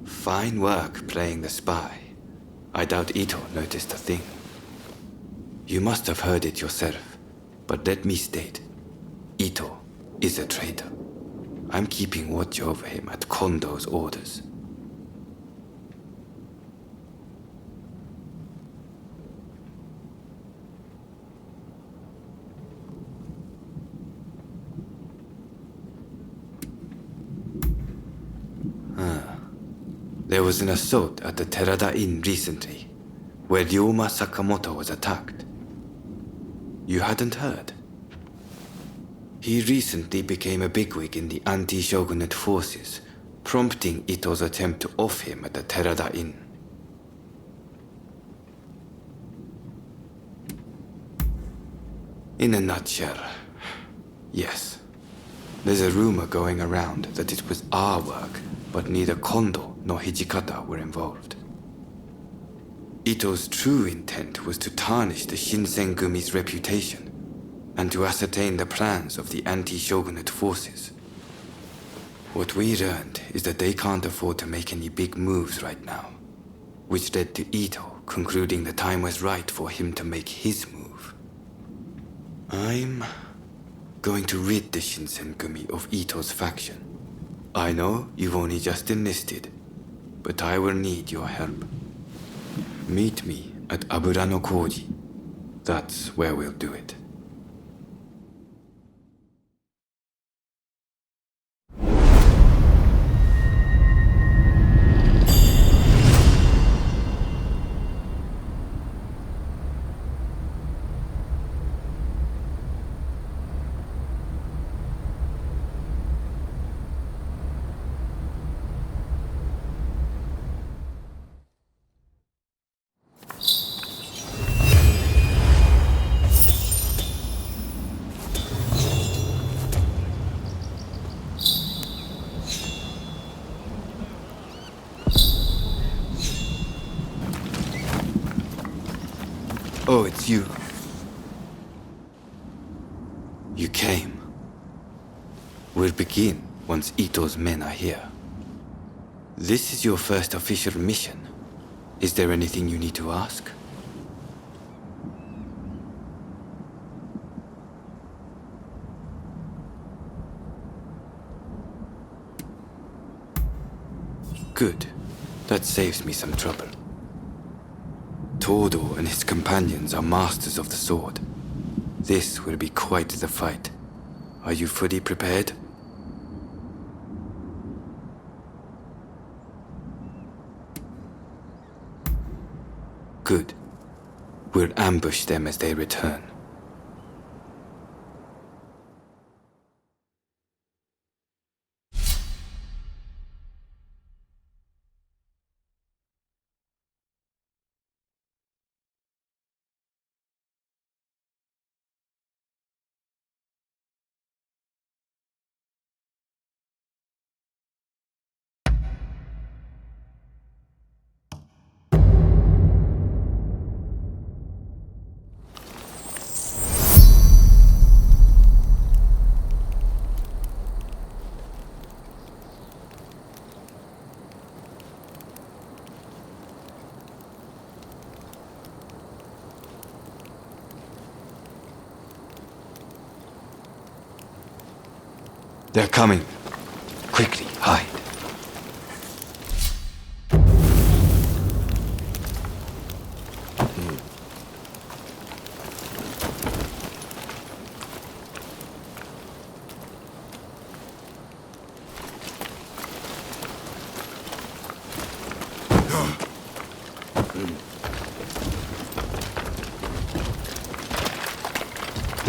Fine work playing the spy. I doubt Ito noticed a thing. You must have heard it yourself, but let me state, Ito is a traitor. I'm keeping watch over him at Kondo's orders. There was an assault at the Terada Inn recently, where Ryoma Sakamoto was attacked. You hadn't heard? He recently became a bigwig in the anti-shogunate forces, prompting Ito's attempt to off him at the Terada Inn. In a nutshell, yes. There's a rumor going around that it was our work, but neither Kondo nor Hijikata were involved. Ito's true intent was to tarnish the Shinsengumi's reputation and to ascertain the plans of the anti-shogunate forces. What we learned is that they can't afford to make any big moves right now, which led to Ito concluding the time was right for him to make his move. I'm going to rid the Shinsengumi of Ito's faction. I know you've only just enlisted, but I will need your help. Meet me at Aburano-Koji. That's where we'll do it. Oh, it's you. You came. We'll begin once Ito's men are here. This is your first official mission. Is there anything you need to ask? Good. That saves me some trouble. Todo and his companions are masters of the sword. This will be quite the fight. Are you fully prepared? Good. We'll ambush them as they return. They're coming. Quickly, hide.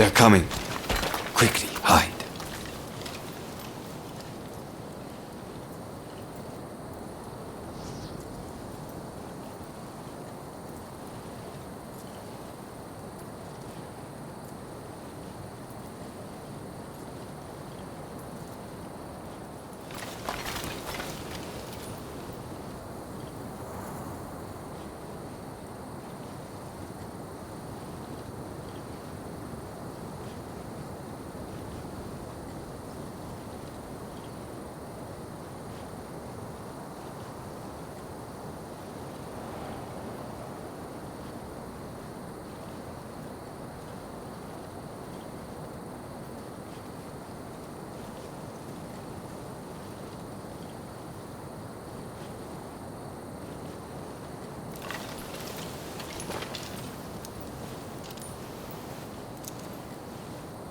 They're coming. Quickly, hide.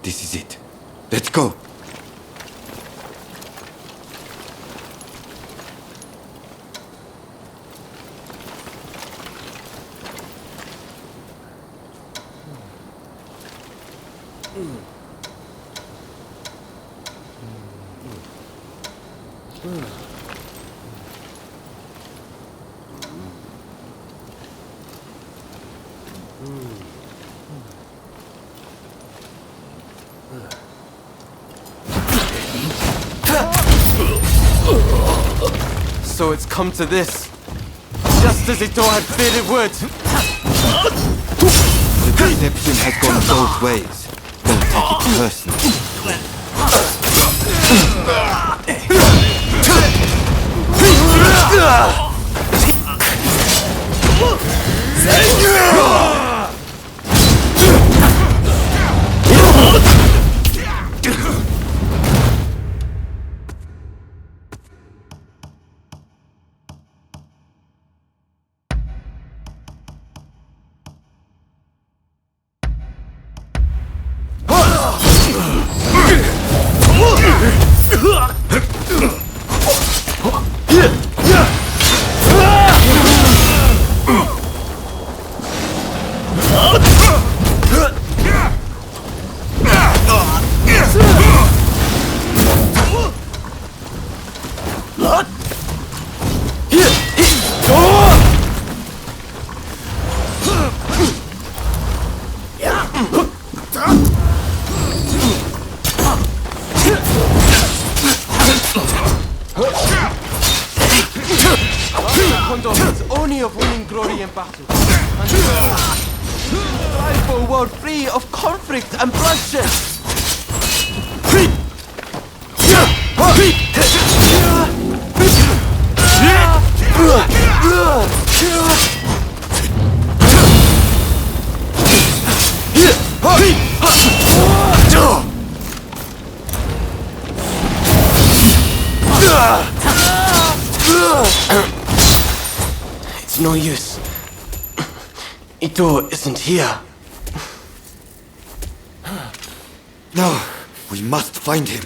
This is it. Let's go. So it's come to this. Just as Ito had feared it would. The deception has gone both ways. Don't take it personally. It's only of winning glory in battle. And strive for a world free of conflict and bloodshed. It's no use. Ito isn't here. No, we must find him.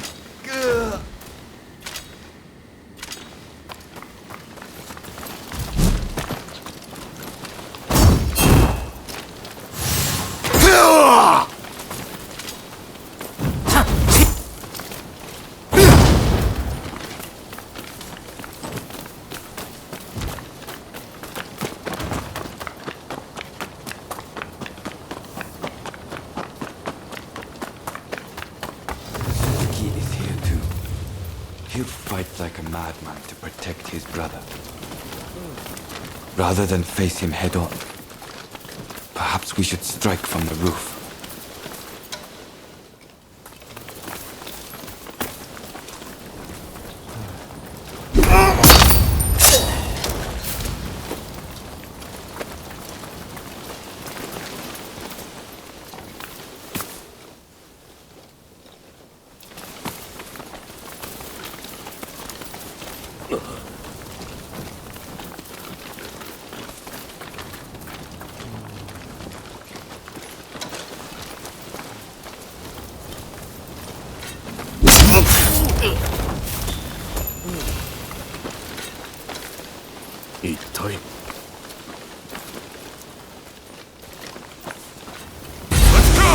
He'll fight like a madman to protect his brother. Rather than face him head on, perhaps we should strike from the roof.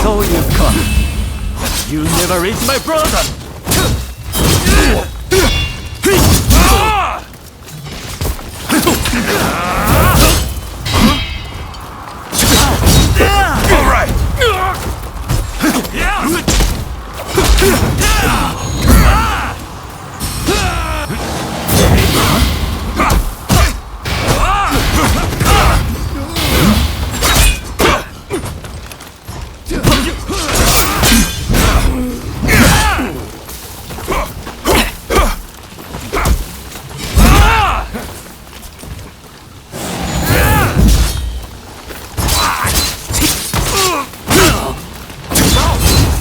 So you've come. You never reach my brother! Alright!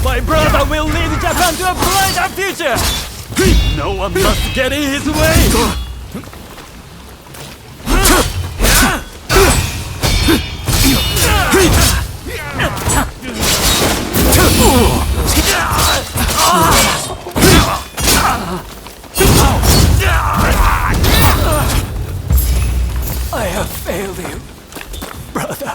My brother will lead Japan to a brighter future! No one must get in his way! I have failed you, brother.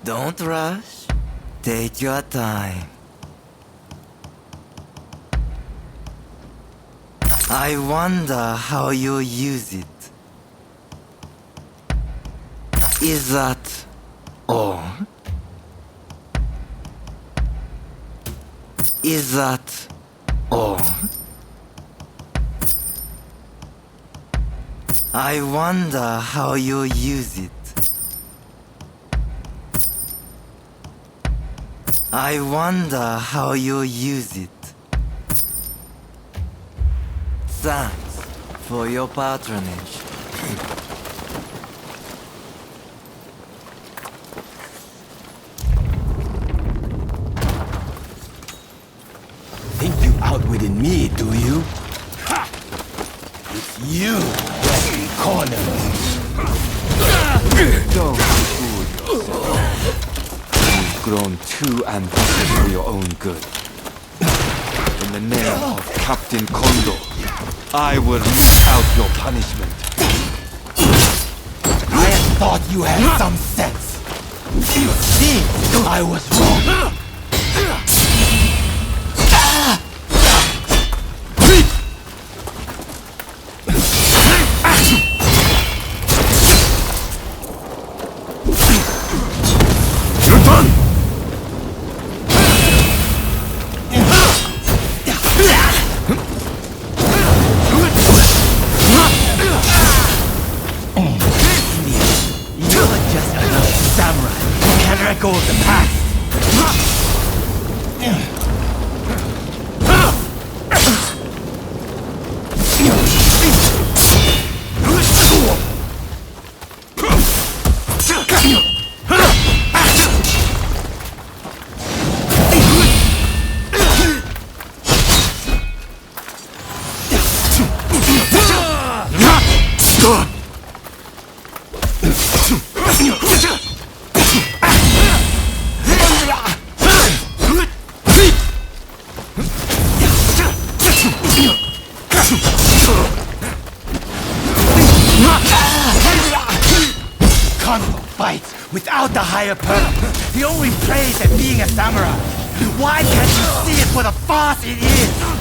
Don't rush. Take your time. I wonder how you use it. Is that all? Is that all? I wonder how you use it. I wonder how you use it. Thanks for your patronage. Think you outwitted me, do you? Ha! It's you that's in corner. Don't fool yourself. You've grown too ambitious for your own good. In the name of Captain Kondo, I will mete out your punishment. I thought you had some sense. You see, I was wrong. Kondo fights without the higher purpose. He only plays at being a samurai. Why can't you see it for the farce it is?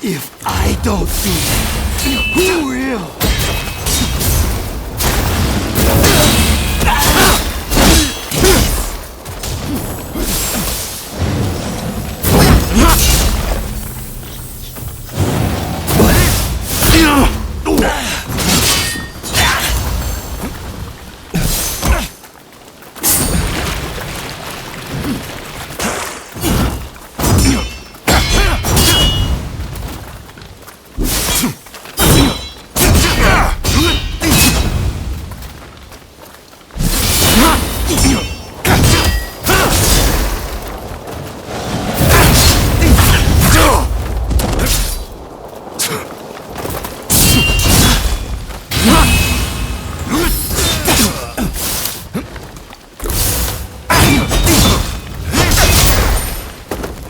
If I don't do it, who will?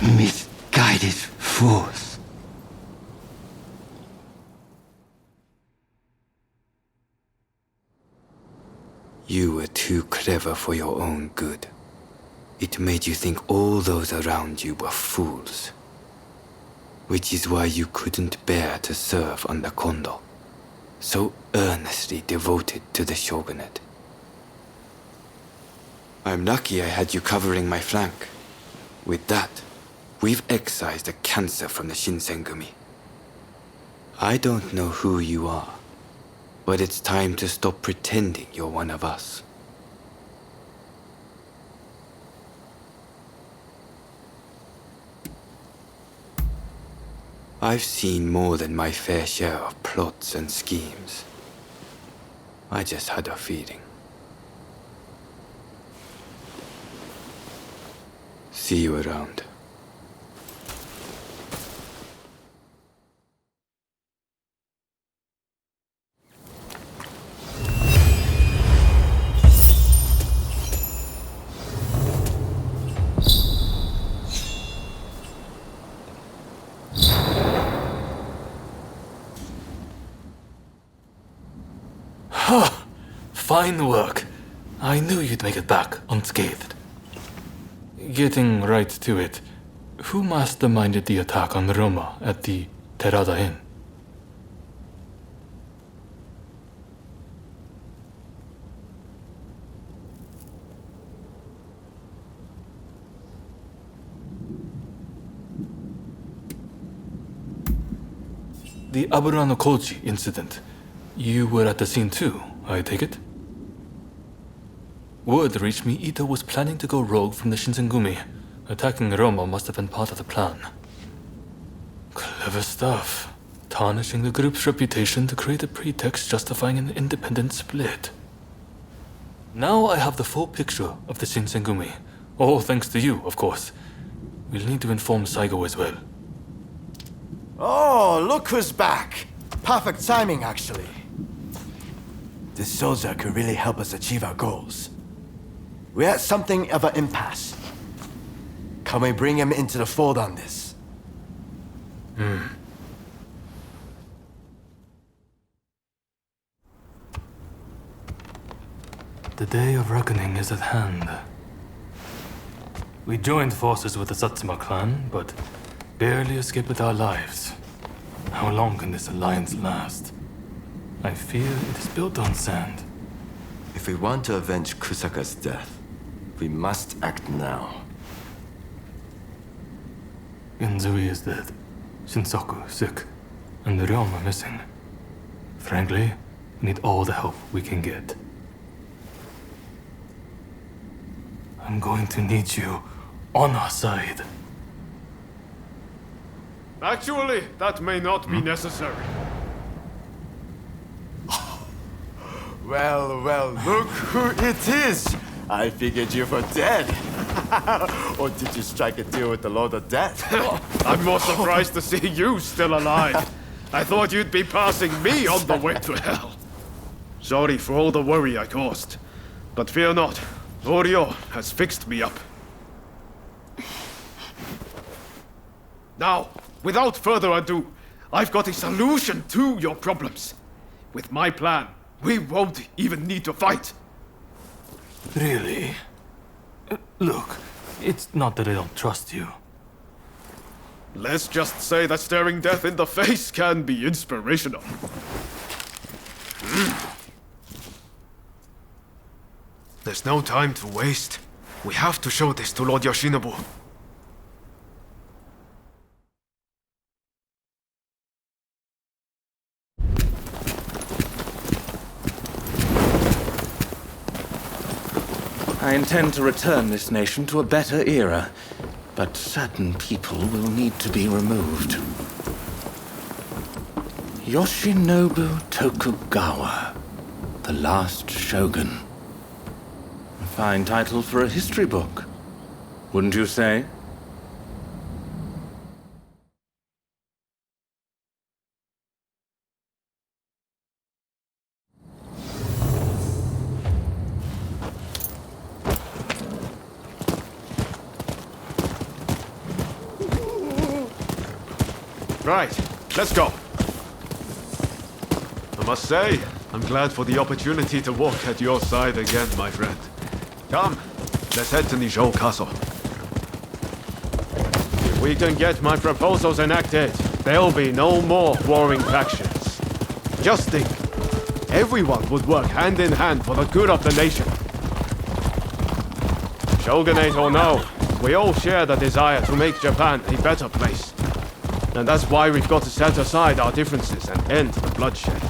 Misguided fools. You were too clever for your own good. It made you think all those around you were fools. Which is why you couldn't bear to serve under Kondo, so earnestly devoted to the shogunate. I'm lucky I had you covering my flank. With that, we've excised a cancer from the Shinsengumi. I don't know who you are, but it's time to stop pretending you're one of us. I've seen more than my fair share of plots and schemes. I just had a feeling. See you around. Fine work. I knew you'd make it back unscathed. Getting right to it, who masterminded the attack on Roma at the Terada Inn? The Aburano Kochi incident. You were at the scene too, I take it? Word reached me Ito was planning to go rogue from the Shinsengumi. Attacking Roma must have been part of the plan. Clever stuff. Tarnishing the group's reputation to create a pretext justifying an independent split. Now I have the full picture of the Shinsengumi. All thanks to you, of course. We'll need to inform Saigo as well. Oh, look who's back. Perfect timing, actually. This soldier could really help us achieve our goals. We're at something of an impasse. Can we bring him into the fold on this? The day of reckoning is at hand. We joined forces with the Satsuma clan, but barely escaped with our lives. How long can this alliance last? I fear it is built on sand. If we want to avenge Kusaka's death, we must act now. Genzui is dead, Shinsaku sick, and Ryoma missing. Frankly, we need all the help we can get. I'm going to need you on our side. Actually, that may not be necessary. Well, look who it is! I figured you were dead. Or did you strike a deal with the Lord of Death? I'm more surprised to see you still alive. I thought you'd be passing me on the way to hell. Sorry for all the worry I caused. But fear not, Oryo has fixed me up. Now, without further ado, I've got a solution to your problems. With my plan, we won't even need to fight. Really? Look, it's not that I don't trust you. Let's just say that staring death in the face can be inspirational. There's no time to waste. We have to show this to Lord Yoshinobu. I intend to return this nation to a better era, but certain people will need to be removed. Yoshinobu Tokugawa, the last shogun. A fine title for a history book, wouldn't you say? Right, let's go. I must say, I'm glad for the opportunity to walk at your side again, my friend. Come, let's head to Nijou Castle. If we can get my proposals enacted, there'll be no more warring factions. Just think, everyone would work hand in hand for the good of the nation. Shogunate or no, we all share the desire to make Japan a better place. And that's why we've got to set aside our differences and end the bloodshed.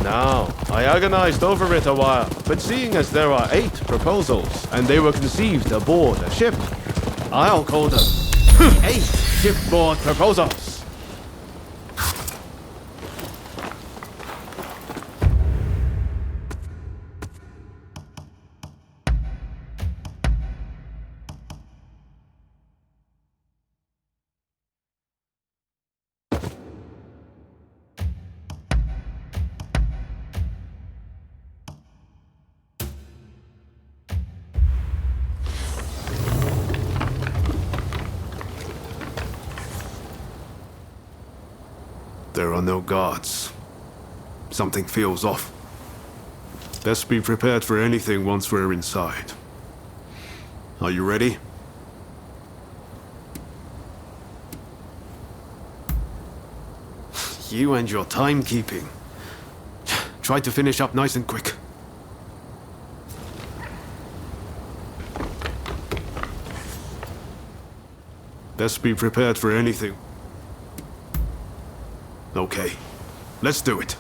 Now, I agonized over it a while, but seeing as there are 8 proposals, and they were conceived aboard a ship, I'll call them 8 shipboard proposals. There are no guards. Something feels off. Best be prepared for anything once we're inside. Are you ready? You and your timekeeping. Try to finish up nice and quick. Best be prepared for anything. Okay, let's do it.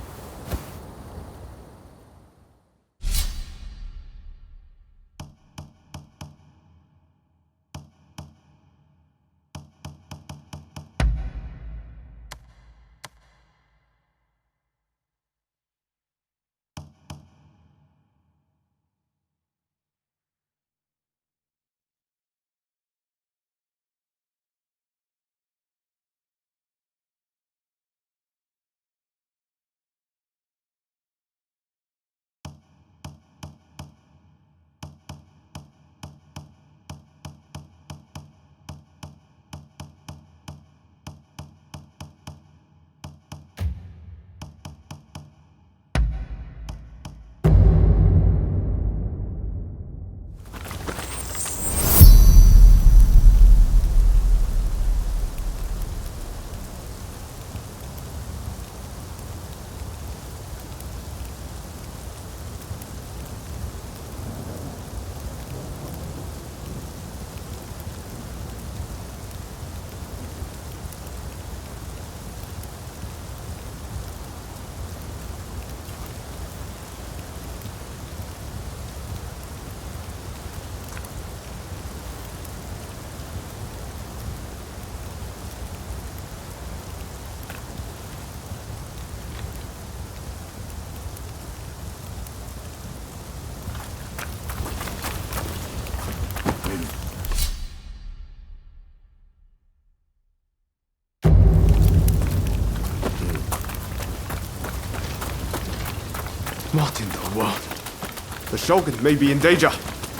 Shogun may be in danger.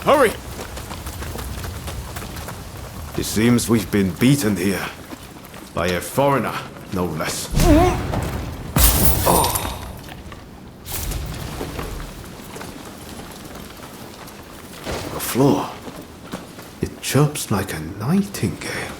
Hurry! It seems we've been beaten here. By a foreigner, no less. The floor. It chirps like a nightingale.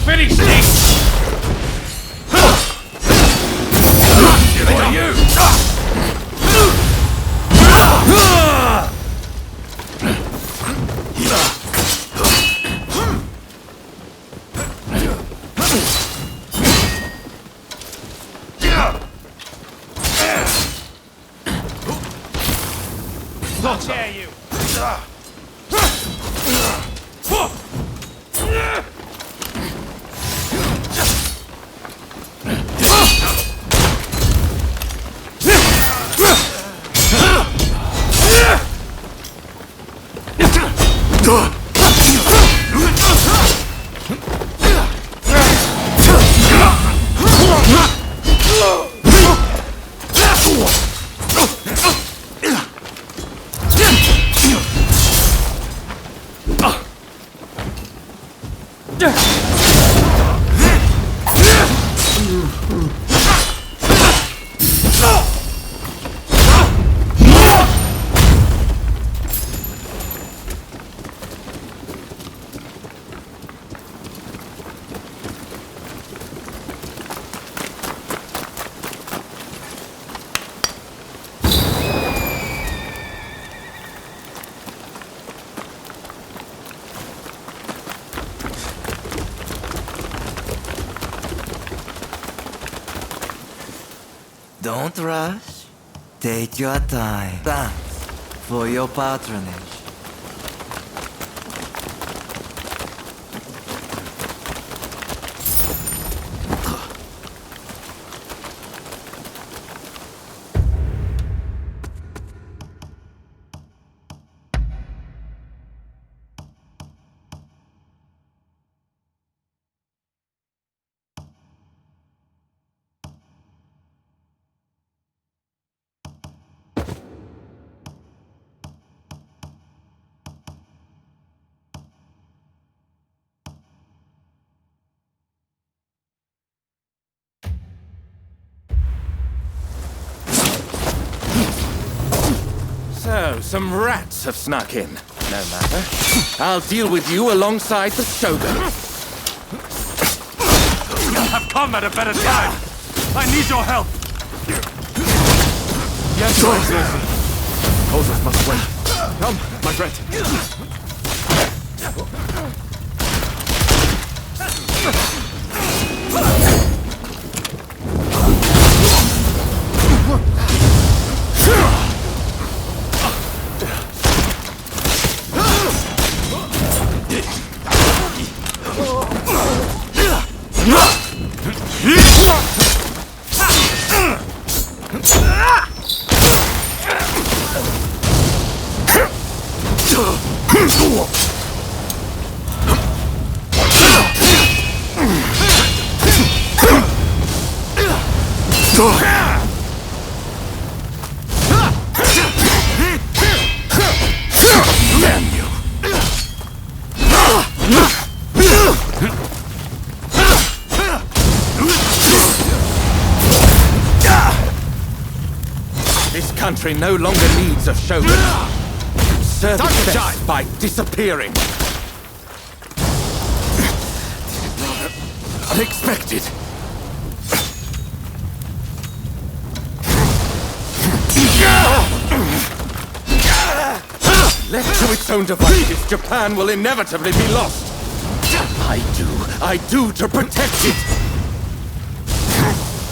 Finish this! Give it to you! How dare you! Don't rush. Take your time. Thanks for your patronage. So, some rats have snuck in. No matter. I'll deal with you alongside the Shogun. I've come at a better time. I need your help. Yes, Your Excellency. Others must wait. Come, my friend. This country no longer needs a Shogun. Serve its best by disappearing. Unexpected. Left to its own devices, Japan will inevitably be lost. I do to protect it.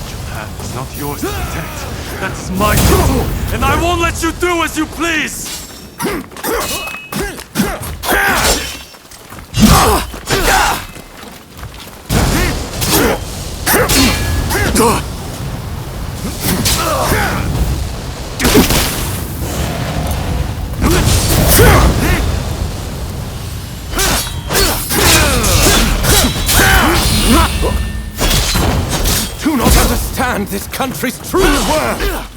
Japan is not yours to protect. That's my duty, and I won't let you do as you please! Do not understand this country's true worth!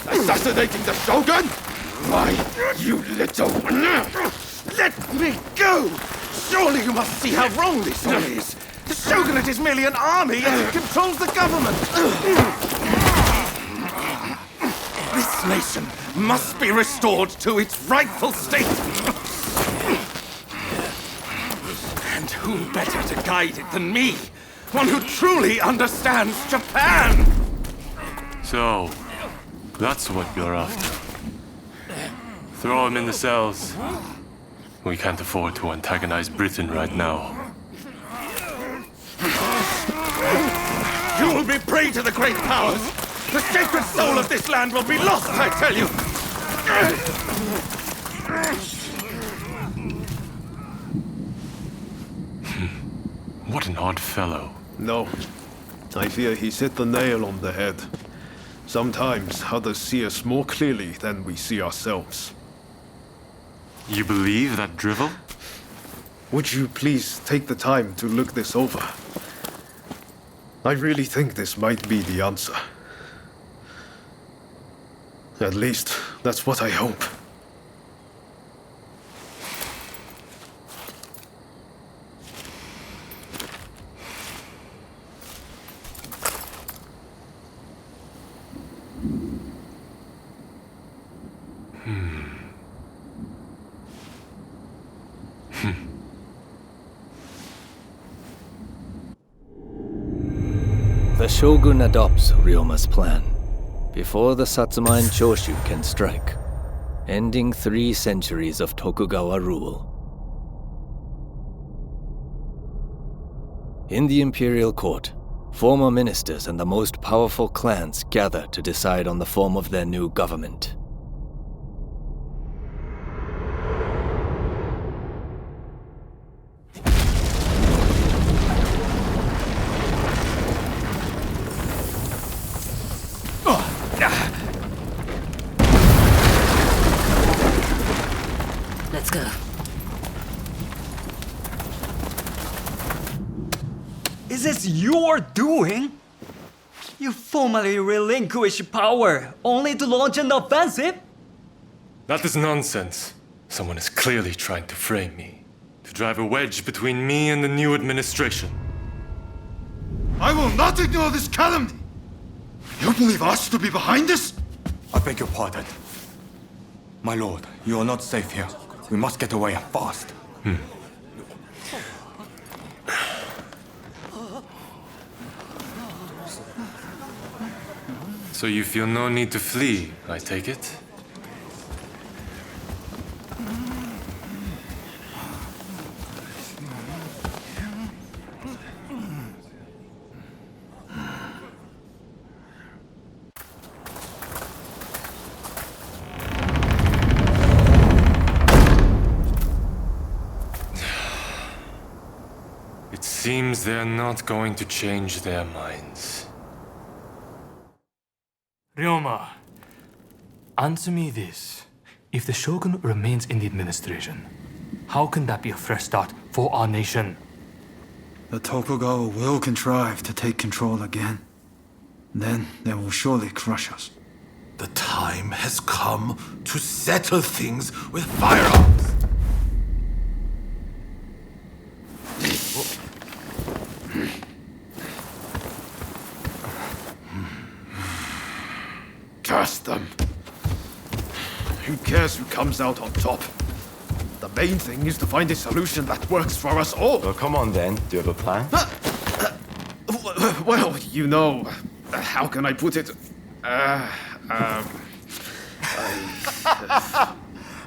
Assassinating the Shogun? Why, you little... Let me go! Surely you must see how wrong this all is. The Shogunate is merely an army and it controls the government. This nation must be restored to its rightful state. And who better to guide it than me? One who truly understands Japan! So, that's what you're after. Throw him in the cells. We can't afford to antagonize Britain right now. You will be prey to the great powers. The sacred soul of this land will be lost, I tell you. What an odd fellow. No. I fear he's hit the nail on the head. Sometimes others see us more clearly than we see ourselves. You believe that drivel? Would you please take the time to look this over? I really think this might be the answer. At least, that's what I hope. The Shogun adopts Ryoma's plan before the Satsuma and Choshu can strike, ending 3 centuries of Tokugawa rule. In the imperial court, former ministers and the most powerful clans gather to decide on the form of their new government. Let's go. Is this your doing? You formally relinquish power only to launch an offensive? That is nonsense. Someone is clearly trying to frame me, to drive a wedge between me and the new administration. I will not ignore this calumny! You believe us to be behind this? I beg your pardon. My lord, you are not safe here. We must get away fast. So you feel no need to flee, I take it? It seems they're not going to change their minds. Ryoma, answer me this. If the Shogun remains in the administration, how can that be a fresh start for our nation? The Tokugawa will contrive to take control again. Then they will surely crush us. The time has come to settle things with firearms. Curse them. Who cares who comes out on top? The main thing is to find a solution that works for us all. Well, come on then. Do you have a plan? Well, you know, how can I put it?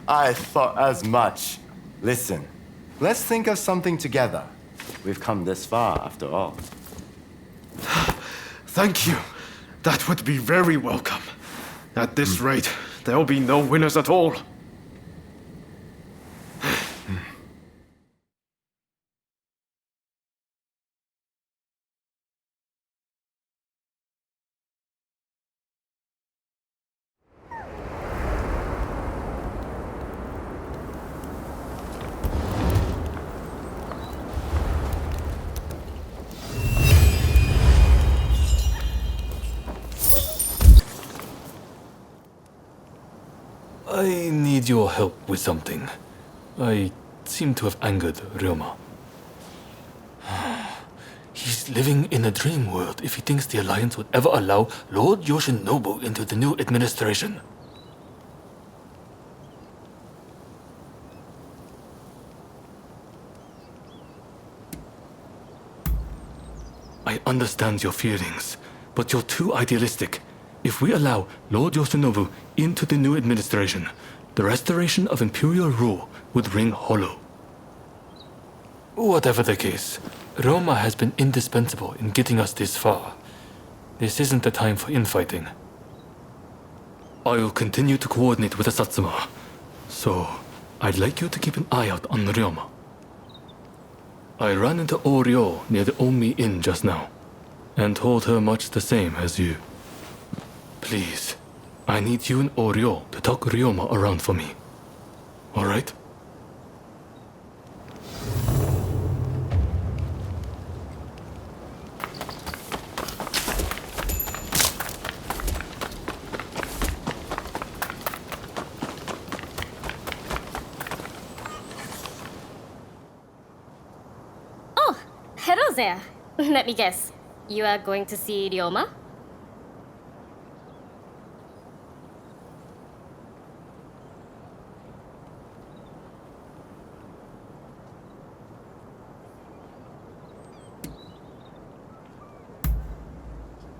I thought as much. Listen, let's think of something together. We've come this far, after all. Thank you. That would be very welcome. At this rate, there'll be no winners at all. I need your help with something. I seem to have angered Ryoma. He's living in a dream world if he thinks the Alliance would ever allow Lord Yoshinobu into the new administration. I understand your feelings, but you're too idealistic. If we allow Lord Yoshinobu into the new administration, the restoration of imperial rule would ring hollow. Whatever the case, Roma has been indispensable in getting us this far. This isn't the time for infighting. I will continue to coordinate with the Satsuma, so I'd like you to keep an eye out on Ryoma. I ran into Oryo near the Omi Inn just now, and told her much the same as you. Please, I need you and Oryo to talk Ryoma around for me. All right? Oh, hello there. Let me guess. You are going to see Ryoma?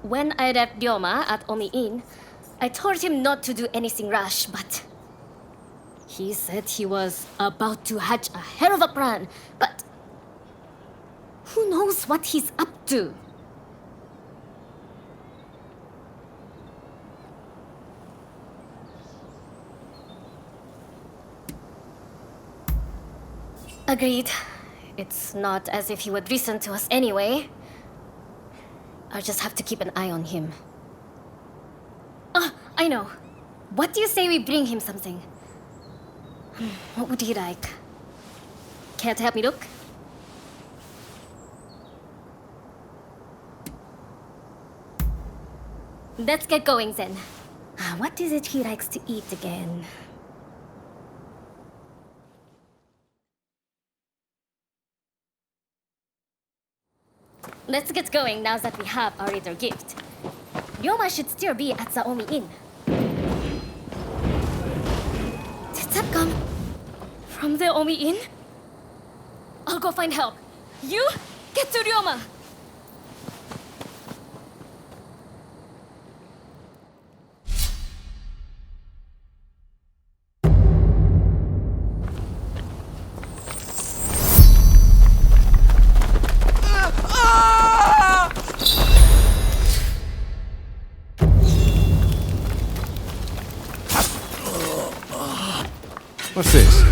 When I left Ryoma at Omi Inn, I told him not to do anything rash, but he said he was about to hatch a hell of a plan, but who knows what he's up to? Agreed. It's not as if he would listen to us anyway. I'll just have to keep an eye on him. Ah, I know. What do you say we bring him something? What would he like? Care to help me look? Let's get going then. What is it he likes to eat again? let's get going now that we have our reader gift. Ryoma should still be at the Omi Inn. Did that come from the Omi Inn? I'll go find help. You get to Ryoma! What's this?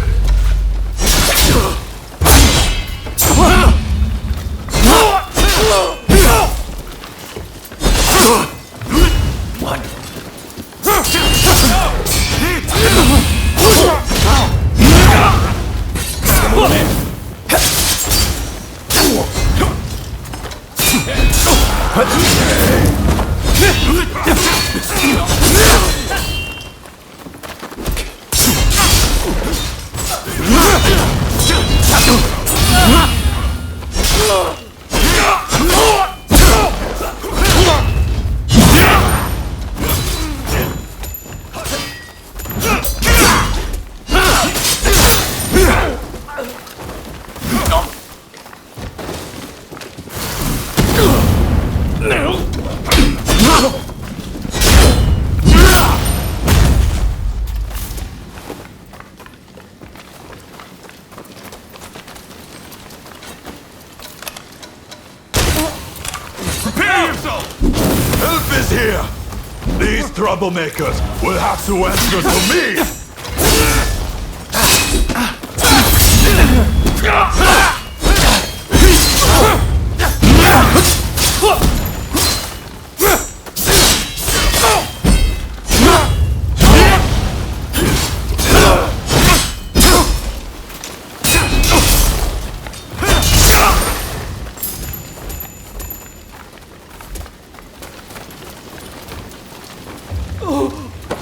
Prepare yourself! Help is here! These troublemakers will have to answer to me!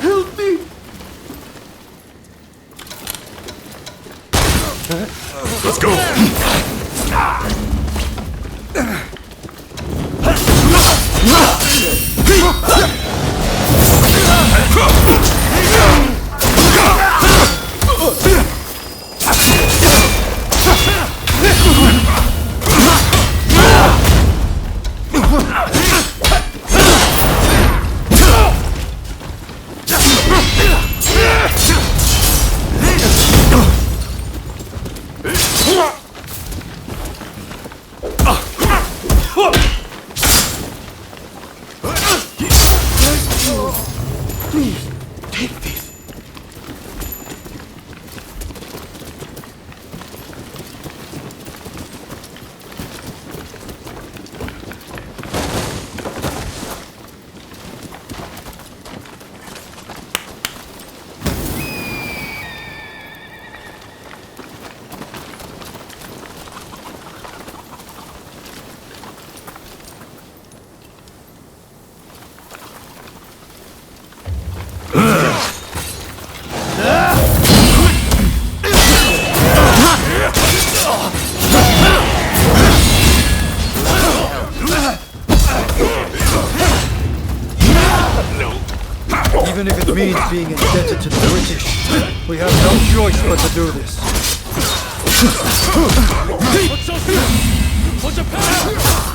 Help me! Let's go! Please, take this. Even if it means being indebted to the British, we have no choice but to do this. What's so soon? What's your power?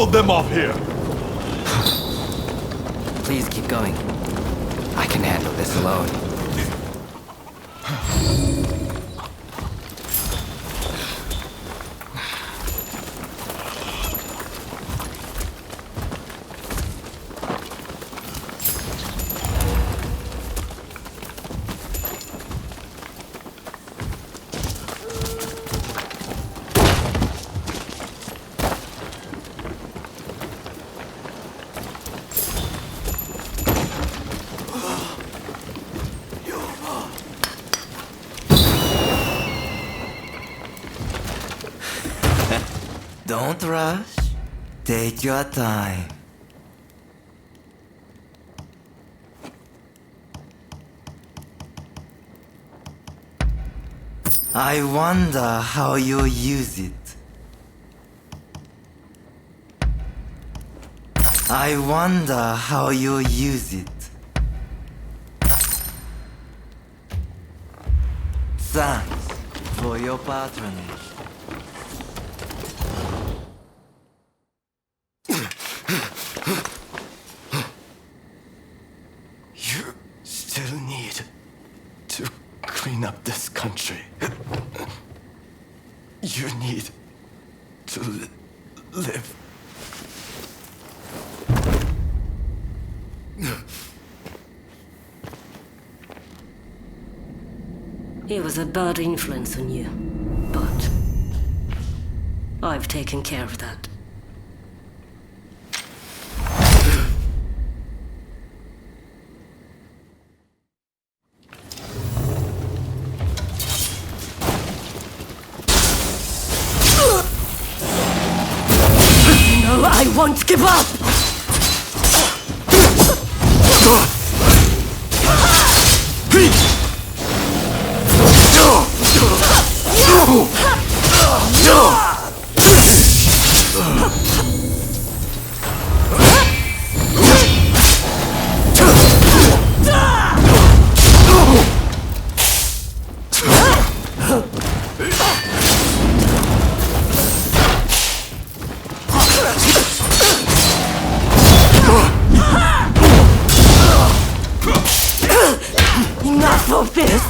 Hold them off here. Please keep going. I can handle this alone. Don't rush. Take your time. I wonder how you'll use it. I wonder how you'll use it. Thanks for your patronage. You still need to clean up this country. You need to live. He was a bad influence on you, but I've taken care of that. No, I won't give up! Enough of this!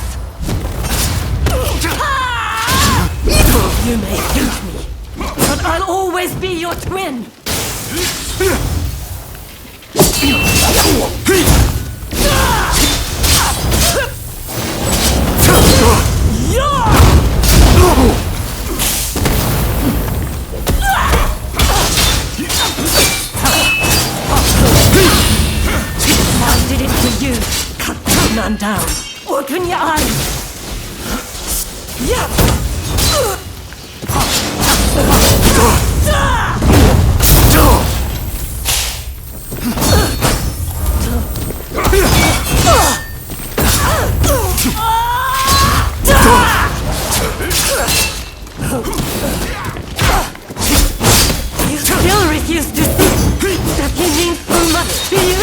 You may hate me, but I'll always be your twin! I did it for you! Cut that man down! Open your eyes! You still refuse to see that he means so much to you?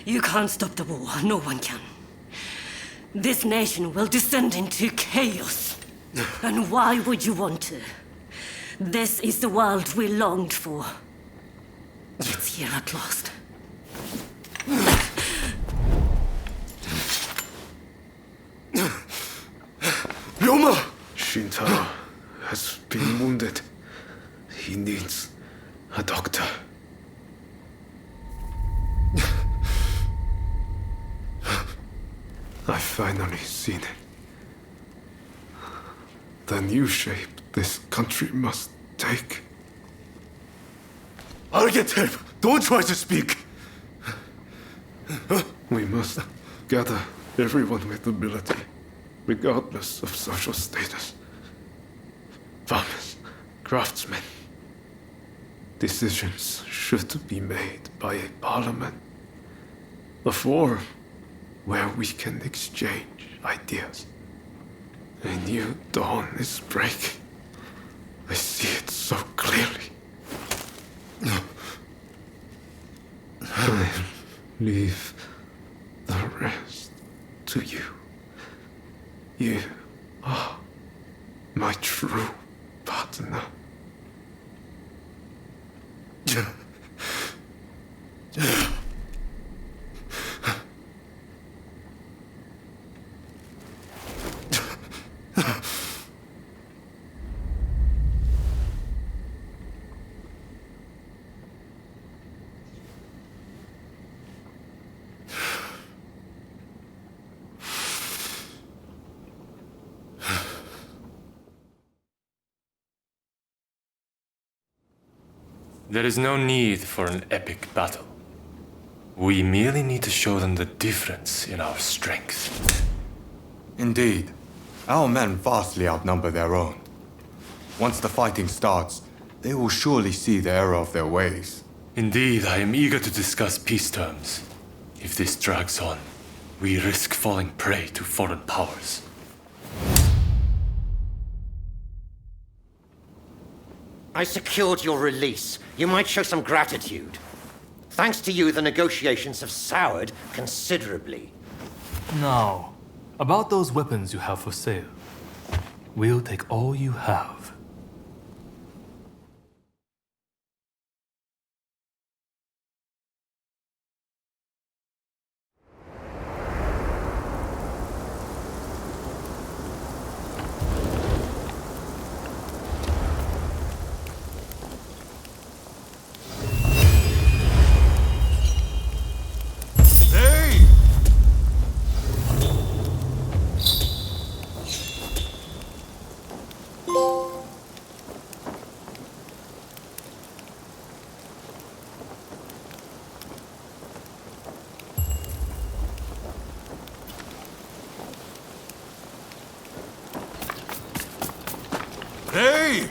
You can't stop the war. No one can. This nation will descend into chaos. And why would you want to? This is the world we longed for. It's here at last. Ryoma! Shintaro has been wounded. He needs a doctor. I've finally seen it. The new shape this country must take. I'll get help. Don't try to speak. We must gather everyone with ability, regardless of social status. Farmers, craftsmen. Decisions should be made by a parliament. A forum where we can exchange ideas. A new dawn is breaking. I see it so clearly. I leave the rest to you. You are my true partner. There is no need for an epic battle. We merely need to show them the difference in our strength. Indeed. Our men vastly outnumber their own. Once the fighting starts, they will surely see the error of their ways. Indeed, I am eager to discuss peace terms. If this drags on, we risk falling prey to foreign powers. I secured your release. You might show some gratitude. Thanks to you, the negotiations have soured considerably. Now, about those weapons you have for sale. We'll take all you have. Hey!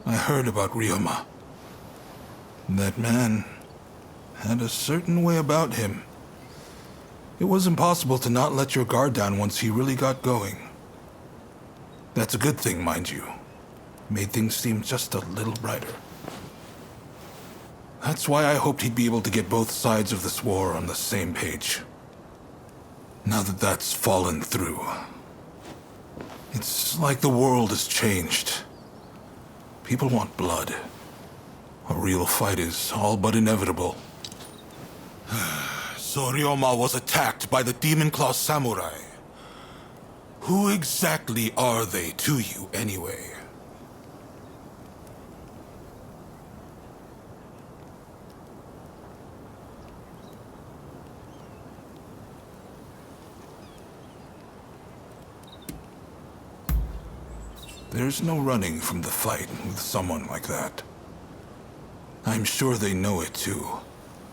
I heard about Ryoma. That man had a certain way about him. It was impossible to not let your guard down once he really got going. That's a good thing, mind you. Made things seem just a little brighter. That's why I hoped he'd be able to get both sides of this war on the same page. Now that that's fallen through, it's like the world has changed. People want blood. A real fight is all but inevitable. So Ryoma was attacked by the Demon Claw Samurai. Who exactly are they to you, anyway? There's no running from the fight with someone like that. I'm sure they know it too.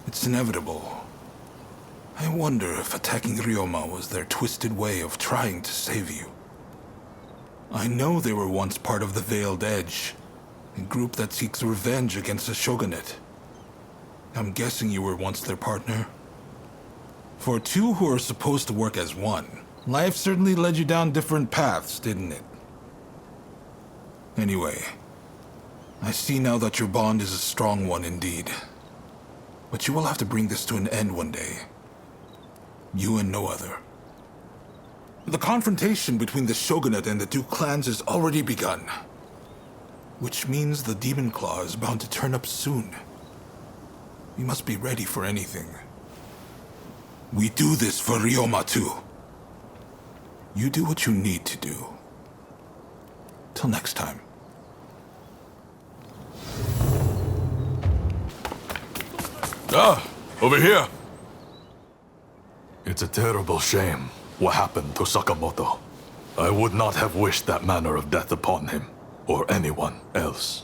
It's inevitable. I wonder if attacking Ryoma was their twisted way of trying to save you. I know they were once part of the Veiled Edge, a group that seeks revenge against the shogunate. I'm guessing you were once their partner? For two who are supposed to work as one, life certainly led you down different paths, didn't it? Anyway, I see now that your bond is a strong one indeed. But you will have to bring this to an end one day. You and no other. The confrontation between the shogunate and the two clans has already begun. Which means the Demon Claw is bound to turn up soon. We must be ready for anything. We do this for Ryoma too. You do what you need to do. Till next time. Ah, over here. It's a terrible shame what happened to Sakamoto. I would not have wished that manner of death upon him, or anyone else.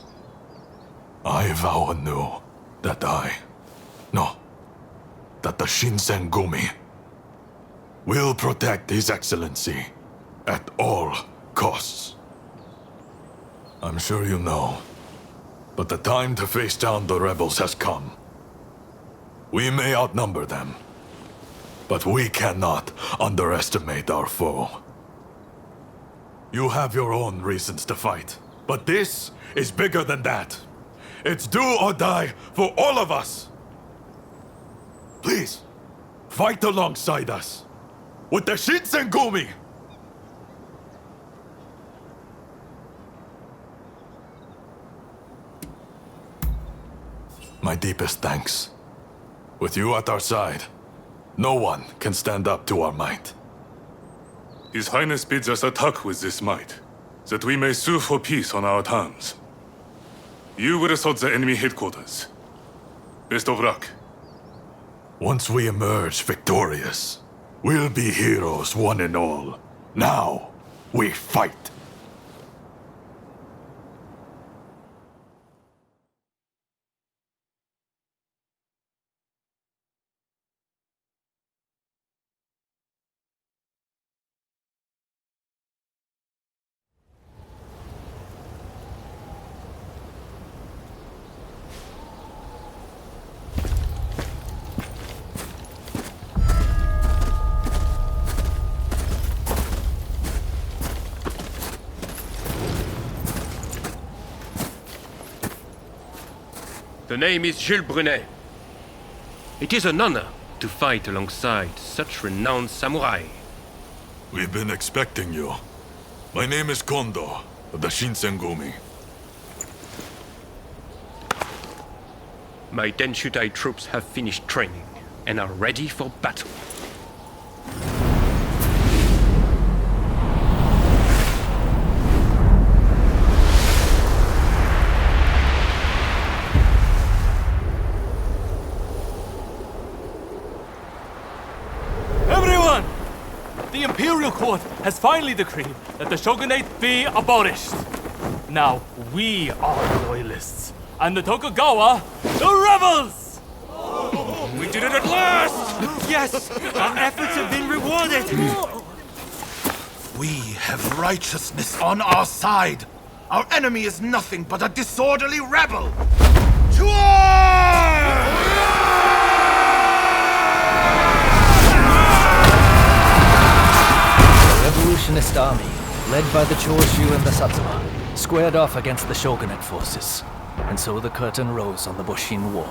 I vow anew that that the Shinsengumi will protect His Excellency at all costs. I'm sure you know, but the time to face down the rebels has come. We may outnumber them, but we cannot underestimate our foe. You have your own reasons to fight, but this is bigger than that. It's do or die for all of us. Please, fight alongside us with the Shinsengumi! My deepest thanks. With you at our side, no one can stand up to our might. His Highness bids us attack with this might, that we may sue for peace on our terms. You will assault the enemy headquarters. Best of luck. Once we emerge victorious, we'll be heroes one and all. Now, we fight. The name is Jules Brunet. It is an honor to fight alongside such renowned samurai. We've been expecting you. My name is Kondo, of the Shinsengumi. My Denshutai troops have finished training and are ready for battle. Everyone! The Imperial Court has finally decreed that the shogunate be abolished. Now we are the loyalists, and the Tokugawa, the rebels! We did it at last! Yes! Our efforts have been rewarded! We have righteousness on our side. Our enemy is nothing but a disorderly rebel. To war! The revolutionist army, led by the Choshu and the Satsuma, squared off against the shogunate forces, and so the curtain rose on the Boshin War.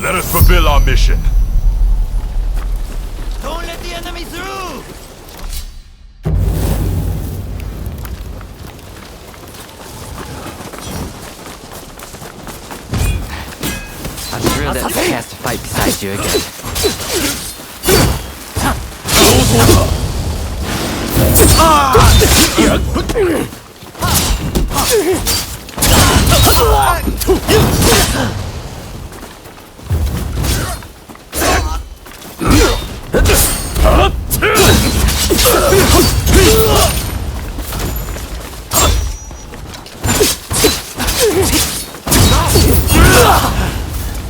Let us fulfill our mission. Don't let the enemy through! I'm thrilled that I have to fight beside you again.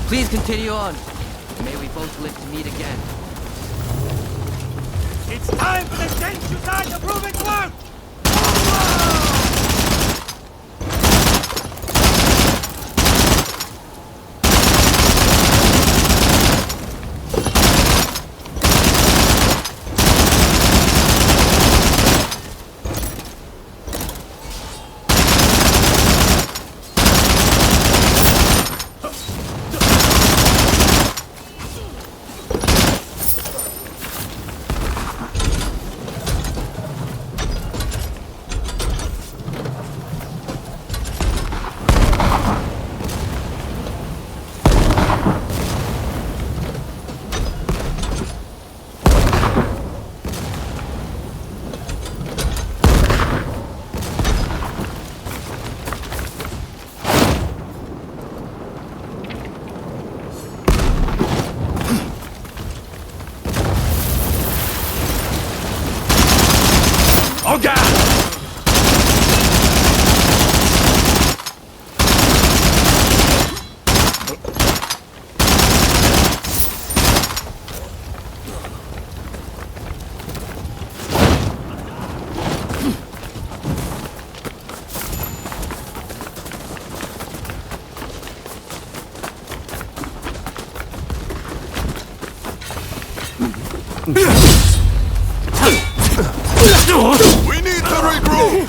Please continue on. May we both live to meet again. It's time for the Denshutai to prove its worth! We need to regroup!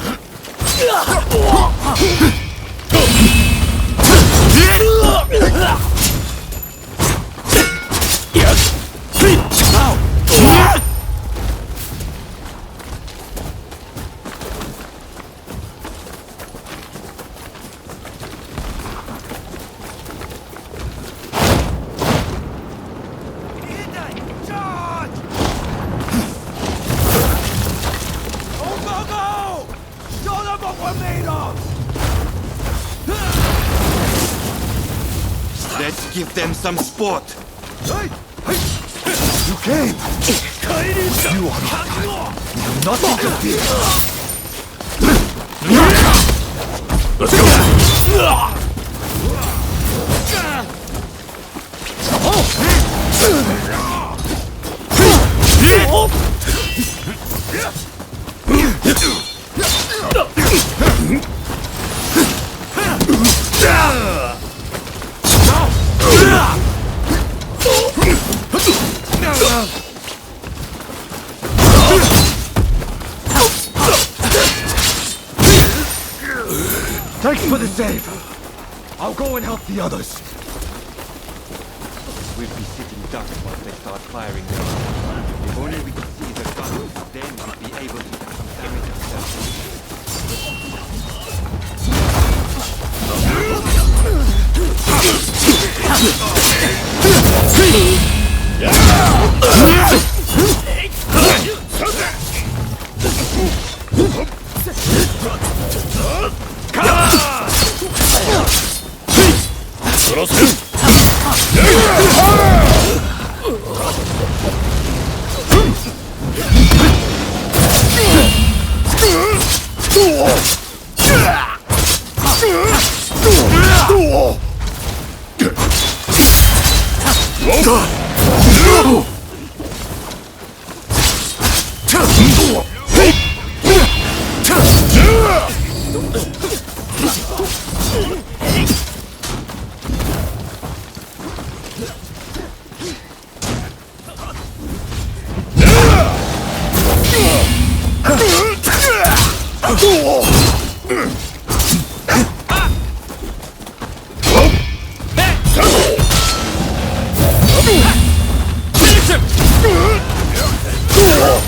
Let's give them some sport. You came! You are not kind. You do not interfere. Let's go! Thanks for the save. I'll go and help the others. We'll be sitting ducks once they start firing now. If only we could see the guns, then we'd be able to do some damage ourselves.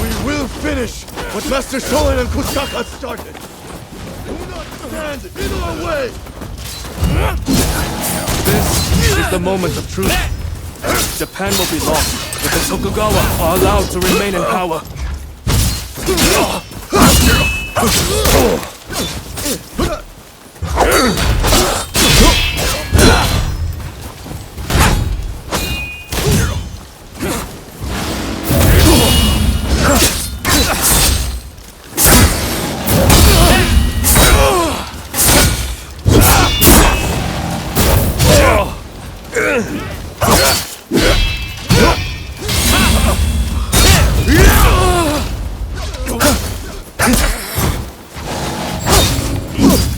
We will finish what Master Shoin and Kusaka started. Do not stand in our way. This is the moment of truth. Japan will be lost, but the Tokugawa are allowed to remain in power.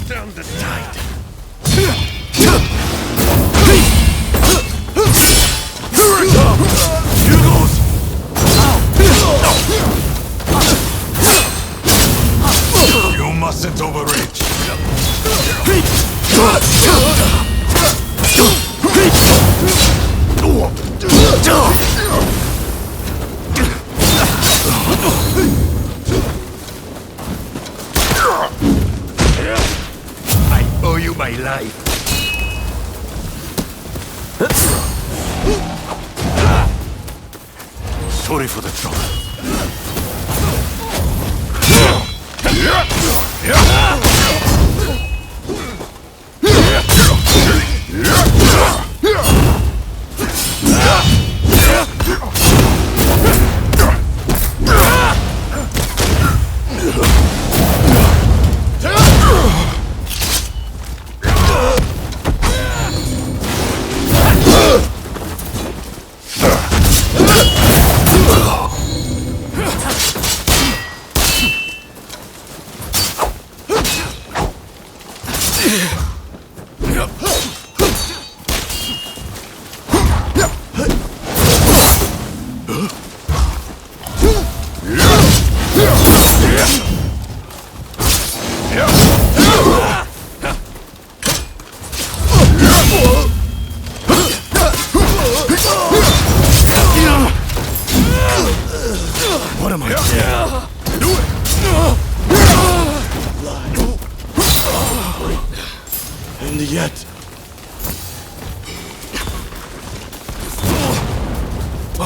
Down the tide. You mustn't overreach. I owe you my life. Sorry for the trouble.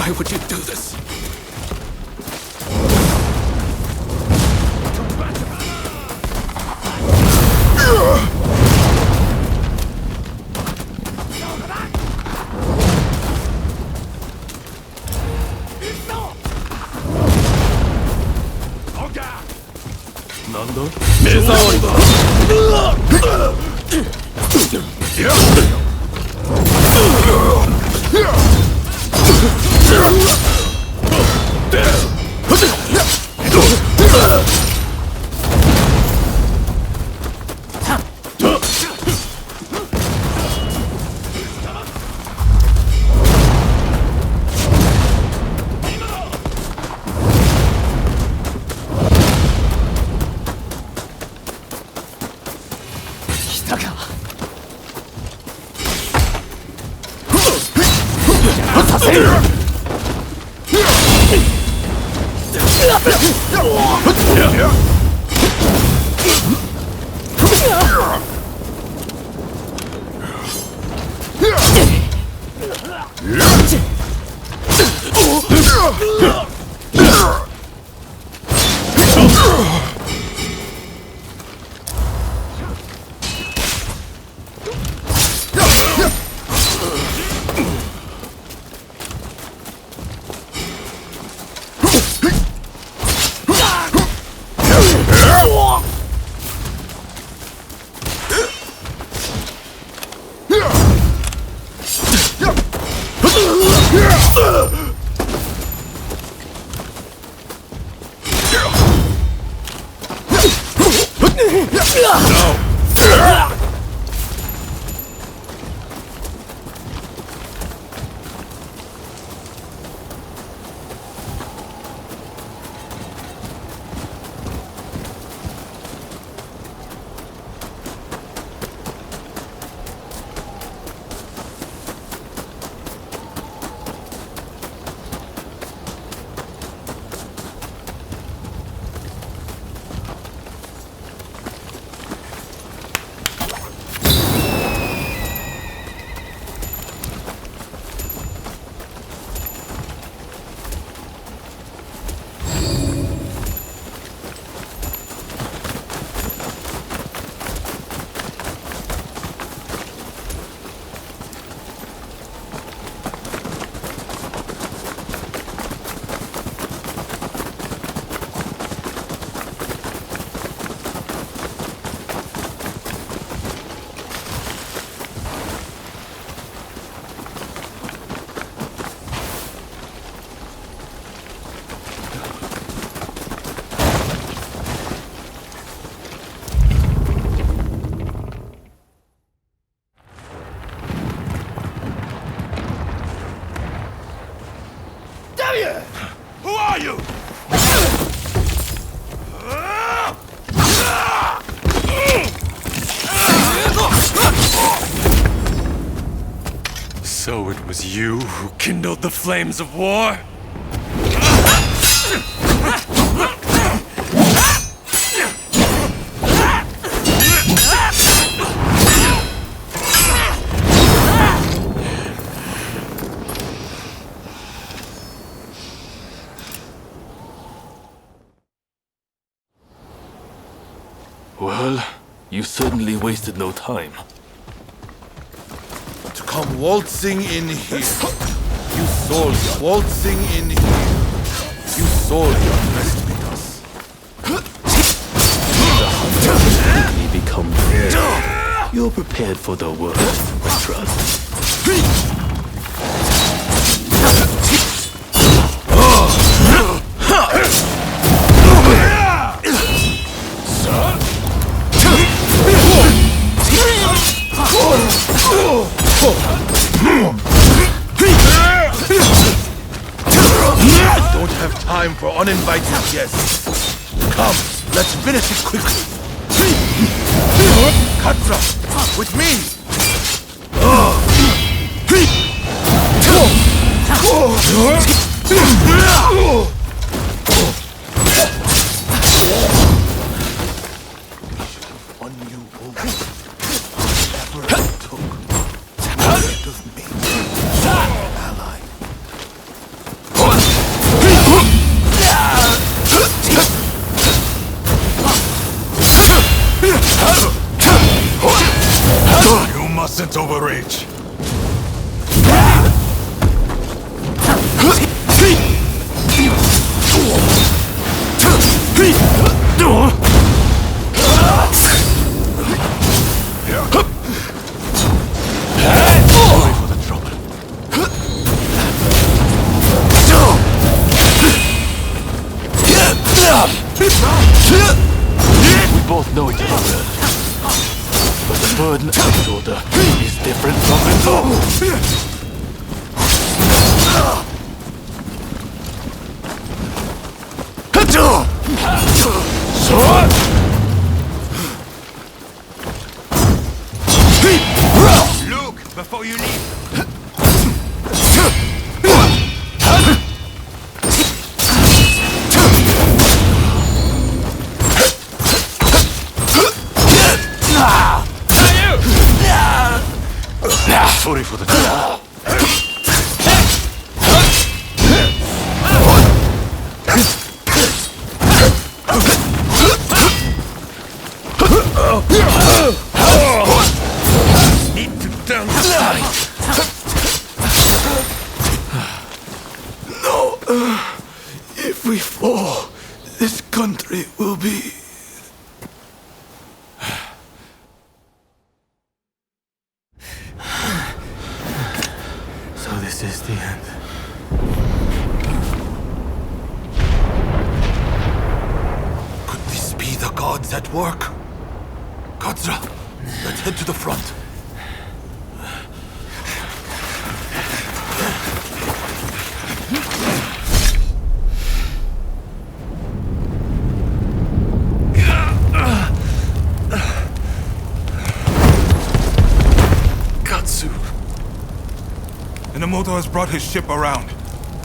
Why would you do this? Nando? Who are you? So it was you who kindled the flames of war? Well, you certainly wasted no time. To come waltzing in here. You soldier, waltzing in here. You soldier, underestimate us. The hunter has quickly become prey. You're prepared for the worst, I trust. I don't have time for uninvited guests. Come, let's finish it quickly. Katra, with me. Won you over. Never took rid of me. Ally. doesn't overreach. Sorry for the trouble. We both know each other. But the burden on my shoulder is different from before. Look before you leave. Sorry for the trouble. Need to downside. No. If we fall, this country will be... So this is the end. Could this be the gods at work? Godzra, let's head to the front. Katsu. Inamoto has brought his ship around.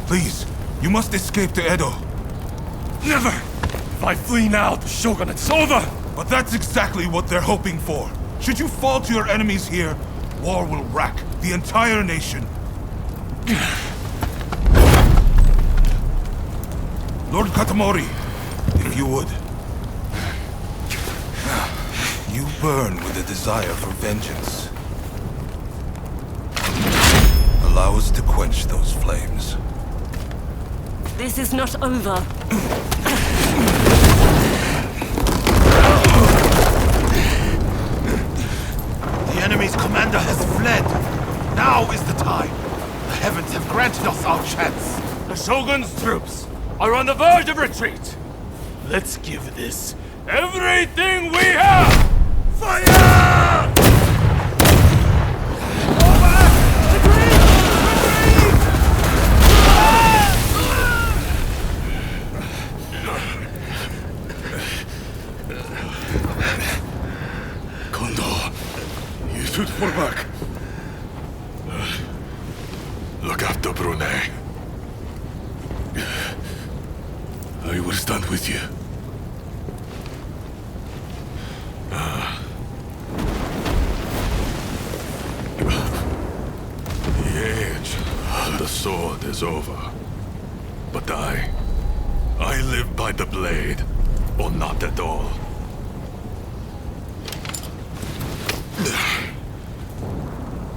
Please, you must escape to Edo. Never! If I flee now, the shogunate's over! But that's exactly what they're hoping for. Should you fall to your enemies here, war will rack the entire nation. Lord Katamori, if you would. You burn with a desire for vengeance. Allow us to quench those flames. This is not over. The enemy's commander has fled. Now is the time. The heavens have granted us our chance. The Shogun's troops are on the verge of retreat. Let's give this everything we have! Fire! Kondo, you should fall back. Look after Brune. I will stand with you. The age of the sword is over. But I live by the blade, or not at all.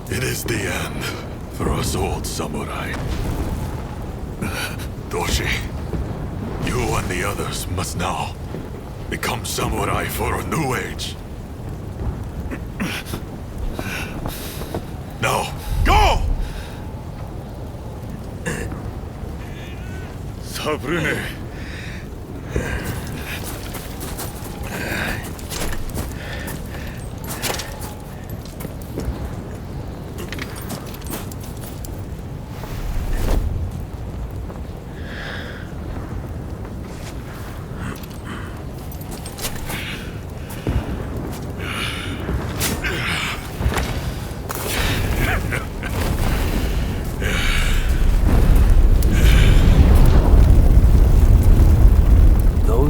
It is the end for us old samurai. Doshi, you and the others must now become samurai for a new age. Now, go! Sabrune.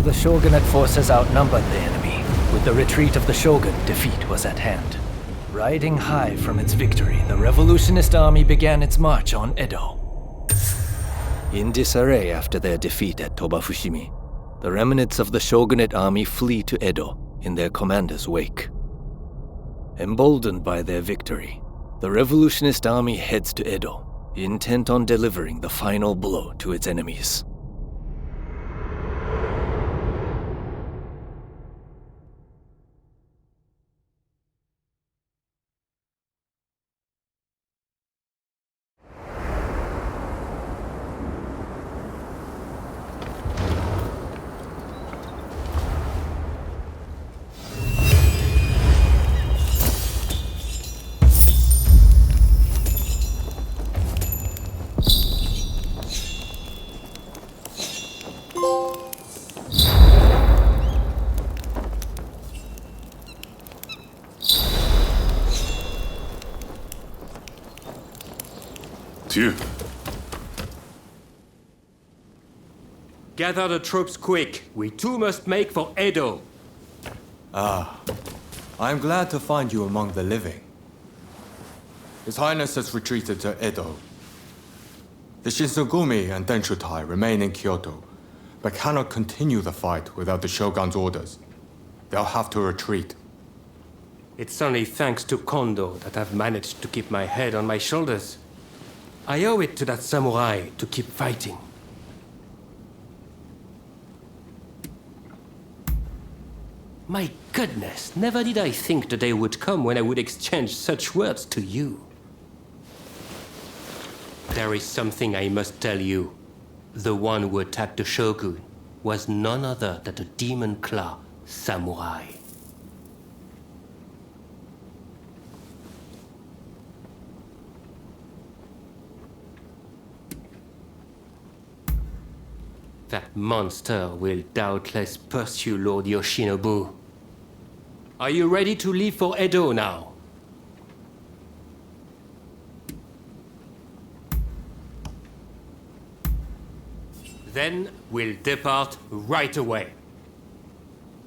The shogunate forces outnumbered the enemy. With the retreat of the shogun, defeat was at hand. Riding high from its victory, the revolutionist army began its march on Edo. In disarray after their defeat at Tobafushimi, the remnants of the shogunate army flee to Edo in their commander's wake. Emboldened by their victory, The revolutionist army heads to Edo, intent on delivering the final blow to its enemies. Dieu. Gather the troops quick. We too must make for Edo. Ah, I am glad to find you among the living. His Highness has retreated to Edo. The Shinsengumi and Denshutai remain in Kyoto, but cannot continue the fight without the Shogun's orders. They'll have to retreat. It's only thanks to Kondo that I've managed to keep my head on my shoulders. I owe it to that samurai to keep fighting. My goodness, never did I think the day would come when I would exchange such words to you. There is something I must tell you. The one who attacked the Shogun was none other than the Demon Claw samurai. That monster will doubtless pursue Lord Yoshinobu. Are you ready to leave for Edo now? Then we'll depart right away.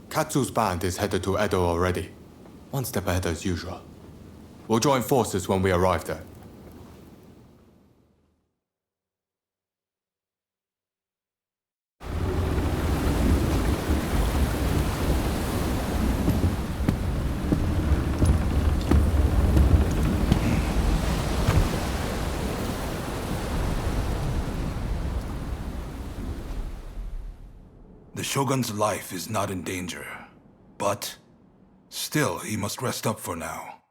Katsu's band is headed to Edo already. One step ahead as usual. We'll join forces when we arrive there. The Shogun's life is not in danger, but still, he must rest up for now.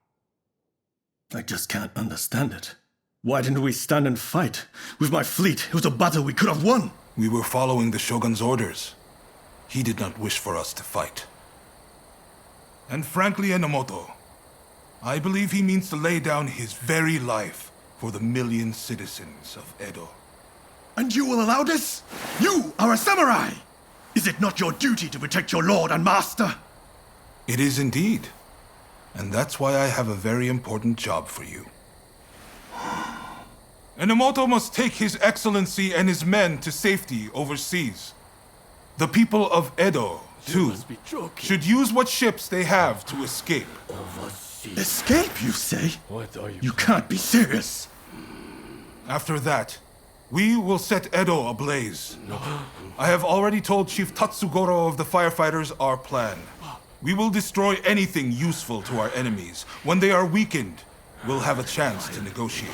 I just can't understand it. Why didn't we stand and fight? With my fleet, it was a battle we could have won. We were following the Shogun's orders. He did not wish for us to fight. And frankly, Enomoto, I believe he means to lay down his very life for the million citizens of Edo. And you will allow this? You are a samurai! Is it not your duty to protect your lord and master? It is indeed. And that's why I have a very important job for you. Enomoto must take His Excellency and his men to safety overseas. The people of Edo, too, should use what ships they have to escape. Escape, you say? What are you? You can't be serious. After that, we will set Edo ablaze. I have already told Chief Tatsugoro of the firefighters our plan. We will destroy anything useful to our enemies. When they are weakened, we'll have a chance to negotiate.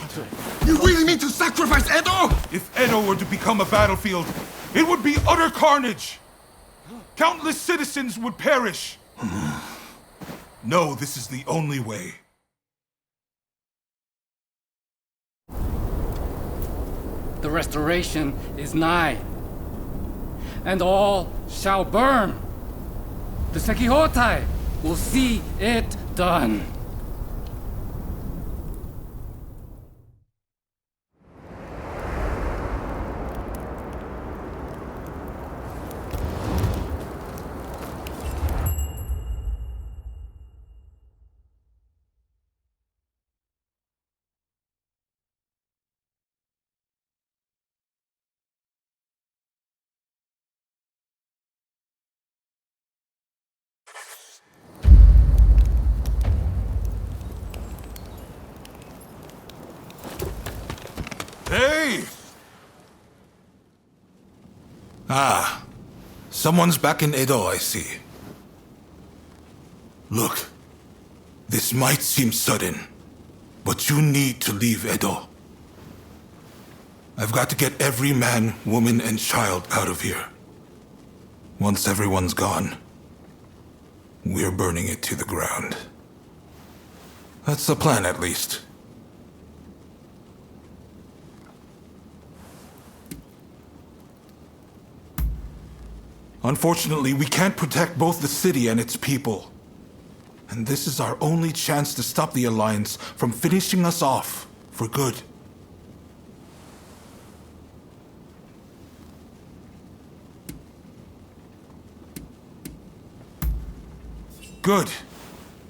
You really mean to sacrifice Edo? If Edo were to become a battlefield, it would be utter carnage. Countless citizens would perish. No, this is the only way. The restoration is nigh, and all shall burn. The Sekihotai will see it done. Hey! Ah, someone's back in Edo, I see. Look, this might seem sudden, But you need to leave Edo. I've got to get every man, woman, and child out of here. Once everyone's gone, we're burning it to the ground. That's the plan, at least. Unfortunately, we can't protect both the city and its people. And this is our only chance to stop the Alliance from finishing us off for good. Good,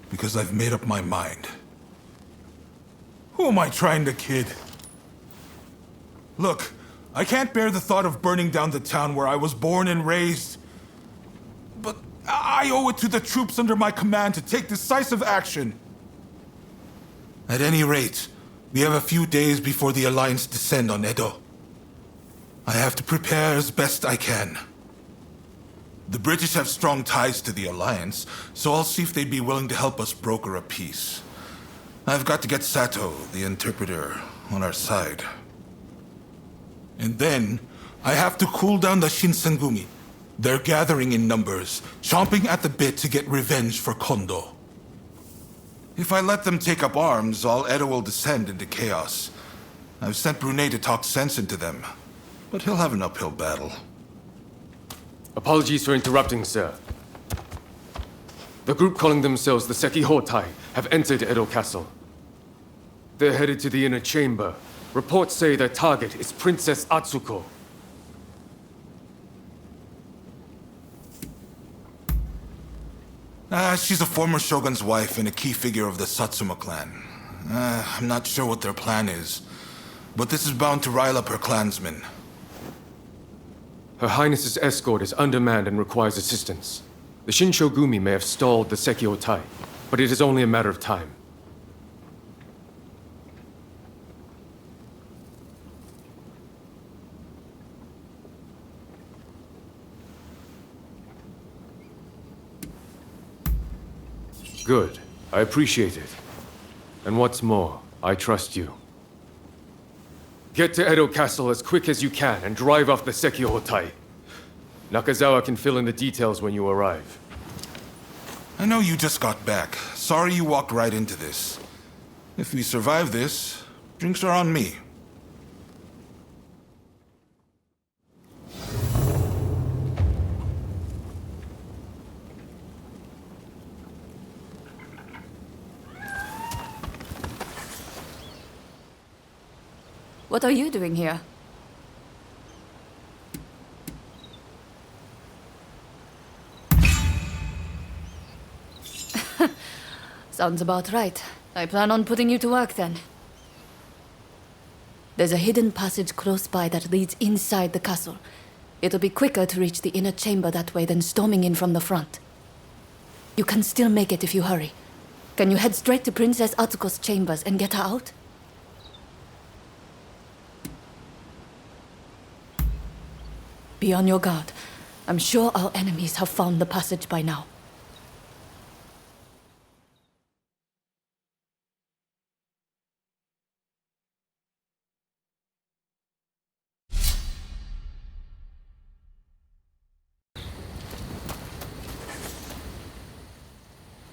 because I've made up my mind. Who am I trying to kid? Look, I can't bear the thought of burning down the town where I was born and raised. But I owe it to the troops under my command to take decisive action. At any rate, we have a few days before the Alliance descend on Edo. I have to prepare as best I can. The British have strong ties to the Alliance, so I'll see if they'd be willing to help us broker a peace. I've got to get Sato, the interpreter, on our side. And then, I have to cool down the Shinsengumi. They're gathering in numbers, chomping at the bit to get revenge for Kondo. If I let them take up arms, all Edo will descend into chaos. I've sent Brunei to talk sense into them, but he'll have an uphill battle. Apologies for interrupting, sir. The group calling themselves the Sekihotai have entered Edo Castle. They're headed to the inner chamber. Reports say their target is Princess Atsuko. She's a former shogun's wife and a key figure of the Satsuma clan. I'm not sure what their plan is, but this is bound to rile up her clansmen. Her Highness's escort is undermanned and requires assistance. The Shinshogumi may have stalled the Sekihotai, but it is only a matter of time. Good. I appreciate it. And what's more, I trust you. Get to Edo Castle as quick as you can and drive off the Sekihotai. Nakazawa can fill in the details when you arrive. I know you just got back. Sorry you walked right into this. If we survive this, drinks are on me. What are you doing here? Sounds about right. I plan on putting you to work then. There's a hidden passage close by that leads inside the castle. It'll be quicker to reach the inner chamber that way than storming in from the front. You can still make it if you hurry. Can you head straight to Princess Atsuko's chambers and get her out? Be on your guard. I'm sure our enemies have found the passage by now.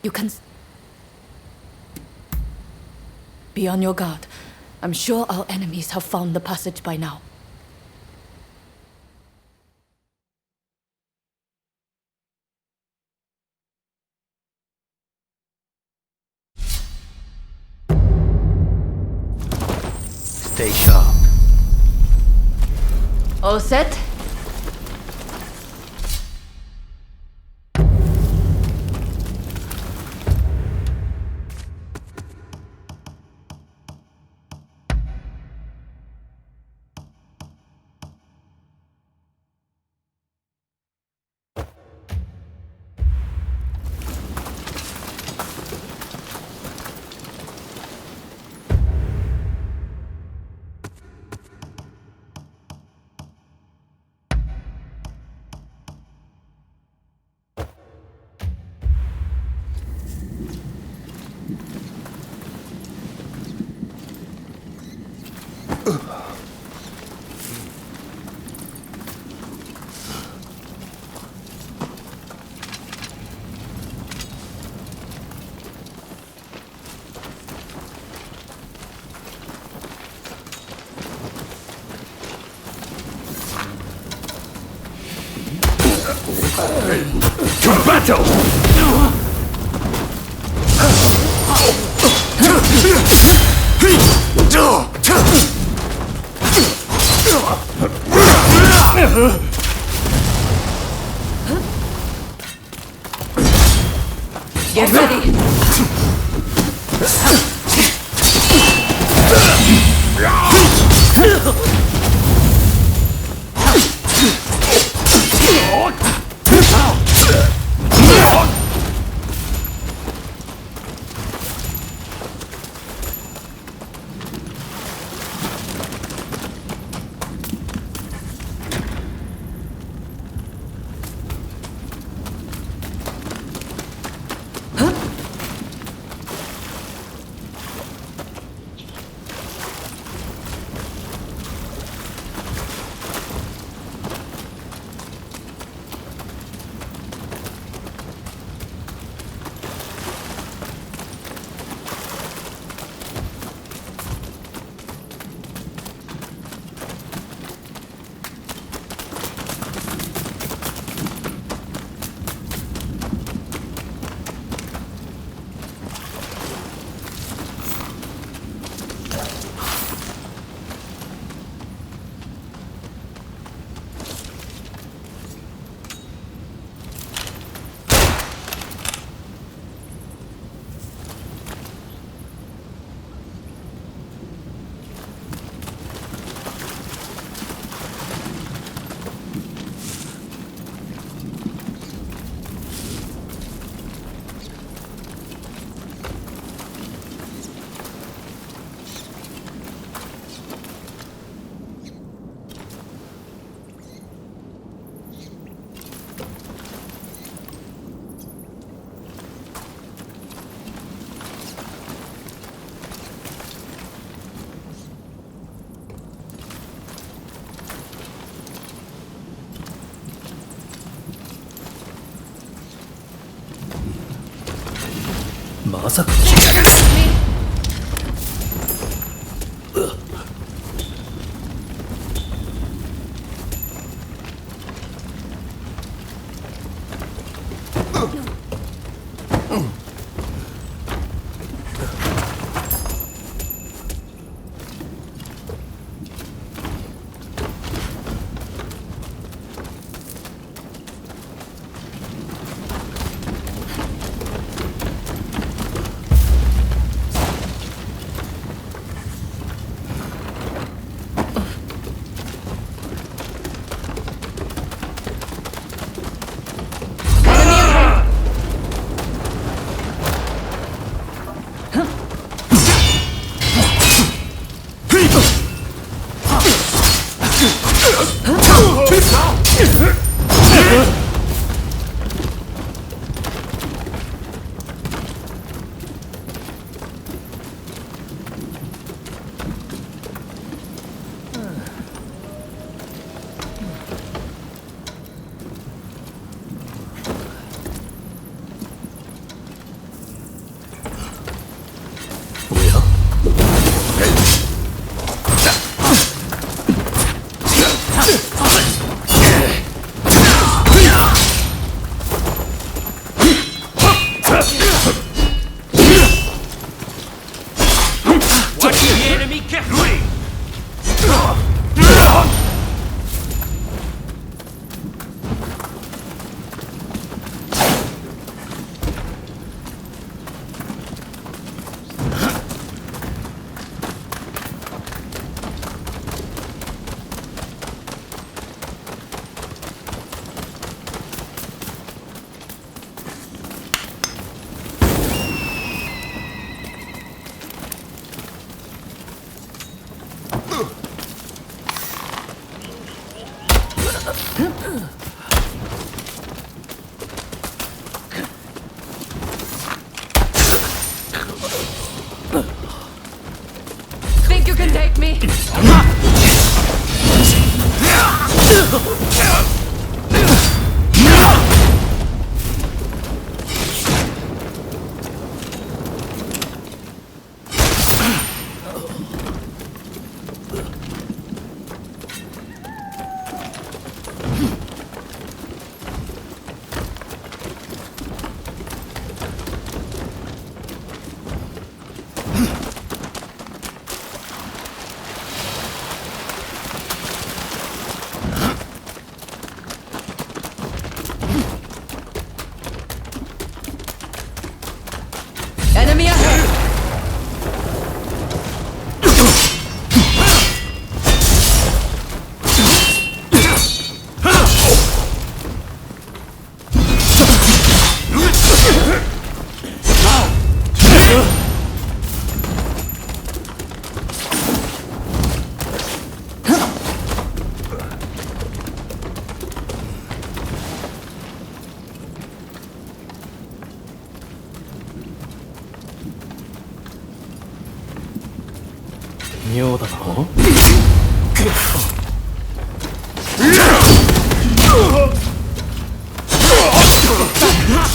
You can... Be on your guard. I'm sure our enemies have found the passage by now. Stay sharp. All set? To battle! Get ready!まさかThink you can take me? 妙だぞ。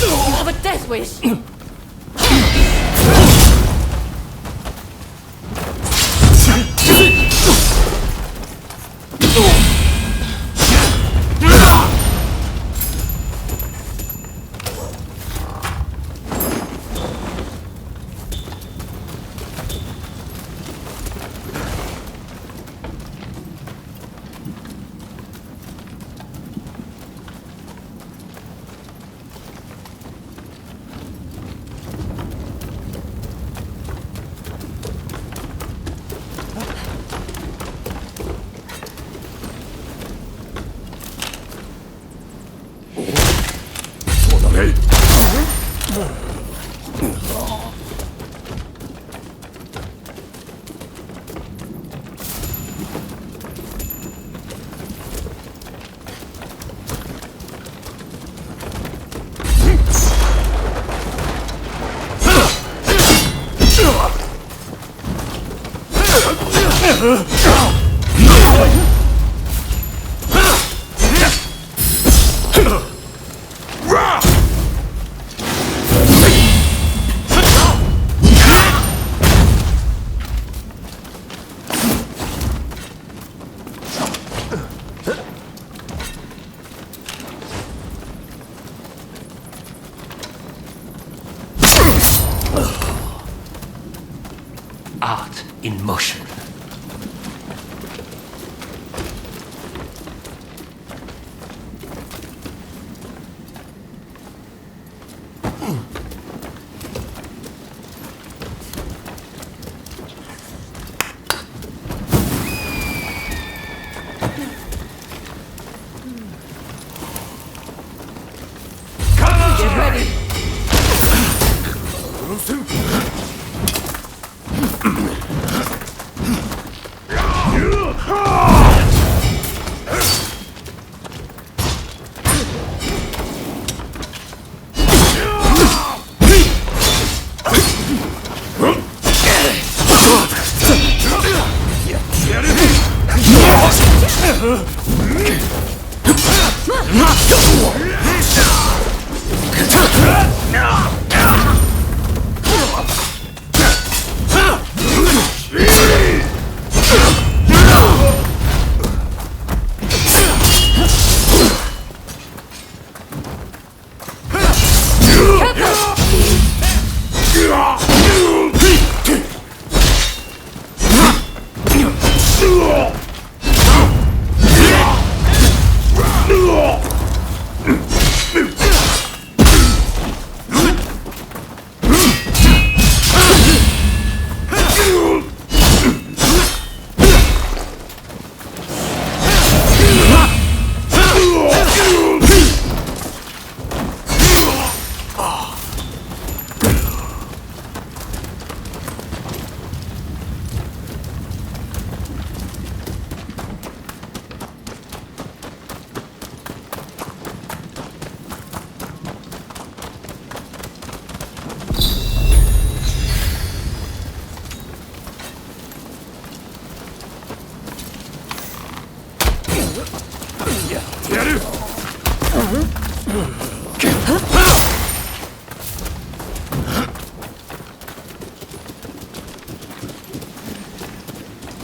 You have a death wish! Art in motion. Get ready!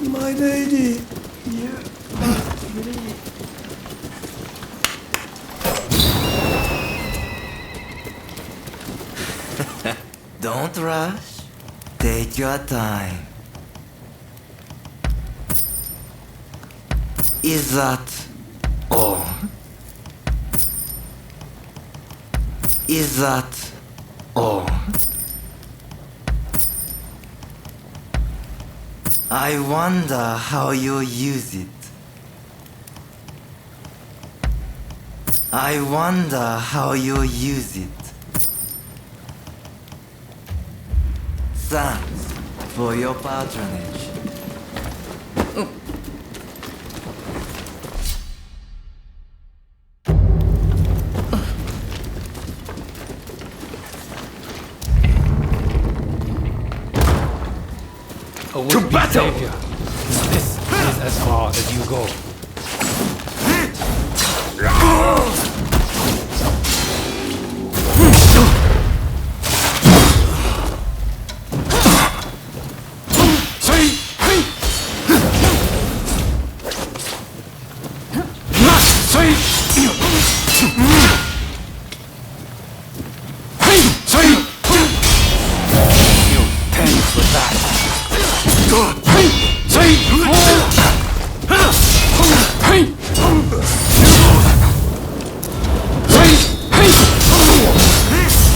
My lady, you must leave. Don't rush. Take your time. Is that all? Is that all? I wonder how you use it. I wonder how you use it. Thanks for your patronage. To battle! Savior. as far as you go.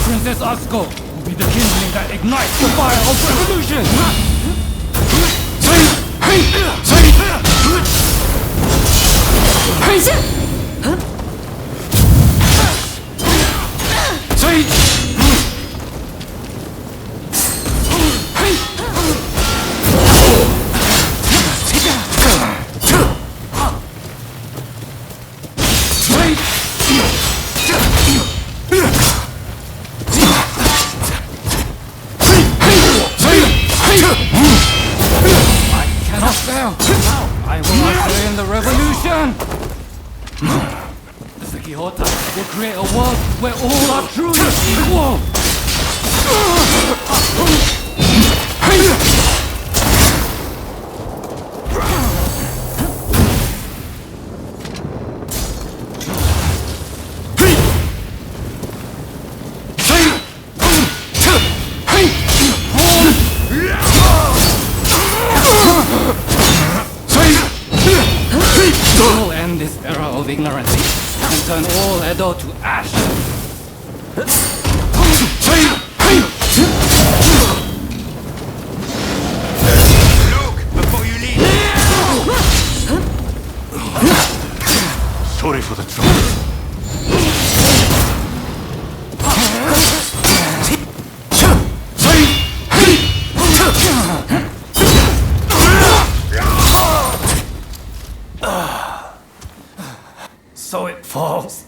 Princess Asuko will be the kindling that ignites the fire of revolution! I cannot fail! I will usher in the revolution! The Sekihota will create a world where all are truly equal! We will end this era of ignorance and turn all Edo to ash. Before you leave! Sorry for the trouble. So it falls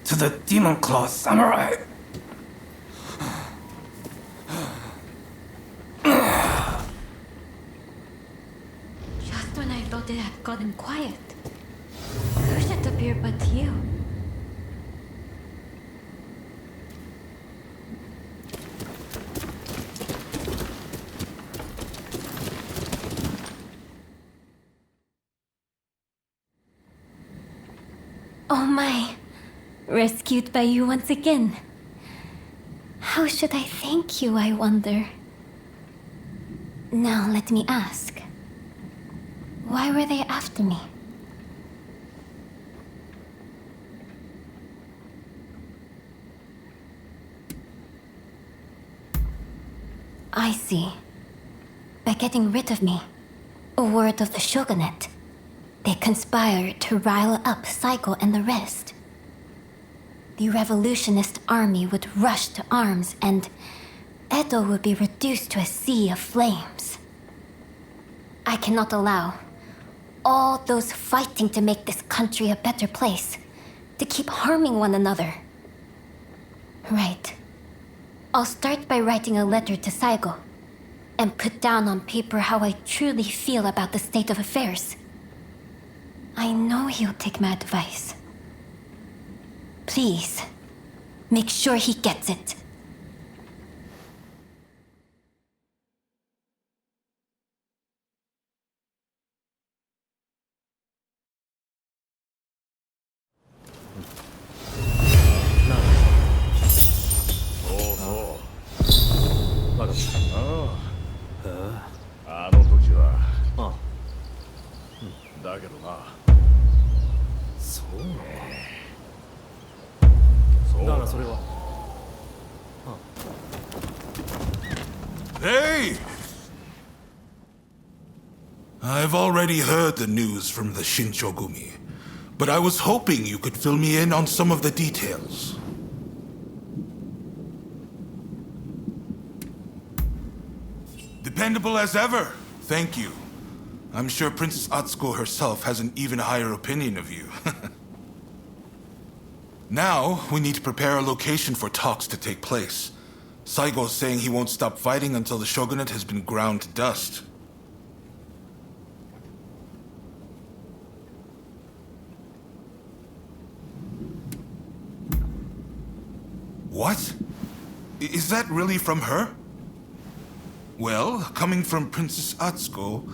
to the Demon Claw Samurai. Just when I thought it had gotten quiet, who should appear but you? Oh my, rescued by you once again. How should I thank you, I wonder? Now let me ask. Why were they after me? I see. By getting rid of me, a word of the shogunate, they conspired to rile up Saigo and the rest. The revolutionist army would rush to arms and Edo would be reduced to a sea of flames. I cannot allow all those fighting to make this country a better place to keep harming one another. Right. I'll start by writing a letter to Saigo and put down on paper how I truly feel about the state of affairs. I know he'll take my advice. Please, make sure he gets it. Hey! I've already heard the news from the Shinchogumi, but I was hoping you could fill me in on some of the details. Dependable as ever. Thank you. I'm sure Princess Atsuko herself has an even higher opinion of you. Now, we need to prepare a location for talks to take place. Saigo's saying he won't stop fighting until the shogunate has been ground to dust. What? Is that really from her? Well, coming from Princess Atsuko,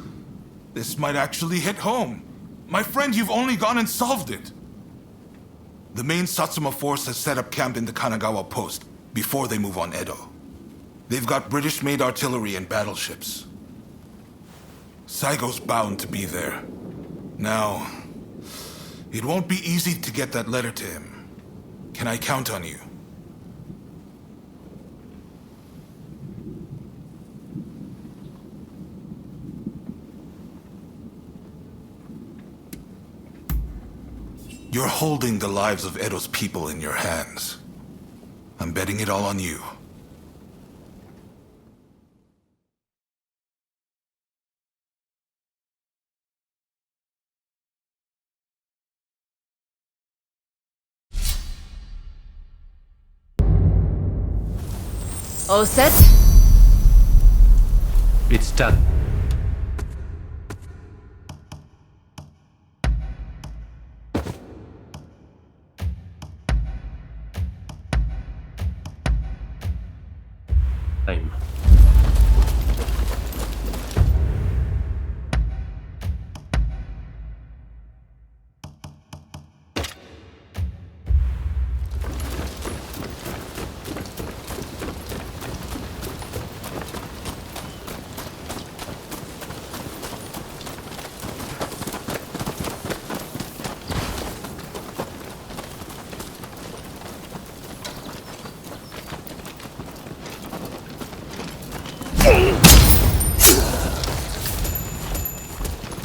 this might actually hit home. My friend, you've only gone and solved it. The main Satsuma force has set up camp in the Kanagawa post before they move on Edo. They've got British-made artillery and battleships. Saigo's bound to be there. Now, it won't be easy to get that letter to him. Can I count on you? You're holding the lives of Edo's people in your hands. I'm betting it all on you. All set? It's done. Time.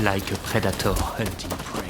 Like a predator hunting prey.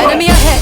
Enemy ahead!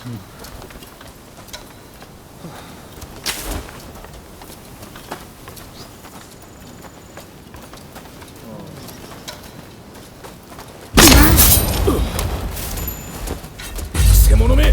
獣め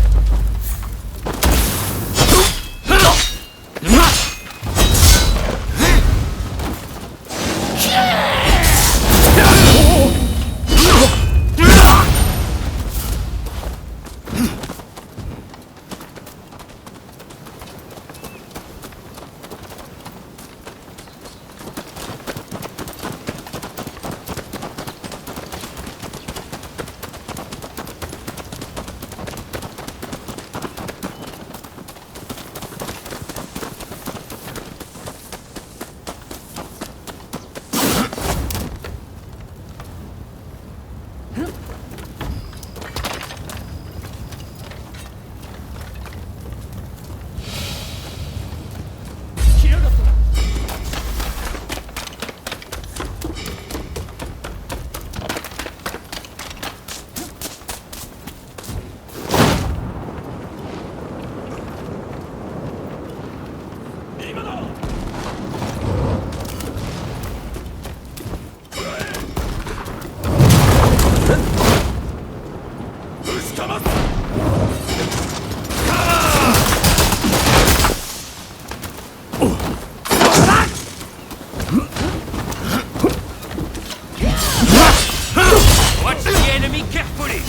Watch the enemy carefully!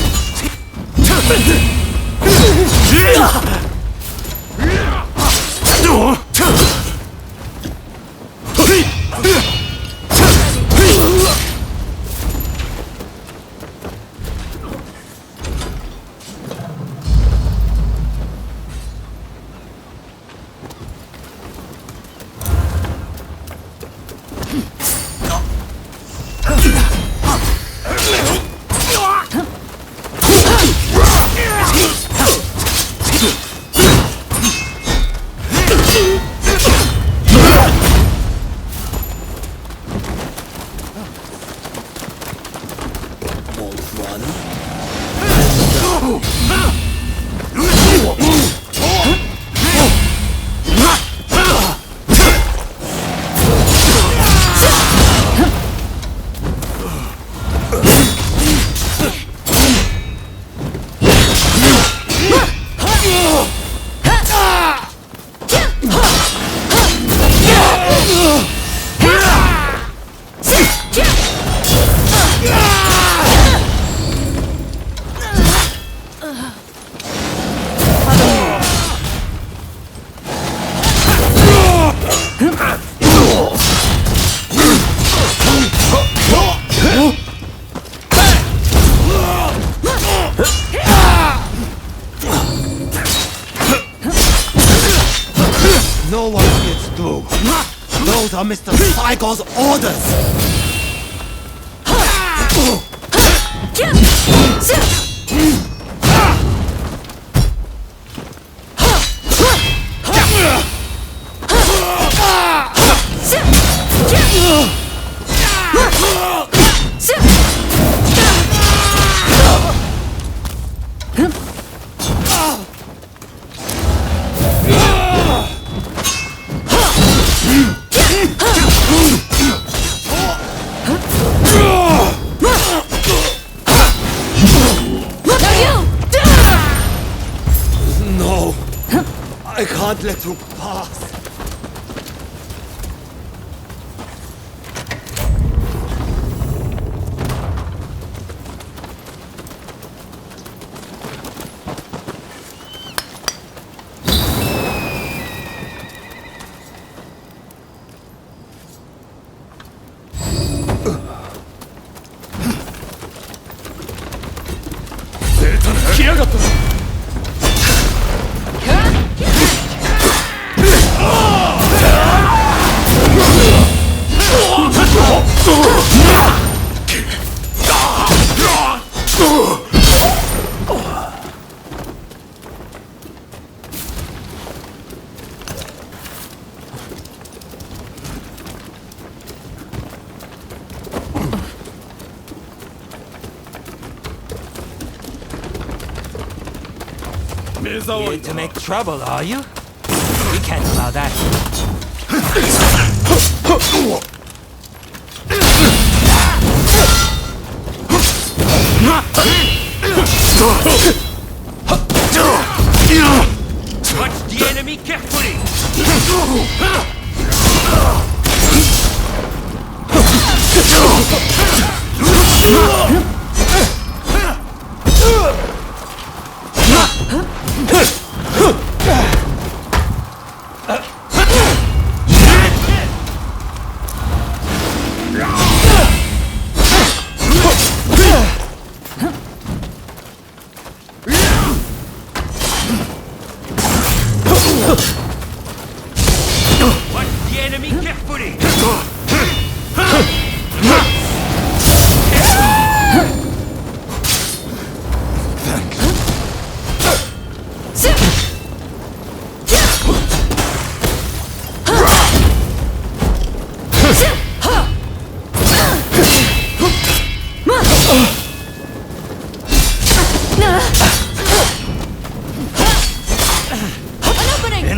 No one gets through. Those are Mr. Psycho's orders! No! I can't let you pass! Here to make trouble, are you? We can't allow that. Watch the enemy carefully! Watch the enemy carefully!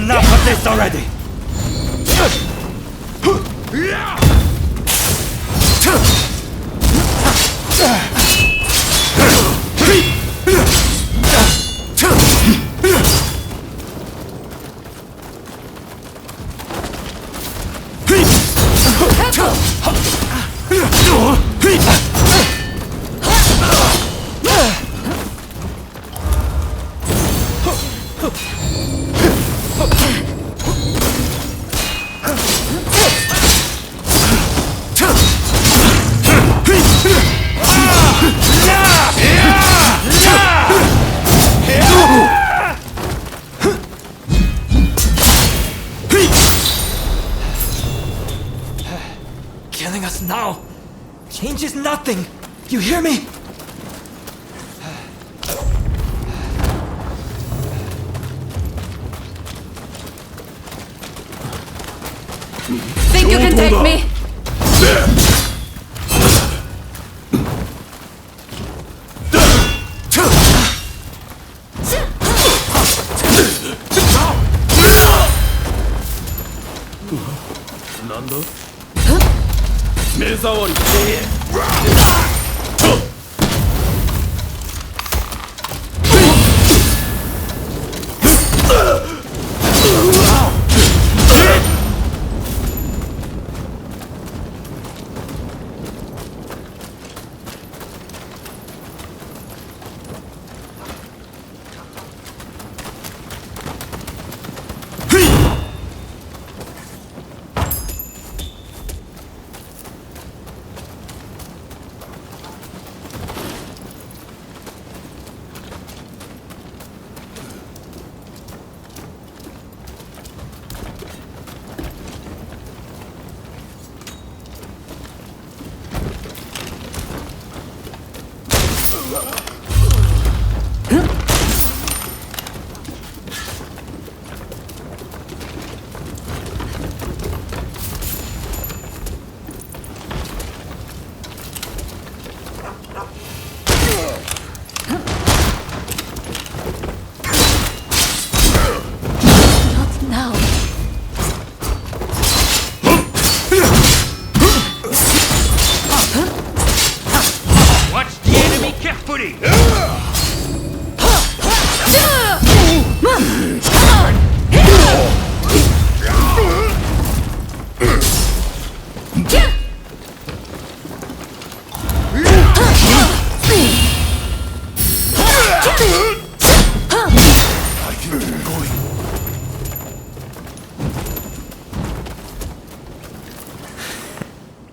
Enough of this already! Killing us now changes nothing. You hear me? Think you can take me? Nando? 目障りせえ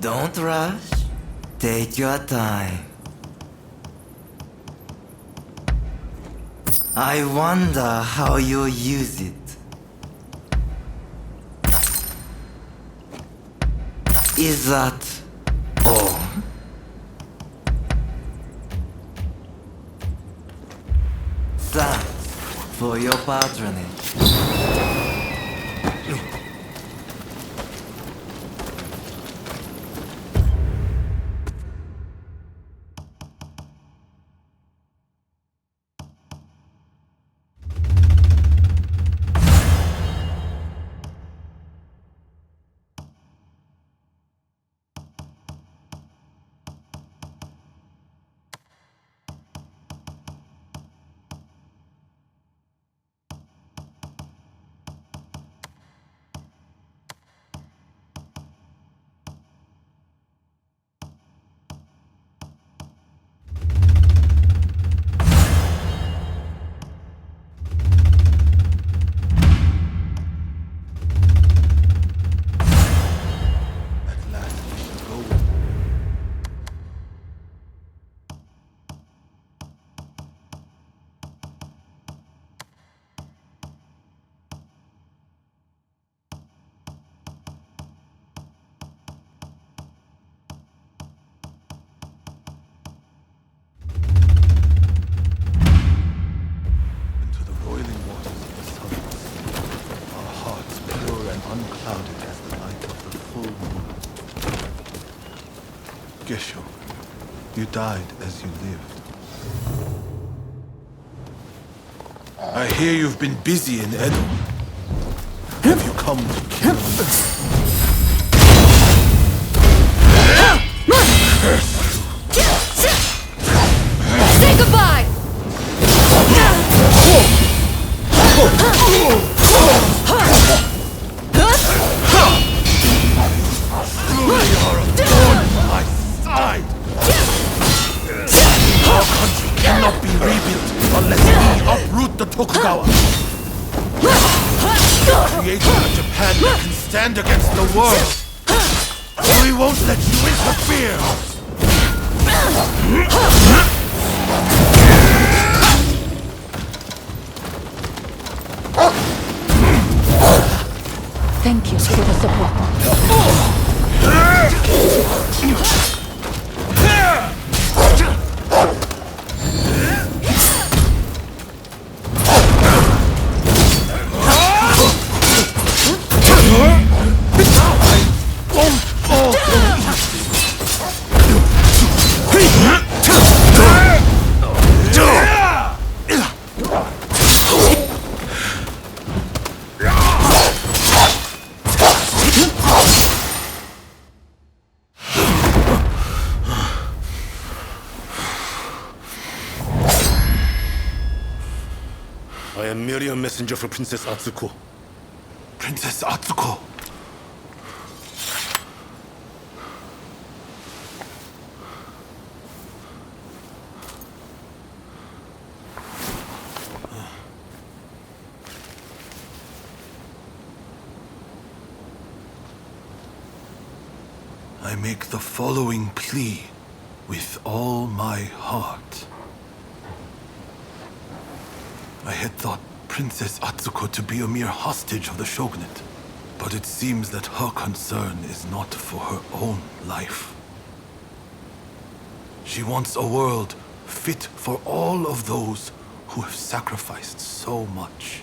Don't rush. Take your time. I wonder how you'll use it. Is that all? Thanks for your patronage. Gesho. You died as you lived. I hear you've been busy in Edo. Have you come to kill me? Say goodbye! Truly are a thorn in my side! Our country cannot be rebuilt unless we uproot the Tokugawa. Creating a Japan that can stand against the world. We won't let you interfere! Thank you for the support. I am merely a messenger for Princess Atsuko. Princess Atsuko! I make the following plea with all my heart. I had thought Princess Atsuko to be a mere hostage of the shogunate, but it seems that her concern is not for her own life. She wants a world fit for all of those who have sacrificed so much.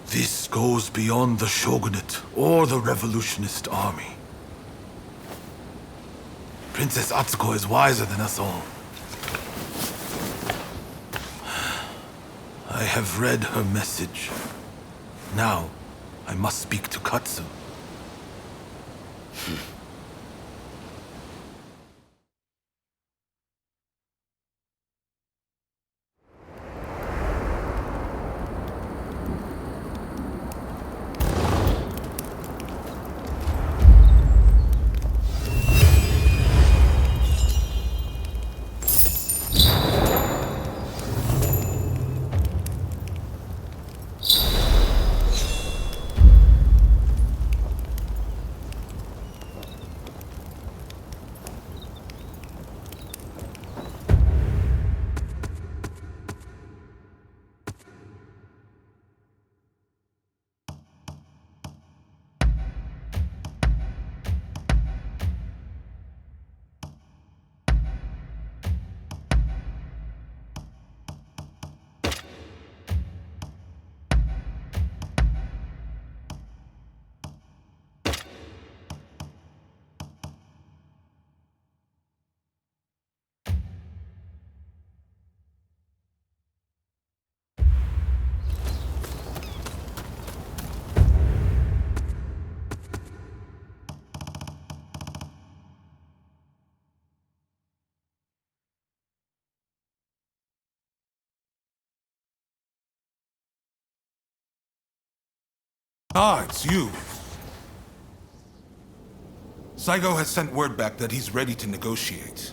This goes beyond the shogunate or the revolutionist army. Princess Atsuko is wiser than us all. I have read her message. Now, I must speak to Katsu. Ah, it's you. Saigo has sent word back that he's ready to negotiate.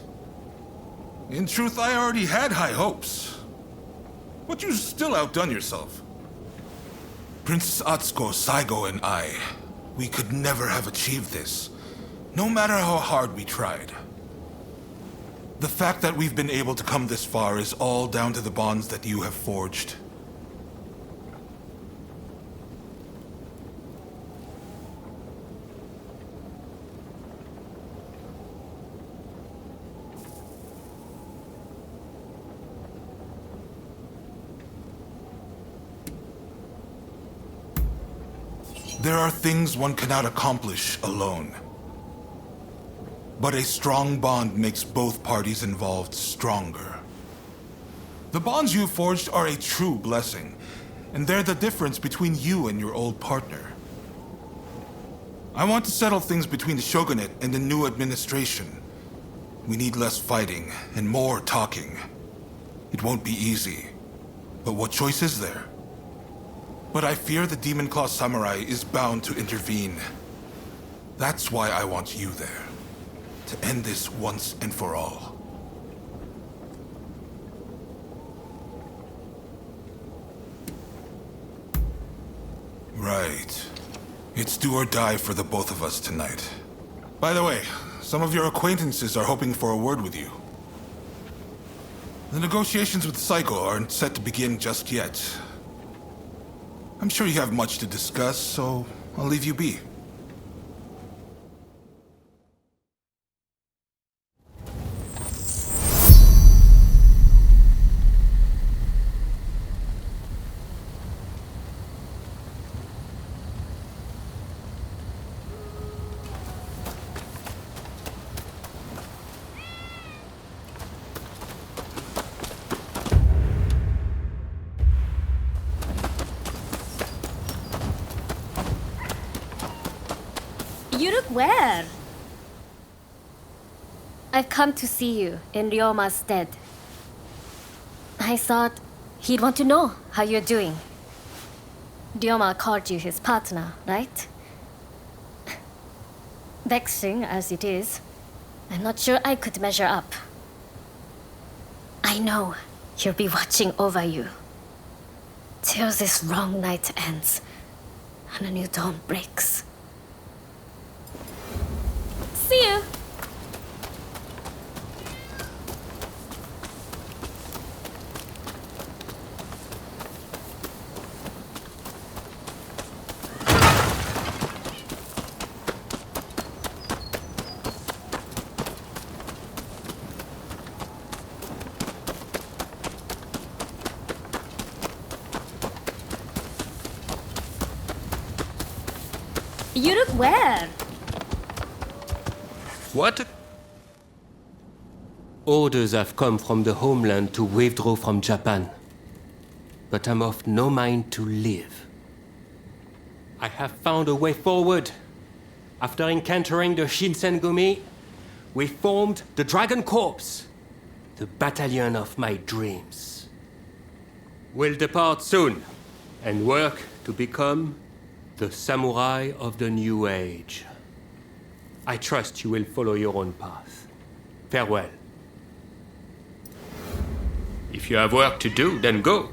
In truth, I already had high hopes. But you still outdone yourself. Princess Atsuko, Saigo, and we could never have achieved this, no matter how hard we tried. The fact that we've been able to come this far is all down to the bonds that you have forged. There are things one cannot accomplish alone. But a strong bond makes both parties involved stronger. The bonds you forged are a true blessing, and they're the difference between you and your old partner. I want to settle things between the Shogunate and the new administration. We need less fighting and more talking. It won't be easy, but what choice is there? But I fear the Demon Claw Samurai is bound to intervene. That's why I want you there, to end this once and for all. Right. It's do or die for the both of us tonight. By the way, some of your acquaintances are hoping for a word with you. The negotiations with Psycho aren't set to begin just yet. I'm sure you have much to discuss, so I'll leave you be. You look well. I've come to see you in Ryoma's stead. I thought he'd want to know how you're doing. Ryoma called you his partner, right? Vexing as it is, I'm not sure I could measure up. I know he'll be watching over you till this wrong night ends and a new dawn breaks. See you. You look well. What? Orders have come from the homeland to withdraw from Japan. But I'm of no mind to live. I have found a way forward. After encountering the Shinsengumi, we formed the Dragon Corps, the battalion of my dreams. We'll depart soon and work to become the samurai of the new age. I trust you will follow your own path. Farewell. If you have work to do, then go.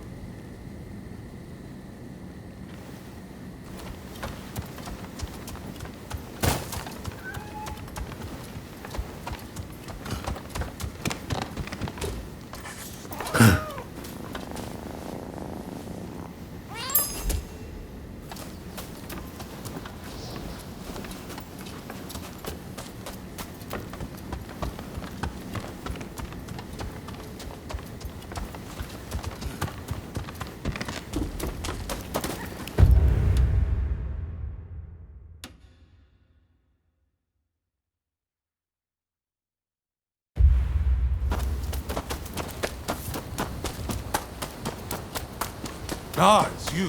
Ah, it's you.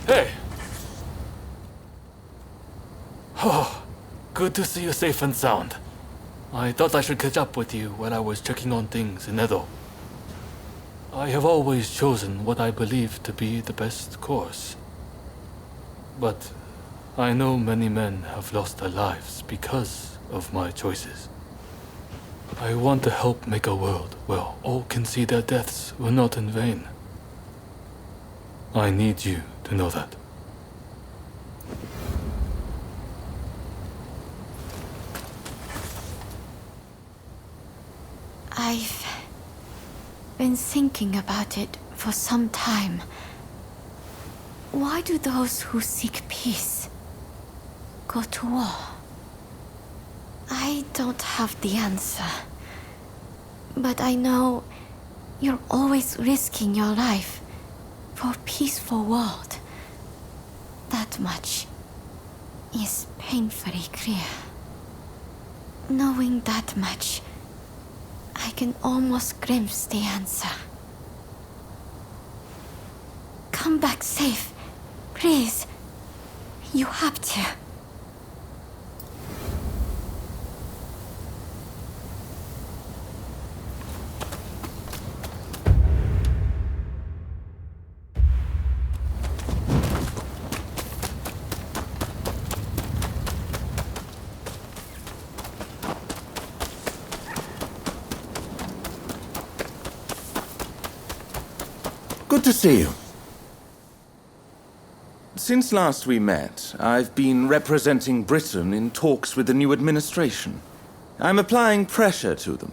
Hey! Oh, good to see you safe and sound. I thought I should catch up with you while I was checking on things in Edo. I have always chosen what I believe to be the best course. But I know many men have lost their lives because of my choices. I want to help make a world where all can see their deaths were not in vain. I need you to know that. I've been thinking about it for some time. Why do those who seek peace go to war? I don't have the answer. But I know You're always risking your life for a peaceful world. That much is painfully clear. Knowing that much, I can almost glimpse the answer. Come back safe, please. You have to. Good to see you. Since last we met, I've been representing Britain in talks with the new administration. I'm applying pressure to them,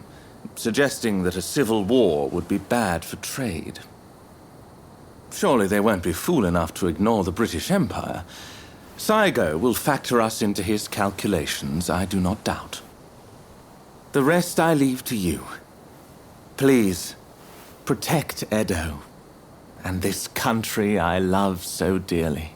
suggesting that a civil war would be bad for trade. Surely they won't be fool enough to ignore the British Empire. Saigo will factor us into his calculations, I do not doubt. The rest I leave to you. Please, protect Edo and this country I love so dearly.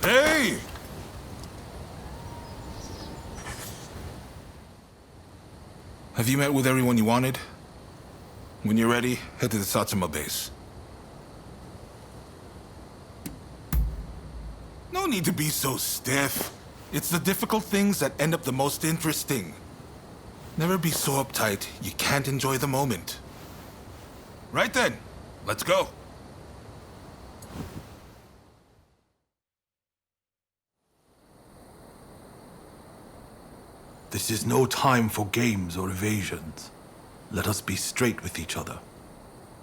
Hey! Have you met with everyone you wanted? When you're ready, head to the Satsuma base. No need to be so stiff. It's the difficult things that end up the most interesting. Never be so uptight you can't enjoy the moment. Right then, let's go. This is no time for games or evasions. Let us be straight with each other.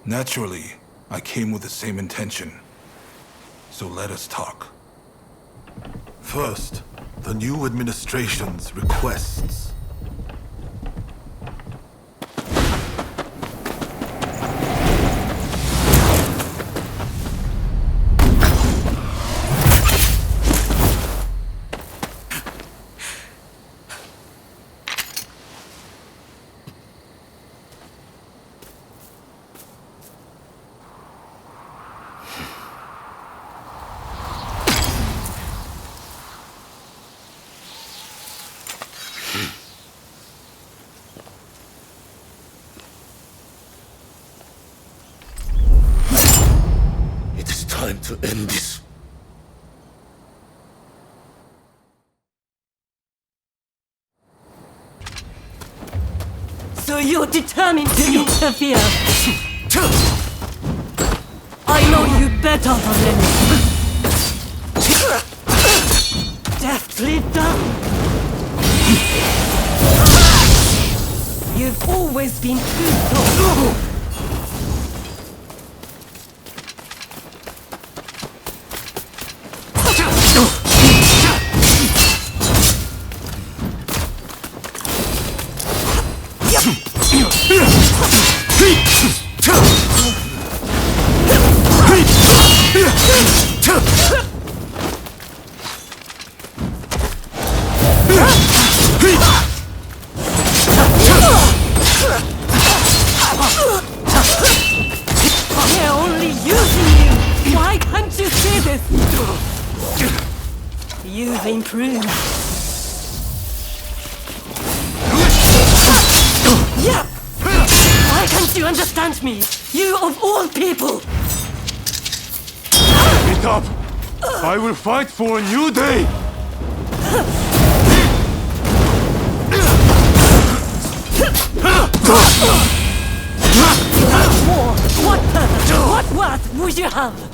Naturally, I came with the same intention. So let us talk. First, the new administration's requests. Time to end this. So you're determined to interfere? I know you better, RONIN. Deftly done. You've always been too slow. They're only using you. Why can't you see this? You've improved. Yeah. Why can't you understand me? You of all people. Get up! I will fight for a new day! War. What purpose? What worth would you have?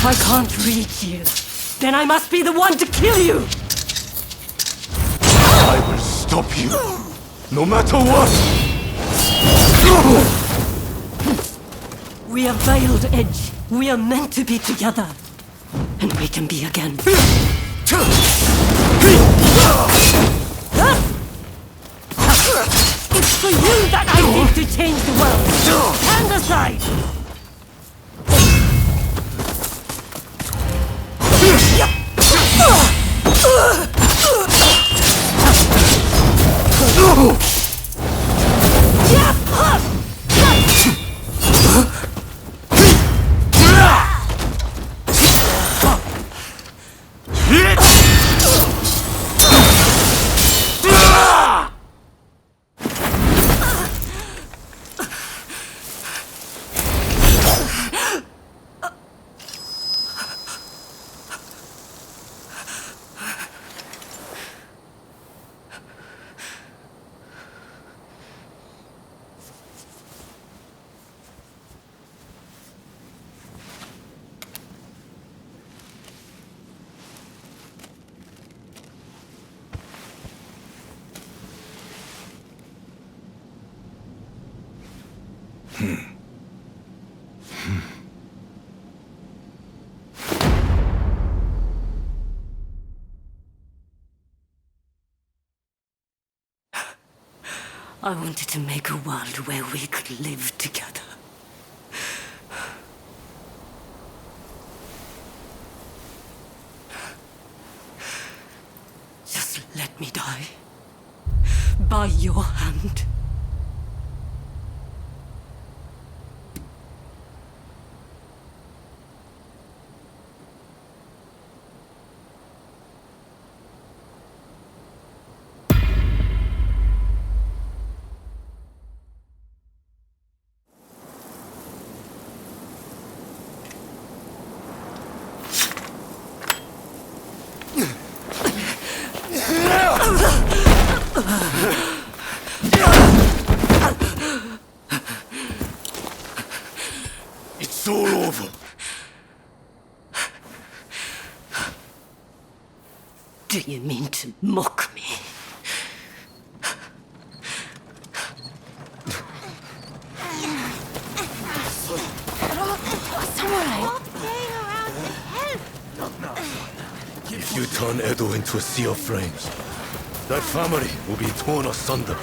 I can't reach you, then I must be the one to kill you! I will stop you, no matter what! We are veiled edge. We are meant to be together. And we can be again. It's for you that I seek to change the world. Stand aside! I wanted to make a world where we could live together. Just let me die. By your hand. It's all over. Do you mean to mock me? If you turn Edo into a sea of flames, that family will be torn asunder.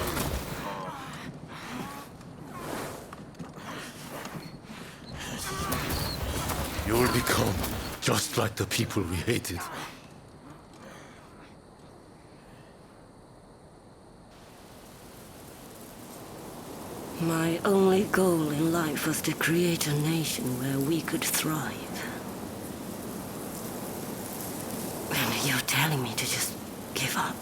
You will become just like the people we hated. My only goal in life was to create a nation where we could thrive. And you're telling me to just give up?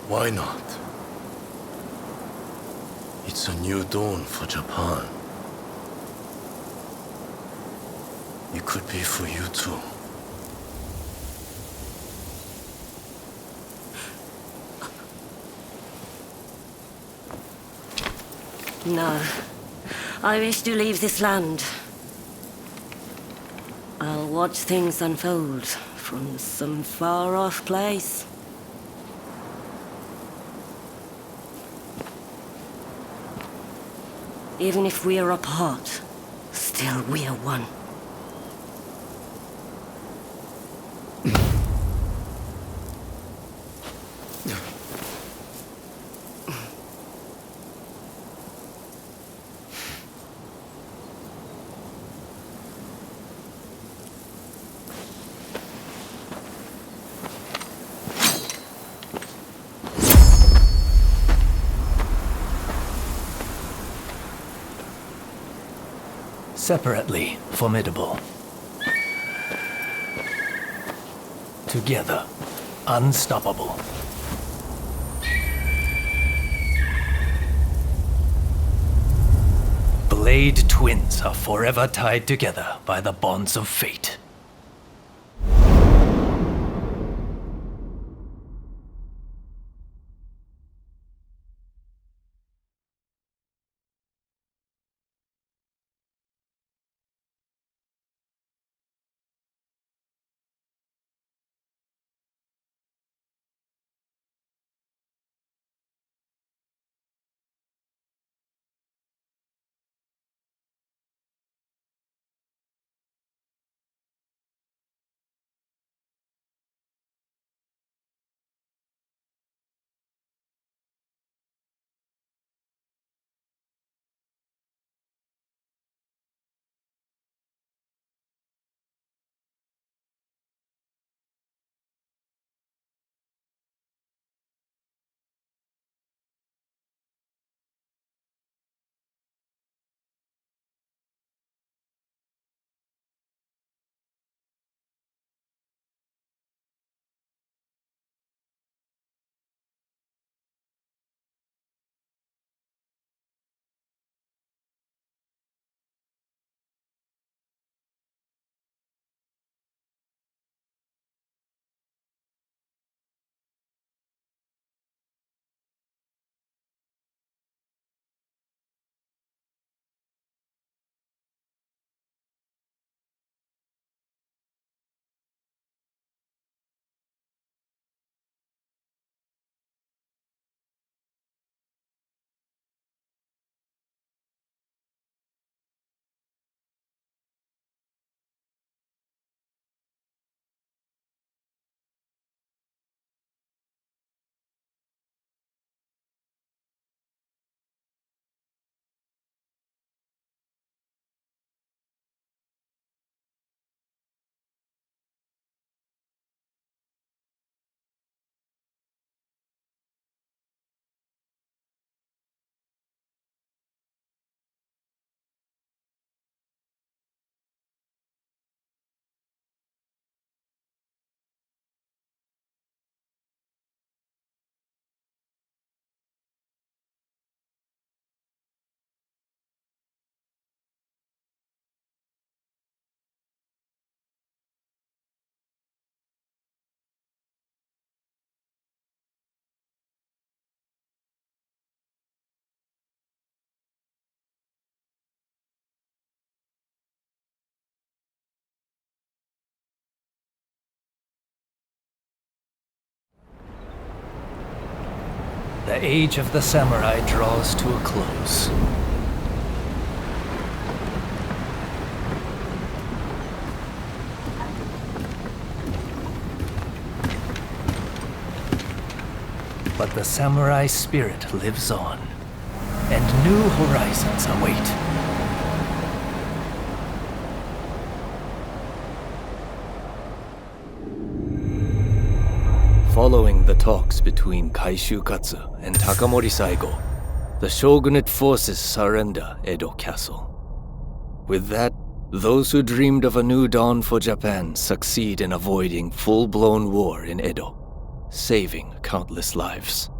Why not? It's a new dawn for Japan. It could be for you too. No. I wish to leave this land. I'll watch things unfold from some far-off place. Even if we are apart, still we are one. Separately formidable. Together, unstoppable. Blade twins are forever tied together by the bonds of fate. The age of the samurai draws to a close. But the samurai spirit lives on, and new horizons await. Following the talks between Kaishu Katsu and Takamori Saigo, the shogunate forces surrender Edo Castle. With that, those who dreamed of a new dawn for Japan succeed in avoiding full-blown war in Edo, saving countless lives.